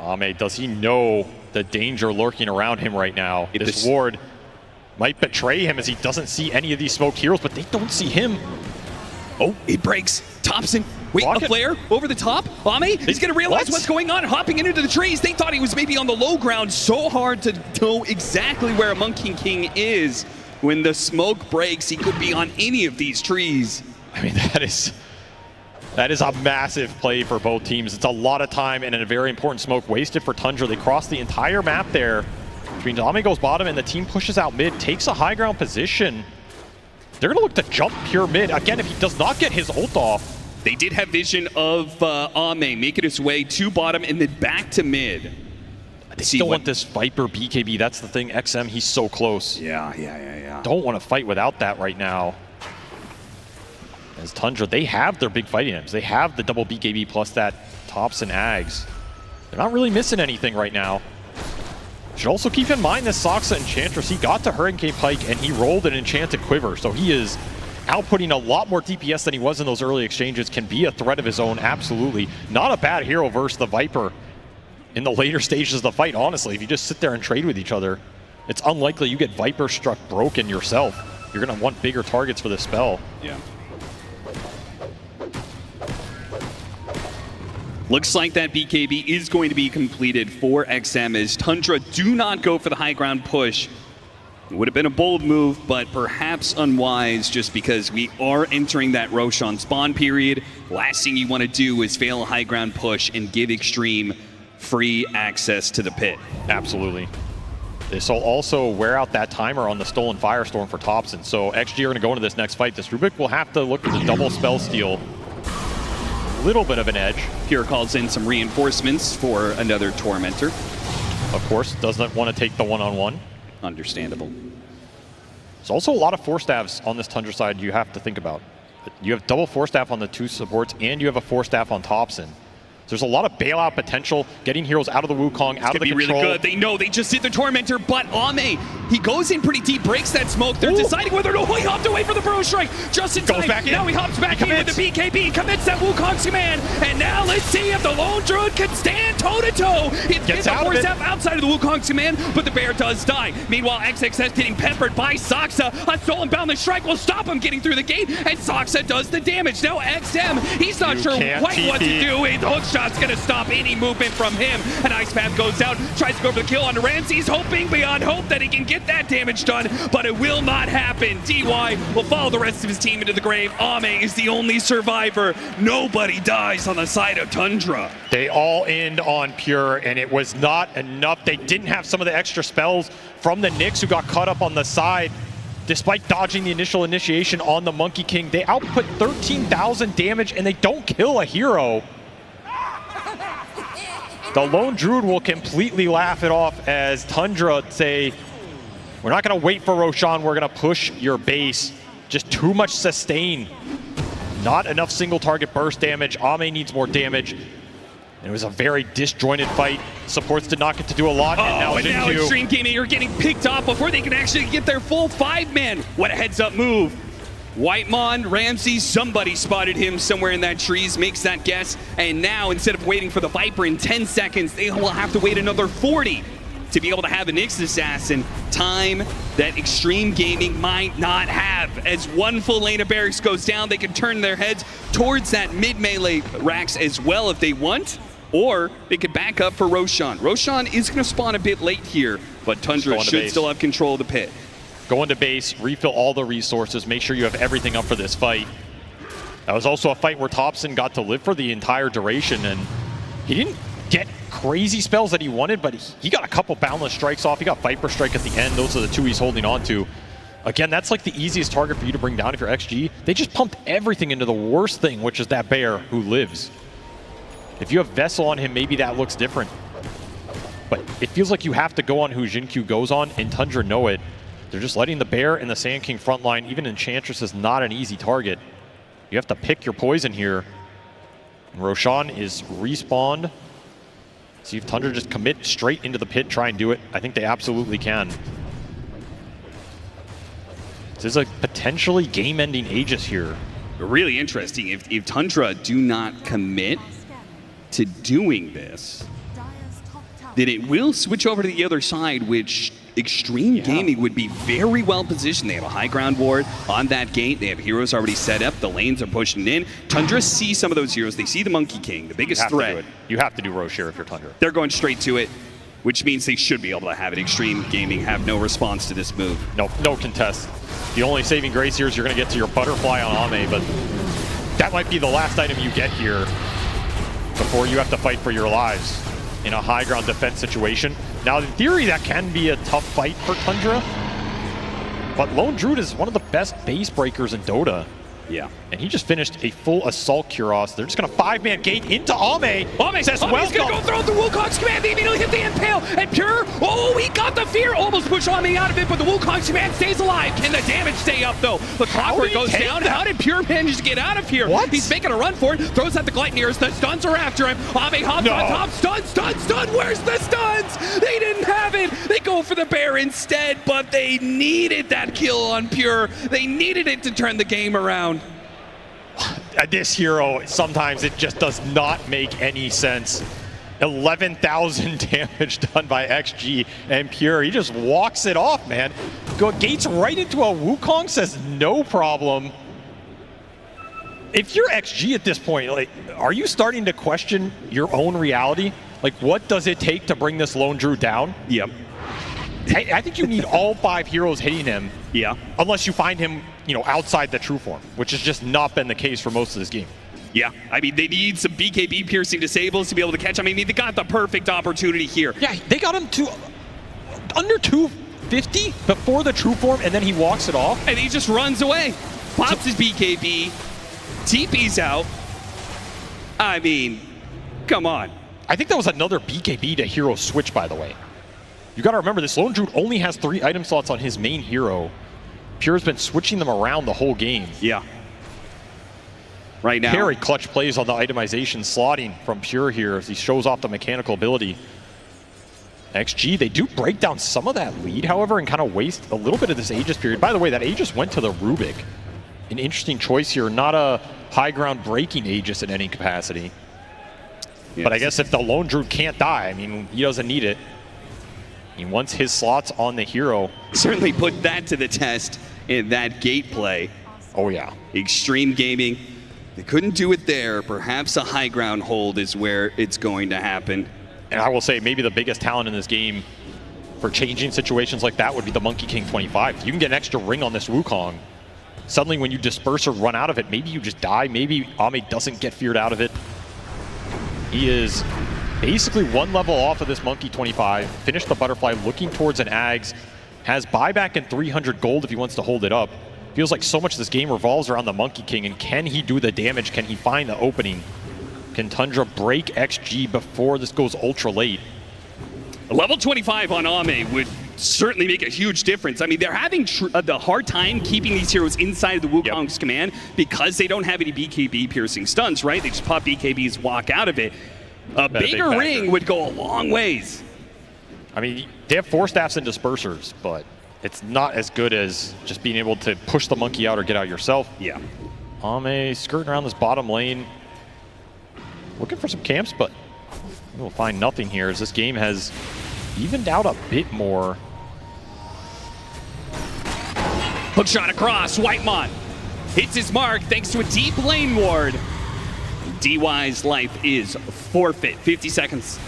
Ame, does he know the danger lurking around him right now? This ward might betray him as he doesn't see any of these smoked heroes, but they don't see him. Oh, it breaks. Thompson, wait, a flare over the top? Ame, he's going to realize what's going on, hopping into the trees. They thought he was maybe on the low ground. So hard to know exactly where a Monkey King is. When the smoke breaks, he could be on any of these trees. I mean, that is a massive play for both teams. It's a lot of time and a very important smoke wasted for Tundra. They cross the entire map there. Which means Ame goes bottom and the team pushes out mid, takes a high ground position. They're going to look to jump Pure mid. Again, if he does not get his ult off. They did have vision of Ame making his way to bottom and then back to mid. They still want this Viper BKB. That's the thing. XM, he's so close. Yeah. Don't want to fight without that right now. As Tundra, they have their big fighting items. They have the double BKB plus that Tops and Ags. They're not really missing anything right now. Should also keep in mind this Soxa Enchantress. He got to Hurricane Pike and he rolled an Enchanted Quiver. So he is outputting a lot more DPS than he was in those early exchanges. Can be a threat of his own, absolutely. Not a bad hero versus the Viper in the later stages of the fight, honestly. If you just sit there and trade with each other, it's unlikely you get Viper struck broken yourself. You're going to want bigger targets for this spell. Yeah. Looks like that BKB is going to be completed for XM as Tundra do not go for the high ground push. It would have been a bold move, but perhaps unwise just because we are entering that Roshan spawn period. Last thing you want to do is fail a high ground push and give Extreme free access to the pit. Absolutely. This will also wear out that timer on the stolen Firestorm for Thompson. So XG are going to go into this next fight. This Rubik will have to look for the double spell steal. Little bit of an edge. Pure calls in some reinforcements for another Tormentor. Of course, doesn't want to take the one-on-one. Understandable. There's also a lot of Force Staffs on this Tundra side you have to think about. You have double Force Staff on the two supports, and you have a Force Staff on Thompson. There's a lot of bailout potential, getting heroes out of the Wukong, out of the control. It's gonna be really good. They know they just did the Tormentor, but Ame, he goes in pretty deep, breaks that smoke. They're deciding whether to. He hopped away for the Burrow Strike just in time. Back in. Now he hops back in with the BKB, commits that Wukong's command, and now let's see if the Lone Druid can stand toe-to-toe. It gets out of it. Outside of the Wukong's command, but the Bear does die. Meanwhile, XXS getting peppered by Soxa. A stolen boundless strike will stop him getting through the gate, and Soxa does the damage. Now XM, he's not sure quite what to do. His hook shot's gonna stop any movement from him. An Ice Path goes out, tries to go for the kill on Ramses, hoping beyond hope that he can get that damage done, but it will not happen. DY will follow the rest of his team into the grave. Ame is the only survivor. Nobody dies on the side of Tundra. They all end on Pure, and it was not enough. They didn't have some of the extra spells from the Nyx, who got caught up on the side. Despite dodging the initial initiation on the Monkey King, they output 13,000 damage, and they don't kill a hero. The Lone Druid will completely laugh it off as Tundra say, we're not going to wait for Roshan, we're going to push your base. Just too much sustain. Not enough single target burst damage. Ame needs more damage. And it was a very disjointed fight. Supports did not get to do a lot. And now Extreme Gaming are getting picked off before they can actually get their full 5-man. What a heads-up move. Whitemon, Ramsey, somebody spotted him somewhere in that trees, makes that guess. And now, instead of waiting for the Viper in 10 seconds, they will have to wait another 40 to be able to have a Nyx Assassin. Time that Extreme Gaming might not have. As one full lane of barracks goes down, they can turn their heads towards that mid-melee racks as well if they want. Or they could back up for Roshan. Roshan is going to spawn a bit late here, but Tundra should still have control of the pit. Go into base, refill all the resources, make sure you have everything up for this fight. That was also a fight where Thompson got to live for the entire duration, and he didn't get crazy spells that he wanted, but he got a couple Boundless Strikes off. He got Viper Strike at the end. Those are the two he's holding on to. Again, that's like the easiest target for you to bring down if you're XG. They just pumped everything into the worst thing, which is that bear who lives. If you have Vessel on him, maybe that looks different. But it feels like you have to go on who Jinkyu goes on, and Tundra know it. They're just letting the Bear and the Sand King front line. Even Enchantress is not an easy target. You have to pick your poison here. And Roshan is respawned. See if Tundra just commit straight into the pit, try and do it. I think they absolutely can. This is a potentially game-ending Aegis here. Really interesting. If Tundra do not commit to doing this, then it will switch over to the other side, which Extreme Gaming would be very well positioned. They have a high ground ward on that gate. They have heroes already set up. The lanes are pushing in. Tundra see some of those heroes. They see the Monkey King, the biggest threat. You have to do Rosh here if you're Tundra. They're going straight to it, which means they should be able to have it. Extreme Gaming have no response to this move. No contest. The only saving grace here is you're going to get to your butterfly on Ame, but that might be the last item you get here before you have to fight for your lives in a high ground defense situation. Now, in theory, that can be a tough fight for Tundra, but Lone Druid is one of the best base breakers in Dota. Yeah. And he just finished a full Assault Cuirass. They're just going to 5-man gate into Ame. Ame says, Ame's welcome. going to go throw the Wukong's command. They immediately hit the Impale. And Pure, oh, he got the fear. Almost pushed Ame out of it, but the Wukong's command stays alive. Can the damage stay up, though? The Clockwork goes down. How did Pure manage to get out of here? What? He's making a run for it. Throws out the Gleipnirs. The stuns are after him. Ame hops on top. Stun. Where's the stuns? They didn't have it. They go for the Bear instead, but they needed that kill on Pure. They needed it to turn the game around. This hero, sometimes it just does not make any sense. 11,000 damage done by XG and Pure. He just walks it off, man. Gates right into a Wukong, says no problem. If you're XG at this point, like, are you starting to question your own reality? Like, what does it take to bring this Lone Druid down? Yep. I think you need all 5 heroes hitting him. Yeah. Unless you find him, outside the true form, which has just not been the case for most of this game. Yeah, I mean, they need some BKB piercing disables to be able to catch him. I mean, they got the perfect opportunity here. Yeah, they got him to under 250 before the true form, and then he walks it off. And he just runs away. Pops his BKB. TP's out. I mean, come on. I think that was another BKB to hero switch, by the way. You got to remember, this Lone Druid only has 3 item slots on his main hero. Pure's been switching them around the whole game. Yeah. Right now. Very clutch plays on the itemization slotting from Pure here as he shows off the mechanical ability. XG, they do break down some of that lead, however, and kind of waste a little bit of this Aegis period. By the way, that Aegis went to the Rubik. An interesting choice here, not a high ground breaking Aegis in any capacity. Yes. But I guess if the Lone Druid can't die, I mean, he doesn't need it. He wants his slots on the hero. Certainly put that to the test in that gate play. Oh, yeah. Extreme Gaming, they couldn't do it there. Perhaps a high ground hold is where it's going to happen. And I will say maybe the biggest talent in this game for changing situations like that would be the Monkey King 25. You can get an extra ring on this Wukong. Suddenly when you disperse or run out of it, maybe you just die. Maybe Ame doesn't get feared out of it. He is basically 1 level off of this Monkey 25. Finished the Butterfly, looking towards an Ags. Has buyback and 300 gold if he wants to hold it up. Feels like so much of this game revolves around the Monkey King, and can he do the damage? Can he find the opening? Can Tundra break XG before this goes ultra late? A level 25 on Ame would certainly make a huge difference. I mean, they're having the hard time keeping these heroes inside of the Wukong's command because they don't have any BKB piercing stuns, right? They just pop BKBs, walk out of it. A bigger ring would go a long ways. I mean, they have 4 staffs and dispersers, but it's not as good as just being able to push the monkey out or get out yourself. Yeah. Ame skirting around this bottom lane, looking for some camps, but we'll find nothing here as this game has evened out a bit more. Hook shot across, Whitemon hits his mark thanks to a deep lane ward. DY's life is forfeit. 50 seconds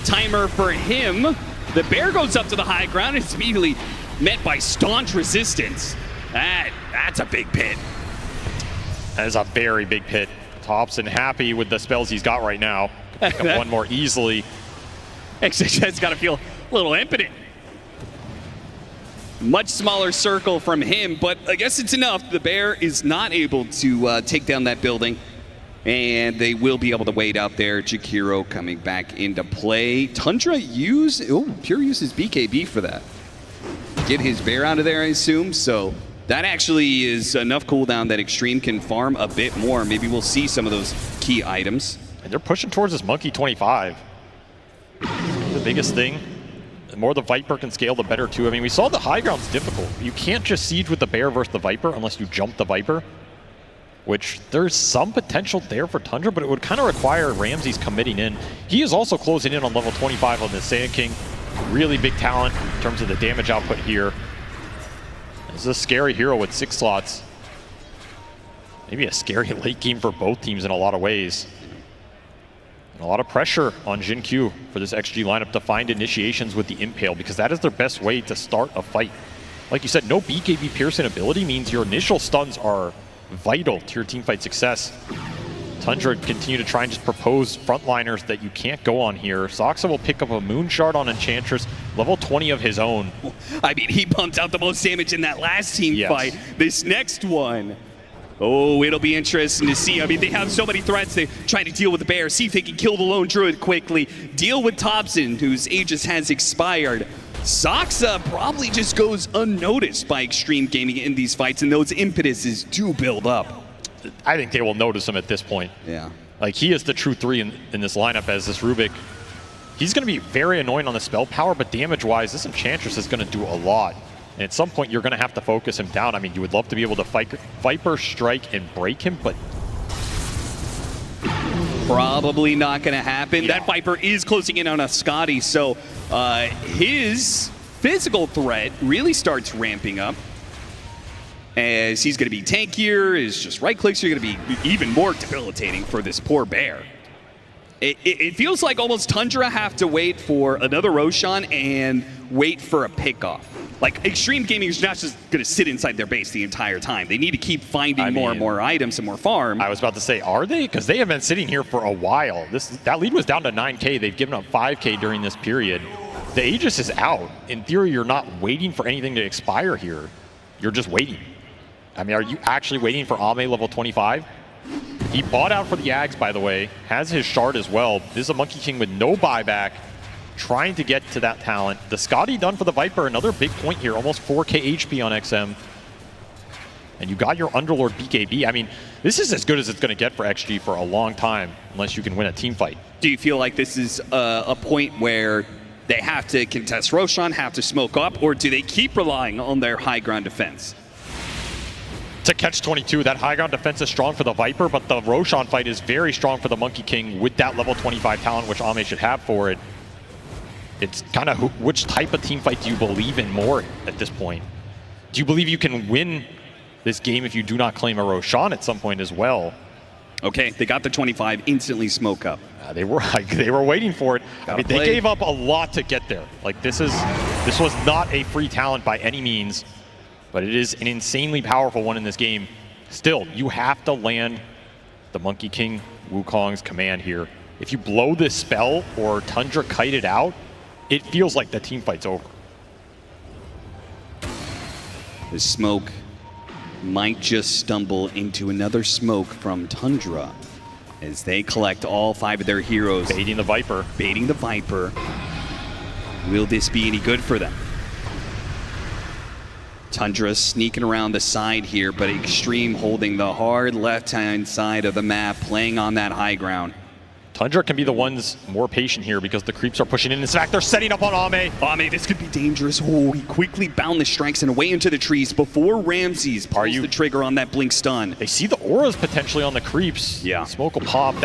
timer for him. The bear goes up to the high ground and is immediately met by staunch resistance. That's a big pit. That is a very big pit. Thompson happy with the spells he's got right now. Pick up one more easily. XH's got to feel a little impotent. Much smaller circle from him, but I guess it's enough. The bear is not able to take down that building, and they will be able to wait out there. Jakiro coming back into play. Tundra Pure uses BKB for that. Get his bear out of there, I assume, so that actually is enough cooldown that Extreme can farm a bit more. Maybe we'll see some of those key items. And they're pushing towards this Monkey 25. The biggest thing, the more the Viper can scale, the better too. I mean, we saw the high ground's difficult. You can't just siege with the bear versus the Viper unless you jump the Viper, which there's some potential there for Tundra, but it would kind of require Ramses committing in. He is also closing in on level 25 on the Saiyan King. Really big talent in terms of the damage output here. This is a scary hero with 6 slots. Maybe a scary late game for both teams in a lot of ways. And a lot of pressure on Jin Q for this XG lineup to find initiations with the Impale, because that is their best way to start a fight. Like you said, no BKB piercing ability means your initial stuns are vital to your teamfight success. Tundra continue to try and just propose frontliners that you can't go on here. Soxa will pick up a Moon Shard on Enchantress, level 20 of his own. I mean, he pumped out the most damage in that last team fight. This next one, oh, it'll be interesting to see. I mean, they have so many threats. They're trying to deal with the bear, see if they can kill the lone druid quickly, deal with Thompson, whose Aegis has expired. Soxa probably just goes unnoticed by Extreme Gaming in these fights, and those impetuses do build up. I think they will notice him at this point. Yeah. Like, he is the true 3 in this lineup as this Rubik. He's going to be very annoying on the spell power, but damage-wise, this Enchantress is going to do a lot. And at some point, you're going to have to focus him down. I mean, you would love to be able to Viper strike and break him, but probably not going to happen. That Viper is closing in on a Scotty, so his physical threat really starts ramping up. As he's going to be tankier, his just right clicks are going to be even more debilitating for this poor bear. It feels like almost Tundra have to wait for another Roshan and wait for a pickoff. Like, Extreme Gaming is not just going to sit inside their base the entire time. They need to keep finding more and more items and more farm. I was about to say, are they? Because they have been sitting here for a while. That lead was down to 9K. They've given up 5K during this period. The Aegis is out. In theory, you're not waiting for anything to expire here. You're just waiting. I mean, are you actually waiting for Ame level 25? He bought out for the Ags, by the way. Has his shard as well. This is a Monkey King with no buyback, trying to get to that talent. The Scotty done for the Viper, another big point here. Almost 4K HP on XM. And you got your Underlord BKB. I mean, this is as good as it's going to get for XG for a long time, unless you can win a team fight. Do you feel like this is a point where they have to contest Roshan, have to smoke up, or do they keep relying on their high ground defense? To catch 22, that high ground defense is strong for the Viper, but the Roshan fight is very strong for the Monkey King with that level 25 talent, which Ame should have for it. It's kind of which type of team fight do you believe in more at this point? Do you believe you can win this game if you do not claim a Roshan at some point as well? Okay, they got the 25, instantly smoke up. They were waiting for it. I mean, they gave up a lot to get there. Like, this was not a free talent by any means, but it is an insanely powerful one in this game. Still, you have to land the Monkey King Wukong's command here. If you blow this spell or Tundra kite it out, it feels like the team fight's over. The smoke might just stumble into another smoke from Tundra, as they collect all 5 of their heroes. Baiting the Viper. Baiting the Viper. Will this be any good for them? Tundra sneaking around the side here, but Extreme holding the hard left-hand side of the map, playing on that high ground. Tundra can be the ones more patient here because the creeps are pushing in. In fact, they're setting up on Ame. Ame, this could be dangerous. Oh, he quickly bound the strikes and away into the trees before Ramses pulls the trigger on that blink stun. They see the auras potentially on the creeps. Yeah. Smoke will pop.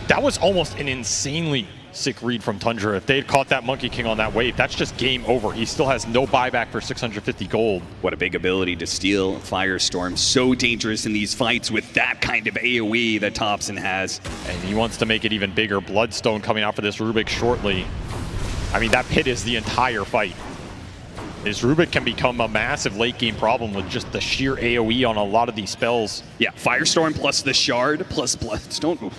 That was almost an insanely sick read from Tundra. If they had caught that Monkey King on that wave, that's just game over. He still has no buyback for 650 gold. What a big ability to steal Firestorm. So dangerous in these fights with that kind of AoE that Thompson has. And he wants to make it even bigger. Bloodstone coming out for this Rubik shortly. I mean, that pit is the entire fight. This Rubik can become a massive late game problem with just the sheer AoE on a lot of these spells. Yeah, Firestorm plus the Shard plus Bloodstone.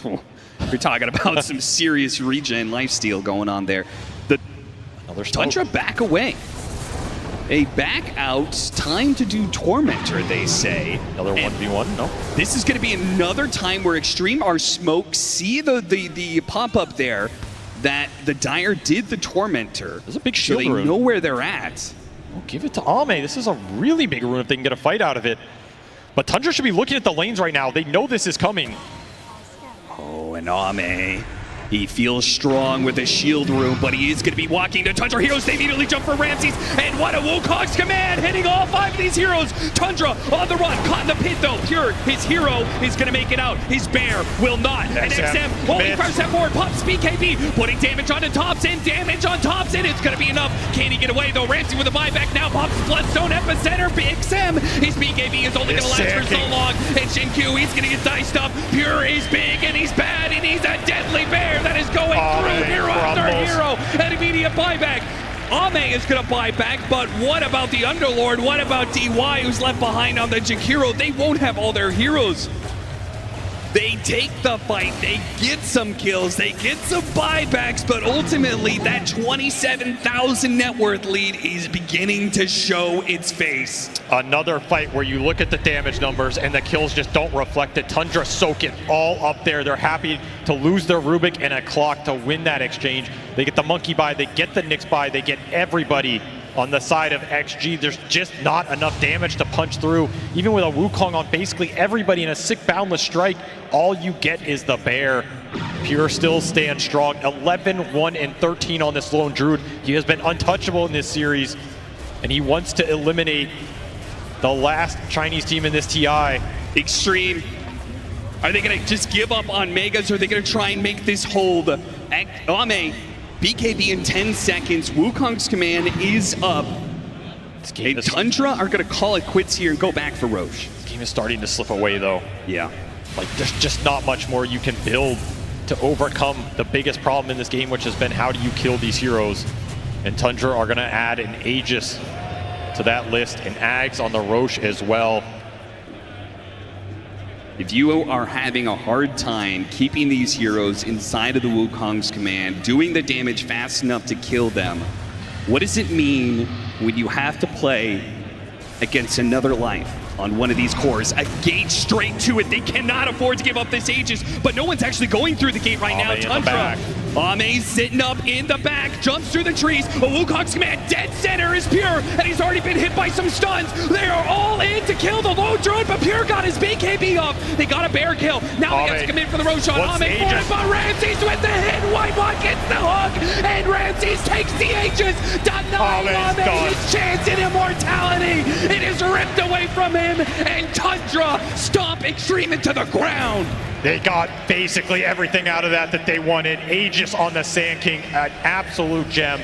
We're talking about some serious regen lifesteal going on there. The Tundra back away. A back out, time to do Tormentor, they say. Another 1v1, no? This is going to be another time where Extreme are smoke. See the pop-up there that the Dire did the Tormentor. There's a big so shield they rune. know where they're at. Oh, give it to Ame. This is a really big rune if they can get a fight out of it. But Tundra should be looking at the lanes right now. They know this is coming. Oh, and Ame. He feels strong with a shield room, but he is going to be walking to Tundra heroes. They immediately jump for Ramses, and what a Wukong's command, hitting all 5 of these heroes. Tundra on the run, caught in the pit though. Pure, his hero is going to make it out. His bear will not. And XM holding first step forward, pops BKB, putting damage onto Thompson. Damage on Thompson, it's going to be enough. Can he get away though? Ramsey with a buyback now, pops Bloodstone epicenter. XM, his BKB is only going to last for so long. And Shinkyu, he's going to get diced up. Pure is big and he's bad and he's a deadly bear that is going through hero after hero. An immediate buyback. Ame is going to buy back, but what about the Underlord? What about DY who's left behind on the Jakiro? They won't have all their heroes. They take the fight, they get some kills, they get some buybacks, but ultimately that 27,000 net worth lead is beginning to show its face. Another fight where you look at the damage numbers and the kills just don't reflect it. Tundra soak it all up there. They're happy to lose their Rubik and a clock to win that exchange. They get the Monkey buy, they get the Nyx buy, they get everybody on the side of XG. There's just not enough damage to punch through. Even with a Wukong on basically everybody in a sick boundless strike, all you get is the bear. Pure still stands strong. 11, 1, and 13 on this lone Druid. He has been untouchable in this series, and he wants to eliminate the last Chinese team in this TI. Extreme. Are they going to just give up on Megas, or are they going to try and make this hold? Ame, BKB in 10 seconds. Wukong's command is up. And Tundra are going to call it quits here and go back for Roche. This game is starting to slip away, though. Yeah. Like, there's just not much more you can build to overcome the biggest problem in this game, which has been how do you kill these heroes. And Tundra are going to add an Aegis to that list, and Ags on the Roche as well. If you are having a hard time keeping these heroes inside of the Wukong's command, doing the damage fast enough to kill them, what does it mean when you have to play against another life on one of these cores? A gate straight to it. They cannot afford to give up this Aegis, but no one's actually going through the gate right now. Tundra. Ame's sitting up in the back, jumps through the trees. A Wukong's command, dead center is Pure, and he's already been hit by some stuns. They are all in to kill the low druid, but Pure got his BKB off. They got a bear kill. Now he has to come in for the Roshan. Ame for it, but Ramses with the hit. Whitewalk gets the hook, and Ramses takes the Aegis, denying Ame his chance in immortality. It is ripped away from him, and Tundra stomp Extreme into the ground. They got basically everything out of that they wanted. Aegis on the Sand King, an absolute gem.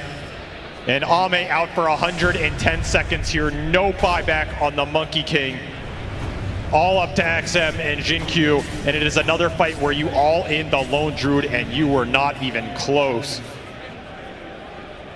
And Ame out for 110 seconds here. No buyback on the Monkey King. All up to XM and Jinkyu. And it is another fight where you all in the lone Druid and you were not even close.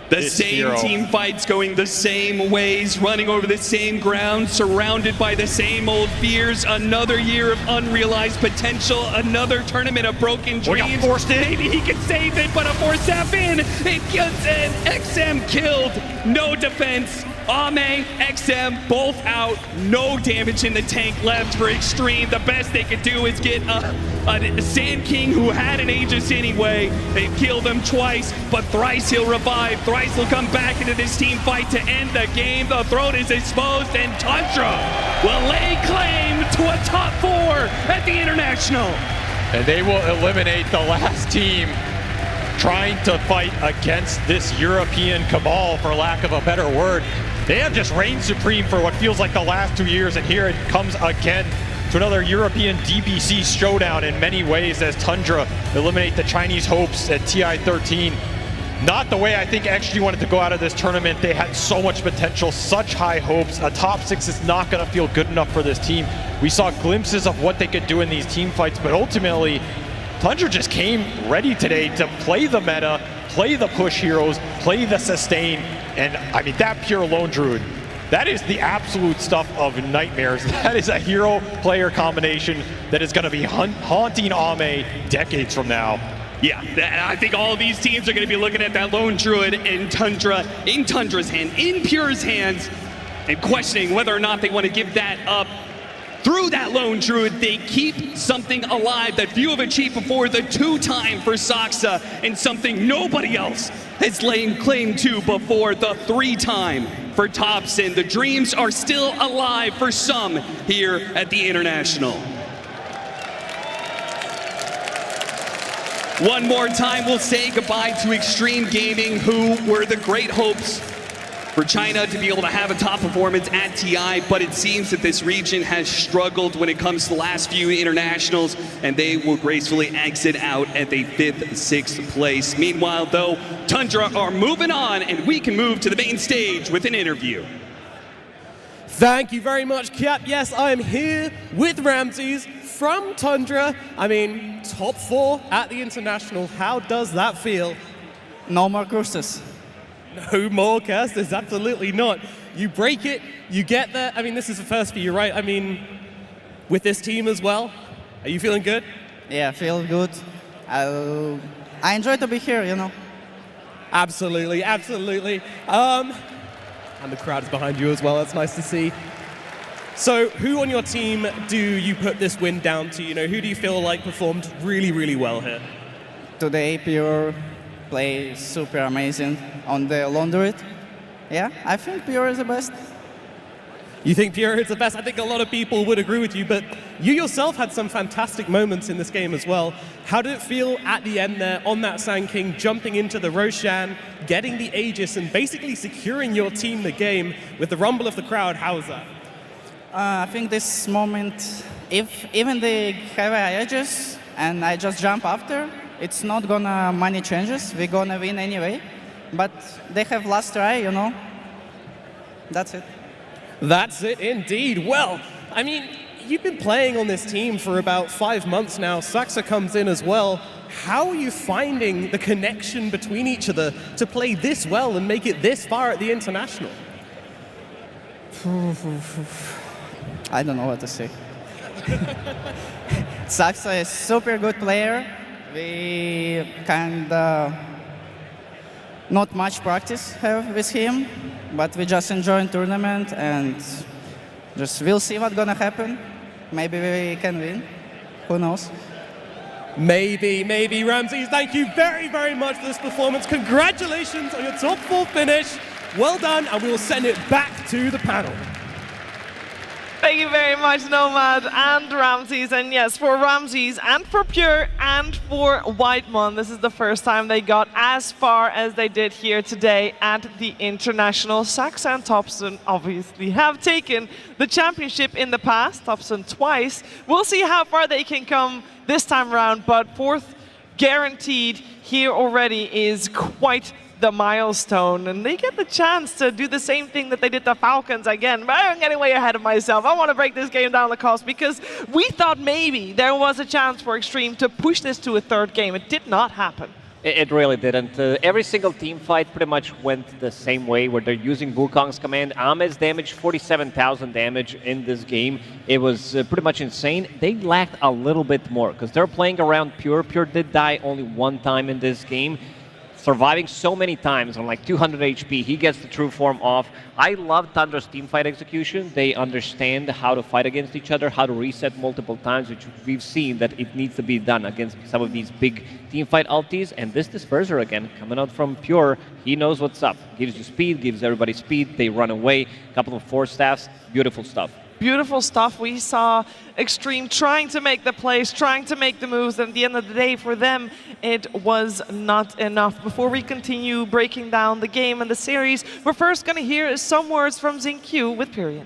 The same team fights going the same ways, running over the same ground, surrounded by the same old fears. Another year of unrealized potential, another tournament of broken dreams. Maybe he can save it, but a 4-step in. It gets an XM killed. No defense. Ame, XM, both out. No damage in the tank left for Extreme. The best they could do is get a Sand King who had an Aegis anyway. They've killed him twice, but Thrice he'll revive. Thrice will come back into this team fight to end the game. The throne is exposed, and Tundra will lay claim to a top 4 at the International. And they will eliminate the last team trying to fight against this European cabal, for lack of a better word. They have just reigned supreme for what feels like the last 2 years, and here it comes again to another European DBC showdown in many ways as Tundra eliminate the Chinese hopes at TI13. Not the way I think XG wanted to go out of this tournament. They had so much potential, such high hopes. A top 6 is not going to feel good enough for this team. We saw glimpses of what they could do in these team fights, but ultimately, Tundra just came ready today to play the meta, play the push heroes, play the sustain, and I mean, that pure Lone Druid, that is the absolute stuff of nightmares. That is a hero-player combination that is going to be haunting Ame decades from now. Yeah, I think all of these teams are going to be looking at that Lone Druid in Tundra's hand, in Pure's hands, and questioning whether or not they want to give that up. Through that Lone Druid, they keep something alive that few have achieved before, the 2-time for Saksa, and something nobody else has laid claim to before, the 3-time for Thompson. The dreams are still alive for some here at the International. One more time, we'll say goodbye to Extreme Gaming, who were the great hopes for China to be able to have a top performance at TI, but it seems that this region has struggled when it comes to the last few internationals, and they will gracefully exit out at the 5th, 6th place. Meanwhile, though, Tundra are moving on, and we can move to the main stage with an interview. Thank you very much, Cap. Yes, I am here with Ramses from Tundra. I mean, top 4 at the International. How does that feel? No more curses. No more curses, absolutely not. You break it, you get there. I mean, this is the first for you, right? I mean, with this team as well. Are you feeling good? Yeah, I feel good. I enjoy to be here, you know. Absolutely, absolutely. And the crowd is behind you as well. That's nice to see. So who on your team do you put this win down to? You know, who do you feel like performed really, really well here? Today, Pure play super amazing on the Lone Druid. Yeah, I think Pure is the best. You think Pure is the best? I think a lot of people would agree with you, but you yourself had some fantastic moments in this game as well. How did it feel at the end there on that Sand King, jumping into the Roshan, getting the Aegis, and basically securing your team the game with the rumble of the crowd? How was that? I think this moment, if even they have Aegis and I just jump after, it's not gonna many changes. We're gonna win anyway. But they have last try, you know. That's it. That's it indeed. Well, I mean, you've been playing on this team for about 5 months now. Saksa comes in as well. How are you finding the connection between each other to play this well and make it this far at the International? I don't know what to say. Saksa is super good player. We not much practice have with him, but we just enjoy the tournament and just we'll see what's gonna happen. Maybe we can win. Who knows? Maybe. Ramses, thank you very, very much for this performance. Congratulations on your top 4 finish. Well done, and we will send it back to the panel. Thank you very much, Nomad and Ramses. And yes, for Ramses and for Pure and for Whitemon, this is the first time they got as far as they did here today at the International. Saksa and Thompson obviously have taken the championship in the past, Thompson twice. We'll see how far they can come this time around, but 4th guaranteed here already is quite the milestone, and they get the chance to do the same thing that they did to Falcons again. But I'm getting way ahead of myself. I want to break this game down the cost because we thought maybe there was a chance for Extreme to push this to a 3rd game. It did not happen. It really didn't. Every single team fight pretty much went the same way, where they're using Wukong's command. Ame's damage, 47,000 damage in this game. It was pretty much insane. They lacked a little bit more because they're playing around Pure. Pure did die only 1 time in this game. surviving so many times on like 200 HP. He gets the true form off. I love Tundra's teamfight execution. They understand how to fight against each other, how to reset multiple times, which we've seen that it needs to be done against some of these big teamfight ultis. And this Disperser again, coming out from Pure, he knows what's up. Gives you speed, gives everybody speed, they run away. A couple of force staffs, beautiful stuff. Beautiful stuff. We saw Extreme trying to make the plays, trying to make the moves, and at the end of the day, for them, it was not enough. Before we continue breaking down the game and the series, we're first going to hear some words from Xingqiu with Pyrion.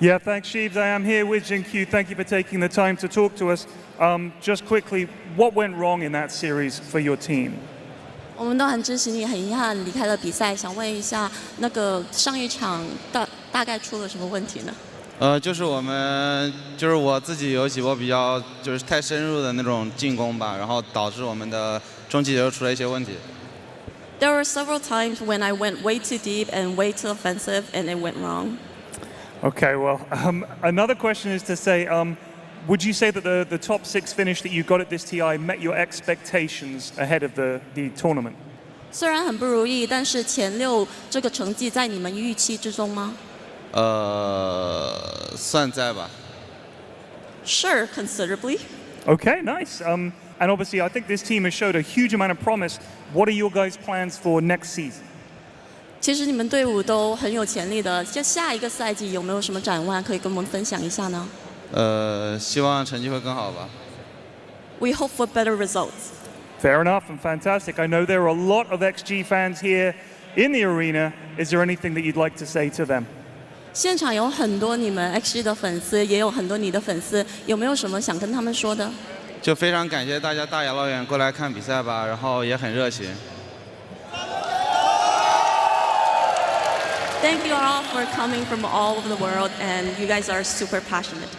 Yeah, thanks, Sheebs. I am here with Xingqiu. Thank you for taking the time to talk to us. Just quickly, what went wrong in that series for your team? 我们都很支持你，很遗憾离开了比赛。想问一下，那个上一场大概出了什么问题呢？就是我自己有几波比较太深入的那种进攻吧，然后导致我们的中期节奏出了一些问题。There were several times when I went way too deep and way too offensive, and it went wrong. Okay, well, another question is to say, would you say that the top 6 finish that you got at this TI met your expectations ahead of the tournament? 虽然很不如意，但是前6这个成绩在你们预期之中吗？算在吧。Sure, considerably. Okay, nice. And obviously, I think this team has showed a huge amount of promise. What are your guys' plans for next season? 其实你们队伍都很有潜力的，就下一个赛季有没有什么展望可以跟我们分享一下呢？希望成绩会更好吧。We hope for better results. Fair enough and fantastic. I know there are a lot of XG fans here in the arena. Is there anything that you'd like to say to them? 现场有很多你们 XG 的粉丝，也有很多你的粉丝，有没有什么想跟他们说的？就非常感谢大家大老远过来看比赛吧，然后也很热情。Thank you all for coming from all over the world, and you guys are super passionate.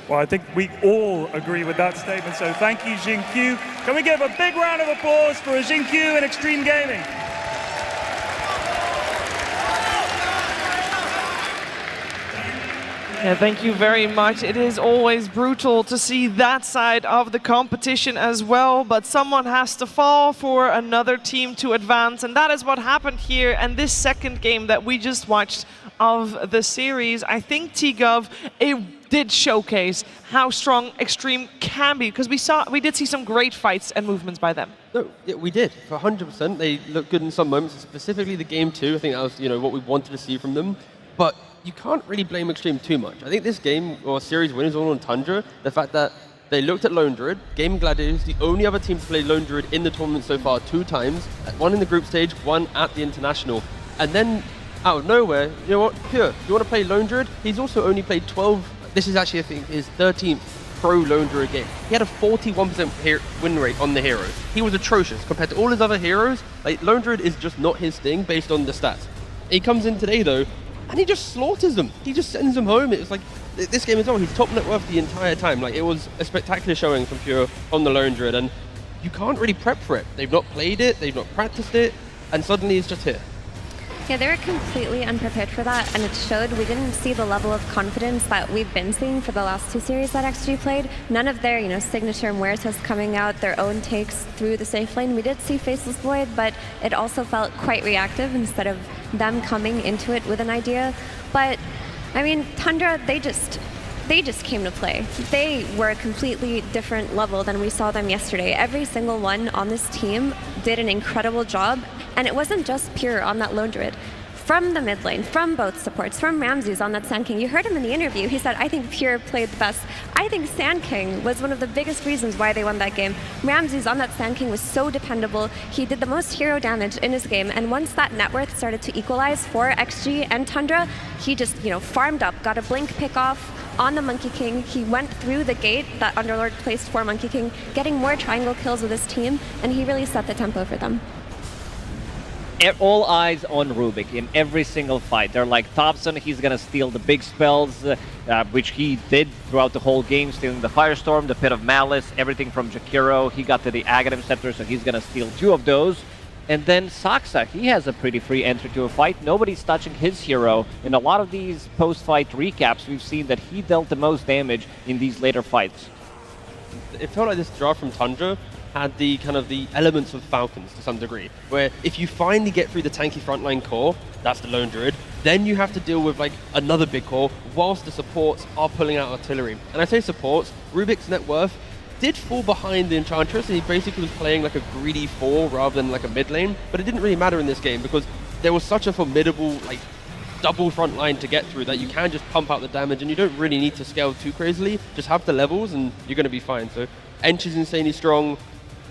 Well, I think we all agree with that statement, so thank you, Xingqiu. Can we give a big round of applause for Xingqiu and Extreme Gaming? Yeah, thank you very much. It is always brutal to see that side of the competition as well, but someone has to fall for another team to advance, and that is what happened here. And this second game that we just watched of the series, I think T-Gov, it did showcase how strong Extreme can be, because we did see some great fights and movements by them. No, yeah, we did, for 100%. They looked good in some moments, specifically the game 2. I think that was, what we wanted to see from them. But you can't really blame Extreme too much. I think this game, or series win, is all on Tundra. The fact that they looked at Lone Druid. Gaimin Gladiators, the only other team to play Lone Druid in the tournament so far 2 times. One in the group stage, one at the international. And then, out of nowhere, you know what, Pure, you want to play Lone Druid? He's also only played 12. This is actually, I think, his 13th pro Lone Druid game. He had a 41% win rate on the heroes. He was atrocious compared to all his other heroes. Like, Lone Druid is just not his thing based on the stats. He comes in today, though, and he just slaughters them. He just sends them home. It was like, this game as well, he's top net worth the entire time. Like, it was a spectacular showing from Pure on the Lone Druid, and you can't really prep for it. They've not played it, they've not practiced it, and suddenly it's just here. Yeah, they were completely unprepared for that, and it showed. We didn't see the level of confidence that we've been seeing for the last 2 series that XG played. None of their, signature muertos coming out, their own takes through the safe lane. We did see Faceless Void, but it also felt quite reactive instead of them coming into it with an idea. But, I mean, Tundra, they just came to play. They were a completely different level than we saw them yesterday. Every single one on this team did an incredible job, and it wasn't just Pure on that Lone Druid. From the mid lane, from both supports, from Ramses on that Sand King. You heard him in the interview. He said, I think Pure played the best. I think Sand King was one of the biggest reasons why they won that game. Ramses on that Sand King was so dependable. He did the most hero damage in his game, and once that net worth started to equalize for XG and Tundra, he just, farmed up, got a blink pick off on the Monkey King. He went through the gate that Underlord placed for Monkey King, getting more triangle kills with his team, and he really set the tempo for them. All eyes on Rubik in every single fight. They're like, Thompson, he's going to steal the big spells, which he did throughout the whole game, stealing the Firestorm, the Pit of Malice, everything from Jakiro. He got to the Aghanim Scepter, so he's going to steal 2 of those. And then Saksa, he has a pretty free entry to a fight. Nobody's touching his hero. In a lot of these post-fight recaps, we've seen that he dealt the most damage in these later fights. It felt like this draw from Tundra had the kind of the elements of Falcons to some degree, where if you finally get through the tanky frontline core, that's the Lone Druid, then you have to deal with like another big core whilst the supports are pulling out artillery. And I say supports, Rubik's net worth did fall behind the Enchantress, and he basically was playing like a greedy 4 rather than like a mid lane, but it didn't really matter in this game because there was such a formidable like double front line to get through that you can just pump out the damage and you don't really need to scale too crazily, just have the levels and you're going to be fine. So Ench is insanely strong,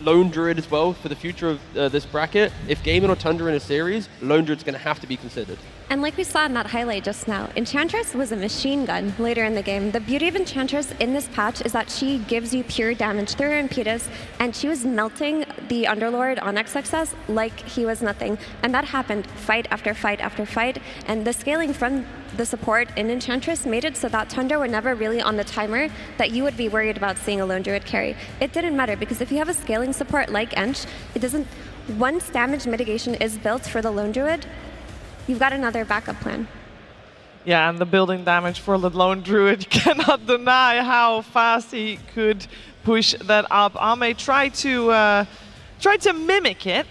Lone Druid as well for the future of this bracket. If Gaimin or Tundra in a series, Lone Druid's going to have to be considered. And like we saw in that highlight just now, Enchantress was a machine gun later in the game. The beauty of Enchantress in this patch is that she gives you pure damage through her Impetus, and she was melting the Underlord on XXS like he was nothing. And that happened fight after fight after fight, and the scaling from the support in Enchantress made it so that Tundra were never really on the timer that you would be worried about seeing a Lone Druid carry. It didn't matter, because if you have a scaling support like Ench, it doesn't, once damage mitigation is built for the Lone Druid, you've got another backup plan. Yeah, and the building damage for the Lone Druid, you cannot deny how fast he could push that up. Ame tried to mimic it,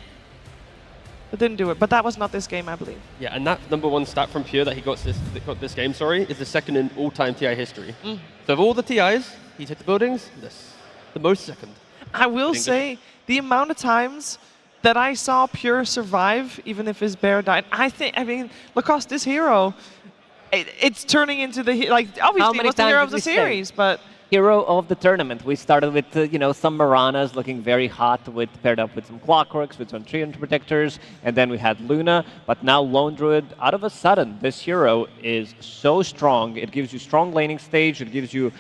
but didn't do it. But that was not this game, I believe. Yeah, and that #1 stat from Pure that he got this game, is the second in all-time TI history. So of all the TIs, he's hit the buildings, the most second. I will say, the amount of times that I saw Pure survive, even if his bear died, I mean, Lacoste, this hero, it's turning into the, like, obviously he was the hero of the series, but... Hero of the tournament. We started with, you know, some Maranas looking very hot, paired up with some Clockworks, with some Treant Protectors, and then we had Luna, but now Lone Druid, out of a sudden, this hero is so strong. It gives you strong laning stage, it gives you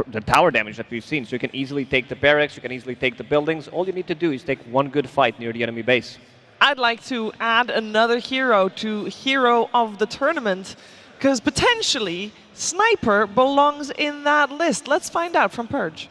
the tower damage that we've seen, so you can easily take the barracks, you can easily take the buildings. All you need to do is take one good fight near the enemy base. I'd like to add another hero to Hero of the Tournament, because potentially Sniper belongs in that list. Let's find out from Purge.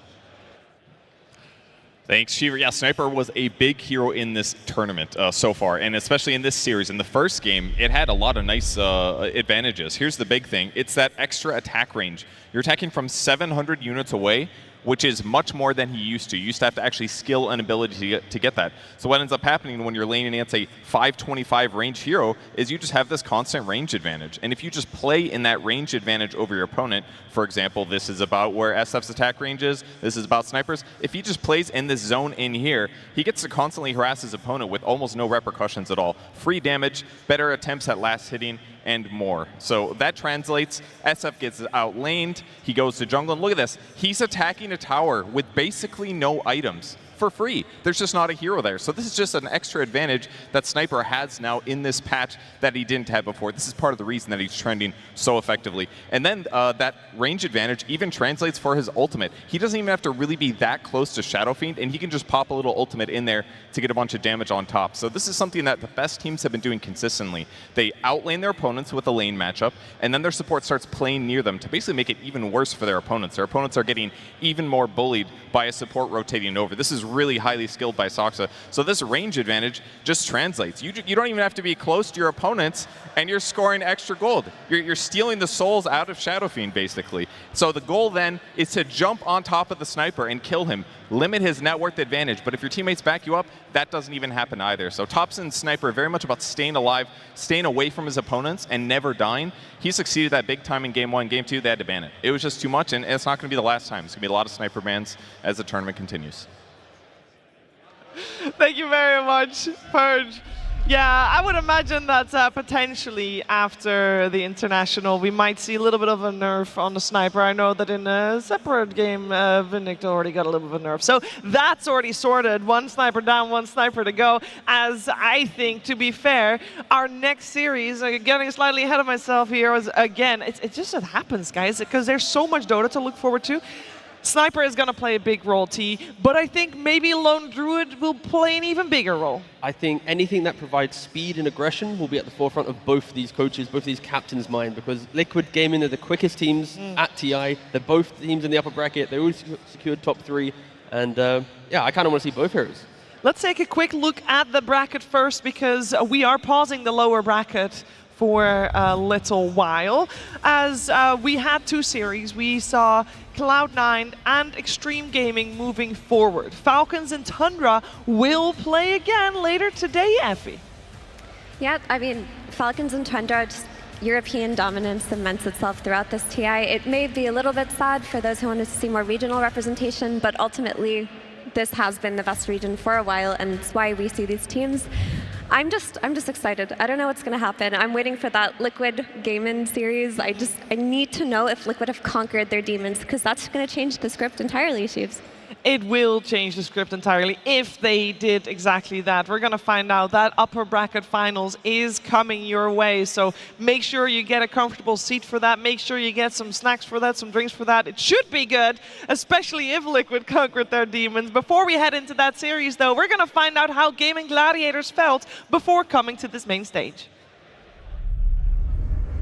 Thanks, Shiver. Yeah, Sniper was a big hero in this tournament so far, and especially in this series. In the first game, it had a lot of nice advantages. Here's the big thing. It's that extra attack range. You're attacking from 700 units away, which is much more than he used to. You used to have to actually skill an ability to get that. So what ends up happening when you're laning against a 525 range hero is you just have this constant range advantage. And if you just play in that range advantage over your opponent, for example, this is about where SF's attack range is, this is about Snipers, if he just plays in this zone in here, he gets to constantly harass his opponent with almost no repercussions at all. Free damage, better attempts at last hitting, and more. So that translates. SF gets outlaned. He goes to jungle, and look at this. He's attacking a tower with basically no items for free. There's just not a hero there. So this is just an extra advantage that Sniper has now in this patch that he didn't have before. This is part of the reason that he's trending so effectively. And then that range advantage even translates for his ultimate. He doesn't even have to really be that close to Shadow Fiend, and he can just pop a little ultimate in there to get a bunch of damage on top. So this is something that the best teams have been doing consistently. They outlane their opponents with a lane matchup, and then their support starts playing near them to basically make it even worse for their opponents. Their opponents are getting even more bullied by a support rotating over. This is really highly skilled by Soxa. So this range advantage just translates. You don't even have to be close to your opponents, and you're scoring extra gold. You're stealing the souls out of Shadow Fiend, basically. So the goal then is to jump on top of the Sniper and kill him, limit his net worth advantage. But if your teammates back you up, that doesn't even happen either. So Thompson's Sniper very much about staying alive, staying away from his opponents, and never dying. He succeeded that big time in Game 1. Game 2, they had to ban it. It was just too much, and it's not going to be the last time. It's going to be a lot of Sniper bans as the tournament continues. Thank you very much, Purge. Yeah, I would imagine that potentially after the international, we might see a little bit of a nerf on the Sniper. I know that in a separate game, Vindicta already got a little bit of a nerf. So that's already sorted. One Sniper down, one Sniper to go. As I think, to be fair, our next series, getting slightly ahead of myself here, was again, it just happens, guys, because there's so much Dota to look forward to. Sniper is going to play a big role, T, but I think maybe Lone Druid will play an even bigger role. I think anything that provides speed and aggression will be at the forefront of both these coaches, both these captains' mind, because Liquid Gaimin are the quickest teams at TI. They're both teams in the upper bracket. They always secured top 3, and yeah, I kind of want to see both heroes. Let's take a quick look at the bracket first, because we are pausing the lower bracket for a little while. As we had 2 series, we saw Cloud9 and Extreme Gaming moving forward. Falcons and Tundra will play again later today, Effie. Yeah, I mean, Falcons and Tundra, just European dominance cements itself throughout this TI. It may be a little bit sad for those who want to see more regional representation, but ultimately, this has been the best region for a while, and it's why we see these teams. I'm just excited. I don't know what's going to happen. I'm waiting for that Liquid Gaimin series. I need to know if Liquid have conquered their demons, because that's going to change the script entirely, Sheaves. It will change the script entirely if they did exactly that. We're going to find out. That upper bracket finals is coming your way, so make sure you get a comfortable seat for that. Make sure you get some snacks for that, some drinks for that. It should be good, especially if Liquid conquered their demons. Before we head into that series, though, we're going to find out how Gaming Gladiators felt before coming to this main stage.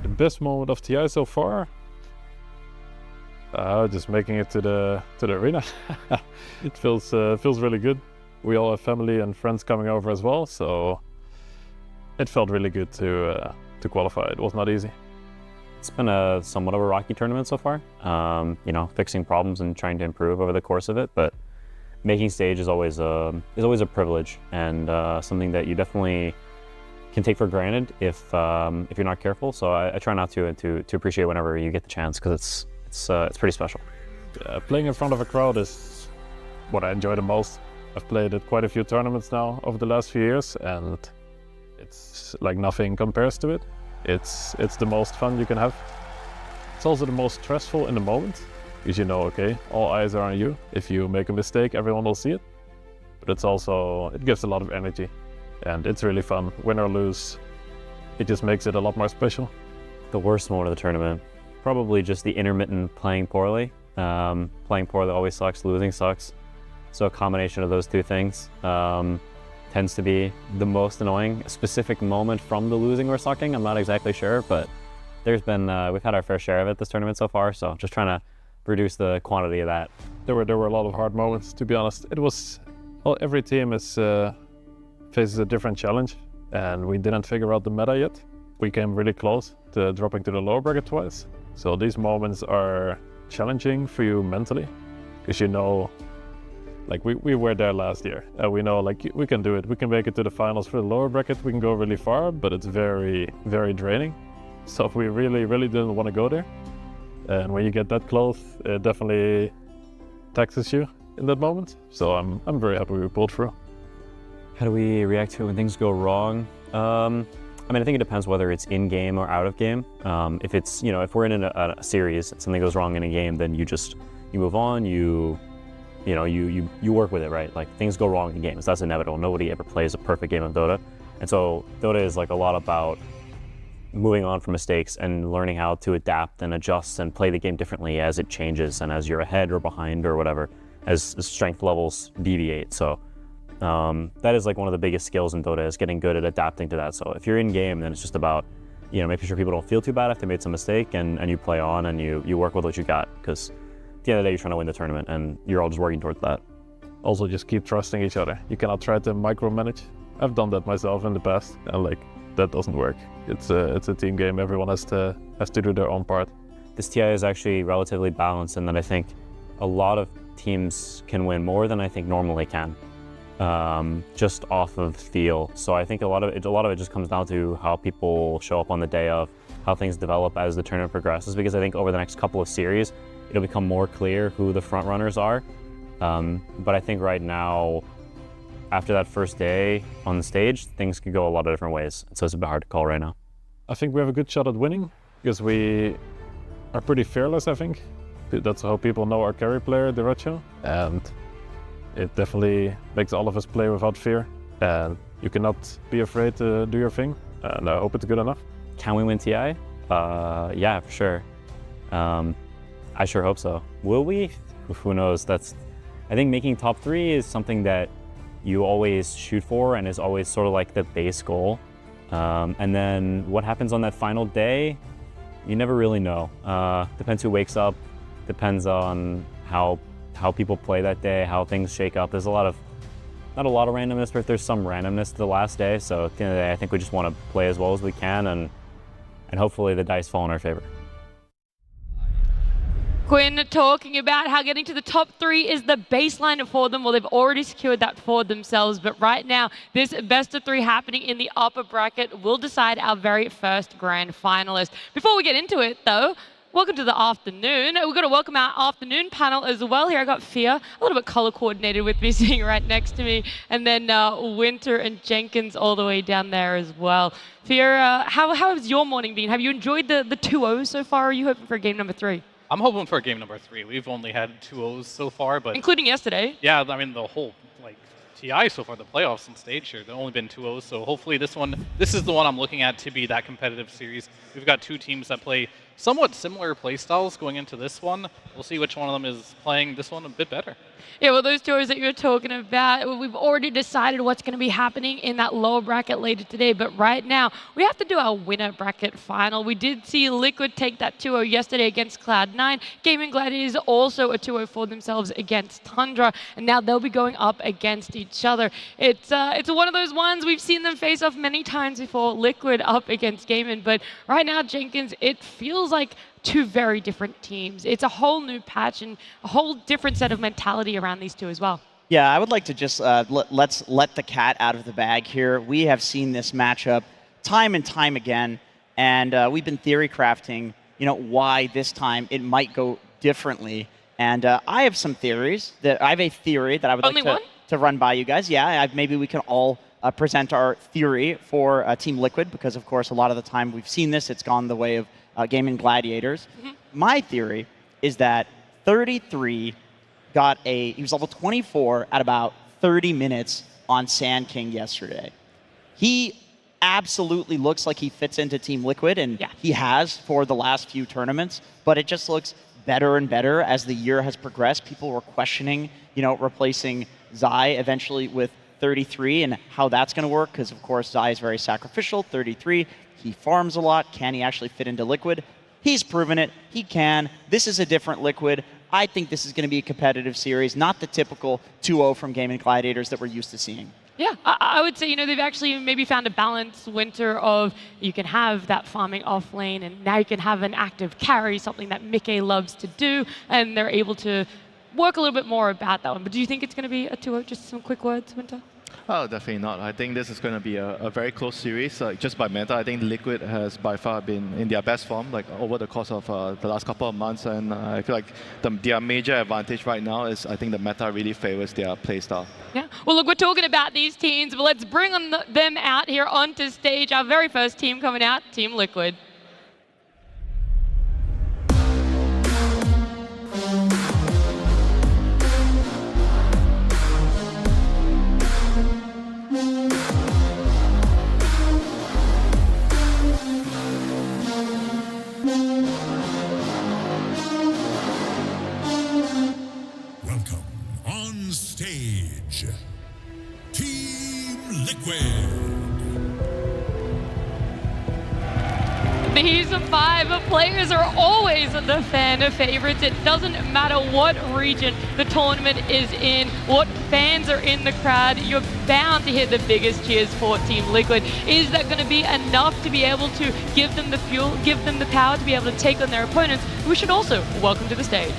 The best moment of TI so far? Just making it to the arena. It feels really good. We all have family and friends coming over as well, so it felt really good to qualify. It was not easy. It's been somewhat of a rocky tournament so far. You know, fixing problems and trying to improve over the course of it, but making stage is always a privilege and something that you definitely can take for granted if you're not careful. So I try not to appreciate whenever you get the chance, because it's pretty special. Playing in front of a crowd is what I enjoy the most. I've played at quite a few tournaments now over the last few years, and it's like nothing compares to it. It's the most fun you can have. It's also the most stressful in the moment, because you know, okay, all eyes are on you. If you make a mistake, everyone will see it. But it gives a lot of energy, and it's really fun. Win or lose, it just makes it a lot more special. The worst moment of the tournament, probably just the intermittent playing poorly. Playing poorly always sucks, losing sucks. So a combination of those two things tends to be the most annoying. A specific moment from the losing or sucking, I'm not exactly sure, but we've had our fair share of it this tournament so far, so just trying to reduce the quantity of that. There were a lot of hard moments, to be honest. Every team faces a different challenge, and we didn't figure out the meta yet. We came really close to dropping to the lower bracket twice. So these moments are challenging for you mentally, because you know, like we were there last year, and we know like we can do it. We can make it to the finals for the lower bracket. We can go really far, but it's very, very draining. So we really, really didn't want to go there. And when you get that close, it definitely taxes you in that moment. So I'm very happy we pulled through. How do we react to it when things go wrong? I mean, I think it depends whether it's in game or out of game. If it's, you know, if we're in a series and something goes wrong in a game, then you move on, you work with it, right? Like things go wrong in games, that's inevitable. Nobody ever plays a perfect game of Dota. And so Dota is like a lot about moving on from mistakes and learning how to adapt and adjust and play the game differently as it changes and as you're ahead or behind or whatever, as strength levels deviate. So that is like one of the biggest skills in Dota, is getting good at adapting to that. So if you're in game, then it's just about, you know, making sure people don't feel too bad if they made some mistake, and you play on and you work with what you got, because at the end of the day, you're trying to win the tournament and you're all just working towards that. Also, just keep trusting each other. You cannot try to micromanage. I've done that myself in the past, and like that doesn't work. It's a team game. Everyone has to do their own part. This TI is actually relatively balanced in that I think a lot of teams can win more than I think normally can, just off of feel. So I think a lot of it just comes down to how people show up on the day of, how things develop as the tournament progresses, because I think over the next couple of series, it'll become more clear who the front runners are. But I think right now, after that first day on the stage, things could go a lot of different ways. So it's a bit hard to call right now. I think we have a good shot at winning, because we are pretty fearless, I think. That's how people know our carry player, Derecho, and it definitely makes all of us play without fear. And you cannot be afraid to do your thing, and I hope it's good enough. Can we win TI? Yeah, for sure. I sure hope so. Will we? Who knows? I think making top 3 is something that you always shoot for and is always sort of like the base goal. And then what happens on that final day, you never really know. Depends who wakes up, depends on how people play that day, how things shake up. There's not a lot of randomness, but there's some randomness to the last day. So at the end of the day, I think we just want to play as well as we can and and hopefully the dice fall in our favor. Quinn talking about how getting to the top 3 is the baseline for them. Well, they've already secured that for themselves, but right now, this best of 3 happening in the upper bracket will decide our very first grand finalist. Before we get into it, though, welcome to the afternoon. We've got to welcome our afternoon panel as well. Here I got Fia, a little bit color coordinated with me, sitting right next to me, and then Winter and Jenkins all the way down there as well. Fia, how has your morning been? Have you enjoyed the 2-0s so far, or are you hoping for game number 3? I'm hoping for game number 3. We've only had 2-0s so far, but including yesterday. Yeah, I mean the whole TI so far, the playoffs on stage here, there've only been 2-0s. So hopefully this is the one I'm looking at to be that competitive series. We've got 2 teams that play somewhat similar play styles going into this one. We'll see which one of them is playing this one a bit better. Yeah, well, those 2-0s that you're talking about, we've already decided what's going to be happening in that lower bracket later today. But right now, we have to do our winner bracket final. We did see Liquid take that 2-0 yesterday against Cloud9. Gaimin Gladiators also a 2-0 for themselves against Tundra. And now they'll be going up against each other. It's one of those ones we've seen them face off many times before, Liquid up against Gaimin. But right now, Jenkins, it feels like 2 very different teams. It's a whole new patch and a whole different set of mentality around these 2 as well. Yeah, I would like to just let's let the cat out of the bag here. We have seen this matchup time and time again, and we've been theory crafting, why this time it might go differently. And I have some theories. I have a theory that I would like to run by you guys. Yeah, maybe we can all present our theory for Team Liquid, because of course a lot of the time we've seen this, it's gone the way of Gaimin Gladiators. My theory is that 33 he was level 24 at about 30 minutes on Sand King yesterday. He absolutely looks like he fits into Team Liquid, and he has for the last few tournaments, but it just looks better and better as the year has progressed. People were questioning, replacing Zai eventually with 33 and how that's going to work, because of course Zai is very sacrificial. 33, he farms a lot. Can he actually fit into Liquid? He's proven it. He can. This is a different Liquid. I think this is going to be a competitive series, not the typical 2-0 from Gaimin Gladiators that we're used to seeing. Yeah, I would say, they've actually maybe found a balance, Winter, of you can have that farming off lane, and now you can have an active carry, something that Mickey loves to do, and they're able to work a little bit more about that one. But do you think it's going to be a 2-0? Just some quick words, Winter? Oh, definitely not. I think this is going to be a very close series. Just by meta, I think Liquid has by far been in their best form, over the course of the last couple of months. And I feel like their major advantage right now is I think the meta really favors their playstyle. Yeah. Well, look, we're talking about these teams, but let's bring them out here onto stage. Our very first team coming out, Team Liquid. Welcome on stage, Team Liquid. These 5 players are always the fan favorites. It doesn't matter what region the tournament is in, what fans are in the crowd, you're bound to hear the biggest cheers for Team Liquid. Is that going to be enough to be able to give them the fuel, give them the power to be able to take on their opponents? We should also welcome to the stage.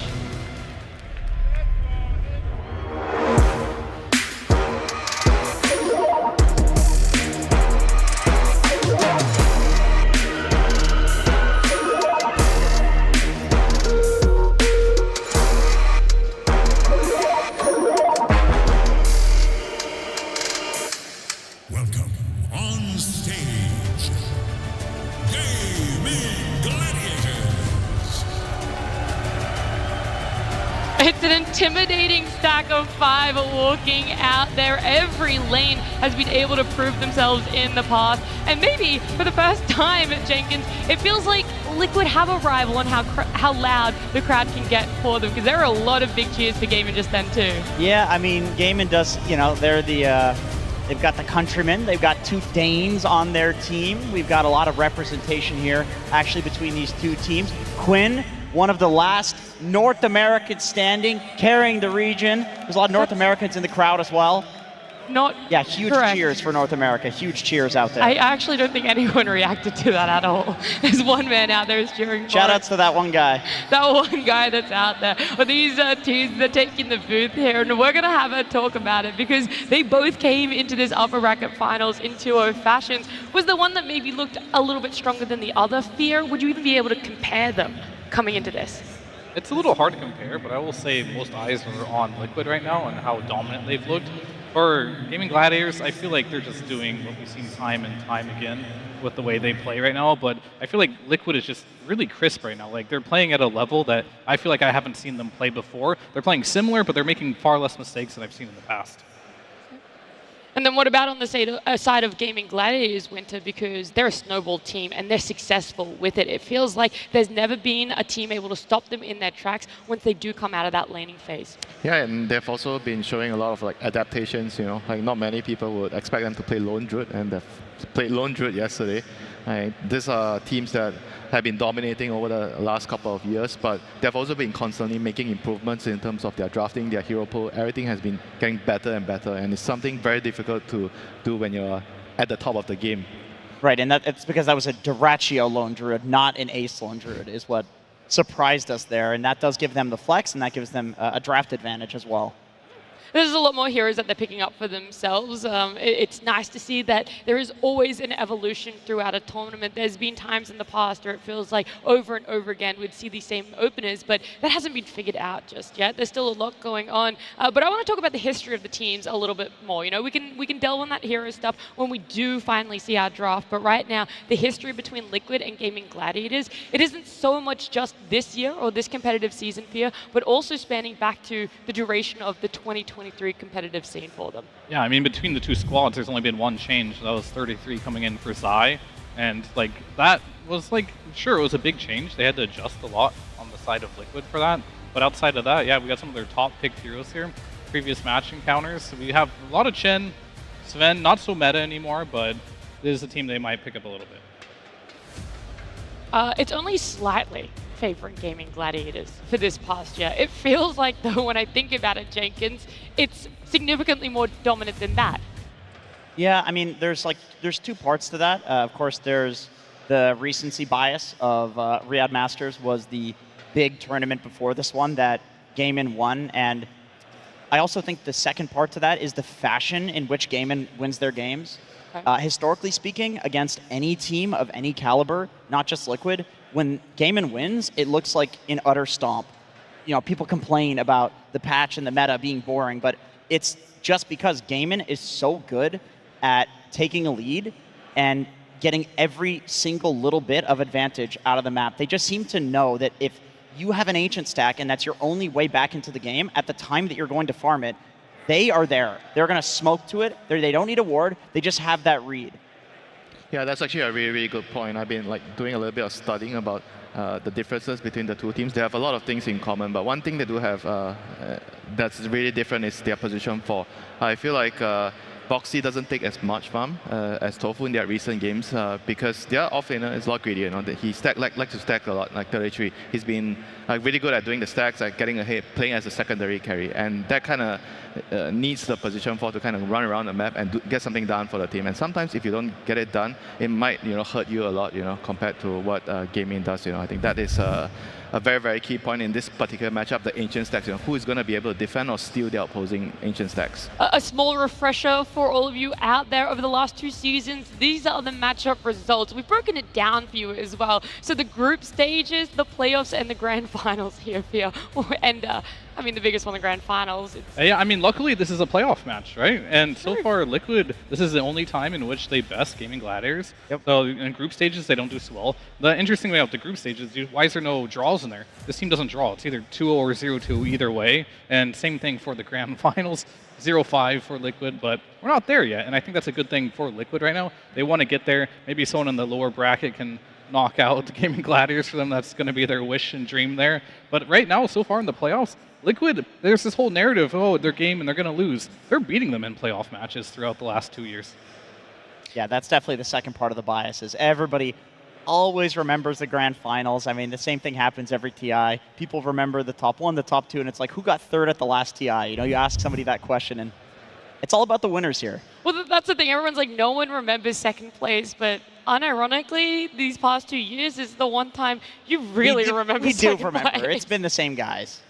Welcome on stage, Gaimin Gladiators. It's an intimidating stack of 5 walking out there. Every lane has been able to prove themselves in the past. And maybe for the first time at Jenkins, it feels like Liquid have a rival on how loud the crowd can get for them, because there are a lot of big cheers for Gaimin just then too. Yeah, I mean, Gaimin does, they're they've got the countrymen, they've got 2 Danes on their team. We've got a lot of representation here, actually, between these 2 teams. Quinn, one of the last North Americans standing, carrying the region. There's a lot of North Americans in the crowd as well. not Yeah, huge correct. cheers for North America. Huge cheers out there. I actually don't think anyone reacted to that at all. There's one man out there who's cheering. Shout outs to that one guy. That one guy that's out there. But these teams, they're taking the booth here, and we're going to have a talk about it because they both came into this upper bracket finals in 2-0 fashions. Was the one that maybe looked a little bit stronger than the other Fear? Would you even be able to compare them coming into this? It's a little hard to compare, but I will say most eyes are on Liquid right now and how dominant they've looked. For Gaimin Gladiators, I feel like they're just doing what we've seen time and time again with the way they play right now, but I feel like Liquid is just really crisp right now. Like, they're playing at a level that I feel like I haven't seen them play before. They're playing similar, but they're making far less mistakes than I've seen in the past. And then what about on the side of Gaimin Gladiators, Winter? Because they're a snowball team and they're successful with it. It feels like there's never been a team able to stop them in their tracks once they do come out of that laning phase. Yeah, and they've also been showing a lot of like adaptations. You know, like not many people would expect them to play Lone Druid, and they've played Lone Druid yesterday. These are teams that have been dominating over the last couple of years, but they've also been constantly making improvements in terms of their drafting, their hero pool. Everything has been getting better and better, and it's something very difficult to do when you're at the top of the game. Right, and it's because that was a Duraccio Lone Druid, not an Ace Lone Druid, is what surprised us there, and that does give them the flex, and that gives them a draft advantage as well. There's a lot more heroes that they're picking up for themselves. It's nice to see that there is always an evolution throughout a tournament. There's been times in the past where it feels like over and over again we'd see these same openers, but that hasn't been figured out just yet. There's still a lot going on. But I want to talk about the history of the teams a little bit more. You know, we can delve on that hero stuff when we do finally see our draft. But right now, the history between Liquid and Gaimin Gladiators, it isn't so much just this year or this competitive season Fear, but also spanning back to the duration of the 2023 competitive scene for them. Yeah, I mean, between the two squads, there's only been one change. That was 33 coming in for Zai. And, like, that was, like, sure, it was a big change. They had to adjust a lot on the side of Liquid for that. But outside of that, yeah, we got some of their top-picked heroes here. Previous match encounters. So we have a lot of Chen, Sven, not so meta anymore, but this is a team they might pick up a little bit. It's only slightly favoring Gaimin Gladiators for this past year. It feels like, though, when I think about it, Jenkins, it's significantly more dominant than that. Yeah, I mean, there's two parts to that. Of course, there's the recency bias of Riyadh Masters was the big tournament before this one that Gaimin won, and I also think the second part to that is the fashion in which Gaimin wins their games. Okay. Historically speaking, against any team of any caliber, not just Liquid, when Gaimin wins, it looks like an utter stomp. You know, people complain about the patch and the meta being boring, but it's just because Gaimin is so good at taking a lead and getting every single little bit of advantage out of the map. They just seem to know that if you have an Ancient stack and that's your only way back into the game at the time that you're going to farm it, they are there. They're going to smoke to it. They don't need a ward. They just have that read. Yeah, that's actually a really, really good point. I've been doing a little bit of studying about the differences between the two teams. They have a lot of things in common, but one thing they do have that's really different is their position 4. I feel like Boxy doesn't take as much farm as Tofu in their recent games because their offlaner is a lot greedier. You know, he likes to stack a lot, like 33. He's been really good at doing the stacks, like getting ahead, playing as a secondary carry, and that kind of needs the position 4 to kind of run around the map and get something done for the team. And sometimes if you don't get it done, it might hurt you a lot, compared to what Gaimin does. I think that is a very, very key point in this particular matchup, the Ancient stacks. Who is going to be able to defend or steal the opposing Ancient stacks? A small refresher for all of you out there over the last 2 seasons. These are the matchup results. We've broken it down for you as well. So the group stages, the playoffs, and the grand finals here for you. And I mean, the biggest one, the grand finals. Yeah, I mean, luckily this is a playoff match, right? And so far, Liquid, this is the only time in which they best Gaimin Gladiators. Yep. So in group stages, they don't do so well. The interesting thing about the group stages, why is there no draws in there? This team doesn't draw. It's either 2-0 or 0-2 either way. And same thing for the grand finals, 0-5 for Liquid, but we're not there yet. And I think that's a good thing for Liquid right now. They want to get there. Maybe someone in the lower bracket can knock out Gaimin Gladiators for them. That's going to be their wish and dream there. But right now, so far in the playoffs, Liquid, there's this whole narrative, oh, their game and they're going to lose. They're beating them in playoff matches throughout the last 2 years. Yeah, that's definitely the second part of the bias is everybody always remembers the grand finals. I mean, the same thing happens every TI. People remember the top 1, the top 2, and it's like, who got third at the last TI? You ask somebody that question, and It's all about the winners here. Well, that's the thing. Everyone's like, no one remembers second place, but unironically, these past 2 years is the one time you really remember second place. We do remember. It's been the same guys.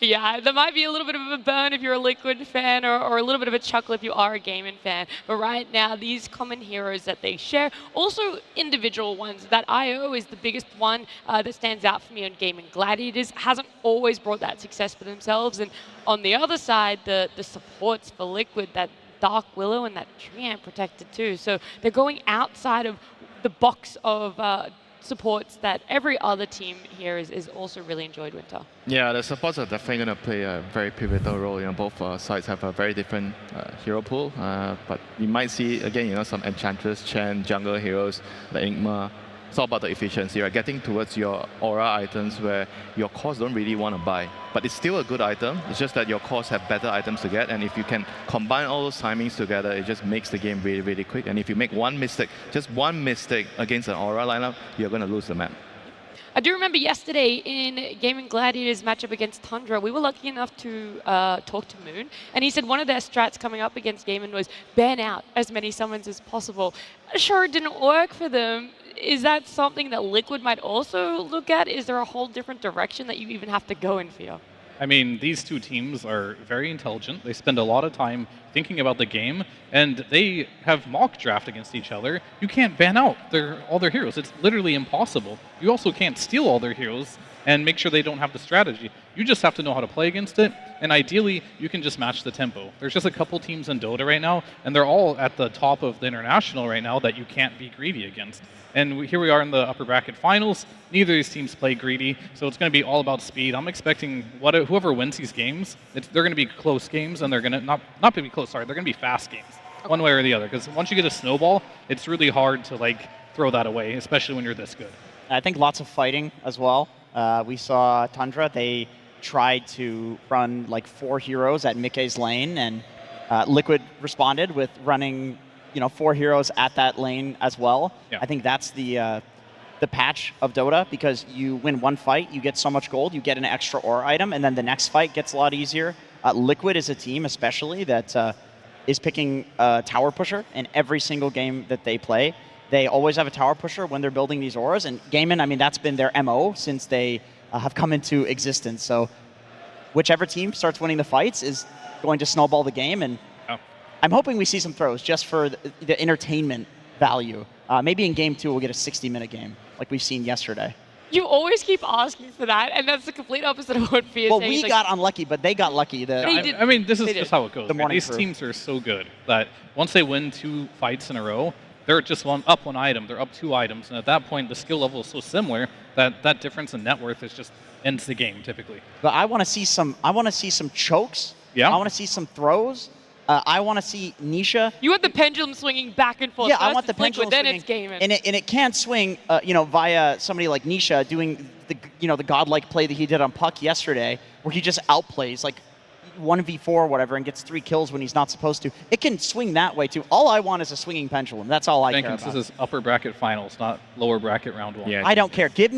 Yeah, there might be a little bit of a burn if you're a Liquid fan or a little bit of a chuckle if you are a Gaimin fan. But right now, these common heroes that they share, also individual ones. That IO is the biggest one that stands out for me on Gaimin. Gladiators hasn't always brought that success for themselves. And on the other side, the supports for Liquid, that Dark Willow and that Treant protected too. So they're going outside of the box of supports that every other team here is also really enjoyed winter. Yeah, the supports are definitely going to play a very pivotal role. Both sides have a very different hero pool, but you might see again, some Enchantress, Chen, jungle heroes, the Enigma. It's all about the efficiency, right? Getting towards your aura items where your cores don't really want to buy. But it's still a good item. It's just that your cores have better items to get. And if you can combine all those timings together, it just makes the game really, really quick. And if you make one mistake, just one mistake against an aura lineup, you're going to lose the map. I do remember yesterday in Gaimin Gladiators matchup against Tundra, we were lucky enough to talk to Moon, and he said one of their strats coming up against Gaimin was ban out as many summons as possible. Sure, it didn't work for them. Is that something that Liquid might also look at? Is there a whole different direction that you even have to go in for? I mean, these two teams are very intelligent. They spend a lot of time thinking about the game, and they have mock draft against each other. You can't ban out all their heroes. It's literally impossible. You also can't steal all their heroes and make sure they don't have the strategy. You just have to know how to play against it, and ideally, you can just match the tempo. There's just a couple teams in Dota right now, and they're all at the top of the international right now that you can't be greedy against. And here we are in the upper bracket finals. Neither of these teams play greedy, so it's going to be all about speed. I'm expecting whoever wins these games, they're going to be close games, and they're going to not going to be close. Sorry, they're going to be fast games, one way or the other. Because once you get a snowball, it's really hard to throw that away, especially when you're this good. I think lots of fighting as well. We saw Tundra. They tried to run 4 heroes at Mickey's lane, and Liquid responded with running 4 heroes at that lane as well. Yeah. I think that's the patch of Dota, because you win one fight, you get so much gold, you get an extra aura item, and then the next fight gets a lot easier. Liquid is a team, especially, that is picking a tower pusher in every single game that they play. They always have a tower pusher when they're building these auras, and Gaimin, I mean, that's been their MO since they have come into existence. So whichever team starts winning the fights is going to snowball the game, and I'm hoping we see some throws just for the entertainment value. Maybe in game 2 we'll get a 60-minute game like we've seen yesterday. You always keep asking for that, and that's the complete opposite of what Fia is saying. Well, we got unlucky, but they got lucky. I mean, this is just how it goes. Right? These teams are so good that once they win 2 fights in a row, they're just up 1 item, they're up 2 items, and at that point the skill level is so similar that that difference in net worth is just ends the game typically. But I want to see some chokes. Yeah. I want to see some throws. I want to see Nisha. You want the pendulum swinging back and forth. Yeah, I want the pendulum swinging. Then it's Gaimin. And it can't swing, via somebody like Nisha doing the godlike play that he did on Puck yesterday, where he just outplays 1v4 or whatever and gets 3 kills when he's not supposed to. It can swing that way too. All I want is a swinging pendulum. That's all I care about. This is upper bracket finals, not lower bracket round 1. Yeah. I don't care. Give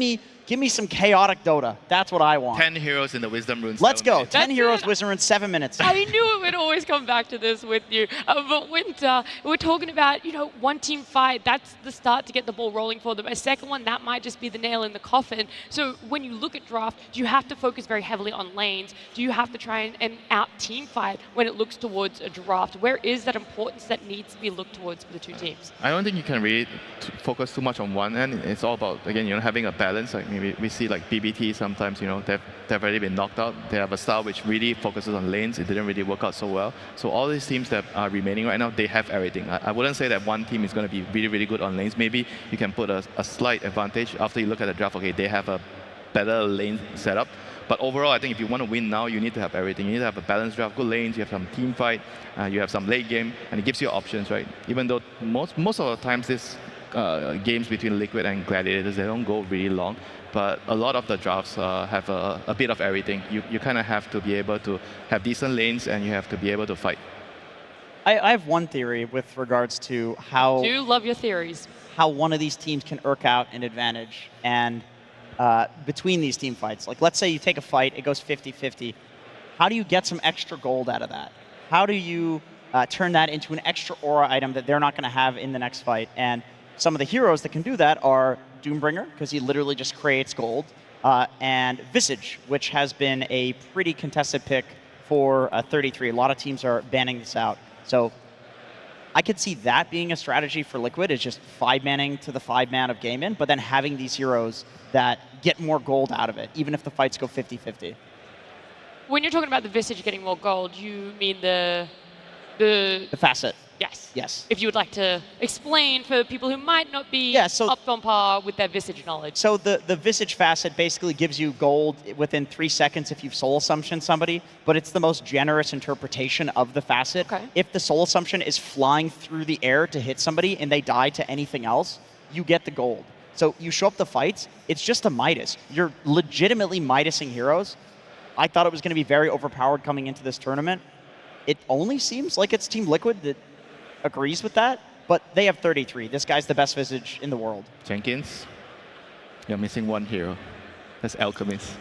me some chaotic Dota. That's what I want. 10 heroes in the Wisdom Runes. Let's go. 10 heroes, Wisdom Runes, 7 minutes. I knew it would always come back to this with you. But Winter, we're talking about, one team fight. That's the start to get the ball rolling for them. A second one, that might just be the nail in the coffin. So when you look at draft, do you have to focus very heavily on lanes? Do you have to try and out-team fight when it looks towards a draft? Where is that importance that needs to be looked towards for the 2 teams? I don't think you can really focus too much on one end. It's all about, again, having a balance. We see BBT sometimes, they've already been knocked out. They have a style which really focuses on lanes. It didn't really work out so well. So all these teams that are remaining right now, they have everything. I wouldn't say that one team is going to be really, really good on lanes. Maybe you can put a slight advantage after you look at the draft. Okay, they have a better lane setup. But overall, I think if you want to win now, you need to have everything. You need to have a balanced draft, good lanes, you have some team fight, you have some late game, and it gives you options, right? Even though most of the times this games between Liquid and Gladiators, they don't go really long. But a lot of the drafts have a bit of everything. You kind of have to be able to have decent lanes, and you have to be able to fight. I have one theory with regards to how... Do love your theories. How one of these teams can irk out an advantage, and between these team fights. Let's say you take a fight, it goes 50-50. How do you get some extra gold out of that? How do you turn that into an extra aura item that they're not going to have in the next fight. And some of the heroes that can do that are Doombringer, because he literally just creates gold, and Visage, which has been a pretty contested pick for 33. A lot of teams are banning this out. So I could see that being a strategy for Liquid, is just 5-manning to the 5-man of Gaimin, but then having these heroes that get more gold out of it, even if the fights go 50-50. When you're talking about the Visage getting more gold, you mean the facet. Yes. Yes. If you would like to explain for people who might not be up on par with their Visage knowledge. So the Visage facet basically gives you gold within 3 seconds if you've Soul Assumption somebody, but it's the most generous interpretation of the facet. Okay. If the Soul Assumption is flying through the air to hit somebody and they die to anything else, you get the gold. So you show up to fights, it's just a Midas. You're legitimately Midasing heroes. I thought it was going to be very overpowered coming into this tournament. It only seems like it's Team Liquid that agrees with that, but they have 33. This guy's the best Visage in the world. Jenkins, you're missing one hero. That's Alchemist.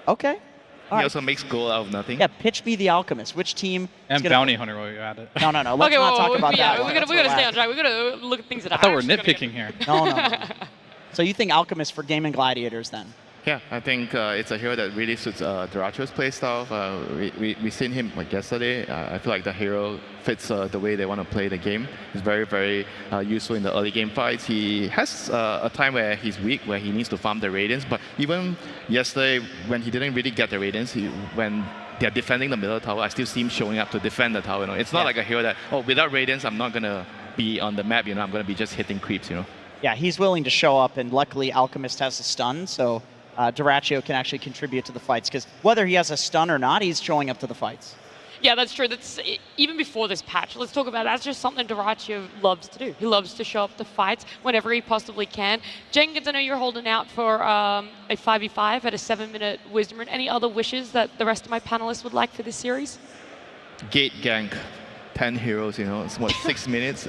Okay. He also makes gold out of nothing. Yeah, pitch me the Alchemist. Which team? And Bounty Hunter while you're at it. No. Let's not talk about that. Yeah, we gotta stay on track. We gotta look at things that I thought we were nitpicking here. No. So you think Alchemist for Gaimin Gladiators then? Yeah, I think it's a hero that really suits Duracho's playstyle. We seen him like yesterday. I feel like the hero fits the way they want to play the game. He's very, very useful in the early game fights. He has a time where he's weak, where he needs to farm the Radiance. But even yesterday, when he didn't really get the Radiance, when they're defending the middle tower, I still see him showing up to defend the tower. It's not like a hero that, without Radiance, I'm not going to be on the map. I'm going to be just hitting creeps. Yeah, he's willing to show up, and luckily Alchemist has a stun, so Duracho can actually contribute to the fights, because whether he has a stun or not, he's showing up to the fights. Yeah, that's true. That's even before this patch. Let's talk about that's just something Duracho loves to do. He loves to show up to fights whenever he possibly can. Jenkins, I know you're holding out for a 5v5 at a 7-minute Wisdom Rune. Any other wishes that the rest of my panelists would like for this series? Gate gank. 10 heroes, it's what, 6 minutes,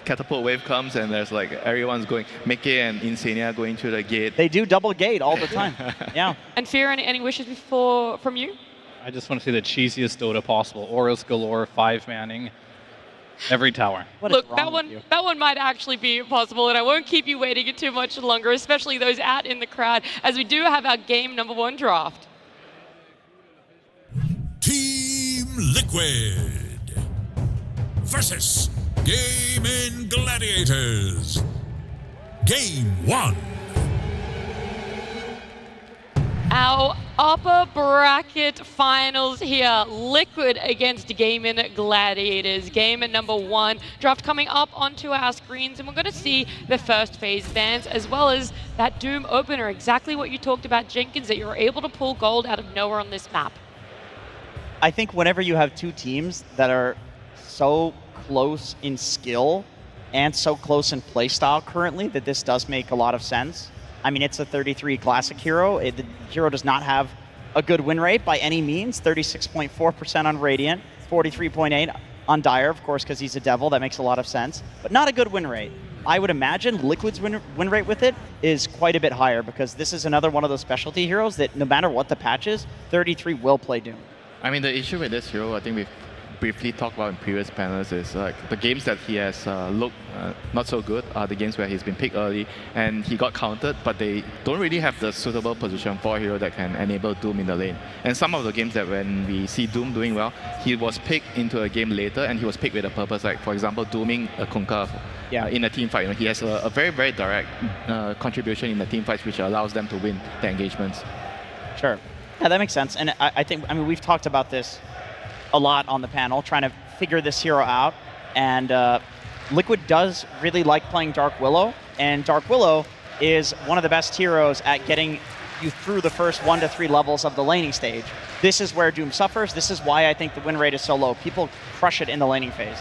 catapult wave comes and there's like everyone's going, Mickey and Insania going through the gate. They do double gate all the time. Yeah. And Fear, any wishes from you? I just want to see the cheesiest Dota possible. Auras galore, 5-manning, every tower. Look, that one might actually be possible, and I won't keep you waiting too much longer, especially those out in the crowd, as we do have our game #1 draft. Team Liquid versus Gaimin Gladiators. Game 1. Our upper bracket finals here. Liquid against Gaimin Gladiators. Game #1. Draft coming up onto our screens, and we're going to see the first phase bans, as well as that Doom opener. Exactly what you talked about, Jenkins, that you're able to pull gold out of nowhere on this map. I think whenever you have two teams that are so close in skill and so close in playstyle currently, that this does make a lot of sense. I mean, it's a 33 classic hero. The hero does not have a good win rate by any means. 36.4% on Radiant, 43.8 on Dire, of course, because he's a devil. That makes a lot of sense. But not a good win rate. I would imagine Liquid's win rate with it is quite a bit higher, because this is another one of those specialty heroes that no matter what the patch is, 33 will play Doom. I mean, the issue with this hero, I think we've briefly talked about in previous panels, is like the games that he has looked not so good are the games where he's been picked early and he got countered, but they don't really have the suitable position for a hero that can enable Doom in the lane. And some of the games that when we see Doom doing well, he was picked into a game later, and he was picked with a purpose, like for example dooming a Kunkka in a team fight. He has a very, very direct contribution in the team fights, which allows them to win the engagements. Sure. Yeah, that makes sense. And I mean, we've talked about this a lot on the panel, trying to figure this hero out. And Liquid does really like playing Dark Willow, and Dark Willow is one of the best heroes at getting you through the first 1 to 3 levels of the laning stage. This is where Doom suffers. This is why I think the win rate is so low. People crush it in the laning phase.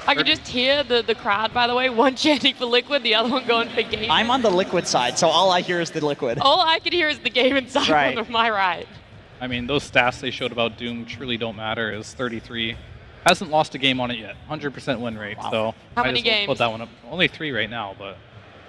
I can just hear the crowd, by the way, one chanting for Liquid, the other one going for Gaimin. I'm on the Liquid side, so all I hear is the Liquid. All I can hear is the Gaimin side right. on my right. I mean, those stats they showed about Doom truly don't matter. As 33 hasn't lost a game on it yet, 100% win rate. Wow. So How many games? Put that one up. Only 3 right now, but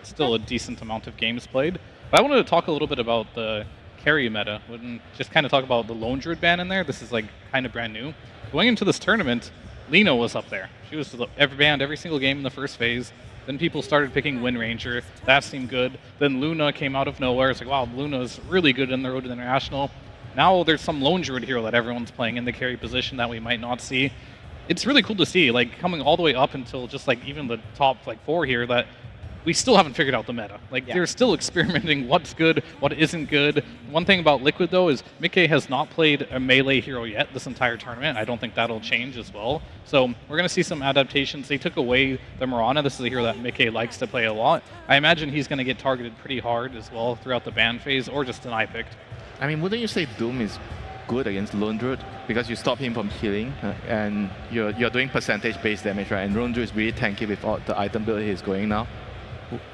still a decent amount of games played. But I wanted to talk a little bit about the carry meta. Wouldn't just kind of talk about the Lone Druid ban in there. This is like kind of brand new. Going into this tournament, Lina was up there. She was banned every single game in the first phase. Then people started picking Wind Ranger. That seemed good. Then Luna came out of nowhere. It's like, wow, Luna's really good in the road to the International. Now there's some Lone Druid hero that everyone's playing in the carry position that we might not see. It's really cool to see, like coming all the way up until just like even the top like 4 here, that we still haven't figured out the meta. Like they're still experimenting what's good, what isn't good. One thing about Liquid though is Mickey has not played a melee hero yet this entire tournament. I don't think that'll change as well. So we're going to see some adaptations. They took away the Mirana. This is a hero that Mickey likes to play a lot. I imagine he's going to get targeted pretty hard as well throughout the ban phase, or just an eye picked. I mean, wouldn't you say Doom is good against Lone Druid because you stop him from healing and you're doing percentage-based damage, right? And Lone Druid is really tanky with all the item build he's going now.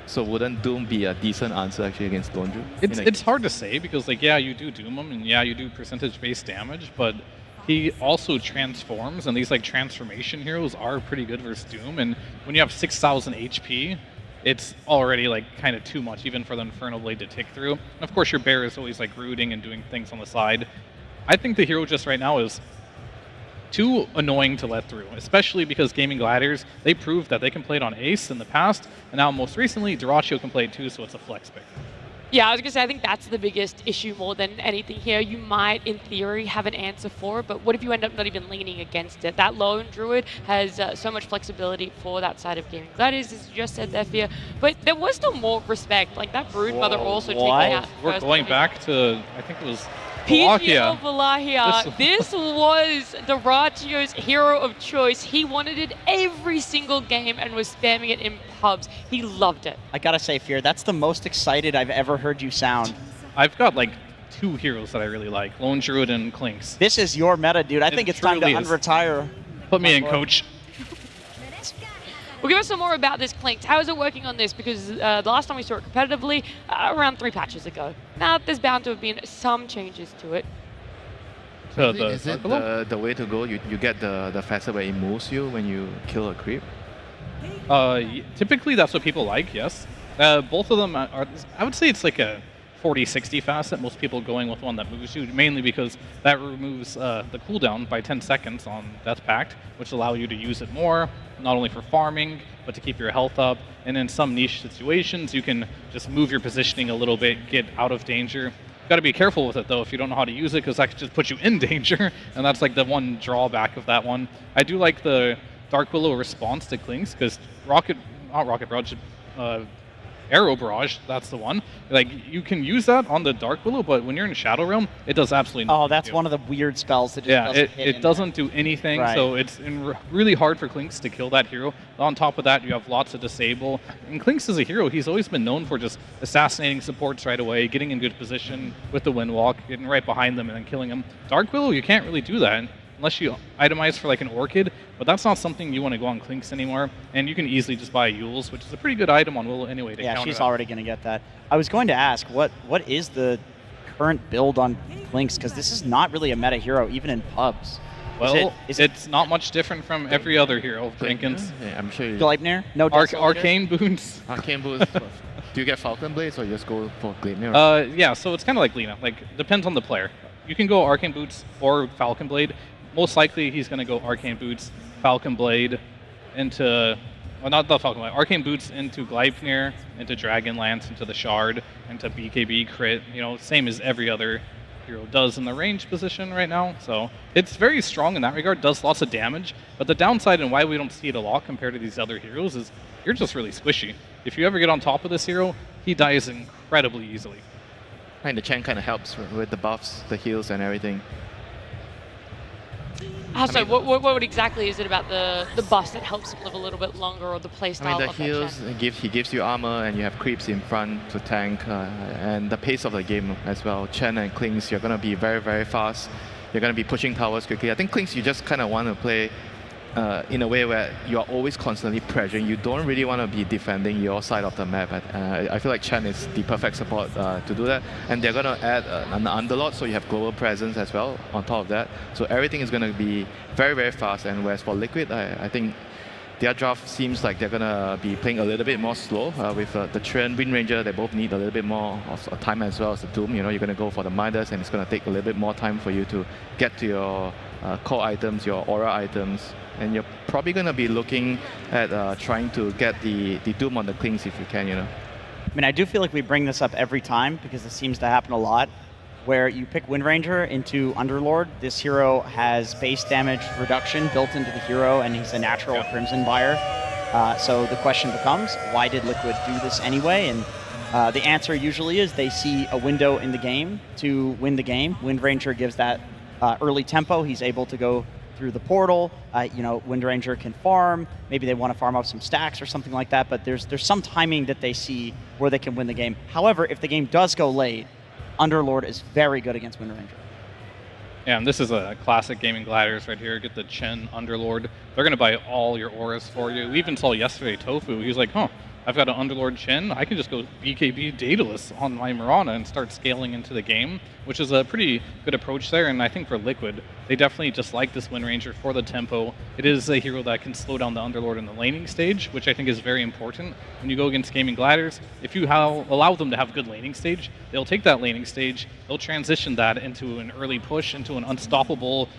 So wouldn't Doom be a decent answer actually against Lone Druid? It's hard to say because like yeah, you do Doom him and yeah, you do percentage-based damage, but he also transforms, and these like transformation heroes are pretty good versus Doom. And when you have 6,000 HP, it's already like kind of too much even for the Infernal Blade to tick through. And of course your bear is always like rooting and doing things on the side. I think the hero just right now is too annoying to let through, especially because Gaming Gladiators, they proved that they can play it on Ace in the past, and now most recently, Dyrachyo can play it too, so it's a flex pick. Yeah, I was going to say, I think that's the biggest issue more than anything here. You might, in theory, have an answer for it, but what if you end up not even leaning against it? That Lone Druid has so much flexibility for that side of Gaming Gladiators, as you just said there, Fear. But there was still more respect. Like, that Broodmother also taking out... We're going back to, I think it was... PGL Valahia. This was Dyrachyo's hero of choice. He wanted it every single game and was spamming it in pubs. He loved it. I gotta say, Fear, that's the most excited I've ever heard you sound. I've got like 2 heroes that I really like, Lone Druid and Clinks. This is your meta, dude. I think it's time to unretire. Put me in, coach. Well, give us some more about this Clinks. How is it working on this? Because the last time we saw it competitively, around 3 patches ago. Now, there's bound to have been some changes to it. So is it the way to go? You get the facet where it moves you when you kill a creep? Typically, that's what people like, yes. Both of them are, I would say it's like a 40-60 facet, most people going with one that moves you, mainly because that removes the cooldown by 10 seconds on Death Pact, which allow you to use it more, not only for farming, but to keep your health up. And in some niche situations, you can just move your positioning a little bit, get out of danger. Got to be careful with it though if you don't know how to use it, because that could just put you in danger, and that's like the one drawback of that one. I do like the Dark Willow response to Clinks, because Arrow Barrage, that's the one. Like, you can use that on the Dark Willow, but when you're in Shadow Realm, it does absolutely nothing. Oh, that's one of the weird spells that just doesn't hit. It doesn't do anything, right. So it's really hard for Clinks to kill that hero. On top of that, you have lots of disable. And Clinks is a hero, he's always been known for just assassinating supports right away, getting in good position with the Windwalk, getting right behind them and then killing them. Dark Willow, you can't really do that unless you itemize for like an Orchid, but that's not something you want to go on Clinks anymore, and you can easily just buy Yules, which is a pretty good item on Willow anyway to counter she's that. already going to get that. I was going to ask, what is the current build on Clinks, because this is not really a meta hero, even in pubs. Well, it's not much different from every other hero, Jenkins. Yeah, I'm sure you... Gleipnir? No Arcane Boots. Arcane Boots. Do you get Falcon Blades or you just go for Gleipnir? Yeah, so it's kind of like Lina. Like, depends on the player. You can go Arcane Boots or Falcon Blade. Most likely, he's going to go Arcane Boots, Falcon Blade, into... Well, not the Falcon Blade. Arcane Boots into Gleipnir, into Dragon Lance, into the Shard, into BKB Crit. You know, same as every other hero does in the range position right now. So it's very strong in that regard, does lots of damage. But the downside and why we don't see it a lot compared to these other heroes is you're just really squishy. If you ever get on top of this hero, he dies incredibly easily. And the Chen kind of helps with the buffs, the heals, and everything. So what exactly is it about the buffs that helps him live a little bit longer, or the playstyle? I mean, the heals, he gives you armor, and you have creeps in front to tank, and the pace of the game as well. Chen and Clinks, you're going to be very, very fast. You're going to be pushing towers quickly. I think Clinks, you just kind of want to play in a way where you are always constantly pressuring. You don't really want to be defending your side of the map. I feel like Chen is the perfect support to do that. And they're going to add an Underlord, so you have global presence as well on top of that. So everything is going to be very, very fast. And whereas for Liquid, I think their draft seems like they're gonna be playing a little bit more slow with the Trend, Wind Ranger. They both need a little bit more of time as well as the Doom. You're gonna go for the Midas, and it's gonna take a little bit more time for you to get to your core items, your aura items, and you're probably gonna be looking at trying to get the Doom on the Klings if you can. I mean, I do feel like we bring this up every time because this seems to happen a lot, where you pick Wind Ranger into Underlord. This hero has base damage reduction built into the hero, and he's a natural Crimson buyer. So the question becomes, why did Liquid do this anyway? And the answer usually is they see a window in the game to win the game. Wind Ranger gives that early tempo. He's able to go through the portal. Wind Ranger can farm. Maybe they want to farm up some stacks or something like that, but there's some timing that they see where they can win the game. However, if the game does go late, Underlord is very good against Wind Ranger. Yeah, and this is a classic Gaimin Gladiators right here. Get the Chen Underlord. They're going to buy all your auras for you. We even saw yesterday Tofu. He's like, I've got an Underlord Chen. I can just go BKB Daedalus on my Mirana and start scaling into the game, which is a pretty good approach there. And I think for Liquid, they definitely just like this Wind Ranger for the tempo. It is a hero that can slow down the Underlord in the laning stage, which I think is very important. When you go against Gaimin Gladiators, if you allow them to have good laning stage, they'll take that laning stage, they'll transition that into an early push, into an unstoppable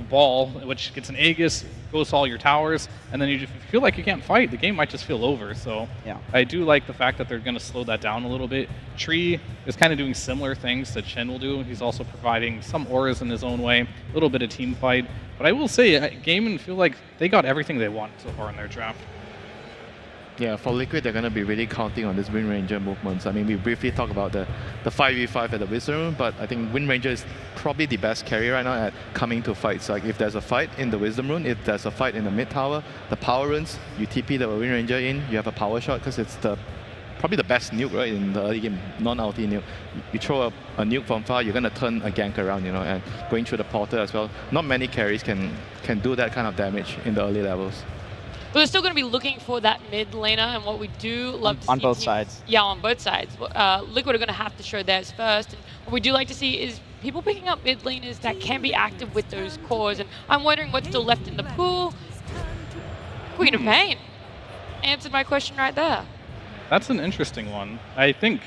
ball, which gets an Aegis, goes to all your towers, and then you feel like you can't fight. The game might just feel over. So yeah. I do like the fact that they're going to slow that down a little bit. Tree is kind of doing similar things that Chen will do. He's also providing some auras in his own way, a little bit of team fight. But I will say, Gaimin feel like they got everything they want so far in their draft. Yeah, for Liquid, they're going to be really counting on this Wind Ranger movements. I mean, we briefly talked about the 5v5 at the Wisdom Room, but I think Wind Ranger is probably the best carry right now at coming to fights. Like if there's a fight in the Wisdom Room, if there's a fight in the mid tower, the power runes, you TP the Wind Ranger in, you have a power shot because it's probably the best nuke, right, in the early game, non-ulti nuke. You throw a nuke from far, you're going to turn a gank around, and going through the portal as well. Not many carries can do that kind of damage in the early levels. But we're still going to be looking for that mid laner, and what we do love to see on both sides. Yeah, on both sides. Liquid are going to have to show theirs first. And what we do like to see is people picking up mid laners that can be active with those cores. And I'm wondering what's still left in the pool. Queen of Pain answered my question right there. That's an interesting one. I think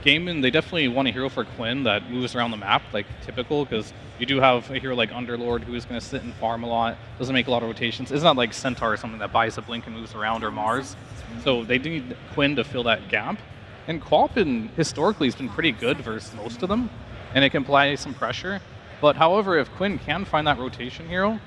Gaimin, they definitely want a hero for Quinn that moves around the map, like typical, because you do have a hero like Underlord who is going to sit and farm a lot, doesn't make a lot of rotations. It's not like Centaur or something that buys a blink and moves around, or Mars. So they do need Quinn to fill that gap. And Qualpin historically has been pretty good versus most of them, and it can apply some pressure. But however, if Quinn can find that rotation hero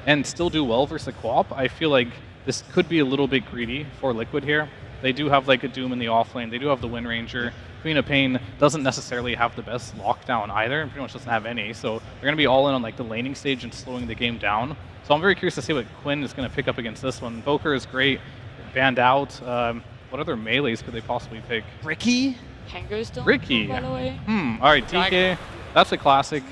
and still do well versus a Qualp, I feel like this could be a little bit greedy for Liquid here. They do have like a Doom in the offlane, they do have the Wind Ranger. Queen of Pain doesn't necessarily have the best lockdown either, and pretty much doesn't have any, so they're going to be all in on like the laning stage and slowing the game down. So I'm very curious to see what Quinn is going to pick up against this one. Invoker is great, banned out. What other melees could they possibly pick? Ricky? Kango's still Ricky. by the way. Alright, DK, that's a classic.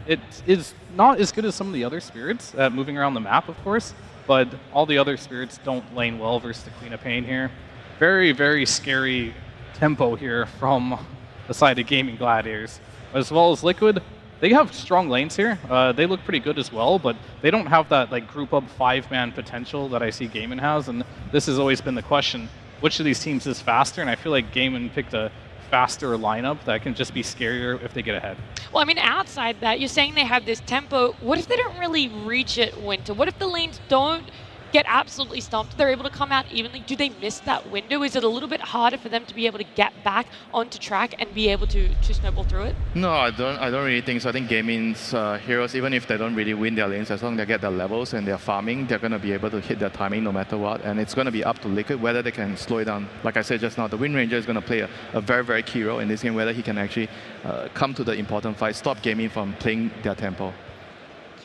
It is not as good as some of the other spirits at moving around the map, of course, but all the other spirits don't lane well versus the Queen of Pain here. Very, very scary tempo here from the side of Gaimin Gladiators. As well as Liquid, they have strong lanes here. They look pretty good as well, but they don't have that like group up 5-man potential that I see Gaimin has, and this has always been the question, which of these teams is faster? And I feel like Gaimin picked a faster lineup that can just be scarier if they get ahead. Well, I mean, outside that, you're saying they have this tempo. What if they don't really reach it, Winter? What if the lanes don't get absolutely stomped? They're able to come out evenly. Do they miss that window? Is it a little bit harder for them to be able to get back onto track and be able to snowball through it? No, I don't really think so. I think Gaimin's heroes, even if they don't really win their lanes, as long as they get their levels and they're farming, they're going to be able to hit their timing no matter what. And it's going to be up to Liquid whether they can slow it down. Like I said just now, the Wind Ranger is going to play a very, very key role in this game, whether he can actually come to the important fight, stop Gaimin from playing their tempo.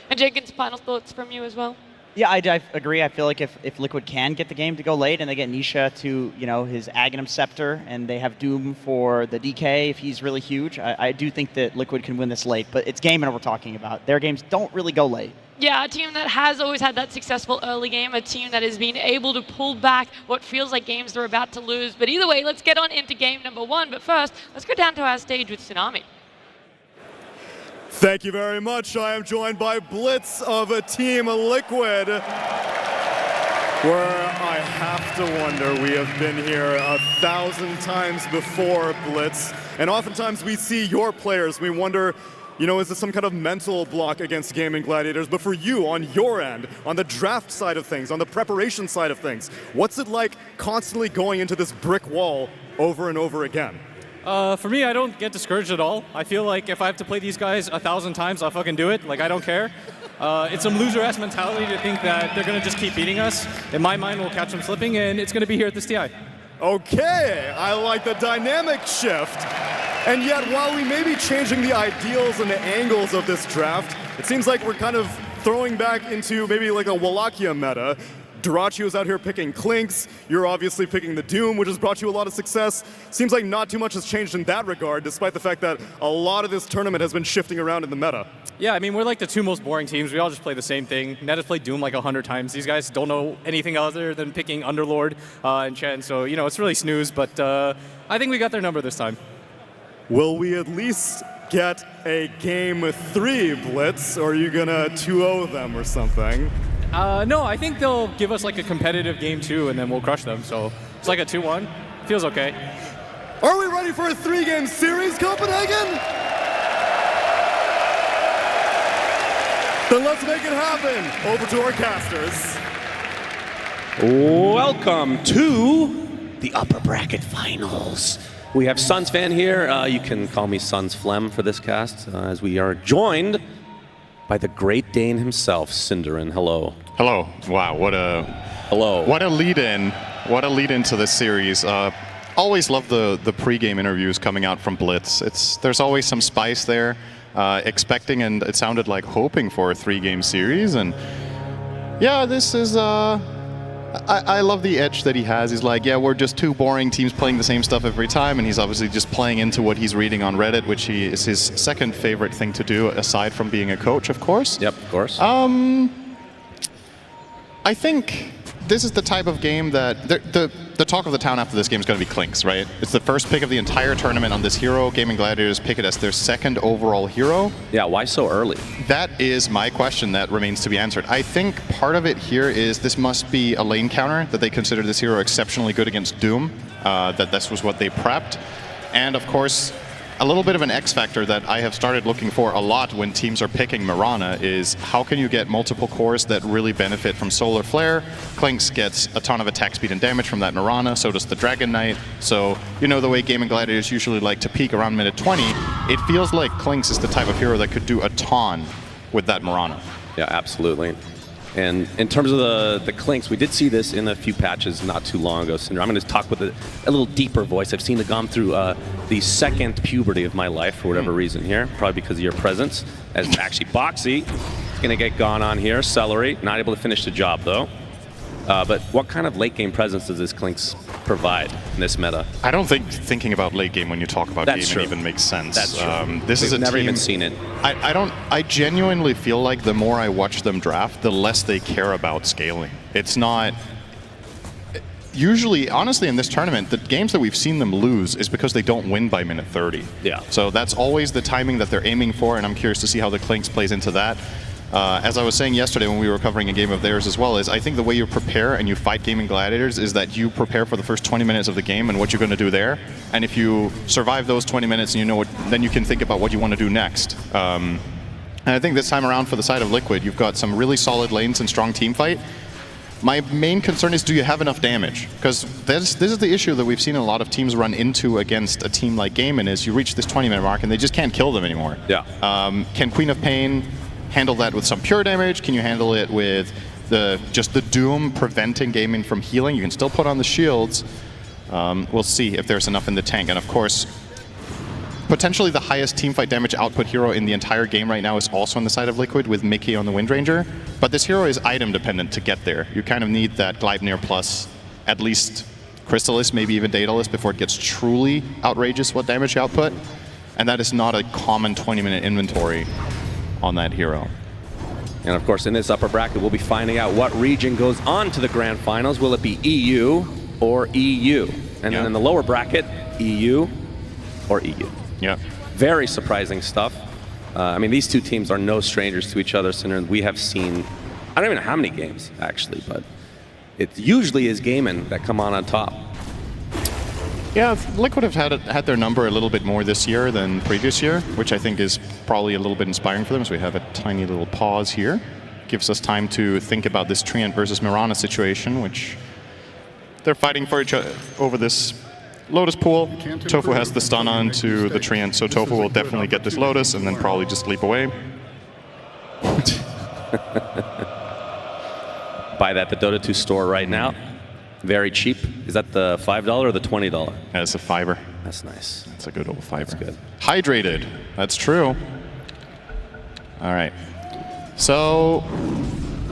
And Jenkins, final thoughts from you as well? Yeah, I agree. I feel like if Liquid can get the game to go late and they get Nisha to, his Aghanim Scepter, and they have Doom for the DK if he's really huge, I do think that Liquid can win this late. But it's Gaimin we're talking about. Their games don't really go late. Yeah, a team that has always had that successful early game, a team that has been able to pull back what feels like games they're about to lose. But either way, let's get on into game number 1. But first, let's go down to our stage with Tsunami. Thank you very much. I am joined by Blitz of Team Liquid. Where I have to wonder, we have been here 1,000 times before Blitz, and oftentimes we see your players, we wonder, you know, is this some kind of mental block against Gaimin Gladiators? But for you, on your end, on the draft side of things, on the preparation side of things, what's it like constantly going into this brick wall over and over again? For me, I don't get discouraged at all. I feel like if I have to play these guys 1,000 times, I'll fucking do it. Like, I don't care. It's some loser-ass mentality to think that they're going to just keep beating us. In my mind, we'll catch them slipping, and it's going to be here at this TI. Okay, I like the dynamic shift. And yet, while we may be changing the ideals and the angles of this draft, it seems like we're kind of throwing back into maybe like a Wallachia meta. Durachio's out here picking Clinks. You're obviously picking the Doom, which has brought you a lot of success. Seems like not too much has changed in that regard, despite the fact that a lot of this tournament has been shifting around in the meta. Yeah, I mean, we're like the two most boring teams. We all just play the same thing. Ned has played Doom like 100 times. These guys don't know anything other than picking Underlord and Chen. So, you know, it's really snooze, but I think we got their number this time. Will we at least get a Game 3 Blitz, or are you gonna 2-0 them or something? No, I think they'll give us like a competitive game 2, and then we'll crush them. So it's like a 2-1. Feels okay. Are we ready for a 3-game series, Copenhagen? Then let's make it happen. Over to our casters. Welcome to the upper bracket finals. We have Suns fan here. You can call me Suns Phlegm for this cast, as we are joined by the Great Dane himself, Cinderin. Hello. Hello. Wow, what a lead-in. What a lead-in to this series. Always love the pre-game interviews coming out from Blitz. There's always some spice there. Expecting, and it sounded like hoping for a 3-game series. And yeah, this is I love the edge that he has. He's like, yeah, we're just two boring teams playing the same stuff every time, and he's obviously just playing into what he's reading on Reddit, which is his second favorite thing to do, aside from being a coach, of course. Yep, of course. I think this is the type of game that the talk of the town after this game is going to be Clinks, right? It's the first pick of the entire tournament on this hero. Gaimin Gladiators pick it as their second overall hero. Yeah, why so early? That is my question that remains to be answered. I think part of it here is this must be a lane counter, that they consider this hero exceptionally good against Doom, that this was what they prepped. And of course, a little bit of an X factor that I have started looking for a lot when teams are picking Mirana is how can you get multiple cores that really benefit from Solar Flare. Clinks gets a ton of attack speed and damage from that Mirana, so does the Dragon Knight. So, you know the way Gaimin Gladiators usually like to peak around minute 20, it feels like Clinks is the type of hero that could do a ton with that Mirana. Yeah, absolutely. And in terms of the Clinks, we did see this in a few patches not too long ago. Cinder, I'm going to talk with a little deeper voice. I've seen it gone through the second puberty of my life for whatever reason here, probably because of your presence. As actually Boxy is going to get gone on here. Celery, not able to finish the job though. But what kind of late game presence does this Clinks provide in this meta? I don't think thinking about late game when you talk about Gaimin even makes sense. That's true. This is a never team, even seen it. I genuinely feel like the more I watch them draft, the less they care about scaling. It's not. Usually, honestly, in this tournament, the games that we've seen them lose is because they don't win by minute 30. Yeah. So that's always the timing that they're aiming for, and I'm curious to see how the Clinks plays into that. As I was saying yesterday when we were covering a game of theirs as well, is I think the way you prepare and you fight Gaimin Gladiators is that you prepare for the first 20 minutes of the game and what you're going to do there. And if you survive those 20 minutes and you know what, then you can think about what you want to do next. And I think this time around for the side of Liquid, you've got some really solid lanes and strong team fight. My main concern is, do you have enough damage? Because this is the issue that we've seen a lot of teams run into against a team like Gaimin, is you reach this 20-minute mark and they just can't kill them anymore. Yeah. Can Queen of Pain handle that with some pure damage? Can you handle it with just the Doom preventing Gaimin from healing? You can still put on the shields. We'll see if there's enough in the tank. And of course, potentially the highest teamfight damage output hero in the entire game right now is also on the side of Liquid with Mickey on the Windranger. But this hero is item dependent to get there. You kind of need that Gleipnir plus at least Crystallis, maybe even Daedalus before it gets truly outrageous what damage output. And that is not a common 20-minute inventory on that hero. And of course, in this upper bracket, we'll be finding out what region goes on to the grand finals. Will it be EU or EU? And then in the lower bracket, EU or EU. Yeah. Very surprising stuff. I mean, these two teams are no strangers to each other. We have seen, I don't even know how many games, actually, but it usually is Gaimin that come on top. Yeah, Liquid have had their number a little bit more this year than previous year, which I think is probably a little bit inspiring for them. So we have a tiny little pause here. Gives us time to think about this Treant versus Mirana situation, which they're fighting for each other over this Lotus pool. Tofu has the stun on to the Treant, so Tofu will definitely get this Lotus and then probably just leap away. Buy that at the Dota 2 store right now. Very cheap. Is that the $5 or the $20? That's a $5. That's nice. That's a good old $5. That's good. Hydrated. That's true. All right. So,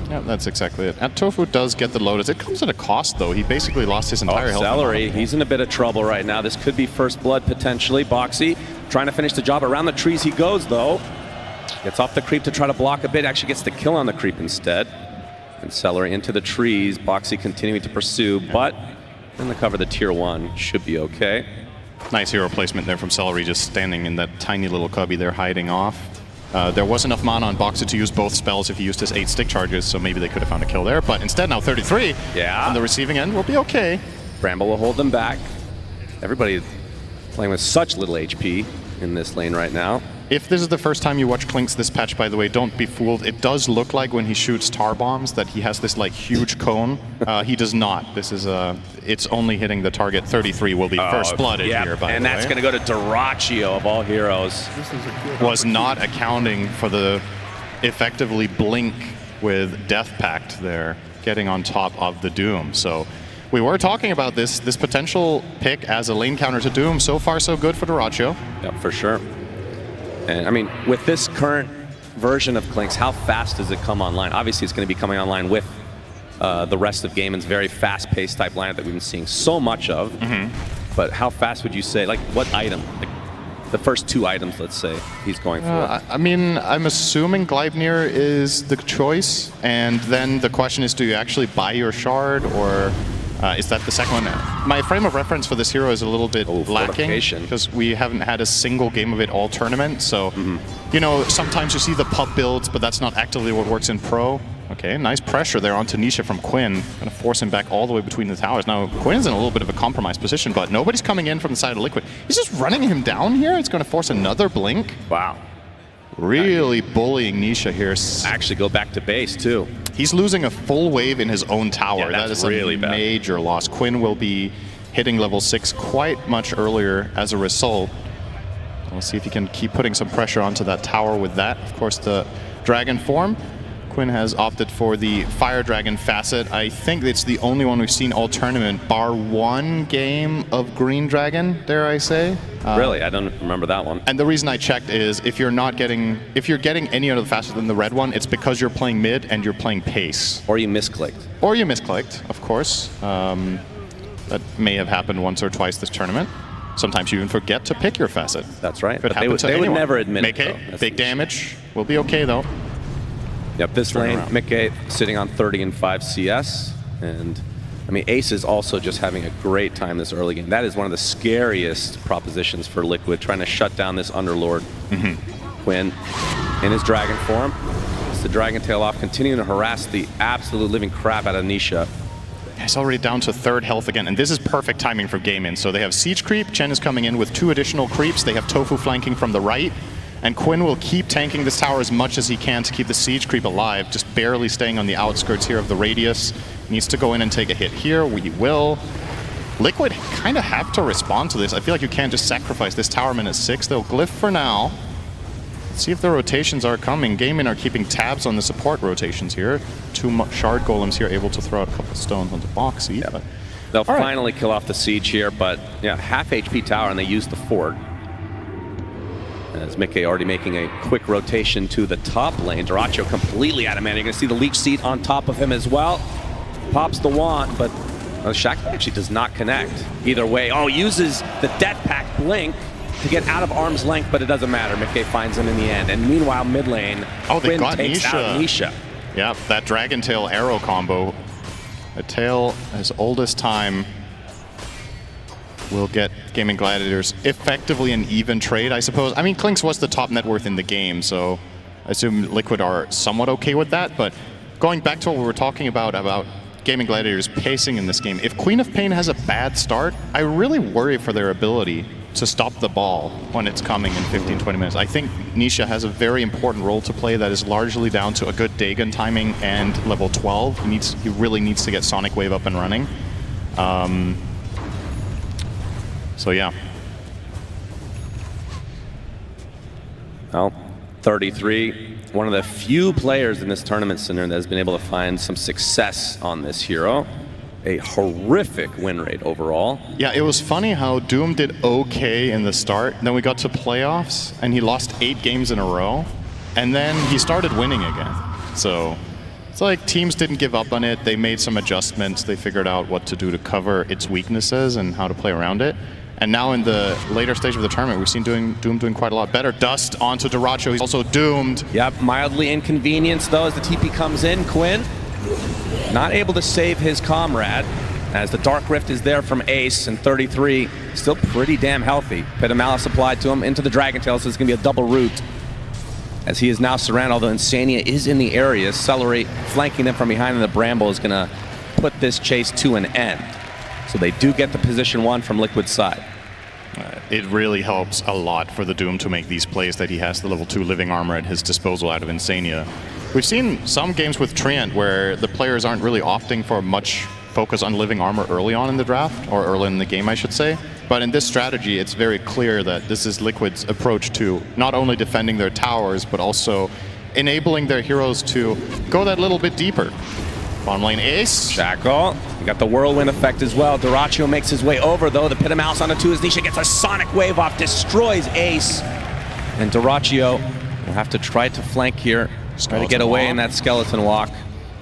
yeah, that's exactly it. And Tofu does get the Lotus. It comes at a cost, though. He basically lost his entire health. Celery, he's in a bit of trouble right now. This could be first blood, potentially. Boxy trying to finish the job. Around the trees he goes, though. Gets off the creep to try to block a bit. Actually gets the kill on the creep instead. And Celery into the trees. Boxy continuing to pursue, but in the cover the tier 1 should be okay. Nice hero placement there from Celery, just standing in that tiny little cubby there, hiding off. There was enough mana on Boxy to use both spells if he used his 8 stick charges, so maybe they could have found a kill there. But instead, now 33 on the receiving end will be okay. Bramble will hold them back. Everybody playing with such little HP in this lane right now. If this is the first time you watch Klinks this patch, by the way, don't be fooled. It does look like when he shoots tar bombs that he has this like huge cone. He does not. This is it's only hitting the target. 33 will be first blooded here, by the way. And that's going to go to Dyrachyo of all heroes. Was not accounting for the effectively blink with Death Pact there, getting on top of the Doom. So we were talking about this potential pick as a lane counter to Doom. So far, so good for Dyrachyo. Yeah, for sure. And I mean, with this current version of Klinks, how fast does it come online? Obviously, it's going to be coming online with the rest of Gaimin's very fast-paced type lineup that we've been seeing so much of. But how fast would you say, like what item, like the first 2 items, let's say, he's going for? I mean, I'm assuming Gleipnir is the choice, and then the question is, do you actually buy your shard, or is that the second one? My frame of reference for this hero is a little bit lacking because we haven't had a single game of it all tournament. So, you know, sometimes you see the pub builds, but that's not actively what works in pro. Okay, nice pressure there onto Nisha from Quinn. Gonna force him back all the way between the towers. Now, Quinn's in a little bit of a compromised position, but nobody's coming in from the side of Liquid. He's just running him down here. It's gonna force another blink. Wow. Really bullying Nisha here. Actually go back to base, too. He's losing a full wave in his own tower. Yeah, that is really a bad. major loss. Quinn will be hitting level 6 quite much earlier as a result. We'll see if he can keep putting some pressure onto that tower with that. Of course, the dragon form. Quinn has opted for the Fire Dragon facet. I think it's the only one we've seen all tournament, bar 1 game of Green Dragon, dare I say. Really? I don't remember that one. And the reason I checked is if you're getting any other facet than the red one, it's because you're playing mid and you're playing pace. Or you misclicked. Or you misclicked, of course. That may have happened once or twice this tournament. Sometimes you even forget to pick your facet. That's right. Could But happen to they would anyone. never admit Make it, it. though. Big damage. We'll be okay, though. Yep, this lane, Mickey sitting on 30 and 5 CS. And, I mean, Ace is also just having a great time this early game. That is one of the scariest propositions for Liquid, trying to shut down this Underlord. Quinn in his dragon form. It's the Dragon Tail off, continuing to harass the absolute living crap out of Nisha. He's already down to 3rd health again, and this is perfect timing for Gaimin. So they have Siege Creep, Chen is coming in with 2 additional creeps, they have Tofu flanking from the right, and Quinn will keep tanking this tower as much as he can to keep the Siege Creep alive, just barely staying on the outskirts here of the radius. Needs to go in and take a hit here, he will. Liquid kind of have to respond to this. I feel like you can't just sacrifice this tower minute 6. They'll glyph for now. Let's see if the rotations are coming. Gaimin are keeping tabs on the support rotations here. 2 shard golems here able to throw out a couple of stones onto Boxy. Yeah. They'll finally kill off the siege here, but yeah, half HP tower and they use the fort. As Mickey already making a quick rotation to the top lane. Dyrachyo completely out of mana. You're going to see the leech seed on top of him as well. Pops the wand, but Shaq actually does not connect. Either way, uses the Death Pact blink to get out of arm's length, but it doesn't matter. Mickey finds him in the end. And meanwhile, mid lane, they Quinn got takes out Nisha. Yeah, that Dragon Tail arrow combo. A tail as old as time will get Gaimin Gladiators effectively an even trade, I suppose. I mean, Klinks was the top net worth in the game, so I assume Liquid are somewhat okay with that. But going back to what we were talking about Gaimin Gladiators pacing in this game. If Queen of Pain has a bad start, I really worry for their ability to stop the ball when it's coming in 15-20 minutes. I think Nisha has a very important role to play that is largely down to a good Dagon timing and level 12. He really needs to get Sonic Wave up and running. So yeah. Well, 33. One of the few players in this tournament center that has been able to find some success on this hero. A horrific win rate overall. Yeah, it was funny how Doom did okay in the start. Then we got to playoffs, and he lost 8 games in a row. And then he started winning again. So it's like teams didn't give up on it. They made some adjustments. They figured out what to do to cover its weaknesses and how to play around it. And now in the later stage of the tournament, we've seen Doom doing quite a lot better. Dust onto Duracho. He's also doomed. Yep, mildly inconvenienced though as the TP comes in. Quinn not able to save his comrade as the Dark Rift is there from Ace, and 33 still pretty damn healthy. Pit of Malice applied to him into the Dragon Tail, so it's going to be a double root as he is now surrounded, although Insania is in the area. Celery flanking them from behind, and the Bramble is going to put this chase to an end. So they do get the position 1 from Liquid's side. It really helps a lot for the Doom to make these plays that he has the level 2 living armor at his disposal out of Insania. We've seen some games with Treant where the players aren't really opting for much focus on living armor early on in the draft, or early in the game, I should say. But in this strategy, it's very clear that this is Liquid's approach to not only defending their towers, but also enabling their heroes to go that little bit deeper. Bottom lane Ace. Shackle. You got the whirlwind effect as well. Duracho makes his way over though. The Pit of Malice onto 2 as Nisha gets a Sonic Wave off, destroys Ace. And Duracho will have to try to flank here. Try to get away in that skeleton walk.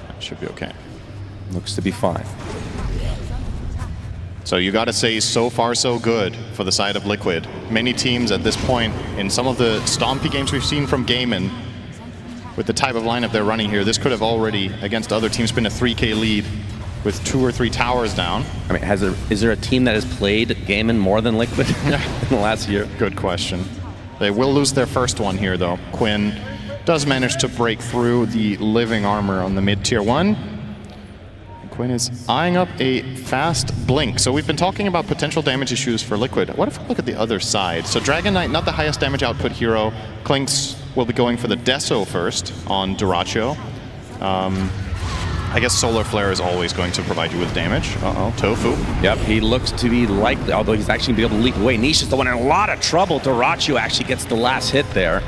That should be okay. Looks to be fine. So you gotta say, so far so good for the side of Liquid. Many teams at this point, in some of the stompy games we've seen from Gaimin, with the type of lineup they're running here, this could have already, against other teams, been a 3K lead with 2 or 3 towers down. I mean, is there a team that has played Gaimin more than Liquid in the last year? Good question. They will lose their first one here, though. Quinn does manage to break through the living armor on the mid-tier 1. Quinn is eyeing up a fast blink. So we've been talking about potential damage issues for Liquid. What if we look at the other side? So Dragon Knight, not the highest damage output hero. Clinks will be going for the Deso first on Duracho. I guess Solar Flare is always going to provide you with damage. Uh-oh, Tofu. Yep, he looks to be likely, although he's actually going to be able to leap away. Nisha's the one in a lot of trouble. Duracho actually gets the last hit there.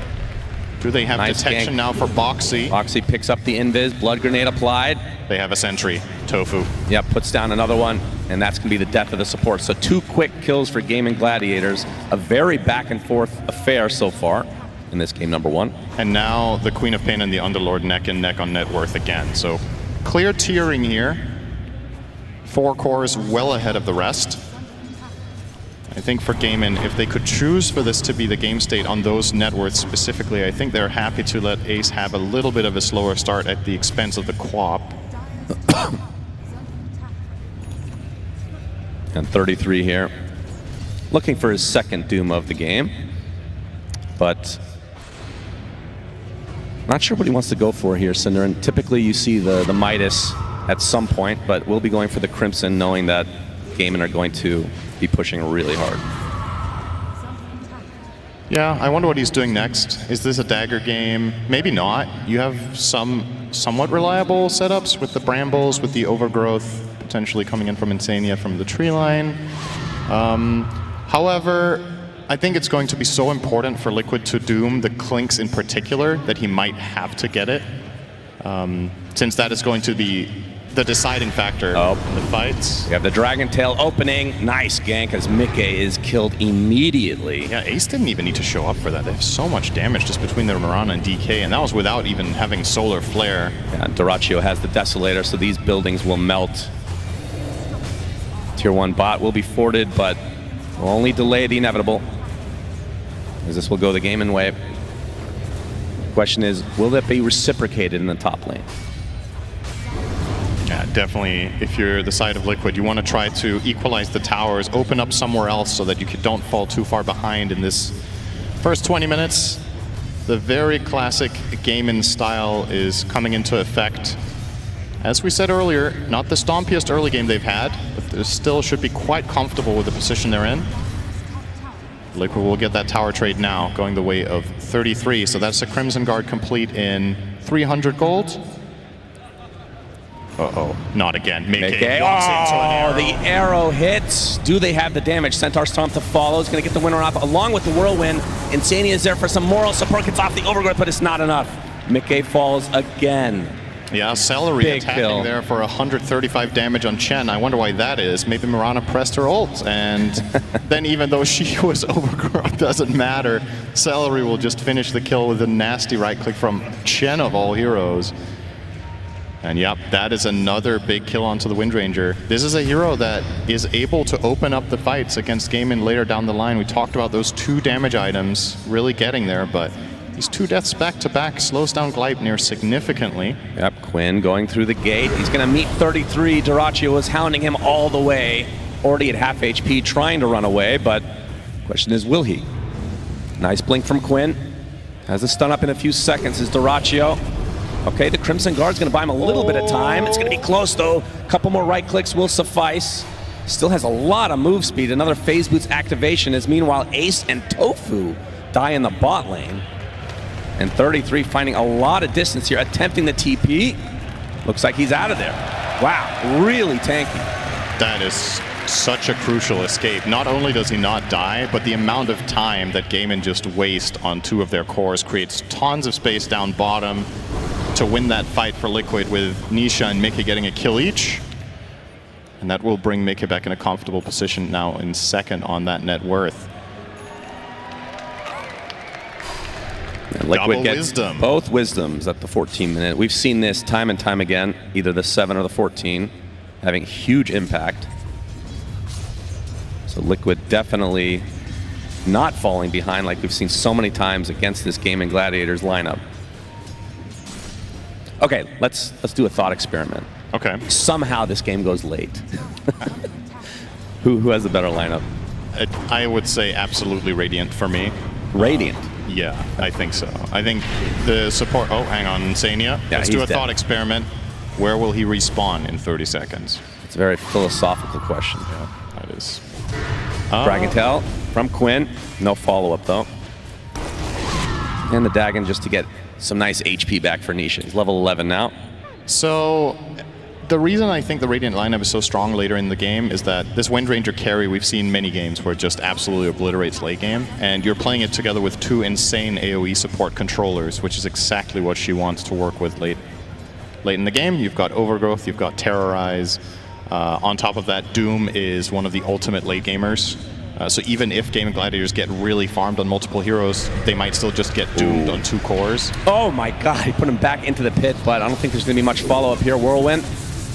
Do they have detection now for Boxy? Boxy picks up the invis, blood grenade applied. They have a sentry, Tofu. Yep, puts down another one, and that's going to be the death of the support. So 2 quick kills for Gaimin Gladiators. A very back and forth affair so far in this game number 1. And now the Queen of Pain and the Underlord neck and neck on net worth again. So clear tiering here. 4 cores well ahead of the rest. I think for Gaimin, if they could choose for this to be the game state on those net worths specifically, I think they're happy to let Ace have a little bit of a slower start at the expense of the Quap. And 33 here, looking for his second Doom of the game, but not sure what he wants to go for here, Cinder. And typically you see the Midas at some point, but we'll be going for the Crimson, knowing that Gaimin are going to be pushing really hard. Yeah, I wonder what he's doing next. Is this a dagger game? Maybe not. You have some somewhat reliable setups with the Brambles, with the Overgrowth potentially coming in from Insania from the tree line. However, I think it's going to be so important for Liquid to doom the Clinks in particular that he might have to get it, since that is going to be the deciding factor in the fights. We have the Dragon Tail opening. Nice gank as Mickey is killed immediately. Yeah, Ace didn't even need to show up for that. They have so much damage just between their Mirana and DK, and that was without even having Solar Flare. Yeah, Duracho has the Desolator, so these buildings will melt. Tier 1 bot will be forted, but will only delay the inevitable, as this will go the Gaimin way. Question is, will that be reciprocated in the top lane? Yeah, definitely. If you're the side of Liquid, you want to try to equalize the towers, open up somewhere else so that you don't fall too far behind in this first 20 minutes. The very classic Gaimin style is coming into effect. As we said earlier, not the stompiest early game they've had, but they still should be quite comfortable with the position they're in. Liquid will get that tower trade now, going the way of 33. So that's a Crimson Guard complete in 300 gold. Uh-oh, not again. Mickey. Oh, the arrow hits. Do they have the damage? Centaur Stomp to follow. Is going to get the winner off along with the Whirlwind. Insania is there for some moral support. Gets off the Overgrowth, but it's not enough. Mickey falls again. Yeah, Celery Big attacking kill. there for 135 damage on Chen. I wonder why that is. Maybe Mirana pressed her ult, and then even though she was overgrown, doesn't matter. Celery will just finish the kill with a nasty right click from Chen of all heroes. And yep, that is another big kill onto the Windranger. This is a hero that is able to open up the fights against Gaimin later down the line. We talked about those 2 damage items really getting there, but these 2 deaths back-to-back slows down Gleipnir significantly. Yep, Quinn going through the gate. He's going to meet 33. Dyrachyo is hounding him all the way. Already at half HP, trying to run away, but the question is, will he? Nice blink from Quinn. Has a stun up in a few seconds is Dyrachyo. Okay, the Crimson Guard's going to buy him a little bit of time. It's going to be close, though. A couple more right clicks will suffice. Still has a lot of move speed. Another Phase Boots activation as meanwhile Ace and Tofu die in the bot lane. And 33 finding a lot of distance here, attempting the TP. Looks like he's out of there. Wow, really tanky. That is such a crucial escape. Not only does he not die, but the amount of time that Gaimin just wastes on 2 of their cores creates tons of space down bottom to win that fight for Liquid, with Nisha and Mickey getting a kill each. And that will bring Mickey back in a comfortable position now in second on that net worth. And Liquid Double gets wisdom. both wisdoms at the 14 minute. We've seen this time and time again, either the 7 or the 14, having huge impact. So Liquid definitely not falling behind like we've seen so many times against this Gaimin Gladiators lineup. Okay, let's do a thought experiment. Okay. Somehow this game goes late. Who has the better lineup? I would say absolutely Radiant for me. Radiant? Yeah, I think so. I think the support... Oh, hang on, Insania. Yeah, let's do a he's dead. thought experiment. Where will he respawn in 30 seconds? It's a very philosophical question. Yeah, that is. Dragon Tail from Quinn. No follow-up, though. And the Dagon just to get some nice HP back for Nisha. He's level 11 now. So, the reason I think the Radiant lineup is so strong later in the game is that this Windranger carry, we've seen many games where it just absolutely obliterates late game, and you're playing it together with 2 insane AoE support controllers, which is exactly what she wants to work with late in the game. You've got Overgrowth, you've got Terrorize. On top of that, Doom is one of the ultimate late gamers. So even if Gaimin Gladiators get really farmed on multiple heroes, they might still just get doomed on 2 cores. Oh my god, he put him back into the pit, but I don't think there's going to be much follow-up here. Whirlwind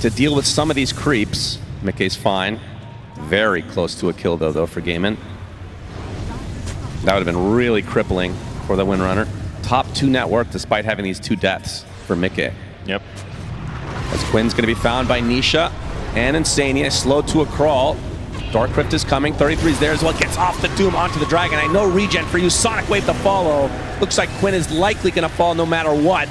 to deal with some of these creeps. Mickey's fine. Very close to a kill, though for Gaimin. That would have been really crippling for the Windrunner. Top 2 net worth despite having these 2 deaths for Mickey. Yep. As Quinn's going to be found by Nisha and Insania, slow to a crawl. Dark Rift is coming. 33's there as well. Gets off the Doom onto the Dragon. I know regen for you. Sonic Wave to follow. Looks like Quinn is likely going to fall no matter what.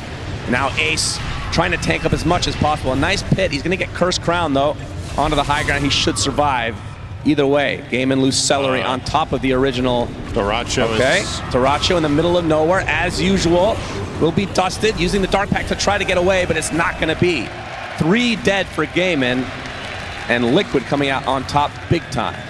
Now Ace trying to tank up as much as possible. A nice pit. He's going to get Curse Crown, though, onto the high ground. He should survive. Either way, Gaimin lose Celery on top of the original. Dyrachyo okay. Dyrachyo in the middle of nowhere, as usual. Will be dusted, using the Dark Pact to try to get away, but it's not going to be. 3 dead for Gaimin. And Liquid coming out on top big time.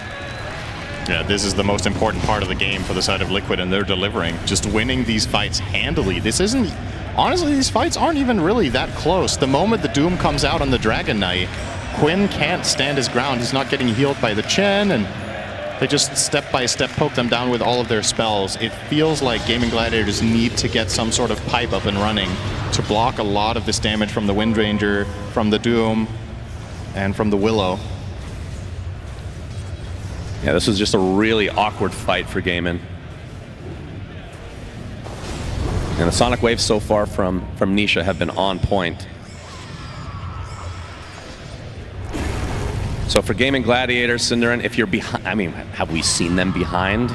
Yeah, this is the most important part of the game for the side of Liquid, and they're delivering. Just winning these fights handily. This isn't... Honestly, these fights aren't even really that close. The moment the Doom comes out on the Dragon Knight, Quinn can't stand his ground. He's not getting healed by the Chen, and they just step by step poke them down with all of their spells. It feels like Gaimin Gladiators need to get some sort of pipe up and running to block a lot of this damage from the Windranger, from the Doom, and from the Willow. Yeah, this was just a really awkward fight for Gaimin. And the Sonic Waves so far from Nisha have been on point. So for Gaimin Gladiators, Cinderin, if you're behind, I mean, have we seen them behind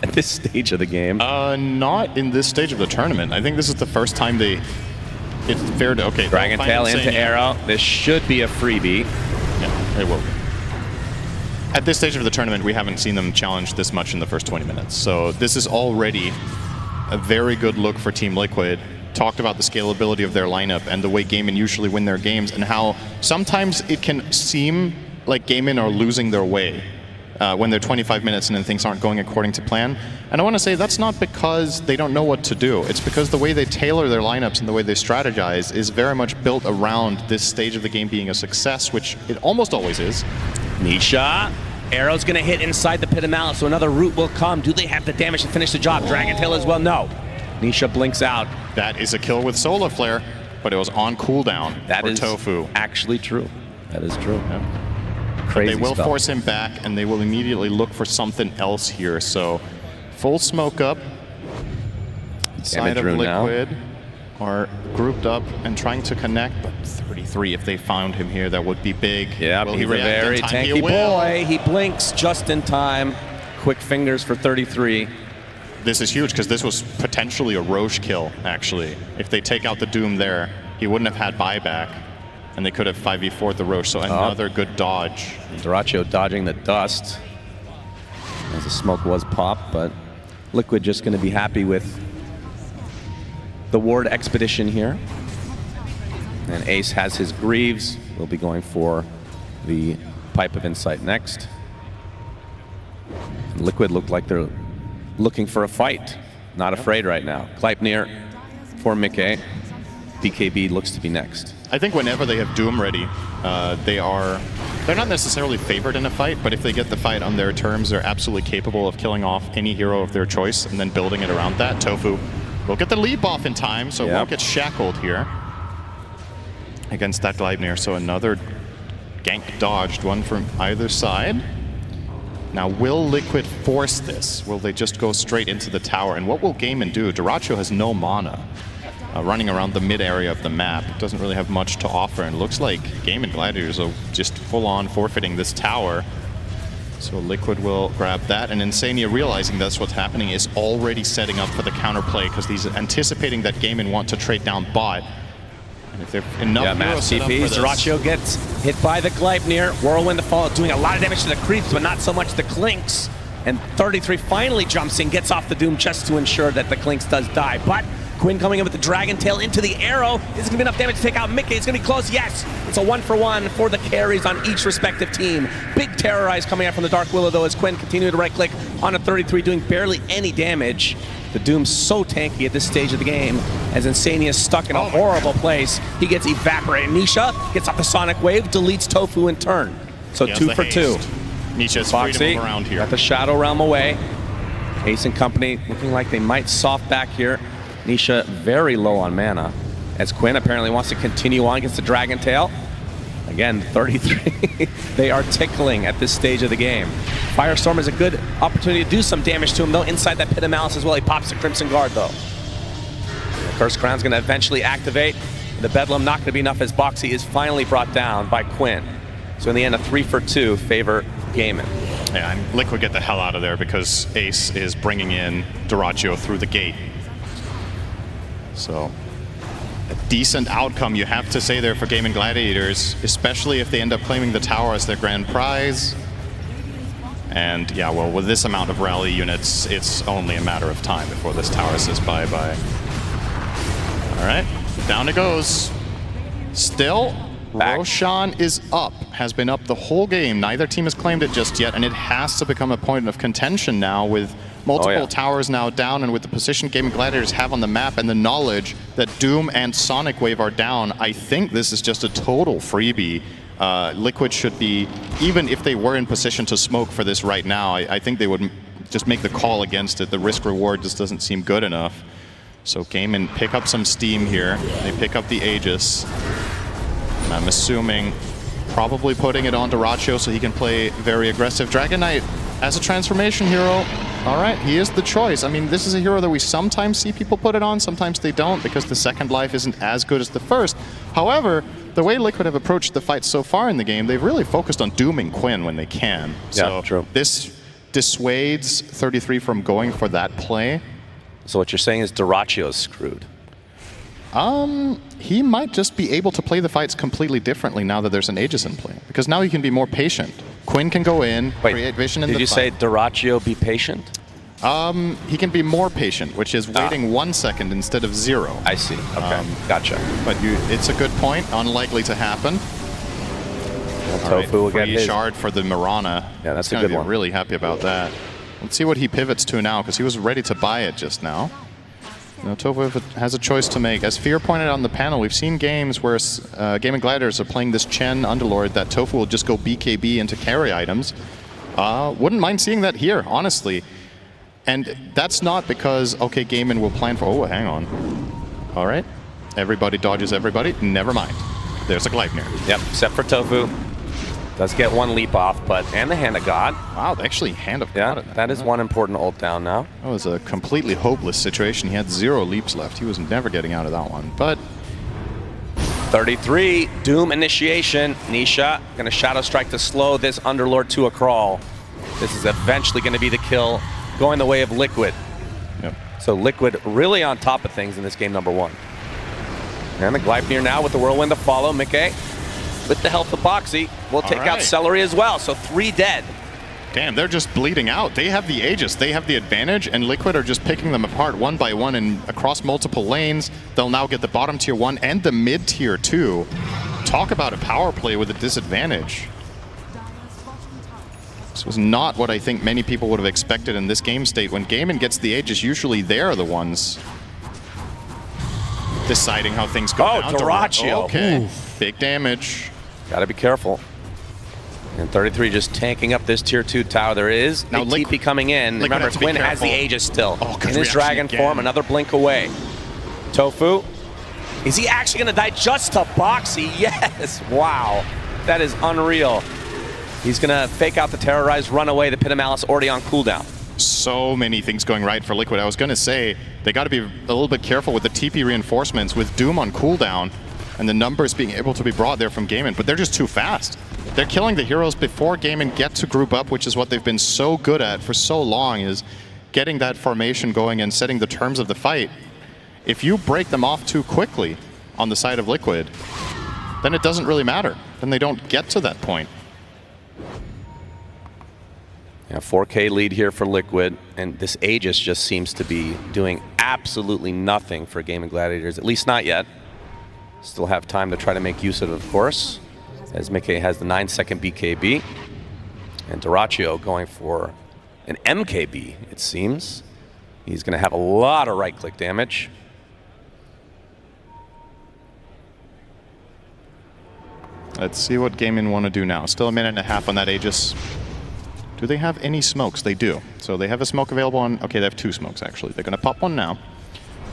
at this stage of the game? Not in this stage of the tournament. I think this is the first time they it's fair to, okay. Dragon Tail into Arrow. This should be a freebie. Yeah, it will be. At this stage of the tournament, we haven't seen them challenge this much in the first 20 minutes. So this is already a very good look for Team Liquid. Talked about the scalability of their lineup and the way Gaimin usually win their games, and how sometimes it can seem like Gaimin are losing their way when they're 25 minutes and then things aren't going according to plan. And I want to say that's not because they don't know what to do. It's because the way they tailor their lineups and the way they strategize is very much built around this stage of the game being a success, which it almost always is. Nisha. Arrow's going to hit inside the Pit of Malice, so another root will come. Do they have the damage to finish the job? Dragon Tail as well? No. Nisha blinks out. That is a kill with Solar Flare, but it was on cooldown that for is Tofu. Actually true. That is true. Yeah. Crazy but they will spell. force him back, and they will immediately look for something else here. So full smoke up. Side of Liquid are grouped up and trying to connect, but 33, if they found him here, that would be big. Yeah, will he's a very tanky boy. He blinks just in time. Quick fingers for 33. This is huge because this was potentially a Roche kill, actually. If they take out the Doom there, he wouldn't have had buyback, and they could have 5v4'd the Roche, so another good dodge. Dyrachyo dodging the dust as the smoke was popped, but Liquid just going to be happy with the Ward Expedition here. And Ace has his Greaves. We'll be going for the Pipe of Insight next. And Liquid look like they're looking for a fight. Not afraid right now. Gleipnir for Mickey. BKB looks to be next. I think whenever they have Doom ready, they're not necessarily favored in a fight, but if they get the fight on their terms, they're absolutely capable of killing off any hero of their choice and then building it around that. Tofu will get the leap off in time, so won't get shackled here against that Gleipnir. So another gank dodged, one from either side. Now, will Liquid force this? Will they just go straight into the tower? And what will Gaimin do? Dyrachyo has no mana. Running around the mid area of the map. Doesn't really have much to offer, and looks like Gaimin Gladiators are just full-on forfeiting this tower. So Liquid will grab that, and Insania, realizing that's what's happening, is already setting up for the counterplay because he's anticipating that Gaimin want to trade down bot. And if they're enough heroes set up for this. Dyrachyo gets hit by the Gleipnir. Whirlwind the fall, doing a lot of damage to the creeps, but not so much the Clinks. And 33 finally jumps in, gets off the Doom just to ensure that the Clinks does die. But Quinn coming in with the Dragon Tail into the Arrow. Is it going to be enough damage to take out Mickey? It's going to be close. Yes. It's a 1-for-1 for the carries on each respective team. Big Terrorize coming out from the Dark Willow, though, as Quinn continuing to right-click on a 33, doing barely any damage. The Doom's so tanky at this stage of the game, as Insania is stuck in a horrible place. He gets evaporated. Nisha gets off the Sonic Wave, deletes Tofu in turn. So 2 for 2. Nisha's freedom around here. Got the Shadow Realm away. Ace and company looking like they might soft back here. Nisha very low on mana, as Quinn apparently wants to continue on against the Dragon Tail. Again, 33. They are tickling at this stage of the game. Firestorm is a good opportunity to do some damage to him, though, inside that Pit of Malice as well. He pops the Crimson Guard, though. The Curse Crown's going to eventually activate. The Bedlam not going to be enough, as Boxy is finally brought down by Quinn. So in the end, a 3 for 2 favor Gaimin. Yeah, and Liquid get the hell out of there because Ace is bringing in Dyrachyo through the gate. So a decent outcome, you have to say, there for Gaimin Gladiators, especially if they end up claiming the tower as their grand prize. And yeah, well, with this amount of rally units, it's only a matter of time before this tower says bye-bye. All right, down it goes. Still, Roshan is up, has been up the whole game. Neither team has claimed it just yet, and it has to become a point of contention now with multiple towers now down, and with the position Gaimin Gladiators have on the map and the knowledge that Doom and Sonic Wave are down, I think this is just a total freebie. Liquid should be, even if they were in position to smoke for this right now, I think they would just make the call against it. The risk-reward just doesn't seem good enough. So Gaimin pick up some steam here. They pick up the Aegis. And I'm assuming probably putting it on Dyrachyo so he can play very aggressive. Dragon Knight as a transformation hero. All right, he is the choice. I mean, this is a hero that we sometimes see people put it on, sometimes they don't, because the second life isn't as good as the first. However, the way Liquid have approached the fight so far in the game, they've really focused on dooming Quinn when they can. So true. This dissuades 33 from going for that play. So what you're saying is Dyrachyo's screwed. He might just be able to play the fights completely differently now that there's an Aegis in play. Because now he can be more patient. Quinn can go in, create vision in the fight. Did you say Dyrachyo be patient? He can be more patient, which is waiting 1 second instead of 0. I see. Okay, gotcha. But it's a good point. Unlikely to happen. Tofu will get his shard for the Mirana. Yeah, that's He's a good one. Really happy about that. Let's see what he pivots to now, because he was ready to buy it just now. Now Tofu has a choice to make. As Fear pointed out on the panel, we've seen games where Gaimin Gladiators are playing this Chen Underlord that Tofu will just go BKB into carry items. Wouldn't mind seeing that here, honestly. And that's not because, okay, Gaimin will plan for... Oh, hang on. All right. Everybody dodges everybody. Never mind. There's a Gleipnir. Yep, except for Tofu. Does get one leap off, but and the Hand of God. Wow, actually Hand of God. Yeah, that is one important ult down now. That was a completely hopeless situation. He had 0 leaps left. He was never getting out of that one. But 33, Doom initiation. Nisha gonna Shadow Strike to slow this Underlord to a crawl. This is eventually gonna be the kill, going the way of Liquid. Yep. So Liquid really on top of things in this game number 1. And the Gleipnir now with the Whirlwind to follow. Mickey with the health of Boxy will take out Celery as well. So 3 dead. Damn, they're just bleeding out. They have the Aegis, they have the advantage, and Liquid are just picking them apart one by one and across multiple lanes. They'll now get the bottom tier 1 and the mid tier 2. Talk about a power play with a disadvantage. This was not what I think many people would have expected in this game state. When Gaimin gets the Aegis, usually they're the ones deciding how things go down. Dyrachyo. Okay, big damage. Gotta be careful. And 33 just tanking up this tier 2 tower. There is now TP coming in. Remember, Quinn has the Aegis still. In his dragon form, another blink away. Tofu. Is he actually gonna die just to Boxy? Yes, wow. That is unreal. He's gonna fake out the Terrorize, run away. The Pit of Malice already on cooldown. So many things going right for Liquid. I was gonna say, they gotta be a little bit careful with the TP reinforcements with Doom on cooldown and the numbers being able to be brought there from Gaimin, but they're just too fast. They're killing the heroes before Gaimin get to group up, which is what they've been so good at for so long, is getting that formation going and setting the terms of the fight. If you break them off too quickly on the side of Liquid, then it doesn't really matter. Then they don't get to that point. Yeah, 4K lead here for Liquid, and this Aegis just seems to be doing absolutely nothing for Gaimin Gladiators, at least not yet. Still have time to try to make use of it, of course, as Mickey has the 9-second BKB. And Dyrachyo going for an MKB, it seems. He's going to have a lot of right-click damage. Let's see what Gaimin want to do now. Still a minute and a half on that Aegis. Do they have any smokes? They do. So they have a smoke available on... Okay, they have 2 smokes, actually. They're going to pop one now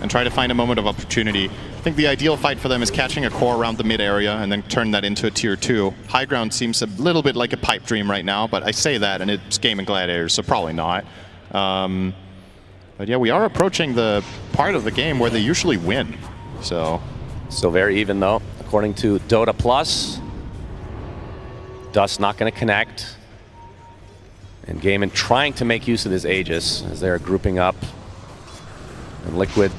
and try to find a moment of opportunity. I think the ideal fight for them is catching a core around the mid area and then turn that into a tier 2. High ground seems a little bit like a pipe dream right now, but I say that and it's Gaimin Gladiators, so probably not. But yeah, we are approaching the part of the game where they usually win. So very even though, according to DOTA Plus. Dust not going to connect. And Gaimin trying to make use of his Aegis as they're grouping up. And Liquid,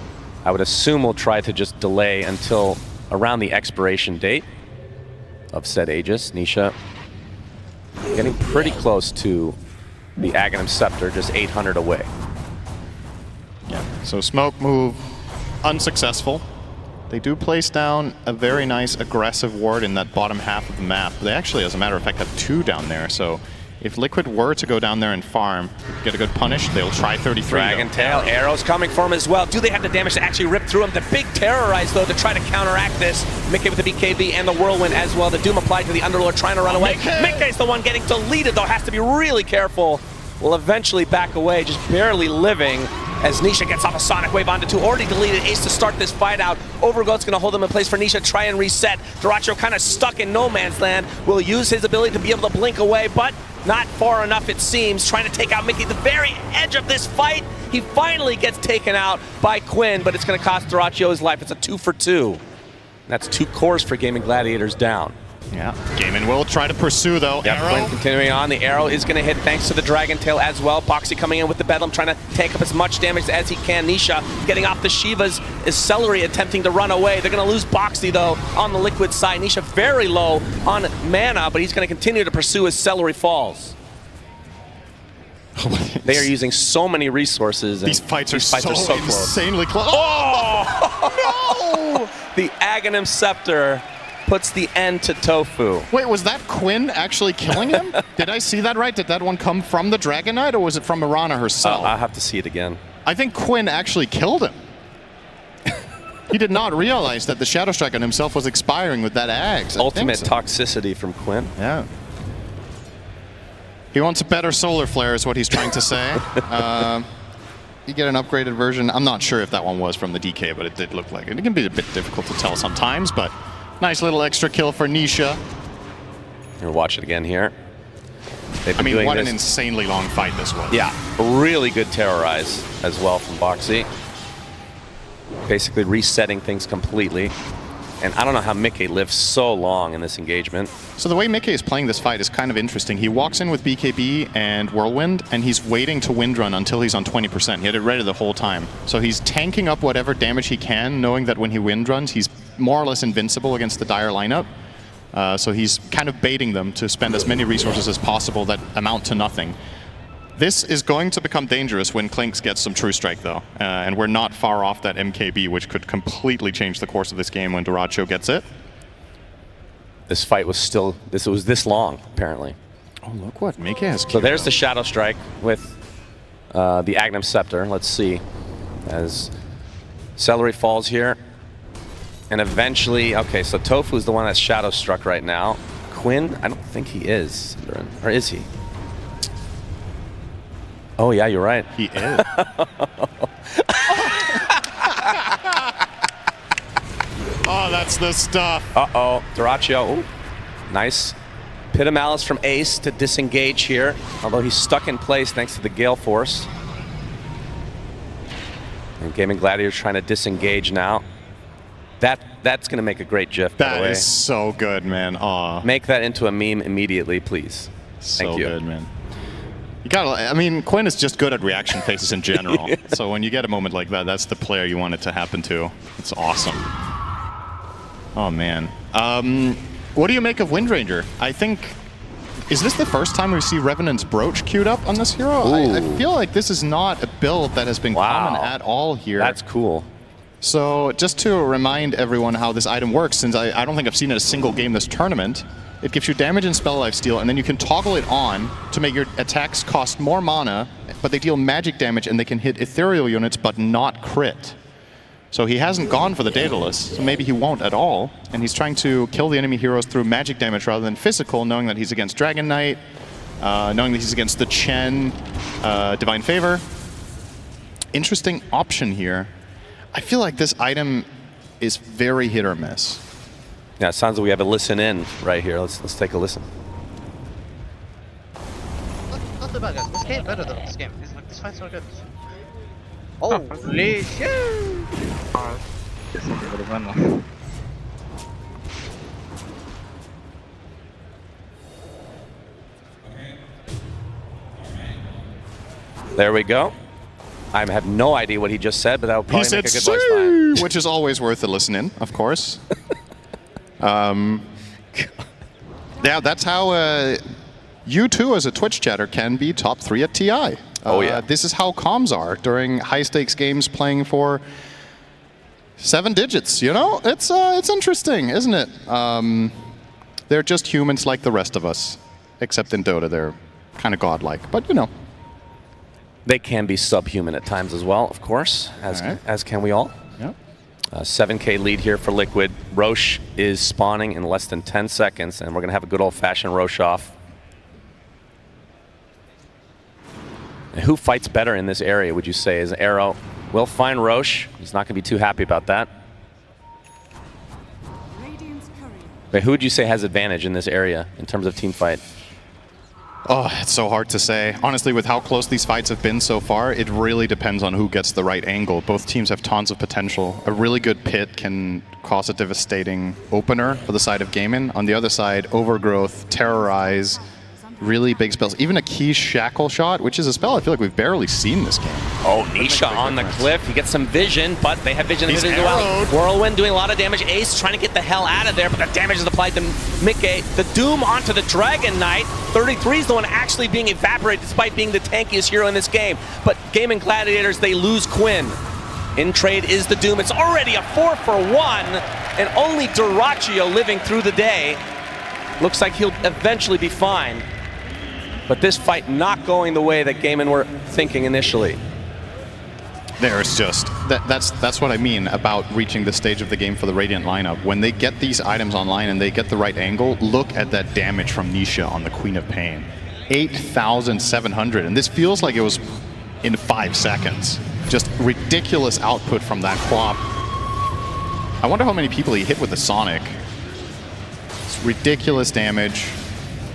I would assume, will try to just delay until around the expiration date of said Aegis. Nisha getting pretty close to the Aghanim Scepter, just 800 away. Yeah, so smoke move unsuccessful. They do place down a very nice aggressive ward in that bottom half of the map. They actually, as a matter of fact, have 2 down there. So if Liquid were to go down there and farm, get a good punish, they'll try 33. Dragon Tail, arrows coming for him as well. Do they have the damage to actually rip through him? The big Terrorize, though, to try to counteract this. Mickey with the BKB and the Whirlwind as well. The Doom applied to the Underlord, trying to run away. Mickey's the one getting deleted, though. Has to be really careful. Will eventually back away, just barely living. As Nisha gets off a Sonic Wave onto 2, already deleted Ace to start this fight out. Overgoat's gonna hold him in place for Nisha, try and reset. Dyrachyo kind of stuck in no man's land. Will use his ability to be able to blink away, but not far enough it seems. Trying to take out Mickey, the very edge of this fight. He finally gets taken out by Quinn, but it's gonna cost Dyrachyo his life. It's a 2 for 2. That's 2 cores for Gaimin Gladiators down. Yeah, Gaimin will try to pursue though. Yep, Arrow. Quinn continuing on. The arrow is going to hit thanks to the Dragon Tail as well. Boxy coming in with the Bedlam, trying to take up as much damage as he can. Nisha getting off the Shivas. Is Celery attempting to run away. They're going to lose Boxy though on the Liquid side. Nisha very low on mana, but he's going to continue to pursue as Celery falls. They are using so many resources. And these fights are so close. Insanely close. Oh! No! The Aghanim Scepter puts the end to Tofu. Wait, was that Quinn actually killing him? Did I see that right? Did that one come from the Dragon Knight, or was it from Mirana herself? I'll have to see it again. I think Quinn actually killed him. He did not realize that the Shadow Strike on himself was expiring with that axe. Ultimate toxicity from Quinn. Yeah. He wants a better solar flare is what he's trying to say. You get an upgraded version. I'm not sure if that one was from the DK, but it did look like it. It can be a bit difficult to tell sometimes, but nice little extra kill for Nisha. We'll watch it again here. I mean, what an insanely long fight this was. Yeah, really good terrorize as well from Boxy. Basically resetting things completely. And I don't know how Mickey lives so long in this engagement. So the way Mickey is playing this fight is kind of interesting. He walks in with BKB and Whirlwind, and he's waiting to wind run until he's on 20%. He had it ready the whole time. So he's tanking up whatever damage he can, knowing that when he wind runs, he's more or less invincible against the Dire lineup. So he's kind of baiting them to spend as many resources as possible that amount to nothing. This is going to become dangerous when Klinks gets some True Strike, though. And we're not far off that MKB, which could completely change the course of this game when Duracho gets it. This fight was still, it was this long, apparently. Oh, look what Mickey has. So there's the Shadow Strike with the Aghanim Scepter. Let's see. As Celery falls here. And eventually, okay, so Tofu is the one that's Shadow Struck right now. Quinn, I don't think he is, or is he? Oh yeah, you're right. He is. Oh, that's the stuff. Uh-oh, Duracho. Ooh. Nice. Pit of Malice from Ace to disengage here, although he's stuck in place thanks to the Gale Force. And Gaimin Gladiator's trying to disengage now. That's going to make a great GIF, by the way. That is so good, man. Aw. Make that into a meme immediately, please. Thank you. So good, man. You gotta, I mean, Quinn is just good at reaction faces in general. Yeah. So when you get a moment like that, that's the player you want it to happen to. It's awesome. Oh, man. What do you make of Windranger? I think, is this the first time we see Revenant's Brooch queued up on this hero? I feel like this is not a build that has been common at all here. That's cool. So just to remind everyone how this item works, since I don't think I've seen it a single game this tournament, it gives you damage and spell lifesteal, and then you can toggle it on to make your attacks cost more mana, but they deal magic damage and they can hit ethereal units but not crit. So he hasn't gone for the Daedalus, so maybe he won't at all, and he's trying to kill the enemy heroes through magic damage rather than physical, knowing that he's against Dragon Knight, knowing that he's against the Chen Divine Favor. Interesting option here. I feel like this item is very hit or miss. Yeah, it sounds like we have a listen in right here. Let's take a listen. Not too bad, guys. This game better than this game. This fight's so good. Holy shit! There we go. I have no idea what he just said, but that would probably make a good voice line. Which is always worth a listen in, of course. Yeah, that's how you too, as a Twitch chatter, can be top 3 at TI. Oh yeah. This is how comms are during high-stakes games playing for 7 digits. You know, it's interesting, isn't it? They're just humans like the rest of us, except in Dota they're kind of godlike. But you know. They can be subhuman at times as well, of course, as can we all. Yep. 7K lead here for Liquid. Roche is spawning in less than 10 seconds, and we're going to have a good old-fashioned Roche off. And who fights better in this area, would you say? Is Arrow will find Roche. He's not going to be too happy about that. But who would you say has advantage in this area in terms of team fight? Oh, it's so hard to say. Honestly, with how close these fights have been so far, it really depends on who gets the right angle. Both teams have tons of potential. A really good pit can cause a devastating opener for the side of Gaimin. On the other side, Overgrowth, Terrorize, really big spells. Even a Key Shackle Shot, which is a spell I feel like we've barely seen this game. Oh, Nisha on the cliff. He gets some vision, but they have vision as well. Whirlwind doing a lot of damage. Ace trying to get the hell out of there, but the damage is applied to Mickey. The Doom onto the Dragon Knight. 33 is the one actually being evaporated despite being the tankiest hero in this game. But Gaimin Gladiators, they lose Quinn. In trade is the Doom. It's already a 4-for-1, and only Duraccio living through the day. Looks like he'll eventually be fine. But this fight not going the way that Gaimin were thinking initially. There's just, that's what I mean about reaching the stage of the game for the Radiant lineup. When they get these items online and they get the right angle, look at that damage from Nisha on the Queen of Pain. 8,700, and this feels like it was in 5 seconds. Just ridiculous output from that Quap. I wonder how many people he hit with the Sonic. It's ridiculous damage.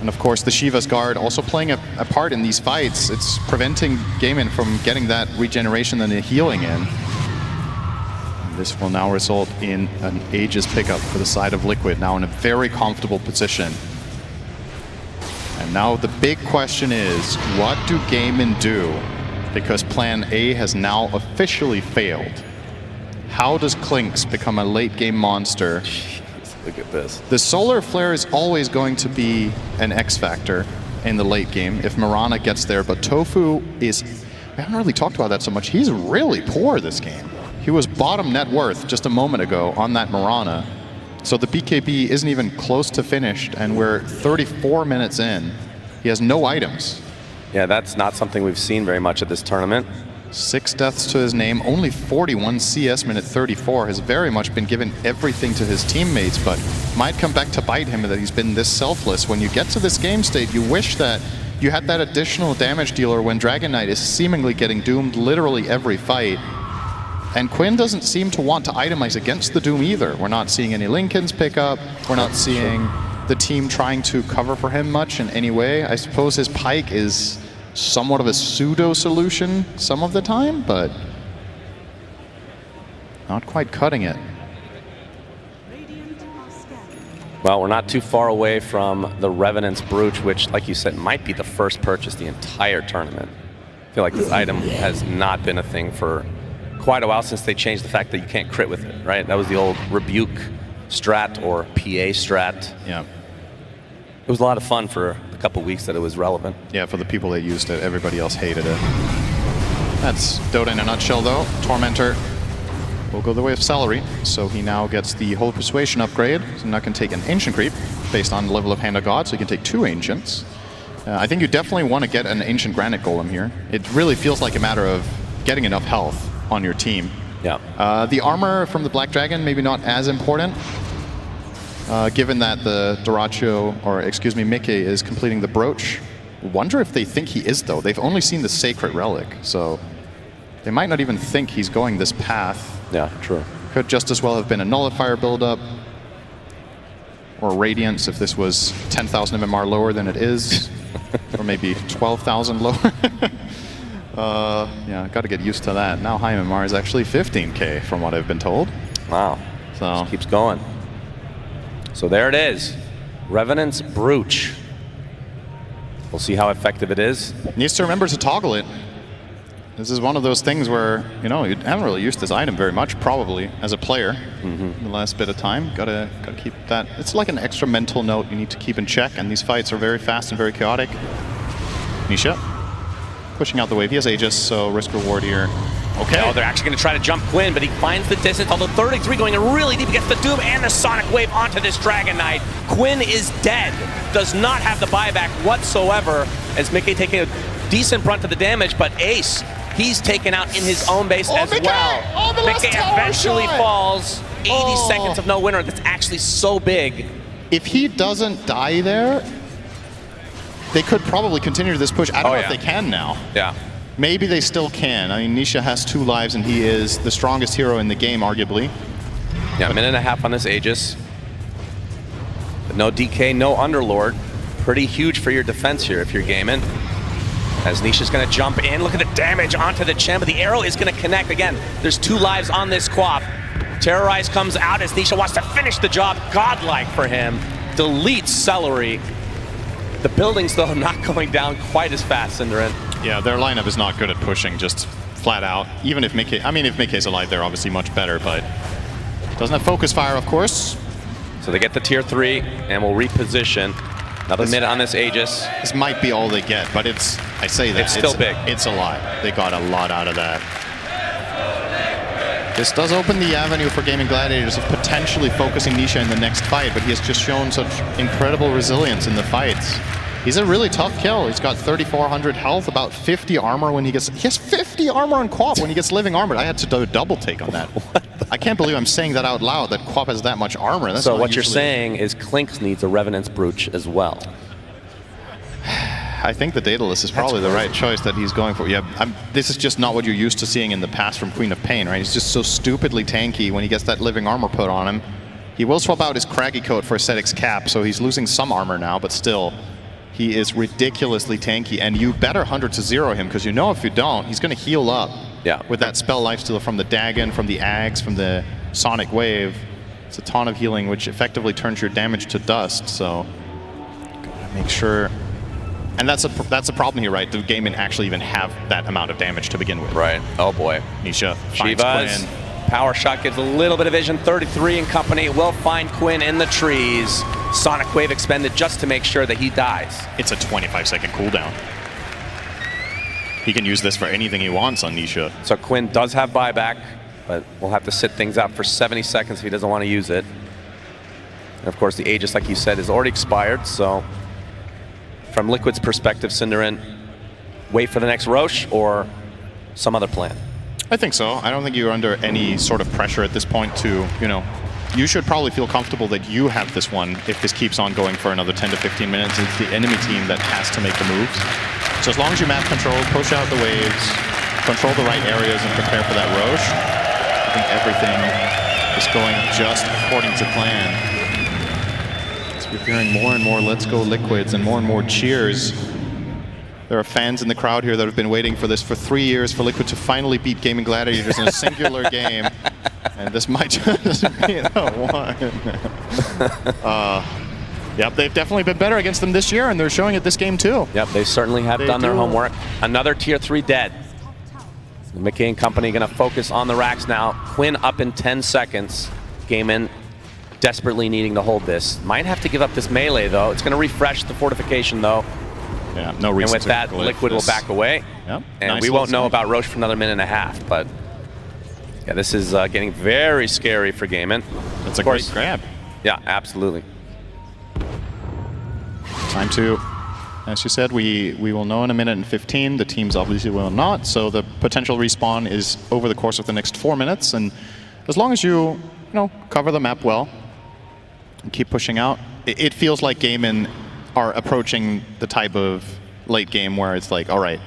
And of course, the Shiva's Guard also playing a part in these fights. It's preventing Gaimin from getting that regeneration and the healing in. And this will now result in an Aegis pickup for the side of Liquid, now in a very comfortable position. And now the big question is, what do Gaimin do? Because plan A has now officially failed. How does Klinks become a late game monster? Look at this. The Solar Flare is always going to be an X factor in the late game if Mirana gets there, but Tofu is, we haven't really talked about that so much, he's really poor this game. He was bottom net worth just a moment ago on that Mirana. So the BKB isn't even close to finished, and we're 34 minutes in. He has no items. Yeah, that's not something we've seen very much at this tournament. 6 deaths to his name, only 41 CS minute 34, has very much been given everything to his teammates, but might come back to bite him that he's been this selfless. When you get to this game state, you wish that you had that additional damage dealer when Dragon Knight is seemingly getting doomed literally every fight. And Quinn doesn't seem to want to itemize against the Doom either. We're not seeing any Lincolns pick up, we're not seeing the team trying to cover for him much in any way. I suppose his Pike is somewhat of a pseudo solution some of the time, but not quite cutting it. Well, we're not too far away from the Revenant's Brooch, which, like you said, might be the first purchase the entire tournament. I feel like this item has not been a thing for quite a while since they changed the fact that you can't crit with it, right? That was the old Rebuke strat or PA strat. Yeah. It was a lot of fun for a couple weeks that it was relevant. Yeah, for the people that used it, everybody else hated it. That's Dota in a nutshell, though. Tormentor will go the way of Salary, so he now gets the Holy Persuasion upgrade. So now can take an Ancient Creep based on level of Hand of God, so he can take 2 Ancients. I think you definitely want to get an Ancient Granite Golem here. It really feels like a matter of getting enough health on your team. Yeah. The armor from the Black Dragon, maybe not as important. Given that the Duraccio, or excuse me, Mickey is completing the Brooch. Wonder if they think he is, though. They've only seen the Sacred Relic, so they might not even think he's going this path. Yeah, true. Could just as well have been a Nullifier buildup, or Radiance if this was 10,000 MMR lower than it is, or maybe 12,000 lower. Yeah, got to get used to that. Now high MMR is actually 15K from what I've been told. Wow. So just keeps going. So there it is, Revenant's Brooch. We'll see how effective it is. Needs to remember to toggle it. This is one of those things where, you know, you haven't really used this item very much, probably, as a player in the last bit of time. Gotta keep that. It's like an extra mental note you need to keep in check, and these fights are very fast and very chaotic. Nisha pushing out the wave. He has Aegis, so risk reward here. Okay. Oh, they're actually going to try to jump Quinn, but he finds the distance. Although 33 going in really deep against the Doom and the Sonic Wave onto this Dragon Knight. Quinn is dead. Does not have the buyback whatsoever, as Mickey taking a decent brunt of the damage, but Ace, he's taken out in his own base as Mickey! well. Oh, the last Mickey tower eventually shot! falls. 80 seconds of no winner. That's actually so big. If he doesn't die there, they could probably continue this push. I don't know if they can now. Yeah. Maybe they still can. I mean, Nisha has 2 lives, and he is the strongest hero in the game, arguably. Yeah, a minute and a half on this Aegis. But no DK, no Underlord. pretty huge for your defense here if you're Gaimin. As Nisha's going to jump in. Look at the damage onto the Chen, but the arrow is going to connect. Again, there's 2 lives on this Quap. Terrorize comes out as Nisha wants to finish the job. Godlike for him. Deletes Celery. The buildings, though, not going down quite as fast, Cinderin. Yeah, their lineup is not good at pushing, just flat out. Even if Mickey, I mean, if Mickey's alive, they're obviously much better, but doesn't have focus fire, of course. So they get the tier 3, and will reposition. Another minute on this Aegis. This might be all they get, but it's, I say that. It's still big. It's a lot. They got a lot out of that. This does open the avenue for Gaimin Gladiators of potentially focusing Nisha in the next fight, but he has just shown such incredible resilience in the fights. He's a really tough kill. He's got 3,400 health, about 50 armor when he gets... He has 50 armor on Quap when he gets living armored. I had to do a double take on that. I can't believe I'm saying that out loud, that Quap has that much armor. That's so what you're saying is Clinks needs a Revenant's Brooch as well. I think the Daedalus is probably the right choice that he's going for. Yeah, this is just not what you're used to seeing in the past from Queen of Pain, right? He's just so stupidly tanky when he gets that living armor put on him. He will swap out his Craggy Coat for Ascetic's Cap, so he's losing some armor now, but still, he is ridiculously tanky, and you better 100 to 0 him, because you know if you don't, he's going to heal up. Yeah. With that spell lifesteal from the Dagon, from the Ags, from the Sonic Wave. It's a ton of healing, which effectively turns your damage to dust, so gotta make sure. And that's a problem here, right? Do Gaimin actually even have that amount of damage to begin with? Right. Oh boy. Nisha finds Shivas. Quinn. Power shot gives a little bit of vision. 33 and company will find Quinn in the trees. Sonic Wave expended just to make sure that he dies. It's a 25-second cooldown. He can use this for anything he wants on Nisha. So Quinn does have buyback, but we'll have to sit things out for 70 seconds if he doesn't want to use it. And of course, the Aegis, like you said, is already expired, so from Liquid's perspective, Cinderin, wait for the next Roche or some other plan? I think so. I don't think you're under any sort of pressure at this point to, you know, you should probably feel comfortable that you have this one if this keeps on going for another 10 to 15 minutes. It's the enemy team that has to make the moves. So as long as you map control, push out the waves, control the right areas, and prepare for that Roche, I think everything is going just according to plan. So we're hearing more and more Let's Go Liquids and more cheers. There are fans in the crowd here that have been waiting for this for 3 years for Liquid to finally beat Gaimin Gladiators in a singular game. And this might just be the one. Yep, they've definitely been better against them this year, and they're showing it this game too. Yep, they certainly have done their homework. Another tier 3 dead. The McKay and company going to focus on the racks now. Quinn up in 10 seconds. Gaimin desperately needing to hold this. Might have to give up this melee though. It's going to refresh the fortification though. Yeah, no reason. And with that, Liquid will back away. Yep. And nice we won't know about Roche for another minute and a half, but yeah, this is getting very scary for Gaimin. That's a great grab. Yeah, absolutely. Time to, as you said, we will know in a minute and 15. The teams obviously will not, so the potential respawn is over the course of the next 4 minutes, and as long as you cover the map well and keep pushing out, it feels like Gaimin are approaching the type of late game where it's like, all right,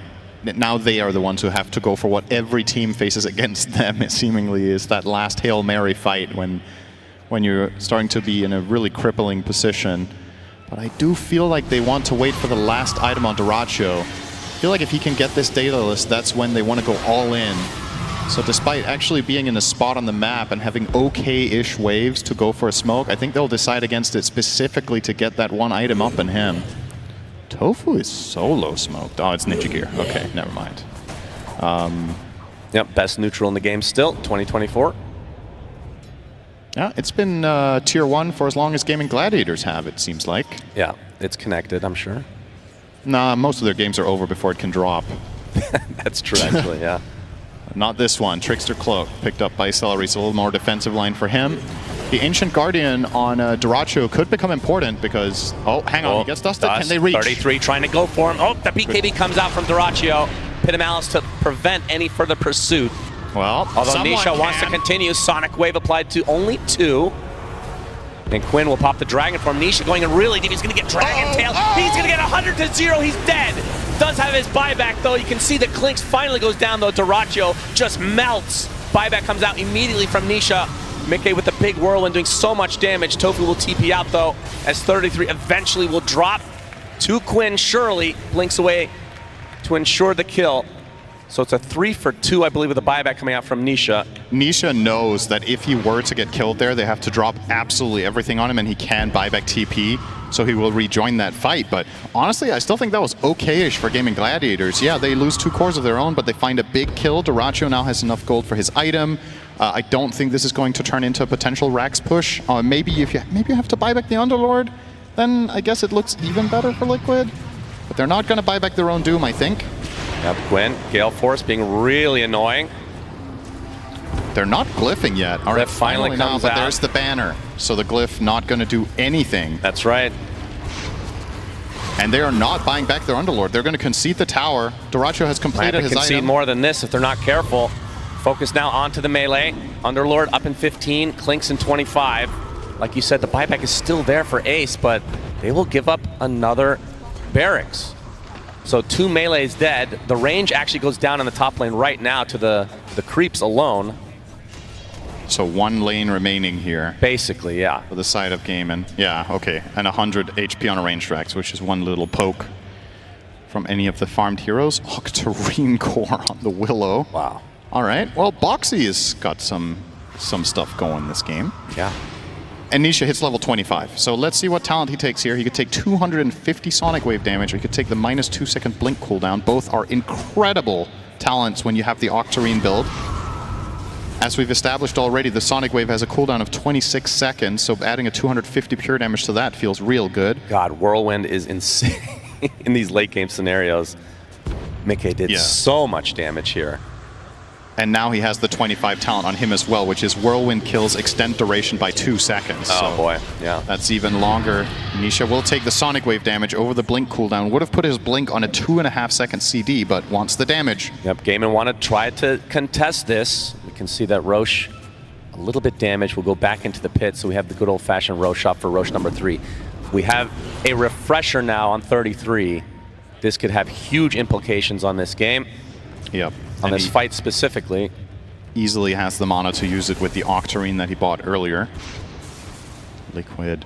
now they are the ones who have to go for what every team faces against them. It seemingly is that last Hail Mary fight when you're starting to be in a really crippling position. But I do feel like they want to wait for the last item on Duracho. I feel like if he can get this Daedalus, that's when they want to go all in. So despite actually being in a spot on the map and having okay-ish waves to go for a smoke, I think they'll decide against it specifically to get that one item up in him. Tofu is so low smoked. Oh, it's Ninja Gear. Okay, never mind. Yep, best neutral in the game still, 2024. Yeah, it's been tier 1 for as long as Gaimin Gladiators have, it seems like. Yeah, it's connected, I'm sure. Nah, most of their games are over before it can drop. That's true, actually, yeah. Not this one. Trickster Cloak picked up by Celery, so a little more defensive line for him. The Ancient Guardian on Duracho could become important because, oh, hang on, he gets dusted. Can they reach? 33 trying to go for him. Oh, the BKB comes out from Duracho. Pit him Alice to prevent any further pursuit. Well, although Nisha wants to continue, Sonic Wave applied to only 2. And Quinn will pop the Dragon Form. Nisha going in really deep. He's going to get Dragon Tail. He's going to get 100 to 0. He's dead. Does have his buyback, though. You can see that Clinks finally goes down, though. Duracho just melts. Buyback comes out immediately from Nisha. Mickey with the big whirlwind doing so much damage. Tofu will TP out, though, as 33 eventually will drop. to Quinn. Shirley blinks away to ensure the kill. So it's a 3 for 2, I believe, with a buyback coming out from Nisha. Nisha knows that if he were to get killed there, they have to drop absolutely everything on him, and he can buyback TP, so he will rejoin that fight. But honestly, I still think that was okay-ish for Gaimin Gladiators. Yeah, they lose 2 cores of their own, but they find a big kill. Duracho now has enough gold for his item. I don't think this is going to turn into a potential Rax push. Maybe if you have to buy back the Underlord, then I guess it looks even better for Liquid. But they're not going to buy back their own Doom, I think. Yep, Quinn, Gale Force being really annoying. They're not glyphing yet. All right, finally comes but out. there's the banner. So the glyph not going to do anything. That's right. And they are not buying back their Underlord. They're going to concede the tower. Duracho has completed his concede item. more than this if they're not careful. Focus now onto the melee. Underlord up in 15, Clinks in 25. Like you said, the buyback is still there for Ace, but they will give up another barracks. So 2 melees dead. The range actually goes down in the top lane right now to the creeps alone. So 1 lane remaining here. Basically, yeah. For the side of Gaimin. Yeah, okay. And 100 HP on a range tracks, which is 1 little poke from any of the farmed heroes. Octarine core on the Willow. Wow. All right. Well, Boxy has got some stuff going this game. Yeah. And Nisha hits level 25. So let's see what talent he takes here. He could take 250 Sonic Wave damage, or he could take the -2 second Blink cooldown. Both are incredible talents when you have the Octarine build. As we've established already, the Sonic Wave has a cooldown of 26 seconds, so adding a 250 pure damage to that feels real good. God, Whirlwind is insane in these late game scenarios. Mickey did so much damage here. And now he has the 25 talent on him as well, which is Whirlwind kills extend duration by 2 seconds. Oh boy, yeah. That's even longer. Nisha will take the Sonic Wave damage over the Blink cooldown. Would have put his Blink on a 2.5 second CD, but wants the damage. Yep, Gaimin want to try to contest this. We can see that Roche, a little bit damaged, will go back into the pit, so we have the good old-fashioned Roche up for Roche number 3. We have a refresher now on 33. This could have huge implications on this game. Yep. On this fight specifically. Easily has the mana to use it with the Octarine that he bought earlier. Liquid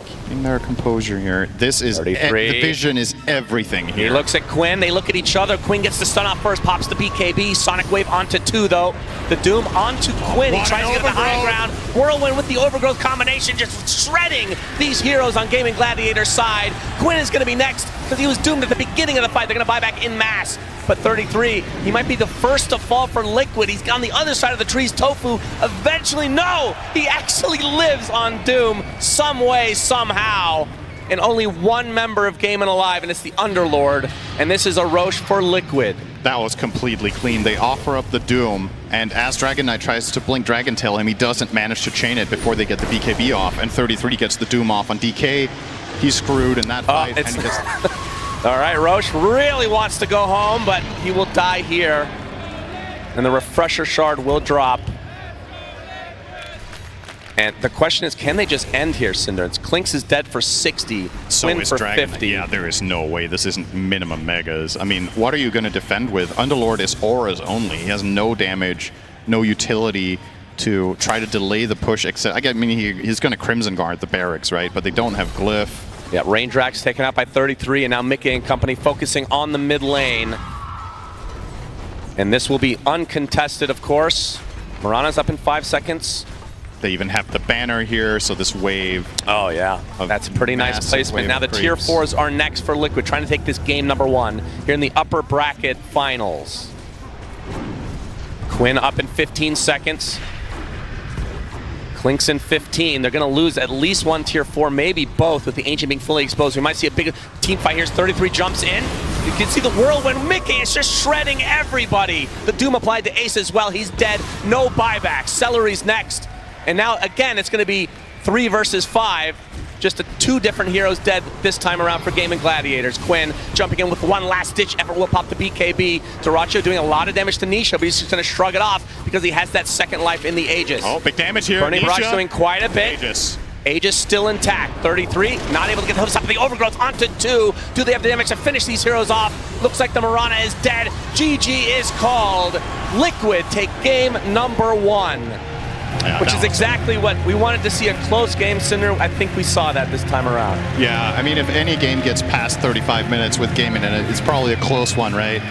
keeping their composure here. This is the vision is everything here. He looks at Quinn. They look at each other. Quinn gets the stun off first, pops the BKB. Sonic Wave onto 2 though. The Doom onto Quinn. He tries to get the high ground. Whirlwind with the Overgrowth combination, just shredding these heroes on Gaimin Gladiator's side. Quinn is going to be next because he was doomed at the beginning of the fight. They're going to buy back en masse. But 33, he might be the first to fall for Liquid. He's on the other side of the trees. Tofu eventually, no! He actually lives on Doom some way, somehow. And only 1 member of Gaimin alive, and it's the Underlord. And this is a Roche for Liquid. That was completely clean. They offer up the Doom, and as Dragon Knight tries to blink Dragon Tail him, he doesn't manage to chain it before they get the BKB off, and 33 gets the Doom off on DK. He's screwed in that fight. And he gets all right, Roche really wants to go home, but he will die here. And the Refresher Shard will drop. And the question is, can they just end here, Cinder? Clinks is dead for 60, so Quinn is for Dragon. 50. Yeah, there is no way. This isn't minimum megas. I mean, what are you going to defend with? Underlord is auras only. He has no damage, no utility to try to delay the push, except, he's going to Crimson Guard the barracks, right? But they don't have Glyph. Yeah, Raindrax taken out by 33, and now Mickey and company focusing on the mid lane. And this will be uncontested, of course. Mirana's up in 5 seconds. They even have the banner here, so this wave. Oh yeah, that's a pretty nice placement. Now the tier 4s are next for Liquid, trying to take this game number 1 here in the upper bracket finals. Quinn up in 15 seconds. Clinks in 15. They're going to lose at least 1 tier 4, maybe both, with the Ancient being fully exposed. We might see a big team fight here. 33 jumps in. You can see the Whirlwind. Mickey is just shredding everybody. The Doom applied to Ace as well. He's dead. No buyback. Celery's next. And now, again, it's going to be 3 versus 5. Just 2 different heroes dead this time around for Gaimin Gladiators. Quinn jumping in with 1 last-ditch effort will pop the BKB. Duracho doing a lot of damage to Nisha, but he's just going to shrug it off because he has that second life in the Aegis. Oh, big damage here. Burning Barrage doing quite a bit. Aegis. Aegis still intact. 33, not able to get the hooks up of the Overgrowth onto 2. Do they have the damage to finish these heroes off? Looks like the Mirana is dead. GG is called. Liquid take game number 1. which is exactly what we wanted to see, a close game, Cinder. I think we saw that this time around. Yeah, I mean, if any game gets past 35 minutes with Gaimin in it, it's probably a close one, right?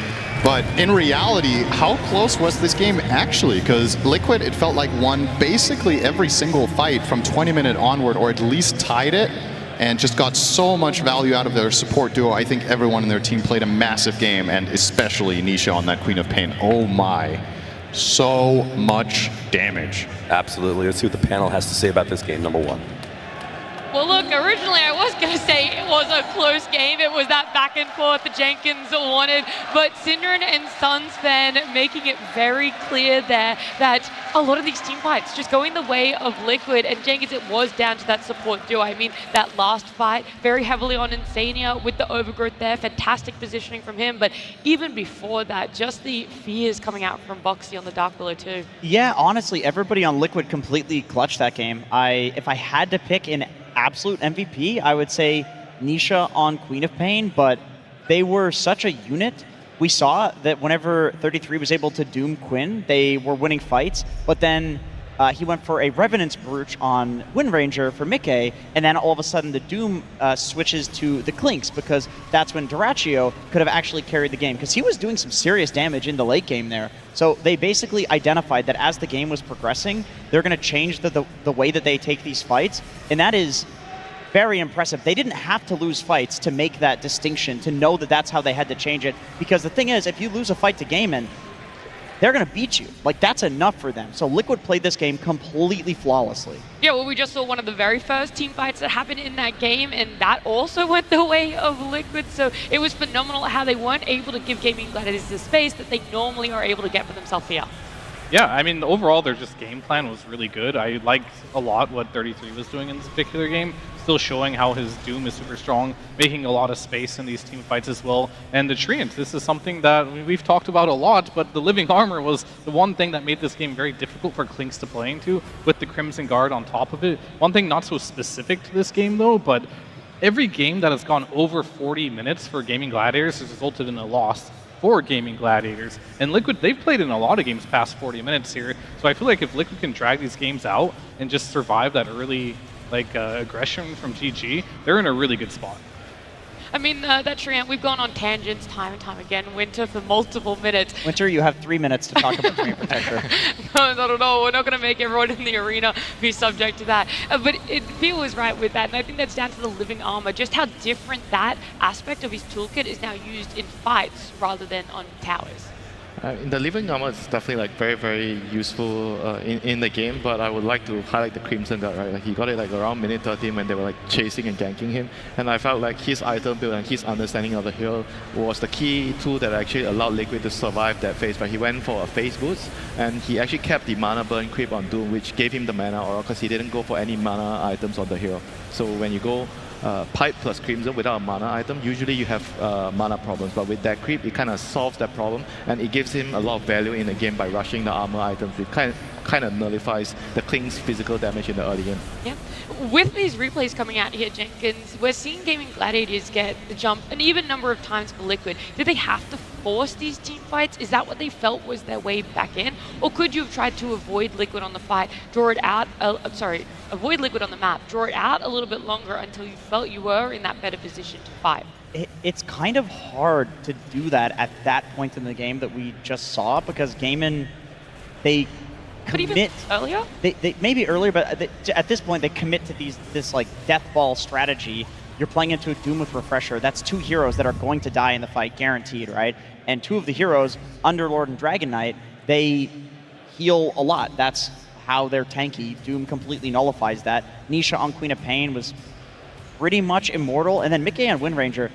But in reality, how close was this game actually? Because Liquid, it felt like won basically every single fight from 20-minute onward, or at least tied it, and just got so much value out of their support duo. I think everyone in their team played a massive game, and especially Nisha on that Queen of Pain. Oh my, so much damage. Absolutely. Let's see what the panel has to say about this game, number one. Well, look, originally I was going to say it was a close game. It was that back and forth that Jenkins wanted. But Synderen and Sunspan making it very clear there that a lot of these team fights just going the way of Liquid. And Jenkins, it was down to that support duo. I mean, that last fight, very heavily on Insania with the overgrowth there. Fantastic positioning from him. But even before that, just the fears coming out from Boxy on the Dark Below too. Yeah, honestly, everybody on Liquid completely clutched that game. If I had to pick an absolute MVP, I would say Nisha on Queen of Pain, but they were such a unit. We saw that whenever 33 was able to doom Quinn, they were winning fights, but then he went for a Revenant's Brooch on Wind Ranger for Mickey, and then all of a sudden the Doom switches to the Clinks, because that's when Duraccio could have actually carried the game, because he was doing some serious damage in the late game there. So they basically identified that as the game was progressing, they're going to change the way that they take these fights, and that is very impressive. They didn't have to lose fights to make that distinction, to know that that's how they had to change it, because the thing is, if you lose a fight to Gaimin, they're going to beat you. Like, that's enough for them. So Liquid played this game completely flawlessly. Yeah, well, we just saw one of the very first team fights that happened in that game, and that also went the way of Liquid. So it was phenomenal how they weren't able to give Gaming Gladiators the space that they normally are able to get for themselves here. Yeah, I mean, overall, their just game plan was really good. I liked a lot what 33 was doing in this particular game, still showing how his Doom is super strong, making a lot of space in these team fights as well. And the Treant, this is something that we've talked about a lot, but the Living Armor was the one thing that made this game very difficult for Clinks to play into, with the Crimson Guard on top of it. One thing not so specific to this game, though, but every game that has gone over 40 minutes for Gaming Gladiators has resulted in a loss for Gaming Gladiators. And Liquid, they've played in a lot of games past 40 minutes here, so I feel like if Liquid can drag these games out and just survive that early aggression from GG, they're in a really good spot. I mean, that Treant, we've gone on tangents time and time again. Winter for multiple minutes. Winter, you have 3 minutes to talk about Treant Protector. No, not at all. We're not going to make everyone in the arena be subject to that. But Phil was right with that, and I think that's down to the Living Armor, just how different that aspect of his toolkit is now used in fights rather than on towers. The Living Armor is definitely like very, very useful in the game, but I would like to highlight the Crimson Guard, right? Like he got it like around minute 13 when they were like chasing and ganking him, and I felt like his item build and his understanding of the hero was the key tool that actually allowed Liquid to survive that phase. Right? He went for a phase boost, and he actually kept the mana burn creep on Doom, which gave him the mana aura because he didn't go for any mana items on the hero. So when you go Pipe plus Crimson without a mana item, usually you have mana problems, but with that creep, it kind of solves that problem, and it gives him a lot of value in the game by rushing the armor items. It kind of nullifies the Clink's physical damage in the early game. Yeah. With these replays coming out here, Jenkins, we're seeing Gaming Gladiators get the jump an even number of times for Liquid. Did they have to force these team fights? Is that what they felt was their way back in? Or could you have tried to avoid Liquid on the fight, draw it out, avoid Liquid on the map, draw it out a little bit longer until you felt you were in that better position to fight? It's kind of hard to do that at that point in the game that we just saw, because Gaimin, they commit. But even earlier? They maybe earlier, but at this point they commit to this like death ball strategy. You're playing into a Doom with Refresher. That's 2 heroes that are going to die in the fight, guaranteed, right? And 2 of the heroes, Underlord and Dragon Knight, they heal a lot. That's how they're tanky. Doom completely nullifies that. Nisha on Queen of Pain was pretty much immortal. And then Mickey on Wind Ranger.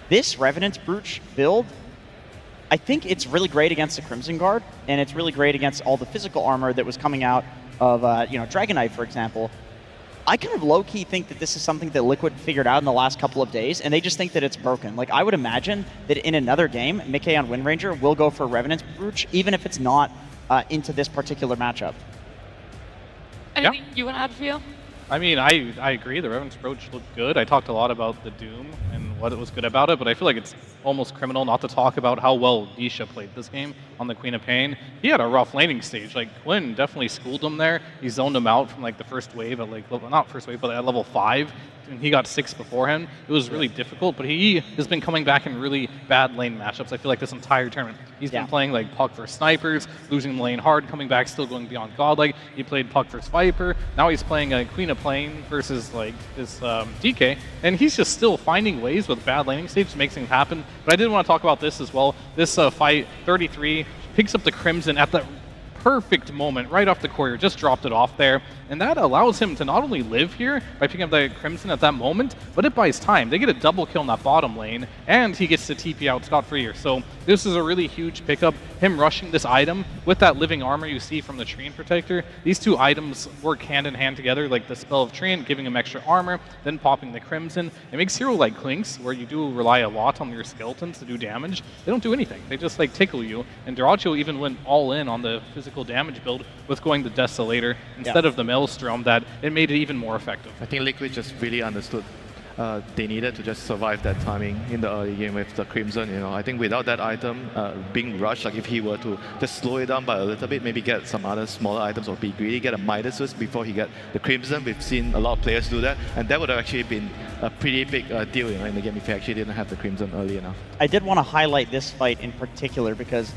This Revenant's Brooch build, I think it's really great against the Crimson Guard, and it's really great against all the physical armor that was coming out of Dragon Knight, for example. I kind of low-key think that this is something that Liquid figured out in the last couple of days, and they just think that it's broken. Like, I would imagine that in another game, Mickey on Wind Ranger will go for Revenant's Brooch, even if it's not into this particular matchup. Anything you want to add, Phil? I mean, I agree. The Revenant's Brooch looked good. I talked a lot about the Doom and what was good about it, but I feel like it's almost criminal not to talk about how well Nisha played this game on the Queen of Pain. He had a rough laning stage. Like, Quinn definitely schooled him there. He zoned him out from like the first wave at like, not first wave, but at level 5. And he got 6 beforehand. It was really difficult, but he has been coming back in really bad lane matchups. I feel like this entire tournament. He's been playing like Puck versus Snipers, losing the lane hard, coming back, still going beyond Godlike. He played Puck versus Viper. Now he's playing a Queen of Plane versus like this DK, and he's just still finding ways with bad laning stage to make things happen. But I did want to talk about this as well. This fight, 33, picks up the Crimson at the perfect moment, right off the courier, just dropped it off there. And that allows him to not only live here by picking up the Crimson at that moment, but it buys time. They get a double kill in that bottom lane, and he gets to TP out scot-free here. So this is a really huge pickup. Him rushing this item with that living armor you see from the Treant Protector. These two items work hand in hand together, like the spell of Treant, giving him extra armor, then popping the Crimson. It makes hero like Clinks, where you do rely a lot on your skeletons to do damage. They don't do anything. They just like tickle you. And Duracho even went all in on the physical damage build with going the Desolator instead of the Maelstrom, that it made it even more effective. I think Liquid just really understood they needed to just survive that timing in the early game with the Crimson. You know, I think without that item being rushed, like if he were to just slow it down by a little bit, maybe get some other smaller items or be greedy, get a Midas before he get the Crimson. We've seen a lot of players do that, and that would have actually been a pretty big deal, you know, in the game if he actually didn't have the Crimson early enough. I did want to highlight this fight in particular because,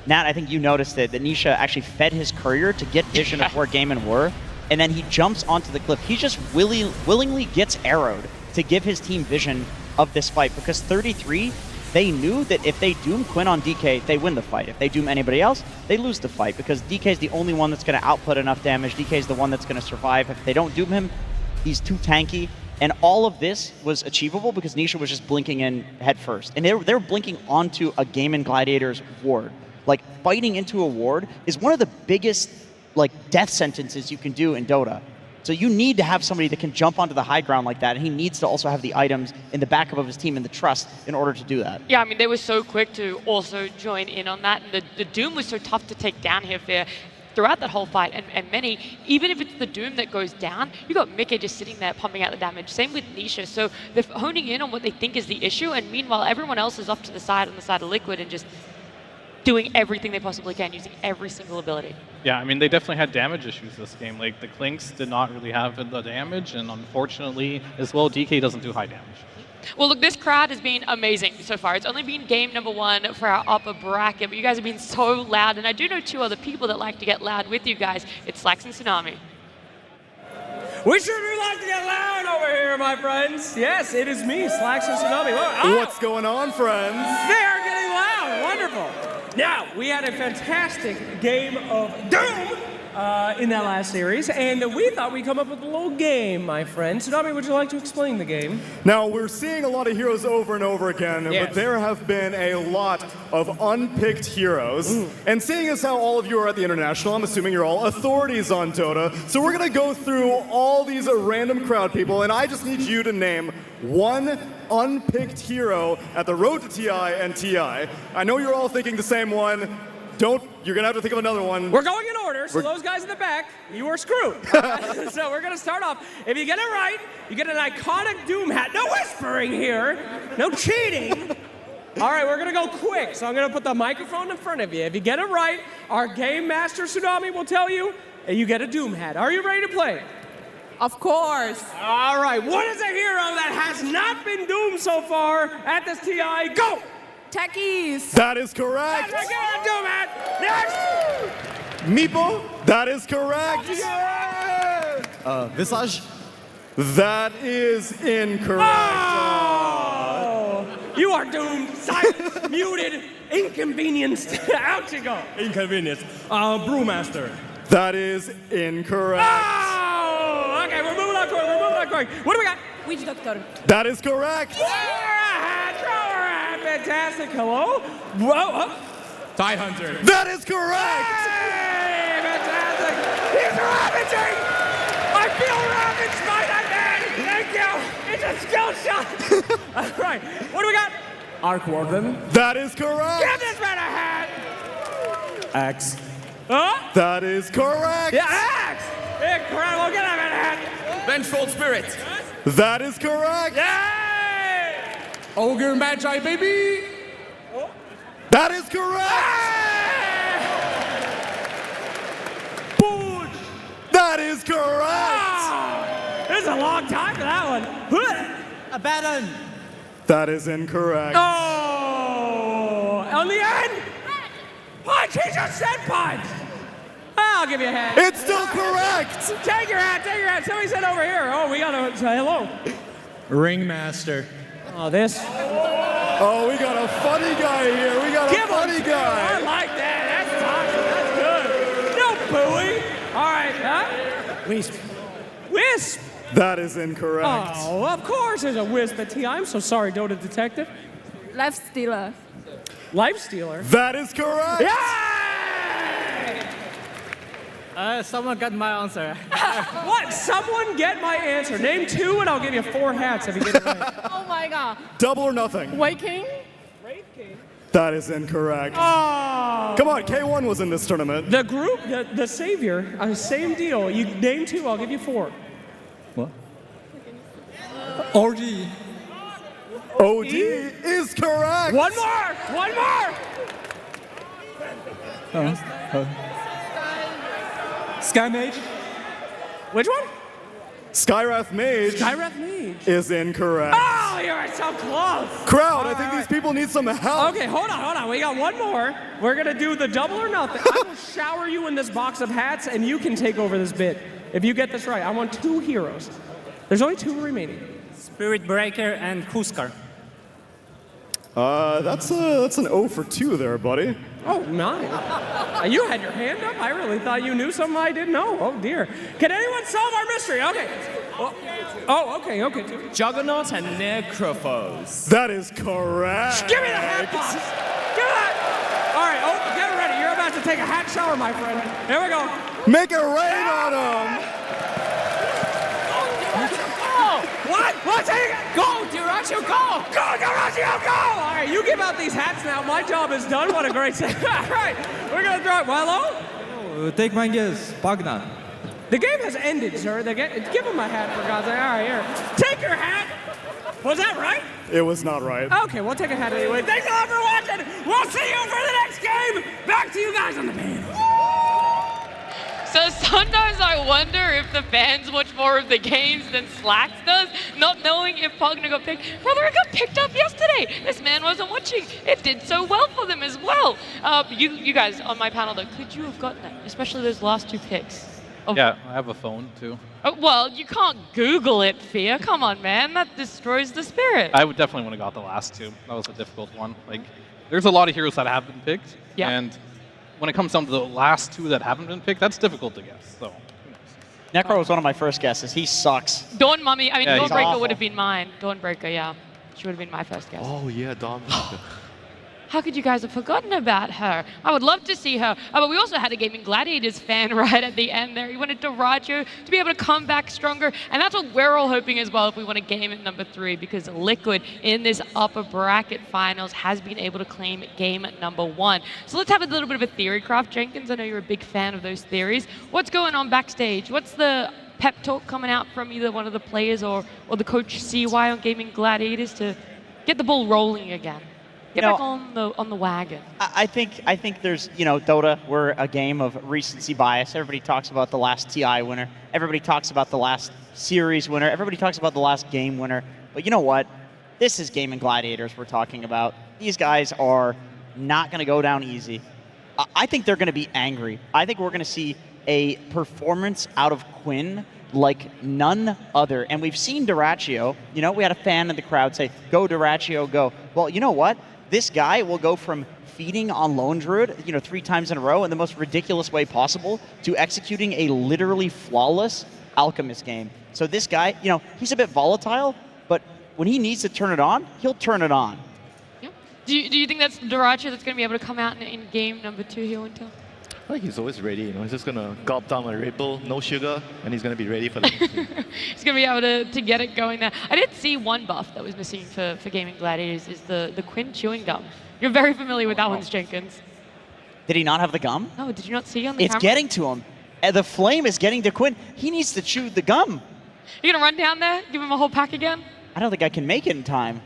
Nat, I think you noticed it, that Nisha actually fed his courier to get vision of where Gaimin were, and then he jumps onto the cliff. He just willingly gets arrowed to give his team vision of this fight, because 33, they knew that if they doom Quinn on DK, they win the fight. If they doom anybody else, they lose the fight, because DK is the only one that's going to output enough damage. DK is the one that's going to survive. If they don't doom him, he's too tanky. And all of this was achievable because Nisha was just blinking in head first. And they were blinking onto a Gaimin Gladiator's ward. Like, fighting into a ward is one of the biggest like death sentences you can do in Dota. So you need to have somebody that can jump onto the high ground like that, and he needs to also have the items in the backup of his team and the trust in order to do that. Yeah, I mean, they were so quick to also join in on that, and the Doom was so tough to take down here throughout that whole fight, and many, even if it's the Doom that goes down, you got Mika just sitting there pumping out the damage. Same with Nisha. So they're honing in on what they think is the issue, and meanwhile, everyone else is off to the side on the side of Liquid and just doing everything they possibly can, using every single ability. Yeah, I mean, they definitely had damage issues this game. Like, the Clinks did not really have the damage, and unfortunately, as well, DK doesn't do high damage. Well, look, this crowd has been amazing so far. It's only been game number 1 for our upper bracket, but you guys have been so loud, and I do know 2 other people that like to get loud with you guys. It's Slax and Tsunami. We sure do like to get loud over here, my friends. Yes, it is me, Slax and Tsunami. What's going on, friends? They are getting loud. Wonderful. Now, we had a fantastic game of Doom in that last series, and we thought we'd come up with a little game, my friend. Tsunami, would you like to explain the game? Now, we're seeing a lot of heroes over and over again, but there have been a lot of unpicked heroes. And seeing as how all of you are at the International, I'm assuming you're all authorities on Dota. So we're going to go through all these random crowd people, and I just need you to name one unpicked hero at the road to TI and TI. I know you're all thinking the same one. You're going to have to think of another one. We're going in order, so those guys in the back, you are screwed. So we're going to start off. If you get it right, you get an iconic Doom hat. No whispering here. No cheating. All right, we're going to go quick, so I'm going to put the microphone in front of you. If you get it right, our Game Master Tsunami will tell you, and you get a Doom hat. Are you ready to play? Of course. All right, what is a hero that has not been doomed so far at this TI? Go! Techies. That is correct. That's a Doom hat. Next! Meeple. That is correct. Visage. That is incorrect. Oh! You are doomed. Silent, muted, inconvenienced. Out you go. Inconvenience. Brewmaster. That is incorrect. Oh! Okay, we're moving on quick. What do we got? Witch Doctor. That is correct. Throw her hat. Fantastic. Hello? Whoa. Tie Hunter. That is correct. Hey, fantastic. He's ravaging. I feel ravaged by that man. Thank you. It's a skill shot. All right. What do we got? Arc Warden. That is correct. Give this man a hat. Axe. Huh? That is correct. Yeah, axe. Incredible. Get that man a hat. Vengeful Spirit. That is correct. Yay! Ogre Magi, baby! That is correct! That is correct! There's a long time for that one. Abaddon! That is incorrect. Oh! On the end? Punch! He just said punch! I'll give you a hat. It's still correct! Take your hat, take your hat. Somebody said over here. Oh, we gotta say hello. Ringmaster. Oh, this. Oh, we got a funny guy here. We got a funny guy. I like that. That's toxic. That's good. No booing. All right, huh? Wisp. Wisp. That is incorrect. Oh, of course there's a wisp at TI. I'm so sorry, Dota Detective. Life stealer. Life stealer. That is correct. Someone got my answer. What? Someone get my answer. Name 2 and I'll give you 4 hats if you get it right. Oh my god. Double or nothing. Waking? That is incorrect. Oh. Come on, K1 was in this tournament. The group, the savior, same deal. You name 2, I'll give you 4. What? OG. OD is correct. One more. One more. Sky Mage. Which one? Skywrath Mage. Skywrath Mage is incorrect. Oh, you're so close. Crowd, I think these people need some help. Okay, hold on. We got one more. We're gonna do the double or nothing. I will shower you in this box of hats, and you can take over this bit. If you get this right, I want 2 heroes. There's only 2 remaining. Spirit Breaker and Huskar. That's an 0 for 2 there, buddy. Oh, my. You had your hand up? I really thought you knew something I didn't know. Oh, dear. Can anyone solve our mystery? Okay. Okay. Juggernauts and Necrophos. That is correct. Give me the hat box. Give me that. All right. Oh, get ready. You're about to take a hat shower, my friend. Here we go. Make it rain on them. What? What's it? Go, Duracio, go! Go, Duracio, go! All right, you give out these hats now. My job is done. What a great set. All right, we're going to throw it. Well, Take my guess, Pagna. the game has ended, sir. Give him my hat, for God's sake. All right, here. Take your hat. Was that right? It was not right. Okay, we'll take a hat anyway. Thanks a lot for watching. We'll see you for the next game. Back to you guys on the panel. So sometimes I wonder if the fans watch more of the games than Slacks does, not knowing if Pogna got picked. Brother, it got picked up yesterday. This man wasn't watching. It did so well for them as well. You guys on my panel, though, could you have gotten it? Especially those last 2 picks. Yeah, I have a phone, too. Oh, well, you can't Google it, Fia. Come on, man. That destroys the spirit. I would definitely want to got the last 2. That was a difficult one. Like, there's a lot of heroes that have been picked. Yeah. And when it comes down to the last 2 that haven't been picked, that's difficult to guess. So, Necro was one of my first guesses. He sucks. Dawn Mummy, he's Dawnbreaker awful. would have been mine. Dawnbreaker, yeah. She would have been my first guess. Oh, yeah, Dawnbreaker. How could you guys have forgotten about her? I would love to see her. But we also had a Gaming Gladiators fan right at the end there. He wanted Duracio to be able to come back stronger. And that's what we're all hoping as well if we want to game at number 3, because Liquid in this upper bracket finals has been able to claim game at number 1. So let's have a little bit of a theory craft, Jenkins. I know you're a big fan of those theories. What's going on backstage? What's the pep talk coming out from either one of the players or the coach CY on Gaming Gladiators to get the ball rolling again? Get back on the wagon. I think there's, Dota, we're a game of recency bias. Everybody talks about the last TI winner. Everybody talks about the last series winner. Everybody talks about the last game winner. But you know what? This is Gaming Gladiators we're talking about. These guys are not going to go down easy. I think they're going to be angry. I think we're going to see a performance out of Quinn like none other. And we've seen Duracio. We had a fan in the crowd say, "Go Duracio, go." Well, you know what? This guy will go from feeding on Lone Druid, 3 times in a row in the most ridiculous way possible to executing a literally flawless Alchemist game. So this guy, he's a bit volatile, but when he needs to turn it on, he'll turn it on. Yeah. Do you think that's Duracio that's going to be able to come out in game number 2 here, Wintel? I think he's always ready. He's just going to gulp down a Red Bull, no sugar, and he's going to be ready for the next game. He's going to be able to get it going there. I did see one buff that was missing for Gaming Gladiators is the Quinn chewing gum. You're very familiar with that one, Jenkins. Did he not have the gum? No, did you not see on the It's camera? getting to him. The flame is getting to Quinn. He needs to chew the gum. You going to run down there, give him a whole pack again? I don't think I can make it in time.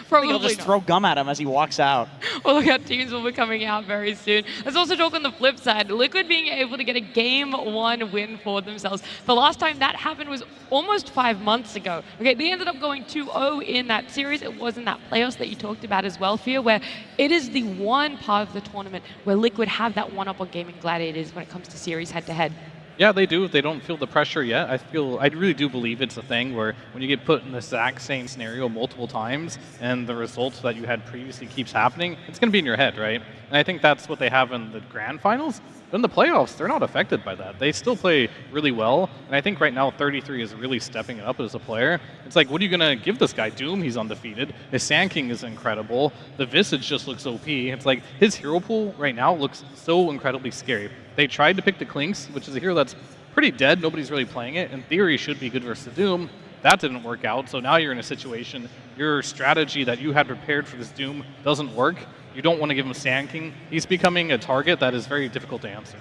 Probably he'll just throw gum at him as he walks out. Well, look at teams will be coming out very soon. Let's also talk on the flip side. Liquid being able to get a Game 1 win for themselves. The last time that happened was almost 5 months ago. Okay, they ended up going 2-0 in that series. It was in that playoffs that you talked about as well, Fear, where it is the one part of the tournament where Liquid have that one-up on Gaimin Gladiators when it comes to series head-to-head. Yeah, they do. They don't feel the pressure yet. I really do believe it's a thing where when you get put in the exact same scenario multiple times and the results that you had previously keeps happening, it's going to be in your head, right? And I think that's what they have in the grand finals. But in the playoffs, they're not affected by that. They still play really well. And I think right now 33 is really stepping it up as a player. It's like, what are you going to give this guy? Doom, he's undefeated. His Sand King is incredible. The Visage just looks OP. It's like his hero pool right now looks so incredibly scary. They tried to pick the Clinks, which is a hero that's pretty dead. Nobody's really playing it. In theory, should be good versus Doom. That didn't work out. So now you're in a situation, your strategy that you had prepared for this Doom doesn't work. You don't want to give him Sand King. He's becoming a target that is very difficult to answer.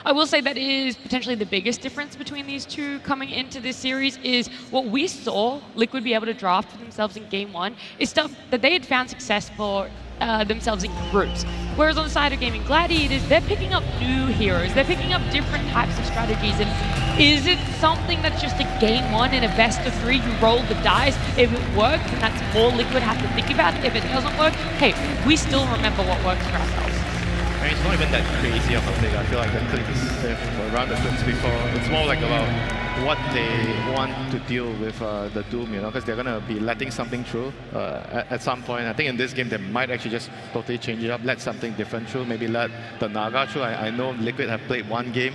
I will say that is potentially the biggest difference between these two coming into this series is what we saw Liquid be able to draft for themselves in Game 1 is stuff that they had found success for themselves in groups. Whereas on the side of Gaimin Gladiators, they're picking up new heroes. They're picking up different types of strategies. And is it something that's just a Game 1 in a best of 3? You roll the dice. If it works, then that's all Liquid have to think about. If it doesn't work, hey, we still remember what works for ourselves. I mean, it's not even that crazy of a thing. I feel like the Clinks have run the Clinks before. It's more like about what they want to deal with the Doom, you know, because they're going to be letting something through at some point. I think in this game, they might actually just totally change it up, let something different through, maybe let the Naga through. I know Liquid have played one game.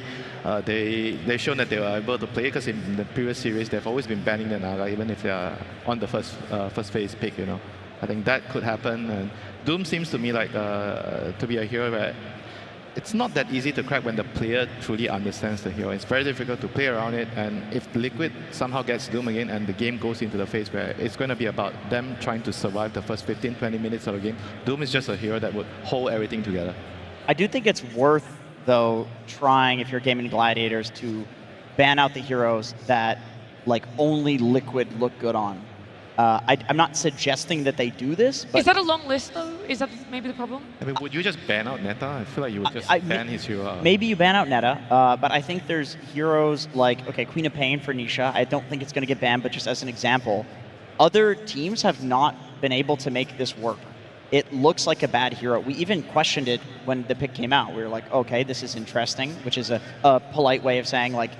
They've shown that they were able to play it because in the previous series, they've always been banning the Naga, even if they are on the first phase pick, you know. I think that could happen. And Doom seems to me like to be a hero where it's not that easy to crack when the player truly understands the hero. It's very difficult to play around it, and if Liquid somehow gets Doom again and the game goes into the phase where it's going to be about them trying to survive the first 15-20 minutes of the game, Doom is just a hero that would hold everything together. I do think it's worth, though, trying, if you're Gaimin Gladiators, to ban out the heroes that like only Liquid look good on. I'm not suggesting that they do this, but... Is that a long list, though? Is that maybe the problem? I mean, would you just ban out Neta? I feel like you would just ban his hero out. Maybe you ban out Neta, but I think there's heroes like, okay, Queen of Pain for Nisha. I don't think it's going to get banned, but just as an example, other teams have not been able to make this work. It looks like a bad hero. We even questioned it when the pick came out. We were like, okay, this is interesting, which is a polite way of saying, like,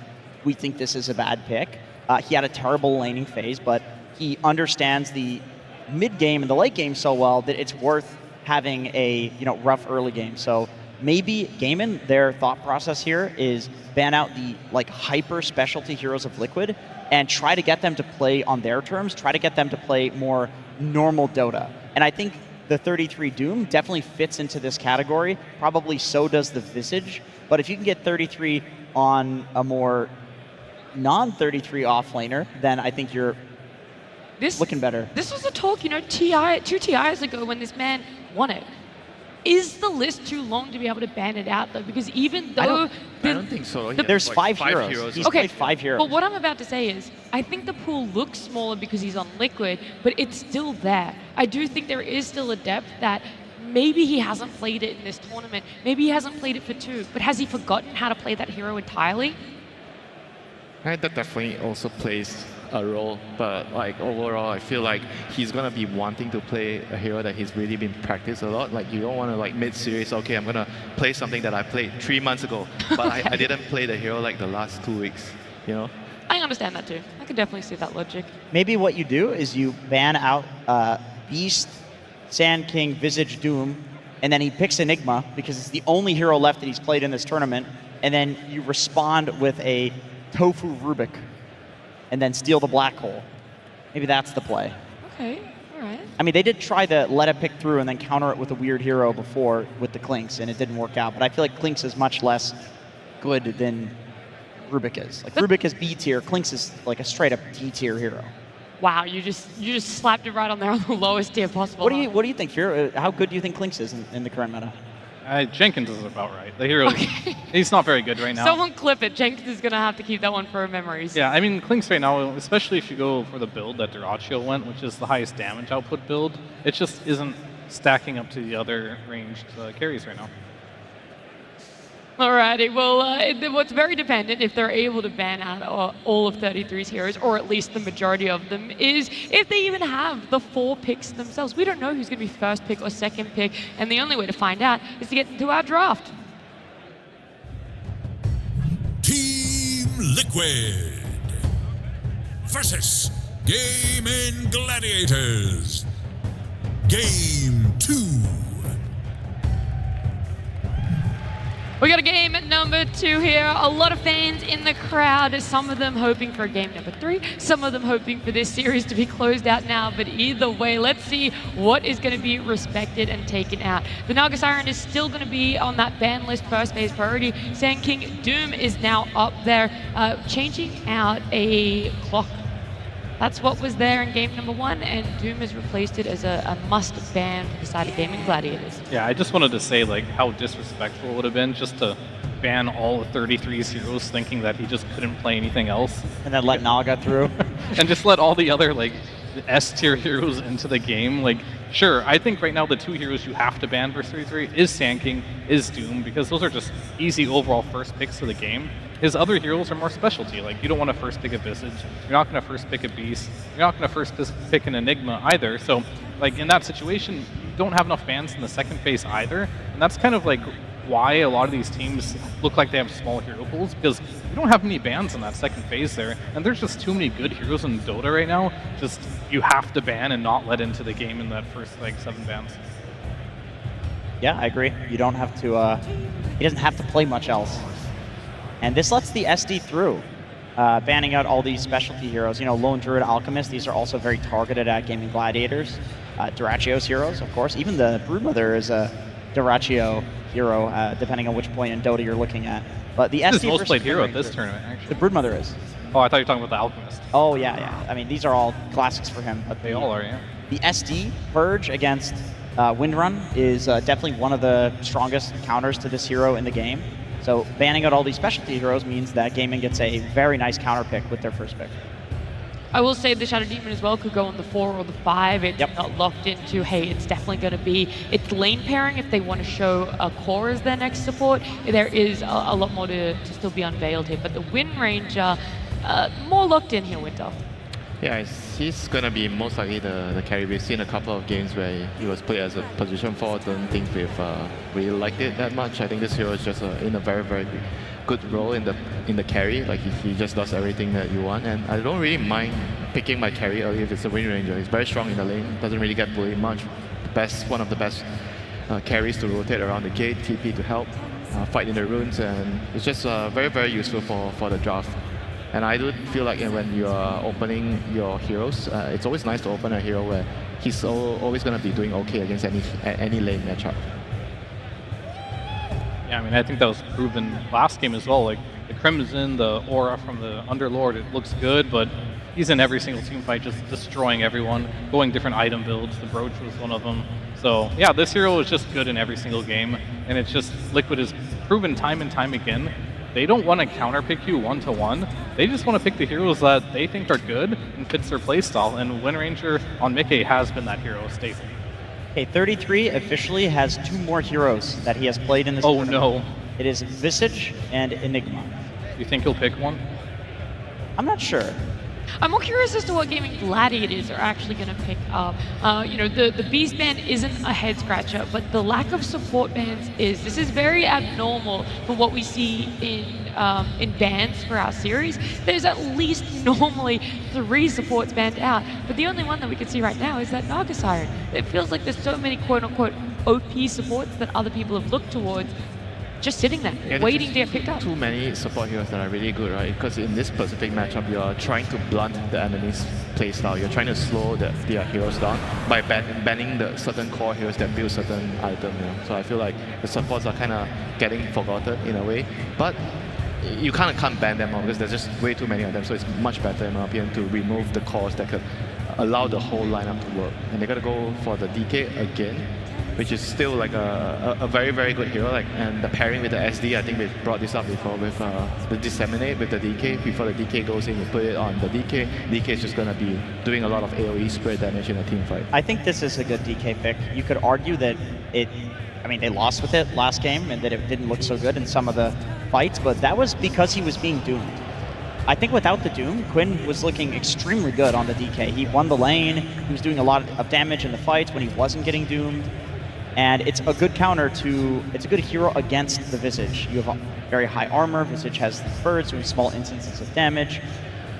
we think this is a bad pick. He had a terrible laning phase, but he understands the mid-game and the late game so well that it's worth having a rough early game. So maybe Gaimin, their thought process here is ban out the like hyper specialty heroes of Liquid and try to get them to play on their terms, try to get them to play more normal Dota. And I think the 33 Doom definitely fits into this category. Probably so does the Visage. But if you can get 33 on a more non-33 offlaner, then I think you're looking better. This was a talk, 2 TIs ago when this man won it. Is the list too long to be able to ban it out, though? Because even though... I don't think so. There's like 5 heroes. He's played 5 heroes. But what I'm about to say is, I think the pool looks smaller because he's on Liquid, but it's still there. I do think there is still a depth that maybe he hasn't played it in this tournament. Maybe he hasn't played it for 2, but has he forgotten how to play that hero entirely? That definitely also plays a role, but like overall, I feel like he's gonna be wanting to play a hero that he's really been practiced a lot. Like you don't want to like mid-series, okay, I'm gonna play something that I played 3 months ago, but I didn't play the hero like the last 2 weeks, you know? I understand that too. I can definitely see that logic. Maybe what you do is you ban out Beast, Sand King, Visage, Doom, and then he picks Enigma because it's the only hero left that he's played in this tournament, and then you respond with a Tofu Rubik and then steal the black hole. Maybe that's the play. Okay, all right. I mean, they did try the let it pick through and then counter it with a weird hero before with the Clinks, and it didn't work out. But I feel like Clinks is much less good than Rubik is. Like Rubik is B tier, Clinks is like a straight up D tier hero. Wow, you just slapped it right on there on the lowest tier possible. What do you think, Fear? How good do you think Clinks is in the current meta? Jenkins is about right. The hero, he's not very good right now. Someone clip it. Jenkins is going to have to keep that one for memories. Yeah, I mean, Clinks right now, especially if you go for the build that Duraccio went, which is the highest damage output build, it just isn't stacking up to the other ranged carries right now. Alrighty, well, what's very dependent if they're able to ban out all of 33's heroes, or at least the majority of them, is if they even have the 4 picks themselves. We don't know who's going to be first pick or second pick, and the only way to find out is to get into our draft. Team Liquid versus Gaimin Gladiators. Game 2. We got a game at number 2 here. A lot of fans in the crowd, some of them hoping for a game number 3, some of them hoping for this series to be closed out now, but either way, let's see what is going to be respected and taken out. The Naga Siren is still going to be on that ban list first phase priority. Sand King Doom is now up there, changing out a clock. That's what was there in game number 1, and Doom has replaced it as a must ban for the side of Gaimin Gladiators. Yeah, I just wanted to say like how disrespectful it would have been just to ban all of 33's heroes thinking that he just couldn't play anything else. And then let Naga through. And just let all the other like S-tier heroes into the game. Like, sure, I think right now the 2 heroes you have to ban for 33 is Sand King, is Doom, because those are just easy overall first picks of the game. His other heroes are more specialty. Like, you don't want to first pick a Visage, you're not going to first pick a Beast, you're not going to first pick an Enigma either. So, like, in that situation, you don't have enough bans in the second phase either. And that's kind of like why a lot of these teams look like they have small hero pools, because you don't have many bans in that second phase there. And there's just too many good heroes in Dota right now. Just, you have to ban and not let into the game in that first, like, 7 bans. Yeah, I agree. You don't have to, he doesn't have to play much else. And this lets the SD through, banning out all these specialty heroes. You know, Lone Druid, Alchemist, these are also very targeted at Gaimin Gladiators. Duraccio's heroes, of course. Even the Broodmother is a Duraccio hero, depending on which point in Dota you're looking at. But the SD is the most played hero at this tournament, actually. The Broodmother is. Oh, I thought you were talking about the Alchemist. Oh, yeah. I mean, these are all classics for him. But they all are, yeah. The SD Purge against Windrun is definitely one of the strongest counters to this hero in the game. So banning out all these specialty heroes means that Gaimin gets a very nice counter pick with their first pick. I will say the Shadow Demon as well could go on the 4 or the 5. It's not locked into, hey, it's definitely going to be, it's lane pairing if they want to show a core as their next support. There is a lot more to still be unveiled here, but the Wind Ranger, more locked in here, Winter. Yeah, he's going to be most likely the carry. We've seen a couple of games where he was played as a position 4. Don't think we've really liked it that much. I think this hero is just in a very, very good role in the carry. Like, he just does everything that you want. And I don't really mind picking my carry early if it's a Wind Ranger. He's very strong in the lane, doesn't really get bullied much. One of the best carries to rotate around the gate, TP to help, fight in the runes, and it's just very, very useful for the draft. And I do feel like when you are opening your heroes, it's always nice to open a hero where he's always going to be doing okay against any lane matchup. Yeah, I mean, I think that was proven last game as well. Like, the Crimson, the Aura from the Underlord, it looks good, but he's in every single team fight, just destroying everyone, going different item builds. The Brooch was one of them. So, yeah, this hero is just good in every single game, and it's just, Liquid has proven time and time again, they don't want to counterpick you 1-to-1. They just want to pick the heroes that they think are good and fits their playstyle. And Wind Ranger on Mickey has been that hero staple. Okay, 33 officially has 2 more heroes that he has played in this tournament. No. It is Visage and Enigma. You think he'll pick one? I'm not sure. I'm more curious as to what Gaimin Gladiators are actually going to pick up. You know, the Beast ban isn't a head scratcher, but the lack of support bans is. This is very abnormal for what we see in bans for our series. There's at least normally 3 supports banned out, but the only one that we can see right now is that Naga Siren. It feels like there's so many quote-unquote OP supports that other people have looked towards, just sitting there, waiting to get picked up. Too many support heroes that are really good, right? Because in this specific matchup, you're trying to blunt the enemy's playstyle. You're trying to slow their heroes down by banning the certain core heroes that build certain items. You know? So I feel like the supports are kind of getting forgotten in a way. But you kind of can't ban them all because there's just way too many of them. So it's much better, in my opinion, to remove the cores that could allow the whole lineup to work. And they're going to go for the DK again. which is still like a very, very good hero. Like, and the pairing with the SD, I think we brought this up before with the Disseminate with the DK. Before the DK goes in, you put it on the DK. DK is just going to be doing a lot of AoE spray damage in a team fight. I think this is a good DK pick. You could argue that they lost with it last game and that it didn't look so good in some of the fights, but that was because he was being doomed. I think without the Doom, Quinn was looking extremely good on the DK. He won the lane, he was doing a lot of damage in the fights when he wasn't getting doomed, and it's a good counter to, it's a good hero against the Visage. You have very high armor, Visage has the birds doing small instances of damage,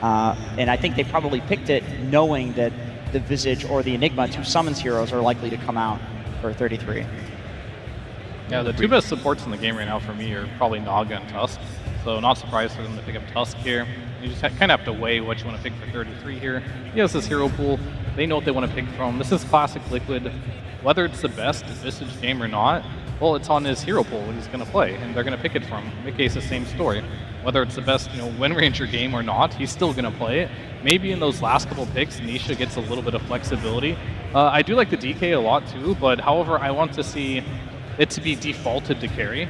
and I think they probably picked it knowing that the Visage or the Enigma, two summons heroes, are likely to come out for 33. Yeah, the two best supports in the game right now for me are probably Naga and Tusk. So not surprised for them to pick up Tusk here. You just kind of have to weigh what you want to pick for 33 here. He has this hero pool. They know what they want to pick from. This is classic Liquid. Whether it's the best Visage game or not, well, it's on his hero pool what he's going to play, and they're going to pick it from. Mickey's the same story. Whether it's the best, Wind Ranger game or not, he's still going to play it. Maybe in those last couple picks, Nisha gets a little bit of flexibility. I do like the DK a lot too, but however, I want to see it to be defaulted to carry,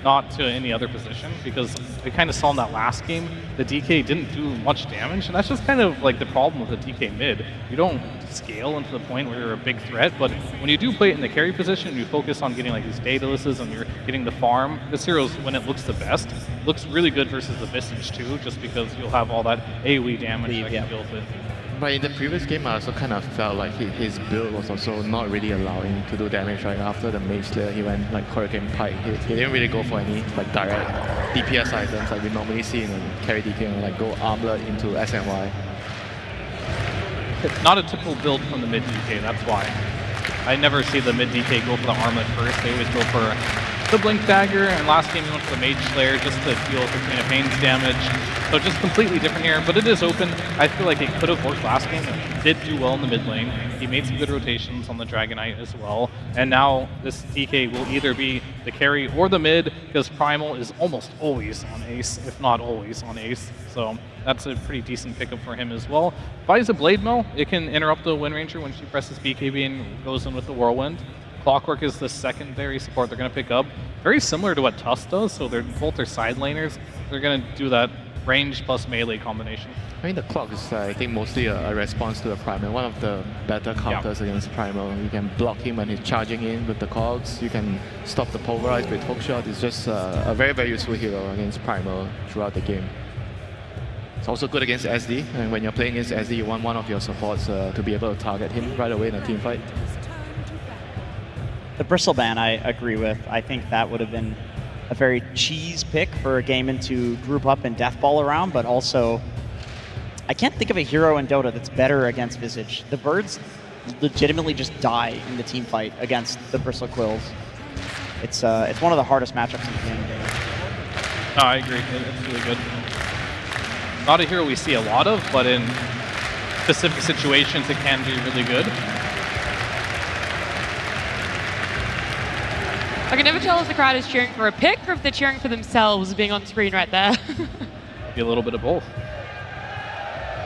not to any other position, because we kind of saw in that last game, the DK didn't do much damage, and that's just kind of like the problem with the DK mid. You don't scale into the point where you're a big threat, but when you do play it in the carry position, you focus on getting like these Daedalus and you're getting the farm. This hero's, when it looks the best, looks really good versus the Visage too, just because you'll have all that AoE damage that can build it. But in the previous game, I also kind of felt like his build was also not really allowing him to do damage. Right after the Mage Slayer, he went like Hurricane Pike. He didn't really go for any like direct DPS items like we normally see in a carry DK, and like go Armlet into SNY. It's not a typical build from the mid DK, that's why. I never see the mid DK go for the Armlet first. They always go for the Blink Dagger, and last game he went for the Mage Slayer just to deal Katrina Pain's damage. So just completely different here, but it is open. I feel like it could have worked last game. It did do well in the mid lane. He made some good rotations on the Dragonite as well. And now this DK will either be the carry or the mid, because Primal is almost always on Ace, if not always on Ace. So that's a pretty decent pickup for him as well. Buys a Blade Mill, it can interrupt the Wind Ranger when she presses BKB and goes in with the Whirlwind. Clockwork is the secondary support they're going to pick up. Very similar to what Tusk does, so they're both their side laners. They're going to do that range plus melee combination. I mean, the clock is, I think, mostly a response to the Primal. One of the better counters against Primal. You can block him when he's charging in with the cogs. You can stop the Pulverize with hookshot. It's just a very, very useful hero against Primal throughout the game. It's also good against SD, and when you're playing against SD, you want one of your supports to be able to target him right away in a team fight. The Bristleban I agree with. I think that would have been a very cheese pick for Gaimin to group up and deathball around, but also I can't think of a hero in Dota that's better against Visage. The birds legitimately just die in the team fight against the Bristle Quills. It's one of the hardest matchups in the game. No, I agree. It's really good. Not a hero we see a lot of, but in specific situations it can be really good. I can never tell if the crowd is cheering for a pick or if they're cheering for themselves being on screen right there. Be a little bit of both.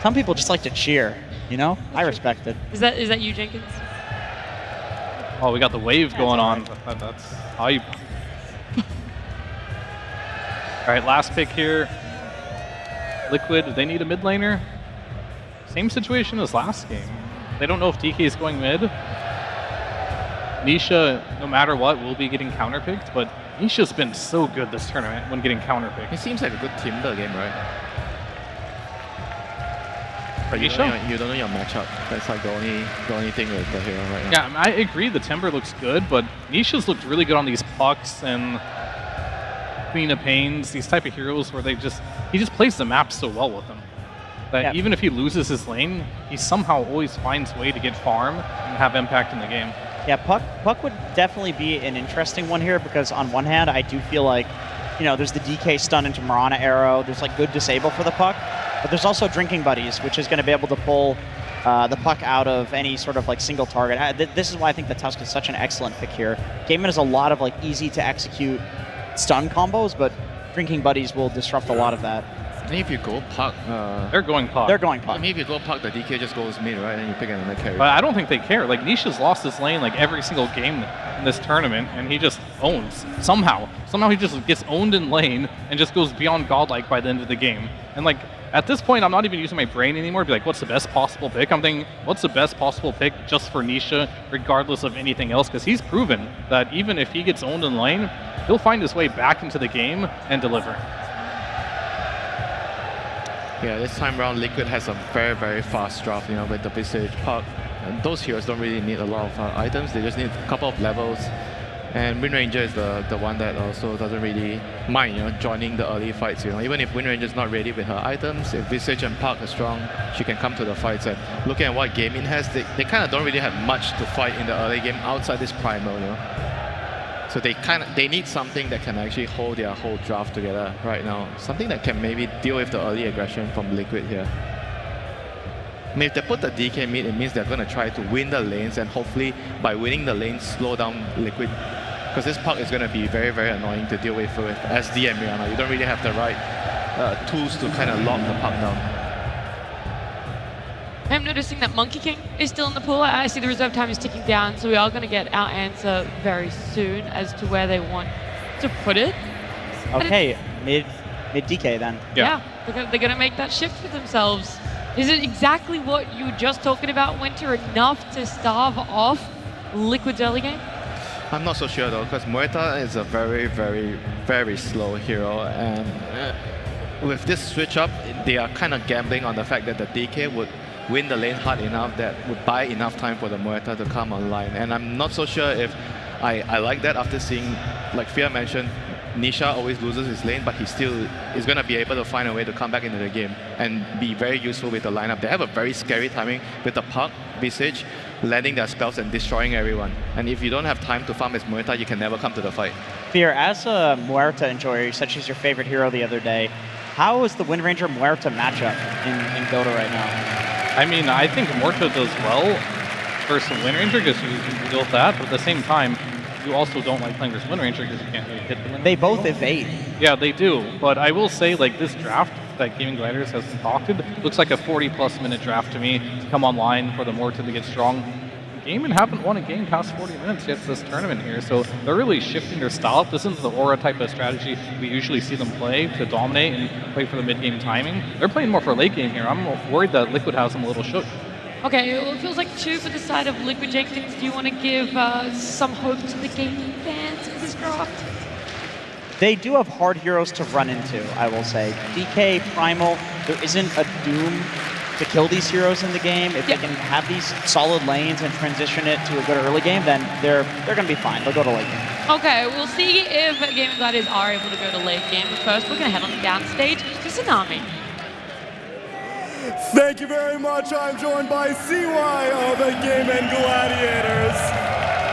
Some people just like to cheer, I respect it. Is that you, Jenkins? Oh, we got the wave going on. That's hype. All right, last pick here. Liquid, they need a mid laner. Same situation as last game. They don't know if DK is going mid. Nisha, no matter what, will be getting counterpicked, but Nisha's been so good this tournament when getting counterpicked. It seems like a good Timber game, right? But you don't know your matchup. That's like the only thing with the hero right now. Yeah, I agree the Timber looks good, but Nisha's looked really good on these pucks and Queen of Pains, these type of heroes where he just plays the map so well with them. That even if he loses his lane, he somehow always finds a way to get farm and have impact in the game. Yeah, Puck would definitely be an interesting one here because on one hand, I do feel like, there's the DK stun into Mirana arrow. There's like good disable for the Puck, but there's also Drinking Buddies, which is going to be able to pull the Puck out of any sort of like single target. This is why I think the Tusk is such an excellent pick here. Gaimin has a lot of like easy to execute stun combos, but Drinking Buddies will disrupt a lot of that. I think if you go Puck, They're going Puck. They're going Puck. I mean, if you go Puck, the DK just goes mid, right? And you pick another carry. But I don't think they care. Like, Nisha's lost this lane like every single game in this tournament, and he just owns. Somehow he just gets owned in lane and just goes beyond godlike by the end of the game. And like, at this point, I'm not even using my brain anymore to be like, what's the best possible pick? I'm thinking, what's the best possible pick just for Nisha, regardless of anything else? Because he's proven that even if he gets owned in lane, he'll find his way back into the game and deliver. Yeah, this time around, Liquid has a very, very fast draft, with the Visage, Puck. And those heroes don't really need a lot of items. They just need a couple of levels. And Wind Ranger is the one that also doesn't really mind, joining the early fights. Even if Wind Ranger is not ready with her items, if Visage and Puck are strong, she can come to the fights. And looking at what Gaimin has, they kind of don't really have much to fight in the early game outside this primal. So they need something that can actually hold their whole draft together right now. Something that can maybe deal with the early aggression from Liquid here. I mean, if they put the DK mid, it means they're going to try to win the lanes, and hopefully by winning the lanes, slow down Liquid. Because this Puck is going to be very, very annoying to deal with SD and Mirana. You don't really have the right tools to kind of lock the Puck down. I'm noticing that Monkey King is still in the pool. I see the reserve time is ticking down, so we are going to get our answer very soon as to where they want to put it. Okay, mid DK then. Yeah, they're going to make that shift for themselves. Is it exactly what you were just talking about, Winter, enough to starve off Liquid's early game? I'm not so sure though, because Muerta is a very, very, very slow hero, and with this switch up, they are kind of gambling on the fact that the DK would win the lane hard enough that would buy enough time for the Muerta to come online. And I'm not so sure if I like that after seeing, like Fia mentioned, Nisha always loses his lane, but he still is going to be able to find a way to come back into the game and be very useful with the lineup. They have a very scary timing with the Puck, Visage, landing their spells and destroying everyone. And if you don't have time to farm his Muerta, you can never come to the fight. Fear, as a Muerta enjoyer, you said she's your favorite hero the other day. How is the Wind Ranger Muerta matchup in DOTA right now? I mean, I think Muerta does well versus Wind Ranger because you can deal with that, but at the same time, you also don't like playing versus Wind Ranger because you can't really hit the Wind Ranger. They both evade. Yeah, they do, but I will say, like, this draft that Gaming Gladiators has concocted looks like a 40-plus minute draft to me to come online for the Muerta to get strong. Gaimin haven't won a game past 40 minutes yet this tournament here, so they're really shifting their style. This isn't the Aura type of strategy we usually see them play to dominate and play for the mid-game timing. They're playing more for late game here. I'm worried that Liquid has them a little shook. Okay, well, it feels like 2 for the side of Liquid. Jenkins, do you want to give some hope to the gaming fans for this draft? They do have hard heroes to run into, I will say. DK, Primal, there isn't a Doom to kill these heroes in the game. If they can have these solid lanes and transition it to a good early game, then they're going to be fine. They'll go to late game. Okay, we'll see if Gaming Gladiators are able to go to late game. But first, we're going to head on the downstage to Tsunami. Thank you very much. I'm joined by CY of the Gaimin Gladiators,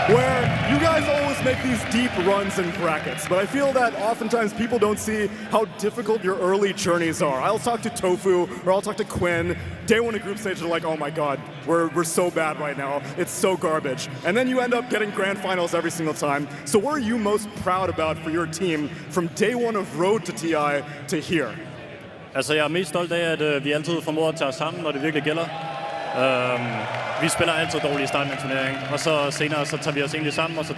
where you guys always make these deep runs in brackets, but I feel that oftentimes people don't see how difficult your early journeys are. I'll talk to Tofu, or I'll talk to Quinn. Day one of group stage, they're like, oh my god, we're so bad right now. It's so garbage. And then you end up getting grand finals every single time. So what are you most proud about for your team from day one of Road to TI to here? Altså, jeg er mest stolt af, at vi altid formår at tage os sammen, når det virkelig gælder. Vi spiller altid dårligt i starten af turneringen, og så senere så tager vi os egentlig sammen, og så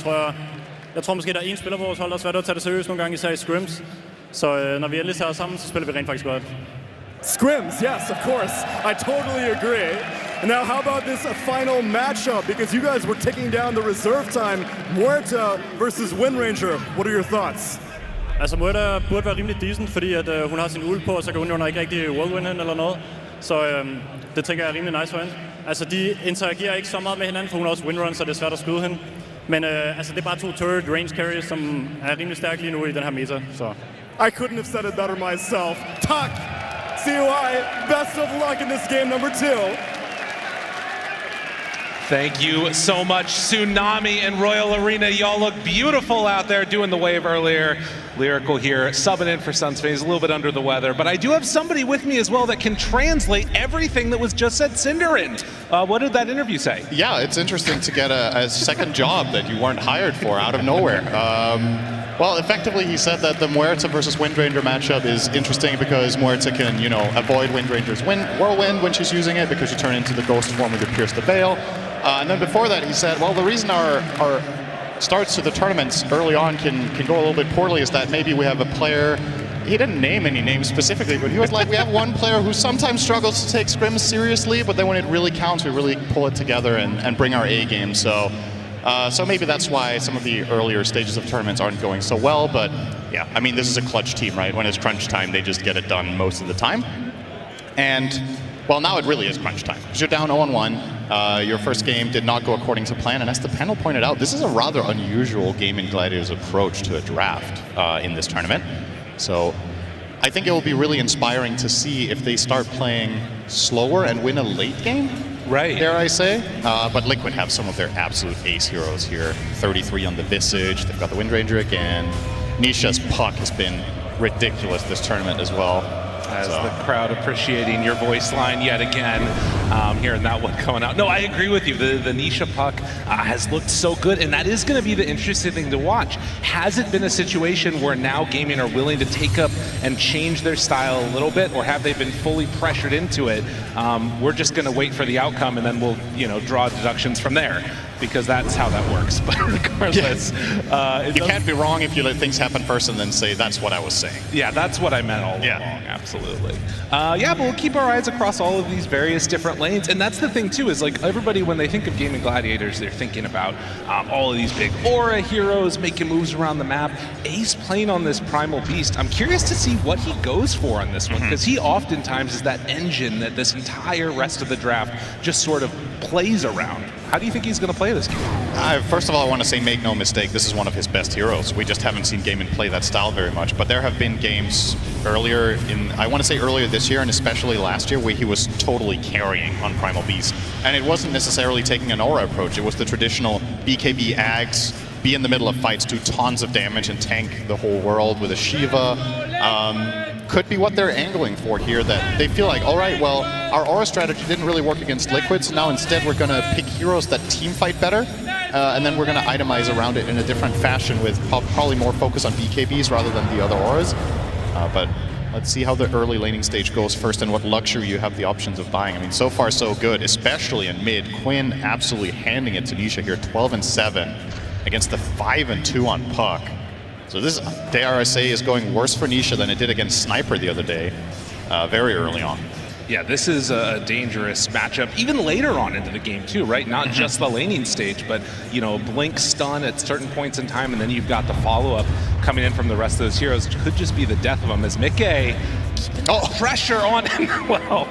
jeg tror måske, der er en spiller på vores hold, der er svært at tage det seriøst nogle gange, især i scrims. Så når vi endelig tager os sammen, så spiller vi rent faktisk godt. Scrims, yes, of course. I totally agree. And now how about this final matchup? Because you guys were taking down the reserve time, Muerta versus Wind Ranger. What are your thoughts? Altså, Muerta burde være rimelig decent, fordi at, hun har sin ult på, og så kan hun jo ikke rigtig whirlwind hende eller noget. Så det tænker jeg er rimelig nice for hende. Altså, de interagerer ikke så meget med hinanden, for hun har også windrun, så det er svært at skyde hende. Men altså, det er bare 2 turret range carries, som er rimelig stærke lige nu i den her meta. Så. I couldn't have said it better myself. Tak, CUI, best of luck in this game number 2. Thank you so much, Tsunami and Royal Arena. Y'all look beautiful out there doing the wave earlier. Lyrical here, subbing in for Sunsface, a little bit under the weather. But I do have somebody with me as well that can translate everything that was just said. Cinderant, what did that interview say? Yeah, it's interesting to get a second job that you weren't hired for out of nowhere. Well, effectively, he said that the Muerta versus Windranger matchup is interesting because Muerta can, you know, avoid Windranger's Whirlwind when she's using it because you turn into the ghost form with your Pierce the Veil. And then before that, he said, well, the reason our starts to the tournaments early on can go a little bit poorly is that maybe we have a player. He didn't name any names specifically, but he was like, we have one player who sometimes struggles to take scrims seriously, but then when it really counts, we really pull it together and bring our A game. So maybe that's why some of the earlier stages of tournaments aren't going so well. But yeah, I mean, this is a clutch team, right? When it's crunch time, they just get it done most of the time. And well, now it really is crunch time because you're down 0-1. Your first game did not go according to plan. And as the panel pointed out, this is a rather unusual Gaimin Gladiators approach to a draft in this tournament. So I think it will be really inspiring to see if they start playing slower and win a late game. Right. Dare I say. But Liquid have some of their absolute ace heroes here. 33 on the Visage. They've got the Windranger again. Nisha's Puck has been ridiculous this tournament as well. As the crowd appreciating your voice line yet again, hearing that one coming out. No, I agree with you. The Nisha Puck has looked so good, and that is going to be the interesting thing to watch. Has it been a situation where now Gaimin are willing to take up and change their style a little bit, or have they been fully pressured into it? We're just going to wait for the outcome, and then we'll, you know, draw deductions from there, because that's how that works. But regardless, you can't be wrong if you let things happen first and then say, that's what I was saying. Yeah, that's what I meant all along, absolutely. Yeah, but we'll keep our eyes across all of these various different lanes, and that's the thing too, is like everybody, when they think of Gaimin Gladiators, they're thinking about all of these big aura heroes making moves around the map. Ace playing on this Primal Beast, I'm curious to see what he goes for on this one, because he oftentimes is that engine that this entire rest of the draft just sort of plays around. How do you think he's going to play this game? First of all, I want to say, make no mistake, this is one of his best heroes. We just haven't seen Gaimin play that style very much. But there have been games earlier I want to say earlier this year, and especially last year, where he was totally carrying on Primal Beast. And it wasn't necessarily taking an aura approach. It was the traditional BKB Ags, be in the middle of fights, do tons of damage, and tank the whole world with a Shiva. Could be what they're angling for here, that they feel like, all right, well, our aura strategy didn't really work against Liquid, so now instead we're going to pick heroes that team fight better, and then we're going to itemize around it in a different fashion with probably more focus on BKBs rather than the other auras. But let's see how the early laning stage goes first and what luxury you have the options of buying. I mean, so far so good, especially in mid. Quinn absolutely handing it to Nisha here, 12-7 against the 5-2 on Puck. So this, dare I say, is going worse for Nisha than it did against Sniper the other day, very early on. Yeah, this is a dangerous matchup, even later on into the game too, right? Not just the laning stage, but, you know, blink stun at certain points in time, and then you've got the follow-up coming in from the rest of those heroes, which could just be the death of them, as Mickey, pressure on him. Well,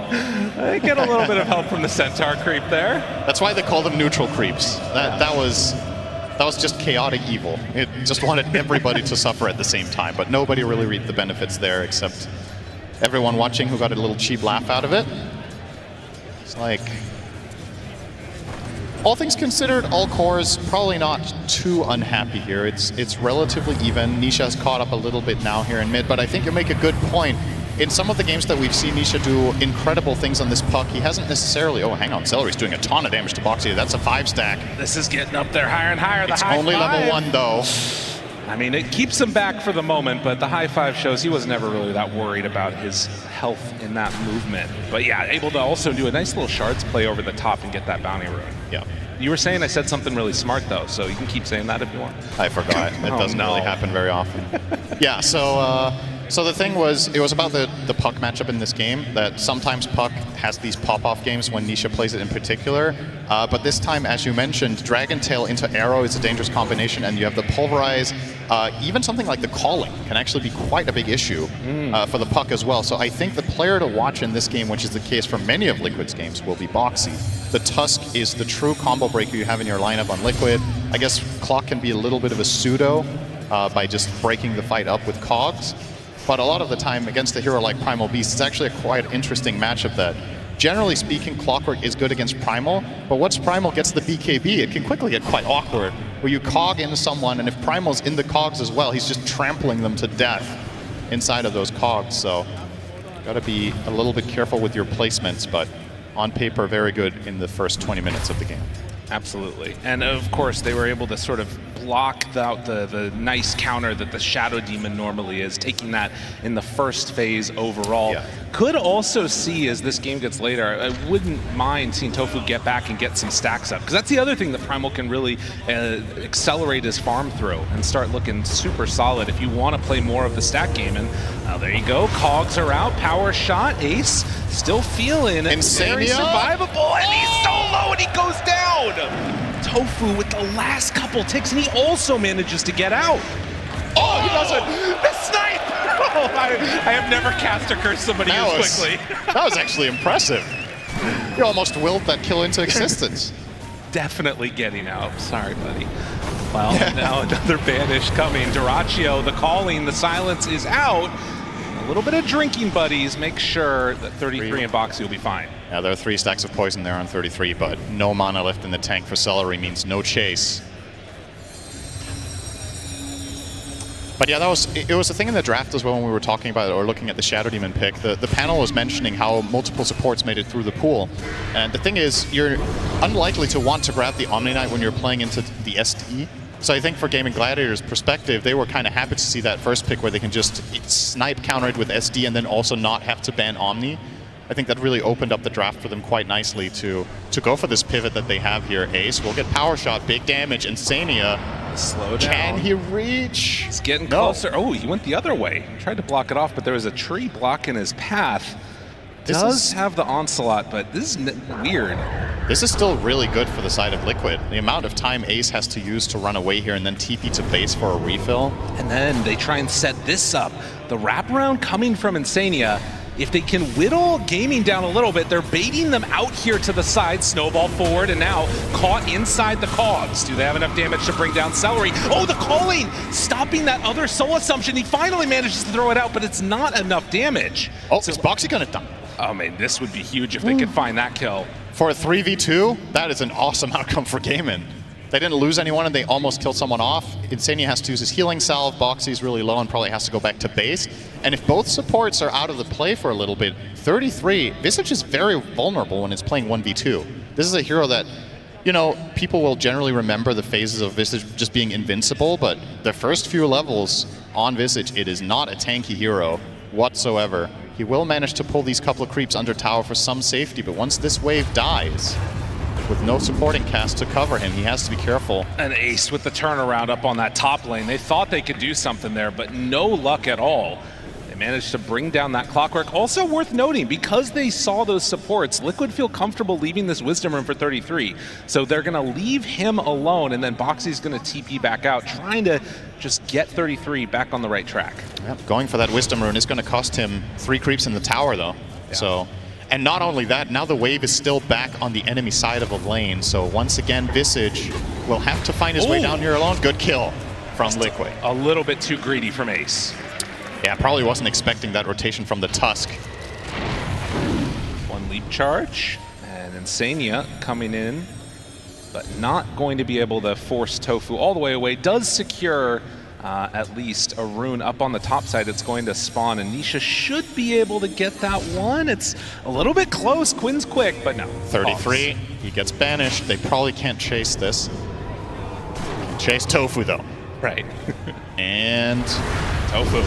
they get a little bit of help from the Centaur creep there. That's why they call them neutral creeps. That was just chaotic evil. It just wanted everybody to suffer at the same time, but nobody really reaped the benefits there except everyone watching who got a little cheap laugh out of it. It's like, all things considered, all cores probably not too unhappy here. It's relatively even. Nisha's caught up a little bit now here in mid, but I think you make a good point. In some of the games that we've seen Nisha do incredible things on this Puck, he hasn't necessarily... Oh, hang on, Celery's doing a ton of damage to Boxy. That's a 5-stack. This is getting up there higher and higher. It's only level 1, though. I mean, it keeps him back for the moment, but the high 5 shows he was never really that worried about his health in that movement. But yeah, able to also do a nice little shards play over the top and get that bounty rune. Yeah. You were saying I said something really smart, though, so you can keep saying that if you want. I forgot. It doesn't really happen very often. Yeah, so the thing was, it was about the Puck matchup in this game, that sometimes Puck has these pop-off games when Nisha plays it in particular, but this time, as you mentioned, Dragon Tail into Arrow is a dangerous combination, and you have the Pulverize, even something like the Calling can actually be quite a big issue for the Puck as well. So I think the player to watch in this game, which is the case for many of Liquid's games, will be Boxy. The Tusk is the true combo breaker you have in your lineup on Liquid. I guess Clock can be a little bit of a pseudo by just breaking the fight up with Cogs. But a lot of the time, against a hero like Primal Beast, it's actually a quite interesting matchup that, generally speaking, Clockwork is good against Primal, but once Primal gets the BKB, it can quickly get quite awkward, where you Cog into someone, and if Primal's in the Cogs as well, he's just trampling them to death inside of those Cogs, so gotta be a little bit careful with your placements, but on paper, very good in the first 20 minutes of the game. Absolutely. And of course, they were able to sort of block out the nice counter that the Shadow Demon normally is, taking that in the first phase overall. Yeah. Could also see, as this game gets later, I wouldn't mind seeing Tofu get back and get some stacks up, because that's the other thing that Primal can really accelerate his farm through and start looking super solid if you want to play more of the stack game. And there you go, cogs are out, power shot, Ace still feeling very survivable, and he's so low and he goes down. Tofu with the last couple ticks, and he also manages to get out. Oh, he does it! The snipe! Oh, I have never cast or cursed somebody as quickly. That was actually impressive. You almost willed that kill into existence. Definitely getting out. Sorry, buddy. Well, now another banish coming. Duraccio, the calling, the silence is out. A little bit of drinking buddies. Make sure that 33 and Boxy will be fine. Yeah, there are 3 stacks of poison there on 33, but no mana left in the tank for Celery means no chase. But yeah, it was a thing in the draft as well when we were talking about it, or looking at the Shadow Demon pick. The panel was mentioning how multiple supports made it through the pool. And the thing is, you're unlikely to want to grab the Omni Knight when you're playing into the SD. So I think for Gaimin Gladiators' perspective, they were kind of happy to see that first pick where they can just snipe counter it with SD and then also not have to ban Omni. I think that really opened up the draft for them quite nicely to go for this pivot that they have here. Ace will get power shot, big damage. Insania, slow down. Can he reach? He's getting closer. Oh, he went the other way. He tried to block it off, but there was a tree blocking his path. Does have the onslaught, but this is weird. This is still really good for the side of Liquid. The amount of time Ace has to use to run away here and then TP to base for a refill. And then they try and set this up. The wraparound coming from Insania. If they can whittle Gaimin down a little bit, they're baiting them out here to the side, snowball forward, and now caught inside the cogs. Do they have enough damage to bring down Celery? Oh, the calling! Stopping that other soul assumption. He finally manages to throw it out, but it's not enough damage. Oh, is Boxy gonna die? Oh man, this would be huge if they could find that kill. For a 3v2, that is an awesome outcome for Gaimin. They didn't lose anyone and they almost killed someone off. Insania has to use his healing salve. Boxy's really low and probably has to go back to base. And if both supports are out of the play for a little bit, 33, Visage is very vulnerable when it's playing 1v2. This is a hero that, you know, people will generally remember the phases of Visage just being invincible, but the first few levels on Visage, it is not a tanky hero whatsoever. He will manage to pull these couple of creeps under tower for some safety, but once this wave dies, with no supporting cast to cover him, he has to be careful. An Ace with the turnaround up on that top lane. They thought they could do something there, but no luck at all. They managed to bring down that Clockwork. Also worth noting, because they saw those supports, Liquid feel comfortable leaving this Wisdom Room for 33. So they're gonna leave him alone, and then Boxy's gonna TP back out, trying to just get 33 back on the right track. Yep, going for that Wisdom Rune is gonna cost him 3 creeps in the tower though. Yeah. So. And not only that, now the wave is still back on the enemy side of the lane. So once again, Visage will have to find his way down here alone. Good kill from Liquid. A little bit too greedy from Ace. Yeah, probably wasn't expecting that rotation from the Tusk. One leap charge, and Insania coming in, but not going to be able to force Tofu all the way away. Does secure at least a rune up on the top side. It's going to spawn, and Nisha should be able to get that one. It's a little bit close. Quinn's quick, but no. 33, he gets banished. They probably can't chase this. Chase Tofu though. Right. And Tofu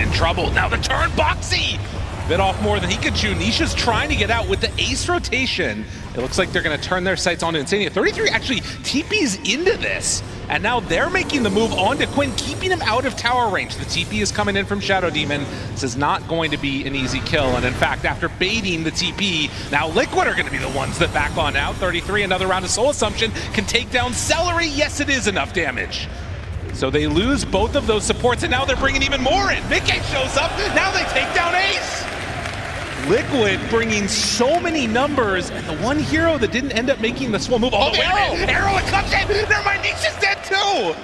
in trouble. Now the turn, Boxy! Bit off more than he could chew. Nisha's trying to get out with the Ace rotation. It looks like they're going to turn their sights onto Insania. 33 actually TP's into this. And now they're making the move onto Quinn, keeping him out of tower range. The TP is coming in from Shadow Demon. This is not going to be an easy kill. And in fact, after baiting the TP, now Liquid are going to be the ones that back on out. 33, another round of Soul Assumption, can take down Celery. Yes, it is enough damage. So they lose both of those supports, and now they're bringing even more in. Mickey shows up. Now they take down Ace. Liquid bringing so many numbers, and the one hero that didn't end up making the swell move. Oh, the arrow! Arrow, it comes in! Never mind, Nisha's dead too!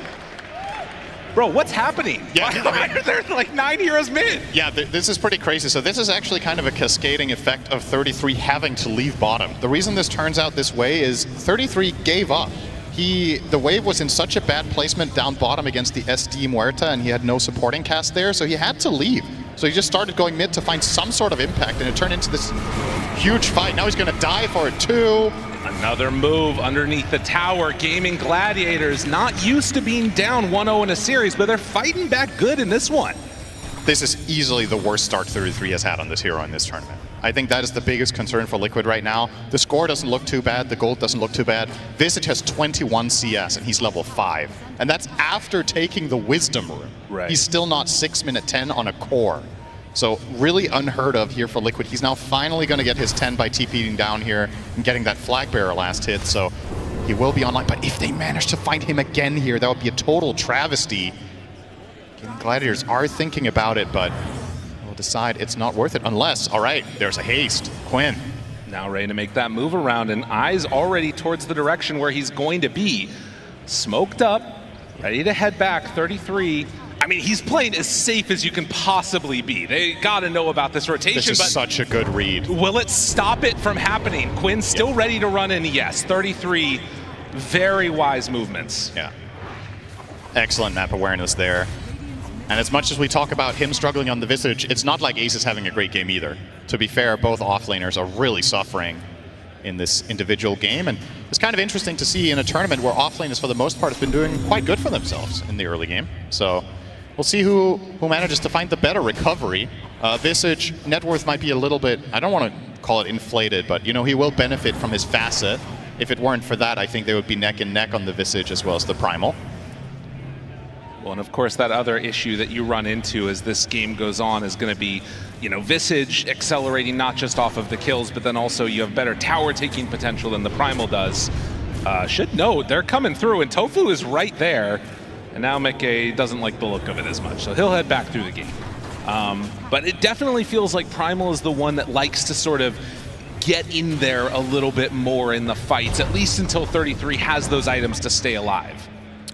Bro, what's happening? Yeah, why are there like 9 heroes mid? Yeah, this is pretty crazy. So this is actually kind of a cascading effect of 33 having to leave bottom. The reason this turns out this way is 33 gave up. The wave was in such a bad placement down bottom against the SD Muerta, and he had no supporting cast there, so he had to leave. So he just started going mid to find some sort of impact, and it turned into this huge fight. Now he's going to die for it too. Another move underneath the tower. Gaimin Gladiators not used to being down 1-0 in a series, but they're fighting back good in this one. This is easily the worst start 33 has had on this hero in this tournament. I think that is the biggest concern for Liquid right now. The score doesn't look too bad, the gold doesn't look too bad. Visage has 21 CS and he's level 5. And that's after taking the Wisdom Room. Right. He's still not 6-minute 10 on a core. So really unheard of here for Liquid. He's now finally going to get his 10 by TPing down here and getting that flag bearer last hit. So he will be online. But if they manage to find him again here, that would be a total travesty. Gladiators are thinking about it, but will decide it's not worth it unless, all right, there's a haste. Quinn. Now ready to make that move around, and eyes already towards the direction where he's going to be. Smoked up, ready to head back, 33. I mean, he's playing as safe as you can possibly be. They got to know about this rotation. This is but such a good read. Will it stop it from happening? Quinn's still ready to run in, yes. 33, very wise movements. Yeah. Excellent map awareness there. And as much as we talk about him struggling on the Visage, it's not like Ace is having a great game either. To be fair, both offlaners are really suffering in this individual game. And it's kind of interesting to see in a tournament where offlaners, for the most part, has been doing quite good for themselves in the early game. So we'll see who manages to find the better recovery. Visage, net worth might be a little bit, I don't want to call it inflated, but you know, he will benefit from his facet. If it weren't for that, I think they would be neck and neck on the Visage as well as the Primal. Well, and of course, that other issue that you run into as this game goes on is going to be, you know, Visage accelerating not just off of the kills, but then also you have better tower taking potential than the Primal does. Should note, they're coming through, and Tofu is right there. And now Mickey doesn't like the look of it as much, so he'll head back through the game. But it definitely feels like Primal is the one that likes to sort of get in there a little bit more in the fights, at least until 33 has those items to stay alive.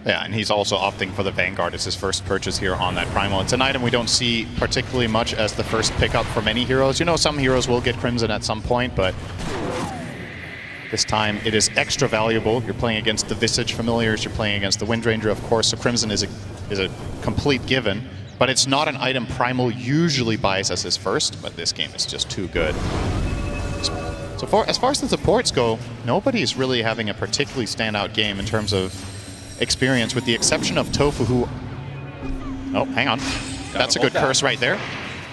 Yeah, and he's also opting for the Vanguard as his first purchase here on that Primal. It's an item we don't see particularly much as the first pickup for many heroes. You know, some heroes will get Crimson at some point, but this time it is extra valuable. You're playing against the Visage familiars, you're playing against the Windranger, of course, so Crimson is a complete given. But it's not an item Primal usually buys as his first, but this game is just too good. So as far as the supports go, nobody's really having a particularly standout game in terms of experience, with the exception of Tofu, who... Oh, hang on. That's a good curse right there.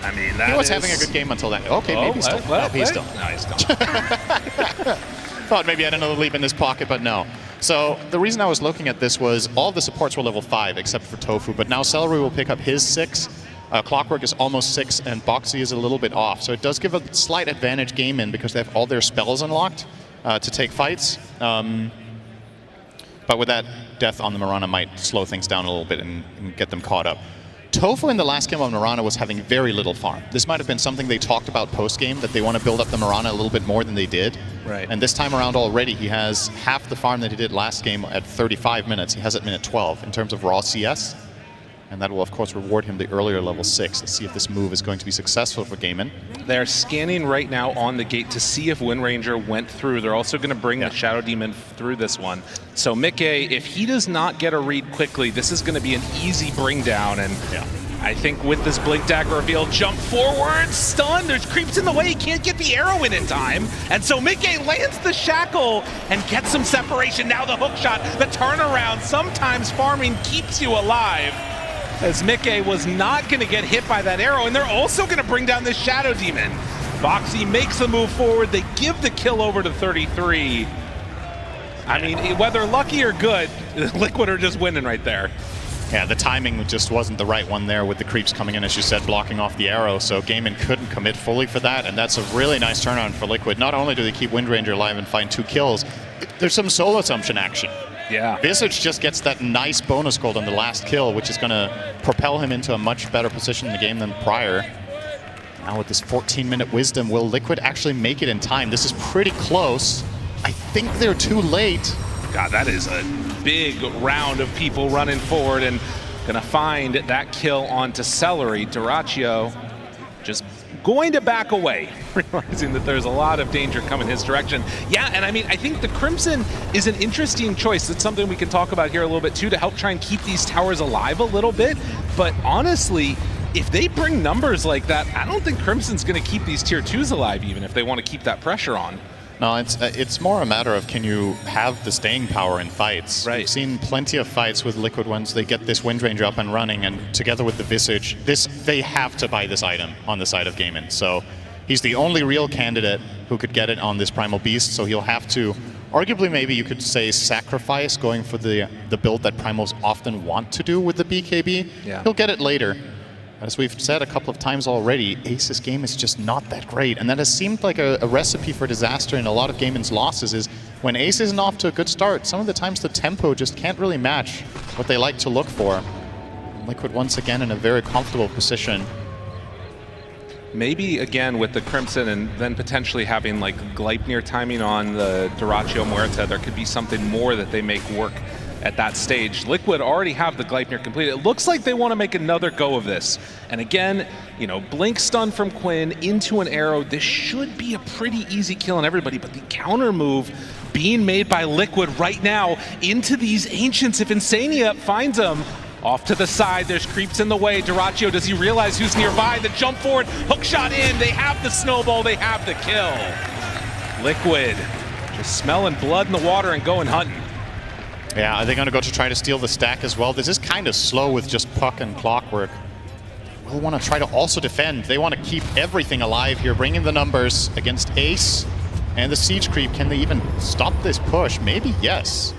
I mean, that he was having a good game until that. Okay, maybe still. No, he's still. No, he's still. Thought maybe I had another leap in this pocket, but no. So the reason I was looking at this was all the supports were level 5 except for Tofu, but now Celery will pick up his 6. Clockwork is almost 6, and Boxy is a little bit off. So it does give a slight advantage Gaimin because they have all their spells unlocked to take fights. But with that, death on the Mirana might slow things down a little bit and get them caught up. Tofu in the last game on Mirana was having very little farm. This might have been something they talked about post-game, that they want to build up the Mirana a little bit more than they did. Right. And this time around already, he has half the farm that he did last game at 35 minutes. He has it minute 12 in terms of raw CS. And that will, of course, reward him the earlier level 6. Let's see if this move is going to be successful for Gaimin. They're scanning right now on the gate to see if Windranger went through. They're also going to bring the Shadow Demon through this one. So Mickey, if he does not get a read quickly, this is going to be an easy bring down. And I think with this Blink Dagger reveal, jump forward, stun, there's creeps in the way, he can't get the arrow in time. And so Mickey lands the shackle and gets some separation. Now the hook shot, the turnaround, sometimes farming keeps you alive. As Mickey was not going to get hit by that arrow, and they're also going to bring down this Shadow Demon. Boxy makes the move forward, they give the kill over to 33. I mean, whether lucky or good, Liquid are just winning right there. Yeah, the timing just wasn't the right one there with the creeps coming in, as you said, blocking off the arrow, so Gaimin couldn't commit fully for that, and that's a really nice turnaround for Liquid. Not only do they keep Windranger alive and find 2 kills, there's some soul assumption action. Yeah. Visage just gets that nice bonus gold on the last kill, which is going to propel him into a much better position in the game than prior. Now with this 14-minute wisdom, will Liquid actually make it in time? This is pretty close. I think they're too late. God, that is a big round of people running forward and going to find that kill onto Celery. Duraccio just going to back away, realizing that there's a lot of danger coming his direction. Yeah, and I mean, I think the Crimson is an interesting choice. It's something we can talk about here a little bit too, to help try and keep these towers alive a little bit. But honestly, if they bring numbers like that, I don't think Crimson's going to keep these tier 2s alive, even if they want to keep that pressure on. No, it's more a matter of can you have the staying power in fights. Right. We've seen plenty of fights with Liquid once they get this Wind Ranger up and running, and together with the Visage, they have to buy this item on the side of Gaimin. So he's the only real candidate who could get it on this Primal Beast, so he'll have to, arguably maybe you could say, sacrifice going for the build that Primals often want to do with the BKB. Yeah. He'll get it later. As we've said a couple of times already, Ace's game is just not that great, and that has seemed like a recipe for disaster in a lot of Gaimin's losses. Is when Ace isn't off to a good start, some of the times the tempo just can't really match what they like to look for. Liquid once again in a very comfortable position. Maybe again with the Crimson and then potentially having like Gleipnir timing on the Dyrachyo Muerta, there could be something more that they make work at that stage. Liquid already have the Gleipnir complete. It looks like they want to make another go of this. And again, you know, Blink stun from Quinn into an arrow. This should be a pretty easy kill on everybody, but the counter move being made by Liquid right now into these Ancients. If Insania finds them, off to the side, there's creeps in the way. Dyrachyo, does he realize who's nearby? The jump forward, hook shot in. They have the snowball, they have the kill. Liquid just smelling blood in the water and going hunting. Yeah, are they going to go to try to steal the stack as well? This is kind of slow with just Puck and Clockwork. We'll want to try to also defend. They want to keep everything alive here, bringing the numbers against Ace and the Siege Creep. Can they even stop this push? Maybe yes.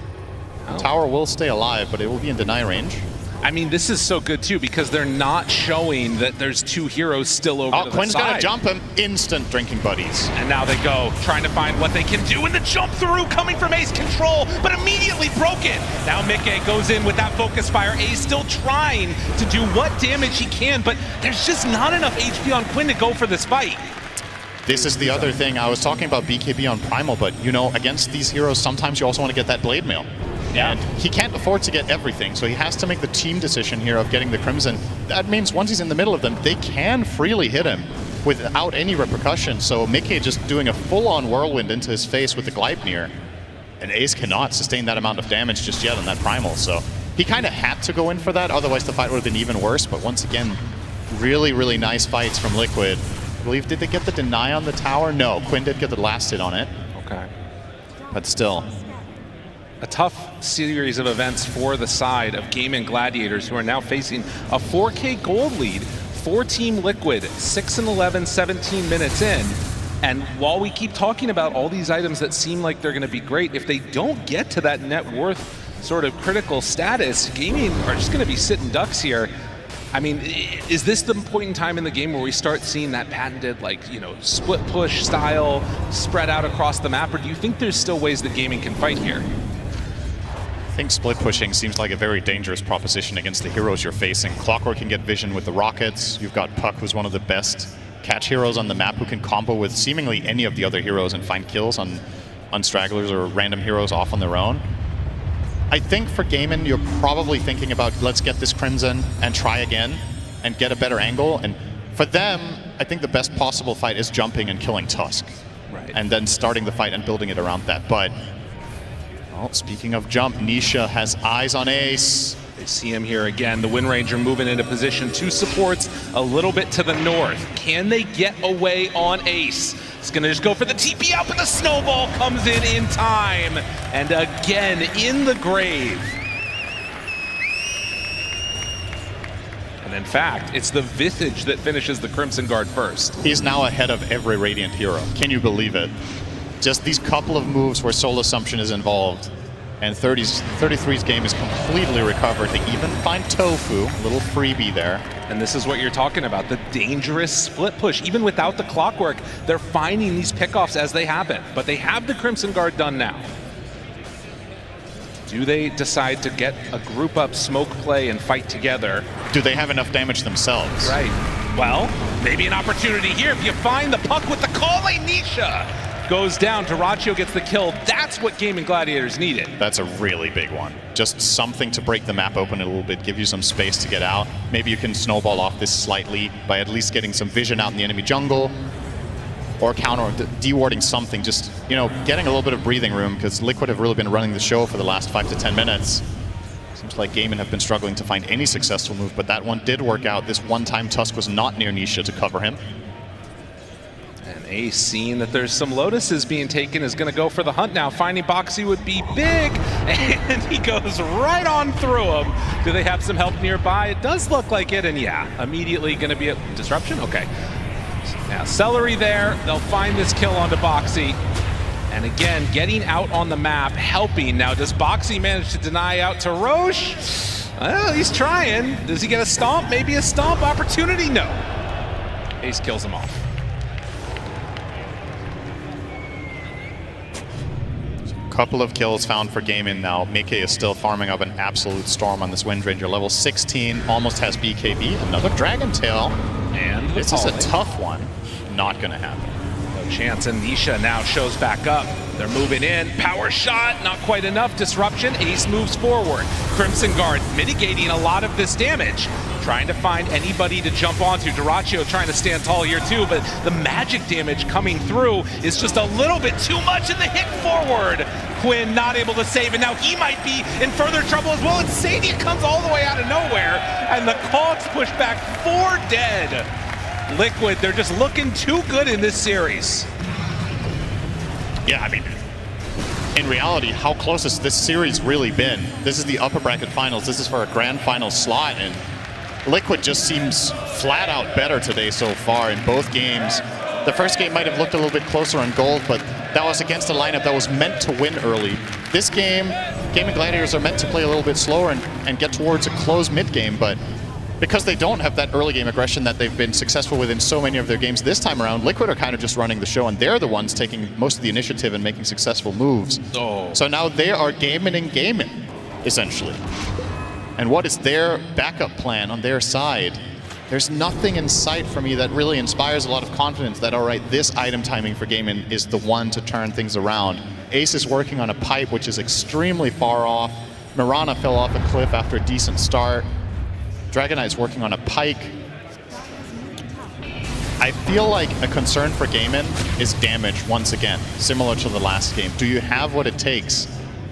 The tower will stay alive, but it will be in deny range. I mean, this is so good too because they're not showing that there's two heroes still over to the Quinn's side. gonna jump him. Instant drinking buddies. And now they go, trying to find what they can do. And the jump through coming from Ace control, but immediately broken. Now Mickey goes in with that focus fire. Ace still trying to do what damage he can, but there's just not enough HP on Quinn to go for this fight. This is the other thing. I was talking about BKB on Primal, but you know, against these heroes, sometimes you also want to get that Blade Mail. Yeah. And he can't afford to get everything, so he has to make the team decision here of getting the Crimson. That means once he's in the middle of them, they can freely hit him without any repercussions. So Mickey just doing a full-on whirlwind into his face with the Gleipnir. And Ace cannot sustain that amount of damage just yet on that Primal, so he kind of had to go in for that, otherwise the fight would have been even worse. But once again, really, really nice fights from Liquid. I believe, did they get the deny on the tower? No, Quinn did get the last hit on it. Okay. But still. A tough series of events for the side of Gaimin Gladiators, who are now facing a 4K gold lead for Team Liquid, 6-11, 17 minutes in. And while we keep talking about all these items that seem like they're going to be great, if they don't get to that net worth sort of critical status, Gaimin are just going to be sitting ducks here. I mean, is this the point in time in the game where we start seeing that patented, like, you know, split push style spread out across the map, or do you think there's still ways that Gaimin can fight here? I think split pushing seems like a very dangerous proposition against the heroes you're facing. Clockwork can get vision with the rockets. You've got Puck, who's one of the best catch heroes on the map, who can combo with seemingly any of the other heroes and find kills on stragglers or random heroes off on their own. I think for Gaimin, you're probably thinking about, let's get this Crimson and try again and get a better angle. And for them, I think the best possible fight is jumping and killing Tusk. Right. And then starting the fight and building it around that. But, well, speaking of jump, Nisha has eyes on Ace. They see him here again. The Wind Ranger moving into position. Two supports a little bit to the north. Can they get away on Ace? It's gonna just go for the TP out, but the snowball comes in time. And again, in the grave. And in fact, it's the Visage that finishes the Crimson Guard first. He's now ahead of every Radiant hero. Can you believe it? Just these couple of moves where Soul Assumption is involved. And 33's game is completely recovered. They even find Tofu, a little freebie there. And this is what you're talking about, the dangerous split push. Even without the Clockwork, they're finding these pickoffs as they happen. But they have the Crimson Guard done now. Do they decide to get a group up smoke play and fight together? Do they have enough damage themselves? Right. Well, maybe an opportunity here. If you find the Puck with the calling, Nisha goes down. Dyrachyo gets the kill. That's what Gaimin Gladiators needed. That's a really big one. Just something to break the map open a little bit, give you some space to get out. Maybe you can snowball off this slightly by at least getting some vision out in the enemy jungle, or counter, dewarding something, just, you know, getting a little bit of breathing room, because Liquid have really been running the show for the last 5 to 10 minutes. Seems like Gaimin have been struggling to find any successful move, but that one did work out. This one time Tusk was not near Nisha to cover him. And Ace, seeing that there's some Lotuses being taken, is going to go for the hunt now. Finding Boxy would be big, and he goes right on through him. Do they have some help nearby? It does look like it, and yeah, immediately going to be a disruption? Okay. Now, Celery there. They'll find this kill onto Boxy. And again, getting out on the map, helping. Now, does Boxy manage to deny out to Roche? Well, he's trying. Does he get a stomp? Maybe a stomp opportunity? No. Ace kills him off. Couple of kills found for Gaimin now. Mickey is still farming up an absolute storm on this Windranger. Level 16, almost has BKB. Another Dragon Tail. And this is a tough one. Not gonna happen. No chance, and Nisha now shows back up. They're moving in. Power shot, not quite enough. Disruption, Ace moves forward. Crimson Guard mitigating a lot of this damage. Trying to find anybody to jump onto. Dyrachyo trying to stand tall here too, but the magic damage coming through is just a little bit too much, and the hit forward. Quinn not able to save, and now he might be in further trouble as well. And Sadia comes all the way out of nowhere, and the Cogs push back 4 dead. Liquid, they're just looking too good in this series. Yeah, I mean, in reality, how close has this series really been? This is the upper bracket finals. This is for a grand final slot, and Liquid just seems flat out better today so far in both games. The first game might have looked a little bit closer on gold, but that was against a lineup that was meant to win early. This game, Gaimin Gladiators are meant to play a little bit slower and get towards a close mid game, but because they don't have that early game aggression that they've been successful with in so many of their games this time around, Liquid are kind of just running the show, and they're the ones taking most of the initiative and making successful moves. So now they are Gaimin, essentially. And what is their backup plan on their side? There's nothing in sight for me that really inspires a lot of confidence that, all right, this item timing for Gaimin is the one to turn things around. Ace is working on a pipe, which is extremely far off. Mirana fell off a cliff after a decent start. Dragon Knight's working on a pike. I feel like a concern for Gaimin is damage once again, similar to the last game. Do you have what it takes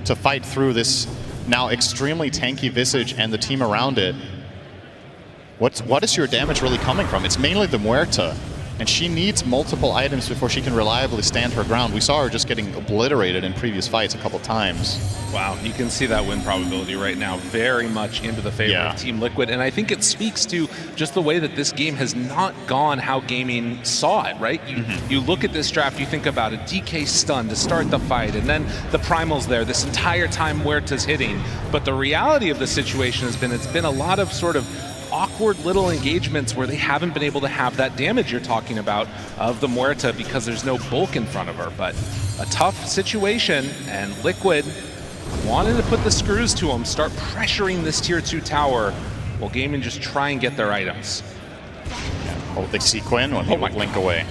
to fight through this now extremely tanky Visage and the team around it? What is your damage really coming from? It's mainly the Muerta, and she needs multiple items before she can reliably stand her ground. We saw her just getting obliterated in previous fights a couple times. Wow, you can see that win probability right now very much into the favor of Team Liquid, and I think it speaks to just the way that this game has not gone how Gaimin saw it, right? You look at this draft, you think about a DK stun to start the fight, and then the Primal's there this entire time Muerta's hitting, but the reality of the situation has been, it's been a lot of sort of awkward little engagements where they haven't been able to have that damage you're talking about of the Muerta because there's no bulk in front of her. But a tough situation, and Liquid wanted to put the screws to them, start pressuring this tier 2 tower while Gaimin just try and get their items. Oh, they see Quinn when he would blink away.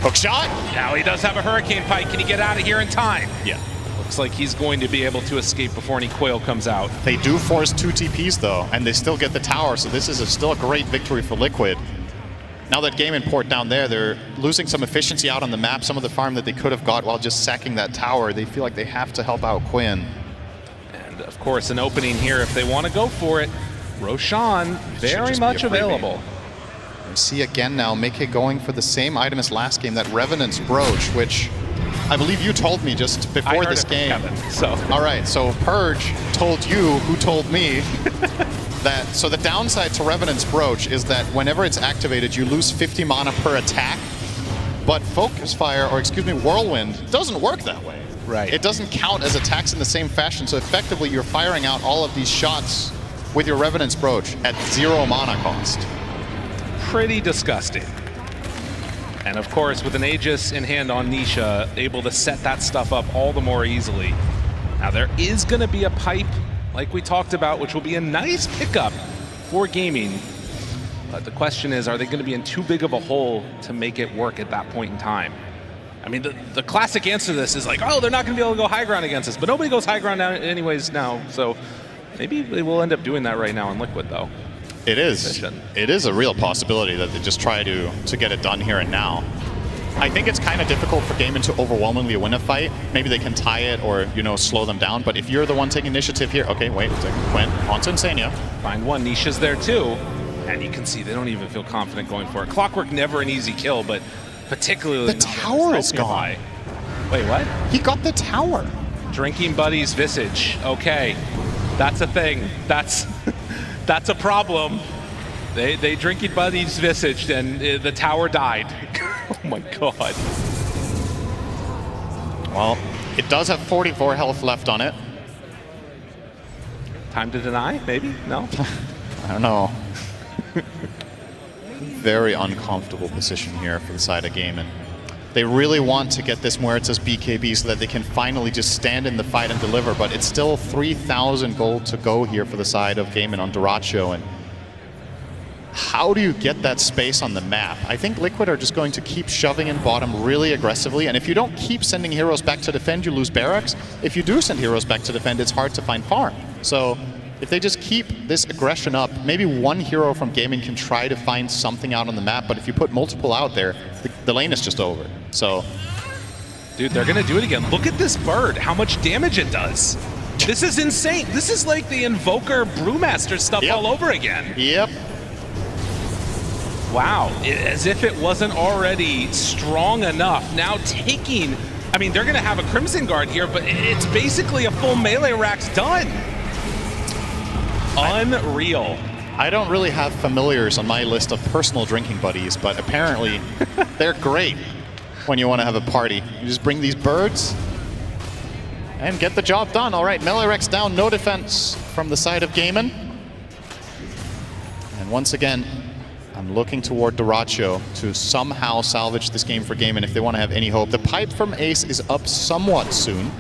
Hook shot! Now he does have a Hurricane Pike. Can he get out of here in time? Yeah. Looks like he's going to be able to escape before any Quail comes out. They do force 2 TPs though, and they still get the tower, so this is still a great victory for Liquid. Now that Gaimin port down there, they're losing some efficiency out on the map. Some of the farm that they could have got while just sacking that tower, they feel like they have to help out Quinn. And of course, an opening here if they want to go for it. Roshan, very much available. We see again now, Mickey going for the same item as last game, that Revenant's Brooch, which I believe you told me just before this game. Kevin, so. All right, so Purge told you, who told me, that, so the downside to Revenant's Brooch is that whenever it's activated, you lose 50 mana per attack, but Focus Fire, or excuse me, Whirlwind, doesn't work that way. Right. It doesn't count as attacks in the same fashion, so effectively you're firing out all of these shots with your Revenant's Brooch at 0 mana cost. Pretty disgusting. And of course, with an Aegis in hand on Nisha, able to set that stuff up all the more easily. Now there is going to be a pipe, like we talked about, which will be a nice pickup for Gaimin. But the question is, are they going to be in too big of a hole to make it work at that point in time? I mean, the classic answer to this is like, oh, they're not going to be able to go high ground against us. But nobody goes high ground anyways now. So maybe they will end up doing that right now in Liquid, though. It is. It is a real possibility that they just try to get it done here and now. I think it's kind of difficult for Gaimin to overwhelmingly win a fight. Maybe they can tie it or, you know, slow them down. But if you're the one taking initiative here, okay, wait a second. Quinn, onto Insania. Find one. Nisha's there too. And you can see they don't even feel confident going for it. Clockwork never an easy kill, but particularly. The not tower when is there's gone. nearby. Wait, what? He got the tower. Drinking buddies Visage. Okay, that's a thing. That's that's a problem. They drinking buddies Visage, and the tower died. Oh my god. Well, it does have 44 health left on it. Time to deny? Maybe? No? I don't know. Very uncomfortable position here for the side of Gaimin. They really want to get this Muerta's BKB so that they can finally just stand in the fight and deliver, but it's still 3,000 gold to go here for the side of Gaimin on Duracho, and how do you get that space on the map? I think Liquid are just going to keep shoving in bottom really aggressively, and if you don't keep sending heroes back to defend, you lose barracks. If you do send heroes back to defend, it's hard to find farm. So if they just keep this aggression up, maybe one hero from Gaimin can try to find something out on the map, but if you put multiple out there, the lane is just over. So, dude, they're gonna do it again. Look at this bird, how much damage it does. This is insane. This is like the Invoker Brewmaster stuff all over again. Yep. Wow, as if it wasn't already strong enough. Now taking, I mean, they're gonna have a Crimson Guard here, but it's basically a full melee rack's done. Unreal. I don't really have familiars on my list of personal drinking buddies, but apparently they're great when you want to have a party. You just bring these birds and get the job done. All right, melee Rex down, no defense from the side of Gaimin. And once again, I'm looking toward Duracho to somehow salvage this game for Gaimin if they want to have any hope. The pipe from Ace is up somewhat soon,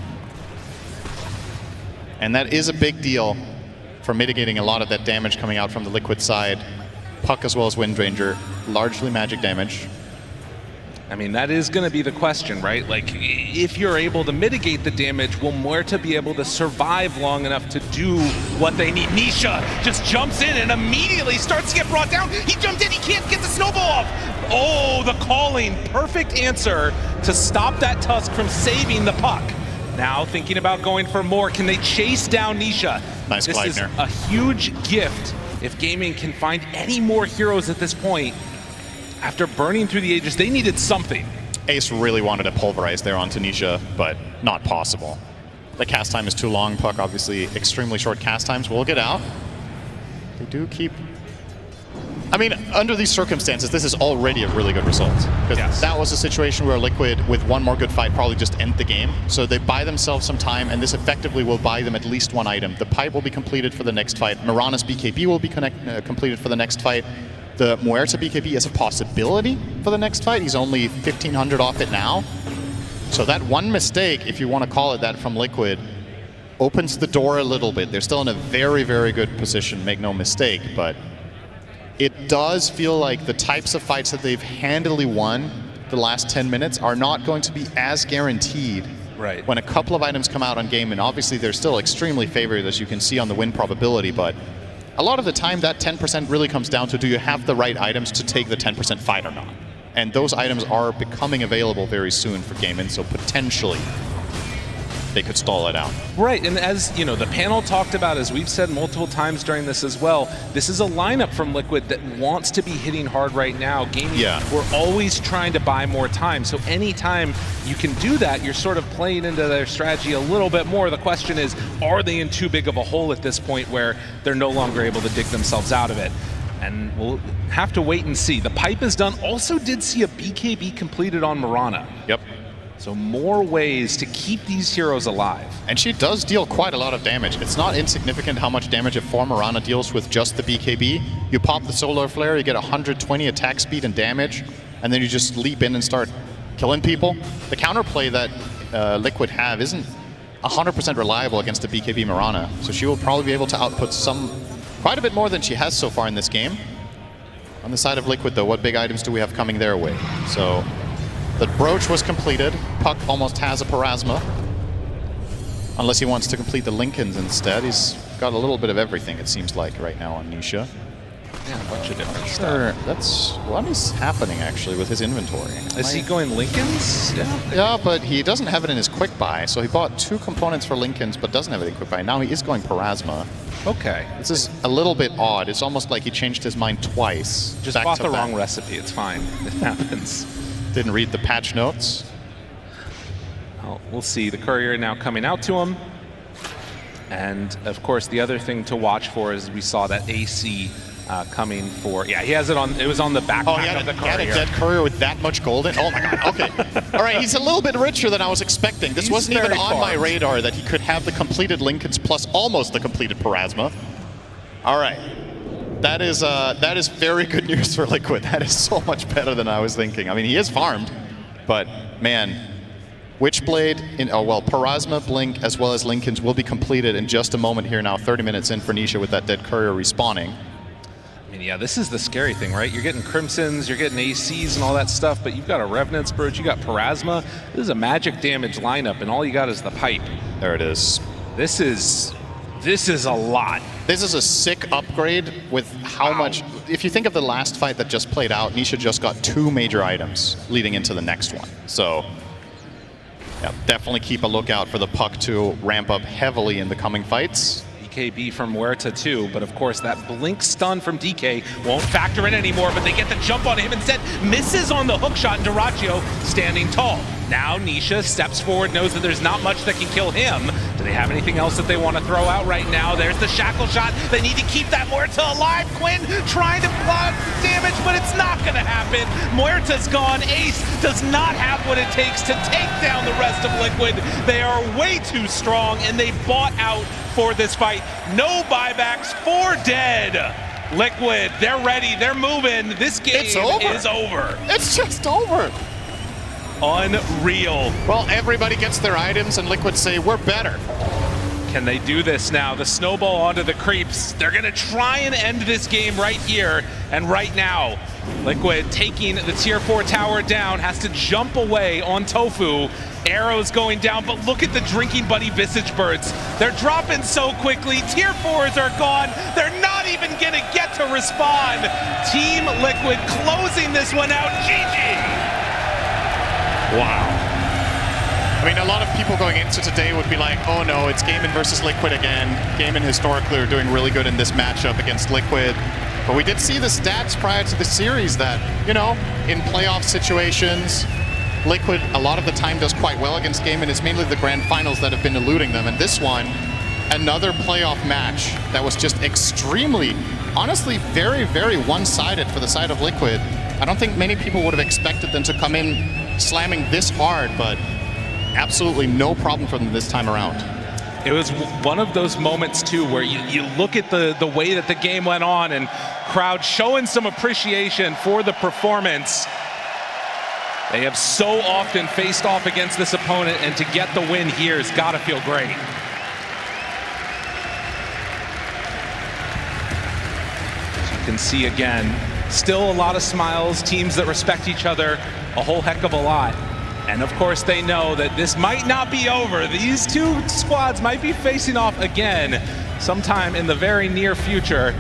and that is a big deal for mitigating a lot of that damage coming out from the Liquid side. Puck as well as Windranger, largely magic damage. I mean, that is going to be the question, right? Like, if you're able to mitigate the damage, will Muerta be able to survive long enough to do what they need? Nisha just jumps in and immediately starts to get brought down. He jumped in, he can't get the snowball off. Oh, the calling. Perfect answer to stop that Tusk from saving the puck. Now thinking about going for more. Can they chase down Nisha? Nice This is Gleipnir. a huge gift if Gaimin can find any more heroes at this point. After burning through the ages, they needed something. Ace really wanted to pulverize there onto Nisha, but not possible. The cast time is too long. Puck, obviously, extremely short cast times. Will get out. They do keep... I mean, under these circumstances, this is already a really good result. Because that was a situation where Liquid, with one more good fight, probably just end the game. So they buy themselves some time, and this effectively will buy them at least one item. The pipe will be completed for the next fight. Mirana's BKB will be completed for the next fight. The Muerta BKB is a possibility for the next fight. He's only 1,500 off it now. So that one mistake, if you want to call it that, from Liquid, opens the door a little bit. They're still in a very, very good position, make no mistake, but it does feel like the types of fights that they've handily won the last 10 minutes are not going to be as guaranteed. Right. When a couple of items come out on Gaimin, obviously they're still extremely favored, as you can see on the win probability, but a lot of the time that 10% really comes down to, do you have the right items to take the 10% fight or not? And those items are becoming available very soon for Gaimin, so potentially they could stall it out. Right, and as you know, the panel talked about, as we've said multiple times during this as well, this is a lineup from Liquid that wants to be hitting hard right now. Gaimin, we're always trying to buy more time, so anytime you can do that, you're sort of playing into their strategy a little bit more. The question is, are they in too big of a hole at this point where they're no longer able to dig themselves out of it? And we'll have to wait and see. The pipe is done. Also did see a BKB completed on Mirana. Yep. So more ways to keep these heroes alive. And she does deal quite a lot of damage. It's not insignificant how much damage a 4 Mirana deals with just the BKB. You pop the Solar Flare, you get 120 attack speed and damage, and then you just leap in and start killing people. The counterplay that Liquid have isn't 100% reliable against the BKB Mirana, so she will probably be able to output quite a bit more than she has so far in this game. On the side of Liquid, though, what big items do we have coming their way? So the brooch was completed. Puck almost has a Parasma. Unless he wants to complete the Lincolns instead. He's got a little bit of everything, it seems like, right now on Nisha. Yeah, a bunch of different stuff. That's what is happening, actually, with his inventory. Is he going Lincolns? Yeah, but he doesn't have it in his quick buy. So he bought 2 components for Lincolns, but doesn't have it in quick buy. Now he is going Parasma. Okay. This is a little bit odd. It's almost like he changed his mind twice. Just bought the wrong recipe. It's fine. It happens. Didn't read the patch notes. Well, we'll see. The courier now coming out to him. And of course, the other thing to watch for is we saw that AC coming for. Yeah, he has it on. It was on the backpack of the courier. He had a dead courier with that much gold in. Oh my god. Okay. All right. He's a little bit richer than I was expecting. This wasn't even on my radar that he could have the completed Lincolns plus almost the completed Parasma. All right. That is very good news for Liquid. That is so much better than I was thinking. I mean, he is farmed, but man. Witchblade, Parasma, Blink, as well as Lincolns will be completed in just a moment here now, 30 minutes in for Nisha with that dead courier respawning. I mean, yeah, this is the scary thing, right? You're getting Crimsons, you're getting ACs and all that stuff, but you've got a Revenant Scourge, you got Parasma. This is a magic damage lineup, and all you got is the pipe. There it is. This is a lot. This is a sick upgrade with how much... If you think of the last fight that just played out, Nisha just got 2 major items leading into the next one. So... yeah, definitely keep a lookout for the puck to ramp up heavily in the coming fights. DKB from Huerta too, but of course that blink stun from DK won't factor in anymore, but they get the jump on him instead. Misses on the hook shot, and Dyrachyo standing tall. Now Nisha steps forward, knows that there's not much that can kill him. Do they have anything else that they want to throw out right now? There's the shackle shot. They need to keep that Muerta alive. Quinn trying to block damage, but it's not going to happen. Muerta's gone. Ace does not have what it takes to take down the rest of Liquid. They are way too strong, and they bought out for this fight. No buybacks, 4 dead. Liquid, they're ready, they're moving. This game is over. It's just over. Unreal. Well, everybody gets their items and Liquid say, we're better. Can they do this now? The snowball onto the creeps. They're gonna try and end this game right here and right now. Liquid taking the tier 4 tower down, has to jump away on Tofu. Arrows going down, but look at the Drinking Buddy Visage Birds. They're dropping so quickly. Tier 4s are gone. They're not even gonna get to respond. Team Liquid closing this one out. GG. Wow. I mean, a lot of people going into today would be like, oh no, it's Gaimin versus Liquid again. Gaimin historically are doing really good in this matchup against Liquid. But we did see the stats prior to the series that, you know, in playoff situations, Liquid a lot of the time does quite well against Gaimin. It's mainly the grand finals that have been eluding them. And this one, another playoff match that was just extremely, honestly, very, very one-sided for the side of Liquid. I don't think many people would have expected them to come in slamming this hard, but absolutely no problem for them this time around. It was one of those moments too where you look at the way that the game went on and crowd showing some appreciation for the performance. They have so often faced off against this opponent, and to get the win here has got to feel great. As you can see again, still a lot of smiles, teams that respect each other a whole heck of a lot. And of course they know that this might not be over. These two squads might be facing off again sometime in the very near future.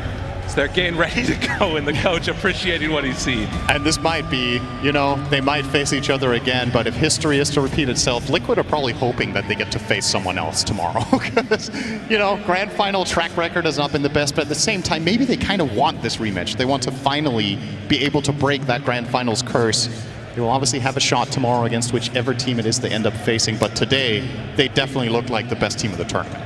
So they're getting ready to go, and the coach appreciating what he's seen. And this might be, you know, they might face each other again, but if history is to repeat itself, Liquid are probably hoping that they get to face someone else tomorrow. Because, you know, grand final track record has not been the best, but at the same time, maybe they kind of want this rematch. They want to finally be able to break that grand finals curse. They will obviously have a shot tomorrow against whichever team it is they end up facing, but today, they definitely look like the best team of the tournament.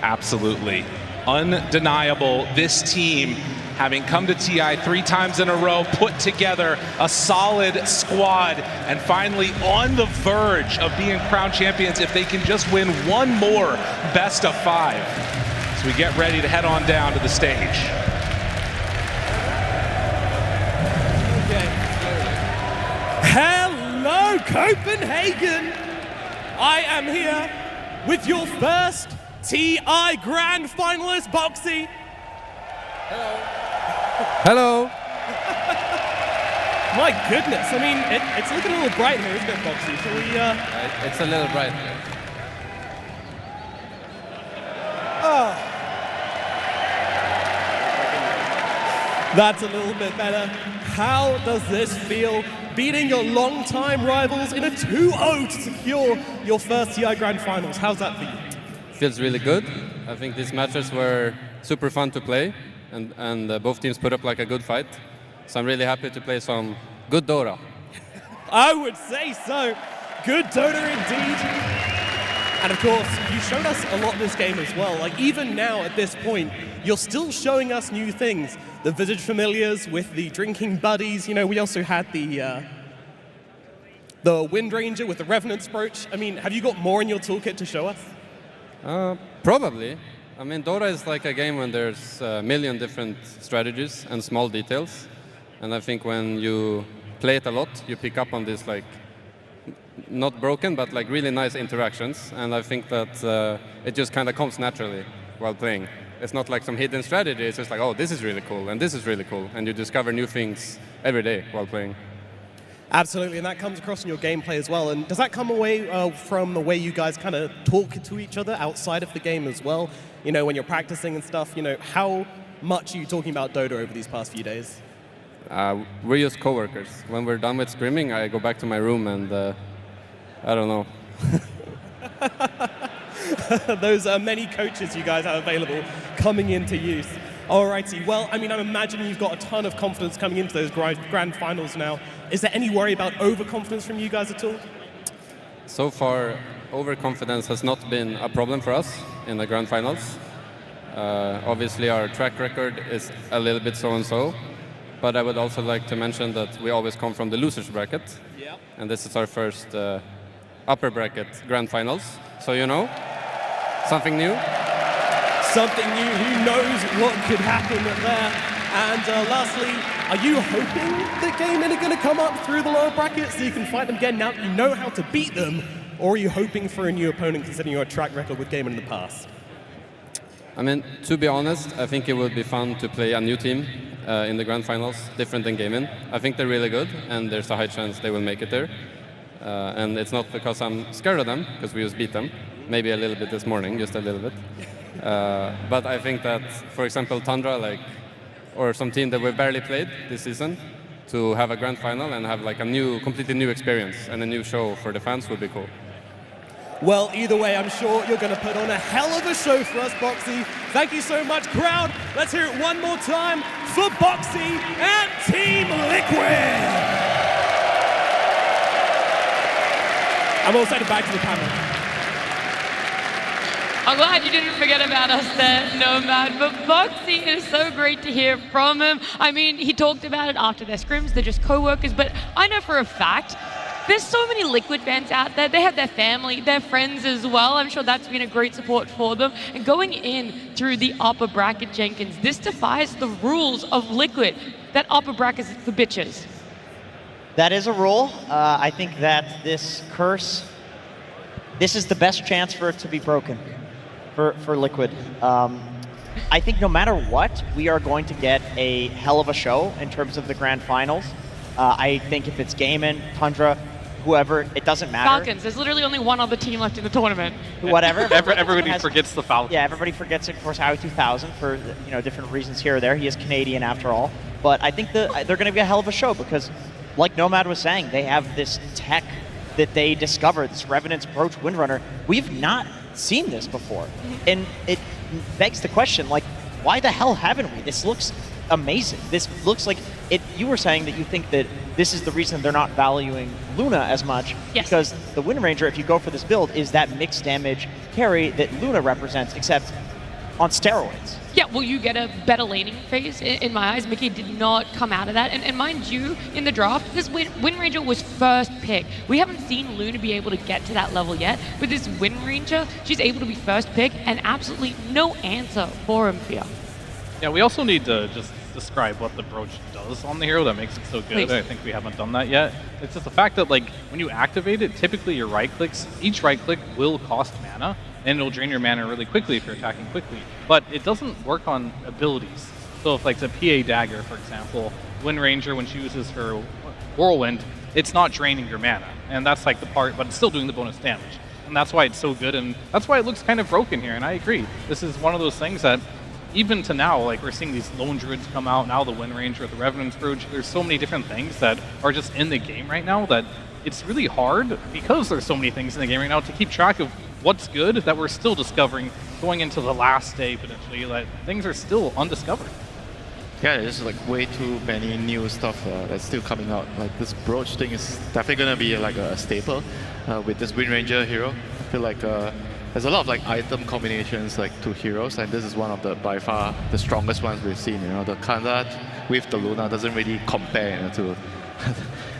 Absolutely. Undeniable. This team, having come to TI 3 times in a row, put together a solid squad, and finally on the verge of being crowned champions if they can just win one more best of 5. So we get ready to head on down to the stage. Hello, Copenhagen! I am here with your first TI Grand Finalist, Boxy. Hello. My goodness, I mean, it's looking a little bright here, isn't it, Boxy? Shall we, It's a little bright. That's a little bit better. How does this feel, beating your longtime rivals in a 2-0 to secure your first TI Grand Finals? How's that for you? Feels really good. I think these matches were super fun to play, and both teams put up like a good fight. So I'm really happy to play some good DOTA. I would say so. Good Dota indeed. And of course, you showed us a lot this game as well. Like even now at this point, you're still showing us new things. The Visage Familiars with the drinking buddies. You know, we also had the Wind Ranger with the Revenant's Brooch. I mean, have you got more in your toolkit to show us? Probably. I mean, Dota is like a game when there's a million different strategies and small details. And I think when you play it a lot, you pick up on this like not broken, but like really nice interactions. And I think that it just kind of comes naturally while playing. It's not like some hidden strategy. It's just like, oh, this is really cool, and this is really cool. And you discover new things every day while playing. Absolutely, and that comes across in your gameplay as well. And does that come away from the way you guys kind of talk to each other outside of the game as well? You know, when you're practicing and stuff, you know, how much are you talking about Dota over these past few days? We're just coworkers. When we're done with scrimming, I go back to my room and I don't know. Those many coaches you guys have available coming into use. Alrighty, well, I mean, I'm imagining you've got a ton of confidence coming into those grand finals now. Is there any worry about overconfidence from you guys at all? So far, overconfidence has not been a problem for us in the grand finals. Obviously, our track record is a little bit so-and-so, but I would also like to mention that we always come from the losers bracket, and this is our first upper bracket grand finals. So, you know, something new. Something new, who knows what could happen there. And lastly, are you hoping that Gaimin are going to come up through the lower bracket so you can fight them again now that you know how to beat them? Or are you hoping for a new opponent considering your track record with Gaimin in the past? I mean, to be honest, I think it would be fun to play a new team in the grand finals, different than Gaimin. I think they're really good, and there's a high chance they will make it there. And it's not because I'm scared of them, because we just beat them. Maybe a little bit this morning, just a little bit. But I think that, for example, Tundra, or some team that we've barely played this season, to have a grand final and have like a completely new experience and a new show for the fans would be cool. Well, either way, I'm sure you're going to put on a hell of a show for us, Boxy. Thank you so much, crowd. Let's hear it one more time for Boxy and Team Liquid. I'm all send it back to the panel. I'm glad you didn't forget about us there, Nomad. But Boxy, it is so great to hear from him. I mean, he talked about it after their scrims. They're just co-workers. But I know for a fact, there's so many Liquid fans out there. They have their family, their friends as well. I'm sure that's been a great support for them. And going in through the upper bracket, Jenkins, this defies the rules of Liquid. That upper bracket is for bitches. That is a rule. I think that this curse, this is the best chance for it to be broken. For Liquid. I think no matter what, we are going to get a hell of a show in terms of the grand finals. I think if it's Gaimin, Tundra, whoever, it doesn't matter. Falcons. There's literally only one other team left in the tournament. Whatever. Everybody forgets the Falcons. Yeah, everybody forgets, of course, Howie 2000 for different reasons here or there. He is Canadian after all. But I think that they're going to be a hell of a show because, like Nomad was saying, they have this tech that they discovered, this Revenant's Brooch Windrunner. We've not seen this before. And it begs the question, like, why the hell haven't we? This looks amazing. This looks like it. You were saying that you think that this is the reason they're not valuing Luna as much. Yes. Because the Wind Ranger, if you go for this build, is that mixed damage carry that Luna represents, except on steroids. Yeah, well, you get a better laning phase in my eyes. Mickey did not come out of that. And mind you, in the draft, this Wind Ranger was first pick. We haven't seen Luna be able to get to that level yet. But this Wind Ranger, she's able to be first pick and absolutely no answer for Impia. Yeah, we also need to just describe what the Brooch does on the hero that makes it so good. Please. I think we haven't done that yet. It's just the fact that, like, when you activate it, typically your right clicks, each right click will cost mana, and it'll drain your mana really quickly if you're attacking quickly. But it doesn't work on abilities. So if, like, it's a PA Dagger, for example, Wind Ranger, when she uses her Whirlwind, it's not draining your mana. And that's, like, the part, but it's still doing the bonus damage. And that's why it's so good, and that's why it looks kind of broken here, and I agree. This is one of those things that, even to now, like, we're seeing these Lone Druids come out, now the Wind Ranger, the Revenant's Brooch, there's so many different things that are just in the game right now that it's really hard, because there's so many things in the game right now, to keep track of what's good that we're still discovering going into the last day, potentially, that things are still undiscovered. Yeah, there's like way too many new stuff that's still coming out. Like this brooch thing is definitely gonna be like a staple with this Wind Ranger hero. I feel like there's a lot of like item combinations like to heroes, and this is one of the by far the strongest ones we've seen. The Kandat with the Luna doesn't really compare to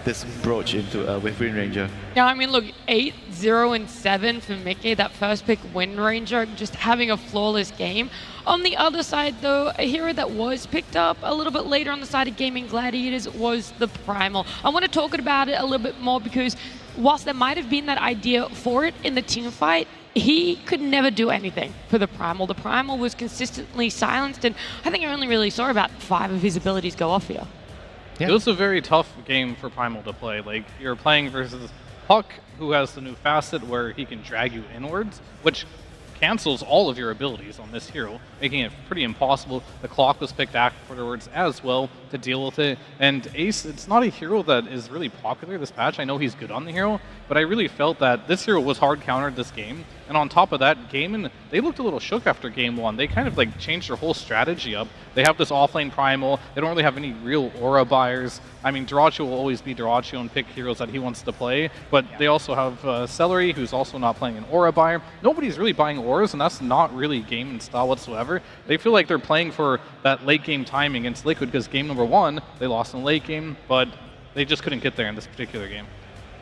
this brooch with Wind Ranger. Yeah, I mean, look, 8, 0, and 7 for Mickey, that first pick Wind Ranger, just having a flawless game. On the other side, though, a hero that was picked up a little bit later on the side of Gaming Gladiators was the Primal. I want to talk about it a little bit more because whilst there might have been that idea for it in the team fight, he could never do anything for the Primal. The Primal was consistently silenced, and I think I only really saw about 5 of his abilities go off here. Yeah. It was a very tough game for Primal to play. Like, you're playing versus Puck, who has the new facet where he can drag you inwards, which cancels all of your abilities on this hero, making it pretty impossible. The clock was picked afterwards as well to deal with it. And Ace, it's not a hero that is really popular this patch. I know he's good on the hero, but I really felt that this hero was hard countered this game. And on top of that, Gaimin, they looked a little shook after game 1. They kind of like changed their whole strategy up. They have this offlane Primal. They don't really have any real aura buyers. I mean, Dyrachyo will always be Dyrachyo and pick heroes that he wants to play, but they also have Celery, who's also not playing an aura buyer. Nobody's really buying auras, and that's not really Gaimin style whatsoever. They feel like they're playing for that late game timing against Liquid because game number 1, they lost in the late game, but they just couldn't get there in this particular game.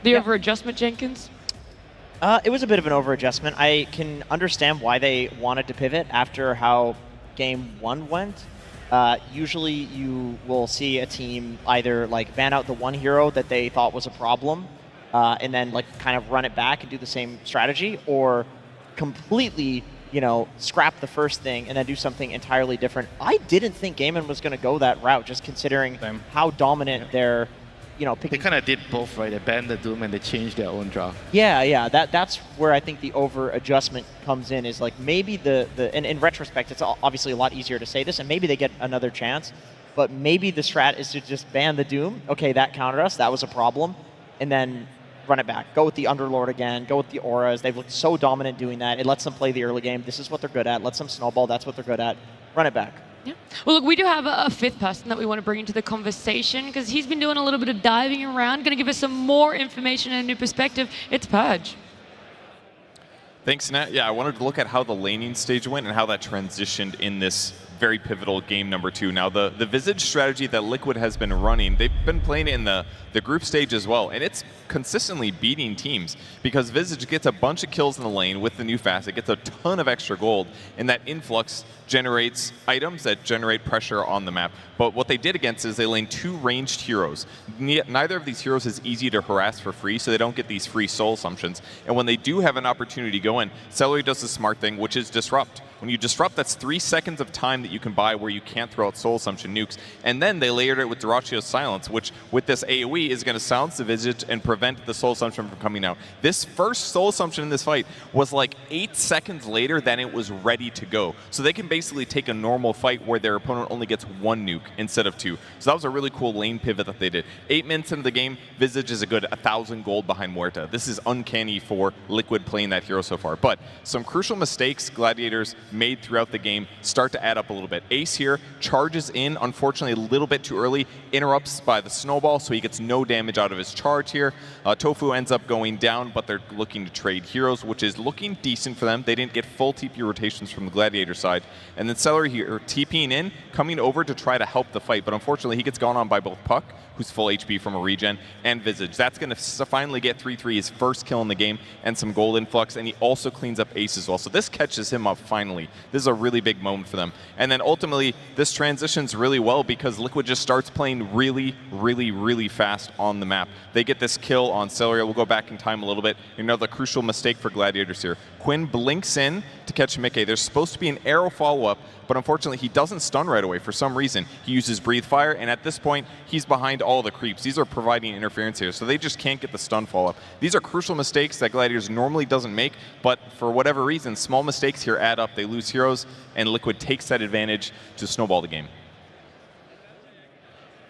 The over-adjustment, Jenkins? It was a bit of an over-adjustment. I can understand why they wanted to pivot after how game 1 went. Usually you will see a team either like ban out the one hero that they thought was a problem and then like kind of run it back and do the same strategy, or completely, scrap the first thing and then do something entirely different. I didn't think Gaimin was going to go that route, just considering how dominant their picking. They kind of did both, right? They banned the Doom and they changed their own draft. Yeah. That's where I think the over adjustment comes in. Is like maybe and in retrospect, it's obviously a lot easier to say this, and maybe they get another chance. But maybe the strat is to just ban the Doom. Okay, that countered us. That was a problem, and then run it back. Go with the Underlord again. Go with the auras. They've looked so dominant doing that. It lets them play the early game. This is what they're good at. Lets them snowball. That's what they're good at. Run it back. Yeah. Well, look, we do have a fifth person that we want to bring into the conversation because he's been doing a little bit of diving around, going to give us some more information and a new perspective. It's Purge. Thanks, Nat. Yeah, I wanted to look at how the laning stage went and how that transitioned in this very pivotal game number 2. Now, the Visage strategy that Liquid has been running, they've been playing it in the group stage as well, and it's consistently beating teams because Visage gets a bunch of kills in the lane with the new facet, gets a ton of extra gold, and that influx generates items that generate pressure on the map. But what they did against is they lane 2 ranged heroes. Neither of these heroes is easy to harass for free, so they don't get these free soul assumptions. And when they do have an opportunity to go in, Celery does the smart thing, which is disrupt. When you disrupt, that's 3 seconds of time that you can buy where you can't throw out soul assumption nukes. And then they layered it with Dyrachyo's silence, which with this AoE is going to silence the Visage and prevent the soul assumption from coming out. This first soul assumption in this fight was like 8 seconds later than it was ready to go. So they can basically take a normal fight where their opponent only gets 1 nuke instead of 2. So that was a really cool lane pivot that they did. 8 minutes into the game, Visage is a good 1,000 gold behind Muerta. This is uncanny for Liquid playing that hero so far. But some crucial mistakes Gladiators made throughout the game start to add up a little bit. Ace here charges in, unfortunately a little bit too early, interrupts by the snowball, so he gets no damage out of his charge here. Tofu ends up going down, but they're looking to trade heroes, which is looking decent for them. They didn't get full TP rotations from the Gladiator side. And then Celery here TPing in, coming over to try to help the fight, but unfortunately he gets gone on by both Puck, who's full HP from a regen, and Visage. That's going to finally get 3-3, his first kill in the game, and some gold influx, and he also cleans up Ace as well. So this catches him up finally. This is a really big moment for them. And then ultimately, this transitions really well because Liquid just starts playing really, really, really fast on the map. They get this kill on Celery. We'll go back in time a little bit. Another crucial mistake for Gladiators here. Quinn blinks in to catch Mickey. There's supposed to be an arrow follow-up, but unfortunately he doesn't stun right away for some reason. He uses Breathe Fire, and at this point, he's behind all the creeps. These are providing interference here, so they just can't get the stun follow-up. These are crucial mistakes that Gladiators normally doesn't make, but for whatever reason, small mistakes here add up. They lose heroes, and Liquid takes that advantage to snowball the game.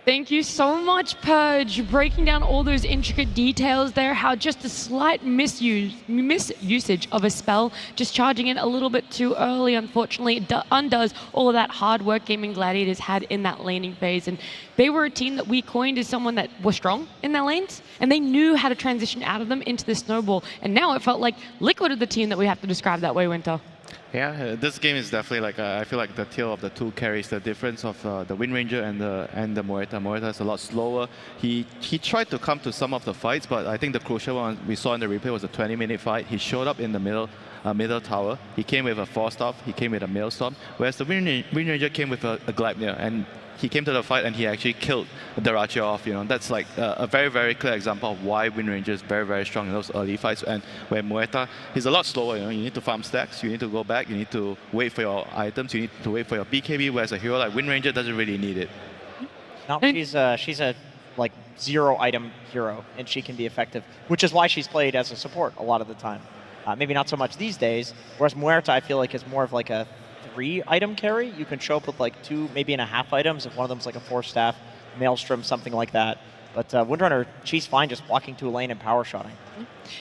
Thank you so much, Purge, breaking down all those intricate details there, how just a slight misusage of a spell, just charging in a little bit too early, unfortunately, undoes all of that hard work Gaimin Gladiators had in that laning phase. And they were a team that we coined as someone that was strong in their lanes, and they knew how to transition out of them into the snowball. And now it felt like Liquid are the team that we have to describe that way, Winter. Yeah, this game is definitely like I feel like the tale of the two carries the difference of the Wind Ranger and the Moreta. Moreta is a lot slower. He tried to come to some of the fights, but I think the crucial one we saw in the replay was a 20-minute fight. He showed up in the middle tower. He came with a Force Staff. He came with a Maelstrom, whereas the Wind Ranger came with a Gleipnir, and he came to the fight and he actually killed Dyrachyo off. You know, that's like a very, very clear example of why Wind Ranger is very, very strong in those early fights. And where Moreta, he's a lot slower. You know, you need to farm stacks, you need to go back, you need to wait for your items, you need to wait for your BKB. Whereas a hero like Wind Ranger doesn't really need it. Now she's a like 0 item hero, and she can be effective, which is why she's played as a support a lot of the time. Maybe not so much these days. Whereas Muerta, I feel like, is more of like a 3 item carry. You can show up with like 2, maybe and a half items if one of them's like a Force Staff, Maelstrom, something like that. But Windrunner, she's fine just walking to a lane and power shotting.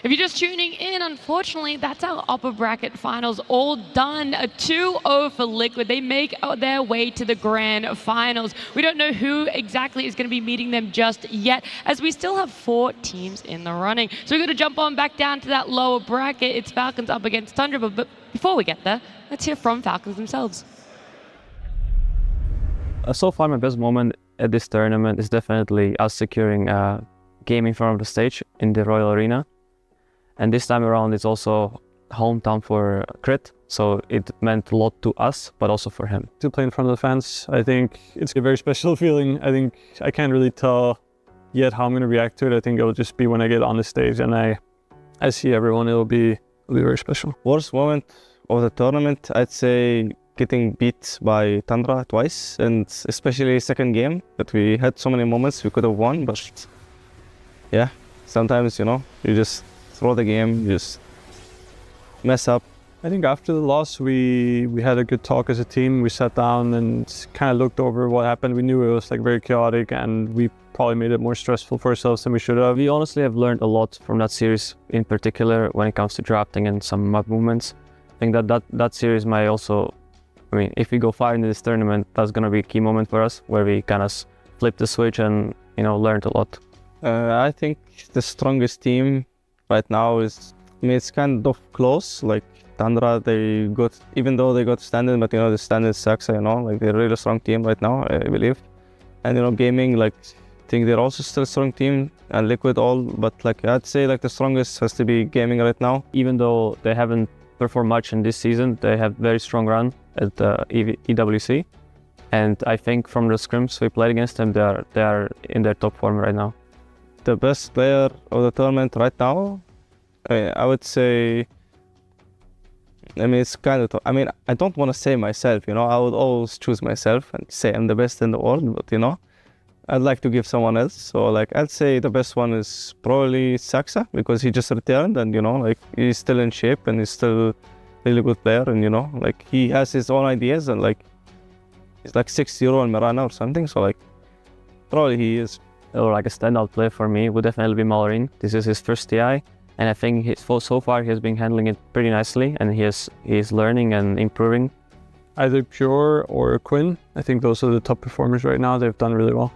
If you're just tuning in, unfortunately, that's our upper bracket finals all done. A 2-0 for Liquid. They make their way to the grand finals. We don't know who exactly is going to be meeting them just yet, as we still have 4 teams in the running. So we're going to jump on back down to that lower bracket. It's Falcons up against Tundra, but before we get there, let's hear from Falcons themselves. So far, my best moment at this tournament is definitely us securing a game in front of the stage in the Royal Arena. And this time around, it's also hometown for Crit, so it meant a lot to us, but also for him. To play in front of the fans, I think it's a very special feeling. I think I can't really tell yet how I'm going to react to it. I think it'll just be when I get on the stage and I see everyone, it'll be very special. Worst moment of the tournament, I'd say getting beat by Tundra twice, and especially second game, that we had so many moments we could have won, but yeah, sometimes, you know, you just throw the game, you just mess up. I think after the loss, we had a good talk as a team. We sat down and kind of looked over what happened. We knew it was like very chaotic, and we probably made it more stressful for ourselves than we should have. We honestly have learned a lot from that series, in particular when it comes to drafting and some map movements. I think that series might also, I mean, if we go far into this tournament, that's going to be a key moment for us, where we kind of flip the switch and, you know, learned a lot. I think the strongest team right now is, I mean, it's kind of close. Like Tundra, they got, even though they got standard, but you know, the standard sucks, you know, like they're a really strong team right now, I believe. And you know, Gaimin, like, I think they're also still a strong team, and Liquid all, but like I'd say like the strongest has to be Gaimin right now. Even though they haven't performed much in this season, they have very strong run at EWC. And I think from the scrims we played against them, they are in their top form right now. The best player of the tournament right now, I would say, I mean, it's kind of, I mean, I don't want to say myself, you know, I would always choose myself and say I'm the best in the world, but you know, I'd like to give someone else. So like, I'd say the best one is probably Saxa, because he just returned and, you know, like he's still in shape and he's still a really good player, and, you know, like he has his own ideas, and like, he's like 6-0 in Mirana or something. So like, probably he is. Or like a standout play for me would definitely be Mallorin. This is his first TI, and I think so far he has been handling it pretty nicely, and he's learning and improving. Either Pure or Quinn, I think those are the top performers right now. They've done really well.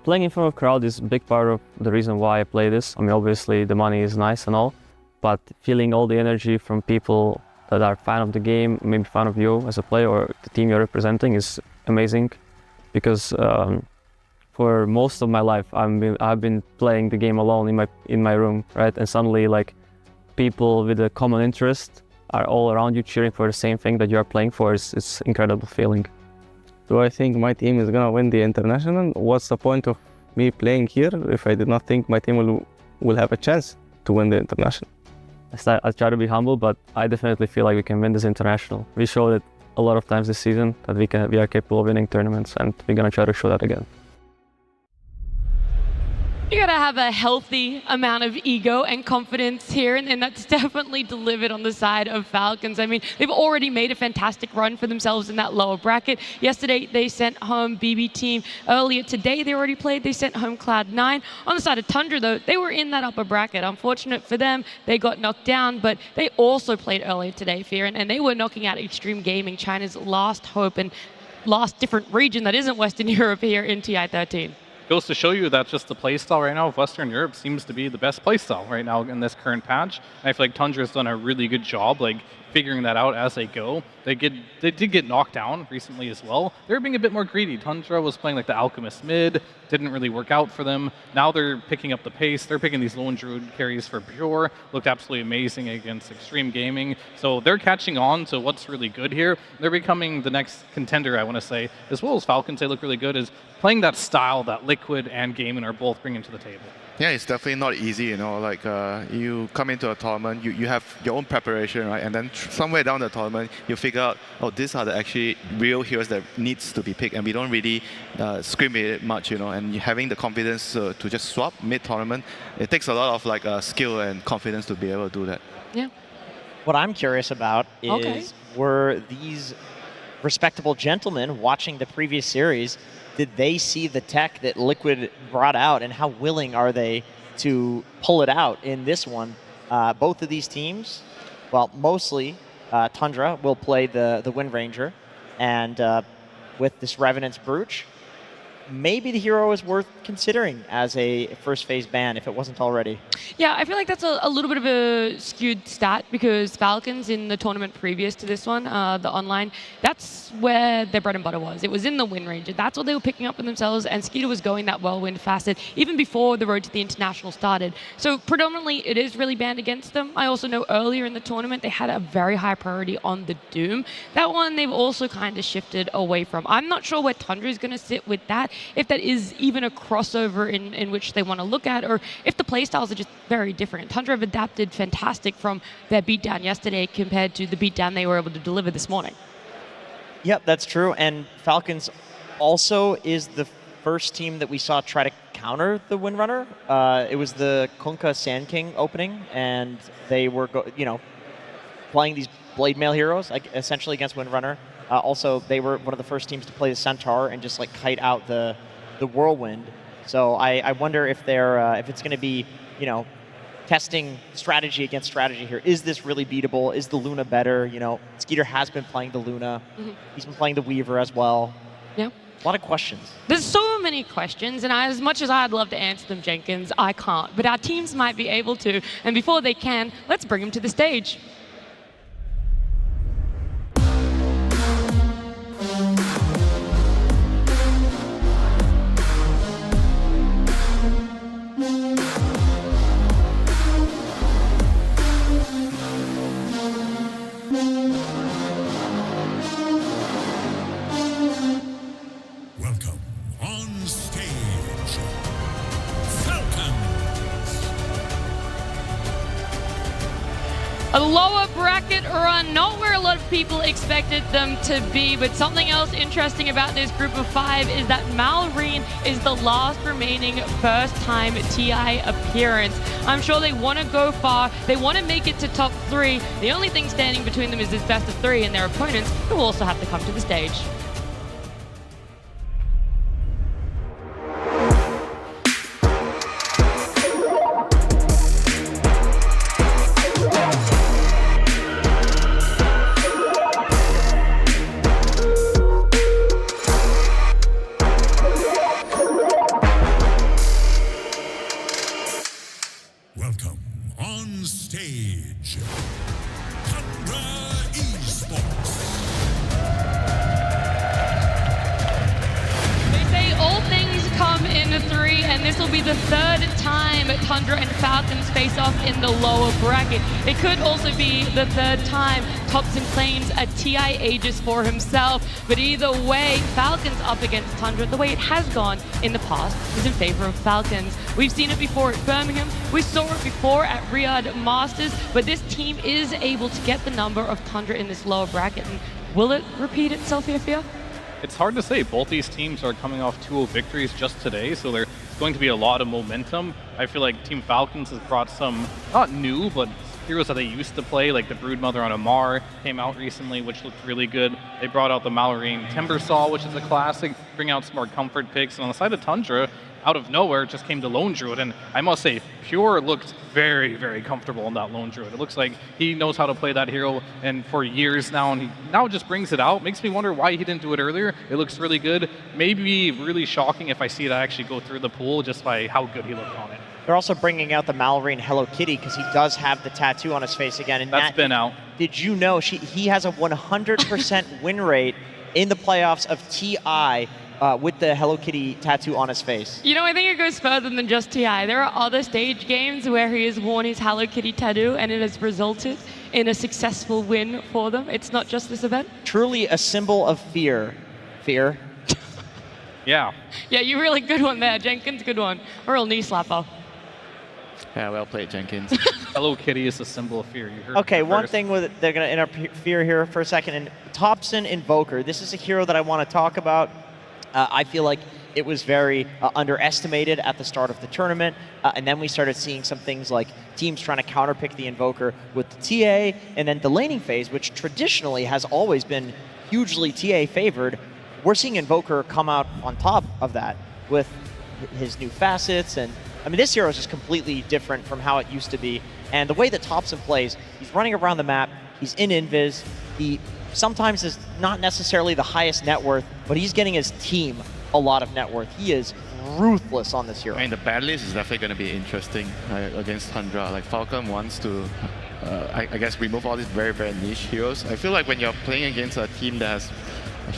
Playing in front of crowd is a big part of the reason why I play this. I mean, obviously the money is nice and all, but feeling all the energy from people that are fan of the game, maybe fan of you as a player or the team you're representing, is amazing, because for most of my life, I've been playing the game alone in my room, right? And suddenly, like, people with a common interest are all around you cheering for the same thing that you are playing for. It's incredible feeling. Do I think my team is gonna win the international? What's the point of me playing here if I did not think my team will have a chance to win the international? I try to be humble, but I definitely feel like we can win this international. We showed it a lot of times this season that we are capable of winning tournaments, and we're gonna try to show that again. You gotta have a healthy amount of ego and confidence here, and that's definitely delivered on the side of Falcons. I mean, they've already made a fantastic run for themselves in that lower bracket. Yesterday, they sent home BB Team. Earlier today, they already played. They sent home Cloud9. On the side of Tundra, though, they were in that upper bracket. Unfortunate for them, they got knocked down, but they also played earlier today, Fear, and they were knocking out Extreme Gaming, China's last hope and last different region that isn't Western Europe here in TI13. Goes to show you that just the playstyle right now of Western Europe seems to be the best playstyle right now in this current patch. And I feel like Tundra's done a really good job like figuring that out as they go. They did get knocked down recently as well. They're being a bit more greedy. Tundra was playing like the Alchemist mid, didn't really work out for them. Now they're picking up the pace. They're picking these lone druid carries for Pure. Looked absolutely amazing against Extreme Gaming. So they're catching on to what's really good here. They're becoming the next contender, I want to say, as well as Falcons. They look really good as playing that style that Liquid and Gaimin are both bringing to the table. Yeah, it's definitely not easy, you know, like you come into a tournament, you have your own preparation, right? And then somewhere down the tournament, you figure out, oh, these are the actually real heroes that needs to be picked, and we don't really scream it much, you know, and having the confidence to just swap mid-tournament, it takes a lot of like skill and confidence to be able to do that. Yeah. What I'm curious about is, were these respectable gentlemen watching the previous series, did they see the tech that Liquid brought out, and how willing are they to pull it out in this one? Both of these teams, well, mostly Tundra will play the Wind Ranger, and with this Revenant's Brooch, maybe the hero is worth considering as a first phase ban if it wasn't already. Yeah, I feel like that's a little bit of a skewed stat because Falcons in the tournament previous to this one, the online, that's where their bread and butter was. It was in the Wind Ranger. That's what they were picking up for themselves, and Skeeter was going that Whirlwind facet even before the road to the international started. So predominantly it is really banned against them. I also know earlier in the tournament they had a very high priority on the Doom. That one they've also kind of shifted away from. I'm not sure where Tundra is going to sit with that, if that is even a crossover in which they want to look at, or if the playstyles are just very different. Tundra have adapted fantastic from their beatdown yesterday compared to the beatdown they were able to deliver this morning. Yep, that's true. And Falcons also is the first team that we saw try to counter the Windrunner. It was the Kunkka Sand King opening, and they were playing these Blade Mail heroes essentially against Windrunner. Also, they were one of the first teams to play the Centaur and just like kite out the Whirlwind. So I wonder if they're if it's going to be testing strategy against strategy here. Is this really beatable? Is the Luna better? Skeeter has been playing the Luna. Mm-hmm. He's been playing the Weaver as well. Yeah. A lot of questions. There's so many questions, and as much as I'd love to answer them, Jenkins, I can't. But our teams might be able to, and before they can, let's bring them to the stage. Welcome on stage, Falcons. A lower bracket run, not where a lot of people expected them to be, but something else interesting about this group of 5 is that Malrine is the last remaining first-time TI appearance. I'm sure they want to go far, they want to make it to top 3. The only thing standing between them is this best of 3 and their opponents, who also have to come to the stage. Welcome on stage, Tundra Esports. They say all things come in 3, and this will be the 3rd time Tundra and Falcons face off in the lower bracket. It could also be the 3rd time Thompson claims a TI Aegis for himself, but either way, Falcons up against Tundra, the way it has gone in the past, is in favor of Falcons. We've seen it before at Birmingham, we saw it before at Riyadh Masters, but this team is able to get the number of Tundra in this lower bracket. And will it repeat itself here, Fia? it's hard to say. Both these teams are coming off 2-0 victories just today, so there's going to be a lot of momentum. I feel like Team Falcons has brought some, not new, but heroes that they used to play, like the Broodmother on Amar came out recently, which looked really good. They brought out the Malorine Timbersaw, which is a classic, bring out some more comfort picks. And on the side of Tundra, out of nowhere, it just came to Lone Druid. And I must say, Pure looked very, very comfortable in that Lone Druid. It looks like he knows how to play that hero and for years now, and he now just brings it out. Makes me wonder why he didn't do it earlier. It looks really good. Maybe really shocking if I see it actually go through the pool just by how good he looked on it. They're also bringing out the Malorine Hello Kitty because he does have the tattoo on his face again. And that's been out. Did you know he has a 100% win rate in the playoffs of TI with the Hello Kitty tattoo on his face? You know, I think it goes further than just TI. There are other stage games where he has worn his Hello Kitty tattoo and it has resulted in a successful win for them. It's not just this event. Truly a symbol of fear. Fear. Yeah. Yeah, you really good one there, Jenkins. Good one. A real knee slapper. Yeah, well played, Jenkins. Hello Kitty is a symbol of fear. You heard Okay, one thing with they're going to interfere here for a second. And Thompson Invoker, this is a hero that I want to talk about. I feel like it was very underestimated at the start of the tournament, and then we started seeing some things like teams trying to counterpick the Invoker with the TA, and then the laning phase, which traditionally has always been hugely TA favored. We're seeing Invoker come out on top of that with his new facets, and I mean, this hero is just completely different from how it used to be. And the way that Thompson plays, he's running around the map, he's in invis, he sometimes is not necessarily the highest net worth, but he's getting his team a lot of net worth. He is ruthless on this hero. I mean, the bad list is definitely going to be interesting against Tundra. Like, Falcon wants to, I guess, remove all these very, very niche heroes. I feel like when you're playing against a team that has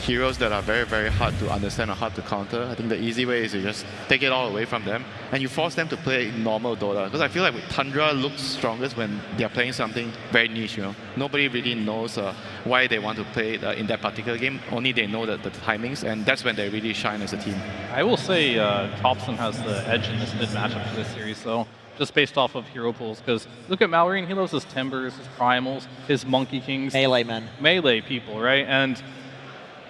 heroes that are very, very hard to understand or hard to counter, I think the easy way is you just take it all away from them and you force them to play normal Dota. Because I feel like Tundra looks strongest when they're playing something very niche, you know. Nobody really knows why they want to play in that particular game. Only they know the timings, and that's when they really shine as a team. I will say Thompson has the edge in this mid matchup for this series, though, just based off of hero pools. Because look at Malorine, he loves his Timbers, his Primals, his Monkey Kings. Melee men. Melee people, right? And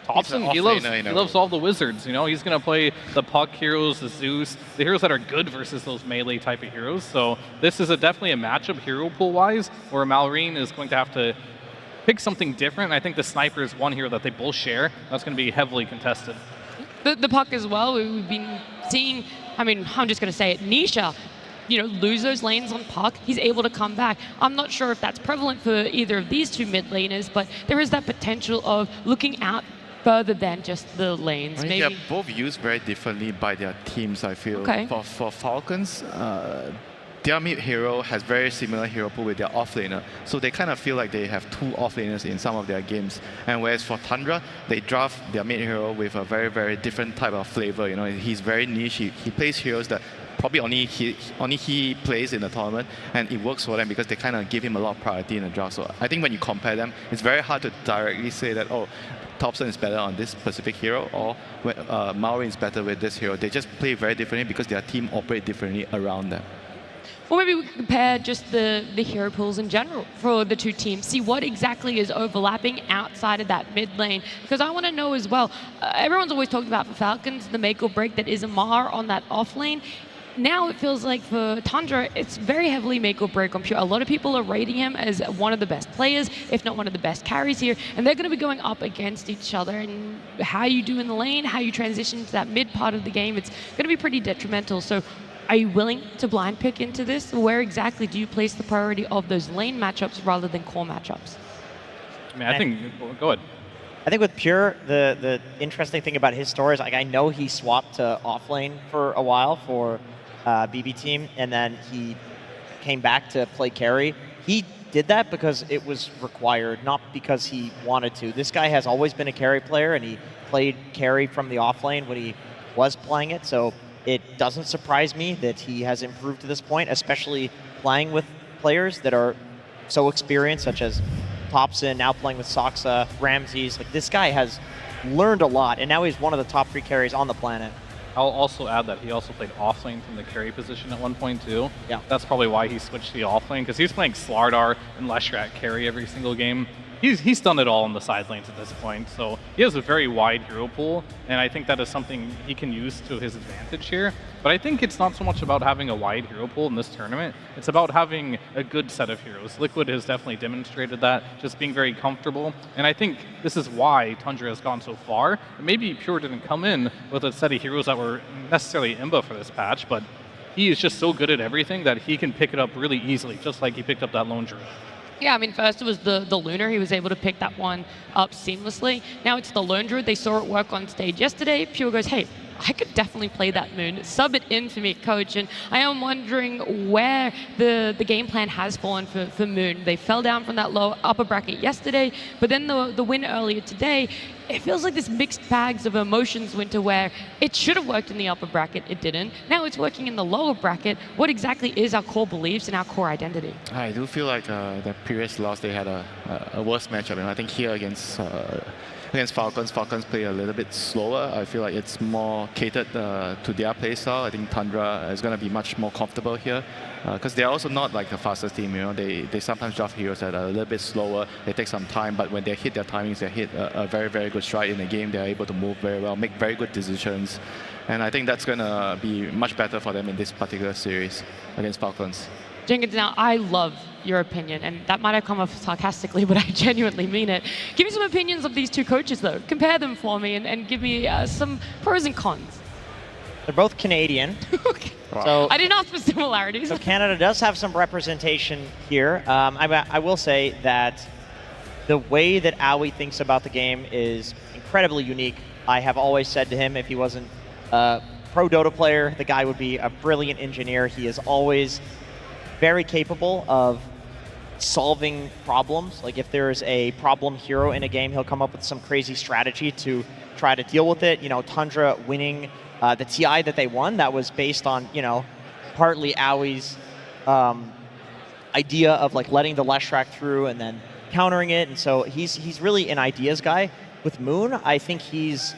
Thompson, he loves all the wizards, you know? He's going to play the Puck heroes, the Zeus, the heroes that are good versus those melee type of heroes. So this is definitely a matchup hero pool-wise where Malorine is going to have to pick something different. I think the Sniper is one hero that they both share. That's going to be heavily contested. The Puck as well, we've been seeing, I mean, I'm just going to say it, Nisha, you know, lose those lanes on Puck, he's able to come back. I'm not sure if that's prevalent for either of these two mid laners, but there is that potential of looking out further than just the lanes. I mean, they're both used very differently by their teams, I feel. Okay. For Falcons, their mid hero has very similar hero pool with their offlaner, so they kind of feel like they have two offlaners in some of their games. And whereas for Tundra, they draft their mid hero with a very, very different type of flavor. You know, he's very niche. He plays heroes that probably only he plays in the tournament, and it works for them because they kind of give him a lot of priority in the draft. So I think when you compare them, it's very hard to directly say that, oh, Thompson is better on this specific hero, or Malorine is better with this hero. They just play very differently because their team operate differently around them. Or maybe we could compare just the hero pools in general for the two teams, see what exactly is overlapping outside of that mid lane. Because I want to know as well, everyone's always talked about for Falcons, the make or break that is Amar on that off lane. Now it feels like for Tundra, it's very heavily make or break on Pure. A lot of people are rating him as one of the best players, if not one of the best carries here, and they're going to be going up against each other. And how you do in the lane, how you transition to that mid part of the game, it's going to be pretty detrimental. So are you willing to blind pick into this? Where exactly do you place the priority of those lane matchups rather than core matchups? I mean, I think, go ahead. I think with Pure, the interesting thing about his story is, like, I know he swapped to offlane for a while for BB team, and then he came back to play carry. He did that because it was required, not because he wanted to. This guy has always been a carry player, and he played carry from the offlane when he was playing it, so it doesn't surprise me that he has improved to this point, especially playing with players that are so experienced, such as Thompson, now playing with Soxa, Ramses. Like, this guy has learned a lot, and now he's one of the top 3 carries on the planet. I'll also add that he also played offlane from the carry position at one point too. Yeah. That's probably why he switched to the offlane, because he's playing Slardar and Leshrat carry every single game. he's done it all in the side lanes at this point. So he has a very wide hero pool, and I think that is something he can use to his advantage here. But I think it's not so much about having a wide hero pool in this tournament. It's about having a good set of heroes. Liquid has definitely demonstrated that, just being very comfortable. And I think this is why Tundra has gone so far. Maybe Pure didn't come in with a set of heroes that were necessarily imba for this patch, but he is just so good at everything that he can pick it up really easily, just like he picked up that lone druid. Yeah, I mean, first it was the Lunar. He was able to pick that one up seamlessly. Now it's the Lone Druid. They saw it work on stage yesterday. Pure goes, hey, I could definitely play that Moon. Sub it in for me, coach. And I am wondering where the game plan has fallen for Moon. They fell down from that low upper bracket yesterday, but then the win earlier today, it feels like this mixed bags of emotions winter where it should have worked in the upper bracket, it didn't. Now it's working in the lower bracket. What exactly is our core beliefs and our core identity? I do feel like the previous loss, they had a worse matchup. And I think here against Falcons play a little bit slower. I feel like it's more catered to their play style. I think Tundra is going to be much more comfortable here because they're also not like the fastest team. You know, they sometimes draft heroes that are a little bit slower. They take some time, but when they hit their timings, they hit a very, very good stride in the game. They're able to move very well, make very good decisions. And I think that's going to be much better for them in this particular series against Falcons. Jenkins, now I love your opinion, and that might have come off sarcastically, but I genuinely mean it. Give me some opinions of these two coaches, though. Compare them for me and give me some pros and cons. They're both Canadian. Okay. Wow. So I didn't ask for similarities. So Canada does have some representation here. I will say that the way that Aoi thinks about the game is incredibly unique. I have always said to him, if he wasn't a pro Dota player, the guy would be a brilliant engineer. He is always very capable of solving problems. Like if there's a problem hero in a game, he'll come up with some crazy strategy to try to deal with it. You know, Tundra winning the TI that they won, that was based on, you know, partly Aoi's idea of like letting the Leshrac through and then countering it. And so he's really an ideas guy. With Moon, I think he's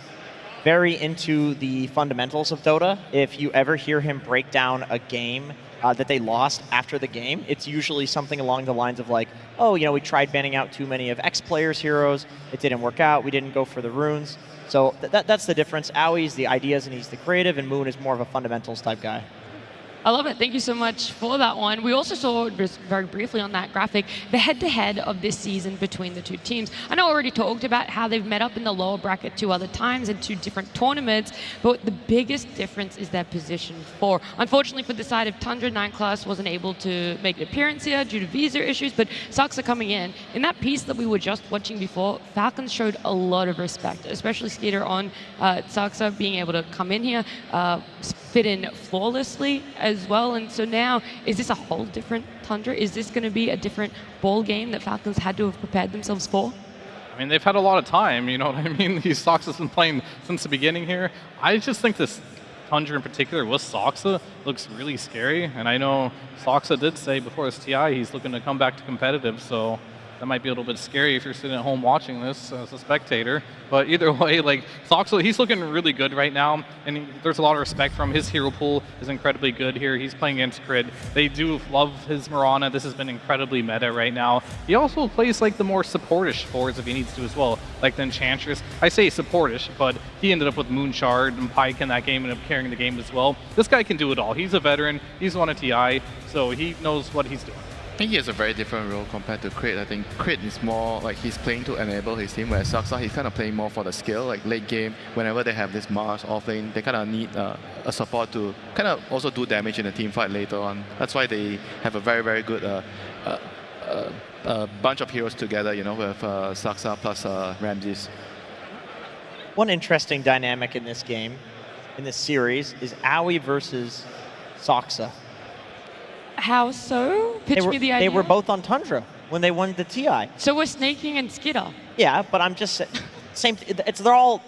very into the fundamentals of Dota. If you ever hear him break down a game that they lost after the game, it's usually something along the lines of like, oh, you know, we tried banning out too many of X players' heroes. It didn't work out. We didn't go for the runes. So that's the difference. Aoi's the ideas and he's the creative, and Moon is more of a fundamentals type guy. I love it. Thank you so much for that one. We also saw, just very briefly on that graphic, the head-to-head of this season between the two teams. I know I already talked about how they've met up in the lower bracket 2 other times in 2 different tournaments, but the biggest difference is their position 4. Unfortunately for the side of Tundra, 9 Class wasn't able to make an appearance here due to visa issues, but Sox are coming in. In that piece that we were just watching before, Falcons showed a lot of respect, especially Skeeter on Sox being able to come in here, fit in flawlessly as well. And so now, is this a whole different Tundra? Is this going to be a different ball game that Falcons had to have prepared themselves for? I mean, they've had a lot of time, you know what I mean? These Soxa have been playing since the beginning here. I just think this Tundra in particular with Soxa looks really scary. And I know Soxa did say before his TI he's looking to come back to competitive, so that might be a little bit scary if you're sitting at home watching this as a spectator. But either way, like Soxa, he's looking really good right now, and there's a lot of respect from him. His hero pool is incredibly good here. He's playing against Crid. They do love his Mirana. This has been incredibly meta right now. He also plays like the more supportish forwards if he needs to as well, like the Enchantress. I say supportish, but he ended up with Moonshard and Pike in that game, ended up carrying the game as well. This guy can do it all. He's a veteran. He's won a TI, so he knows what he's doing. I think he has a very different role compared to Crit. I think Crit is more like he's playing to enable his team, whereas Soxa, he's kind of playing more for the skill. Like late game, whenever they have this Mars off lane, they kind of need a support to kind of also do damage in the team fight later on. That's why they have a very, very good bunch of heroes together, you know, with Soxa plus Ramses. One interesting dynamic in this game, in this series, is Aoi versus Soxa. How so? Pitch me the idea. They were both on Tundra when they won the TI. So we're Snaking and Skitter. Yeah, but I'm just same. They're all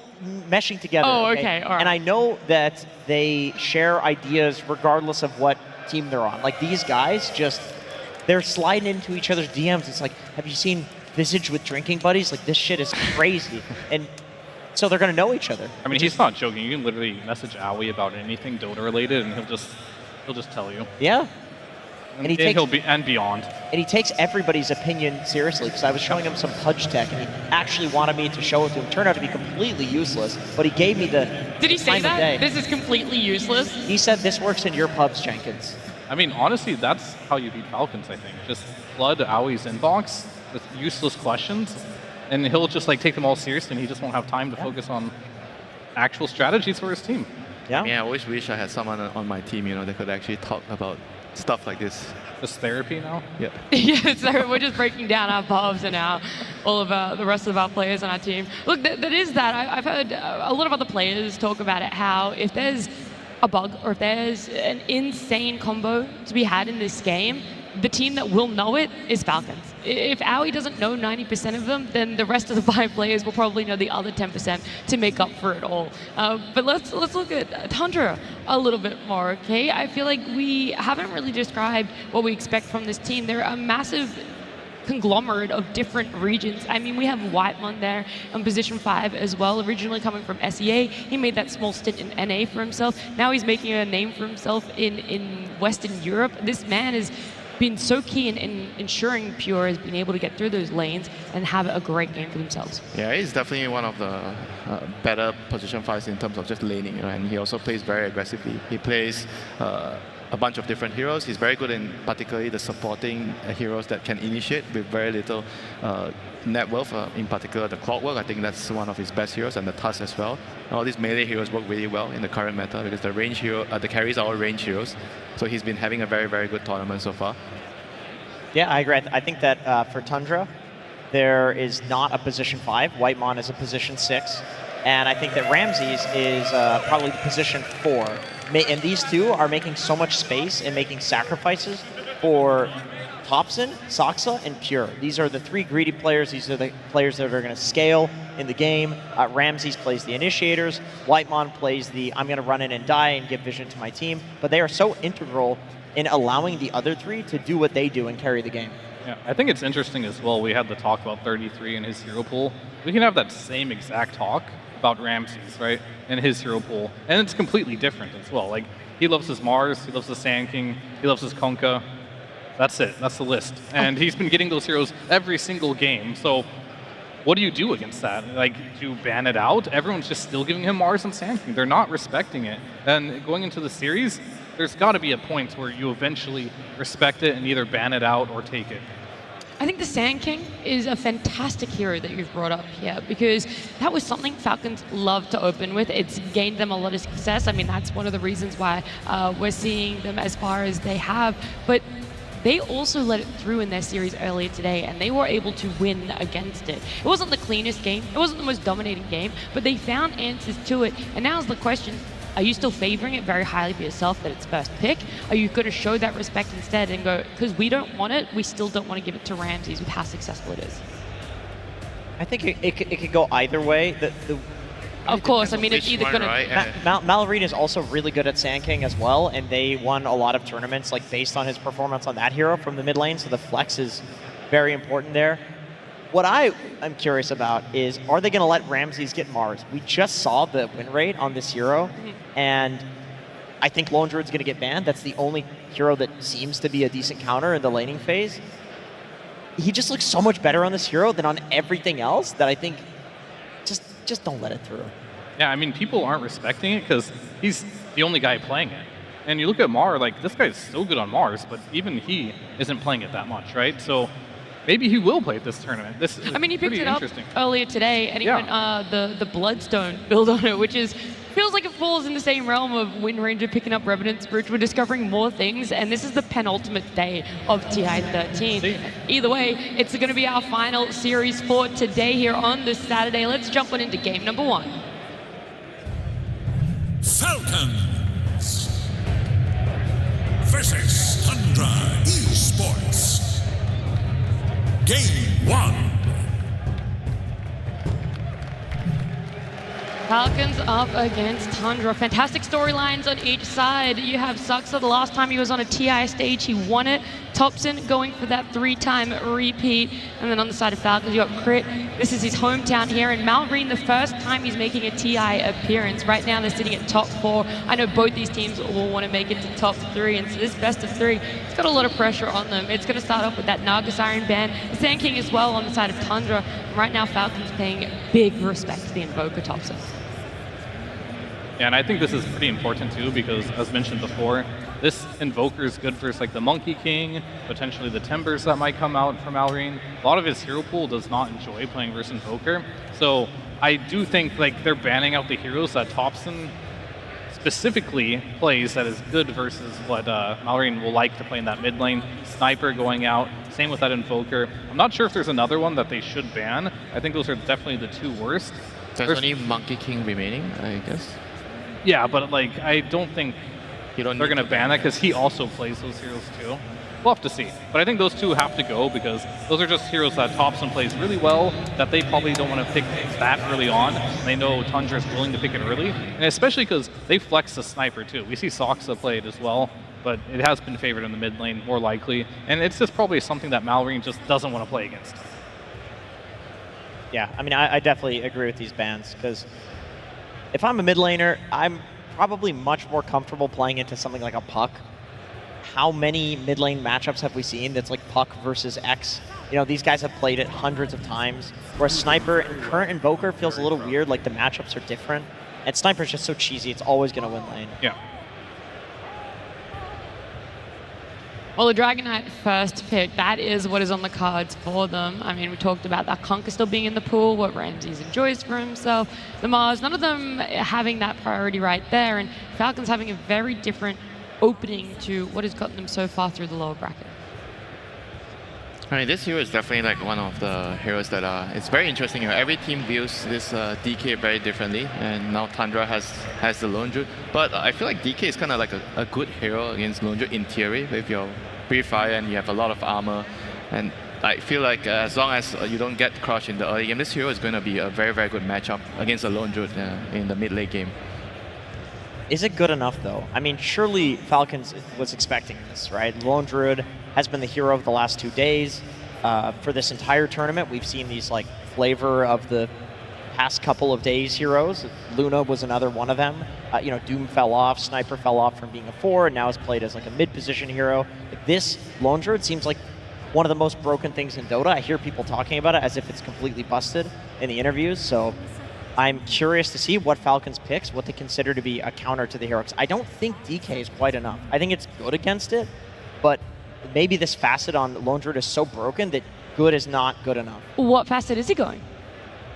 meshing together. Oh, okay, all right. And I know that they share ideas regardless of what team they're on. Like these guys, they're sliding into each other's DMs. It's like, have you seen Visage with drinking buddies? Like this shit is crazy. And so they're gonna know each other. I mean, he's not joking. You can literally message Aoi about anything Dota related, and he'll just tell you. Yeah. And he takes, and beyond. And he takes everybody's opinion seriously, because I was showing him some Pudge tech, and he actually wanted me to show it to him. Turned out to be completely useless, but he gave me the Did he say time of day. that? This is completely useless? He said this works in your pubs, Jenkins. I mean, honestly, that's how you beat Falcons, I think. Just flood Aui's inbox with useless questions, and he'll just like take them all seriously, and he just won't have time to focus on actual strategies for his team. Yeah. I always wish I had someone on my team, that could actually talk about stuff like this. Just therapy now? Yeah. Yeah, so we're just breaking down our pubs and all of the rest of our players on our team. Look, that is that. I've heard a lot of other players talk about it, how if there's a bug or if there's an insane combo to be had in this game, the team that will know it is Falcons. If Aui doesn't know 90% of them, then the rest of the 5 players will probably know the other 10% to make up for it all. But let's look at Tundra a little bit more, okay? I feel like we haven't really described what we expect from this team. They're a massive conglomerate of different regions. I mean, we have Whitemon there on position 5 as well, originally coming from SEA. He made that small stint in NA for himself. Now he's making a name for himself in Western Europe. This man is been so key in ensuring Pure has been able to get through those lanes and have a great game for themselves. Yeah, he's definitely one of the better position 5s in terms of just laning, and he also plays very aggressively. He plays a bunch of different heroes. He's very good in particularly the supporting heroes that can initiate with very little net worth, in particular the Clockwork. I think that's one of his best heroes, and the Tusk as well. All these melee heroes work really well in the current meta because the range hero, the carries are all range heroes. So he's been having a very, very good tournament so far. Yeah, I agree. I think that for Tundra, there is not a position 5. Whitemon is a position 6. And I think that Ramses is probably position 4. And these two are making so much space and making sacrifices for Thompson, Saksa, and Pure. These are the 3 greedy players. These are the players that are going to scale in the game. Ramses plays the initiators. Whitemon plays the I'm going to run in and die and give vision to my team. But they are so integral in allowing the other 3 to do what they do and carry the game. Yeah, I think it's interesting as well. We had the talk about 33 and his hero pool. We can have that same exact talk about Ramses, right, and his hero pool. And it's completely different as well. Like, he loves his Mars, he loves the Sand King, he loves his Kunkka. That's it. That's the list. And he's been getting those heroes every single game. So what do you do against that? Like, do you ban it out? Everyone's just still giving him Mars and Sand King. They're not respecting it. And going into the series, there's got to be a point where you eventually respect it and either ban it out or take it. I think the Sand King is a fantastic hero that you've brought up here, because that was something Falcons love to open with. It's gained them a lot of success. I mean, that's one of the reasons why we're seeing them as far as they have. But they also let it through in their series earlier today, and they were able to win against it. It wasn't the cleanest game, it wasn't the most dominating game, but they found answers to it. And now's the question, are you still favoring it very highly for yourself that it's first pick? Are you going to show that respect instead and go, because we don't want it, we still don't want to give it to Ramses with how successful it is? I think it could go either way. Of course, I mean, it's either going to... Mallory is also really good at Sand King as well, and they won a lot of tournaments like based on his performance on that hero from the mid lane, so the flex is very important there. What I am curious about is, are they going to let Ramses get Mars? We just saw the win rate on this hero, and I think Lone Druid's going to get banned. That's the only hero that seems to be a decent counter in the laning phase. He just looks so much better on this hero than on everything else that I think just don't let it through. Yeah, I mean, people aren't respecting it because he's the only guy playing it. And you look at Mar, like, this guy's so good on Mars, but even he isn't playing it that much, right? So maybe he will play at this tournament. This is he picked it up earlier today, and he Yeah. went the Bloodstone build on it, which feels like it falls in the same realm of Wind Ranger picking up Revenant's Bridge. We're discovering more things, and this is the penultimate day of TI13. Either way, it's going to be our final series for today here on this Saturday. Let's jump on into game number 1. Falcons versus Tundra Esports. Game 1. Falcons up against Tundra. Fantastic storylines on each side. You have Suxa. The last time he was on a TI stage, he won it. Thompson going for that 3-time repeat. And then on the side of Falcons, you got Crit. This is his hometown here. And Malrine, the first time he's making a TI appearance. Right now, they're sitting at top 4. I know both these teams will want to make it to top 3. And so this best of 3, it's got a lot of pressure on them. It's going to start off with that Naga Siren ban. The Sand King as well on the side of Tundra. And right now, Falcons paying big respect to the Invoker Thompson. Yeah, and I think this is pretty important too because, as mentioned before, this Invoker is good versus like the Monkey King, potentially the Timbers that might come out from Malrine. A lot of his hero pool does not enjoy playing versus Invoker, so I do think like they're banning out the heroes that Thompson specifically plays that is good versus what Malrine will like to play in that mid lane. Sniper going out, same with that Invoker. I'm not sure if there's another one that they should ban. I think those are definitely the 2 worst. There's only Monkey King remaining, I guess. Yeah, but like I don't think they're going to ban that because he also plays those heroes too. We'll have to see. But I think those 2 have to go because those are just heroes that Thompson plays really well that they probably don't want to pick that early on. And they know Tundra is willing to pick it early. And especially because they flex the Sniper too. We see Suxa play it as well, but it has been favored in the mid lane more likely. And it's just probably something that Malrine just doesn't want to play against. Yeah, I mean, I definitely agree with these bans because if I'm a mid laner, I'm probably much more comfortable playing into something like a Puck. How many mid lane matchups have we seen that's like Puck versus X? You know, these guys have played it hundreds of times. Whereas Sniper and current Invoker feels a little weird, like the matchups are different. And Sniper's just so cheesy, it's always going to win lane. Yeah. Well, the Dragon Knight first pick, that is what is on the cards for them. I mean, we talked about that Conker still being in the pool, what Ramses enjoys for himself, the Mars, none of them having that priority right there, and Falcons having a very different opening to what has gotten them so far through the lower bracket. I mean, this hero is definitely like one of the heroes that it's very interesting. You know, every team views this DK very differently, and now Tundra has the Lone Druid. But I feel like DK is kind of like a good hero against Lone Druid in theory, with your Breathe Fire and you have a lot of armor. And I feel like as long as you don't get crushed in the early game, this hero is going to be a very, very good matchup against a Lone Druid in the mid-late game. Is it good enough, though? I mean, surely Falcons was expecting this, right? Lone Druid has been the hero of the last 2 days. For this entire tournament, we've seen these like flavor of the past couple of days heroes. Luna was another one of them. You know, Doom fell off, Sniper fell off from being a 4, and now is played as like a mid-position hero. This Lone Druid seems like one of the most broken things in Dota. I hear people talking about it as if it's completely busted in the interviews, so I'm curious to see what Falcons picks, what they consider to be a counter to the hero. I don't think DK is quite enough. I think it's good against it, but maybe this facet on Lone Druid is so broken that good is not good enough. What facet is he going?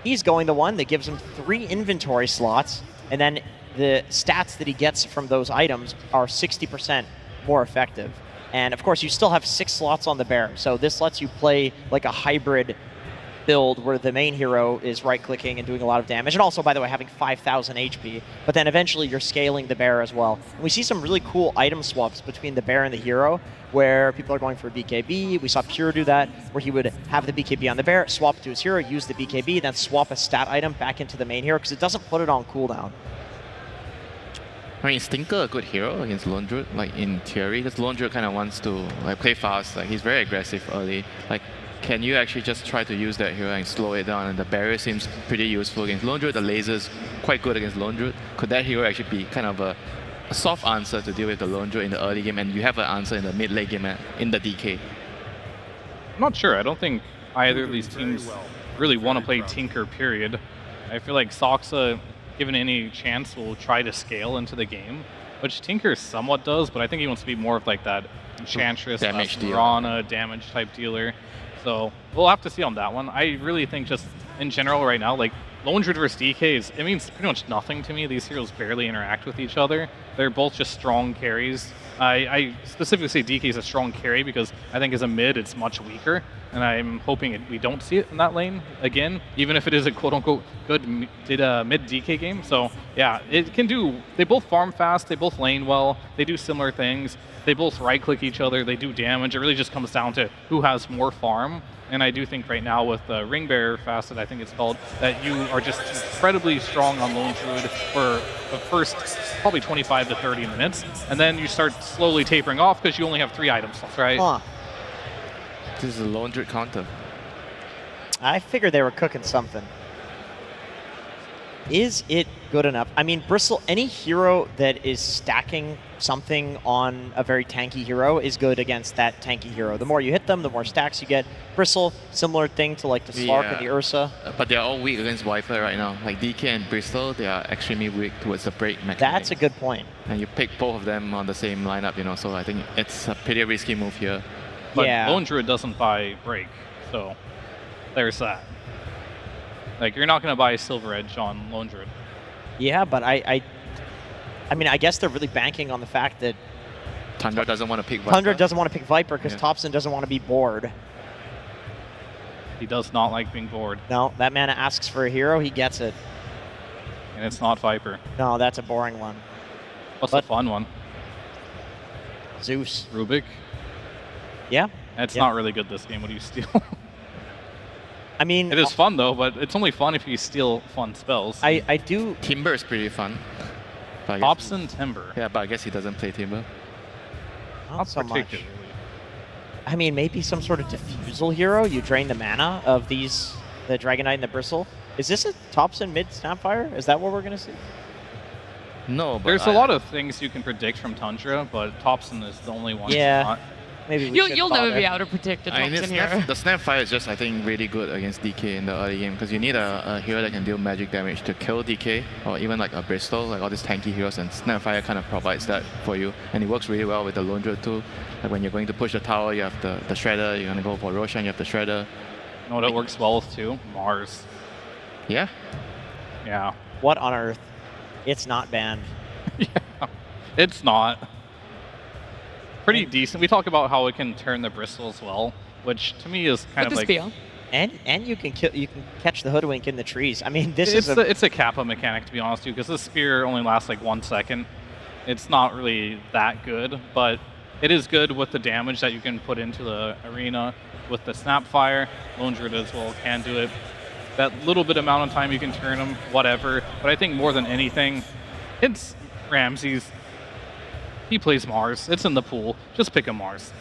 He's going the one that gives him 3 inventory slots, and then the stats that he gets from those items are 60% more effective. And of course, you still have 6 slots on the bear, so this lets you play like a hybrid build where the main hero is right-clicking and doing a lot of damage, and also, by the way, having 5,000 HP, but then eventually you're scaling the bear as well. And we see some really cool item swaps between the bear and the hero, where people are going for BKB. We saw Pure do that, where he would have the BKB on the bear, swap it to his hero, use the BKB, then swap a stat item back into the main hero, because it doesn't put it on cooldown. I mean, is Tinker a good hero against Lone Druid, like in theory? Because Lone Druid kind of wants to like play fast, like he's very aggressive early. Like, can you actually just try to use that hero and slow it down? And the barrier seems pretty useful against Lone Druid. The laser is quite good against Lone Druid. Could that hero actually be kind of a soft answer to deal with the Lone Druid in the early game, and you have an answer in the mid-late game in the DK? I'm not sure. I don't think either of these teams really want to play Tinker, period. I feel like Suxa, given any chance, will try to scale into the game, which Tinker somewhat does, but I think he wants to be more of like that Enchantress, Rana, damage type dealer. So we'll have to see on that one. I really think just in general right now, like Lone Druid versus DK, it means pretty much nothing to me. These heroes barely interact with each other. They're both just strong carries. I specifically say DK is a strong carry because I think as a mid, it's much weaker. And I'm hoping we don't see it in that lane again, even if it is a quote-unquote good mid DK game. So yeah, it can do, they both farm fast, they both lane well, they do similar things. They both right-click each other. They do damage. It really just comes down to who has more farm. And I do think right now with the Ring Bearer Facet, I think it's called, that you are just incredibly strong on Lone Druid for the first probably 25 to 30 minutes. And then you start slowly tapering off because you only have 3 items left, right? Huh. This is a Lone Druid counter. I figured they were cooking something. Is it good enough? I mean, Bristle, any hero that is stacking something on a very tanky hero is good against that tanky hero. The more you hit them, the more stacks you get. Bristle, similar thing to like the Slark and the Ursa. But they're all weak against Viper right now. Like DK and Bristol, they are extremely weak towards the break mechanic. That's a good point. And you pick both of them on the same lineup, you know, so I think it's a pretty risky move here. But Lone Druid doesn't buy break, so there's that. Like, you're not going to buy Silver Edge on Lone Druid. Yeah, but I mean, I guess they're really banking on the fact that Tundra doesn't want to pick Viper. Tundra doesn't want to pick Viper because Thompson doesn't want to be bored. He does not like being bored. No, that man asks for a hero, he gets it. And it's not Viper. No, that's a boring one. What's the fun one? Zeus. Rubik? Yeah. It's not really good this game. What do you steal? I mean... It is fun, though, but it's only fun if you steal fun spells. I do... Timber is pretty fun. Hobson Timber. Yeah, but I guess he doesn't play Timber. Not so much. particularly. I mean, maybe some sort of diffusal hero. You drain the mana of these, the Dragon Knight and the Bristle. Is this a Thompson mid Snapfire? Is that what we're going to see? No, but There's a lot of things you can predict from Tundra, but Thompson is the only one Yeah. who's not. Maybe we You'll never be able to predict a I mean, Thompson hero. the Snapfire is just, I think, really good against DK in the early game because you need a hero that can deal magic damage to kill DK or even like a Bristol, like all these tanky heroes, and Snapfire kind of provides that for you. And it works really well with the Lone Druid too. Like when you're going to push the tower, you have the Shredder, you're going to go for Roshan, you have the Shredder. You know what it works well with too? Mars. Yeah? Yeah. What on earth? It's not banned. It's not. Pretty decent. We talk about how it can turn the Bristle as well, which to me is kind of like... And you can catch the Hoodwink in the trees. I mean, it's a Kappa mechanic, to be honest, too, because the spear only lasts like 1 second. It's not really that good, but it is good with the damage that you can put into the arena with the Snapfire. Lone Druid as well can do it. That little bit amount of time you can turn them, whatever. But I think more than anything, it's Ramses. He plays Mars. It's in the pool. Just pick a Mars.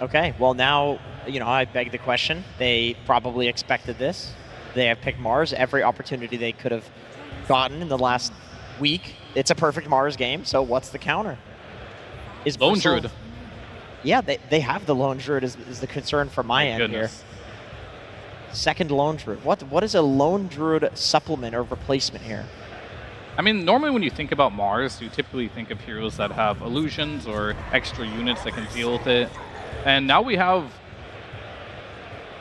Okay, well now, you know, I beg the question. They probably expected this. They have picked Mars every opportunity they could have gotten in the last week. It's a perfect Mars game, so what's the counter? Is Lone Bristle- Druid. Yeah, they have the Lone Druid is the concern from my end here. Second Lone Druid. What is a Lone Druid supplement or replacement here? I mean, normally when you think about Mars, you typically think of heroes that have illusions or extra units that can deal with it. And now we have...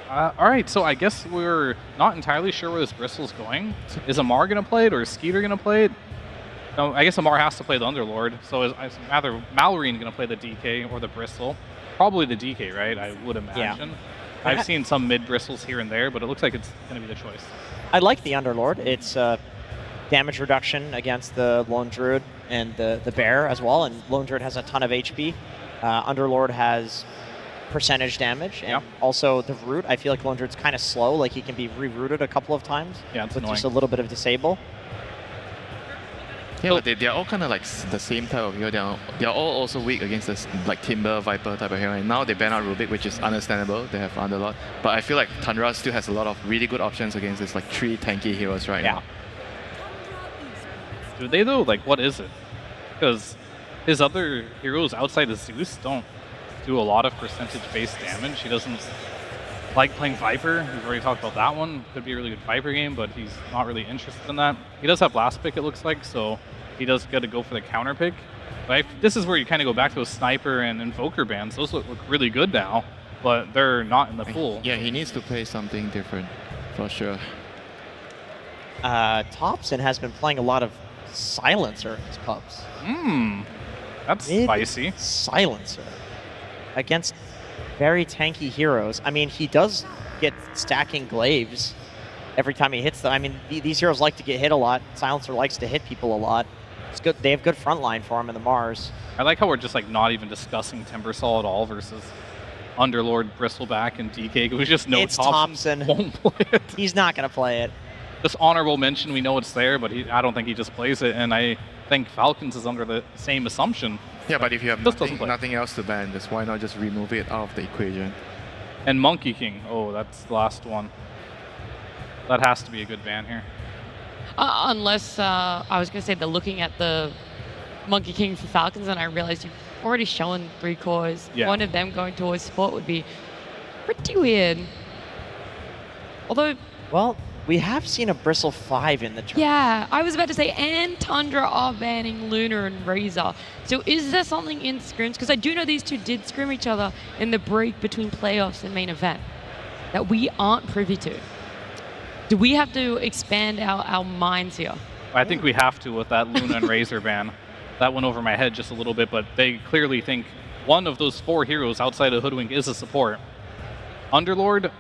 all right, so I guess we're not entirely sure where this Bristle's going. Is Amar going to play it or is Skeeter going to play it? No, I guess Amar has to play the Underlord. So is either Mallory going to play the DK or the Bristle? Probably the DK, right? I would imagine. Yeah. I've seen some mid-Bristles here and there, but it looks like it's going to be the choice. I like the Underlord. It's damage reduction against the Lone Druid and the Bear as well, and Lone Druid has a ton of HP. Underlord has percentage damage, and also the root. I feel like Lone Druid's kind of slow, like he can be rerouted a couple of times. Yeah, it's with annoying. just a little bit of disable. Yeah, but they're all kind of like the same type of hero. They're all also weak against this like Timber, Viper type of hero. And now they ban out Rubik, which is understandable. They have Underlord. But I feel like Tundra still has a lot of really good options against this like 3 tanky heroes right now. Do they though? Like, what is it? Because his other heroes outside of Zeus don't do a lot of percentage-based damage. He doesn't like playing Viper. We've already talked about that one. Could be a really good Viper game, but he's not really interested in that. He does have last pick, it looks like, so he does get to go for the counter pick. But this is where you kind of go back to those Sniper and Invoker bans. Those look really good now, but they're not in the pool. Yeah, he needs to play something different, for sure. Thompson has been playing a lot of Silencer in his pubs. That's spicy. Silencer against very tanky heroes. I mean, he does get stacking glaives every time he hits them. I mean, these heroes like to get hit a lot. Silencer likes to hit people a lot. It's good. They have good front line for him in the Mars. I like how we're just like not even discussing Timbersaw at all versus Underlord, Bristleback, and DK. It was just no It's Thompson. Thompson. Won't play it. He's not going to play it. Just honorable mention, we know it's there, but I don't think he just plays it, and I think Falcons is under the same assumption. Yeah, but if you have Just doesn't play. nothing else to ban, just why not just remove it out of the equation? And Monkey King, oh, that's the last one. That has to be a good ban here. Unless, I was going to say, they're looking at the Monkey King for Falcons, and I realized you've already shown 3 cores. Yeah. One of them going towards support would be pretty weird. Although... Well, we have seen a Bristle 5 in the tournament. Yeah, I was about to say, and Tundra are banning Lunar and Razor. So is there something in scrims? Because I do know these two did scrim each other in the break between playoffs and main event that we aren't privy to. Do we have to expand our minds here? I think we have to with that Luna and Razor ban. That went over my head just a little bit, but they clearly think one of those 4 heroes outside of Hoodwink is a support. Underlord,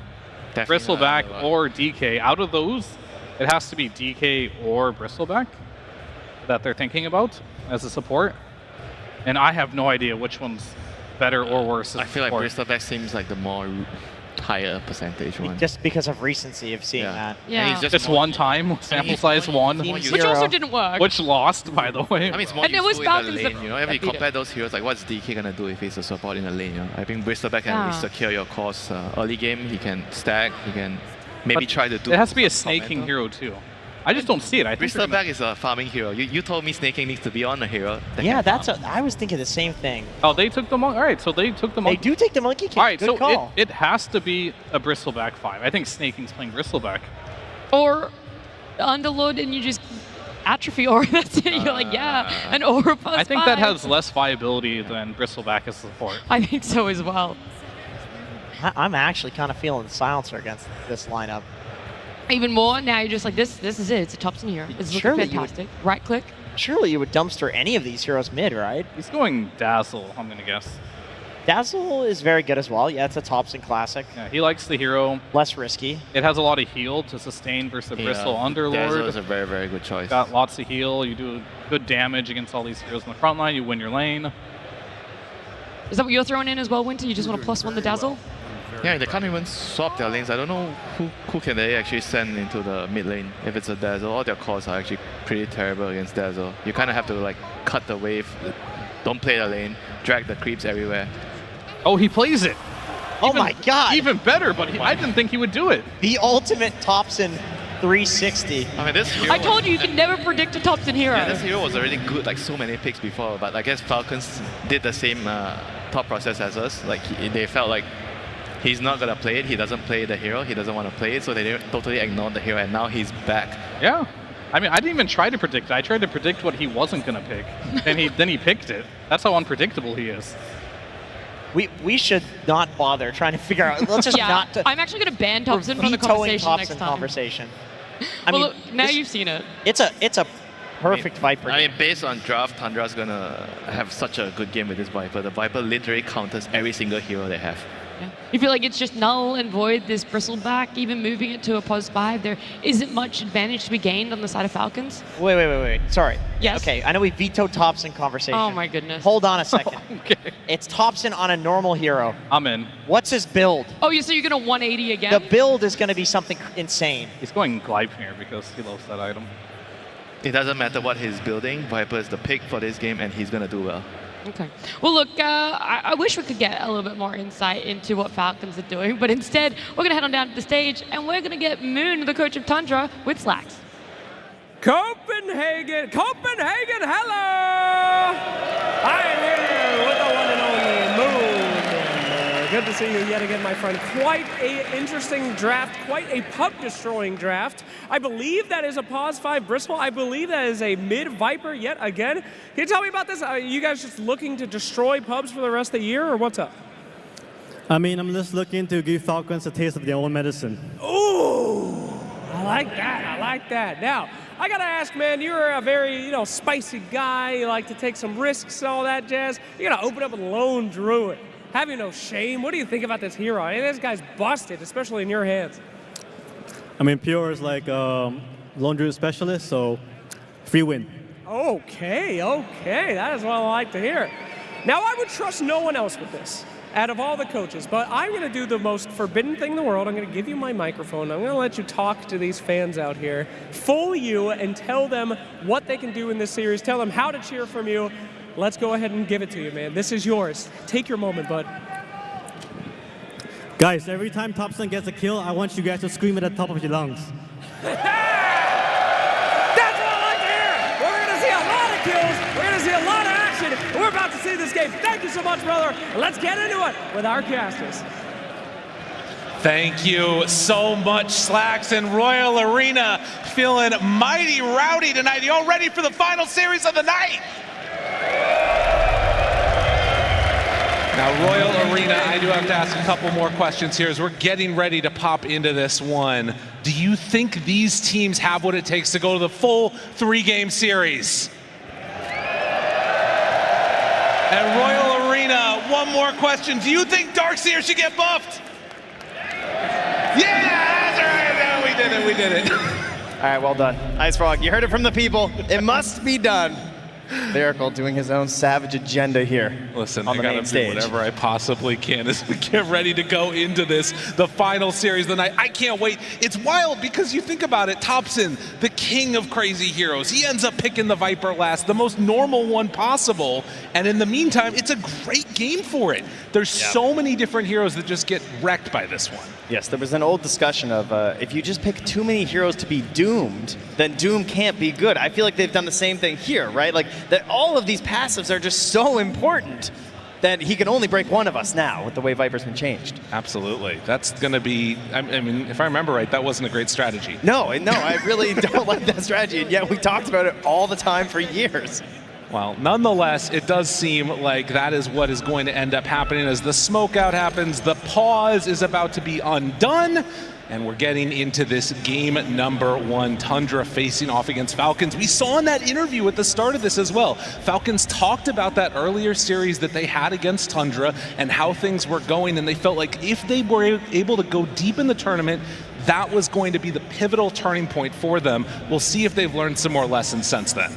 Bristleback, or DK. Out of those, it has to be DK or Bristleback that they're thinking about as a support. And I have no idea which one's better or worse as I feel like support. Bristleback seems like the more higher percentage one. Just because of recency of seeing that. Yeah. And he's Just one time, sample size 1. Which also didn't work. Which lost, by the way. I mean, it's more And it was useful in the Falcons lane, that- you know? If you that beat compare it. those heroes, like what's DK gonna do if he's a support in the lane, you know? I think Bristleback can Yeah. secure your course early game, he can stack, he can maybe But try to do... It has to be a some snaking commenter. hero too. I just don't see it. I think they're Bristleback is a farming hero. You told me snaking needs to be on the hero. that Yeah, can that's I was thinking the same thing. Oh, they took the monkey. All right, so they took the monkey. They do take the Monkey King. All right, Good so call. it has to be a Bristleback 5. I think Snaking's playing Bristleback. Or Underlord and you just atrophy aura. That's it. You're like, yeah, an aura plus I think that 5. has less viability than Bristleback as support. I think so as well. I'm actually kind of feeling the silencer against this lineup. Even more, now you're just like, this is it. It's a Thompson here. It's looking Surely you would- fantastic. Right click. Surely you would dumpster any of these heroes mid, right? He's going Dazzle, I'm going to guess. Dazzle is very good as well. Yeah, it's a Thompson classic. Yeah, he likes the hero. Less risky. It has a lot of heal to sustain versus the Bristle Dazzle Underlord. is a very, very good choice. Got lots of heal. You do good damage against all these heroes in the front line. You win your lane. Is that what you're throwing in as well, Winter? You just want to +1 the Dazzle? Yeah, they can't even swap their lanes. I don't know who can they actually send into the mid lane if it's a Dazzle. All their calls are actually pretty terrible against Dazzle. You kind of have to like cut the wave, don't play the lane, drag the creeps everywhere. Oh, he plays it. Oh my god! Even better, but I didn't think he would do it. The ultimate Thompson 360. I mean, this hero I told you you can never predict a Thompson hero. Yeah, this hero was already good, like so many picks before, but I guess Falcons did the same thought process as us. Like they felt like he's not gonna play it. He doesn't play the hero. He doesn't want to play it, so they totally ignored the hero, and now he's back. Yeah. I mean, I didn't even try to predict it. I tried to predict what he wasn't going to pick, and then he picked it. That's how unpredictable he is. We should not bother trying to figure out. Let's just yeah, not. I'm actually going to ban Thompson from the vetoing conversation Thompson next time. conversation. Well, look, now you've seen it. It's a perfect Viper. I mean, based on draft, Tundra's gonna have such a good game with this Viper. The Viper literally counters every single hero they have. Yeah. You feel like it's just null and void, this Bristleback, even moving it to a +5. There isn't much advantage to be gained on the side of Falcons. Wait. Sorry. Yes? Okay, I know we vetoed Thompson conversation. Oh my goodness. Hold on a second. Okay. It's Thompson on a normal hero. I'm in. What's his build? Oh, so you're going to 180 again? The build is going to be something insane. He's going Gleipnir because he loves that item. It doesn't matter what he's building. Viper is the pick for this game, and he's gonna do well. Okay. Well, look, I wish we could get a little bit more insight into what Falcons are doing, but instead, we're going to head on down to the stage, and we're going to get Moon, the coach of Tundra, with Slacks. Copenhagen, hello! I am here with the one and only Moon. And, good to see you yet again, my friend. Quite an interesting draft, quite a pub-destroying draft. I believe that is a +5 Bristle. I believe that is a mid-Viper yet again. Can you tell me about this? Are you guys just looking to destroy pubs for the rest of the year, or what's up? I mean, I'm just looking to give Falcons a taste of their own medicine. Ooh, I like that. Now, I gotta ask, man, you're a very, spicy guy. You like to take some risks and all that jazz. You're gonna open up with Lone Druid. Have you no shame? What do you think about this hero? I mean, this guy's busted, especially in your hands. I mean, Pure is like Lone Druid specialist, so free win. Okay, that is what I like to hear. Now, I would trust no one else with this out of all the coaches, but I'm going to do the most forbidden thing in the world. I'm going to give you my microphone. I'm going to let you talk to these fans out here, fool you, and tell them what they can do in this series. Tell them how to cheer from you. Let's go ahead and give it to you, man. This is yours. Take your moment, bud. Guys, every time Thompson gets a kill, I want you guys to scream at the top of your lungs. We're going to see a lot of action. We're about to see this game. Thank you so much, brother. Let's get into it with our casters. Thank you so much, Slacks and Royal Arena. Feeling mighty rowdy tonight. You all ready for the final series of the night? Now, Royal Arena, I do have to ask a couple more questions here as we're getting ready to pop into this one. Do you think these teams have what it takes to go to the full 3-game series? And Royal Arena, one more question. Do you think Darkseer should get buffed? Yeah, that's right. No, we did it. All right, well done. Ice Frog, you heard it from the people. It must be done. Lyrical doing his own savage agenda here. Listen, on the I gotta main stage. do whatever I possibly can as we get ready to go into this, the final series of the night. I can't wait. It's wild because you think about it, Thompson, the king of crazy heroes. He ends up picking the Viper last, the most normal one possible. And in the meantime, it's a great game for it. There's so many different heroes that just get wrecked by this one. Yes, there was an old discussion of if you just pick too many heroes to be doomed, then Doom can't be good. I feel like they've done the same thing here, right? Like that all of these passives are just so important that he can only break one of us now with the way Viper's been changed. Absolutely. That's going to be, I mean, if I remember right, that wasn't a great strategy. No, I really don't like that strategy, and yet we talked about it all the time for years. Well, nonetheless, it does seem like that is what is going to end up happening as the smoke out happens. The pause is about to be undone, and we're getting into this game number 1, Tundra facing off against Falcons. We saw in that interview at the start of this as well. Falcons talked about that earlier series that they had against Tundra and how things were going, and they felt like if they were able to go deep in the tournament, that was going to be the pivotal turning point for them. We'll see if they've learned some more lessons since then.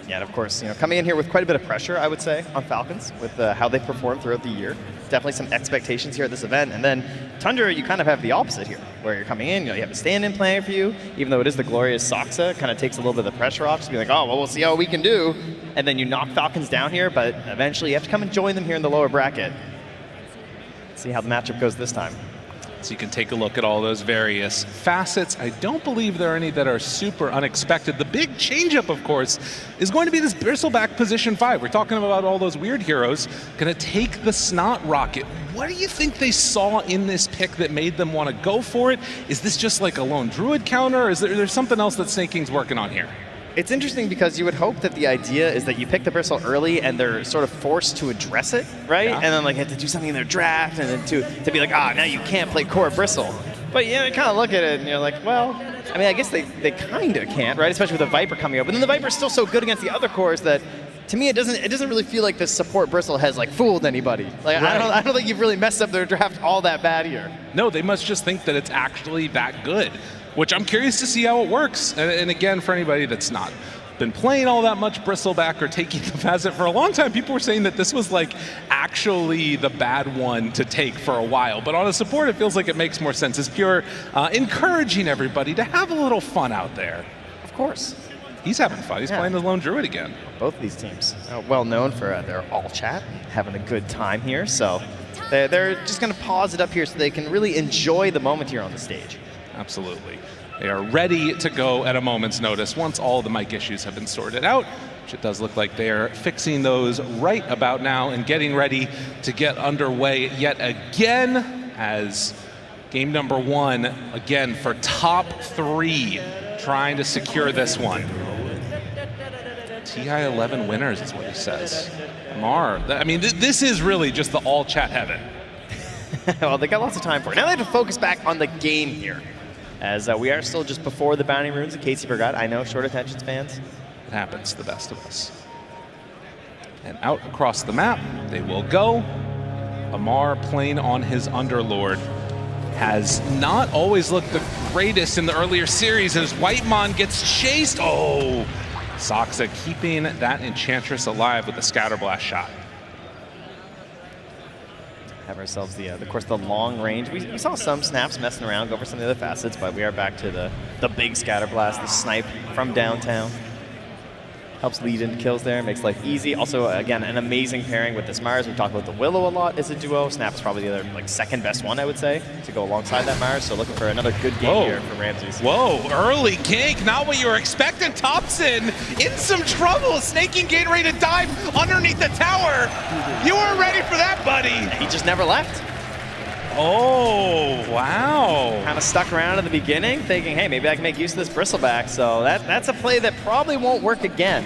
Yeah, and of course, coming in here with quite a bit of pressure, I would say, on Falcons with how they've performed throughout the year. Definitely some expectations here at this event. And then Tundra, you kind of have the opposite here, where you're coming in, you have a stand-in playing for you, even though it is the glorious Soxa, kind of takes a little bit of the pressure off, just be like, oh, well, we'll see how we can do. And then you knock Falcons down here, but eventually you have to come and join them here in the lower bracket. See how the matchup goes this time. So you can take a look at all those various facets. I don't believe there are any that are super unexpected. The big changeup, of course, is going to be this Bristleback position 5. We're talking about all those weird heroes. Going to take the Snot Rocket. What do you think they saw in this pick that made them want to go for it? Is this just like a lone druid counter, or is there something else that Snake King's working on here? It's interesting because you would hope that the idea is that you pick the bristle early and they're sort of forced to address it, right? Yeah. And then like have to do something in their draft and then to be like, now you can't play core bristle. But you kind of look at it and you're like, well, I mean, I guess they kind of can't, right? Especially with the Viper coming up. But then the Viper's still so good against the other cores that to me it doesn't really feel like the support bristle has like fooled anybody. Like right. I don't think you've really messed up their draft all that bad here. No, they must just think that it's actually that good, which I'm curious to see how it works. And again, for anybody that's not been playing all that much Bristleback or taking the facet for a long time, people were saying that this was like actually the bad one to take for a while. But on a support, it feels like it makes more sense. It's pure encouraging everybody to have a little fun out there. Of course. He's having fun. He's playing the Lone Druid again. Both of these teams are well known for their all chat, having a good time here. So they're just going to pause it up here so they can really enjoy the moment here on the stage. Absolutely. They are ready to go at a moment's notice once all the mic issues have been sorted out, which it does look like they're fixing those right about now and getting ready to get underway yet again as game number 1, again for top 3, trying to secure this one. TI 11 winners is what he says. Mar, I mean, this is really just the all chat heaven. Well, they got lots of time for it. Now they have to focus back on the game here. As we are still just before the Bounty Runes, in case you forgot. I know, short attention spans. It happens to the best of us. And out across the map, they will go. Amar playing on his Underlord has not always looked the greatest in the earlier series as Whitemon gets chased. Oh, Soxa keeping that Enchantress alive with the Scatterblast shot. Have ourselves of course, the long range. We saw some snaps messing around, go for some of the other facets, but we are back to the big Scatterblast, the snipe from downtown. Helps lead into kills there, makes life easy. Also, again, an amazing pairing with this Mars. We've talked about the Willow a lot as a duo. Snap is probably the other, second best one, I would say, to go alongside that Mars. So looking for another good game here from Ramses. Whoa, early gank, not what you were expecting. Thompson in some trouble. Snaking getting ready to dive underneath the tower. You weren't ready for that, buddy. He just never left. Oh, wow. Kind of stuck around at the beginning, thinking, hey, maybe I can make use of this bristleback. So that's a play that probably won't work again.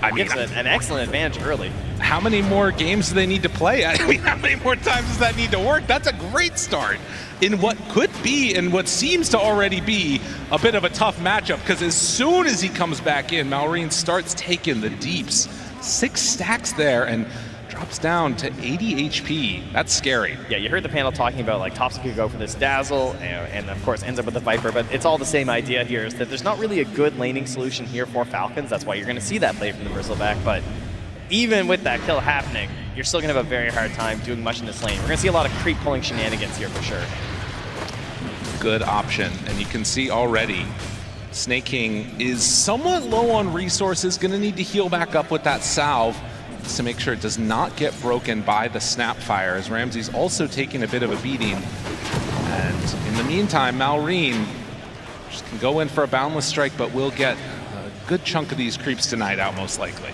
I mean, gives an excellent advantage early. How many more games do they need to play? I mean, how many more times does that need to work? That's a great start in what could be and what seems to already be a bit of a tough matchup, because as soon as he comes back in, Malrine starts taking the deeps. 6 stacks there and drops down to 80 HP. That's scary. Yeah, you heard the panel talking about Thompson could go for this Dazzle and of course ends up with the Viper, but it's all the same idea here, is that there's not really a good laning solution here for Falcons. That's why you're going to see that play from the Bristleback, but even with that kill happening, you're still going to have a very hard time doing much in this lane. We're going to see a lot of creep pulling shenanigans here for sure. Good option, and you can see already Snake King is somewhat low on resources, going to need to heal back up with that salve to make sure it does not get broken by the Snapfire, as Ramsey's also taking a bit of a beating. And in the meantime, Malrine just can go in for a Boundless Strike, but will get a good chunk of these creeps tonight out, most likely.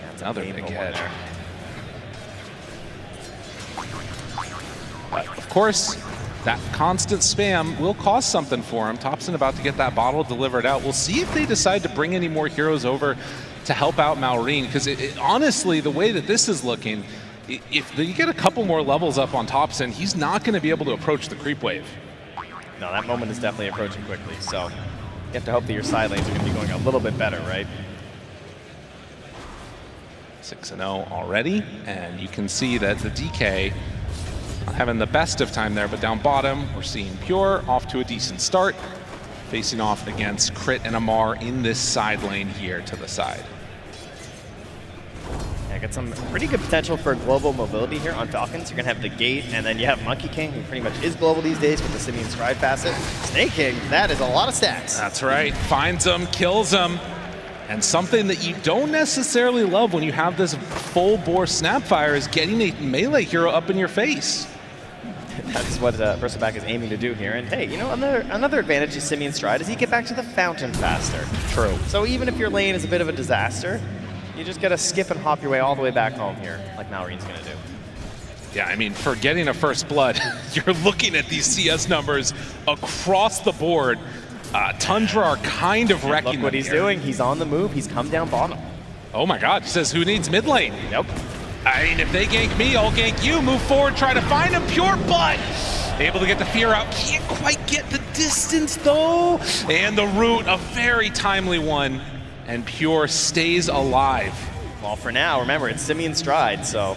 That's another big hit. But of course, that constant spam will cost something for him. Thompson about to get that bottle delivered out. We'll see if they decide to bring any more heroes over to help out Malrine, because honestly, the way that this is looking, if you get a couple more levels up on Thompson, he's not going to be able to approach the creep wave. No, that moment is definitely approaching quickly, so you have to hope that your side lanes are going to be going a little bit better, right? 6-0 already, and you can see that the DK not having the best of time there, but down bottom, we're seeing Pure off to a decent start, facing off against Crit and Amar in this side lane here to the side. Yeah, got some pretty good potential for global mobility here on Falcons. You're going to have the Gate, and then you have Monkey King, who pretty much is global these days with the Simeon Stride facet. Snake King, that is a lot of stacks. That's right. Finds them, kills them. And something that you don't necessarily love when you have this full-bore Snapfire is getting a melee hero up in your face. That's what Bristleback is aiming to do here. And hey, you know, another advantage of Simeon Stride is you get back to the fountain faster. True. So even if your lane is a bit of a disaster, you just gotta skip and hop your way all the way back home here, like Malrine's gonna do. Yeah, I mean, for getting a first blood, you're looking at these CS numbers across the board. Tundra are kind of wrecking. Look what he's doing. He's on the move. He's come down bottom. Oh my God, he says, who needs mid lane? Yep. I mean, if they gank me, I'll gank you. Move forward, try to find him. Pure Blood able to get the fear out. Can't quite get the distance though. And the root, a very timely one. And Pure stays alive. Well, for now, remember, it's Simeon Stride, so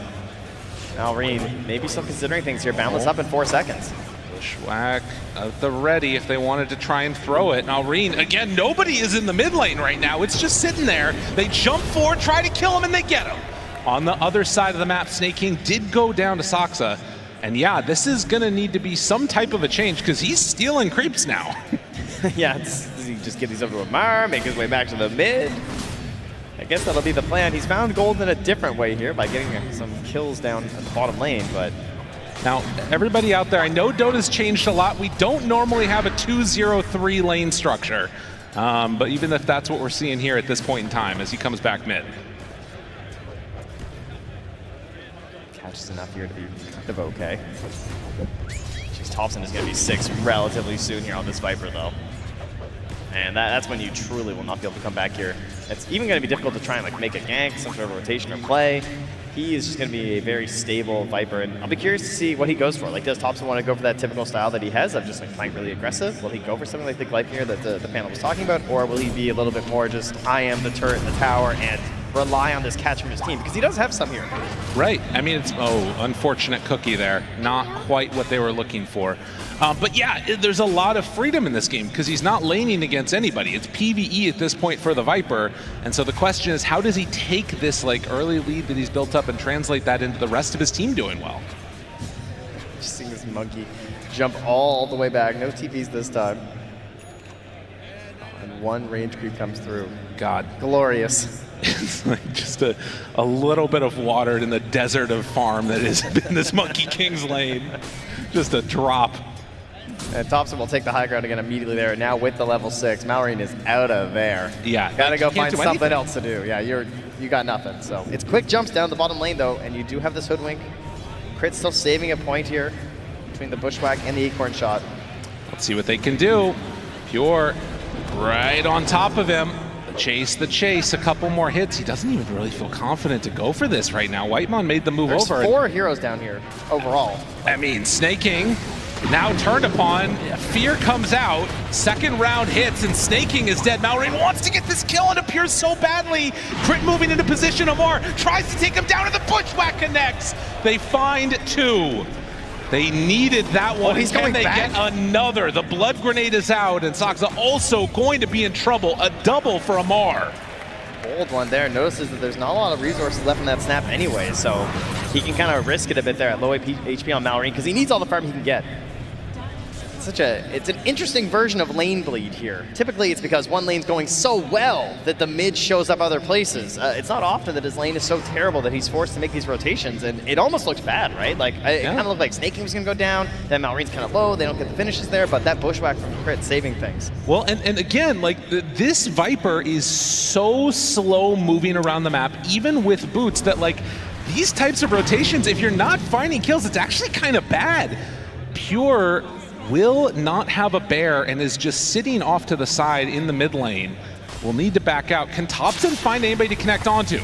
Malrine maybe still considering things here. Boundless up in 4 seconds. Bushwhack at the ready if they wanted to try and throw it. Malrine, again, nobody is in the mid lane right now. It's just sitting there. They jump forward, try to kill him, and they get him. On the other side of the map, Snake King did go down to Soxa. And yeah, this is going to need to be some type of a change because he's stealing creeps now. Yeah, does he just get these over to Amar, make his way back to the mid? I guess that'll be the plan. He's found gold in a different way here by getting some kills down at the bottom lane, but now, everybody out there, I know Dota's changed a lot. We don't normally have a 2-0-3 lane structure, but even if that's what we're seeing here at this point in time as he comes back mid. Catches enough here to be kind of okay. Jeez, Thompson is going to be 6 relatively soon here on this Viper, though. And that's when you truly will not be able to come back here. It's even going to be difficult to try and make a gank, some sort of rotation or play. He is just going to be a very stable Viper, and I'll be curious to see what he goes for. Does Thompson want to go for that typical style that he has of just playing really aggressive? Will he go for something like the Glype here that the panel was talking about, or will he be a little bit more just, I am the turret in the tower, and rely on this catch from his team, because he does have some here. Right. I mean, it's, unfortunate cookie there. Not quite what they were looking for. But yeah, there's a lot of freedom in this game because he's not laning against anybody. It's PvE at this point for the Viper. And so the question is, how does he take this like early lead that he's built up and translate that into the rest of his team doing well? Just seeing this monkey jump all the way back. No TPs this time. And one range creep comes through. God. Glorious. It's like just a little bit of water in the desert of farm that has been this Monkey King's lane. Just a drop. And Thompson will take the high ground again immediately there. Now with the level 6, Malrine is out of there. Yeah. Gotta go find something else to do. Yeah, you got nothing. So it's quick jumps down the bottom lane though, and you do have this Hoodwink. Crit still saving a point here between the Bushwhack and the Acorn Shot. Let's see what they can do. Pure right on top of him. The chase, a couple more hits. He doesn't even really feel confident to go for this right now. Whitemon made the move over. There's 4 heroes down here overall. I mean, Snake King now turned upon. Fear comes out. Second round hits, and Snake King is dead. Malrine wants to get this kill and appears so badly. Crit moving into position. Amar tries to take him down, and the Bushwhack connects. They find 2. They needed that one. He's going back. Can they get another? The blood grenade is out, and Saksa also going to be in trouble. A double for Amar. Bold one there. Notices that there's not a lot of resources left in that snap anyway, so he can kind of risk it a bit there at low HP on Malrine because he needs all the farm he can get. It's an interesting version of lane bleed here. Typically it's because one lane's going so well that the mid shows up other places. It's not often that his lane is so terrible that he's forced to make these rotations, and it almost looks bad, right? Like it kind of looked like Snake King was gonna go down, then Malrine's kind of low, they don't get the finishes there, but that Bushwhack from Crit saving things. Well, and again, like this Viper is so slow moving around the map, even with boots, that like these types of rotations, if you're not finding kills, it's actually kind of bad. Pure will not have a bear and is just sitting off to the side in the mid lane. Will need to back out. Can Thompson find anybody to connect onto?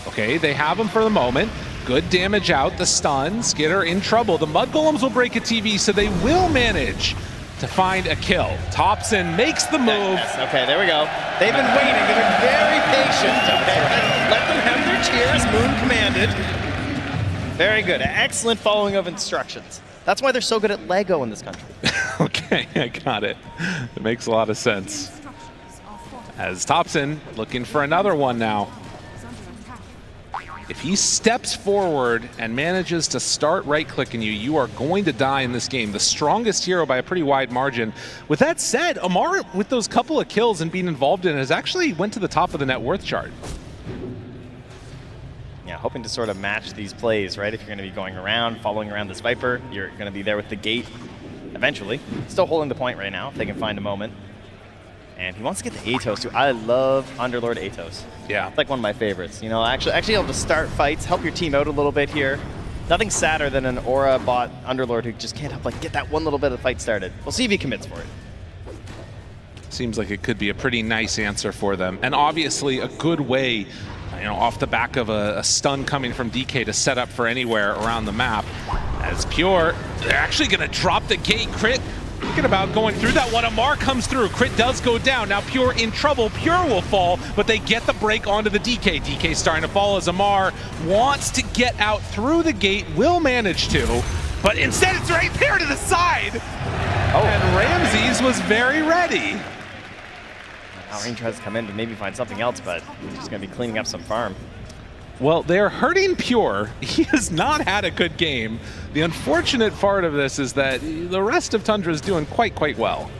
Okay, they have him for the moment. Good damage out, the stun. Skitter in trouble. The Mud Golems will break a TV, so they will manage to find a kill. Thompson makes the move. Okay, there we go. They've been waiting. They've been very patient. Okay, let them have their cheers. Moon commanded. Very good. Excellent following of instructions. That's why they're so good at Lego in this country. Okay, I got it. It makes a lot of sense. As Thompson looking for another one now. If he steps forward and manages to start right-clicking you, you are going to die in this game. The strongest hero by a pretty wide margin. With that said, Amar, with those couple of kills and being involved in it, has actually went to the top of the net worth chart. Yeah, hoping to sort of match these plays, right? If you're going to be going around, following around this Viper, you're going to be there with the gate eventually. Still holding the point right now, if they can find a moment. And he wants to get the Atos too. I love Underlord Atos. Yeah. It's like one of my favorites. You know, actually able to start fights, help your team out a little bit here. Nothing sadder than an Aura bot Underlord who just can't help like get that one little bit of the fight started. We'll see if he commits for it. Seems like it could be a pretty nice answer for them. And obviously a good way, you know, off the back of a stun coming from DK to set up for anywhere around the map. As Pure, they're actually gonna drop the gate. Crit thinking about going through that one. Amar comes through. Crit does go down. Now Pure in trouble. Pure will fall, but they get the break onto the DK. DK starting to fall as Amar wants to get out through the gate, will manage to, but instead it's right there to the side. Oh. And Ramses was very ready. Malrine tries to come in to maybe find something else, but he's just going to be cleaning up some farm. Well, they're hurting Pure. He has not had a good game. The unfortunate part of this is that the rest of Tundra is doing quite well.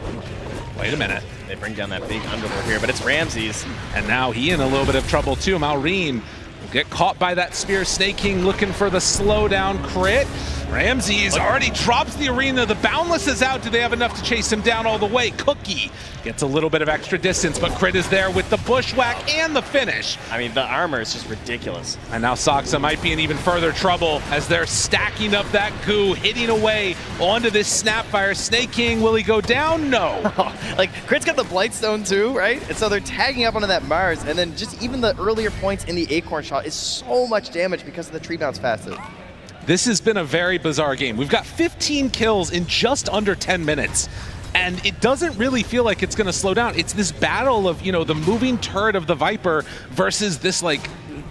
Wait a minute. They bring down that big Underlord here, but it's Ramses. And now he in a little bit of trouble too. Malrine will get caught by that spear. Snake King looking for the slowdown. Crit. Ramses already drops the arena. The Boundless is out. Do they have enough to chase him down all the way? Cookie gets a little bit of extra distance, but Crit is there with the Bushwhack and the finish. I mean, the armor is just ridiculous. And now Saksa might be in even further trouble as they're stacking up that goo, hitting away onto this Snapfire. Snake King, will he go down? No. Like, Crit's got the Blightstone too, right? And so they're tagging up onto that Mars, and then just even the earlier points in the Acorn shot is so much damage because of the tree bounce facet. This has been a very bizarre game. We've got 15 kills in just under 10 minutes. And it doesn't really feel like it's going to slow down. It's this battle of, you know, the moving turret of the Viper versus this, like,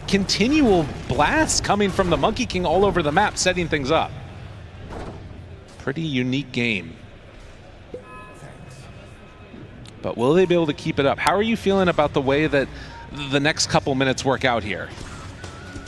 continual blast coming from the Monkey King all over the map, setting things up. Pretty unique game. But will they be able to keep it up? How are you feeling about the way that the next couple minutes work out here?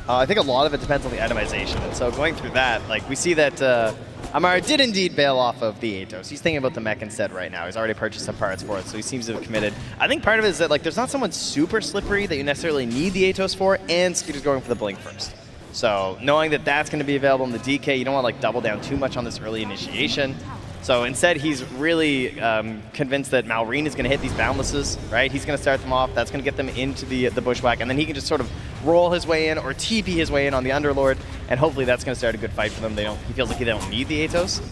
I think a lot of it depends on the itemization. And so going through that, like we see that Amara did indeed bail off of the Atos. He's thinking about the mech instead right now. He's already purchased some parts for it, so he seems to have committed. I think part of it is that like there's not someone super slippery that you necessarily need the Atos for, and Skitter's going for the Blink first. So knowing that that's going to be available in the DK, you don't want to like double down too much on this early initiation. So instead, he's really convinced that Malrine is going to hit these Boundlesses, right? He's going to start them off. That's going to get them into the Bushwhack, and then he can just sort of roll his way in or TP his way in on the Underlord, and hopefully that's going to start a good fight for them. He feels like they don't need the Atos.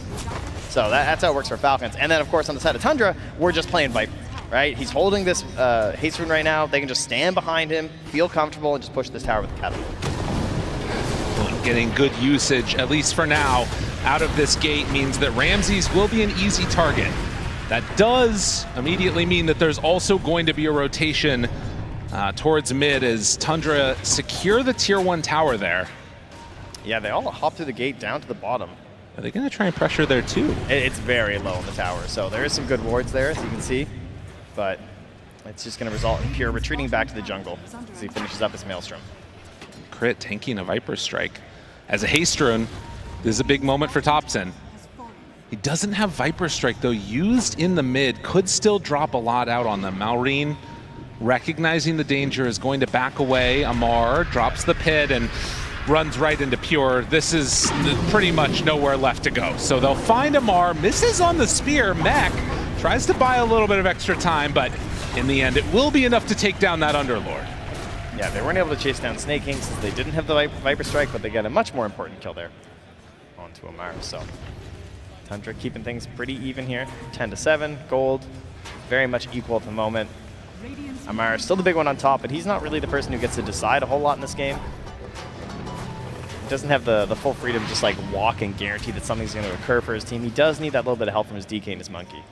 So that's how it works for Falcons. And then, of course, on the side of Tundra, we're just playing Viper, right? He's holding this haste rune right now. They can just stand behind him, feel comfortable, and just push this tower with the catapult. Getting good usage, at least for now, out of this gate means that Ramses will be an easy target. That does immediately mean that there's also going to be a rotation towards mid as Tundra secure the tier 1 tower there. Yeah, they all hop through the gate down to the bottom. Are they going to try and pressure there too? It's very low in the tower, so there is some good wards there, as you can see. But it's just going to result in Pure retreating back to the jungle as he finishes up his Maelstrom. Crit tanking a Viper Strike. As a haste rune, this is a big moment for Thompson. He doesn't have Viper Strike, though, used in the mid. Could still drop a lot out on them. Malrine, recognizing the danger, is going to back away. Amar drops the pit and runs right into Pure. This is pretty much nowhere left to go. So they'll find Amar, misses on the spear. Mech tries to buy a little bit of extra time, but in the end, it will be enough to take down that Underlord. Yeah, they weren't able to chase down Snake King since they didn't have the Viper Strike, but they got a much more important kill there onto Amar. So Tundra keeping things pretty even here. 10-7, gold, very much equal at the moment. Amar is still the big one on top, but he's not really the person who gets to decide a whole lot in this game. He doesn't have the full freedom to just like walk and guarantee that something's going to occur for his team. He does need that little bit of help from his DK and his Monkey.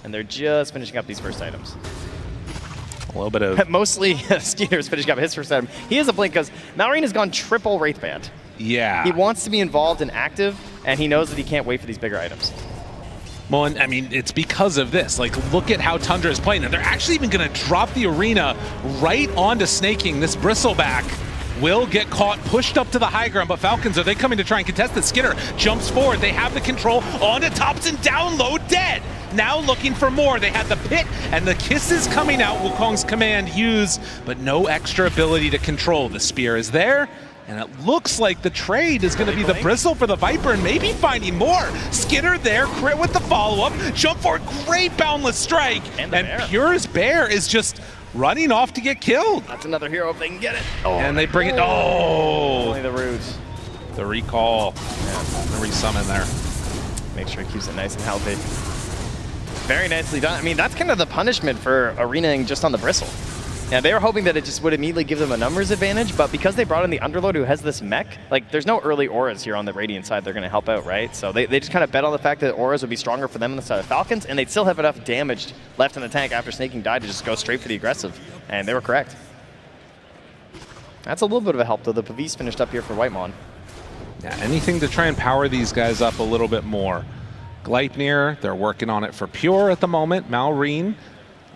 And they're just finishing up these first items. A little bit of... Mostly Skeeter's finishing up his first item. He has a blink because Malrine has gone triple Wraithband. Yeah. He wants to be involved and active, and he knows that he can't wait for these bigger items. Well, and I mean, it's because of this. Like, look at how Tundra is playing. And they're actually even going to drop the arena right onto Snake King. This Bristleback will get caught, pushed up to the high ground, but Falcons, are they coming to try and contest it? Skinner jumps forward. They have the control onto Thompson, down low, dead. Now looking for more. They had the pit and the kisses coming out. Wukong's command used, but no extra ability to control. The spear is there, and it looks like the trade is going to be the bristle for the Viper and maybe finding more. Skinner there, crit with the follow-up, jump forward, great boundless strike, and Pure's Bear is just running off to get killed. That's another hero if they can get it. Oh, and they bring it, Only the roots. The recall, the resummon there. Make sure he keeps it nice and healthy. Very nicely done. I mean, that's kind of the punishment for arenaing just on the Bristle. Yeah, they were hoping that it just would immediately give them a numbers advantage, but because they brought in the Underlord who has this mech, like there's no early auras here on the Radiant side they're going to help out, right? So they just kind of bet on the fact that auras would be stronger for them on the side of Falcons, and they'd still have enough damage left in the tank after Snake King died to just go straight for the aggressive, and they were correct. That's a little bit of a help, though. The Pavis finished up here for Whitemon. Yeah, anything to try and power these guys up a little bit more. Gleipnir, they're working on it for Pure at the moment. Malrine,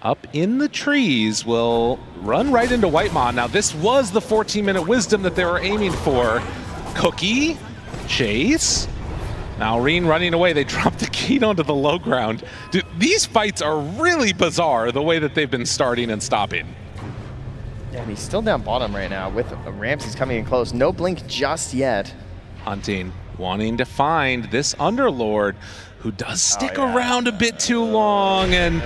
up in the trees, will run right into Whitemon. Now, this was the 14-minute wisdom that they were aiming for. Cookie, chase. Malrine running away. They dropped the key onto the low ground. Dude, these fights are really bizarre, the way that they've been starting and stopping. Yeah, and he's still down bottom right now with Ramses coming in close. No blink just yet. Hunting, wanting to find this Underlord, who does stick around a bit too long, and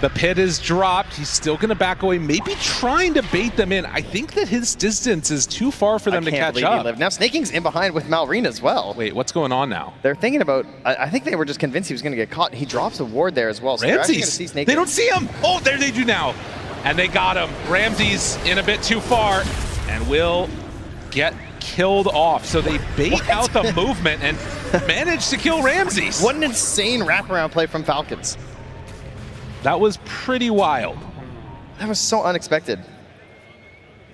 the pit is dropped. He's still going to back away, maybe trying to bait them in. I think that his distance is too far for them to catch up. Now Snake King's in behind with Malrine as well. Wait, what's going on now? They're thinking about, I think they were just convinced he was going to get caught. He drops a ward there as well. So Ramses, see Snake they King. don't see him. Oh, there they do now. And they got him. Ramses in a bit too far and will get killed off. So they bait out the movement and manage to kill Ramses. What an insane wraparound play from Falcons. That was pretty wild. That was so unexpected.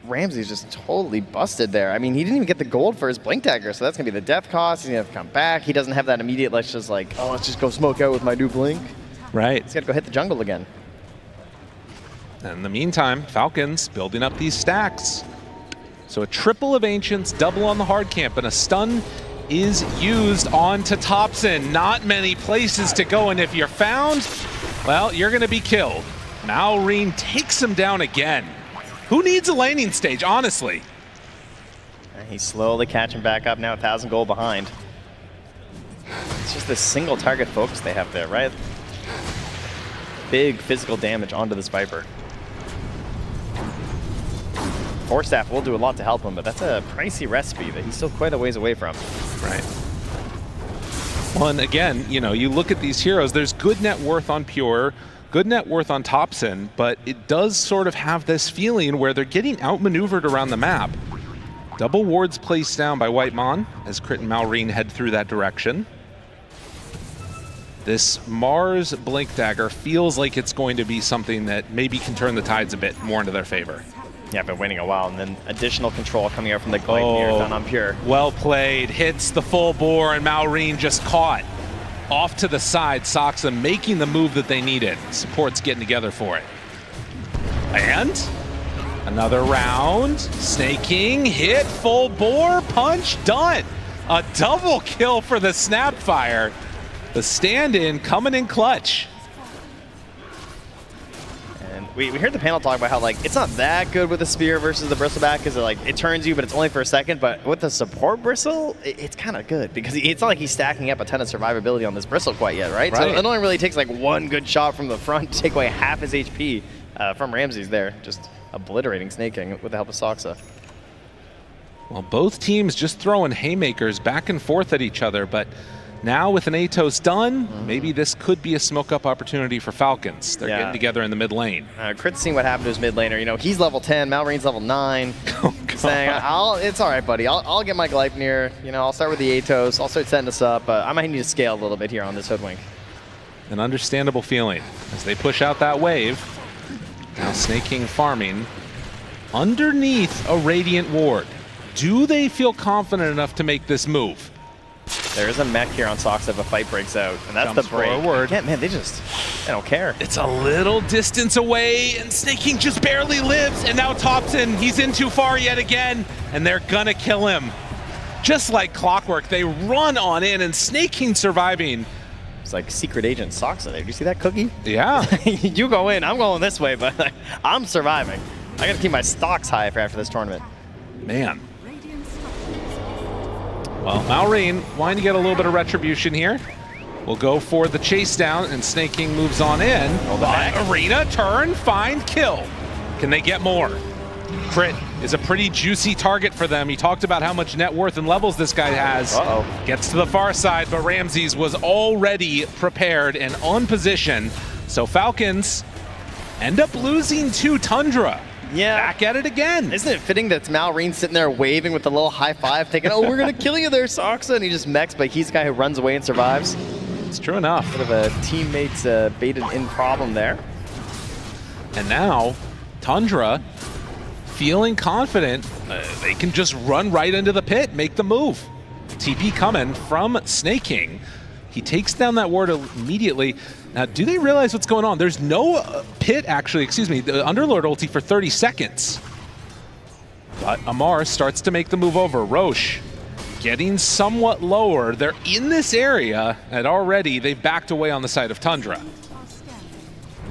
Ramsey's just totally busted there. I mean, he didn't even get the gold for his Blink Dagger, so that's going to be the death cost. He's going to have to come back. He doesn't have that immediate, let's just go smoke out with my new Blink. Right. He's got to go hit the jungle again. And in the meantime, Falcons building up these stacks. So a triple of Ancients, double on the hard camp, and a stun is used onto Thompson. Not many places to go, and if you're found, well, you're going to be killed. Malrine takes him down again. Who needs a laning stage, honestly? And he's slowly catching back up now, 1,000 gold behind. It's just this single target focus they have there, right? Big physical damage onto this Viper. Force Staff will do a lot to help him, but that's a pricey recipe that he's still quite a ways away from. Right. Well, and again, you know, you look at these heroes, there's good net worth on Pure, good net worth on Thompson, but it does sort of have this feeling where they're getting outmaneuvered around the map. Double wards placed down by Whitemon as Crit and Malrine head through that direction. This Mars Blink Dagger feels like it's going to be something that maybe can turn the tides a bit more into their favor. Yeah, been waiting a while, and then additional control coming out from the Gaimin done on Pure. Well played, hits the full bore, and Malrine just caught. Off to the side, Soxa making the move that they needed. Support's getting together for it. And another round. Snaking, hit, full bore, punch, done. A double kill for the Snapfire. The stand-in coming in clutch. And we heard the panel talk about how it's not that good with the spear versus the bristleback because it turns you, but it's only for a second. But with the support bristle, it's kind of good because it's not like he's stacking up a ton of survivability on this bristle quite yet, right? So it only really takes one good shot from the front to take away half his HP from Ramsey's there, just obliterating Snaking with the help of Soxa. Well, both teams just throwing haymakers back and forth at each other, but now with an Atos done, maybe this could be a smoke-up opportunity for Falcons. They're getting together in the mid lane. Crit's seeing what happened to his mid laner. You know, he's level 10, Malrine's level 9. Saying, it's all right, buddy. I'll get my Gleipnir. You know, I'll start with the Atos. I'll start setting this up. I might need to scale a little bit here on this Hoodwink. An understandable feeling as they push out that wave. Now Snaking farming underneath a Radiant Ward. Do they feel confident enough to make this move? There is a mech here on Soxa if a fight breaks out, and that's Jumps the break. forward. Yeah, man, they don't care. It's a little distance away, and Snaking just barely lives, and now Thompson, he's in too far yet again, and they're gonna kill him. Just like clockwork, they run on in, and Snaking surviving. It's like Secret Agent Soxa there. Did you see that cookie? Yeah. You go in, I'm going this way, but I'm surviving. I gotta keep my stocks high for after this tournament. Man. Well, Malrine wanting to get a little bit of retribution here. We'll go for the chase down, and Snaking moves on in. Arena, turn, find, kill. Can they get more? Crit is a pretty juicy target for them. He talked about how much net worth and levels this guy has. Gets to the far side, but Ramses was already prepared and on position. So Falcons end up losing to Tundra. Yeah. Back at it again. Isn't it fitting that it's Malrine sitting there waving with a little high five, thinking, oh, we're going to kill you there, Soxa, and he just mechs, but he's the guy who runs away and survives. It's true enough. Bit of a teammate's baited-in problem there. And now, Tundra feeling confident, they can just run right into the pit, make the move. TP coming from Snaking. He takes down that ward immediately. Now, do they realize what's going on? There's no pit, actually, excuse me, the Underlord ulti for 30 seconds. But Amar starts to make the move over. Roche getting somewhat lower. They're in this area, and already they've backed away on the side of Tundra.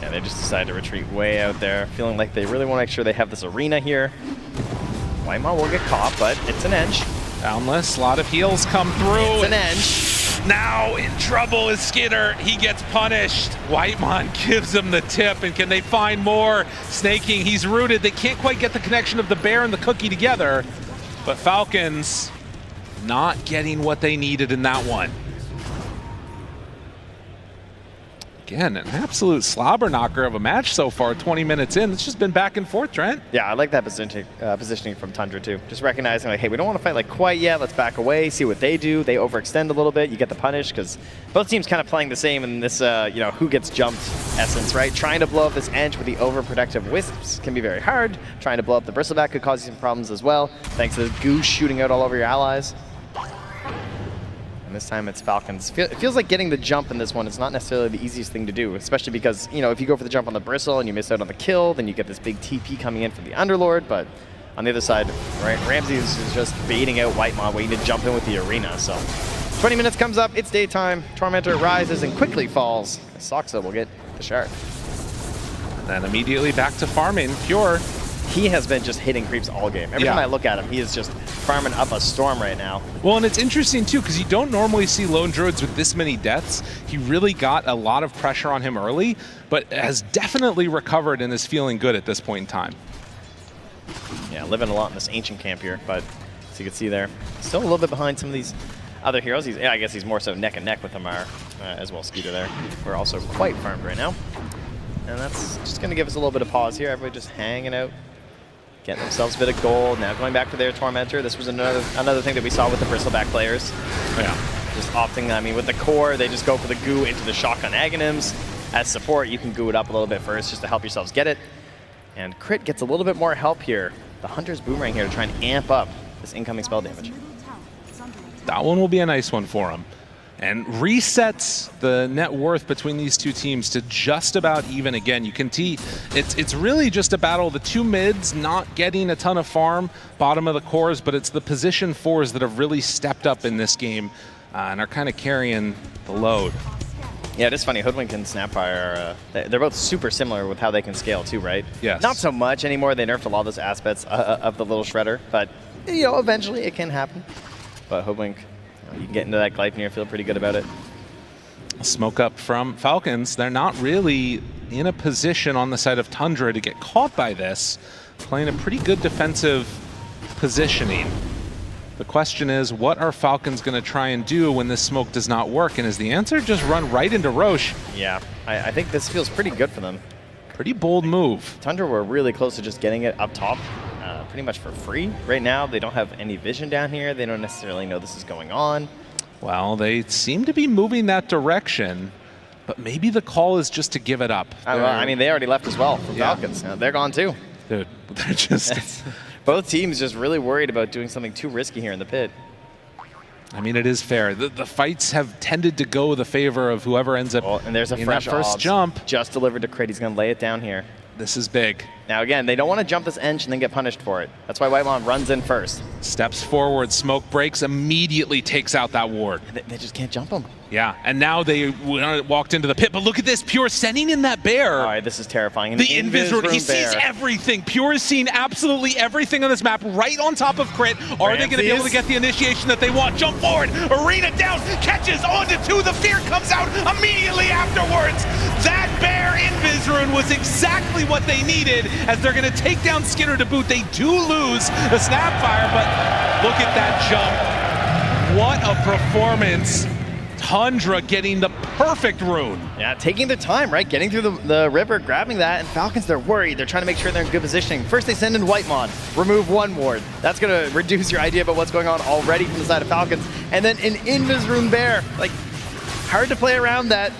Yeah, they just decided to retreat way out there, feeling like they really want to make sure they have this arena here. Whitemon will get caught, but it's an edge. Boundless, a lot of heals come through. It's an edge. Now in trouble is Skinner. He gets punished. Whitemon gives him the tip, and can they find more? Snaking, he's rooted. They can't quite get the connection of the bear and the cookie together, but Falcons not getting what they needed in that one. again, an absolute slobber knocker of a match so far, 20 minutes in. It's just been back and forth, Trent. Yeah, I like that positioning from Tundra too. Just recognizing like, hey, we don't want to fight like quite yet. Let's back away, see what they do. They overextend a little bit. You get the punish because both teams kind of playing the same in this, you know, who gets jumped essence, right? Trying to blow up this edge with the overprotective wisps can be very hard. Trying to blow up the bristleback could cause you some problems as well, thanks to the goo shooting out all over your allies. This time it's Falcons. It feels like getting the jump in this one is not necessarily the easiest thing to do, especially because, you know, if you go for the jump on the bristle and you miss out on the kill, then you get this big TP coming in from the Underlord, but on the other side, right, Ramsey is just baiting out Whitemon, waiting to jump in with the arena, so. 20 minutes comes up, it's daytime, Tormentor rises and quickly falls. Soxa will get the shard. And then immediately back to farming, Pure. He has been just hitting creeps all game. Every time I look at him, he is just farming up a storm right now. Well, and it's interesting too, because you don't normally see lone druids with this many deaths. He really got a lot of pressure on him early, but has definitely recovered and is feeling good at this point in time. Yeah, living a lot in this ancient camp here, but as you can see there, still a little bit behind some of these other heroes. Yeah, I guess he's more so neck and neck with Amar as well. Skeeter there. We're also quite farmed right now. And that's just going to give us a little bit of pause here. Everybody just hanging out, getting themselves a bit of gold. Now going back to their Tormentor. This was another thing that we saw with the Bristleback players. Yeah. Just opting, I mean, with the core, they just go for the goo into the shotgun Aghanims. As support, you can goo it up a little bit first just to help yourselves get it. And Crit gets a little bit more help here. The Hunter's Boomerang here to try and amp up this incoming spell damage. That one will be a nice one for him. And resets the net worth between these two teams to just about even again. You can see it's really just a battle of the two mids not getting a ton of farm, bottom of the cores, but it's the position 4s that have really stepped up in this game and are kind of carrying the load. Yeah, it is funny. Hoodwink and Snapfire, they're both super similar with how they can scale too, right? Yes. Not so much anymore. They nerfed a lot of those aspects of the little shredder, but you know, eventually it can happen. But Hoodwink, you can get into that Gleipnir, feel pretty good about it. Smoke up from Falcons. They're not really in a position on the side of Tundra to get caught by this. Playing a pretty good defensive positioning. The question is, what are Falcons going to try and do when this smoke does not work? And is the answer just run right into Roche? Yeah, I think this feels pretty good for them. Pretty bold move. Tundra were really close to just getting it up top. Pretty much for free. Right now, they don't have any vision down here. They don't necessarily know this is going on. Well, they seem to be moving that direction, but maybe the call is just to give it up. I mean, they already left as well from Falcons. They're gone too. Dude, they're just... Both teams just really worried about doing something too risky here in the pit. I mean, it is fair. The fights have tended to go the favor of whoever ends up and there's a in fresh that first jump. Just delivered to Crit. He's going to lay it down here. This is big. Now again, they don't want to jump this edge and then get punished for it. That's why Whitemon runs in first. Steps forward, smoke breaks, immediately takes out that ward. They just can't jump him. Yeah, and now they walked into the pit, but look at this, Pure sending in that bear. All right, this is terrifying. The Invis Room, he sees everything. Pure is seeing absolutely everything on this map, right on top of Crit. Are they going to be able to get the initiation that they want? Jump forward, arena down, catches onto 2, the fear comes out immediately afterwards. That bear Invis Rune was exactly what they needed, as they're going to take down Skinner to boot. They do lose the Snapfire, but look at that jump. What a performance. Tundra getting the perfect rune. Yeah, taking their time, right? Getting through the river, grabbing that, and Falcons, they're worried. They're trying to make sure they're in good positioning. First, they send in Whitemon, remove 1 ward. That's going to reduce your idea about what's going on already from the side of Falcons. And then an Invis Rune Bear. Like, hard to play around that.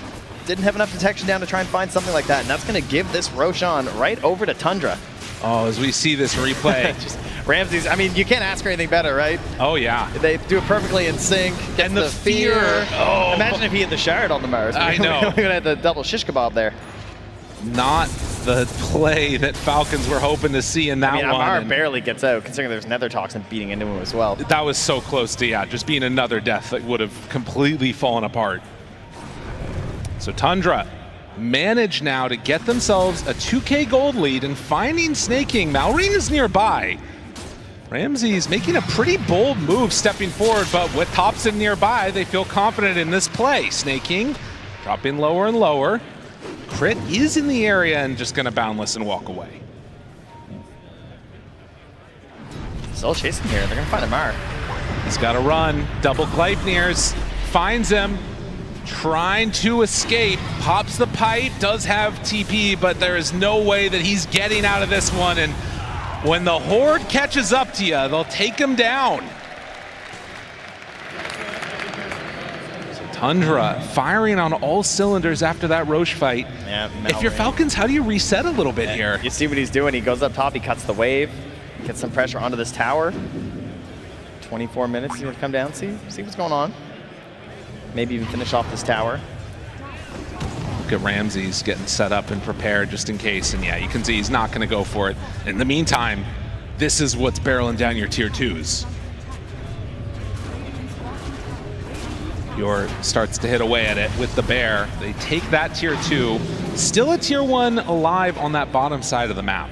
Didn't have enough detection down to try and find something like that. And that's going to give this Roshan right over to Tundra. Oh, as we see this replay. Just Ramsey's, I mean, you can't ask for anything better, right? Oh, yeah. They do it perfectly in sync. And the fear. Oh. Imagine if he had the shard on the Mars. I know. We're going to have the double shish kebab there. Not the play that Falcons were hoping to see in that one. Amar barely gets out, considering there's Nether Toxin beating into him as well. That was so close to, just being another death that would have completely fallen apart. So Tundra manage now to get themselves a 2K gold lead and finding Snaking. Malrine is nearby. Ramsey's making a pretty bold move stepping forward, but with Thompson nearby, they feel confident in this play. Snaking dropping lower and lower. Crit is in the area and just going to boundless and walk away. Still chasing here. They're going to find Amar. He's got to run. Double Gleipnirs. Finds him. trying to escape, pops the pipe, does have TP, but there is no way that he's getting out of this one. And when the Horde catches up to you, they'll take him down. So Tundra firing on all cylinders after that Roche fight. Yeah, if you're Falcons, how do you reset a little bit here? You see what he's doing. He goes up top, he cuts the wave, gets some pressure onto this tower. 24 minutes, he's gonna come down, see what's going on. Maybe even finish off this tower. Look at Ramsey's getting set up and prepared just in case, and yeah, you can see he's not gonna go for it. In the meantime, this is what's barreling down your tier 2s. Yor starts to hit away at it with the bear. They take that tier 2. Still a tier 1 alive on that bottom side of the map.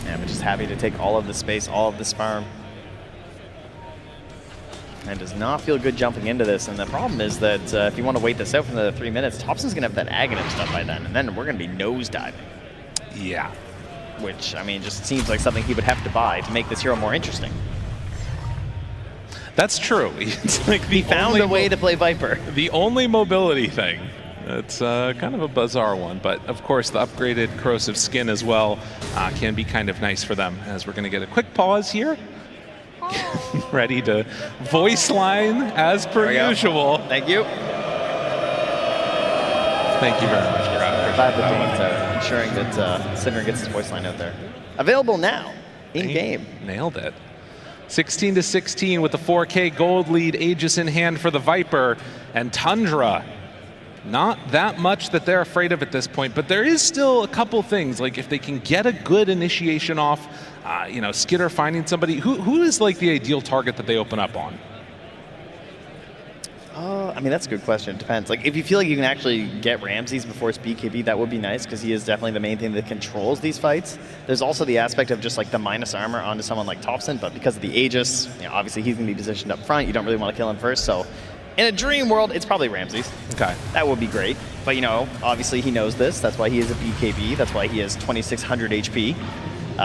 Yeah, but just happy to take all of the space, all of this farm. And does not feel good jumping into this. And the problem is that if you want to wait this out for another 3 minutes, Thompson's going to have that Aghanim stuff by then. And then we're going to be nosediving. Yeah. Which, I mean, just seems like something he would have to buy to make this hero more interesting. That's true. It's like he found a way to play Viper. The only mobility thing. It's kind of a bizarre one, but of course the upgraded corrosive skin as well can be kind of nice for them, as we're going to get a quick pause here. Ready to voice line as per usual. Thank you. Thank you very much, Brad. Glad that ensuring that Cinder gets his voice line out there. Available now, in-game. Nailed it. 16-16 with the 4K gold lead, Aegis in hand for the Viper, and Tundra. Not that much that they're afraid of at this point, but there is still a couple things, like if they can get a good initiation off, you know, Skitter finding somebody, who is like the ideal target that they open up on? I mean, that's a good question. It depends. Like, if you feel like you can actually get Ramses before it's BKB, that would be nice, because he is definitely the main thing that controls these fights. There's also the aspect of just like the minus armor onto someone like Thompson, but because of the Aegis, you know, obviously he's going to be positioned up front. You don't really want to kill him first, so in a dream world, it's probably Ramses. Okay. That would be great. But, you know, obviously he knows this. That's why he is a BKB. That's why he has 2,600 HP.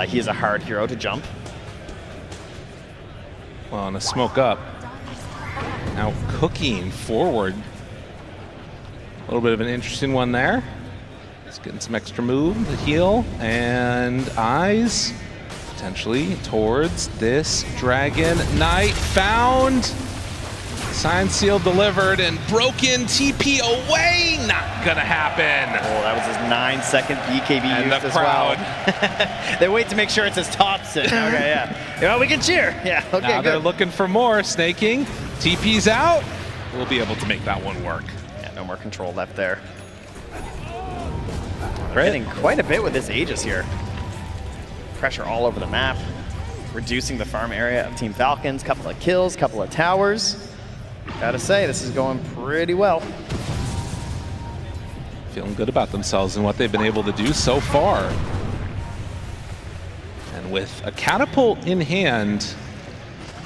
He is a hard hero to jump. Well, on a smoke up. Now cooking forward. A little bit of an interesting one there. Just getting some extra move, the heal, and eyes potentially towards this Dragon Knight. Found. Sign sealed delivered and broken TP away. Not gonna happen. Oh, that was his 9-second BKB and use the as crowd. well. They wait to make sure it's his Thompson. Okay, yeah. Well, we can cheer. Yeah, okay, now good. they're looking for more. Snaking. TP's out. We'll be able to make that one work. Yeah, no more control left there. They're hitting quite a bit with this Aegis here. Pressure all over the map. Reducing the farm area of Team Falcons. Couple of kills, couple of towers. Gotta say, this is going pretty well. Feeling good about themselves and what they've been able to do so far. And with a catapult in hand,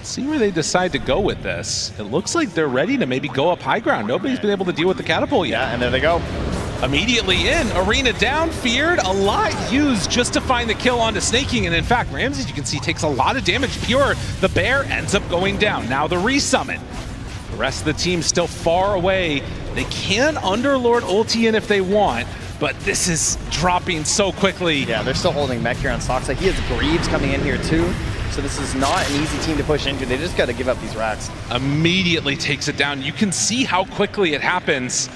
see where they decide to go with this. It looks like they're ready to maybe go up high ground. Nobody's been able to deal with the catapult yet. Yeah, and there they go. Immediately in, Arena down, feared, a lot used just to find the kill onto Snaking, and in fact, Ramses, you can see, takes a lot of damage. Pure, the bear ends up going down. Now the resummon. The rest of the team still far away. They can Underlord ulti in if they want, but this is dropping so quickly. Yeah, they're still holding mech here on Soxa. He has Greaves coming in here too, so this is not an easy team to push into. They just got to give up these racks. Immediately takes it down. You can see how quickly it happens.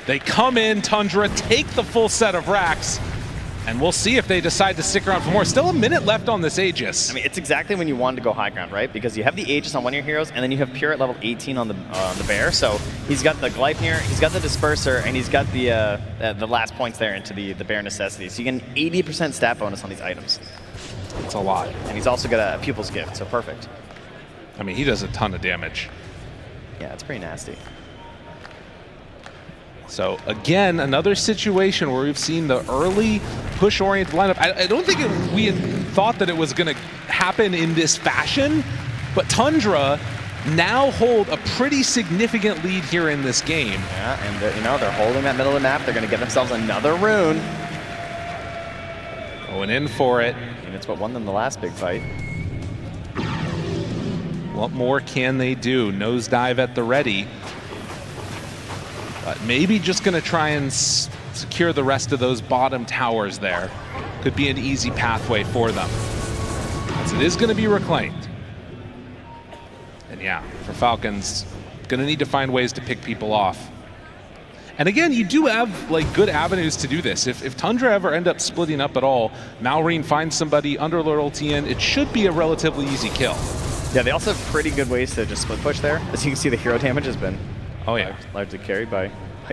They come in, Tundra, take the full set of racks, and we'll see if they decide to stick around for more. Still a minute left on this Aegis. I mean, it's exactly when you wanted to go high ground, right? Because you have the Aegis on one of your heroes, and then you have Pure at level 18 on the bear. So he's got the Gleipnir, he's got the Disperser, and he's got the last points there into the bear necessities. So you get an 80% stat bonus on these items. It's a lot. And he's also got a Pupil's Gift, so perfect. I mean, he does a ton of damage. Yeah, it's pretty nasty. So again, another situation where we've seen the early push-oriented lineup. I don't think we had thought that it was going to happen in this fashion, but Tundra now hold a pretty significant lead here in this game. Yeah, and you know, they're holding that middle of the map. They're going to get themselves another rune. Going in for it. And it's what won them the last big fight. What more can they do? Nosedive at the ready. But maybe just going to try and secure the rest of those bottom towers there. Could be an easy pathway for them, as it is going to be reclaimed. And yeah, for Falcons, going to need to find ways to pick people off. And again, you do have like good avenues to do this. If Tundra ever end up splitting up at all, Malrine finds somebody, Underlord ulti in, it should be a relatively easy kill. Yeah, they also have pretty good ways to just split push there. As you can see, the hero damage has been largely carried by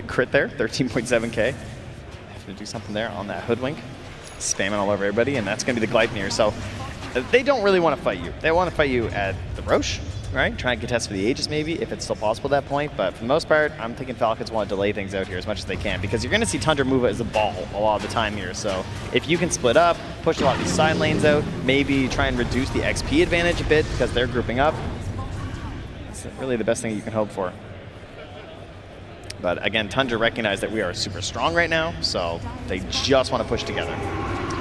Crit there, 13.7k. Have to do something there on that Hoodwink. Spamming all over everybody, and that's going to be the Gleipnir. So they don't really want to fight you. They want to fight you at the Roche, right? Try and contest for the Aegis maybe, if it's still possible at that point. But for the most part, I'm thinking Falcons want to delay things out here as much as they can, because you're going to see Tundra move as a ball a lot of the time here. So if you can split up, push a lot of these side lanes out, maybe try and reduce the XP advantage a bit because they're grouping up, that's really the best thing you can hope for. But again, Tundra recognize that we are super strong right now, so they just want to push together.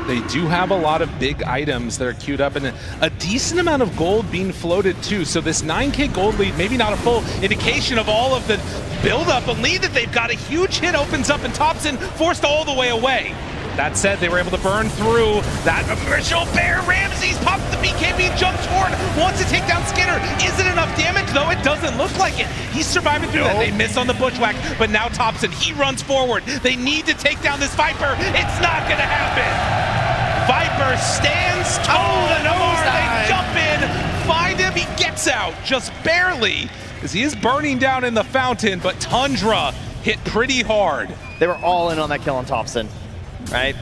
They do have a lot of big items that are queued up, and a decent amount of gold being floated too. So this 9k gold lead, maybe not a full indication of all of the build-up, a lead that they've got. A huge hit opens up and Thompson forced all the way away. That said, they were able to burn through that initial bear. Ramses pops the BKB, jumps forward, wants to take down Skinner. Is it enough damage, though? It doesn't look like it. He's surviving through that. They miss on the bushwhack, but now Thompson, he runs forward. They need to take down this Viper. It's not going to happen. Viper stands tall and they jump in, find him, he gets out, just barely, as he is burning down in the fountain, but Tundra hit pretty hard. They were all in on that kill on Thompson, right?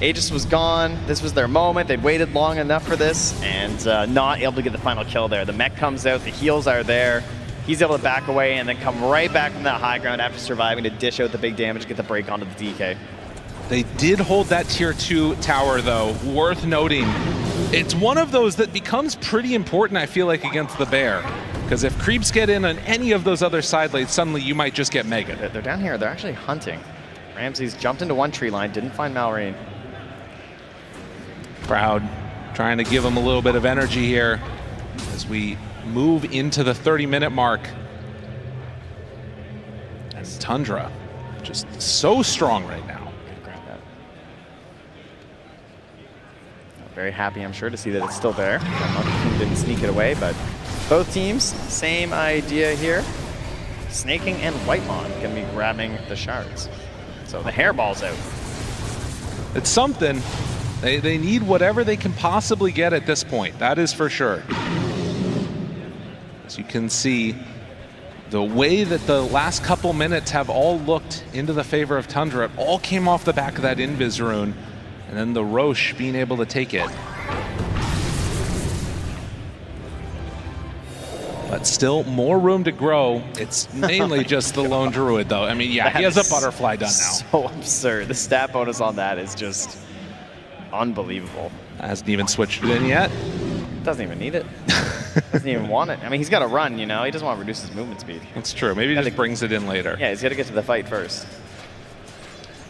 Aegis was gone, this was their moment, they'd waited long enough for this, and not able to get the final kill there. The mech comes out, the heals are there, he's able to back away and then come right back from that high ground after surviving to dish out the big damage, get the break onto the DK. They did hold that tier 2 tower, though, worth noting. It's one of those that becomes pretty important, I feel like, against the bear. Because if creeps get in on any of those other side lanes, suddenly you might just get mega. They're down here, they're actually hunting. Ramses jumped into one tree line, didn't find Malrine. Proud, trying to give him a little bit of energy here as we move into the 30-minute mark. And Tundra, just so strong right now. Very happy, I'm sure, to see that it's still there. Team didn't sneak it away, but both teams, same idea here. Snaking and Whitemon gonna be grabbing the shards. So the hairball's out. It's something. They need whatever they can possibly get at this point. That is for sure. As you can see, the way that the last couple minutes have all looked into the favor of Tundra, it all came off the back of that Invis rune. And then the Roche being able to take it. But still more room to grow. It's mainly just the lone druid, though. I mean, yeah, he has a butterfly done now. So absurd. The stat bonus on that is just unbelievable. Hasn't even switched it in yet. Doesn't even need it. Doesn't even want it. I mean, he's got to run, you know? He doesn't want to reduce his movement speed. That's true. Maybe he just brings it in later. Yeah, he's got to get to the fight first.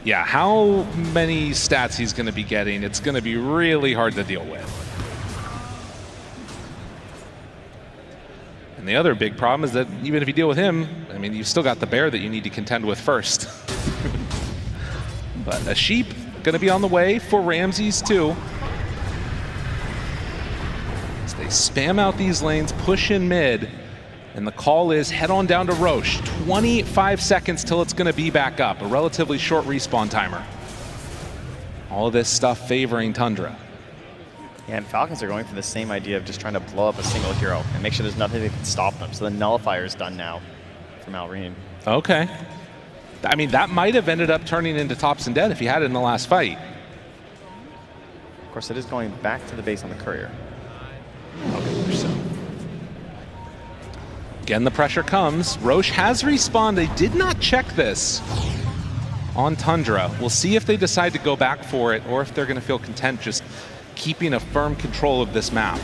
Yeah, how many stats he's going to be getting, it's going to be really hard to deal with. And the other big problem is that even if you deal with him, I mean, you've still got the bear that you need to contend with first. But a sheep going to be on the way for Ramses too. As they spam out these lanes, push in mid. And the call is head on down to Roche. 25 seconds till it's going to be back up. A relatively short respawn timer. All of this stuff favoring Tundra. Yeah, and Falcons are going for the same idea of just trying to blow up a single hero and make sure there's nothing that can stop them. So the nullifier is done now for Malrine. Okay. I mean, that might have ended up turning into Thompson dead if he had it in the last fight. Of course, it is going back to the base on the courier. Okay, so. Again, the pressure comes. Roche has respawned. They did not check this on Tundra. We'll see if they decide to go back for it or if they're going to feel content just keeping a firm control of this map.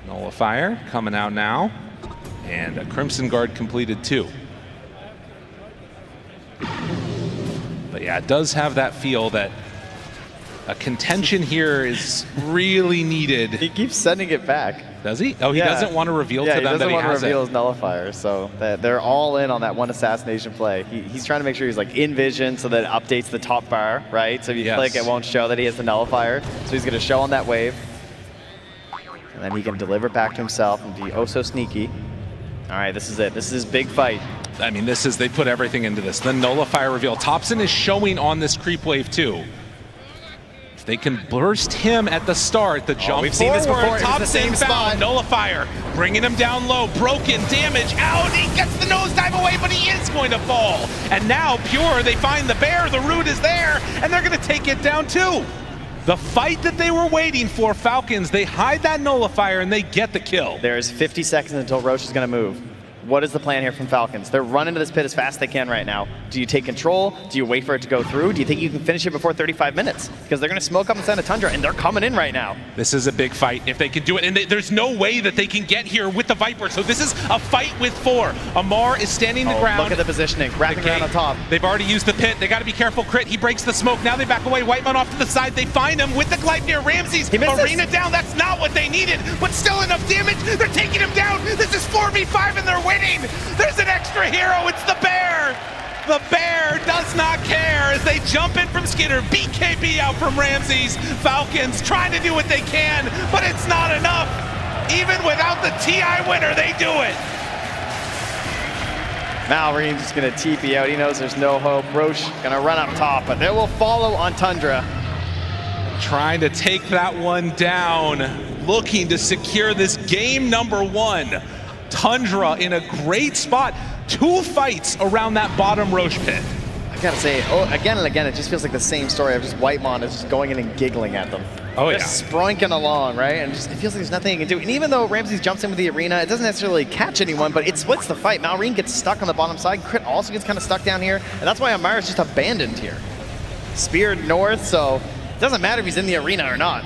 Nullifier coming out now. And a Crimson Guard completed too. But yeah, it does have that feel that a contention here is really needed. He keeps sending it back. Does he? Oh, he doesn't want to reveal to them that he has it. he doesn't want to reveal his nullifier, so they're all in on that one assassination play. He's trying to make sure he's like in vision so that it updates the top bar, right? So if you click, it won't show that he has the nullifier. So he's going to show on that wave. And then he can deliver back to himself and be oh so sneaky. All right, this is it. This is his big fight. I mean, they put everything into this. The nullifier reveal. Thompson is showing on this creep wave too. If they can burst him at the start, the jump we've seen this before. Thompson found, nullifier, bringing him down low, broken, damage, out, he gets the nosedive away, but he is going to fall. And now, Pure, they find the bear, the root is there, and they're gonna take it down too. The fight that they were waiting for, Falcons, they hide that nullifier and they get the kill. There's 50 seconds until Roche is gonna move. What is the plan here from Falcons? They're running to this pit as fast as they can right now. Do you take control? Do you wait for it to go through? Do you think you can finish it before 35 minutes? Because they're going to smoke up inside of Tundra, and they're coming in right now. This is a big fight if they can do it, and there's no way that they can get here with the Viper, so this is a fight with 4. Amar is standing the ground. Look at the positioning, wrapping around on top. They've already used the pit. They got to be careful. Crit, he breaks the smoke. Now they back away. Whiteman off to the side. They find him with the Gleipnir. Ramses, Arena down. That's not what they needed, but still enough damage. They're taking him down. This is 4v5, and they're winning. There's an extra hero, it's the bear! The bear does not care as they jump in from Skinner, BKB out from Ramses. Falcons trying to do what they can, but it's not enough. Even without the TI winner, they do it. Malreen's just gonna TP out, he knows there's no hope. Roche gonna run up top, but they will follow on Tundra. Trying to take that one down, looking to secure this game number 1. Tundra in a great spot. 2 fights around that bottom Roche pit. I gotta say, again and again, it just feels like the same story of just Whitemon is just going in and giggling at them. Oh, just spronking along, right? And just, it feels like there's nothing he can do. And even though Ramses jumps in with the arena, it doesn't necessarily catch anyone, but it splits the fight. Malreen gets stuck on the bottom side. Crit also gets kind of stuck down here. And that's why Amar is just abandoned here. Speared north, so it doesn't matter if he's in the arena or not.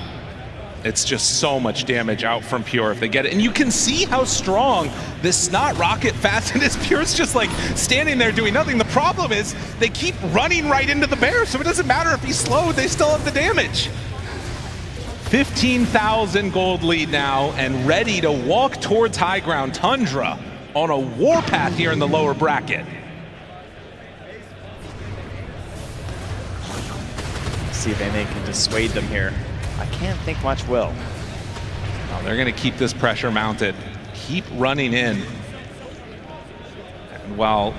It's just so much damage out from Pure if they get it. And you can see how strong this Snot Rocket Fasten is. Pure's just like standing there doing nothing. The problem is they keep running right into the bear, so it doesn't matter if he's slowed, they still have the damage. 15,000 gold lead now and ready to walk towards high ground. Tundra on a warpath here in the lower bracket. See if anything can dissuade them here. I can't think much will. Oh, they're going to keep this pressure mounted. Keep running in. And while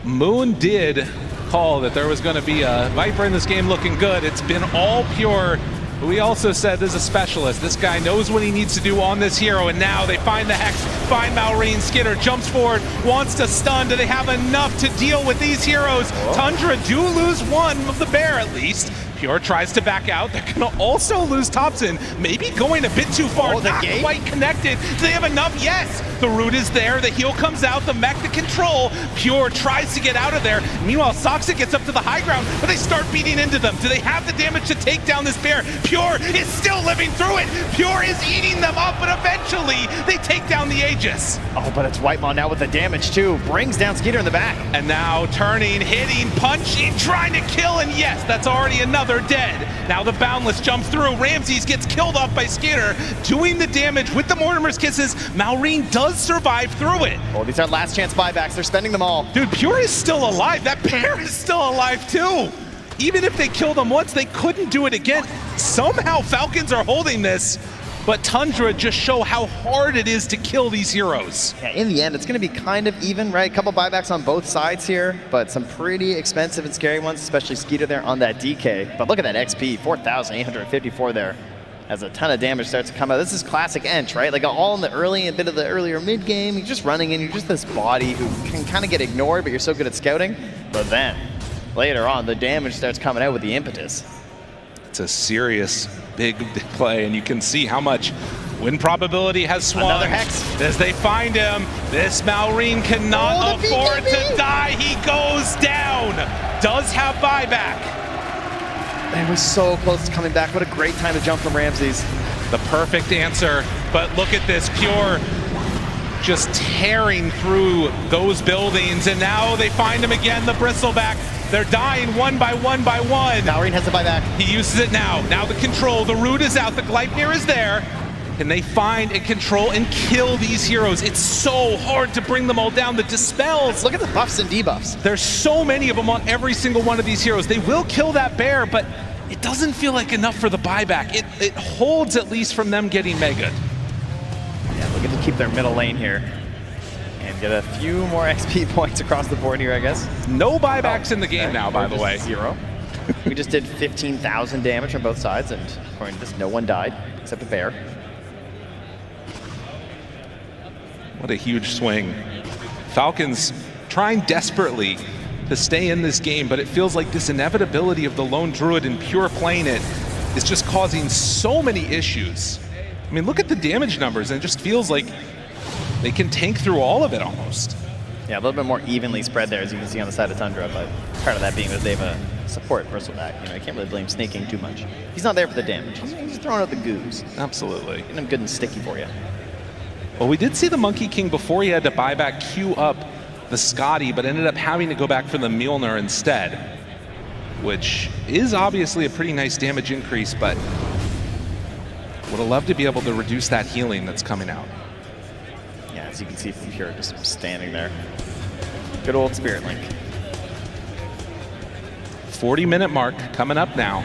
Moon did call that there was going to be a Viper in this game looking good, it's been all Pure. But we also said this is a specialist. This guy knows what he needs to do on this hero, and now they find the Hex, find Malreen. Skinner jumps forward, wants to stun. Do they have enough to deal with these heroes? Tundra do lose one of the bear at least. Pure tries to back out. They're gonna also lose Thompson. Maybe going a bit too far, not quite connected. Do they have enough? Yes! The root is there, the heal comes out, the mech to control. Pure tries to get out of there. Meanwhile, Soxa gets up to the high ground, but they start beating into them. Do they have the damage to take down this bear? Pure is still living through it. Pure is eating them up, but eventually they take down the Aegis. Oh, but it's Whitemon now with the damage too. Brings down Skeeter in the back. And now turning, hitting, punching, trying to kill, and yes, that's already another dead. Now the Boundless jumps through. Ramses gets killed off by Skinner, doing the damage with the Mortimer's Kisses. Malreen does survive through it. Oh, these are last chance buybacks. They're spending them all. Dude, Pure is still alive. That bear is still alive too. Even if they killed him once, they couldn't do it again. Somehow Falcons are holding this, but Tundra just show how hard it is to kill these heroes. Yeah, in the end, it's going to be kind of even, right? A couple buybacks on both sides here, but some pretty expensive and scary ones, especially Skeeter there on that DK. But look at that XP, 4,854 there, as a ton of damage starts to come out. This is classic Ench, right? Like all in the early, a bit of the earlier mid game. You're just running in, you're just this body who can kind of get ignored, but you're so good at scouting. But then, later on, the damage starts coming out with the impetus. It's a serious big play, and you can see how much win probability has swung. Another Hex. As they find him, this Malreen cannot afford to die. He goes down. Does have buyback. Man, we're so close to coming back. What a great time to jump from Ramses. The perfect answer, but look at this, Pure just tearing through those buildings, and now they find him again, the Bristleback. They're dying one by one by one. Malreen has the buyback. He uses it now. Now the control, the root is out, the Gleipnir is there. Can they find and control and kill these heroes? It's so hard to bring them all down. The dispels. Look at the buffs and debuffs. There's so many of them on every single one of these heroes. They will kill that bear, but it doesn't feel like enough for the buyback. It holds at least from them getting mega. Yeah, looking to keep their middle lane here and get a few more XP points across the board here, I guess. No buybacks in the game now, by the way. 0. We just did 15,000 damage on both sides, and according to this, no one died except a bear. What a huge swing. Falcons trying desperately to stay in this game, but it feels like this inevitability of the lone druid and pure playing it is just causing so many issues. I mean, look at the damage numbers, and it just feels like they can tank through all of it almost. Yeah, a little bit more evenly spread there, as you can see on the side of Tundra, but part of that being that they have a support bristleback. You know, you can't really blame Snake King too much. He's not there for the damage. He's throwing out the goos. Absolutely. Getting him good and sticky for you. Well, we did see the Monkey King before he had to buy back queue up the Scotty, but ended up having to go back for the Mjolnir instead, which is obviously a pretty nice damage increase, but would have loved to be able to reduce that healing that's coming out. Yeah, as you can see from here, just standing there. Good old Spirit Link. 40-minute mark coming up now.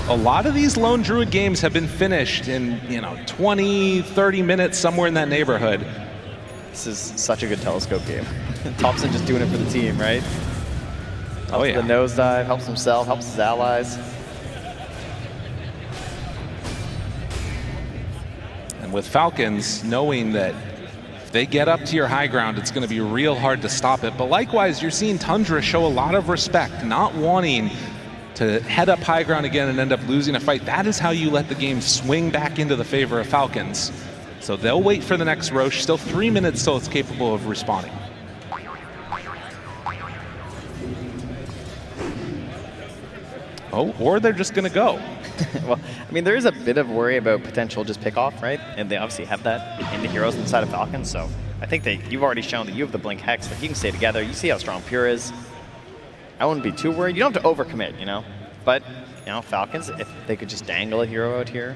A lot of these Lone Druid games have been finished in, 20, 30 minutes, somewhere in that neighborhood. This is such a good telescope game. Thompson just doing it for the team, right? Oh yeah. The nosedive, helps himself, helps his allies. And with Falcons, knowing that if they get up to your high ground, it's going to be real hard to stop it. But likewise, you're seeing Tundra show a lot of respect, not wanting to head up high ground again and end up losing a fight. That is how you let the game swing back into the favor of Falcons. So they'll wait for the next Roche. Still 3 minutes till it's capable of respawning. Oh, or they're just going to go. Well, I mean, there is a bit of worry about potential just pick off, right? And they obviously have that in the heroes inside of Falcons. So I think you've already shown that you have the Blink Hex, that you can stay together. You see how strong Pure is. I wouldn't be too worried. You don't have to overcommit, But, Falcons, if they could just dangle a hero out here,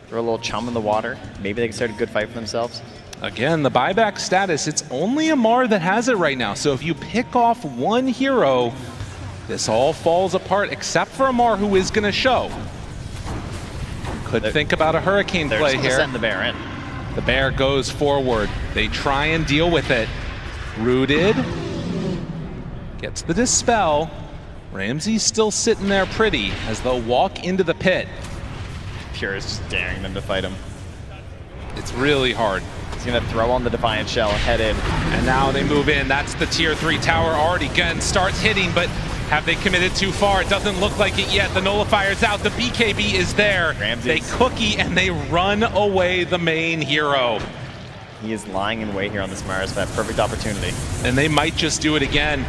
throw a little chum in the water, maybe they can start a good fight for themselves. Again, the buyback status, it's only Amar that has it right now. So if you pick off one hero, this all falls apart, except for Amar, who is going to show. Could think about a Hurricane play here. Send the bear in. The bear goes forward. They try and deal with it. Rooted. Gets the dispel. Ramsey's still sitting there pretty as they'll walk into the pit. Pure is just daring them to fight him. It's really hard. He's going to throw on the Defiant Shell and head in. And now they move in. That's the tier 3 tower already. Gun starts hitting, but have they committed too far? It doesn't look like it yet. The nullifier's out. The BKB is there. Ramses. They cookie and they run away the main hero. He is lying in wait here on this Mars for that perfect opportunity. And they might just do it again.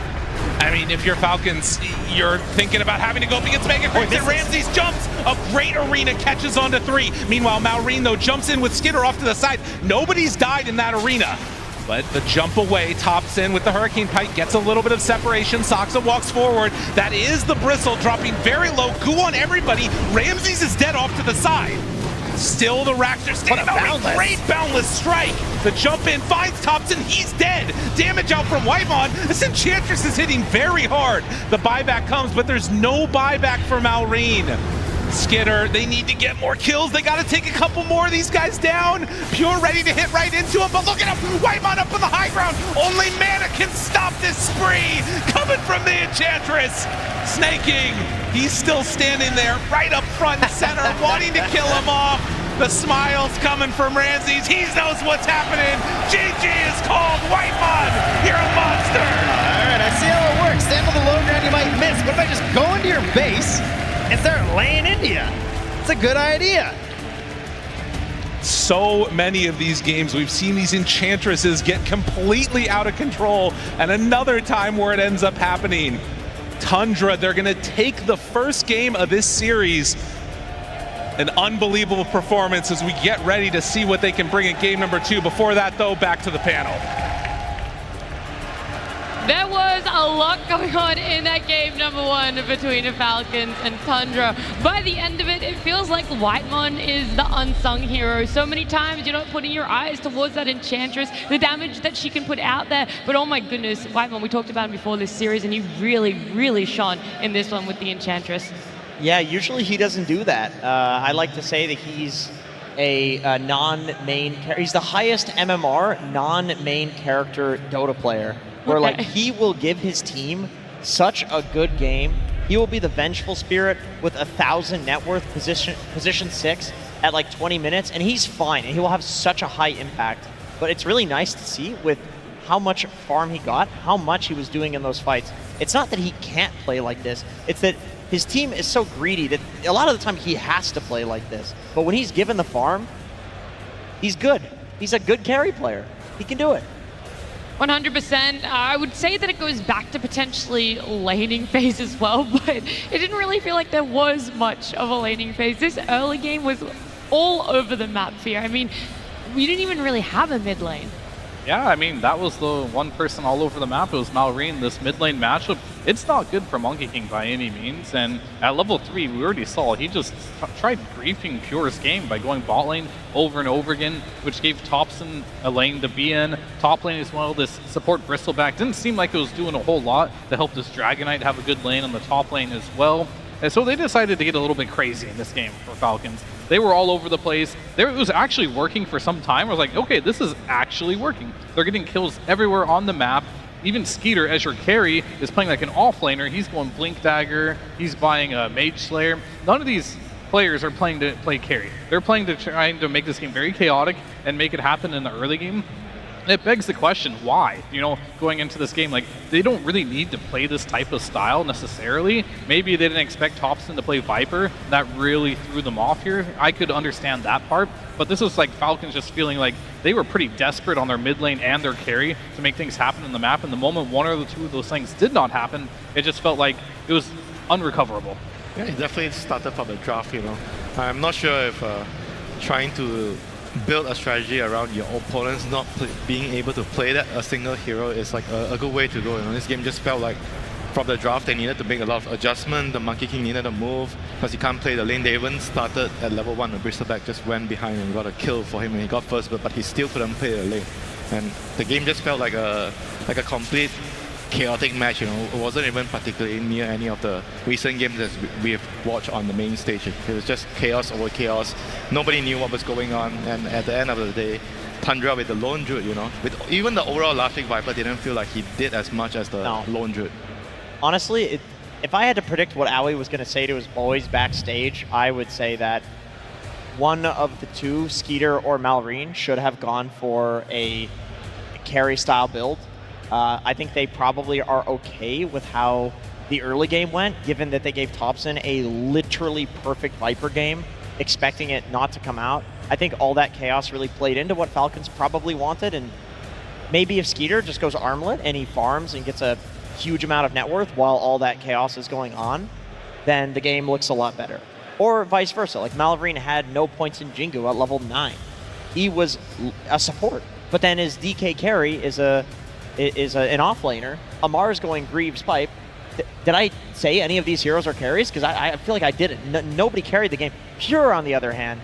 I mean, if you're Falcons, you're thinking about having to go up against Mega Crimson. Ramses jumps. A great arena catches onto 3. Meanwhile, Malrine, though, jumps in with Skitter off to the side. Nobody's died in that arena. But the jump away, tops in with the Hurricane Pike, gets a little bit of separation. Soxa walks forward. That is the Bristle, dropping very low. Goo on everybody. Ramses is dead off to the side. Still the Raptor standing out. Great boundless strike. The jump in finds Thompson. He's dead. Damage out from Whitemon. This Enchantress is hitting very hard. The buyback comes, but there's no buyback for Malrine. Skitter, they need to get more kills. They got to take a couple more of these guys down. Pure ready to hit right into him, but look at him. Whitemon up on the high ground. Only Mana can stop this spree. Coming from the Enchantress. Snaking, he's still standing there right up front and center, wanting to kill him off. The smile's coming from Ramses. He knows what's happening. GG is called. Whitemon, you're a monster. All right, I see how it works. Stand on the low ground, you might miss. What if I just go into your base and start laying into you? It's a good idea. So many of these games, we've seen these Enchantresses get completely out of control, and another time where it ends up happening. Tundra, they're going to take the first game of this series. An unbelievable performance as we get ready to see what they can bring in game number 2. Before that, though, back to the panel. There was a lot going on in that game number 1 between the Falcons and Tundra. By the end of it, it feels like Whitemon is the unsung hero. So many times you're not putting your eyes towards that Enchantress, the damage that she can put out there. But oh my goodness, Whitemon, we talked about him before this series, and he really, really shone in this one with the Enchantress. Yeah, usually he doesn't do that. I like to say that he's a non-main character. He's the highest MMR non-main character Dota player, where like he will give his team such a good game. He will be the vengeful spirit with 1,000 net worth, position 6 at like 20 minutes, and he's fine, and he will have such a high impact. But it's really nice to see with how much farm he got, how much he was doing in those fights. It's not that he can't play like this, it's that his team is so greedy that a lot of the time he has to play like this. But when he's given the farm, he's good. He's a good carry player. He can do it. 100%. I would say that it goes back to potentially laning phase as well, but it didn't really feel like there was much of a laning phase. This early game was all over the map here. I mean, we didn't even really have a mid lane. Yeah, I mean, that was the one person all over the map. It was Malrine. This mid lane matchup, it's not good for Monkey King by any means. And at level 3, we already saw he just tried griefing Pure's game by going bot lane over and over again, which gave Topson a lane to be in. Top lane as well, this support Bristleback didn't seem like it was doing a whole lot to help this Dragonite have a good lane on the top lane as well. And so they decided to get a little bit crazy in this game for Falcons. They were all over the place. It was actually working for some time. I was like, okay, this is actually working. They're getting kills everywhere on the map. Even Skeeter, as your carry, is playing like an offlaner. He's going Blink Dagger. He's buying a Mage Slayer. None of these players are playing to play carry. They're playing to trying to make this game very chaotic and make it happen in the early game. It begs the question, why? You know, going into this game, like, they don't really need to play this type of style necessarily. Maybe they didn't expect Topson to play Viper. That really threw them off here. I could understand that part, but this was like Falcons just feeling like they were pretty desperate on their mid lane and their carry to make things happen in the map. And the moment one or two of those things did not happen, it just felt like it was unrecoverable. Yeah, it definitely started from the draft, you know. I'm not sure if trying to build a strategy around your opponents not being able to play that a single hero is like a good way to go. You know, this game just felt like from the draft they needed to make a lot of adjustment. The Monkey King needed to move because he can't play the lane. They even started at level 1 and Bristleback just went behind and got a kill for him and he got first, but he still couldn't play the lane. And the game just felt like a complete chaotic match, you know. It wasn't even particularly near any of the recent games that we've watched on the main stage. It was just chaos over chaos. Nobody knew what was going on, and at the end of the day, Tundra with the lone druid, you know, with even the overall Elastic Viper didn't feel like he did as much as the lone druid. Honestly, if I had to predict what Aoi was going to say to his boys backstage, I would say that one of the two, Skeeter or Malrine, should have gone for a carry style build. I think they probably are okay with how the early game went, given that they gave Topson a literally perfect Viper game, expecting it not to come out. I think all that chaos really played into what Falcons probably wanted, and maybe if Skeeter just goes armlet and he farms and gets a huge amount of net worth while all that chaos is going on, then the game looks a lot better. Or vice versa, like Malrine had no points in Jingu at level 9. He was a support, but then his DK carry is an offlaner. Amar's going Greaves Pipe. Did I say any of these heroes are carries? Because I feel like I didn't. Nobody carried the game. Pure, on the other hand,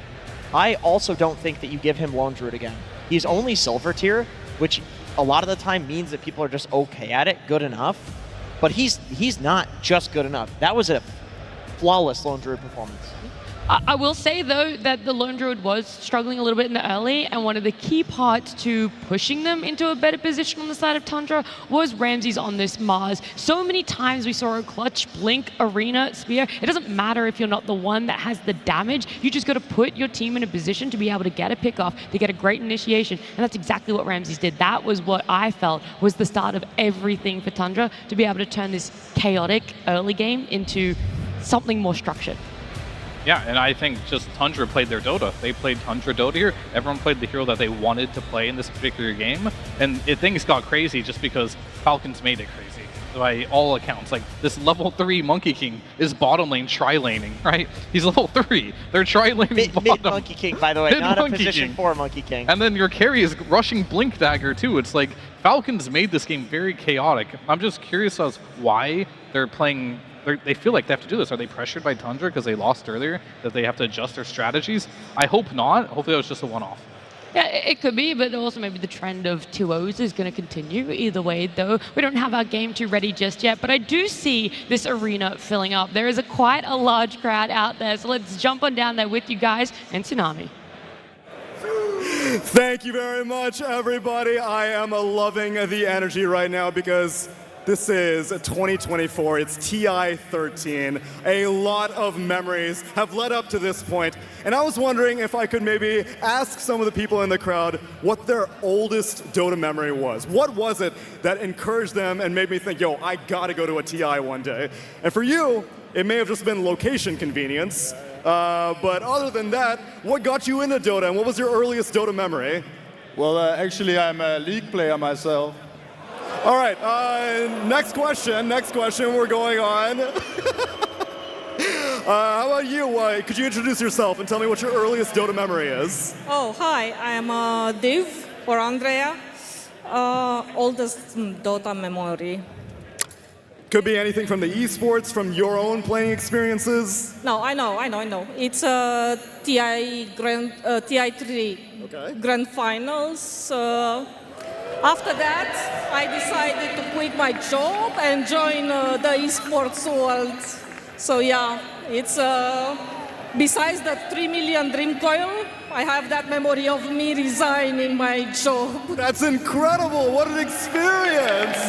I also don't think that you give him Lone Druid again. He's only silver tier, which a lot of the time means that people are just okay at it, good enough. But he's not just good enough. That was a flawless Lone Druid performance. I will say, though, that the Lone Druid was struggling a little bit in the early, and one of the key parts to pushing them into a better position on the side of Tundra was Ramses on this Mars. So many times we saw a clutch Blink, Arena, Spear. It doesn't matter if you're not the one that has the damage. You just got to put your team in a position to be able to get a pickoff, to get a great initiation, and that's exactly what Ramses did. That was what I felt was the start of everything for Tundra, to be able to turn this chaotic early game into something more structured. Yeah, and I think just Tundra played their Dota. They played Tundra Dota here. Everyone played the hero that they wanted to play in this particular game. And things got crazy just because Falcons made it crazy. by all accounts. Like, this level 3 Monkey King is bottom lane tri-laning, right? He's level 3. They're tri-laning bottom. Mid Monkey King, by the way, not a position 4 Monkey King. And then your carry is rushing Blink Dagger too. It's like Falcons made this game very chaotic. I'm just curious as why they're playing. They feel like they have to do this. Are they pressured by Tundra because they lost earlier, that they have to adjust their strategies? I hope not. Hopefully that was just a one-off. Yeah, it could be, but also maybe the trend of 2-0s is going to continue. Either way, though, we don't have our game 2 ready just yet, but I do see this arena filling up. There is quite a large crowd out there, so let's jump on down there with you guys and Tsunami. Thank you very much, everybody. I am loving the energy right now because this is 2024. It's TI13. A lot of memories have led up to this point, and I was wondering if I could maybe ask some of the people in the crowd what their oldest Dota memory was. What was it that encouraged them and made me think, yo, I gotta go to a TI one day? And for you, it may have just been location convenience. But other than that, what got you into Dota, and what was your earliest Dota memory? Well, actually, I'm a League player myself. All right, next question, we're going on. How about you? Could you introduce yourself and tell me what your earliest Dota memory is? Oh, hi, I'm Div, or Andrea. Oldest Dota memory. Could be anything from the esports, from your own playing experiences. No, I know. It's TI3 Grand Finals. After that, I decided to quit my job and join the esports world. So yeah, it's besides the 3 million Dream Coil, I have that memory of me resigning my job. That's incredible! What an experience!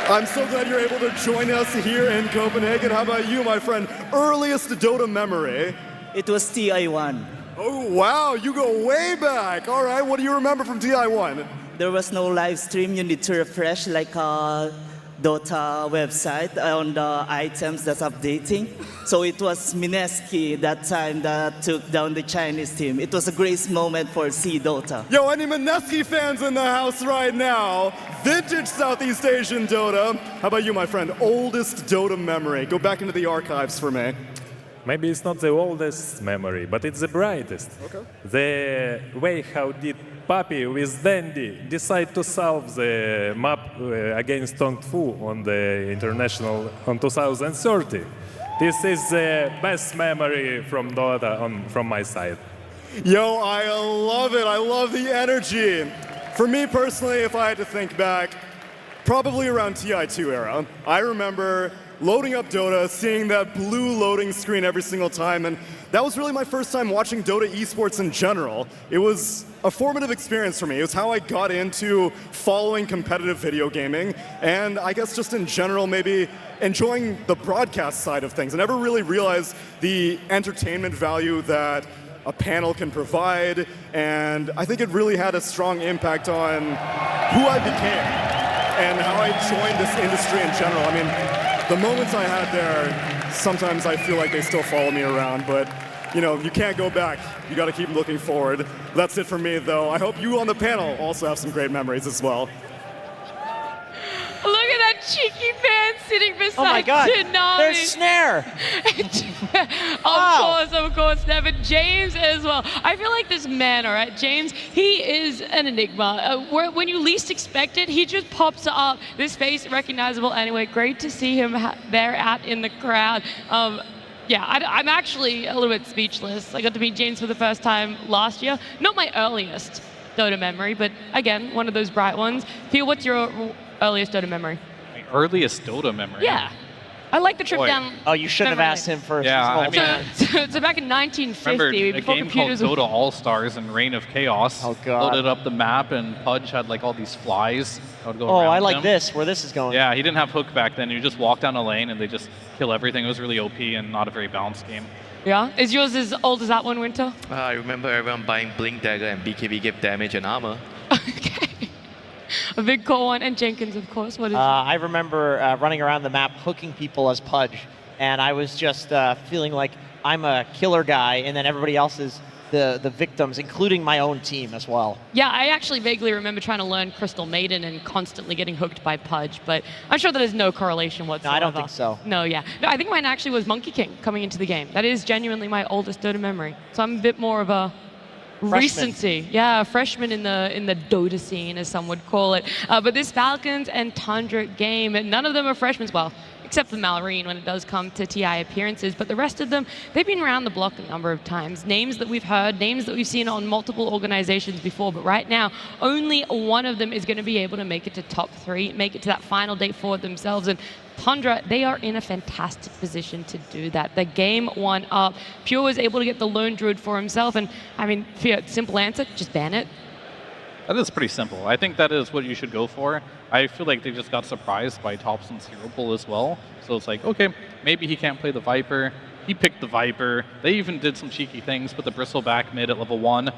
I'm so glad you're able to join us here in Copenhagen. How about you, my friend? Earliest Dota memory? It was TI1. Oh, wow, you go way back. All right, what do you remember from TI1? There was no live stream. You need to refresh like a Dota website on the items that's updating. So it was Mineski that time that took down the Chinese team. It was a great moment for C Dota. Yo, any Mineski fans in the house right now? Vintage Southeast Asian Dota. How about you, my friend? Oldest Dota memory. Go back into the archives for me. Maybe it's not the oldest memory, but it's the brightest. Okay. The way how did Papi with Dandy decide to solve the map against Tong Fu on the international on 2030. This is the best memory from Dota from my side. Yo, I love it. I love the energy. For me personally, if I had to think back, probably around TI2 era. I remember loading up Dota, seeing that blue loading screen every single time, and that was really my first time watching Dota esports in general. It was a formative experience for me. It was how I got into following competitive video gaming, and I guess just in general maybe enjoying the broadcast side of things. I never really realized the entertainment value that a panel can provide, and I think it really had a strong impact on who I became and how I joined this industry in general. I mean, the moments I had there, sometimes I feel like they still follow me around, but you know, you can't go back. You got to keep looking forward. That's it for me, though. I hope you on the panel also have some great memories as well. Look at that cheeky fan sitting beside Oh my God, Tsunami. there's Snare. Of course, Nevin. James as well. I feel like this man, all right, James, he is an enigma. When you least expect it, he just pops up. This face recognizable anyway. Great to see him there out in the crowd. Yeah, I'm actually a little bit speechless. I got to meet James for the first time last year. Not my earliest Dota memory, but again, one of those bright ones. Phil, what's your earliest Dota memory? My earliest Dota memory? Yeah. I like the trip down. Oh, you shouldn't have asked him first. Yeah, I mean, so back in 1950, remember a before game computers called Dota All-Stars and Reign of Chaos. Oh, God. Loaded up the map, and Pudge had like all these flies that would go Oh, around I like him. this, where this is going. Yeah, he didn't have hook back then. You just walk down a lane and they just kill everything. It was really OP and not a very balanced game. Yeah? Is yours as old as that one, Winter? I remember everyone buying Blink Dagger and BKB give damage and armor. A big cool one. And Jenkins, of course. What is I remember running around the map hooking people as Pudge, and I was just feeling like I'm a killer guy, and then everybody else is the victims, including my own team as well. Yeah, I actually vaguely remember trying to learn Crystal Maiden and constantly getting hooked by Pudge, but I'm sure that there's no correlation whatsoever. No, I don't think so. No, yeah. No, I think mine actually was Monkey King coming into the game. That is genuinely my oldest Dota memory. So I'm a bit more of a recency. Yeah, a freshman in the Dota scene, as some would call it. But this Falcons and Tundra game, none of them are freshmen. Well, except for Mallory when it does come to TI appearances. But the rest of them, they've been around the block a number of times. Names that we've heard, names that we've seen on multiple organizations before. But right now, only one of them is going to be able to make it to top 3, make it to that final day for themselves. And Tundra, they are in a fantastic position to do that. The game 1 up. Pure was able to get the lone druid for himself. And I mean, simple answer, just ban it. That is pretty simple. I think that is what you should go for. I feel like they just got surprised by Thompson's hero pool as well. So it's like, okay, maybe he can't play the Viper. He picked the Viper. They even did some cheeky things, put the Bristleback mid at level 1.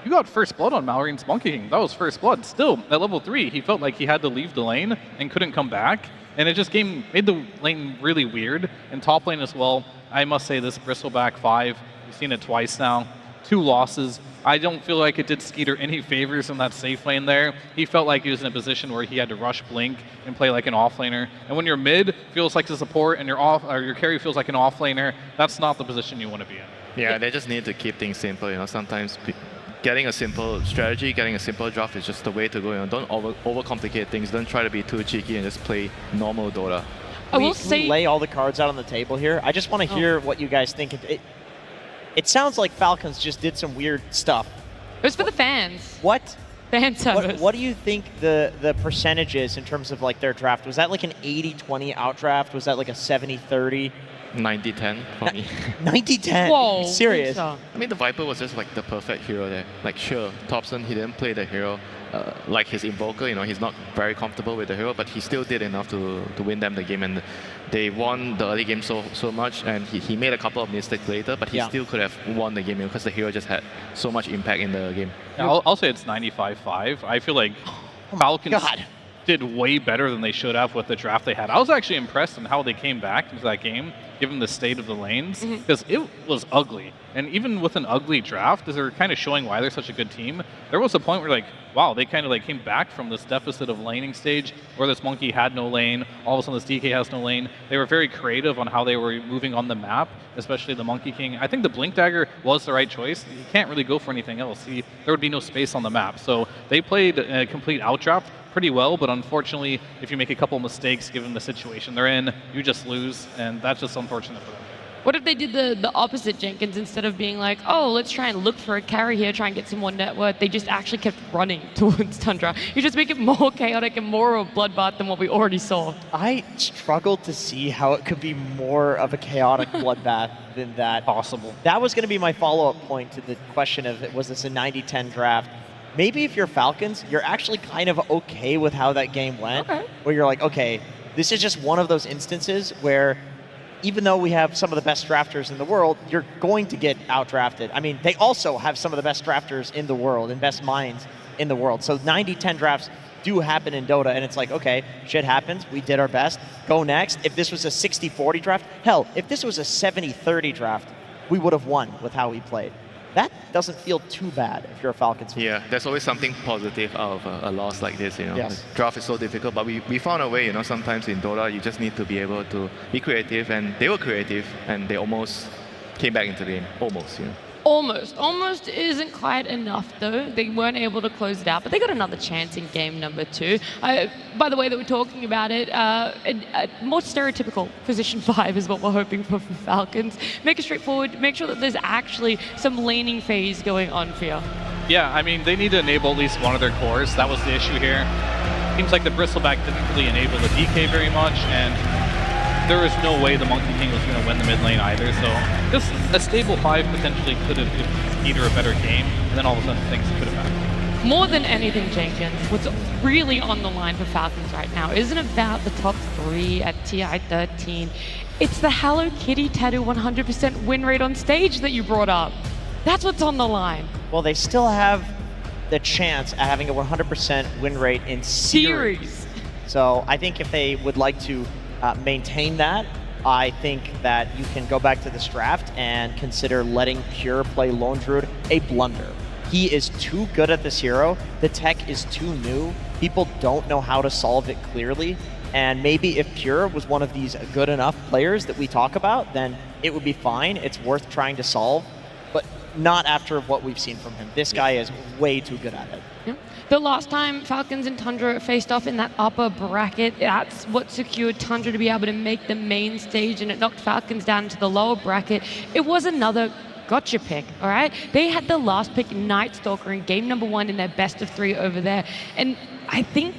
You got first blood on Mallory's Monkey King. That was first blood. Still, at level 3, he felt like he had to leave the lane and couldn't come back. And it just made the lane really weird. And top lane as well, I must say this Bristleback 5, we've seen it twice now. 2 losses. I don't feel like it did Skeeter any favors in that safe lane there. He felt like he was in a position where he had to rush Blink and play like an offlaner. And when your mid feels like a support and your carry feels like an offlaner, that's not the position you want to be in. Yeah, they just need to keep things simple. Sometimes getting a simple strategy, getting a simple draft is just the way to go. Don't overcomplicate things. Don't try to be too cheeky and just play normal Dota. Can we lay all the cards out on the table here? I just want to hear what you guys think. It sounds like Falcons just did some weird stuff. It was for the fans. What? Fan service. What do you think the percentage is in terms of like their draft? Was that like an 80-20 outdraft? Was that like a 70-30? 90-10 for me. 90-10? Whoa. Serious? I mean, the Viper was just like the perfect hero there. Like, sure, Thompson, he didn't play the hero like his Invoker. He's not very comfortable with the hero, but he still did enough to win them the game. And they won the early game so much, and he made a couple of mistakes later, but he still could have won the game because the hero just had so much impact in the game. Yeah, I'll say it's 95-5. I feel like Falcons did way better than they should have with the draft they had. I was actually impressed in how they came back into that game, given the state of the lanes, because it was ugly. And even with an ugly draft, as they're kind of showing why they're such a good team, there was a point where wow, they kind of came back from this deficit of laning stage where this Monkey had no lane, all of a sudden this DK has no lane. They were very creative on how they were moving on the map, especially the Monkey King. I think the Blink Dagger was the right choice. You can't really go for anything else. There would be no space on the map. So they played a complete outdraft pretty well, but unfortunately, if you make a couple mistakes given the situation they're in, you just lose, and that's just unfortunate for them. What if they did the opposite, Jenkins? Instead of being like, oh, let's try and look for a carry here, try and get some more net worth, they just actually kept running towards Tundra. You just make it more chaotic and more of a bloodbath than what we already saw. I struggled to see how it could be more of a chaotic bloodbath than that. Possible. That was going to be my follow-up point to the question of, was this a 90-10 draft? Maybe if you're Falcons, you're actually kind of okay with how that game went. Okay. Where you're like, okay, this is just one of those instances where even though we have some of the best drafters in the world, you're going to get outdrafted. I mean, they also have some of the best drafters in the world and best minds in the world. So 90-10 drafts do happen in Dota, and it's like, okay, shit happens. We did our best. Go next. If this was a 60-40 draft, hell, if this was a 70-30 draft, we would have won with how we played. That doesn't feel too bad if you're a Falcons fan. Yeah, there's always something positive out of a loss like this. Yes. The draft is so difficult, but we found a way. Sometimes in Dota, you just need to be able to be creative, and they were creative, and they almost came back into the game. Almost. Almost isn't quite enough though. They weren't able to close it out, but they got another chance in game number 2. By the way that we're talking about it, more stereotypical position 5 is what we're hoping for Falcons. Make it straightforward, make sure that there's actually some laning phase going on for you. Yeah, I mean, they need to enable at least one of their cores. That was the issue here. Seems like the Bristleback didn't really enable the DK very much, and there was no way the Monkey King was going to win the mid lane either, so just a stable 5 potentially could have given Skeeter a better game, and then all of a sudden things could have happened. More than anything, Jenkins, what's really on the line for Falcons right now isn't about the top 3 at TI 13. It's the Hello Kitty tattoo 100% win rate on stage that you brought up. That's what's on the line. Well, they still have the chance at having a 100% win rate in series. So I think if they would like to maintain that, I think that you can go back to this draft and consider letting Pure play Lone Druid a blunder. He is too good at this hero. The tech is too new. People don't know how to solve it clearly. And maybe if Pure was one of these good enough players that we talk about, then it would be fine. It's worth trying to solve, but not after what we've seen from him. This guy is way too good at it. Yeah. The last time Falcons and Tundra faced off in that upper bracket, that's what secured Tundra to be able to make the main stage, and it knocked Falcons down into the lower bracket. It was another gotcha pick, all right? They had the last pick, Night Stalker, in game number 1 in their best of 3 over there. And I think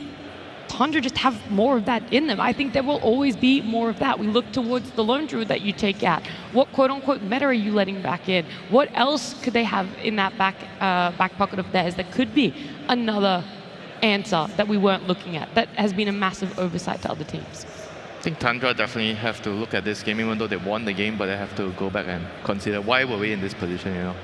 Tundra just have more of that in them. I think there will always be more of that. We look towards the Lone Druid that you take out. What quote-unquote meta are you letting back in? What else could they have in that back pocket of theirs that could be another answer that we weren't looking at, that has been a massive oversight to other teams? I think Tundra definitely have to look at this game, even though they won the game, but they have to go back and consider why were we in this position,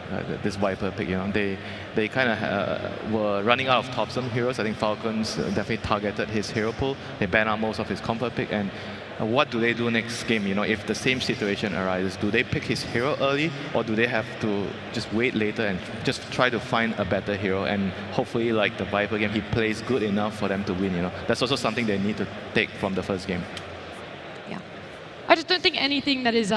this Viper pick, They kind of were running out of top-some heroes. I think Falcons definitely targeted his hero pool. They banned out most of his comfort pick, and what do they do next game? If the same situation arises, do they pick his hero early, or do they have to just wait later and just try to find a better hero? And hopefully, like the Viper game, he plays good enough for them to win. That's also something they need to take from the first game. I just don't think anything that is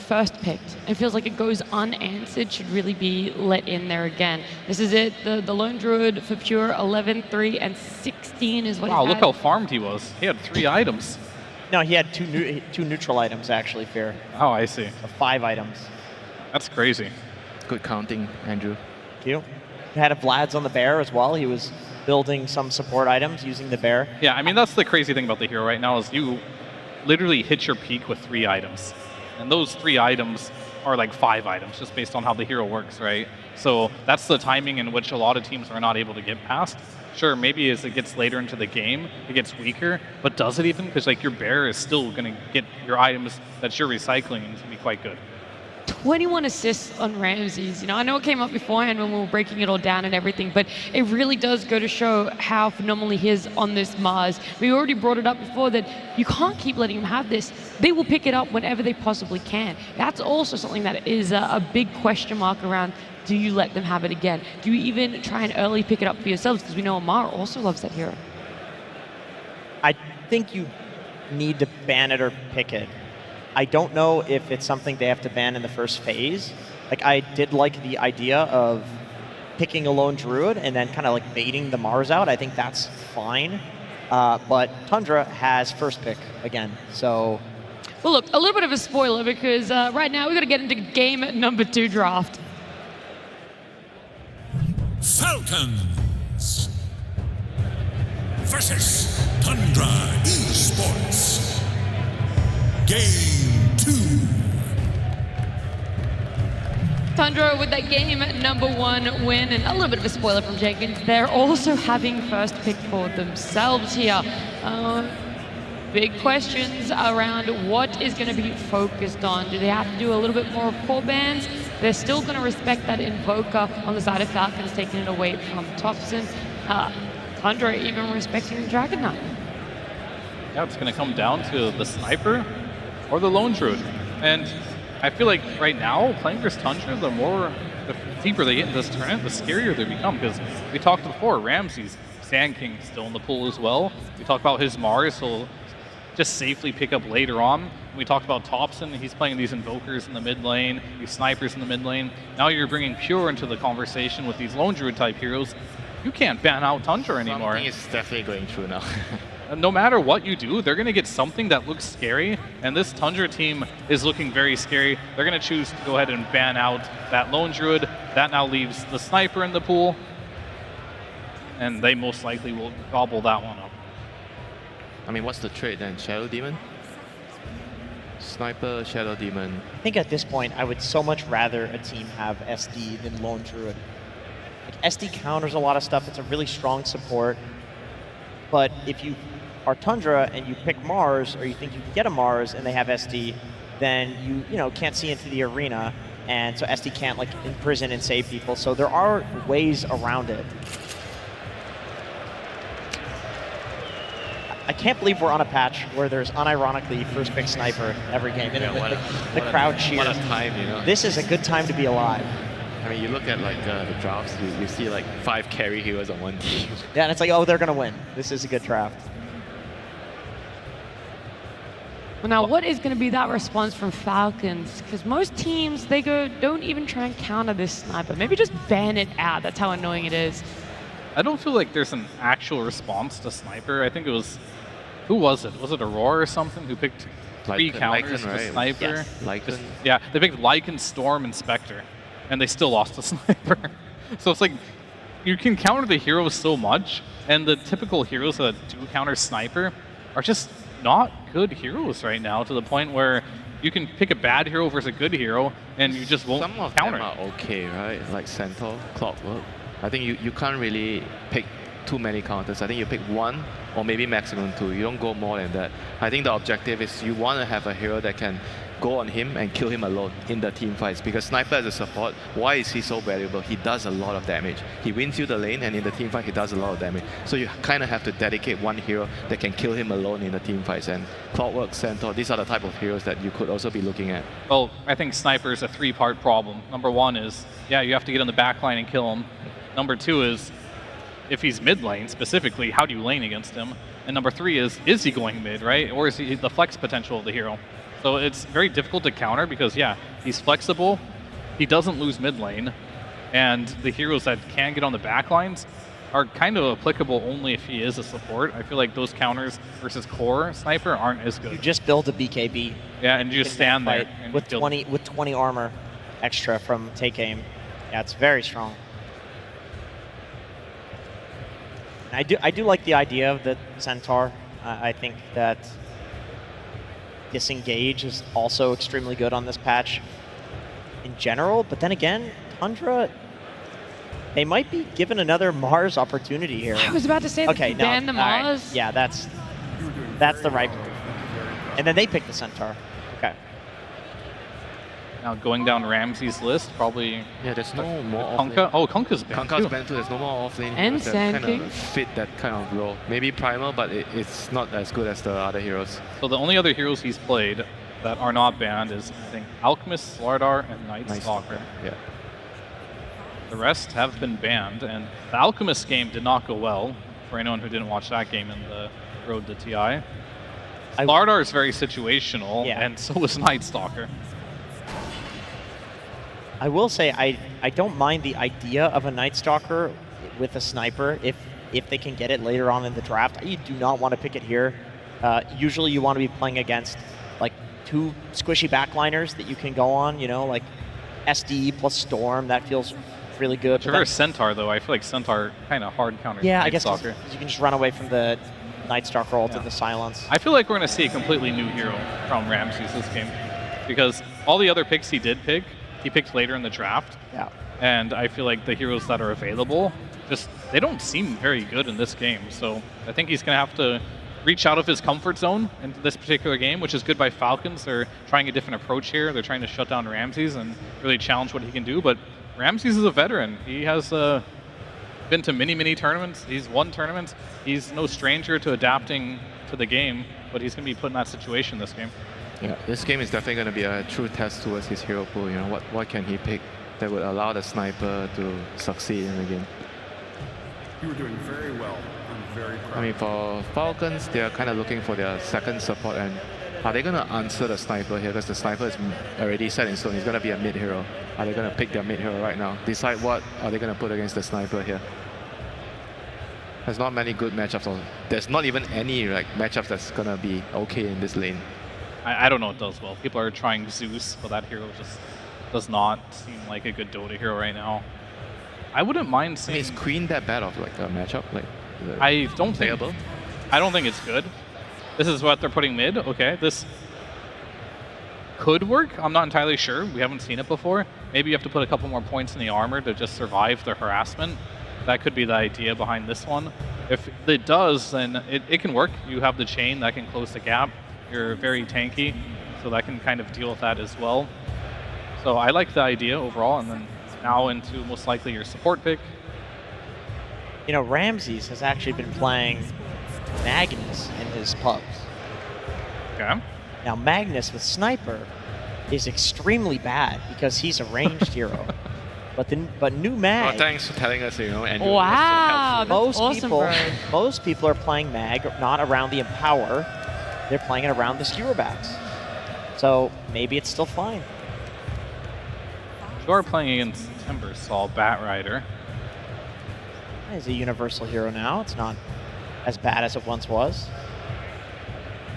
first picked, it feels like it goes unanswered, should really be let in there again. This is it, the Lone Druid for Pure, 11, 3, and 16 is what he had. Wow, look how farmed he was. He had 3 items. No, he had two neutral items, actually, Fear. Oh, I see. 5 items. That's crazy. Good counting, Andrew. Thank you. He had a Vlad's on the bear as well. He was building some support items using the bear. Yeah, I mean, that's the crazy thing about the hero right now is you literally hit your peak with 3 items. And those 3 items are like 5 items, just based on how the hero works, right? So that's the timing in which a lot of teams are not able to get past. Sure, maybe as it gets later into the game, it gets weaker, but does it even? Because like your bear is still going to get your items that you're recycling, and it's going to be quite good. 21 assists on Ramses. I know it came up beforehand when we were breaking it all down and everything, but it really does go to show how phenomenally he is on this Mars. We already brought it up before that you can't keep letting him have this. They will pick it up whenever they possibly can. That's also something that is a big question mark around. Do you let them have it again? Do you even try and early pick it up for yourselves? Because we know Amar also loves that hero. I think you need to ban it or pick it. I don't know if it's something they have to ban in the first phase. Like, I did like the idea of picking a Lone Druid and then kind of like baiting the Mars out. I think that's fine. But Tundra has first pick again, so. Well, look, a little bit of a spoiler because right now we're going to get into game number 2 draft. Falcons versus Tundra Esports. Game 2. Tundra with that game number 1 win, and a little bit of a spoiler from Jenkins. They're also having first pick for themselves here. Big questions around what is going to be focused on. Do they have to do a little bit more of core bans? They're still going to respect that Invoker on the side of Falcons, taking it away from Thompson. Tundra even respecting the Dragon Knight. Yeah, it's going to come down to the Sniper or the Lone Druid. And I feel like right now, playing versus Tundra, the deeper they get in this tournament, the scarier they become. Because we talked before, Ramses, Sand King still in the pool as well. We talked about his Mars, he'll just safely pick up later on. We talked about Thompson, he's playing these Invokers in the mid lane, these Snipers in the mid lane. Now you're bringing Pure into the conversation with these Lone Druid type heroes. You can't ban out Tundra anymore. Something is definitely going through now. No matter what you do, they're going to get something that looks scary, and this Tundra team is looking very scary. They're going to choose to go ahead and ban out that Lone Druid. That now leaves the Sniper in the pool, and they most likely will gobble that one up. I mean, what's the trade then? Shadow Demon? Sniper, Shadow Demon. I think at this point, I would so much rather a team have SD than Lone Druid. Like, SD counters a lot of stuff. It's a really strong support. But if you are Tundra and you pick Mars, or you think you can get a Mars and they have SD, then you can't see into the arena, and so SD can't like imprison and save people. So there are ways around it. can't believe we're on a patch where there's unironically first pick sniper every game. And the crowd cheers. What a time, you know. This is a good time to be alive. I mean, you look at like the drafts, you see like 5 carry heroes on one team. Yeah, and it's like, oh, they're going to win. This is a good draft. Well, now, what is going to be that response from Falcons? Because most teams, they go, don't even try and counter this sniper. Maybe just ban it out. That's how annoying it is. I don't feel like there's an actual response to sniper. I think it was, who was it? Was it Aurora or something who picked 3 counters Lycan, right? to sniper? Yes. Lycan. Yeah, they picked Lycan, Storm, and Spectre, and they still lost to sniper. So it's like, you can counter the heroes so much, and the typical heroes that do counter sniper are just not good heroes right now, to the point where you can pick a bad hero versus a good hero, and you just won't Some of counter. them are okay, right? Like Centaur, Clockwork. I think you can't really pick too many counters. I think you pick 1 or maybe maximum 2. You don't go more than that. I think the objective is you want to have a hero that can go on him and kill him alone in the team fights. Because Sniper as a support, why is he so valuable? He does a lot of damage. He wins you the lane, and in the team fight, he does a lot of damage. So you kind of have to dedicate one hero that can kill him alone in the team fights. And Clockwork, Centaur, these are the type of heroes that you could also be looking at. Well, I think Sniper is a 3-part problem. Number 1 is, yeah, you have to get on the back line and kill him. Number 2 is, if he's mid lane specifically, how do you lane against him? And number 3 is he going mid, right? Or is he the flex potential of the hero? So it's very difficult to counter because, yeah, he's flexible, he doesn't lose mid lane, and the heroes that can get on the back lines are kind of applicable only if he is a support. I feel like those counters versus core sniper aren't as good. You just build a BKB. Yeah, and you just stand there. And with 20 armor extra from take aim. Yeah, it's very strong. I do like the idea of the Centaur. I think that Disengage is also extremely good on this patch in general, but then again, Tundra, they might be given another Mars opportunity here. I was about to say, okay, ban the Mars. Right. Yeah, that's the right move. And then they pick the Centaur. Okay. Now going down Ramsey's list, probably. Yeah, there's no more off Kunkka. lane. Oh, Kunkka's banned. Kunkka's banned too. There's no more off lane And heroes that Sand kind King. of fit that kind of role. Maybe Primal, but it's not as good as the other heroes. So the only other heroes he's played that are not banned is, I think, Alchemist, Slardar, and Night Stalker. Yeah. The rest have been banned, and the Alchemist game did not go well for anyone who didn't watch that game in the Road to TI. Slardar is very situational, and so is Night Stalker. I will say I don't mind the idea of a Night Stalker with a sniper if they can get it later on in the draft. You do not want to pick it here. Usually you want to be playing against like 2 squishy backliners that you can go on, you know, like SD plus Storm. That feels really good. Traverse Centaur, though, I feel like Centaur kind of hard counters Yeah, Night I guess Stalker. you can just run away from the Night Stalker ult to the silence. I feel like we're going to see a completely new hero from Ramses this game, because all the other picks he did pick, he picked later in the draft. Yeah. And I feel like the heroes that are available, they don't seem very good in this game. So I think he's going to have to reach out of his comfort zone in this particular game, which is good by Falcons. They're trying a different approach here. They're trying to shut down Ramses and really challenge what he can do. But Ramses is a veteran. He has been to many tournaments. He's won tournaments. He's no stranger to adapting to the game, but he's going to be put in that situation this game. Yeah, this game is definitely going to be a true test towards his hero pool. You know, what can he pick that would allow the sniper to succeed in the game? You were doing very well. I'm very proud. I mean, for Falcons, they are kind of looking for their second support, and are they going to answer the sniper here? Because the sniper is already set in stone. He's going to be a mid hero. Are they going to pick their mid hero right now? Decide what are they going to put against the sniper here? There's not many good matchups. There's not even any matchups that's going to be okay in this lane. I don't know what does well. People are trying Zeus, but that hero just does not seem like a good Dota hero right now. I wouldn't mind seeing... is Queen that bad of a matchup? I don't think it's good. This is what they're putting mid. Okay, this could work. I'm not entirely sure. We haven't seen it before. Maybe you have to put a couple more points in the armor to just survive the harassment. That could be the idea behind this one. If it does, then it can work. You have the chain that can close the gap. You're very tanky, so that can kind of deal with that as well. So I like the idea overall, and then now into most likely your support pick. You know, Ramses has actually been playing Magnus in his pubs. Okay. Now Magnus with Sniper is extremely bad because he's a ranged hero. But new Mag. Well, thanks for telling us, Andrew. Wow, Most that's awesome, people, bro. most people are playing Mag not around the Empower. They're playing it around the Skewer bats. So maybe it's still fine. You are playing against Timbersaw, Bat Rider. He's a universal hero now. It's not as bad as it once was.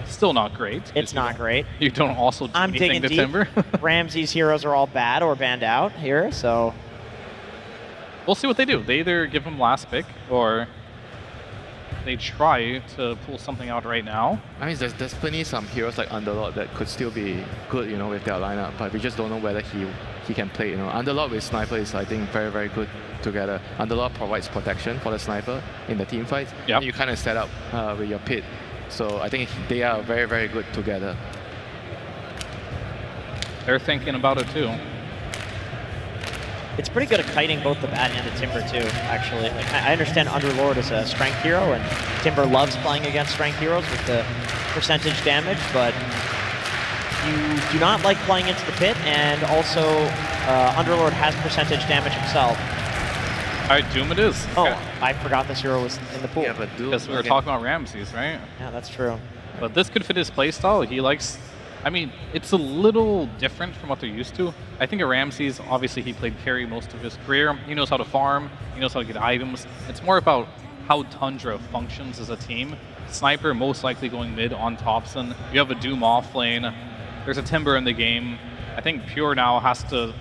Still not great. It's not great. You don't also do I'm anything digging to deep. Timber. Ramsey's heroes are all bad or banned out here, so We'll see what they do. They either give him last pick or they try to pull something out right now. I mean, there's plenty some heroes like Underlord that could still be good, with their lineup, but we just don't know whether he can play. Underlord with Sniper is, I think, very, very good together. Underlord provides protection for the Sniper in the team fights. Yep. You kind of set up with your pit. So I think they are very, very good together. They're thinking about it too. it's pretty good at kiting both the Bat and the Timber too, actually. Like, I understand Underlord is a strength hero, and Timber loves playing against strength heroes with the percentage damage, but you do not like playing into the pit, and also Underlord has percentage damage himself. All right, Doom it is. Oh, Okay. I forgot this hero was in the pool. Yeah, but Doom. Because we were talking about Ramses, right? Yeah, that's true. But this could fit his playstyle. He likes, I mean, it's a little different from what they're used to. I think at Ramses, obviously he played carry most of his career. He knows how to farm. He knows how to get items. It's more about how Tundra functions as a team. Sniper most likely going mid on Thompson. You have a Doom off lane. There's a Timber in the game. I think Pure now has to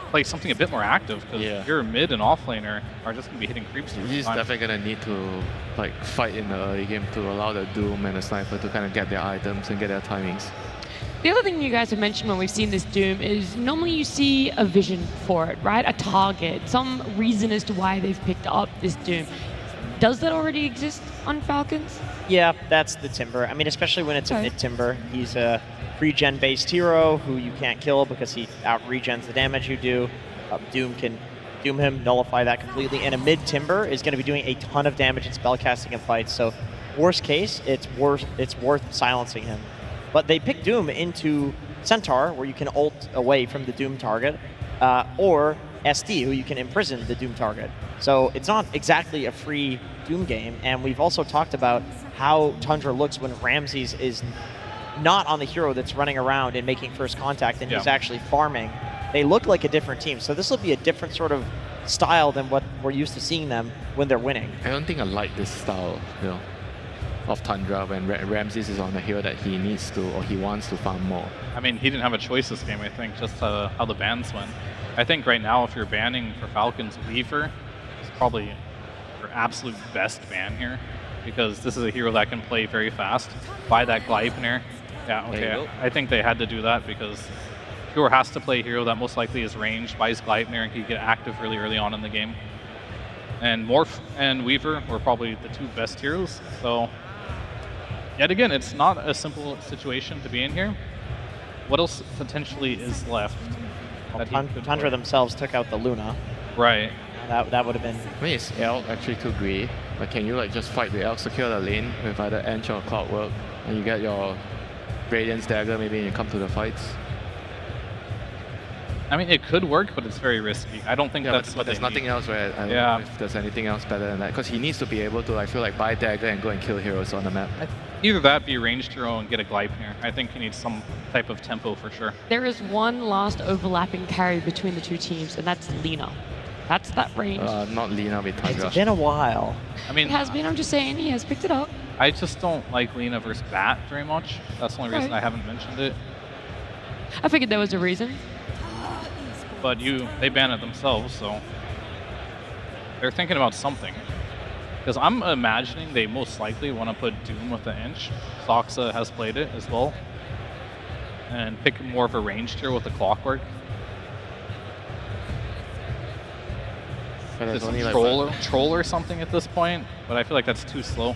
play something a bit more active because your mid and off laner are just going to be hitting creeps. He's definitely going to need to fight in the early game to allow the Doom and the Sniper to kind of get their items and get their timings. The other thing you guys have mentioned when we've seen this Doom is normally you see a vision for it, right? A target, some reason as to why they've picked up this Doom. Does that already exist on Falcons? Yeah, that's the Timber. I mean, especially when it's a mid-Timber. He's a regen-based hero who you can't kill because he out-regens the damage you do. Doom can doom him, nullify that completely. And a mid-Timber is going to be doing a ton of damage in spellcasting and fights. So worst case, it's worth silencing him. But they pick Doom into Centaur, where you can ult away from the Doom target, or SD, who you can imprison the Doom target. So it's not exactly a free Doom game. And we've also talked about how Tundra looks when Ramses is not on the hero that's running around and making first contact, and he's actually farming. They look like a different team. So this will be a different sort of style than what we're used to seeing them when they're winning. I don't think I like this style, of Tundra when Ramses is on the hero that he needs to or he wants to farm more. I mean, he didn't have a choice this game, I think, just how the bans went. I think right now, if you're banning for Falcons, Weaver is probably your absolute best ban here, because this is a hero that can play very fast. Buy that Gleipnir. Yeah, okay. I think they had to do that because Pure has to play a hero that most likely is ranged, buys Gleipnir, and can get active really early on in the game. And Morph and Weaver were probably the two best heroes. So, yet again, it's not a simple situation to be in here. What else potentially is left? Well, Tundra themselves took out the Luna. Right. That would have been... I mean, is Elk actually too greedy? Like, can you just fight the Elk, secure the lane with either Ench or Cloudwork, and you get your Radiance Dagger maybe and you come to the fights? I mean, it could work, but it's very risky. I don't think that's what there's nothing else where I don't know if there's anything else better than that. Because he needs to be able to, I feel like, buy Dagger and go and kill heroes on the map. Either that, be a ranged hero and get a Gleipnir. I think he needs some type of tempo for sure. There is one last overlapping carry between the two teams, and that's Lina. That's that range. Not Lina with Tundra. It's been a while. I mean, it has been. I'm just saying, he has picked it up. I just don't like Lina versus Bat very much. That's the only reason I haven't mentioned it. I figured there was a reason. But they ban it themselves, so they're thinking about something. Because I'm imagining they most likely want to put Doom with the Inch. Soxa has played it as well. And pick more of a ranged here with the Clockwork. This troll or something at this point, but I feel like that's too slow.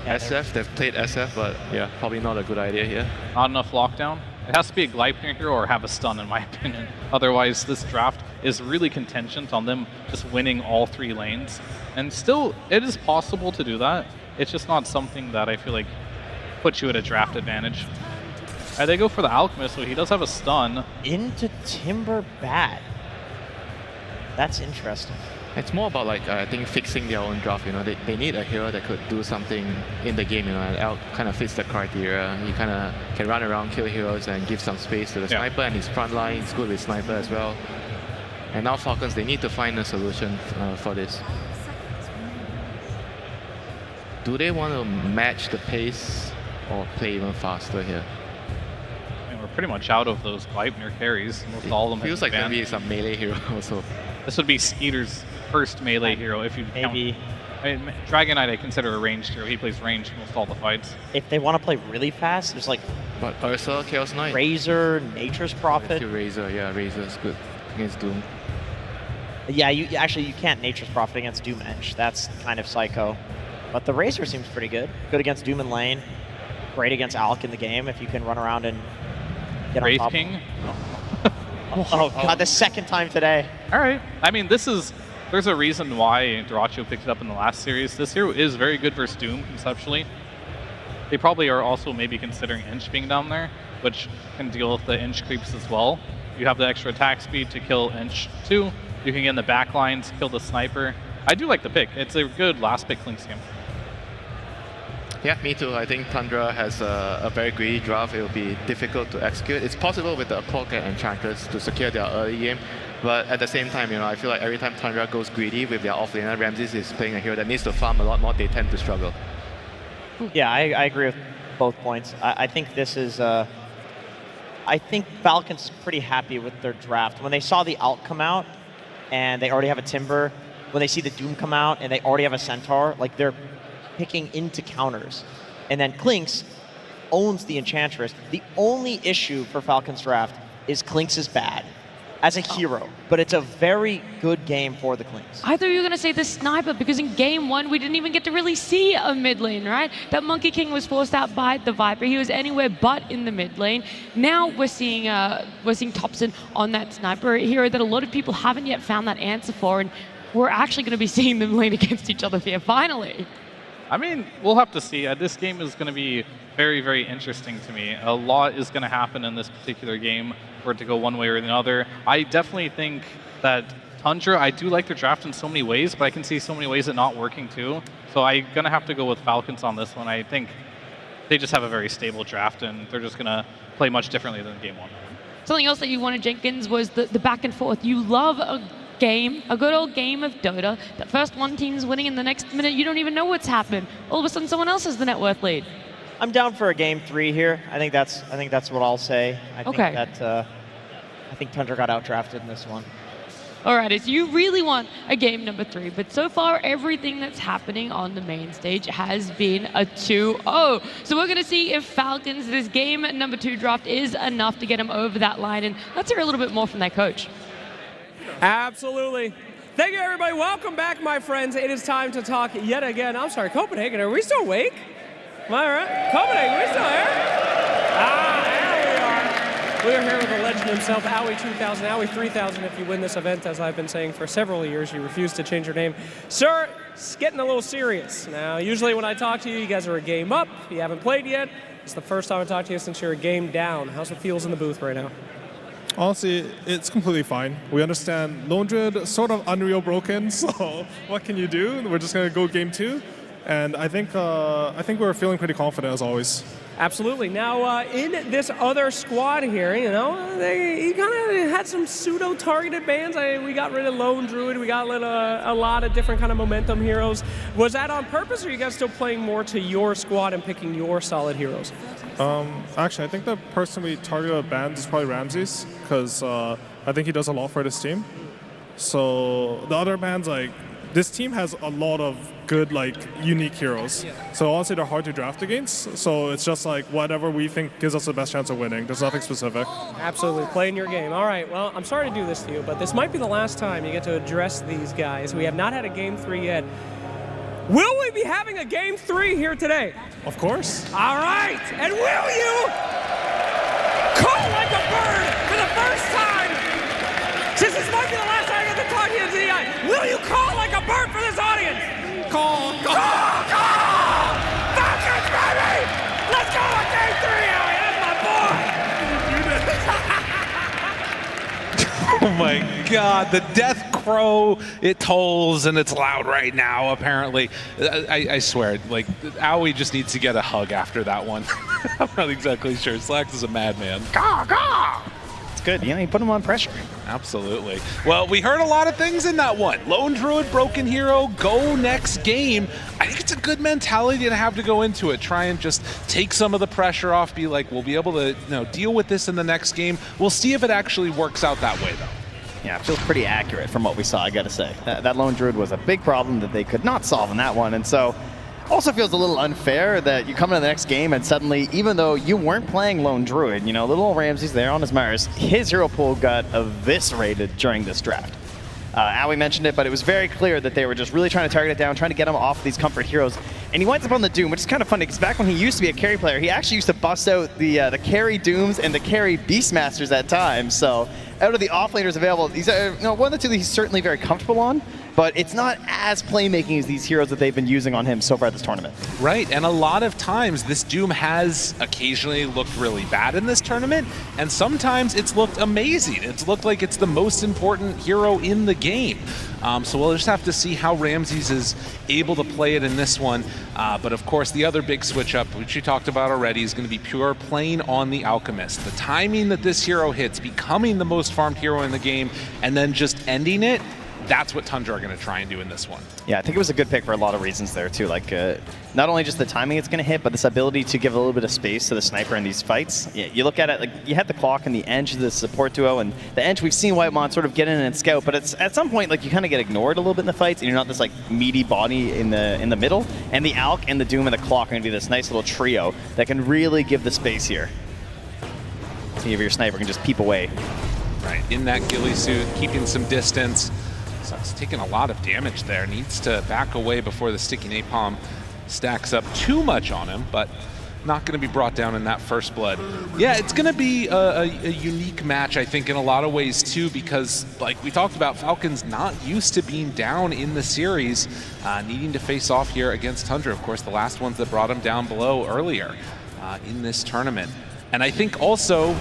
SF, they've played SF, but yeah, probably not a good idea here. Not enough lockdown? It has to be a Gleipnir hero or have a stun, in my opinion. Otherwise, this draft is really contingent on them just winning all 3 lanes. And still, it is possible to do that. It's just not something that I feel like puts you at a draft advantage. They go for the Alchemist, so he does have a stun. Into Timber bad. That's interesting. It's more about like I think fixing their own draft. You know, they need a hero that could do something in the game. You know, and Elk kind of fits the criteria. He kind of can run around, kill heroes, and give some space to the sniper. And his front line is good with sniper as well. And now Falcons, they need to find a solution for this. Do they want to match the pace or play even faster here? I mean, we're pretty much out of those Gleipnir carries. Most all of them feels like maybe some melee hero also. This would be Skeeter's first melee hero if you maybe. I mean, Dragon Knight I consider a ranged hero. He plays ranged most all the fights. If they want to play really fast, there's like But Ursa, Chaos Knight? Razor, Nature's Prophet. Razor, yeah, Razor's good against Doom. Yeah, you can't Nature's Prophet against Doom Edge. That's kind of psycho. But the Razor seems pretty good. Good against Doom in lane. Great against Alk in the game if you can run around and get Wraith on top. King? Oh god, the second time today. All right. I mean, there's a reason why Duracho picked it up in the last series. This hero is very good versus Doom, conceptually. They probably are also maybe considering Inch being down there, which can deal with the Inch creeps as well. You have the extra attack speed to kill Inch too. You can get in the back lines, kill the sniper. I do like the pick. It's a good last pick Link scheme. Yeah, me too. I think Tundra has a very greedy draft. It will be difficult to execute. It's possible with the Clock and Enchantress to secure their early game, but at the same time, you know, I feel like every time Tundra goes greedy with their offlaner, Ramses is playing a hero that needs to farm a lot more. They tend to struggle. Yeah, I agree with both points. I think this is. I think Falcons is pretty happy with their draft. When they saw the Alt come out, and they already have a Timber. When they see the Doom come out, and they already have a Centaur, like they're picking into counters. And then Klinks owns the Enchantress. The only issue for Falcons draft is Klinks is bad as a hero, but it's a very good game for the Klinks. I thought you were going to say the sniper, because in game 1, we didn't even get to really see a mid lane, right? That Monkey King was forced out by the Viper. He was anywhere but in the mid lane. Now we're seeing Topson on that sniper hero that a lot of people haven't yet found that answer for, and we're actually going to be seeing them lane against each other here, finally. I mean, we'll have to see. This game is going to be very, very interesting to me. A lot is going to happen in this particular game for it to go one way or another. I definitely think that Tundra, I do like their draft in so many ways, but I can see so many ways it not working too. So I'm going to have to go with Falcons on this one. I think they just have a very stable draft, and they're just going to play much differently than game 1. Something else that you wanted, Jenkins, was the back and forth. You love a good old game of Dota. The first one team's winning, in the next minute you don't even know what's happened. All of a sudden someone else has the net worth lead. I'm down for a game 3 here. I think that's what I'll say. I think Tundra got outdrafted in this one. All right, so you really want a game number 3, but so far everything that's happening on the main stage has been a 2-0. So we're going to see if Falcons, this game number 2 draft is enough to get them over that line, and let's hear a little bit more from their coach. Absolutely. Thank you, everybody. Welcome back, my friends. It is time to talk yet again. I'm sorry, Copenhagen, are we still awake? Am I right? Copenhagen, are we still here? There we are. We are here with the legend himself, Owie 2000, Owie 3000 if you win this event. As I've been saying for several years, you refuse to change your name. Sir, it's getting a little serious. Now, usually when I talk to you, you guys are a game up. You haven't played yet. It's the first time I talk to you since you're a game down. How's it feels in the booth right now? Honestly, it's completely fine. We understand Lone Druid sort of Unreal broken, so what can you do? We're just going to go game 2, and I think we're feeling pretty confident as always. Absolutely. Now, in this other squad here, you know, you kind of had some pseudo-targeted bans. We got rid of Lone Druid. We got rid of a lot of different kind of momentum heroes. Was that on purpose, or are you guys still playing more to your squad and picking your solid heroes? Actually, I think the person we targeted banned is probably Ramses, because I think he does a lot for this team. So the other bans, like, this team has a lot of good, like, unique heroes. So honestly, they're hard to draft against. So it's just like whatever we think gives us the best chance of winning. There's nothing specific. Absolutely, playing your game. All right, well, I'm sorry to do this to you, but this might be the last time you get to address these guys. We have not had a game 3 yet. Will we be having a game 3 here today? Of course. All right, and will you call will you call like a bird for this audience? Call, call, call! Falcons, baby! Let's go to game 3, Howie! That's my boy! Oh my God, the death crow, it tolls and it's loud right now, apparently. I swear, like, Owie just needs to get a hug after that one. I'm not exactly sure. Slacks is a madman. Caw, caw! It's good, you put him on pressure. Absolutely. Well, we heard a lot of things in that one. Lone Druid, Broken Hero, go next game. I think it's a good mentality to have to go into it. Try and just take some of the pressure off. Be like, we'll be able to deal with this in the next game. We'll see if it actually works out that way, though. Yeah, it feels pretty accurate from what we saw, I gotta say. That Lone Druid was a big problem that they could not solve in that one, and so also feels a little unfair that you come into the next game and suddenly, even though you weren't playing Lone Druid, little Ramsey's there on his Mars, his hero pool got eviscerated during this draft. Owie mentioned it, but it was very clear that they were just really trying to target it down, trying to get him off these comfort heroes. And he winds up on the Doom, which is kind of funny, because back when he used to be a carry player, he actually used to bust out the carry Dooms and the carry Beastmasters at times. So out of the offlaners available, he's one of the two that he's certainly very comfortable on, but it's not as playmaking as these heroes that they've been using on him so far this tournament. Right, and a lot of times this Doom has occasionally looked really bad in this tournament, and sometimes it's looked amazing. It's looked like it's the most important hero in the game. So we'll just have to see how Ramses is able to play it in this one. But of course, the other big switch up, which you talked about already, is going to be pure playing on the Alchemist. The timing that this hero hits, becoming the most farmed hero in the game, and then just ending it, that's what Tundra are going to try and do in this one. Yeah, I think it was a good pick for a lot of reasons there too. Like not only just the timing it's going to hit, but this ability to give a little bit of space to the sniper in these fights. Yeah, you look at it, like you had the clock and the Edge, the support duo, and the Edge we've seen Whitemon sort of get in and scout, but it's at some point like you kind of get ignored a little bit in the fights, and you're not this like meaty body in the middle. And the Alk and the Doom and the clock are going to be this nice little trio that can really give the space here. See if your sniper can just peep away. Right, in that ghillie suit, keeping some distance. It's taking a lot of damage there. Needs to back away before the sticky napalm stacks up too much on him, but not going to be brought down in that first blood. Yeah, it's going to be a unique match, I think, in a lot of ways, too, because, like we talked about, Falcons not used to being down in the series, needing to face off here against Tundra. Of course, the last ones that brought him down below earlier in this tournament. And I think also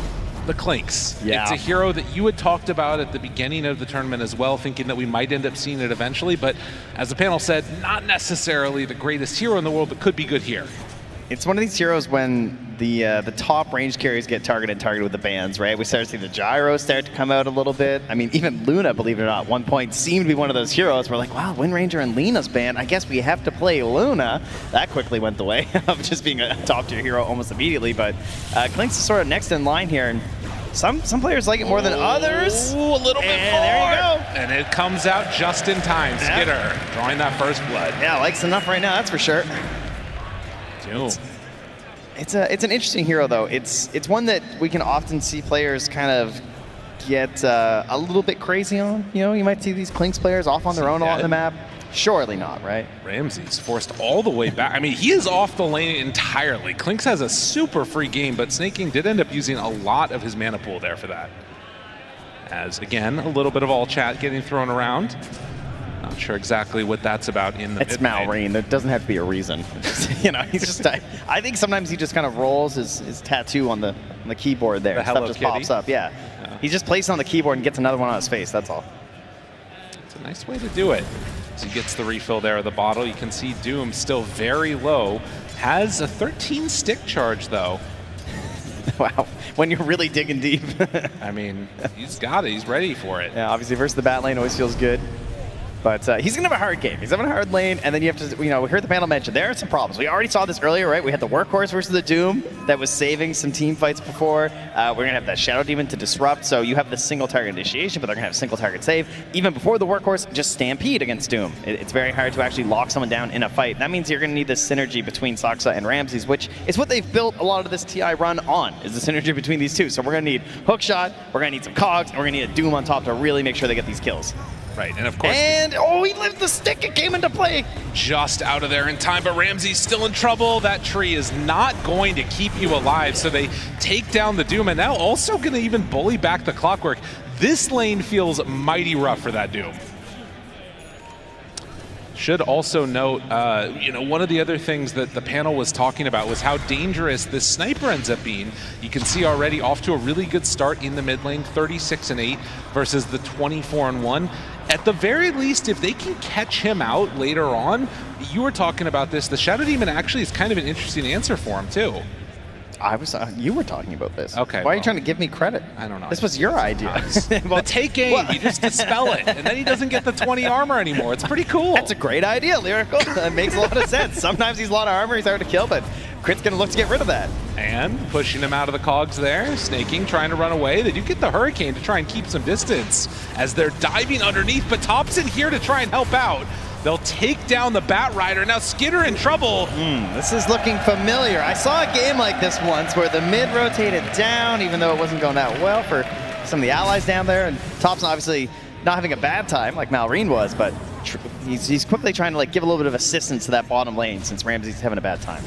the Clinks. Yeah. It's a hero that you had talked about at the beginning of the tournament as well, thinking that we might end up seeing it eventually, but as the panel said, not necessarily the greatest hero in the world, but could be good here. It's one of these heroes when the top range carries get targeted with the bans, right? We start to see the gyros start to come out a little bit. I mean, even Luna, believe it or not, at one point seemed to be one of those heroes. We're like, wow, Wind Ranger and Luna's banned. I guess we have to play Luna. That quickly went the way of just being a top tier hero almost immediately. But Clink's is sort of next in line here, and some players like it more than others. Ooh, a little bit more. There you go. And it comes out just in time. Skitter drawing that first blood. Yeah, likes enough right now, that's for sure. Doom. It's an interesting hero though. It's one that we can often see players kind of get a little bit crazy on. You might see these Clinks players off on their own a lot on the map. Surely not, right? Ramsey's forced all the way back. I mean, he is off the lane entirely. Clinks has a super free game, but Snake King did end up using a lot of his mana pool there for that. As, again, a little bit of all chat getting thrown around. Not sure exactly what that's about in the It's Malrine. There doesn't have to be a reason. He's just. I think sometimes he just kind of rolls his tattoo on the keyboard there. The Stuff just Hello pops up. Yeah. He just places it on the keyboard and gets another one on his face. That's all. It's a nice way to do it. As he gets the refill there of the bottle, you can see Doom still very low. Has a 13 stick charge though. Wow. When you're really digging deep. I mean, he's got it. He's ready for it. Yeah, obviously versus the bat lane always feels good. But he's going to have a hard game. He's having a hard lane, and then you have to, we heard the panel mention, there are some problems. We already saw this earlier, right? We had the Workhorse versus the Doom that was saving some team fights before. We're going to have that Shadow Demon to disrupt, so you have the single target initiation, but they're going to have single target save. Even before the Workhorse, just Stampede against Doom. It's very hard to actually lock someone down in a fight. That means you're going to need this synergy between Saksa and Ramses, which is what they've built a lot of this TI run on, is the synergy between these two. So we're going to need Hookshot, we're going to need some Cogs, and we're going to need a Doom on top to really make sure they get these kills. Right, and of course... And, oh, he lived the stick. It came into play. Just out of there in time, but Ramsey's still in trouble. That tree is not going to keep you alive, so they take down the Doom, and now also going to even bully back the Clockwork. This lane feels mighty rough for that Doom. Should also note, you know, one of the other things that the panel was talking about was how dangerous this sniper ends up being. You can see already off to a really good start in the mid lane, 36-8 versus the 24-1. At the very least, if they can catch him out later on, you were talking about this, the Shadow Demon actually is kind of an interesting answer for him too. You were talking about this. Okay. Why are you trying to give me credit? I don't know. This was your idea. The take aim, you just dispel it, and then he doesn't get the 20 armor anymore. It's pretty cool. That's a great idea, Lyrical. That makes a lot of sense. Sometimes he's a lot of armor, he's hard to kill, but Crit's going to look to get rid of that. And pushing him out of the cogs there, Snaking trying to run away. They do get the Hurricane to try and keep some distance as they're diving underneath, but Thompson here to try and help out. They'll take down the Bat Rider. Now Skidder in trouble. This is looking familiar. I saw a game like this once where the mid rotated down, even though it wasn't going that well for some of the allies down there. And Thompson obviously not having a bad time like Malrine was, but he's quickly trying to like give a little bit of assistance to that bottom lane since Ramsey's having a bad time.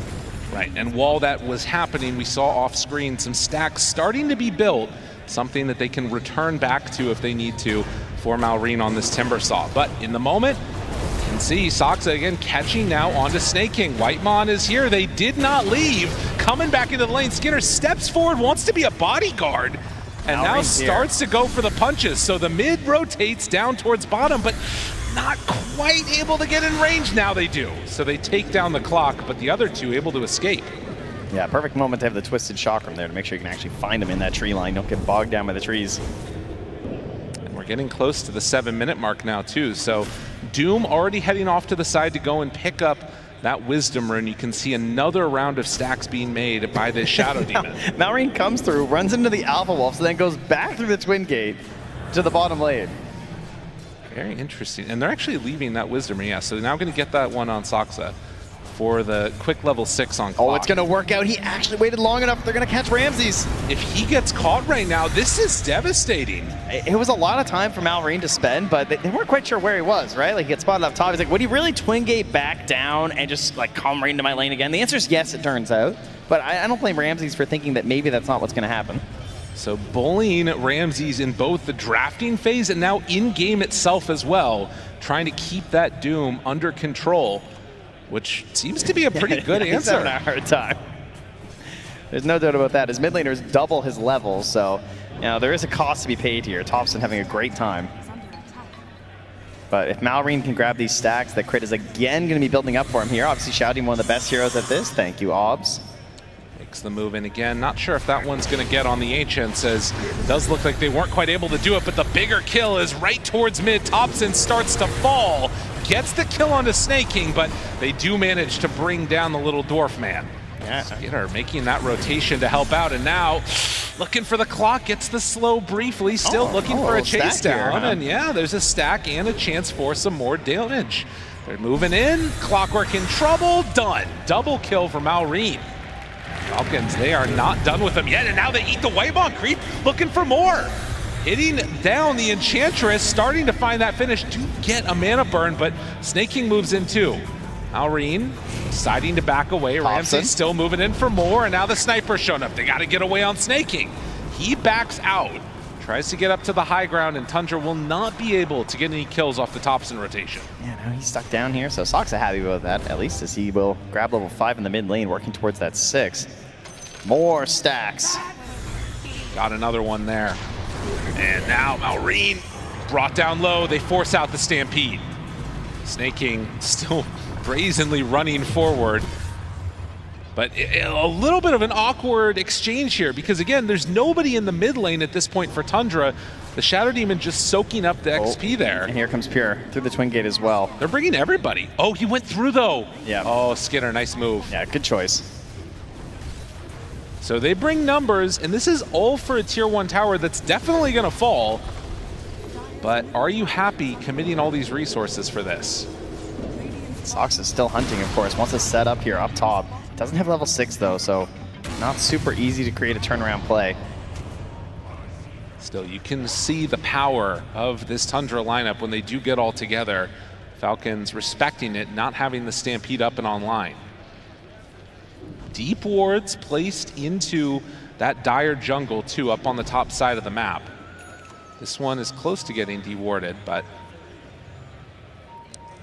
Right, and while that was happening, we saw off screen some stacks starting to be built, something that they can return back to if they need to for Malrine on this Timber Saw. But in the moment, you can see Soxa again catching now onto Snake King. Whitemon is here. They did not leave. Coming back into the lane. Skinner steps forward, wants to be a bodyguard, and now starts to go for the punches. So the mid rotates down towards bottom, but not quite able to get in range. Now they do. So they take down the clock, but the other two able to escape. Yeah, perfect moment to have the Twisted Chakram there to make sure you can actually find them in that tree line. Don't get bogged down by the trees. And we're getting close to the 7-minute mark now too. So Doom already heading off to the side to go and pick up that Wisdom Rune. You can see another round of stacks being made by this Shadow Demon. Malrine comes through, runs into the Alpha Wolves, and then goes back through the Twin Gate to the bottom lane. Very interesting. And they're actually leaving that Wisdom Rune. Yeah, so they're now going to get that one on Soxa for the quick level 6 on clock. Oh, it's going to work out. He actually waited long enough. They're going to catch Ramses. If he gets caught right now, this is devastating. It was a lot of time for Malrine to spend, but they weren't quite sure where he was, right? Like, he gets spotted up top. He's like, would he really Twin Gate back down and just, like, come right into my lane again? The answer is yes, it turns out. But I don't blame Ramses for thinking that maybe that's not what's going to happen. So bullying Ramses in both the drafting phase and now in-game itself as well, trying to keep that Doom under control, which seems to be a pretty good answer. He's having a hard time. There's no doubt about that. His mid laner's double his level, so you know there is a cost to be paid here. Thompson having a great time. But if Malrine can grab these stacks, the Crit is again going to be building up for him here. Obviously shouting one of the best heroes at this. Thank you, Obs. Makes the move in again. Not sure if that one's going to get on the Ancient, says it does look like they weren't quite able to do it, but the bigger kill is right towards mid. Thompson starts to fall. Gets the kill onto Snake King, but they do manage to bring down the little dwarf man. Yeah. Skinner making that rotation to help out, and now looking for the clock, gets the slow briefly, still looking for a chase down, and yeah, there's a stack and a chance for some more damage. They're moving in, Clockwork in trouble, done. Double kill for Malrine. Falcons, they are not done with them yet, and now they eat the Whitemon creep, looking for more. Hitting down the Enchantress, starting to find that finish, do get a mana burn, but Snake King moves in too. Malrine deciding to back away. Ramsey still moving in for more, and now the Sniper's shown up. They got to get away on Snake King. He backs out, tries to get up to the high ground, and Tundra will not be able to get any kills off the Thompson rotation. Yeah, now he's stuck down here, so Soxa happy about that, at least, as he will grab level 5 in the mid lane, working towards that 6. More stacks. Got another one there. And now Malrine brought down low. They force out the Stampede. Snake King still brazenly running forward. But a little bit of an awkward exchange here because, again, there's nobody in the mid lane at this point for Tundra. The Shadow Demon just soaking up the XP there. And here comes Pure through the Twin Gate as well. They're bringing everybody. Oh, he went through, though. Yeah. Oh, Skinner, nice move. Yeah, good choice. So they bring numbers, and this is all for a tier 1 tower that's definitely going to fall. But are you happy committing all these resources for this? Sox is still hunting, of course. Wants to set up here up top. Doesn't have level 6, though, so not super easy to create a turnaround play. Still, you can see the power of this Tundra lineup when they do get all together. Falcons respecting it, not having the Stampede up and online. Deep wards placed into that dire jungle too, up on the top side of the map. This one is close to getting dewarded, but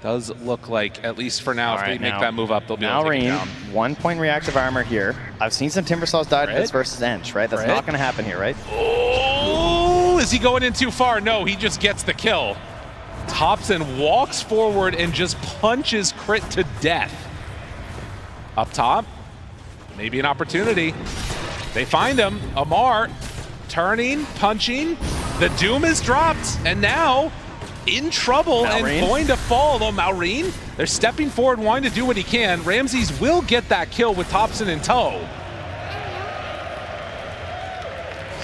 Does look like, at least for now, if they make that move up, they'll be able to take it down. 1 point reactive armor here. I've seen some Timbersaws die to this versus Ench, right? That's not going to happen here, right? Oh, is he going in too far? No, he just gets the kill. Thompson walks forward and just punches Crit to death. Up top, maybe an opportunity. They find him. Amar turning, punching. The Doom is dropped, and now in trouble and going to fall, though. Maureen, they're stepping forward, wanting to do what he can. Ramses will get that kill with Thompson in tow.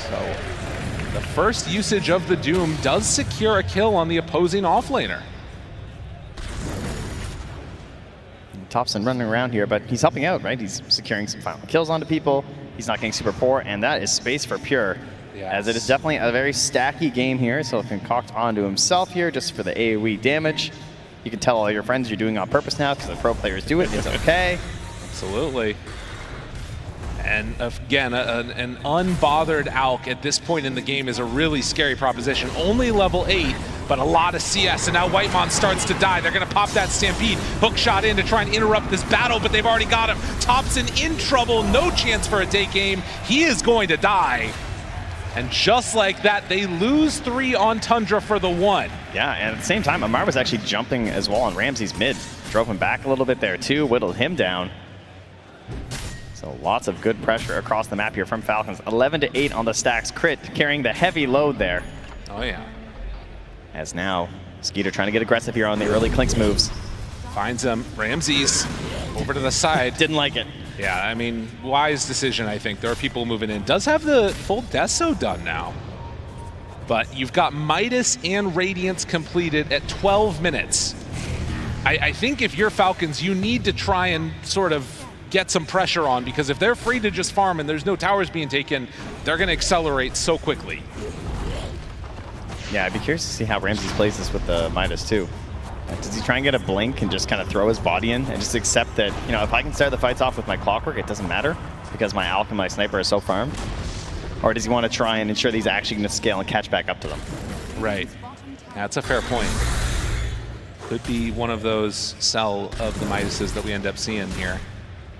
So the first usage of the Doom does secure a kill on the opposing offlaner. Thompson running around here, but he's helping out, right? He's securing some final kills onto people. He's not getting super poor, and that is space for Pure. As it is definitely a very stacky game here, so concoct onto himself here just for the AoE damage. You can tell all your friends you're doing it on purpose now because the pro players do it. It's okay. Absolutely. And again, an unbothered Alk at this point in the game is a really scary proposition. Only level 8, but a lot of CS, and now Whitemon starts to die. They're gonna pop that Stampede, hook shot in to try and interrupt this battle, but they've already got him. Thompson in trouble, no chance for a take aim. He is going to die. And just like that, they lose 3 on Tundra for the 1. Yeah, and at the same time, Amar was actually jumping as well on Ramsey's mid. Drove him back a little bit there too, whittled him down. So lots of good pressure across the map here from Falcons. 11-8 on the stacks. Crit carrying the heavy load there. Oh yeah. As now, Skeeter trying to get aggressive here on the early Clinks moves. Finds him. Ramses over to the side. Didn't like it. Yeah, I mean, wise decision, I think. There are people moving in. Does have the full Deso done now. But you've got Midas and Radiance completed at 12 minutes. I think if you're Falcons, you need to try and sort of get some pressure on, because if they're free to just farm and there's no towers being taken, they're going to accelerate so quickly. Yeah, I'd be curious to see how Ramses plays this with the Midas too. Does he try and get a blink and just kind of throw his body in and just accept that, you know, if I can start the fights off with my Clockwork, it doesn't matter because my Alk and my Sniper are so farmed? Or does he want to try and ensure that he's actually going to scale and catch back up to them? Right. That's a fair point. Could be one of those sell of the Midases that we end up seeing here.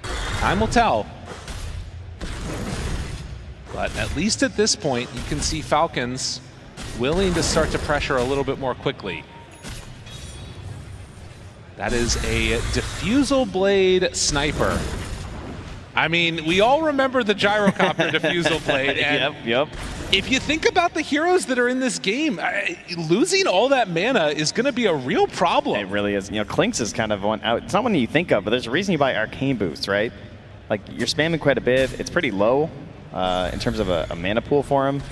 Time will tell. But at least at this point, you can see Falcons willing to start to pressure a little bit more quickly. That is a Diffusal Blade Sniper. I mean, we all remember the Gyrocopter Diffusal Blade. And yep. If you think about the heroes that are in this game, losing all that mana is going to be a real problem. It really is. You know, Clinks is kind of one out. It's not one you think of, but there's a reason you buy Arcane Boost, right? Like, you're spamming quite a bit. It's pretty low in terms of a mana pool for him.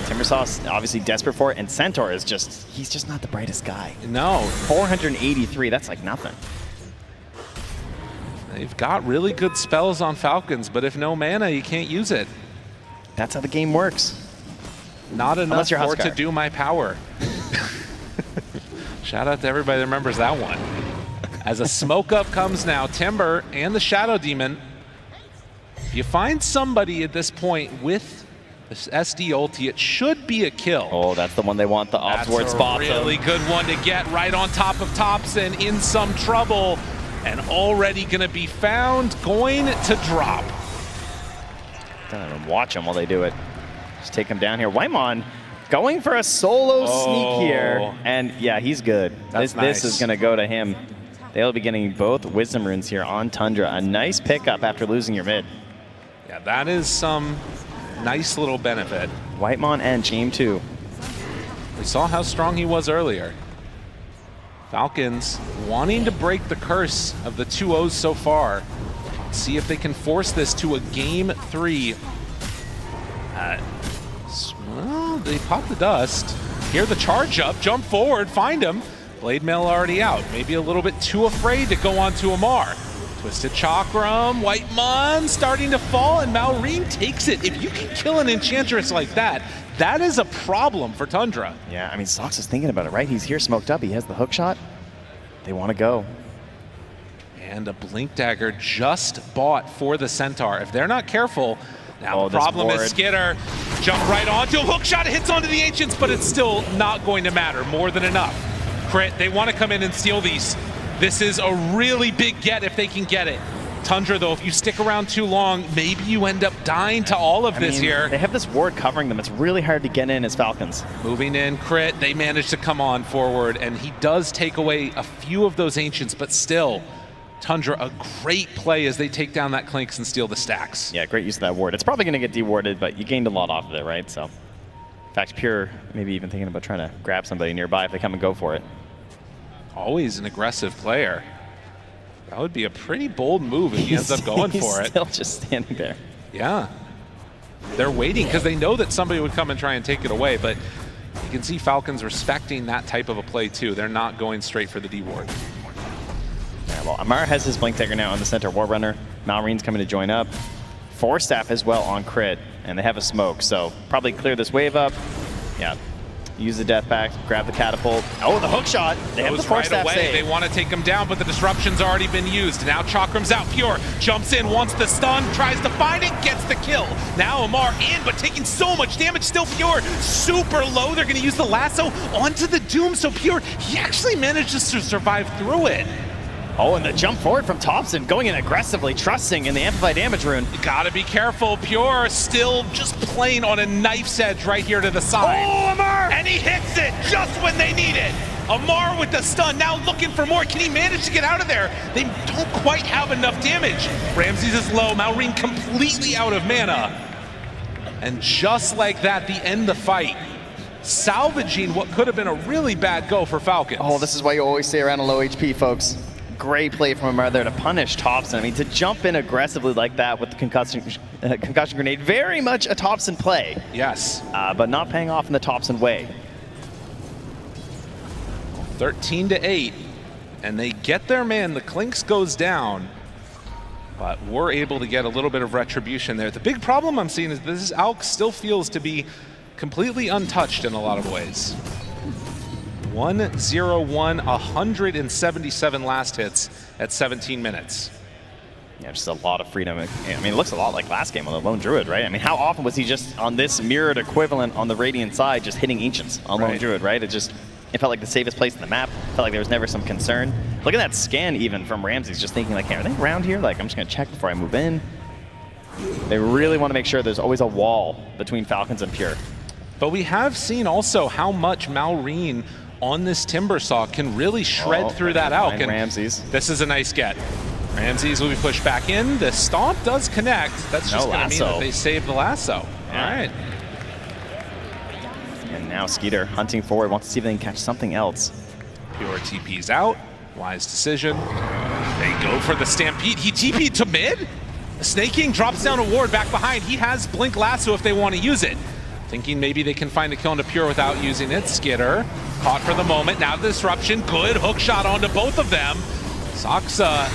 Timbersaw's obviously desperate for it, and Centaur is just, he's just not the brightest guy. No. 483, that's like nothing. They've got really good spells on Falcons, but if no mana, you can't use it. That's how the game works. Not enough for it to do my power. Shout out to everybody that remembers that one. As a smoke up comes now, Timber and the Shadow Demon. If you find somebody at this point with this SD ulti, it should be a kill. Oh, that's the one they want, the Obsword spot. That's a really good one to get right on top of Thompson, in some trouble, and already going to be found, going to drop. Don't even watch them while they do it. Just take him down here. Whitemon going for a solo sneak here, and yeah, he's good. This is going to go to him. They'll be getting both Wisdom Runes here on Tundra. A nice pickup after losing your mid. Yeah, that is some nice little benefit. Whitemon and Game 2. We saw how strong he was earlier. Falcons wanting to break the curse of the 2-0s so far. See if they can force this to a Game 3. Well, they pop the dust. Hear the charge up, jump forward, find him. Blade Mail already out. Maybe a little bit too afraid to go on to Amar. Twisted Chakram, Whitemon starting to fall, and Maureen takes it. If you can kill an Enchantress like that, that is a problem for Tundra. Yeah, I mean, Sox is thinking about it, right? He's here smoked up. He has the hook shot. They want to go. And a Blink Dagger just bought for the Centaur. If they're not careful, now the problem is Skitter. Jump right onto a hook shot, hits onto the Ancients, but it's still not going to matter. More than enough. Crit, they want to come in and steal these. This is a really big get if they can get it. Tundra, though, if you stick around too long, maybe you end up dying to all of this here. They have this ward covering them. It's really hard to get in as Falcons. Moving in, crit, they manage to come on forward, and he does take away a few of those Ancients, but still, Tundra, a great play as they take down that Clinks and steal the stacks. Yeah, great use of that ward. It's probably going to get dewarded, but you gained a lot off of it, right? So, in fact, Pure maybe even thinking about trying to grab somebody nearby if they come and go for it. Always an aggressive player. That would be a pretty bold move if he ends up going for it. He's still just standing there. Yeah. They're waiting because they know that somebody would come and try and take it away, but you can see Falcons respecting that type of a play too. They're not going straight for the D-ward. Yeah, well, Amar has his Blink Dagger now on the center War Runner. Malreen's coming to join up. Forstaff as well on crit, and they have a smoke, so probably clear this wave up. Yeah. Use the death pack, grab the catapult. Oh, the hook shot. They have the Forstaff right away. save. They want to take him down, but the disruption's already been used. Now Chakram's out. Pure jumps in, wants the stun, tries to find it, gets the kill. Now Amar in, but taking so much damage. Still Pure super low. They're going to use the lasso onto the Doom. So Pure, he actually manages to survive through it. Oh, and the jump forward from Thompson, going in aggressively, trusting in the Amplify Damage rune. You gotta be careful. Pure still just playing on a knife's edge right here to the side. Oh, Amar! And he hits it just when they need it. Amar with the stun, now looking for more. Can he manage to get out of there? They don't quite have enough damage. Ramses is low, Malreen completely out of mana. And just like that, the end of the fight. Salvaging what could have been a really bad go for Falcons. Oh, this is why you always stay around a low HP, folks. Great play from Amar there to punish Thompson. I mean, to jump in aggressively like that with the concussion grenade, very much a Thompson play. Yes. But not paying off in the Thompson way. 13-8, and they get their man. The Clinks goes down, but we're able to get a little bit of retribution there. The big problem I'm seeing is this ALK still feels to be completely untouched in a lot of ways. 1-0-1, 177 last hits at 17 minutes. Yeah, just a lot of freedom. I mean, it looks a lot like last game on the Lone Druid, right? I mean, how often was he just on this mirrored equivalent on the Radiant side, just hitting Ancients on Lone Druid, right? It felt like the safest place in the map. Felt like there was never some concern. Look at that scan even from Ramses, just thinking like, hey, are they around here? Like, I'm just gonna check before I move in. They really want to make sure there's always a wall between Falcons and Pure. But we have seen also how much Malreen on this Timbersaw can really shred through that ALK. And Ramses. This is a nice get. Ramses will be pushed back in. The stomp does connect. That's just going to mean that they save the lasso. Yeah. All right. And now Skeeter hunting forward, wants to see if they can catch something else. Pure TP's out. Wise decision. They go for the Stampede. He TP'd to mid. Snake King drops down a ward back behind. He has Blink Lasso if they want to use it. Thinking maybe they can find a kill into Pure without using it. Skitter caught for the moment. Now the disruption. Good hook shot onto both of them. Saksa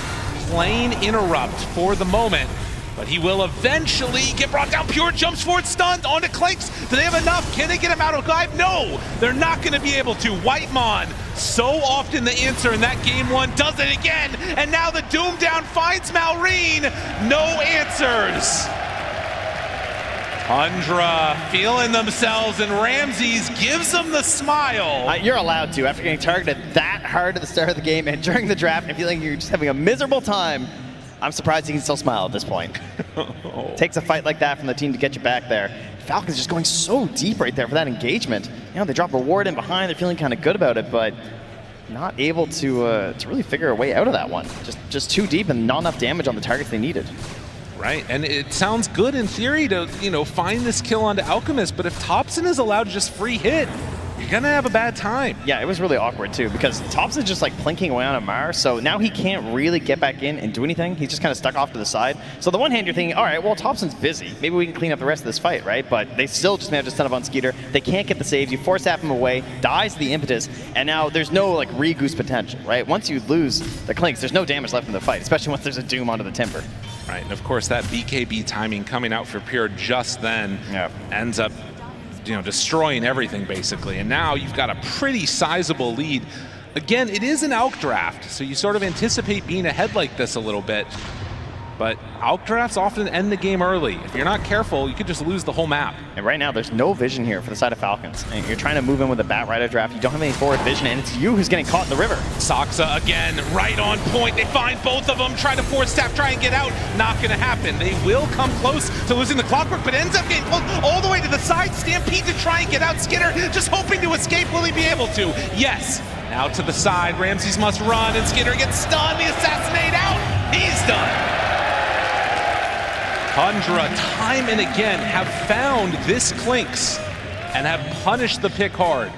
playing interrupt for the moment, but he will eventually get brought down. Pure jumps forward, stunned onto Clinks. Do they have enough? Can they get him out of dive? No, they're not going to be able to. Whitemon, so often the answer in that game one, does it again. And now the Doom down finds Malreen. No answers. Tundra feeling themselves, and Ramses gives them the smile. You're allowed to, after getting targeted that hard at the start of the game and during the draft and feeling you're just having a miserable time. I'm surprised he can still smile at this point. Takes a fight like that from the team to get you back there. Falcons just going so deep right there for that engagement. You know, they drop a ward in behind, they're feeling kind of good about it, but not able to really figure a way out of that one. Just too deep and not enough damage on the targets they needed. Right, and it sounds good in theory to, find this kill onto Alchemist, but if Thompson is allowed to just free hit, you're gonna have a bad time. Yeah, it was really awkward too, because Thompson's just like plinking away on Amar, so now he can't really get back in and do anything. He's just kind of stuck off to the side. So the one hand you're thinking, all right, well, Thompson's busy. Maybe we can clean up the rest of this fight, right? But they still just manage to stun up on Skeeter. They can't get the saves. You force him away, dies the impetus, and now there's no like re-goose potential, right? Once you lose the Clinks, there's no damage left in the fight, especially once there's a Doom onto the Timber. Right, and of course that BKB timing coming out for Pure just then ends up destroying everything basically. And now you've got a pretty sizable lead. Again, it is an ALK draft, so you sort of anticipate being ahead like this a little bit. But outdrafts often end the game early. If you're not careful, you could just lose the whole map. And right now, there's no vision here for the side of Falcons. And you're trying to move in with a Bat Rider draft. You don't have any forward vision, and it's you who's getting caught in the river. Soxa again, right on point. They find both of them, try to force tap, try and get out. Not going to happen. They will come close to losing the clockwork, but ends up getting pulled all the way to the side. Stampede to try and get out. Skinner just hoping to escape. Will he be able to? Yes. Now to the side. Ramses must run, and Skinner gets stunned. The assassinate out. He's done. Tundra, time and again, have found this Clinks and have punished the pick hard.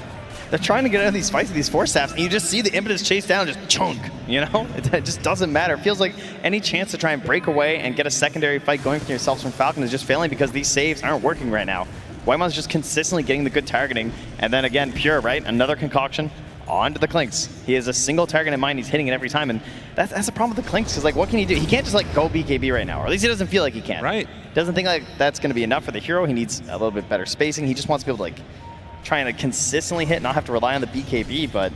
They're trying to get out of these fights with these force staffs, and you just see the impetus chase down, just chunk, you know? It just doesn't matter. It feels like any chance to try and break away and get a secondary fight going for yourselves from Falcon is just failing because these saves aren't working right now. Weimon's just consistently getting the good targeting, and then again, Pure, right? Another concoction onto the Clinks. He has a single target in mind, he's hitting it every time, and that's a problem with the Clinks, because like, what can he do? He can't just like go BKB right now, or at least he doesn't feel like he can. Right. Doesn't think like that's going to be enough for the hero. He needs a little bit better spacing. He just wants to be able to like trying to consistently hit, not have to rely on the BKB, but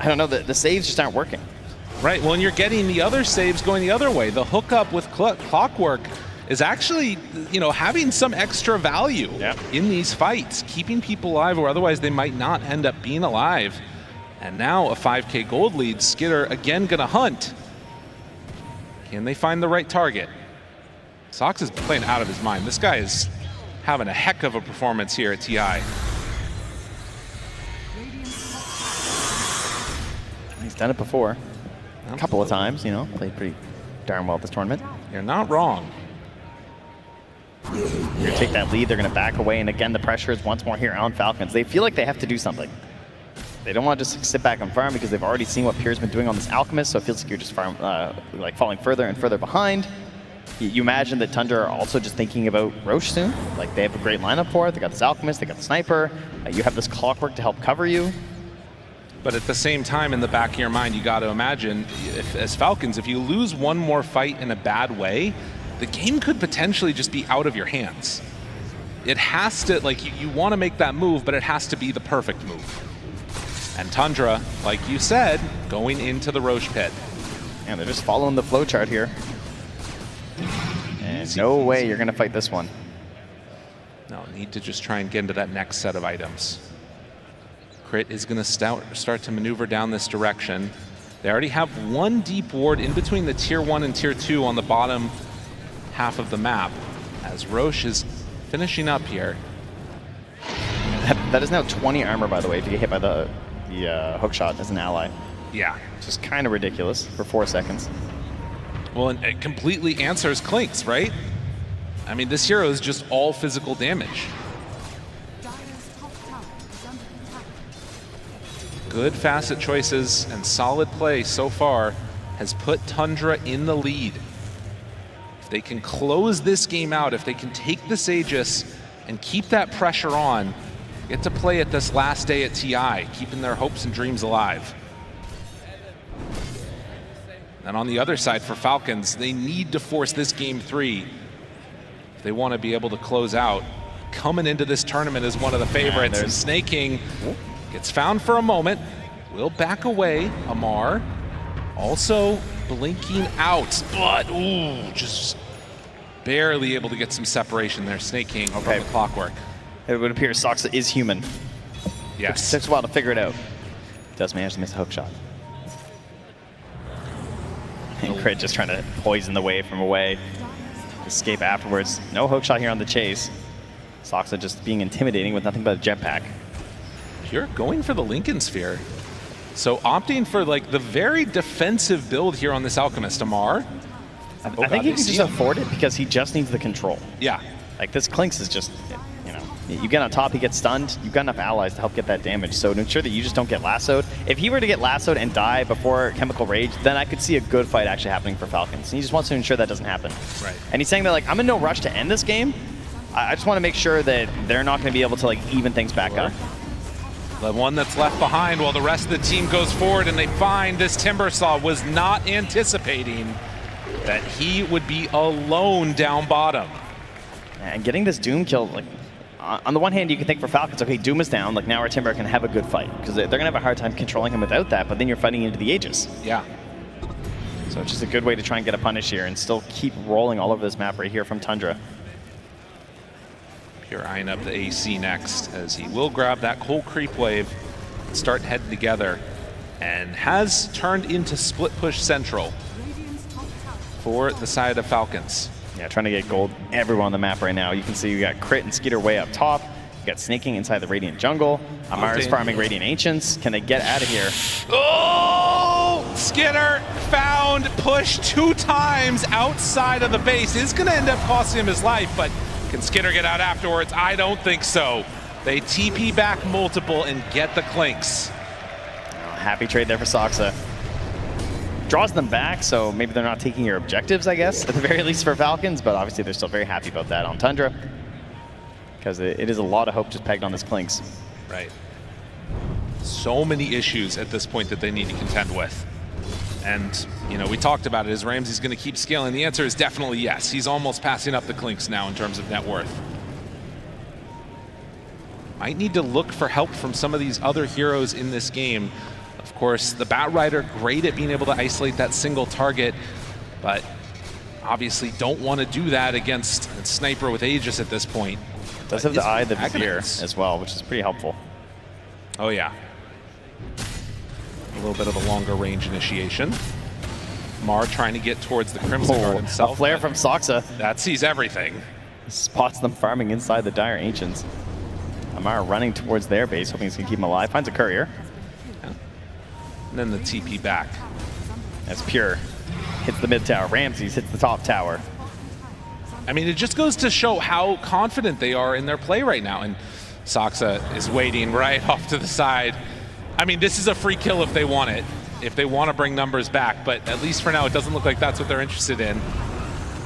I don't know, the saves just aren't working. Right, well, and you're getting the other saves going the other way. The hookup with Clockwork is actually, you know, having some extra value in these fights, keeping people alive or otherwise they might not end up being alive. And now a 5K gold lead. Skidder again gonna hunt. Can they find the right target? Sox is playing out of his mind. This guy is having a heck of a performance here at TI. He's done it before. A couple of times, you know, played pretty darn well at this tournament. You're not wrong. You're gonna take that lead, they're gonna back away, and again, the pressure is once more here on Falcons. They feel like they have to do something. They don't want to just sit back and farm because they've already seen what Pierre's been doing on this Alchemist, so it feels like you're just like falling further and further behind. You imagine that Tundra are also just thinking about Roche soon. Like, they have a great lineup for it. They got this Alchemist, they got the Sniper. You have this Clockwork to help cover you. But at the same time, in the back of your mind, you got to imagine, as Falcons, if you lose one more fight in a bad way, the game could potentially just be out of your hands. It has to, like, you want to make that move, but it has to be the perfect move. And Tundra, like you said, going into the Roche pit. And they're just following the flowchart here. And no way you're going to fight this one. No, need to just try and get into that next set of items. Crit is going to start to maneuver down this direction. They already have one deep ward in between the tier 1 and tier 2 on the bottom half of the map, as Roche is finishing up here. That is now 20 armor, by the way, if you get hit by the hookshot as an ally. Yeah. Just kind of ridiculous for 4 seconds. Well, and it completely answers Clinks, right? I mean, this hero is just all physical damage. Good facet choices and solid play so far has put Tundra in the lead. If they can close this game out, if they can take this Aegis and keep that pressure on, get to play at this last day at TI, keeping their hopes and dreams alive. And on the other side for Falcons, they need to force this game 3 if they want to be able to close out. Coming into this tournament as one of the favorites, and Snake King gets found for a moment, will back away. Amar also blinking out, but ooh, just barely able to get some separation there. Snake King from the Clockwork. It would appear Soxa is human. Yes. It takes a while to figure it out. Does manage to miss a hook shot. And Crit just trying to poison the wave from away. Escape afterwards. No hook shot here on the chase. Soxa just being intimidating with nothing but a jetpack. Pure going for the Lincoln Sphere. So opting for like the very defensive build here on this Alchemist, Amar. I think he can just afford it because he just needs the control. Yeah. Like this Clinks is just, you know, you get on top, he gets stunned. You've got enough allies to help get that damage. So to ensure that you just don't get lassoed. If he were to get lassoed and die before Chemical Rage, then I could see a good fight actually happening for Falcons. And he just wants to ensure that doesn't happen. Right. And he's saying that like, I'm in no rush to end this game. I just want to make sure that they're not going to be able to like even things back up. The one that's left behind while the rest of the team goes forward, and they find this Timbersaw was not anticipating that he would be alone down bottom. And getting this Doom kill, like, on the one hand, you can think for Falcons, okay, Doom is down, like now our Timber can have a good fight, because they're going to have a hard time controlling him without that, but then you're fighting into the Aegis. Yeah. So it's just a good way to try and get a punish here and still keep rolling all over this map right here from Tundra. Pure eyeing up the AC next, as he will grab that whole creep wave and start heading together, and has turned into split push central for the side of Falcons. Yeah, trying to get gold everywhere on the map right now. You can see you got Crit and Skeeter way up top. You got Snaking inside the Radiant jungle. Amar's farming Radiant Ancients. Can they get out of here? Oh! Skinner found push 2 times outside of the base. It's going to end up costing him his life, but can Skinner get out afterwards? I don't think so. They TP back multiple and get the Clinks. Happy trade there for Soxa. Draws them back, so maybe they're not taking your objectives, I guess, at the very least for Falcons, but obviously they're still very happy about that on Tundra, because it is a lot of hope just pegged on this Clinks. Right. So many issues at this point that they need to contend with. And, you know, we talked about it. Is Ramsey's going to keep scaling? The answer is definitely yes. He's almost passing up the Clinks now in terms of net worth. Might need to look for help from some of these other heroes in this game. Of course, the Batrider, great at being able to isolate that single target, but obviously don't want to do that against a sniper with Aegis at this point. Does have the Eye of the Vizier as well, which is pretty helpful. Oh yeah. A little bit of a longer range initiation. Mar trying to get towards the Crimson Guard himself. A flare from Soxa. That sees everything. Spots them farming inside the Dire Ancients. Amar running towards their base, hoping he's going to keep him alive. Finds a courier. And then the TP back. That's Pure. Hits the mid tower. Ramses hits the top tower. I mean, it just goes to show how confident they are in their play right now. And Soxa is waiting right off to the side. I mean, this is a free kill if they want it, if they want to bring numbers back. But at least for now, it doesn't look like that's what they're interested in.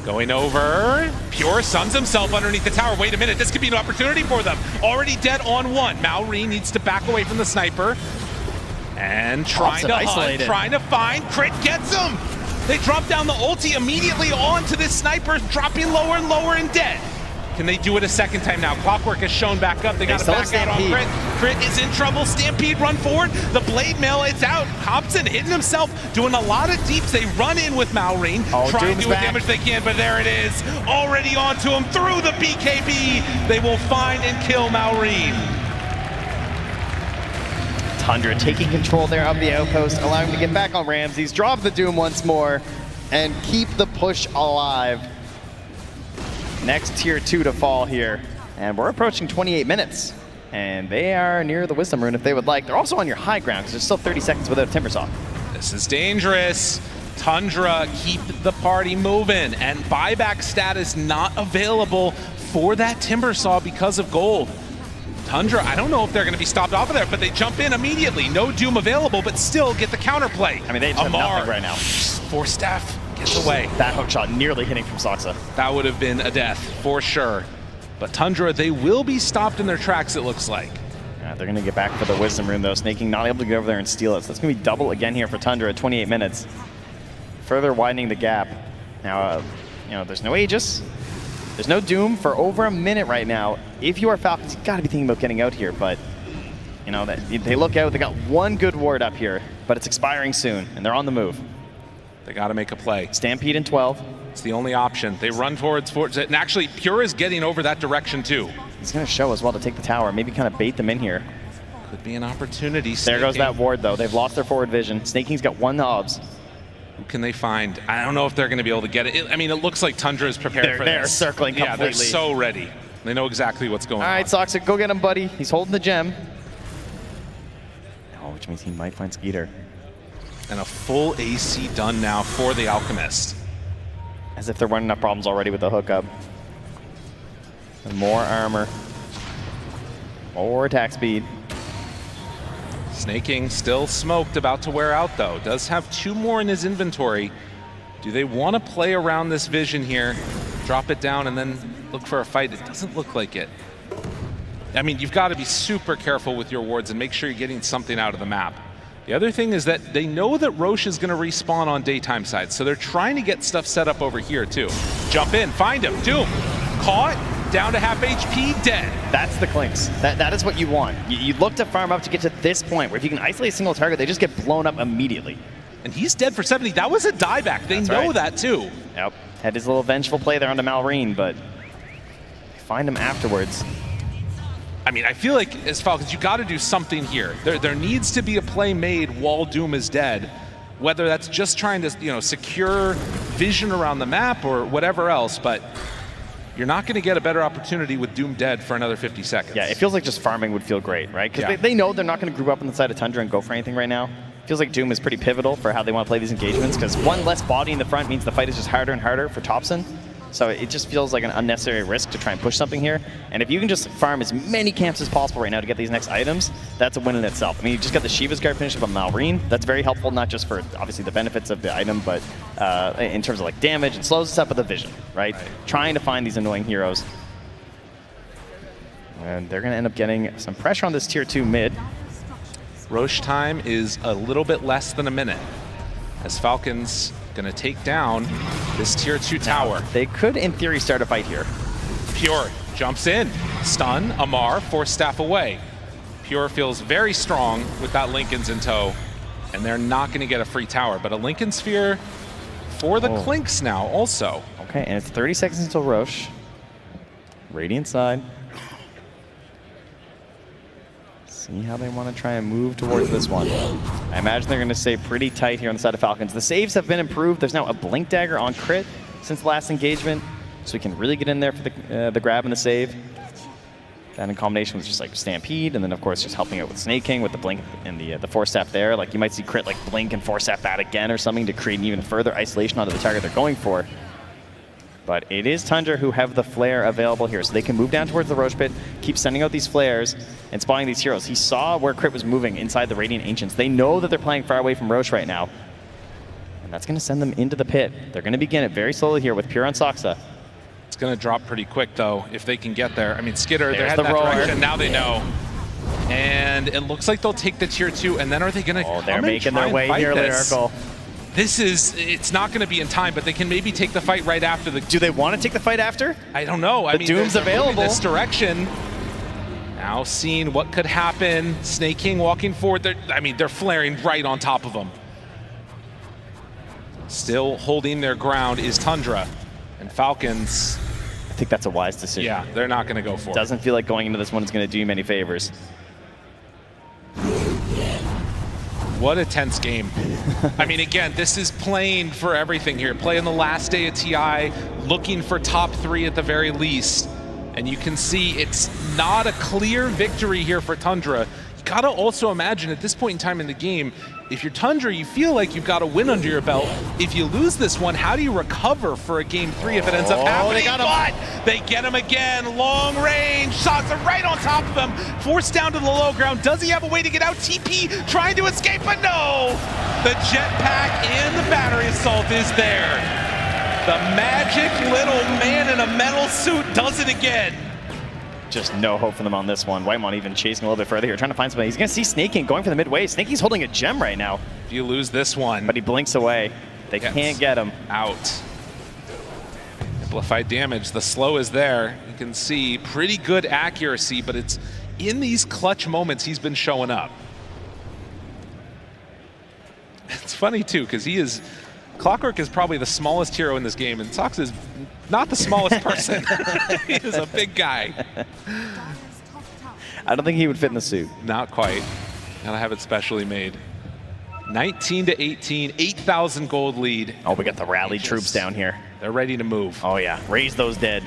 Going over, Pure suns himself underneath the tower. Wait a minute, this could be an opportunity for them. Already dead on one. Maori needs to back away from the sniper. And trying to hunt, trying to find. Crit gets him! They drop down the ulti immediately onto this sniper, dropping lower and lower and dead. Can they do it a second time now? Clockwork has shown back up. They got to back out on Crit. Crit is in trouble. Stampede run forward. The blade mail, it's out. Hobson hitting himself, doing a lot of deeps. They run in with Malrine, trying to do what damage they can, but there it is. Already onto him through the BKB. They will find and kill Malrine. Tundra taking control there of the outpost, allowing him to get back on Ramses, drop the Doom once more, and keep the push alive. Next tier 2 to fall here. And we're approaching 28 minutes. And they are near the Wisdom Rune if they would like. They're also on your high ground because there's still 30 seconds without a Timbersaw. This is dangerous. Tundra keep the party moving, and buyback status not available for that Timbersaw because of gold. Tundra, I don't know if they're going to be stopped off of there, but they jump in immediately. No Doom available, but still get the counterplay. I mean, they just have nothing right now. For Steph, gets away. That hook shot nearly hitting from Soxa. That would have been a death, for sure. But Tundra, they will be stopped in their tracks, it looks like. Yeah, they're going to get back for the Wisdom Rune, though. Snaking not able to get over there and steal it. So that's going to be double again here for Tundra at 28 minutes. Further widening the gap. Now, you know, there's no Aegis. There's no Doom for over a minute right now. If you are Falcons, you've got to be thinking about getting out here, but you know, they look out, they got one good ward up here, but it's expiring soon, and they're on the move. They got to make a play. Stampede in 12. It's the only option. They run towards it, and actually, Pure is getting over that direction too. He's going to show as well to take the tower, maybe kind of bait them in here. Could be an opportunity. There goes that ward, though. They've lost their forward vision. Snaking's got one obs. Who can they find? I don't know if they're going to be able to get it. I mean, it looks like Tundra is prepared for this. They're circling completely. Yeah, they're so ready. They know exactly what's going on. All right, Soxa, go get him, buddy. He's holding the gem. Oh, which means he might find Skeeter. And a full AC done now for the Alchemist. As if they're running up problems already with the hookup. And more armor. More attack speed. Snaking still smoked, about to wear out though. Does have 2 more in his inventory. Do they want to play around this vision here? Drop it down and then look for a fight? It doesn't look like it. I mean, you've got to be super careful with your wards and make sure you're getting something out of the map. The other thing is that they know that Roche is going to respawn on daytime side, so they're trying to get stuff set up over here too. Jump in, find him, Doom. Caught, down to half HP, dead. That's the Clinks. That is what you want. You look to farm up to get to this point where if you can isolate a single target, they just get blown up immediately. and he's dead for 70. That was a dieback. They know that too. Yep. Had his little vengeful play there onto Malrine, but find him afterwards. I mean, I feel like as Falcons, you got to do something here. There needs to be a play made while Doom is dead, whether that's just trying to secure vision around the map or whatever else. But you're not going to get a better opportunity with Doom dead for another 50 seconds. Yeah, it feels like just farming would feel great, right? Because they know they're not going to group up on the side of Tundra and go for anything right now. Feels like Doom is pretty pivotal for how they want to play these engagements, because one less body in the front means the fight is just harder and harder for Topson. So it just feels like an unnecessary risk to try and push something here. And if you can just farm as many camps as possible right now to get these next items, that's a win in itself. I mean, you just got the Shiva's Guard finish up on Malrine. That's very helpful, not just for obviously the benefits of the item, but in terms of like damage and slows us up with the vision, right? Trying to find these annoying heroes. And they're going to end up getting some pressure on this tier 2 mid. Roche time is a little bit less than a minute, as Falcons gonna take down this tier 2 tower. They could, in theory, start a fight here. Pure jumps in, stun, Amar, force staff away. Pure feels very strong with that Linken's in tow, and they're not gonna get a free tower, but a Linken Sphere for the Clinks now also. Okay, and it's 30 seconds until Roche. Radiant side. See how they want to try and move towards this one. I imagine they're going to stay pretty tight here on the side of Falcons. The saves have been improved. There's now a Blink Dagger on crit since the last engagement, so we can really get in there for the grab and the save. That in combination with just like Stampede, and then of course just helping out with Snake King with the Blink and the Force Staff there. Like you might see crit like Blink and Force Staff that again or something to create an even further isolation onto the target they're going for. But it is Tundra who have the flare available here, so they can move down towards the Roche pit, keep sending out these flares, and spawning these heroes. He saw where Crit was moving inside the Radiant Ancients. They know that they're playing far away from Roche right now. And that's going to send them into the pit. They're going to begin it very slowly here with Pure on Soxa. It's going to drop pretty quick, though, if they can get there. I mean, Skitter, they're heading the that roar. direction. Now they know. And it looks like they'll take the tier 2, and then are they going to come they're making and their way fight here, this? Lyrical. It's not going to be in time, but they can maybe take the fight right after the... Do they want to take the fight after? I don't know. I mean, Doom's they're moving available. this direction. Now seeing what could happen. Snake King walking forward. They're flaring right on top of them. Still holding their ground is Tundra. And Falcons... I think that's a wise decision. Yeah, they're not going to go for it. Doesn't feel like going into this one is going to do you many favors. What a tense game. I mean, again, this is playing for everything here. Playing the last day of TI, looking for top 3 at the very least. And you can see it's not a clear victory here for Tundra. You gotta also imagine at this point in time in the game, if you're Tundra, you feel like you've got a win under your belt. If you lose this one, how do you recover for a game 3 if it ends up happening? They got him. But they get him again. Long range. Shots are right on top of him. Forced down to the low ground. Does he have a way to get out? TP trying to escape, but no. The jetpack and the battery assault is there. The magic little man in a metal suit does it again. Just no hope for them on this one. Whitemon even chasing a little bit further here, trying to find somebody. He's going to see Snake King going for the midway. Snake King's holding a gem right now. If you lose this one. But he blinks away. They can't get him. Out. Amplified damage. The slow is there. You can see pretty good accuracy, but it's in these clutch moments he's been showing up. It's funny too, because Clockwork is probably the smallest hero in this game, and Sox is not the smallest person. He is a big guy. I don't think he would fit in the suit. Not quite. Gotta have it specially made. 19 to 18, 8,000 gold lead. Oh, we got the rally troops down here. They're ready to move. Oh yeah, raise those dead.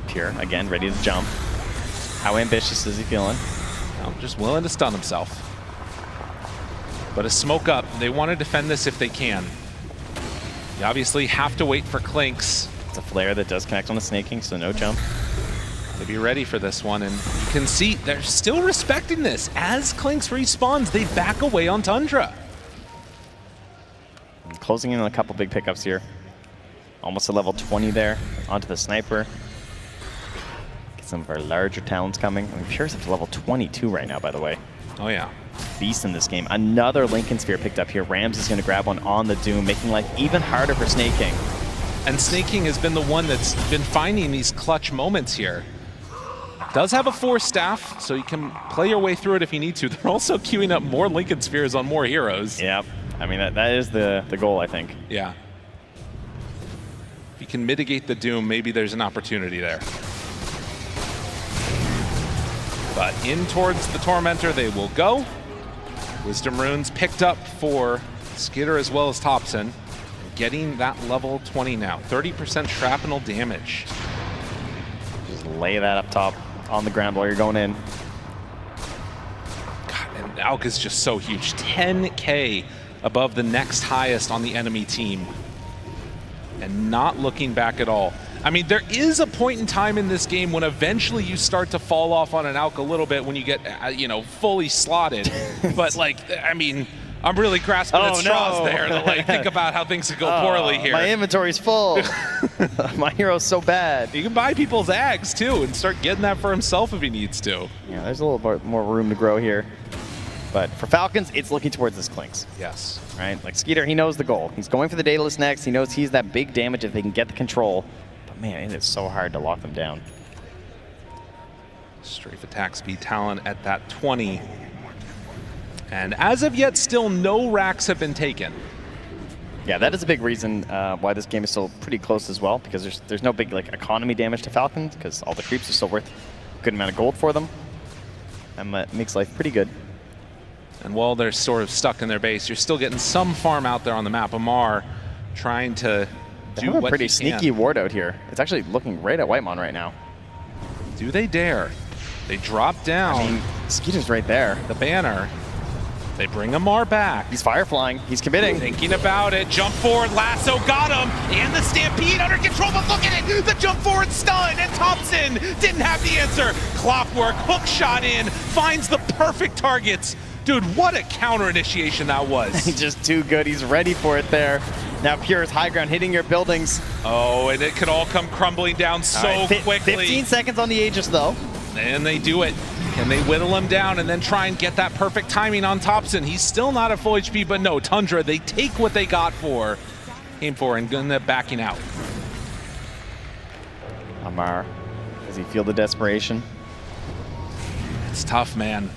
Pure, again, ready to jump. How ambitious is he feeling? I'm just willing to stun himself. But a smoke up. They want to defend this if they can. You obviously have to wait for Clinks. It's a flare that does connect on the Snake King, so no jump. To be ready for this one, and you can see they're still respecting this. As Clinks respawns, they back away on Tundra. Closing in on a couple big pickups here. Almost a level 20 there, onto the sniper. Get some of our larger talents coming. I mean, Pure's up to level 22 right now, by the way. Oh yeah. Beast in this game. Another Linken Sphere picked up here. Rams is going to grab one on the Doom, making life even harder for Snake King. And Snake King has been the one that's been finding these clutch moments here. Does have a force staff, so you can play your way through it if you need to. They're also queuing up more Lincoln Spheres on more heroes. Yep. I mean, that is the goal, I think. Yeah. If you can mitigate the Doom, maybe there's an opportunity there. But in towards the Tormentor they will go. Wisdom Runes picked up for Skitter as well as Thompson. Getting that level 20 now. 30% shrapnel damage. Just lay that up top on the ground while you're going in. God, and Alk is just so huge. 10K above the next highest on the enemy team. And not looking back at all. I mean, there is a point in time in this game when eventually you start to fall off on an Alk a little bit when you get, you know, fully slotted. But, like, I mean, I'm really grasping at straws there to, like, think about how things could go poorly here. My inventory's full. My hero's so bad. You can buy people's Ags, too, and start getting that for himself if he needs to. Yeah, there's a little bit more room to grow here. But for Falcons, it's looking towards this Clinks. Yes. Right? Like, Skeeter, he knows the goal. He's going for the Daedalus next. He knows he's that big damage if they can get the control. But, man, it is so hard to lock them down. Strafe attack speed talent at that 20. And as of yet, still no racks have been taken. Yeah, that is a big reason why this game is still pretty close as well, because there's no big like economy damage to Falcons, because all the creeps are still worth a good amount of gold for them. And that makes life pretty good. And while they're sort of stuck in their base, you're still getting some farm out there on the map. Amar trying to do what what pretty he sneaky can. ward out here. It's actually looking right at Whitemon right now. Do they dare? They drop down. I mean, Skeeter's right there. The banner. They bring Amar back. He's fire flying. He's committing. Thinking about it. Jump forward. Lasso got him. And the Stampede under control. But look at it. The jump forward stun. And Thompson didn't have the answer. Clockwork. Hook shot in. Finds the perfect targets. Dude, what a counter initiation that was. He's just too good. He's ready for it there. Now Pure's high ground hitting your buildings. Oh, and it could all come crumbling down so quickly. 15 seconds on the Aegis though. And they do it. Can they whittle him down and then try and get that perfect timing on Thompson? He's still not at full HP, but no, Tundra, they take what they came for and end up backing out. Amar, does he feel the desperation? It's tough, man.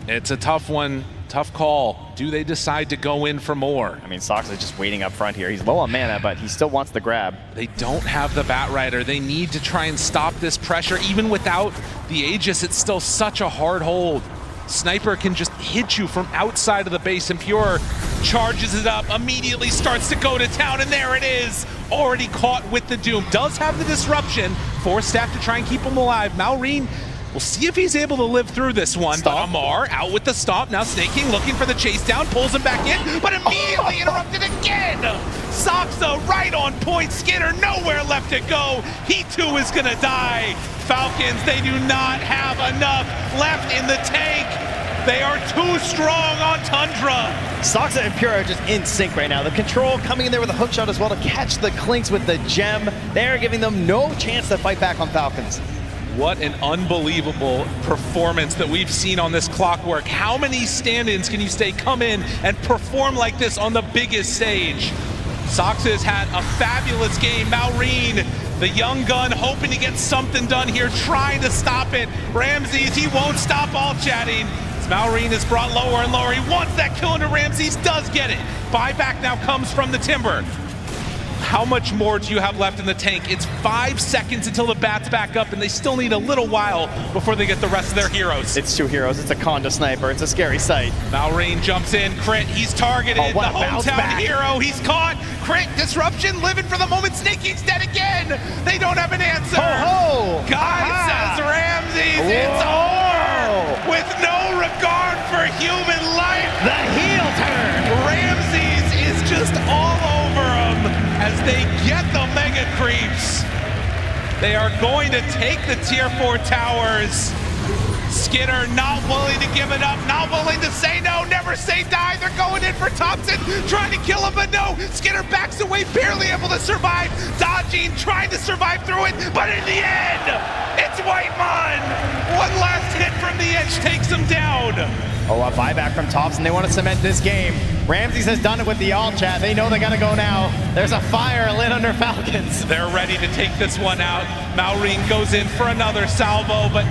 It's a tough one, tough call. Do they decide to go in for more? I mean, Sox is just waiting up front here. He's low on mana, but he still wants the grab. They don't have the Bat Rider. They need to try and stop this pressure. Even without the Aegis, it's still such a hard hold. Sniper can just hit you from outside of the base, and Pure charges it up, immediately starts to go to town, and there it is. Already caught with the Doom. Does have the disruption. Force staff to try and keep him alive. Malrine, we'll see if he's able to live through this one. But Amar out with the stomp. Now Snake King looking for the chase down, pulls him back in, but immediately interrupted again. Saksa right on point. Skinner nowhere left to go. He too is gonna die. Falcons, they do not have enough left in the tank. They are too strong on Tundra. Saksa and Pure are just in sync right now. The control coming in there with a hook shot as well to catch the Clinks with the gem. They're giving them no chance to fight back on Falcons. What an unbelievable performance that we've seen on this Clockwork. How many stand-ins can you say come in and perform like this on the biggest stage? Saksa has had a fabulous game. Malrine, the young gun, hoping to get something done here, trying to stop it. Ramses, he won't stop all chatting. As Malrine is brought lower and lower. He wants that kill into Ramses, does get it. Buyback now comes from the Timber. How much more do you have left in the tank? It's 5 seconds until the Bat's back up, and they still need a little while before they get the rest of their heroes. It's two heroes. It's a Conda sniper. It's a scary sight. Malrine jumps in. Crit. He's targeted. Oh, what the a bounce hometown back. hero. He's caught. Crit. Disruption. Living for the moment. Snake King's dead again. They don't have an answer. Ho, ho. Guys, says Ramses. It's over. With no regard for human life. The heel turn. Ramses is just all over him as they get the mega creeps. They are going to take the tier 4 towers. Skinner not willing to give it up, not willing to say no, never say die. They're going in for Thompson, trying to kill him, but no. Skinner backs away, barely able to survive. Dodging, trying to survive through it, but in the end, it's Whitemon. One last hit from the ledge takes him down. Oh, a buyback from Thompson. They want to cement this game. Ramses has done it with the alt chat. They know they got to go now. There's a fire lit under Falcons. They're ready to take this one out. Maureen goes in for another salvo, but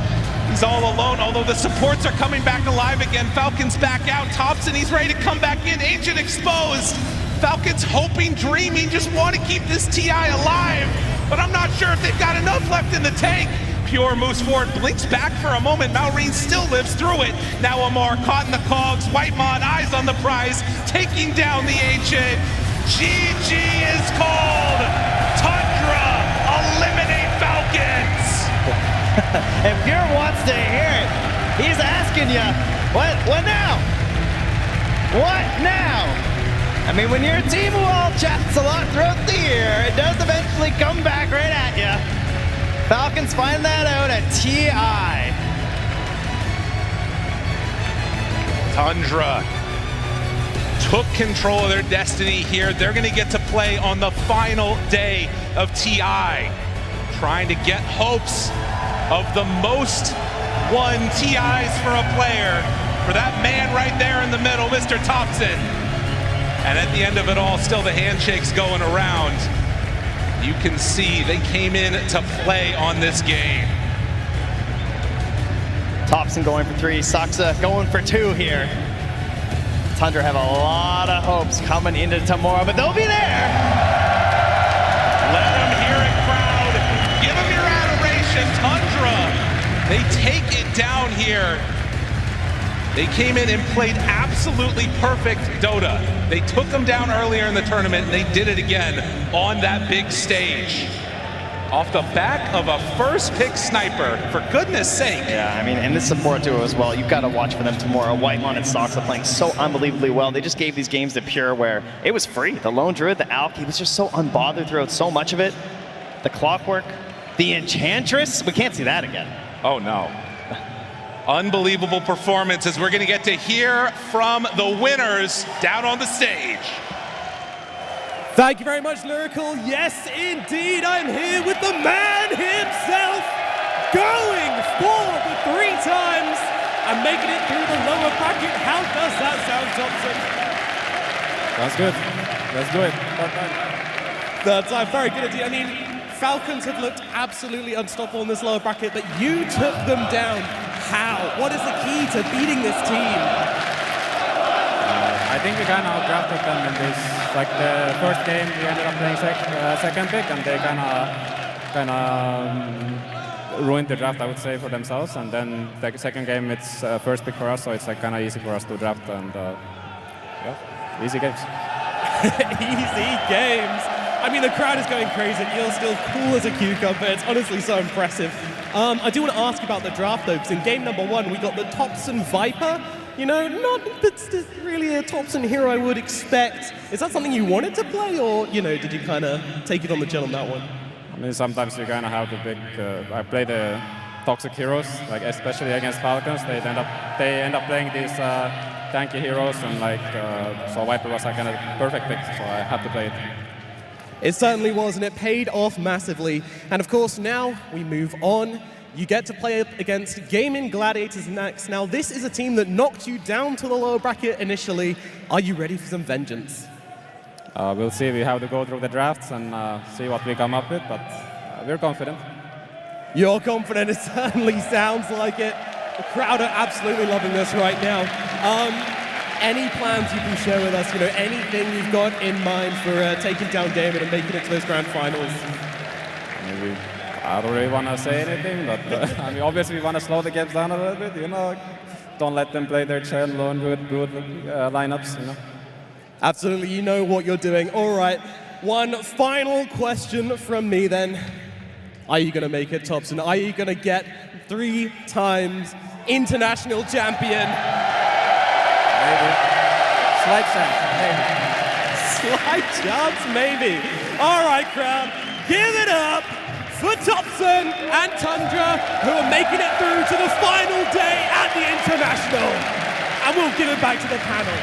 he's all alone, although the supports are coming back alive again. Falcons back out. Thompson, he's ready to come back in. Ancient exposed. Falcons hoping, dreaming, just want to keep this TI alive, but I'm not sure if they've got enough left in the tank. Pure moves forward, blinks back for a moment. Maureen still lives through it. Now Amar caught in the cogs. Whitemon eyes on the prize, taking down the Ancient. GG is called. Tundra eliminate Falcons. And Pure wants to hear it. He's asking you, what now? What now? I mean, when you're a team who all chats a lot throughout the year, it does eventually come back right at you. Falcons find that out at TI. Tundra took control of their destiny here. They're going to get to play on the final day of TI, trying to get hopes of the most won TIs for a player, for that man right there in the middle, Mr. Thompson. And at the end of it all, still the handshakes going around. You can see they came in to play on this game. Thompson going for 3, Saksa going for 2 here. Tundra have a lot of hopes coming into tomorrow, but they'll be there. Let them hear it, crowd. Give them your adoration, Tundra. They take it down here. They came in and played absolutely perfect Dota. They took them down earlier in the tournament, and they did it again on that big stage. Off the back of a first-pick sniper, for goodness sake. Yeah, I mean, and this support duo as well. You've got to watch for them tomorrow. Whitemon and Stocks are playing so unbelievably well. They just gave these games to Pure where it was free. The Lone Druid, the Alk, he was just so unbothered throughout so much of it. The Clockwork, the Enchantress, we can't see that again. Oh, no. Unbelievable performance as we're going to get to hear from the winners down on the stage. Thank you very much, Lyrical. Yes, indeed, I'm here with the man himself, going for the 3 times and making it through the lower bracket. How does that sound, Thompson? That's good. Let's do it. That's very good indeed. I mean, Falcons have looked absolutely unstoppable in this lower bracket, but you took them down. How? What is the key to beating this team? I think we kind of outdrafted them in this. Like the first game, we ended up playing second pick, and they kind of ruined the draft, I would say, for themselves. And then the second game, it's first pick for us, so it's like kind of easy for us to draft. And yeah, easy games. Easy games. I mean, the crowd is going crazy. You're still cool as a cucumber. It's honestly so impressive. I do want to ask about the draft, though, because in game number 1, we got the Thompson Viper. You know, not that's really a Thompson hero I would expect. Is that something you wanted to play, or, you know, did you kind of take it on the chin on that one? I mean, sometimes you kind of have to pick. I play the toxic heroes, like especially against Falcons. They end up playing these tanky heroes, and like so Viper was like kind of perfect pick, so I had to play it. It certainly was, and it paid off massively. And of course, now we move on. You get to play against Gaimin Gladiators next. Now, this is a team that knocked you down to the lower bracket initially. Are you ready for some vengeance? We'll see. We have to go through the drafts and see what we come up with, but we're confident. You're confident. It certainly sounds like it. The crowd are absolutely loving this right now. Any plans you can share with us? You know, anything you've got in mind for taking down Gaimin and making it to those grand finals? Maybe. I don't really want to say anything, but I mean, obviously we want to slow the games down a little bit, you know. Don't let them play their Chen, Lone, good lineups, you know. Absolutely, you know what you're doing. All right, one final question from me then. Are you going to make it, Thompson? Are you going to get 3 times international champion? Maybe. Slight chance, maybe. Slight chance, maybe. All right, crowd, give it up for Thompson and Tundra, who are making it through to the final day at the International. And we'll give it back to the panel.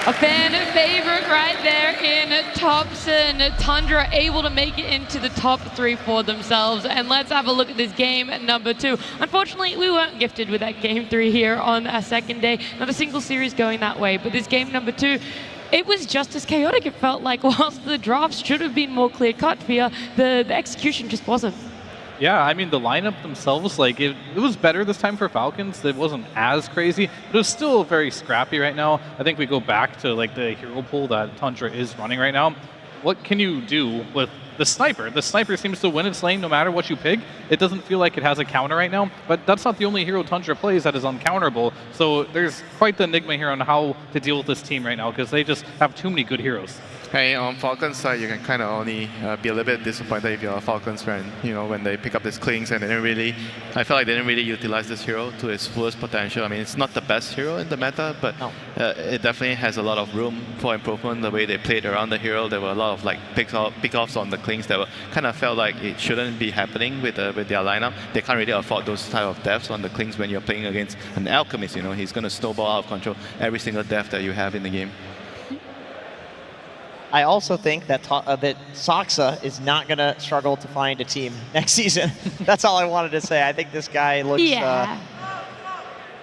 A fan favorite right there in Thompson. Tundra able to make it into the top 3 for themselves. And let's have a look at this game number 2. Unfortunately, we weren't gifted with that game 3 here on our second day. Not a single series going that way. But this game number 2, it was just as chaotic. It felt like whilst the drafts should have been more clear-cut here, the execution just wasn't. Yeah, I mean, the lineup themselves, like, it was better this time for Falcons. It wasn't as crazy, but it was still very scrappy right now. I think we go back to, like, the hero pool that Tundra is running right now. What can you do with the sniper? The sniper seems to win its lane no matter what you pick. It doesn't feel like it has a counter right now, but that's not the only hero Tundra plays that is uncounterable. So there's quite the enigma here on how to deal with this team right now, because they just have too many good heroes. Hey, on Falcons side, you can kind of only be a little bit disappointed if you're a Falcons fan. You know, when they pick up these Klings and they didn't really, I feel like they didn't really utilize this hero to its fullest potential. I mean, it's not the best hero in the meta, but it definitely has a lot of room for improvement. The way they played around the hero, there were a lot of like pick-offs on the Klings that were, kind of felt like it shouldn't be happening with their lineup. They can't really afford those type of deaths on the Klings when you're playing against an Alchemist. You know, he's going to snowball out of control every single death that you have in the game. I also think that that Soxa is not going to struggle to find a team next season. That's all I wanted to say. I think this guy looks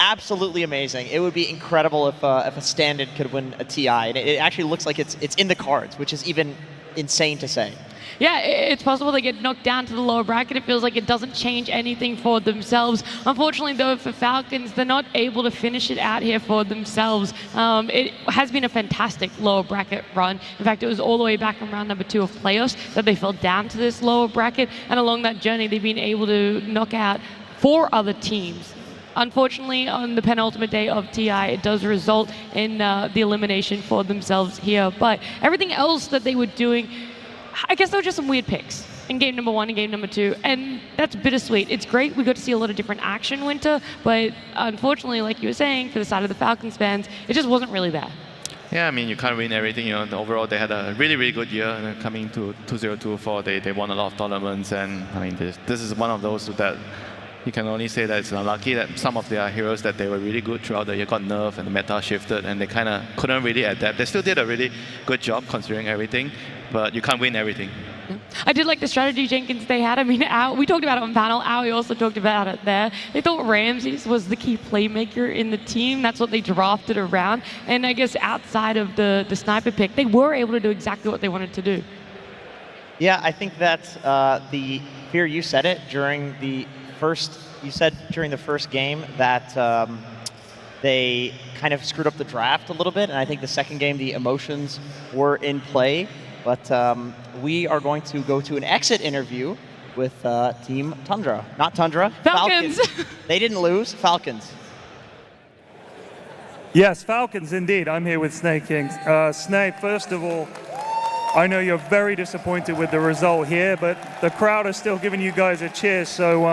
absolutely amazing. It would be incredible if a stand-in could win a TI. And it actually looks like it's in the cards, which is even insane to say. Yeah, it's possible they get knocked down to the lower bracket. It feels like it doesn't change anything for themselves. Unfortunately, though, for Falcons, they're not able to finish it out here for themselves. It has been a fantastic lower bracket run. In fact, it was all the way back from round number 2 of playoffs that they fell down to this lower bracket. And along that journey, they've been able to knock out 4 other teams. Unfortunately, on the penultimate day of TI, it does result in the elimination for themselves here. But everything else that they were doing, I guess there were just some weird picks in game number 1 and game number 2, and that's bittersweet. It's great we got to see a lot of different action winter, but unfortunately, like you were saying, for the side of the Falcons fans, it just wasn't really there. Yeah, I mean, you can't win everything. You know, overall, they had a really, really good year. Coming to 2024, they won a lot of tournaments, and I mean, this is one of those that you can only say that it's unlucky that some of their heroes that they were really good throughout the year got nerfed and the meta shifted, and they kind of couldn't really adapt. They still did a really good job considering everything, but you can't win everything. I did like the strategy Jenkins they had. I mean, we talked about it on panel. Aoi also talked about it there. They thought Ramses was the key playmaker in the team. That's what they drafted around. And I guess outside of the sniper pick, they were able to do exactly what they wanted to do. Yeah, I think that Fear, you said it during the first game that they kind of screwed up the draft a little bit, and I think the second game the emotions were in play. But we are going to go to an exit interview with Team Tundra. Not Tundra, Falcons. They didn't lose, Falcons. Yes, Falcons indeed. I'm here with Snake King. Snake, first of all, I know you're very disappointed with the result here, but the crowd are still giving you guys a cheer. So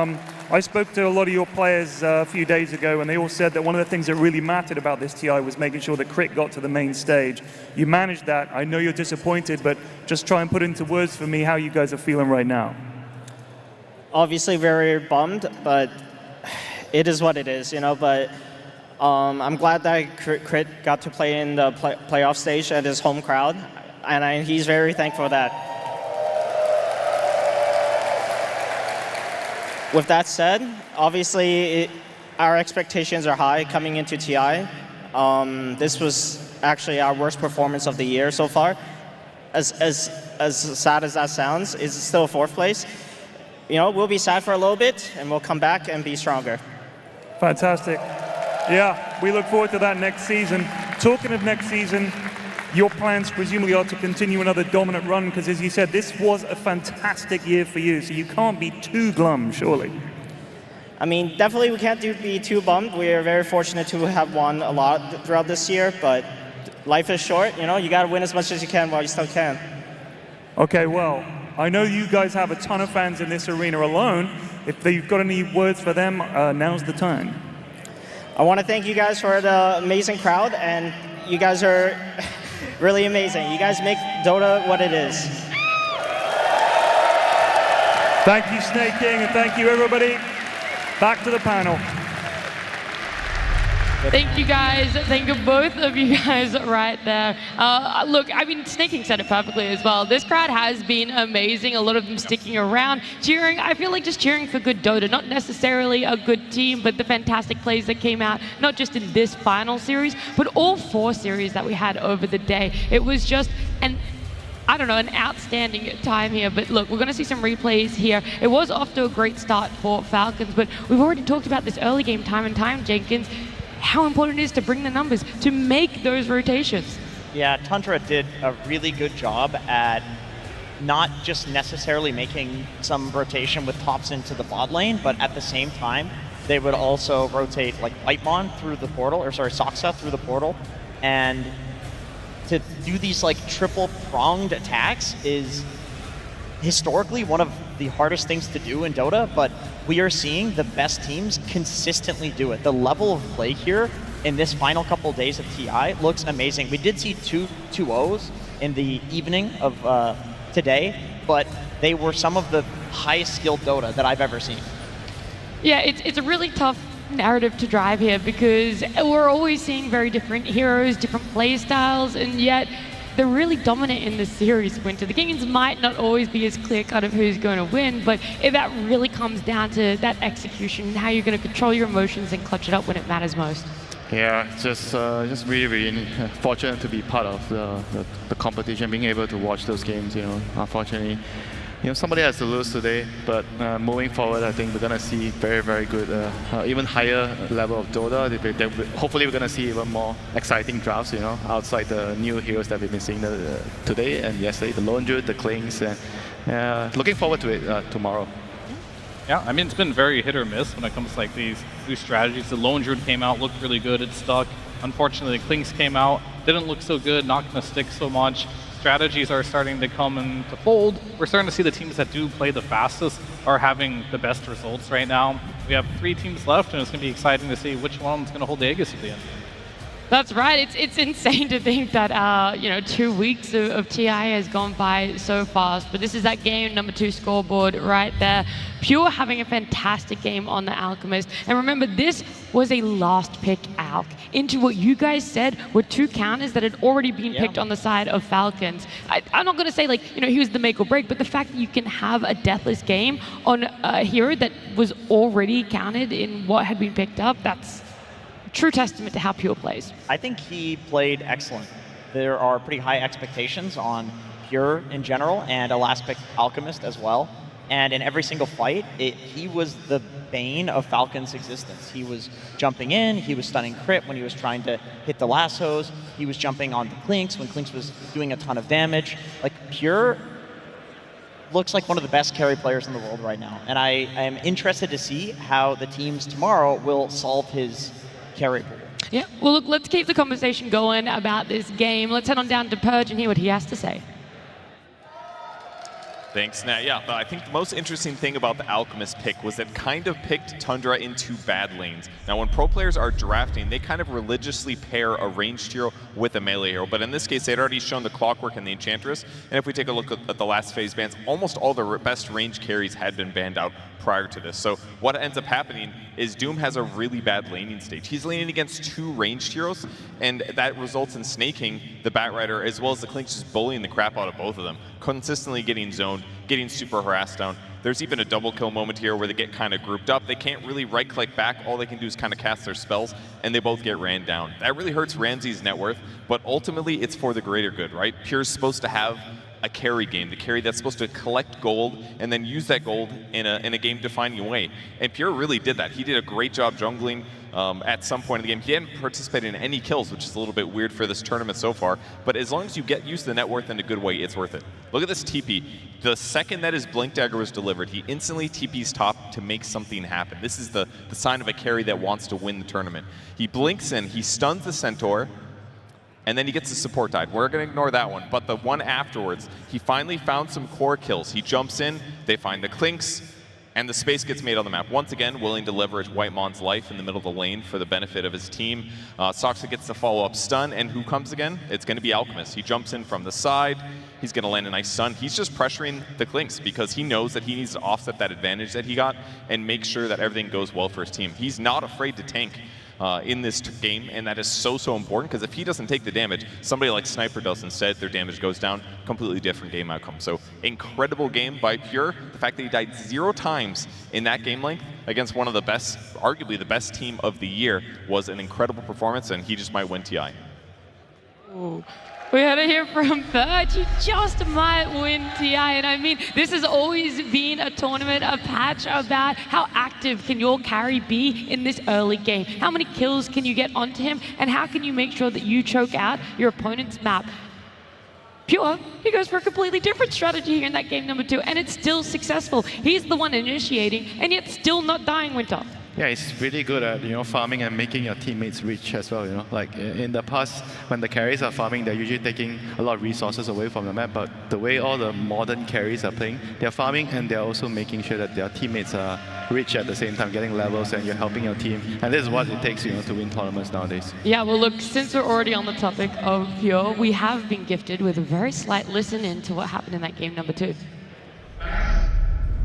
I spoke to a lot of your players a few days ago, and they all said that one of the things that really mattered about this TI was making sure that Crit got to the main stage. You managed that. I know you're disappointed, but just try and put into words for me how you guys are feeling right now. Obviously very bummed, but it is what it is, you know. But I'm glad that Crit got to play in the playoff stage at his home crowd, and he's very thankful for that. With that said, obviously our expectations are high coming into TI. This was actually our worst performance of the year so far. As sad as that sounds, it's still 4th place. You know, we'll be sad for a little bit, and we'll come back and be stronger. Fantastic. Yeah, we look forward to that next season. Talking of next season, your plans presumably are to continue another dominant run, because as you said, this was a fantastic year for you, so you can't be too glum, surely. I mean, definitely we can't be too bummed. We are very fortunate to have won a lot throughout this year, but life is short, you know, you gotta win as much as you can while you still can. Okay, well, I know you guys have a ton of fans in this arena alone. If you've got any words for them, now's the time. I want to thank you guys for the amazing crowd, and you guys are really amazing. You guys make Dota what it is. Thank you, Snake King, and thank you, everybody. Back to the panel. Thank you guys. Thank you both of you guys right there. Look, I mean, Snaking said it perfectly as well. This crowd has been amazing. A lot of them sticking around, cheering. I feel like just cheering for good Dota, not necessarily a good team, but the fantastic plays that came out, not just in this final series, but all 4 series that we had over the day. It was just an outstanding time here. But look, we're going to see some replays here. It was off to a great start for Falcons, but we've already talked about this early game time and time, Jenkins, how important it is to bring the numbers, to make those rotations. Yeah, Tundra did a really good job at not just necessarily making some rotation with tops into the bot lane, but at the same time, they would also rotate like Whitemon through the portal, or sorry, Soxa through the portal, and to do these like triple pronged attacks is historically one of the hardest things to do in Dota, but we are seeing the best teams consistently do it. The level of play here in this final couple of days of TI looks amazing. We did see 2 2-0s in the evening of today, but they were some of the highest skilled Dota that I've ever seen. Yeah, it's a really tough narrative to drive here because we're always seeing very different heroes, different play styles, and yet they're really dominant in this series, Winter. The games might not always be as clear-cut of who's going to win, but that really comes down to that execution and how you're going to control your emotions and clutch it up when it matters most. Yeah, just really fortunate to be part of the competition, being able to watch those games. Unfortunately, somebody has to lose today, but moving forward, I think we're gonna see very, very good, even higher level of Dota. Hopefully, we're gonna see even more exciting drafts. Outside the new heroes that we've been seeing today and yesterday, the Lone Druid, the Klings, and looking forward to it tomorrow. Yeah, I mean, it's been very hit or miss when it comes to like these new strategies. The Lone Druid came out, looked really good, it stuck. Unfortunately, the Klings came out, didn't look so good, not going to stick so much. Strategies are starting to come into fold. We're starting to see the teams that do play the fastest are having the best results right now. We have 3 teams left, and it's going to be exciting to see which one's going to hold the Aegis at the end. That's right. It's insane to think that 2 weeks of TI has gone by so fast. But this is that game number 2 scoreboard right there. Pure having a fantastic game on the Alchemist. And remember, this was a last pick Alch into what you guys said were 2 counters that had already been picked on the side of Falcons. I'm not going to say he was the make or break, but the fact that you can have a deathless game on a hero that was already counted in what had been picked up, that's true testament to how Pure plays. I think he played excellent. There are pretty high expectations on Pure in general and a last pick Alchemist as well. And in every single fight, he was the bane of Falcon's existence. He was jumping in, he was stunning crit when he was trying to hit the lassos, he was jumping on the Klinks when Klinks was doing a ton of damage. Like, Pure looks like one of the best carry players in the world right now. And I am interested to see how the teams tomorrow will solve his carry pool. Yeah, well, look, let's keep the conversation going about this game. Let's head on down to Purge and hear what he has to say. Thanks, Nat. Yeah, but I think the most interesting thing about the Alchemist pick was it kind of picked Tundra into bad lanes. Now, when pro players are drafting, they kind of religiously pair a ranged hero with a melee hero, but in this case, they'd already shown the Clockwork and the Enchantress, and if we take a look at the last phase bans, almost all the best ranged carries had been banned out prior to this. So what ends up happening is Doom has a really bad laning stage. He's laning against 2 ranged heroes, and that results in snaking the Batrider as well as the Klinks just bullying the crap out of both of them, consistently getting zoned, getting super harassed down. There's even a double kill moment here where they get kind of grouped up. They can't really right-click back. All they can do is kind of cast their spells, and they both get ran down. That really hurts Ramsey's net worth, but ultimately it's for the greater good, right? Pure's supposed to have a carry game, the carry that's supposed to collect gold and then use that gold in a game-defining way. And Pure really did that. He did a great job jungling at some point in the game. He hadn't participated in any kills, which is a little bit weird for this tournament so far, but as long as you get used to the net worth in a good way, it's worth it. Look at this TP. The second that his Blink Dagger was delivered, he instantly TP's top to make something happen. This is the sign of a carry that wants to win the tournament. He blinks in, he stuns the Centaur, and then he gets the support dive. We're going to ignore that one. But the one afterwards, he finally found some core kills. He jumps in, they find the Klinks, and the space gets made on the map. Once again, willing to leverage Whitemon's life in the middle of the lane for the benefit of his team. Soxa gets the follow-up stun, and who comes again? It's going to be Alchemist. He jumps in from the side. He's going to land a nice stun. He's just pressuring the Klinks because he knows that he needs to offset that advantage that he got and make sure that everything goes well for his team. He's not afraid to tank in this game, and that is so important, because if he doesn't take the damage, somebody like Sniper does instead, their damage goes down, completely different game outcome. So incredible game by Pure. The fact that he died 0 times in that game length against one of the best, arguably the best team of the year, was an incredible performance, and he just might win TI. Ooh. We had to hear from Birch. You just might win TI. And I mean, this has always been a tournament, a patch about how active can your carry be in this early game. How many kills can you get onto him? And how can you make sure that you choke out your opponent's map? Pure, he goes for a completely different strategy here in that game number 2, and it's still successful. He's the one initiating, and yet still not dying, Winter. Yeah, it's really good at farming and making your teammates rich as well. Like in the past, when the carries are farming, they're usually taking a lot of resources away from the map. But the way all the modern carries are playing, they're farming and they're also making sure that their teammates are rich at the same time, getting levels, and you're helping your team. And this is what it takes, to win tournaments nowadays. Yeah, well, look, since we're already on the topic of Pure, we have been gifted with a very slight listen in to what happened in that game number 2.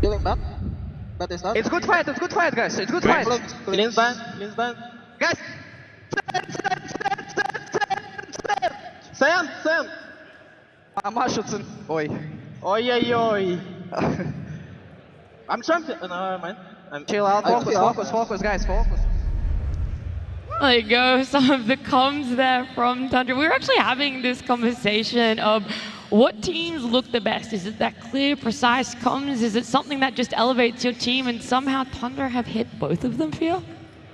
Feeling bad? But it's not. It's good fight, guys. It's good fight. Cleans ban. Guys! Stand! Amashutsun. Oi. Oi. I'm champion. No, man. Chill out. Focus, guys. Focus. There you go, some of the comms there from Tundra. We were actually having this conversation of what teams look the best. Is it that clear, precise comms? Is it something that just elevates your team? And somehow Tundra have hit both of them, Fio?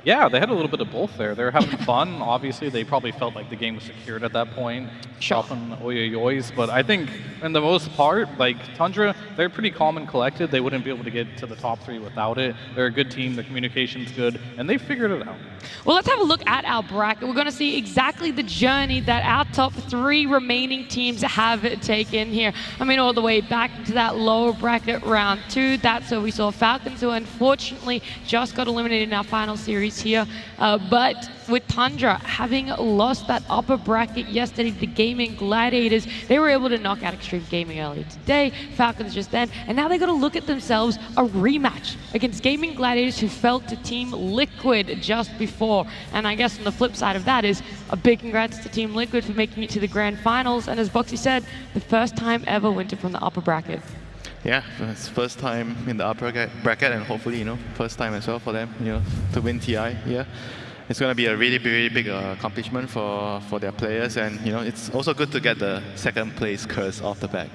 Yeah, they had a little bit of both there. They're having fun. Obviously, they probably felt like the game was secured at that point. Dropping oyoyoys. But I think, in the most part, like Tundra, they're pretty calm and collected. They wouldn't be able to get to the top 3 without it. They're a good team. The communication's good. And they figured it out. Well, let's have a look at our bracket. We're going to see exactly the journey that our top 3 remaining teams have taken here. I mean, all the way back to that lower bracket round 2. That's where we saw Falcons, who unfortunately just got eliminated in our final series here. But with Tundra having lost that upper bracket yesterday to Gaimin Gladiators, they were able to knock out Extreme Gaming earlier today, Falcons just then, and now they got to look at themselves a rematch against Gaimin Gladiators, who fell to Team Liquid just before. And I guess on the flip side of that is a big congrats to Team Liquid for making it to the grand finals, and as Boxy said, the first time ever winter from the upper bracket. Yeah, it's first time in the upper bracket, and hopefully, first time as well for them, to win TI here. It's going to be a really big accomplishment for their players, and it's also good to get the second place curse off the back.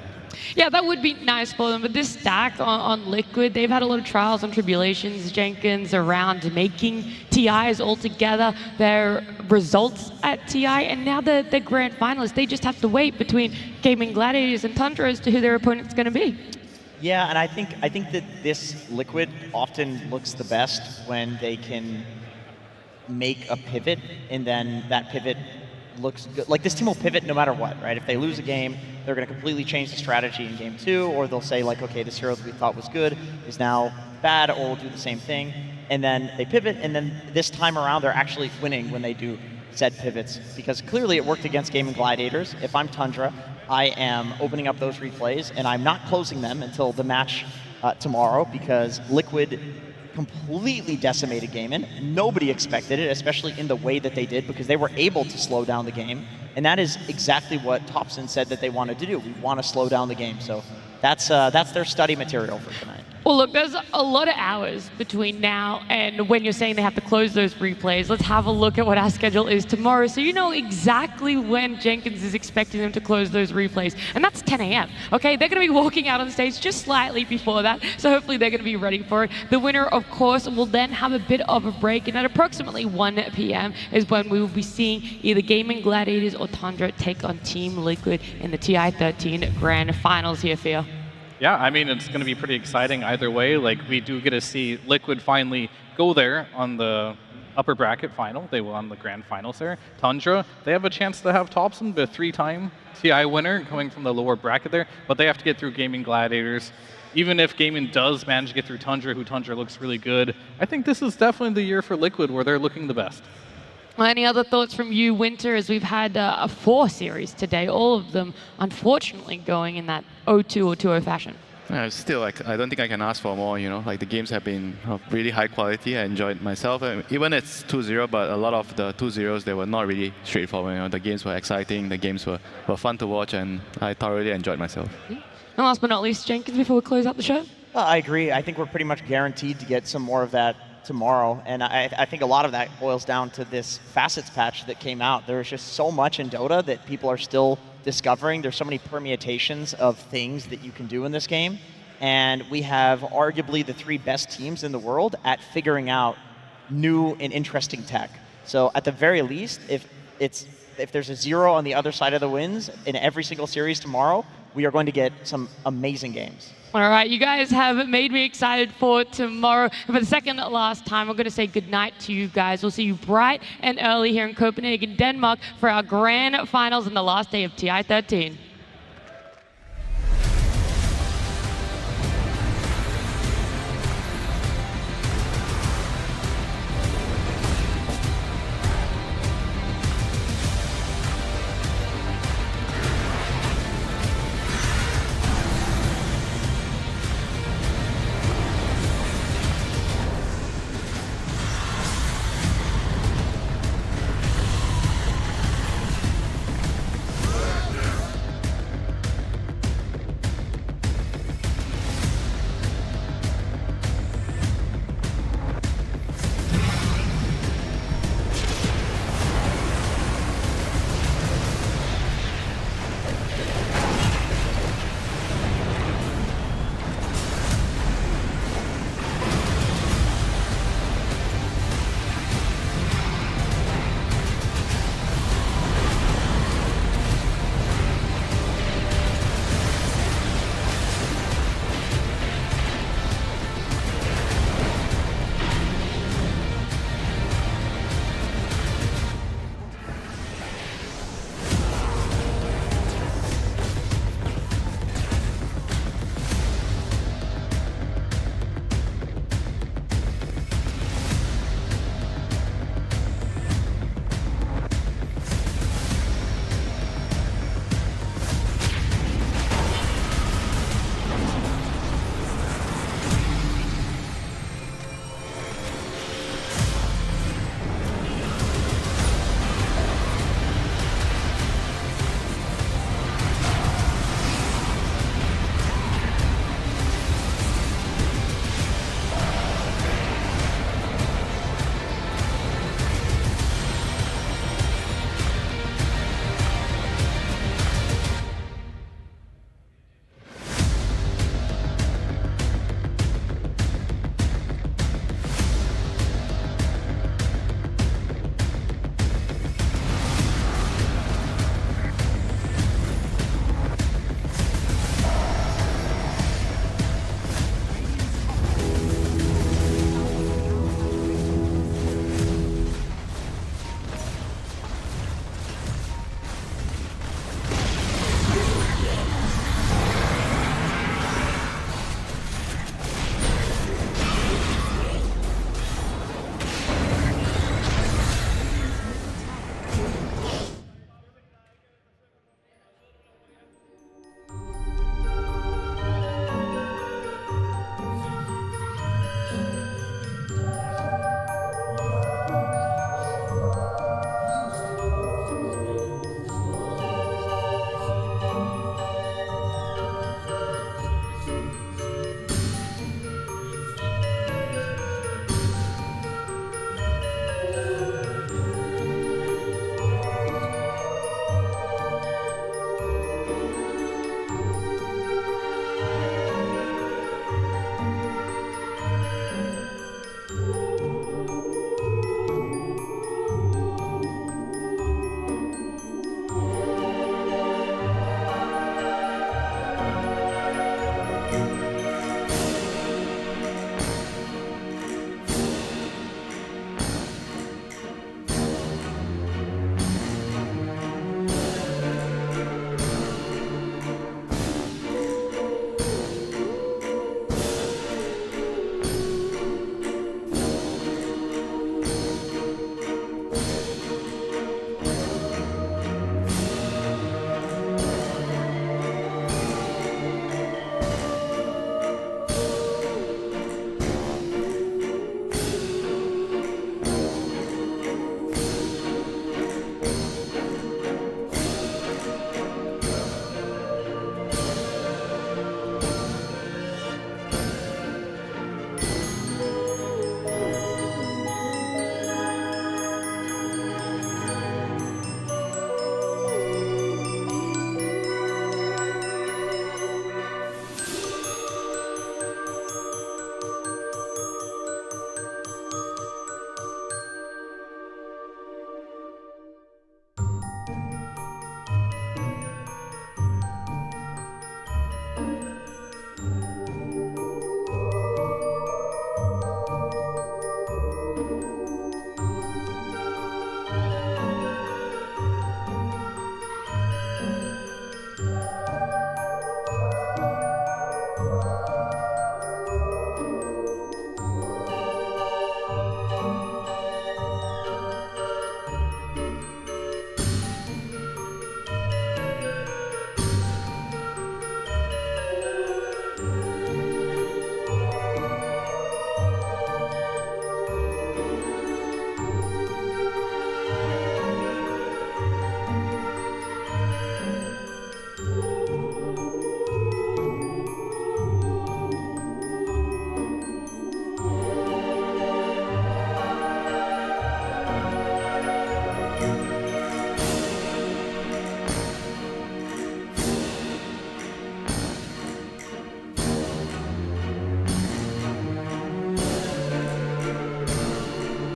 Yeah, that would be nice for them, but this stack on Liquid, they've had a lot of trials and tribulations, Jenkins, around making TIs altogether, their results at TI, and now they're grand finalists. They just have to wait between Gaimin Gladiators and Tundra as to who their opponent's going to be. Yeah, and I think that this Liquid often looks the best when they can make a pivot, and then that pivot looks good. Like, this team will pivot no matter what, right? If they lose a game, they're going to completely change the strategy in game 2, or they'll say, like, okay, this hero that we thought was good is now bad, or we'll do the same thing. And then they pivot, and then this time around, they're actually winning when they do said pivots, because clearly it worked against Gaimin Gladiators. If I'm Tundra, I am opening up those replays, and I'm not closing them until the match tomorrow, because Liquid completely decimated Gaimin. Nobody expected it, especially in the way that they did, because they were able to slow down the game. And that is exactly what Thompson said that they wanted to do. We want to slow down the game. So that's their study material for tonight. Well, look, there's a lot of hours between now and when you're saying they have to close those replays. Let's have a look at what our schedule is tomorrow, so you know exactly when Jenkins is expecting them to close those replays. And that's 10 a.m., okay? They're going to be walking out on stage just slightly before that, so hopefully they're going to be ready for it. The winner, of course, will then have a bit of a break, and at approximately 1 p.m. is when we will be seeing either Gaimin Gladiators or Tundra take on Team Liquid in the TI13 Grand Finals here, Fia. Yeah, I mean, it's going to be pretty exciting either way. Like, we do get to see Liquid finally go there on the upper bracket final. They won the grand finals there. Tundra, they have a chance to have Thompson, the 3-time TI winner, coming from the lower bracket there, but they have to get through Gaimin Gladiators. Even if Gaimin does manage to get through Tundra, who Tundra looks really good, I think this is definitely the year for Liquid where they're looking the best. Well, any other thoughts from you, Winter, as we've had 4 series today, all of them, unfortunately, going in that 0-2 or 2-0 fashion? Still, like, I don't think I can ask for more, you know. Like, the games have been of really high quality. I enjoyed myself. Even it's 2-0, but a lot of the 2-0s, they were not really straightforward. You know, the games were exciting, the games were fun to watch, and I thoroughly enjoyed myself. And last but not least, Jenkins, before we close out the show. I agree. I think we're pretty much guaranteed to get some more of that tomorrow. And I think a lot of that boils down to this facets patch that came out. There's just so much in Dota that people are still discovering. There's so many permutations of things that you can do in this game. And we have arguably the 3 best teams in the world at figuring out new and interesting tech. So at the very least, if there's a 0 on the other side of the wins in every single series tomorrow, we are going to get some amazing games. All right, you guys have made me excited for tomorrow. And for the second last time, we're going to say goodnight to you guys. We'll see you bright and early here in Copenhagen, Denmark for our grand finals on the last day of TI 13.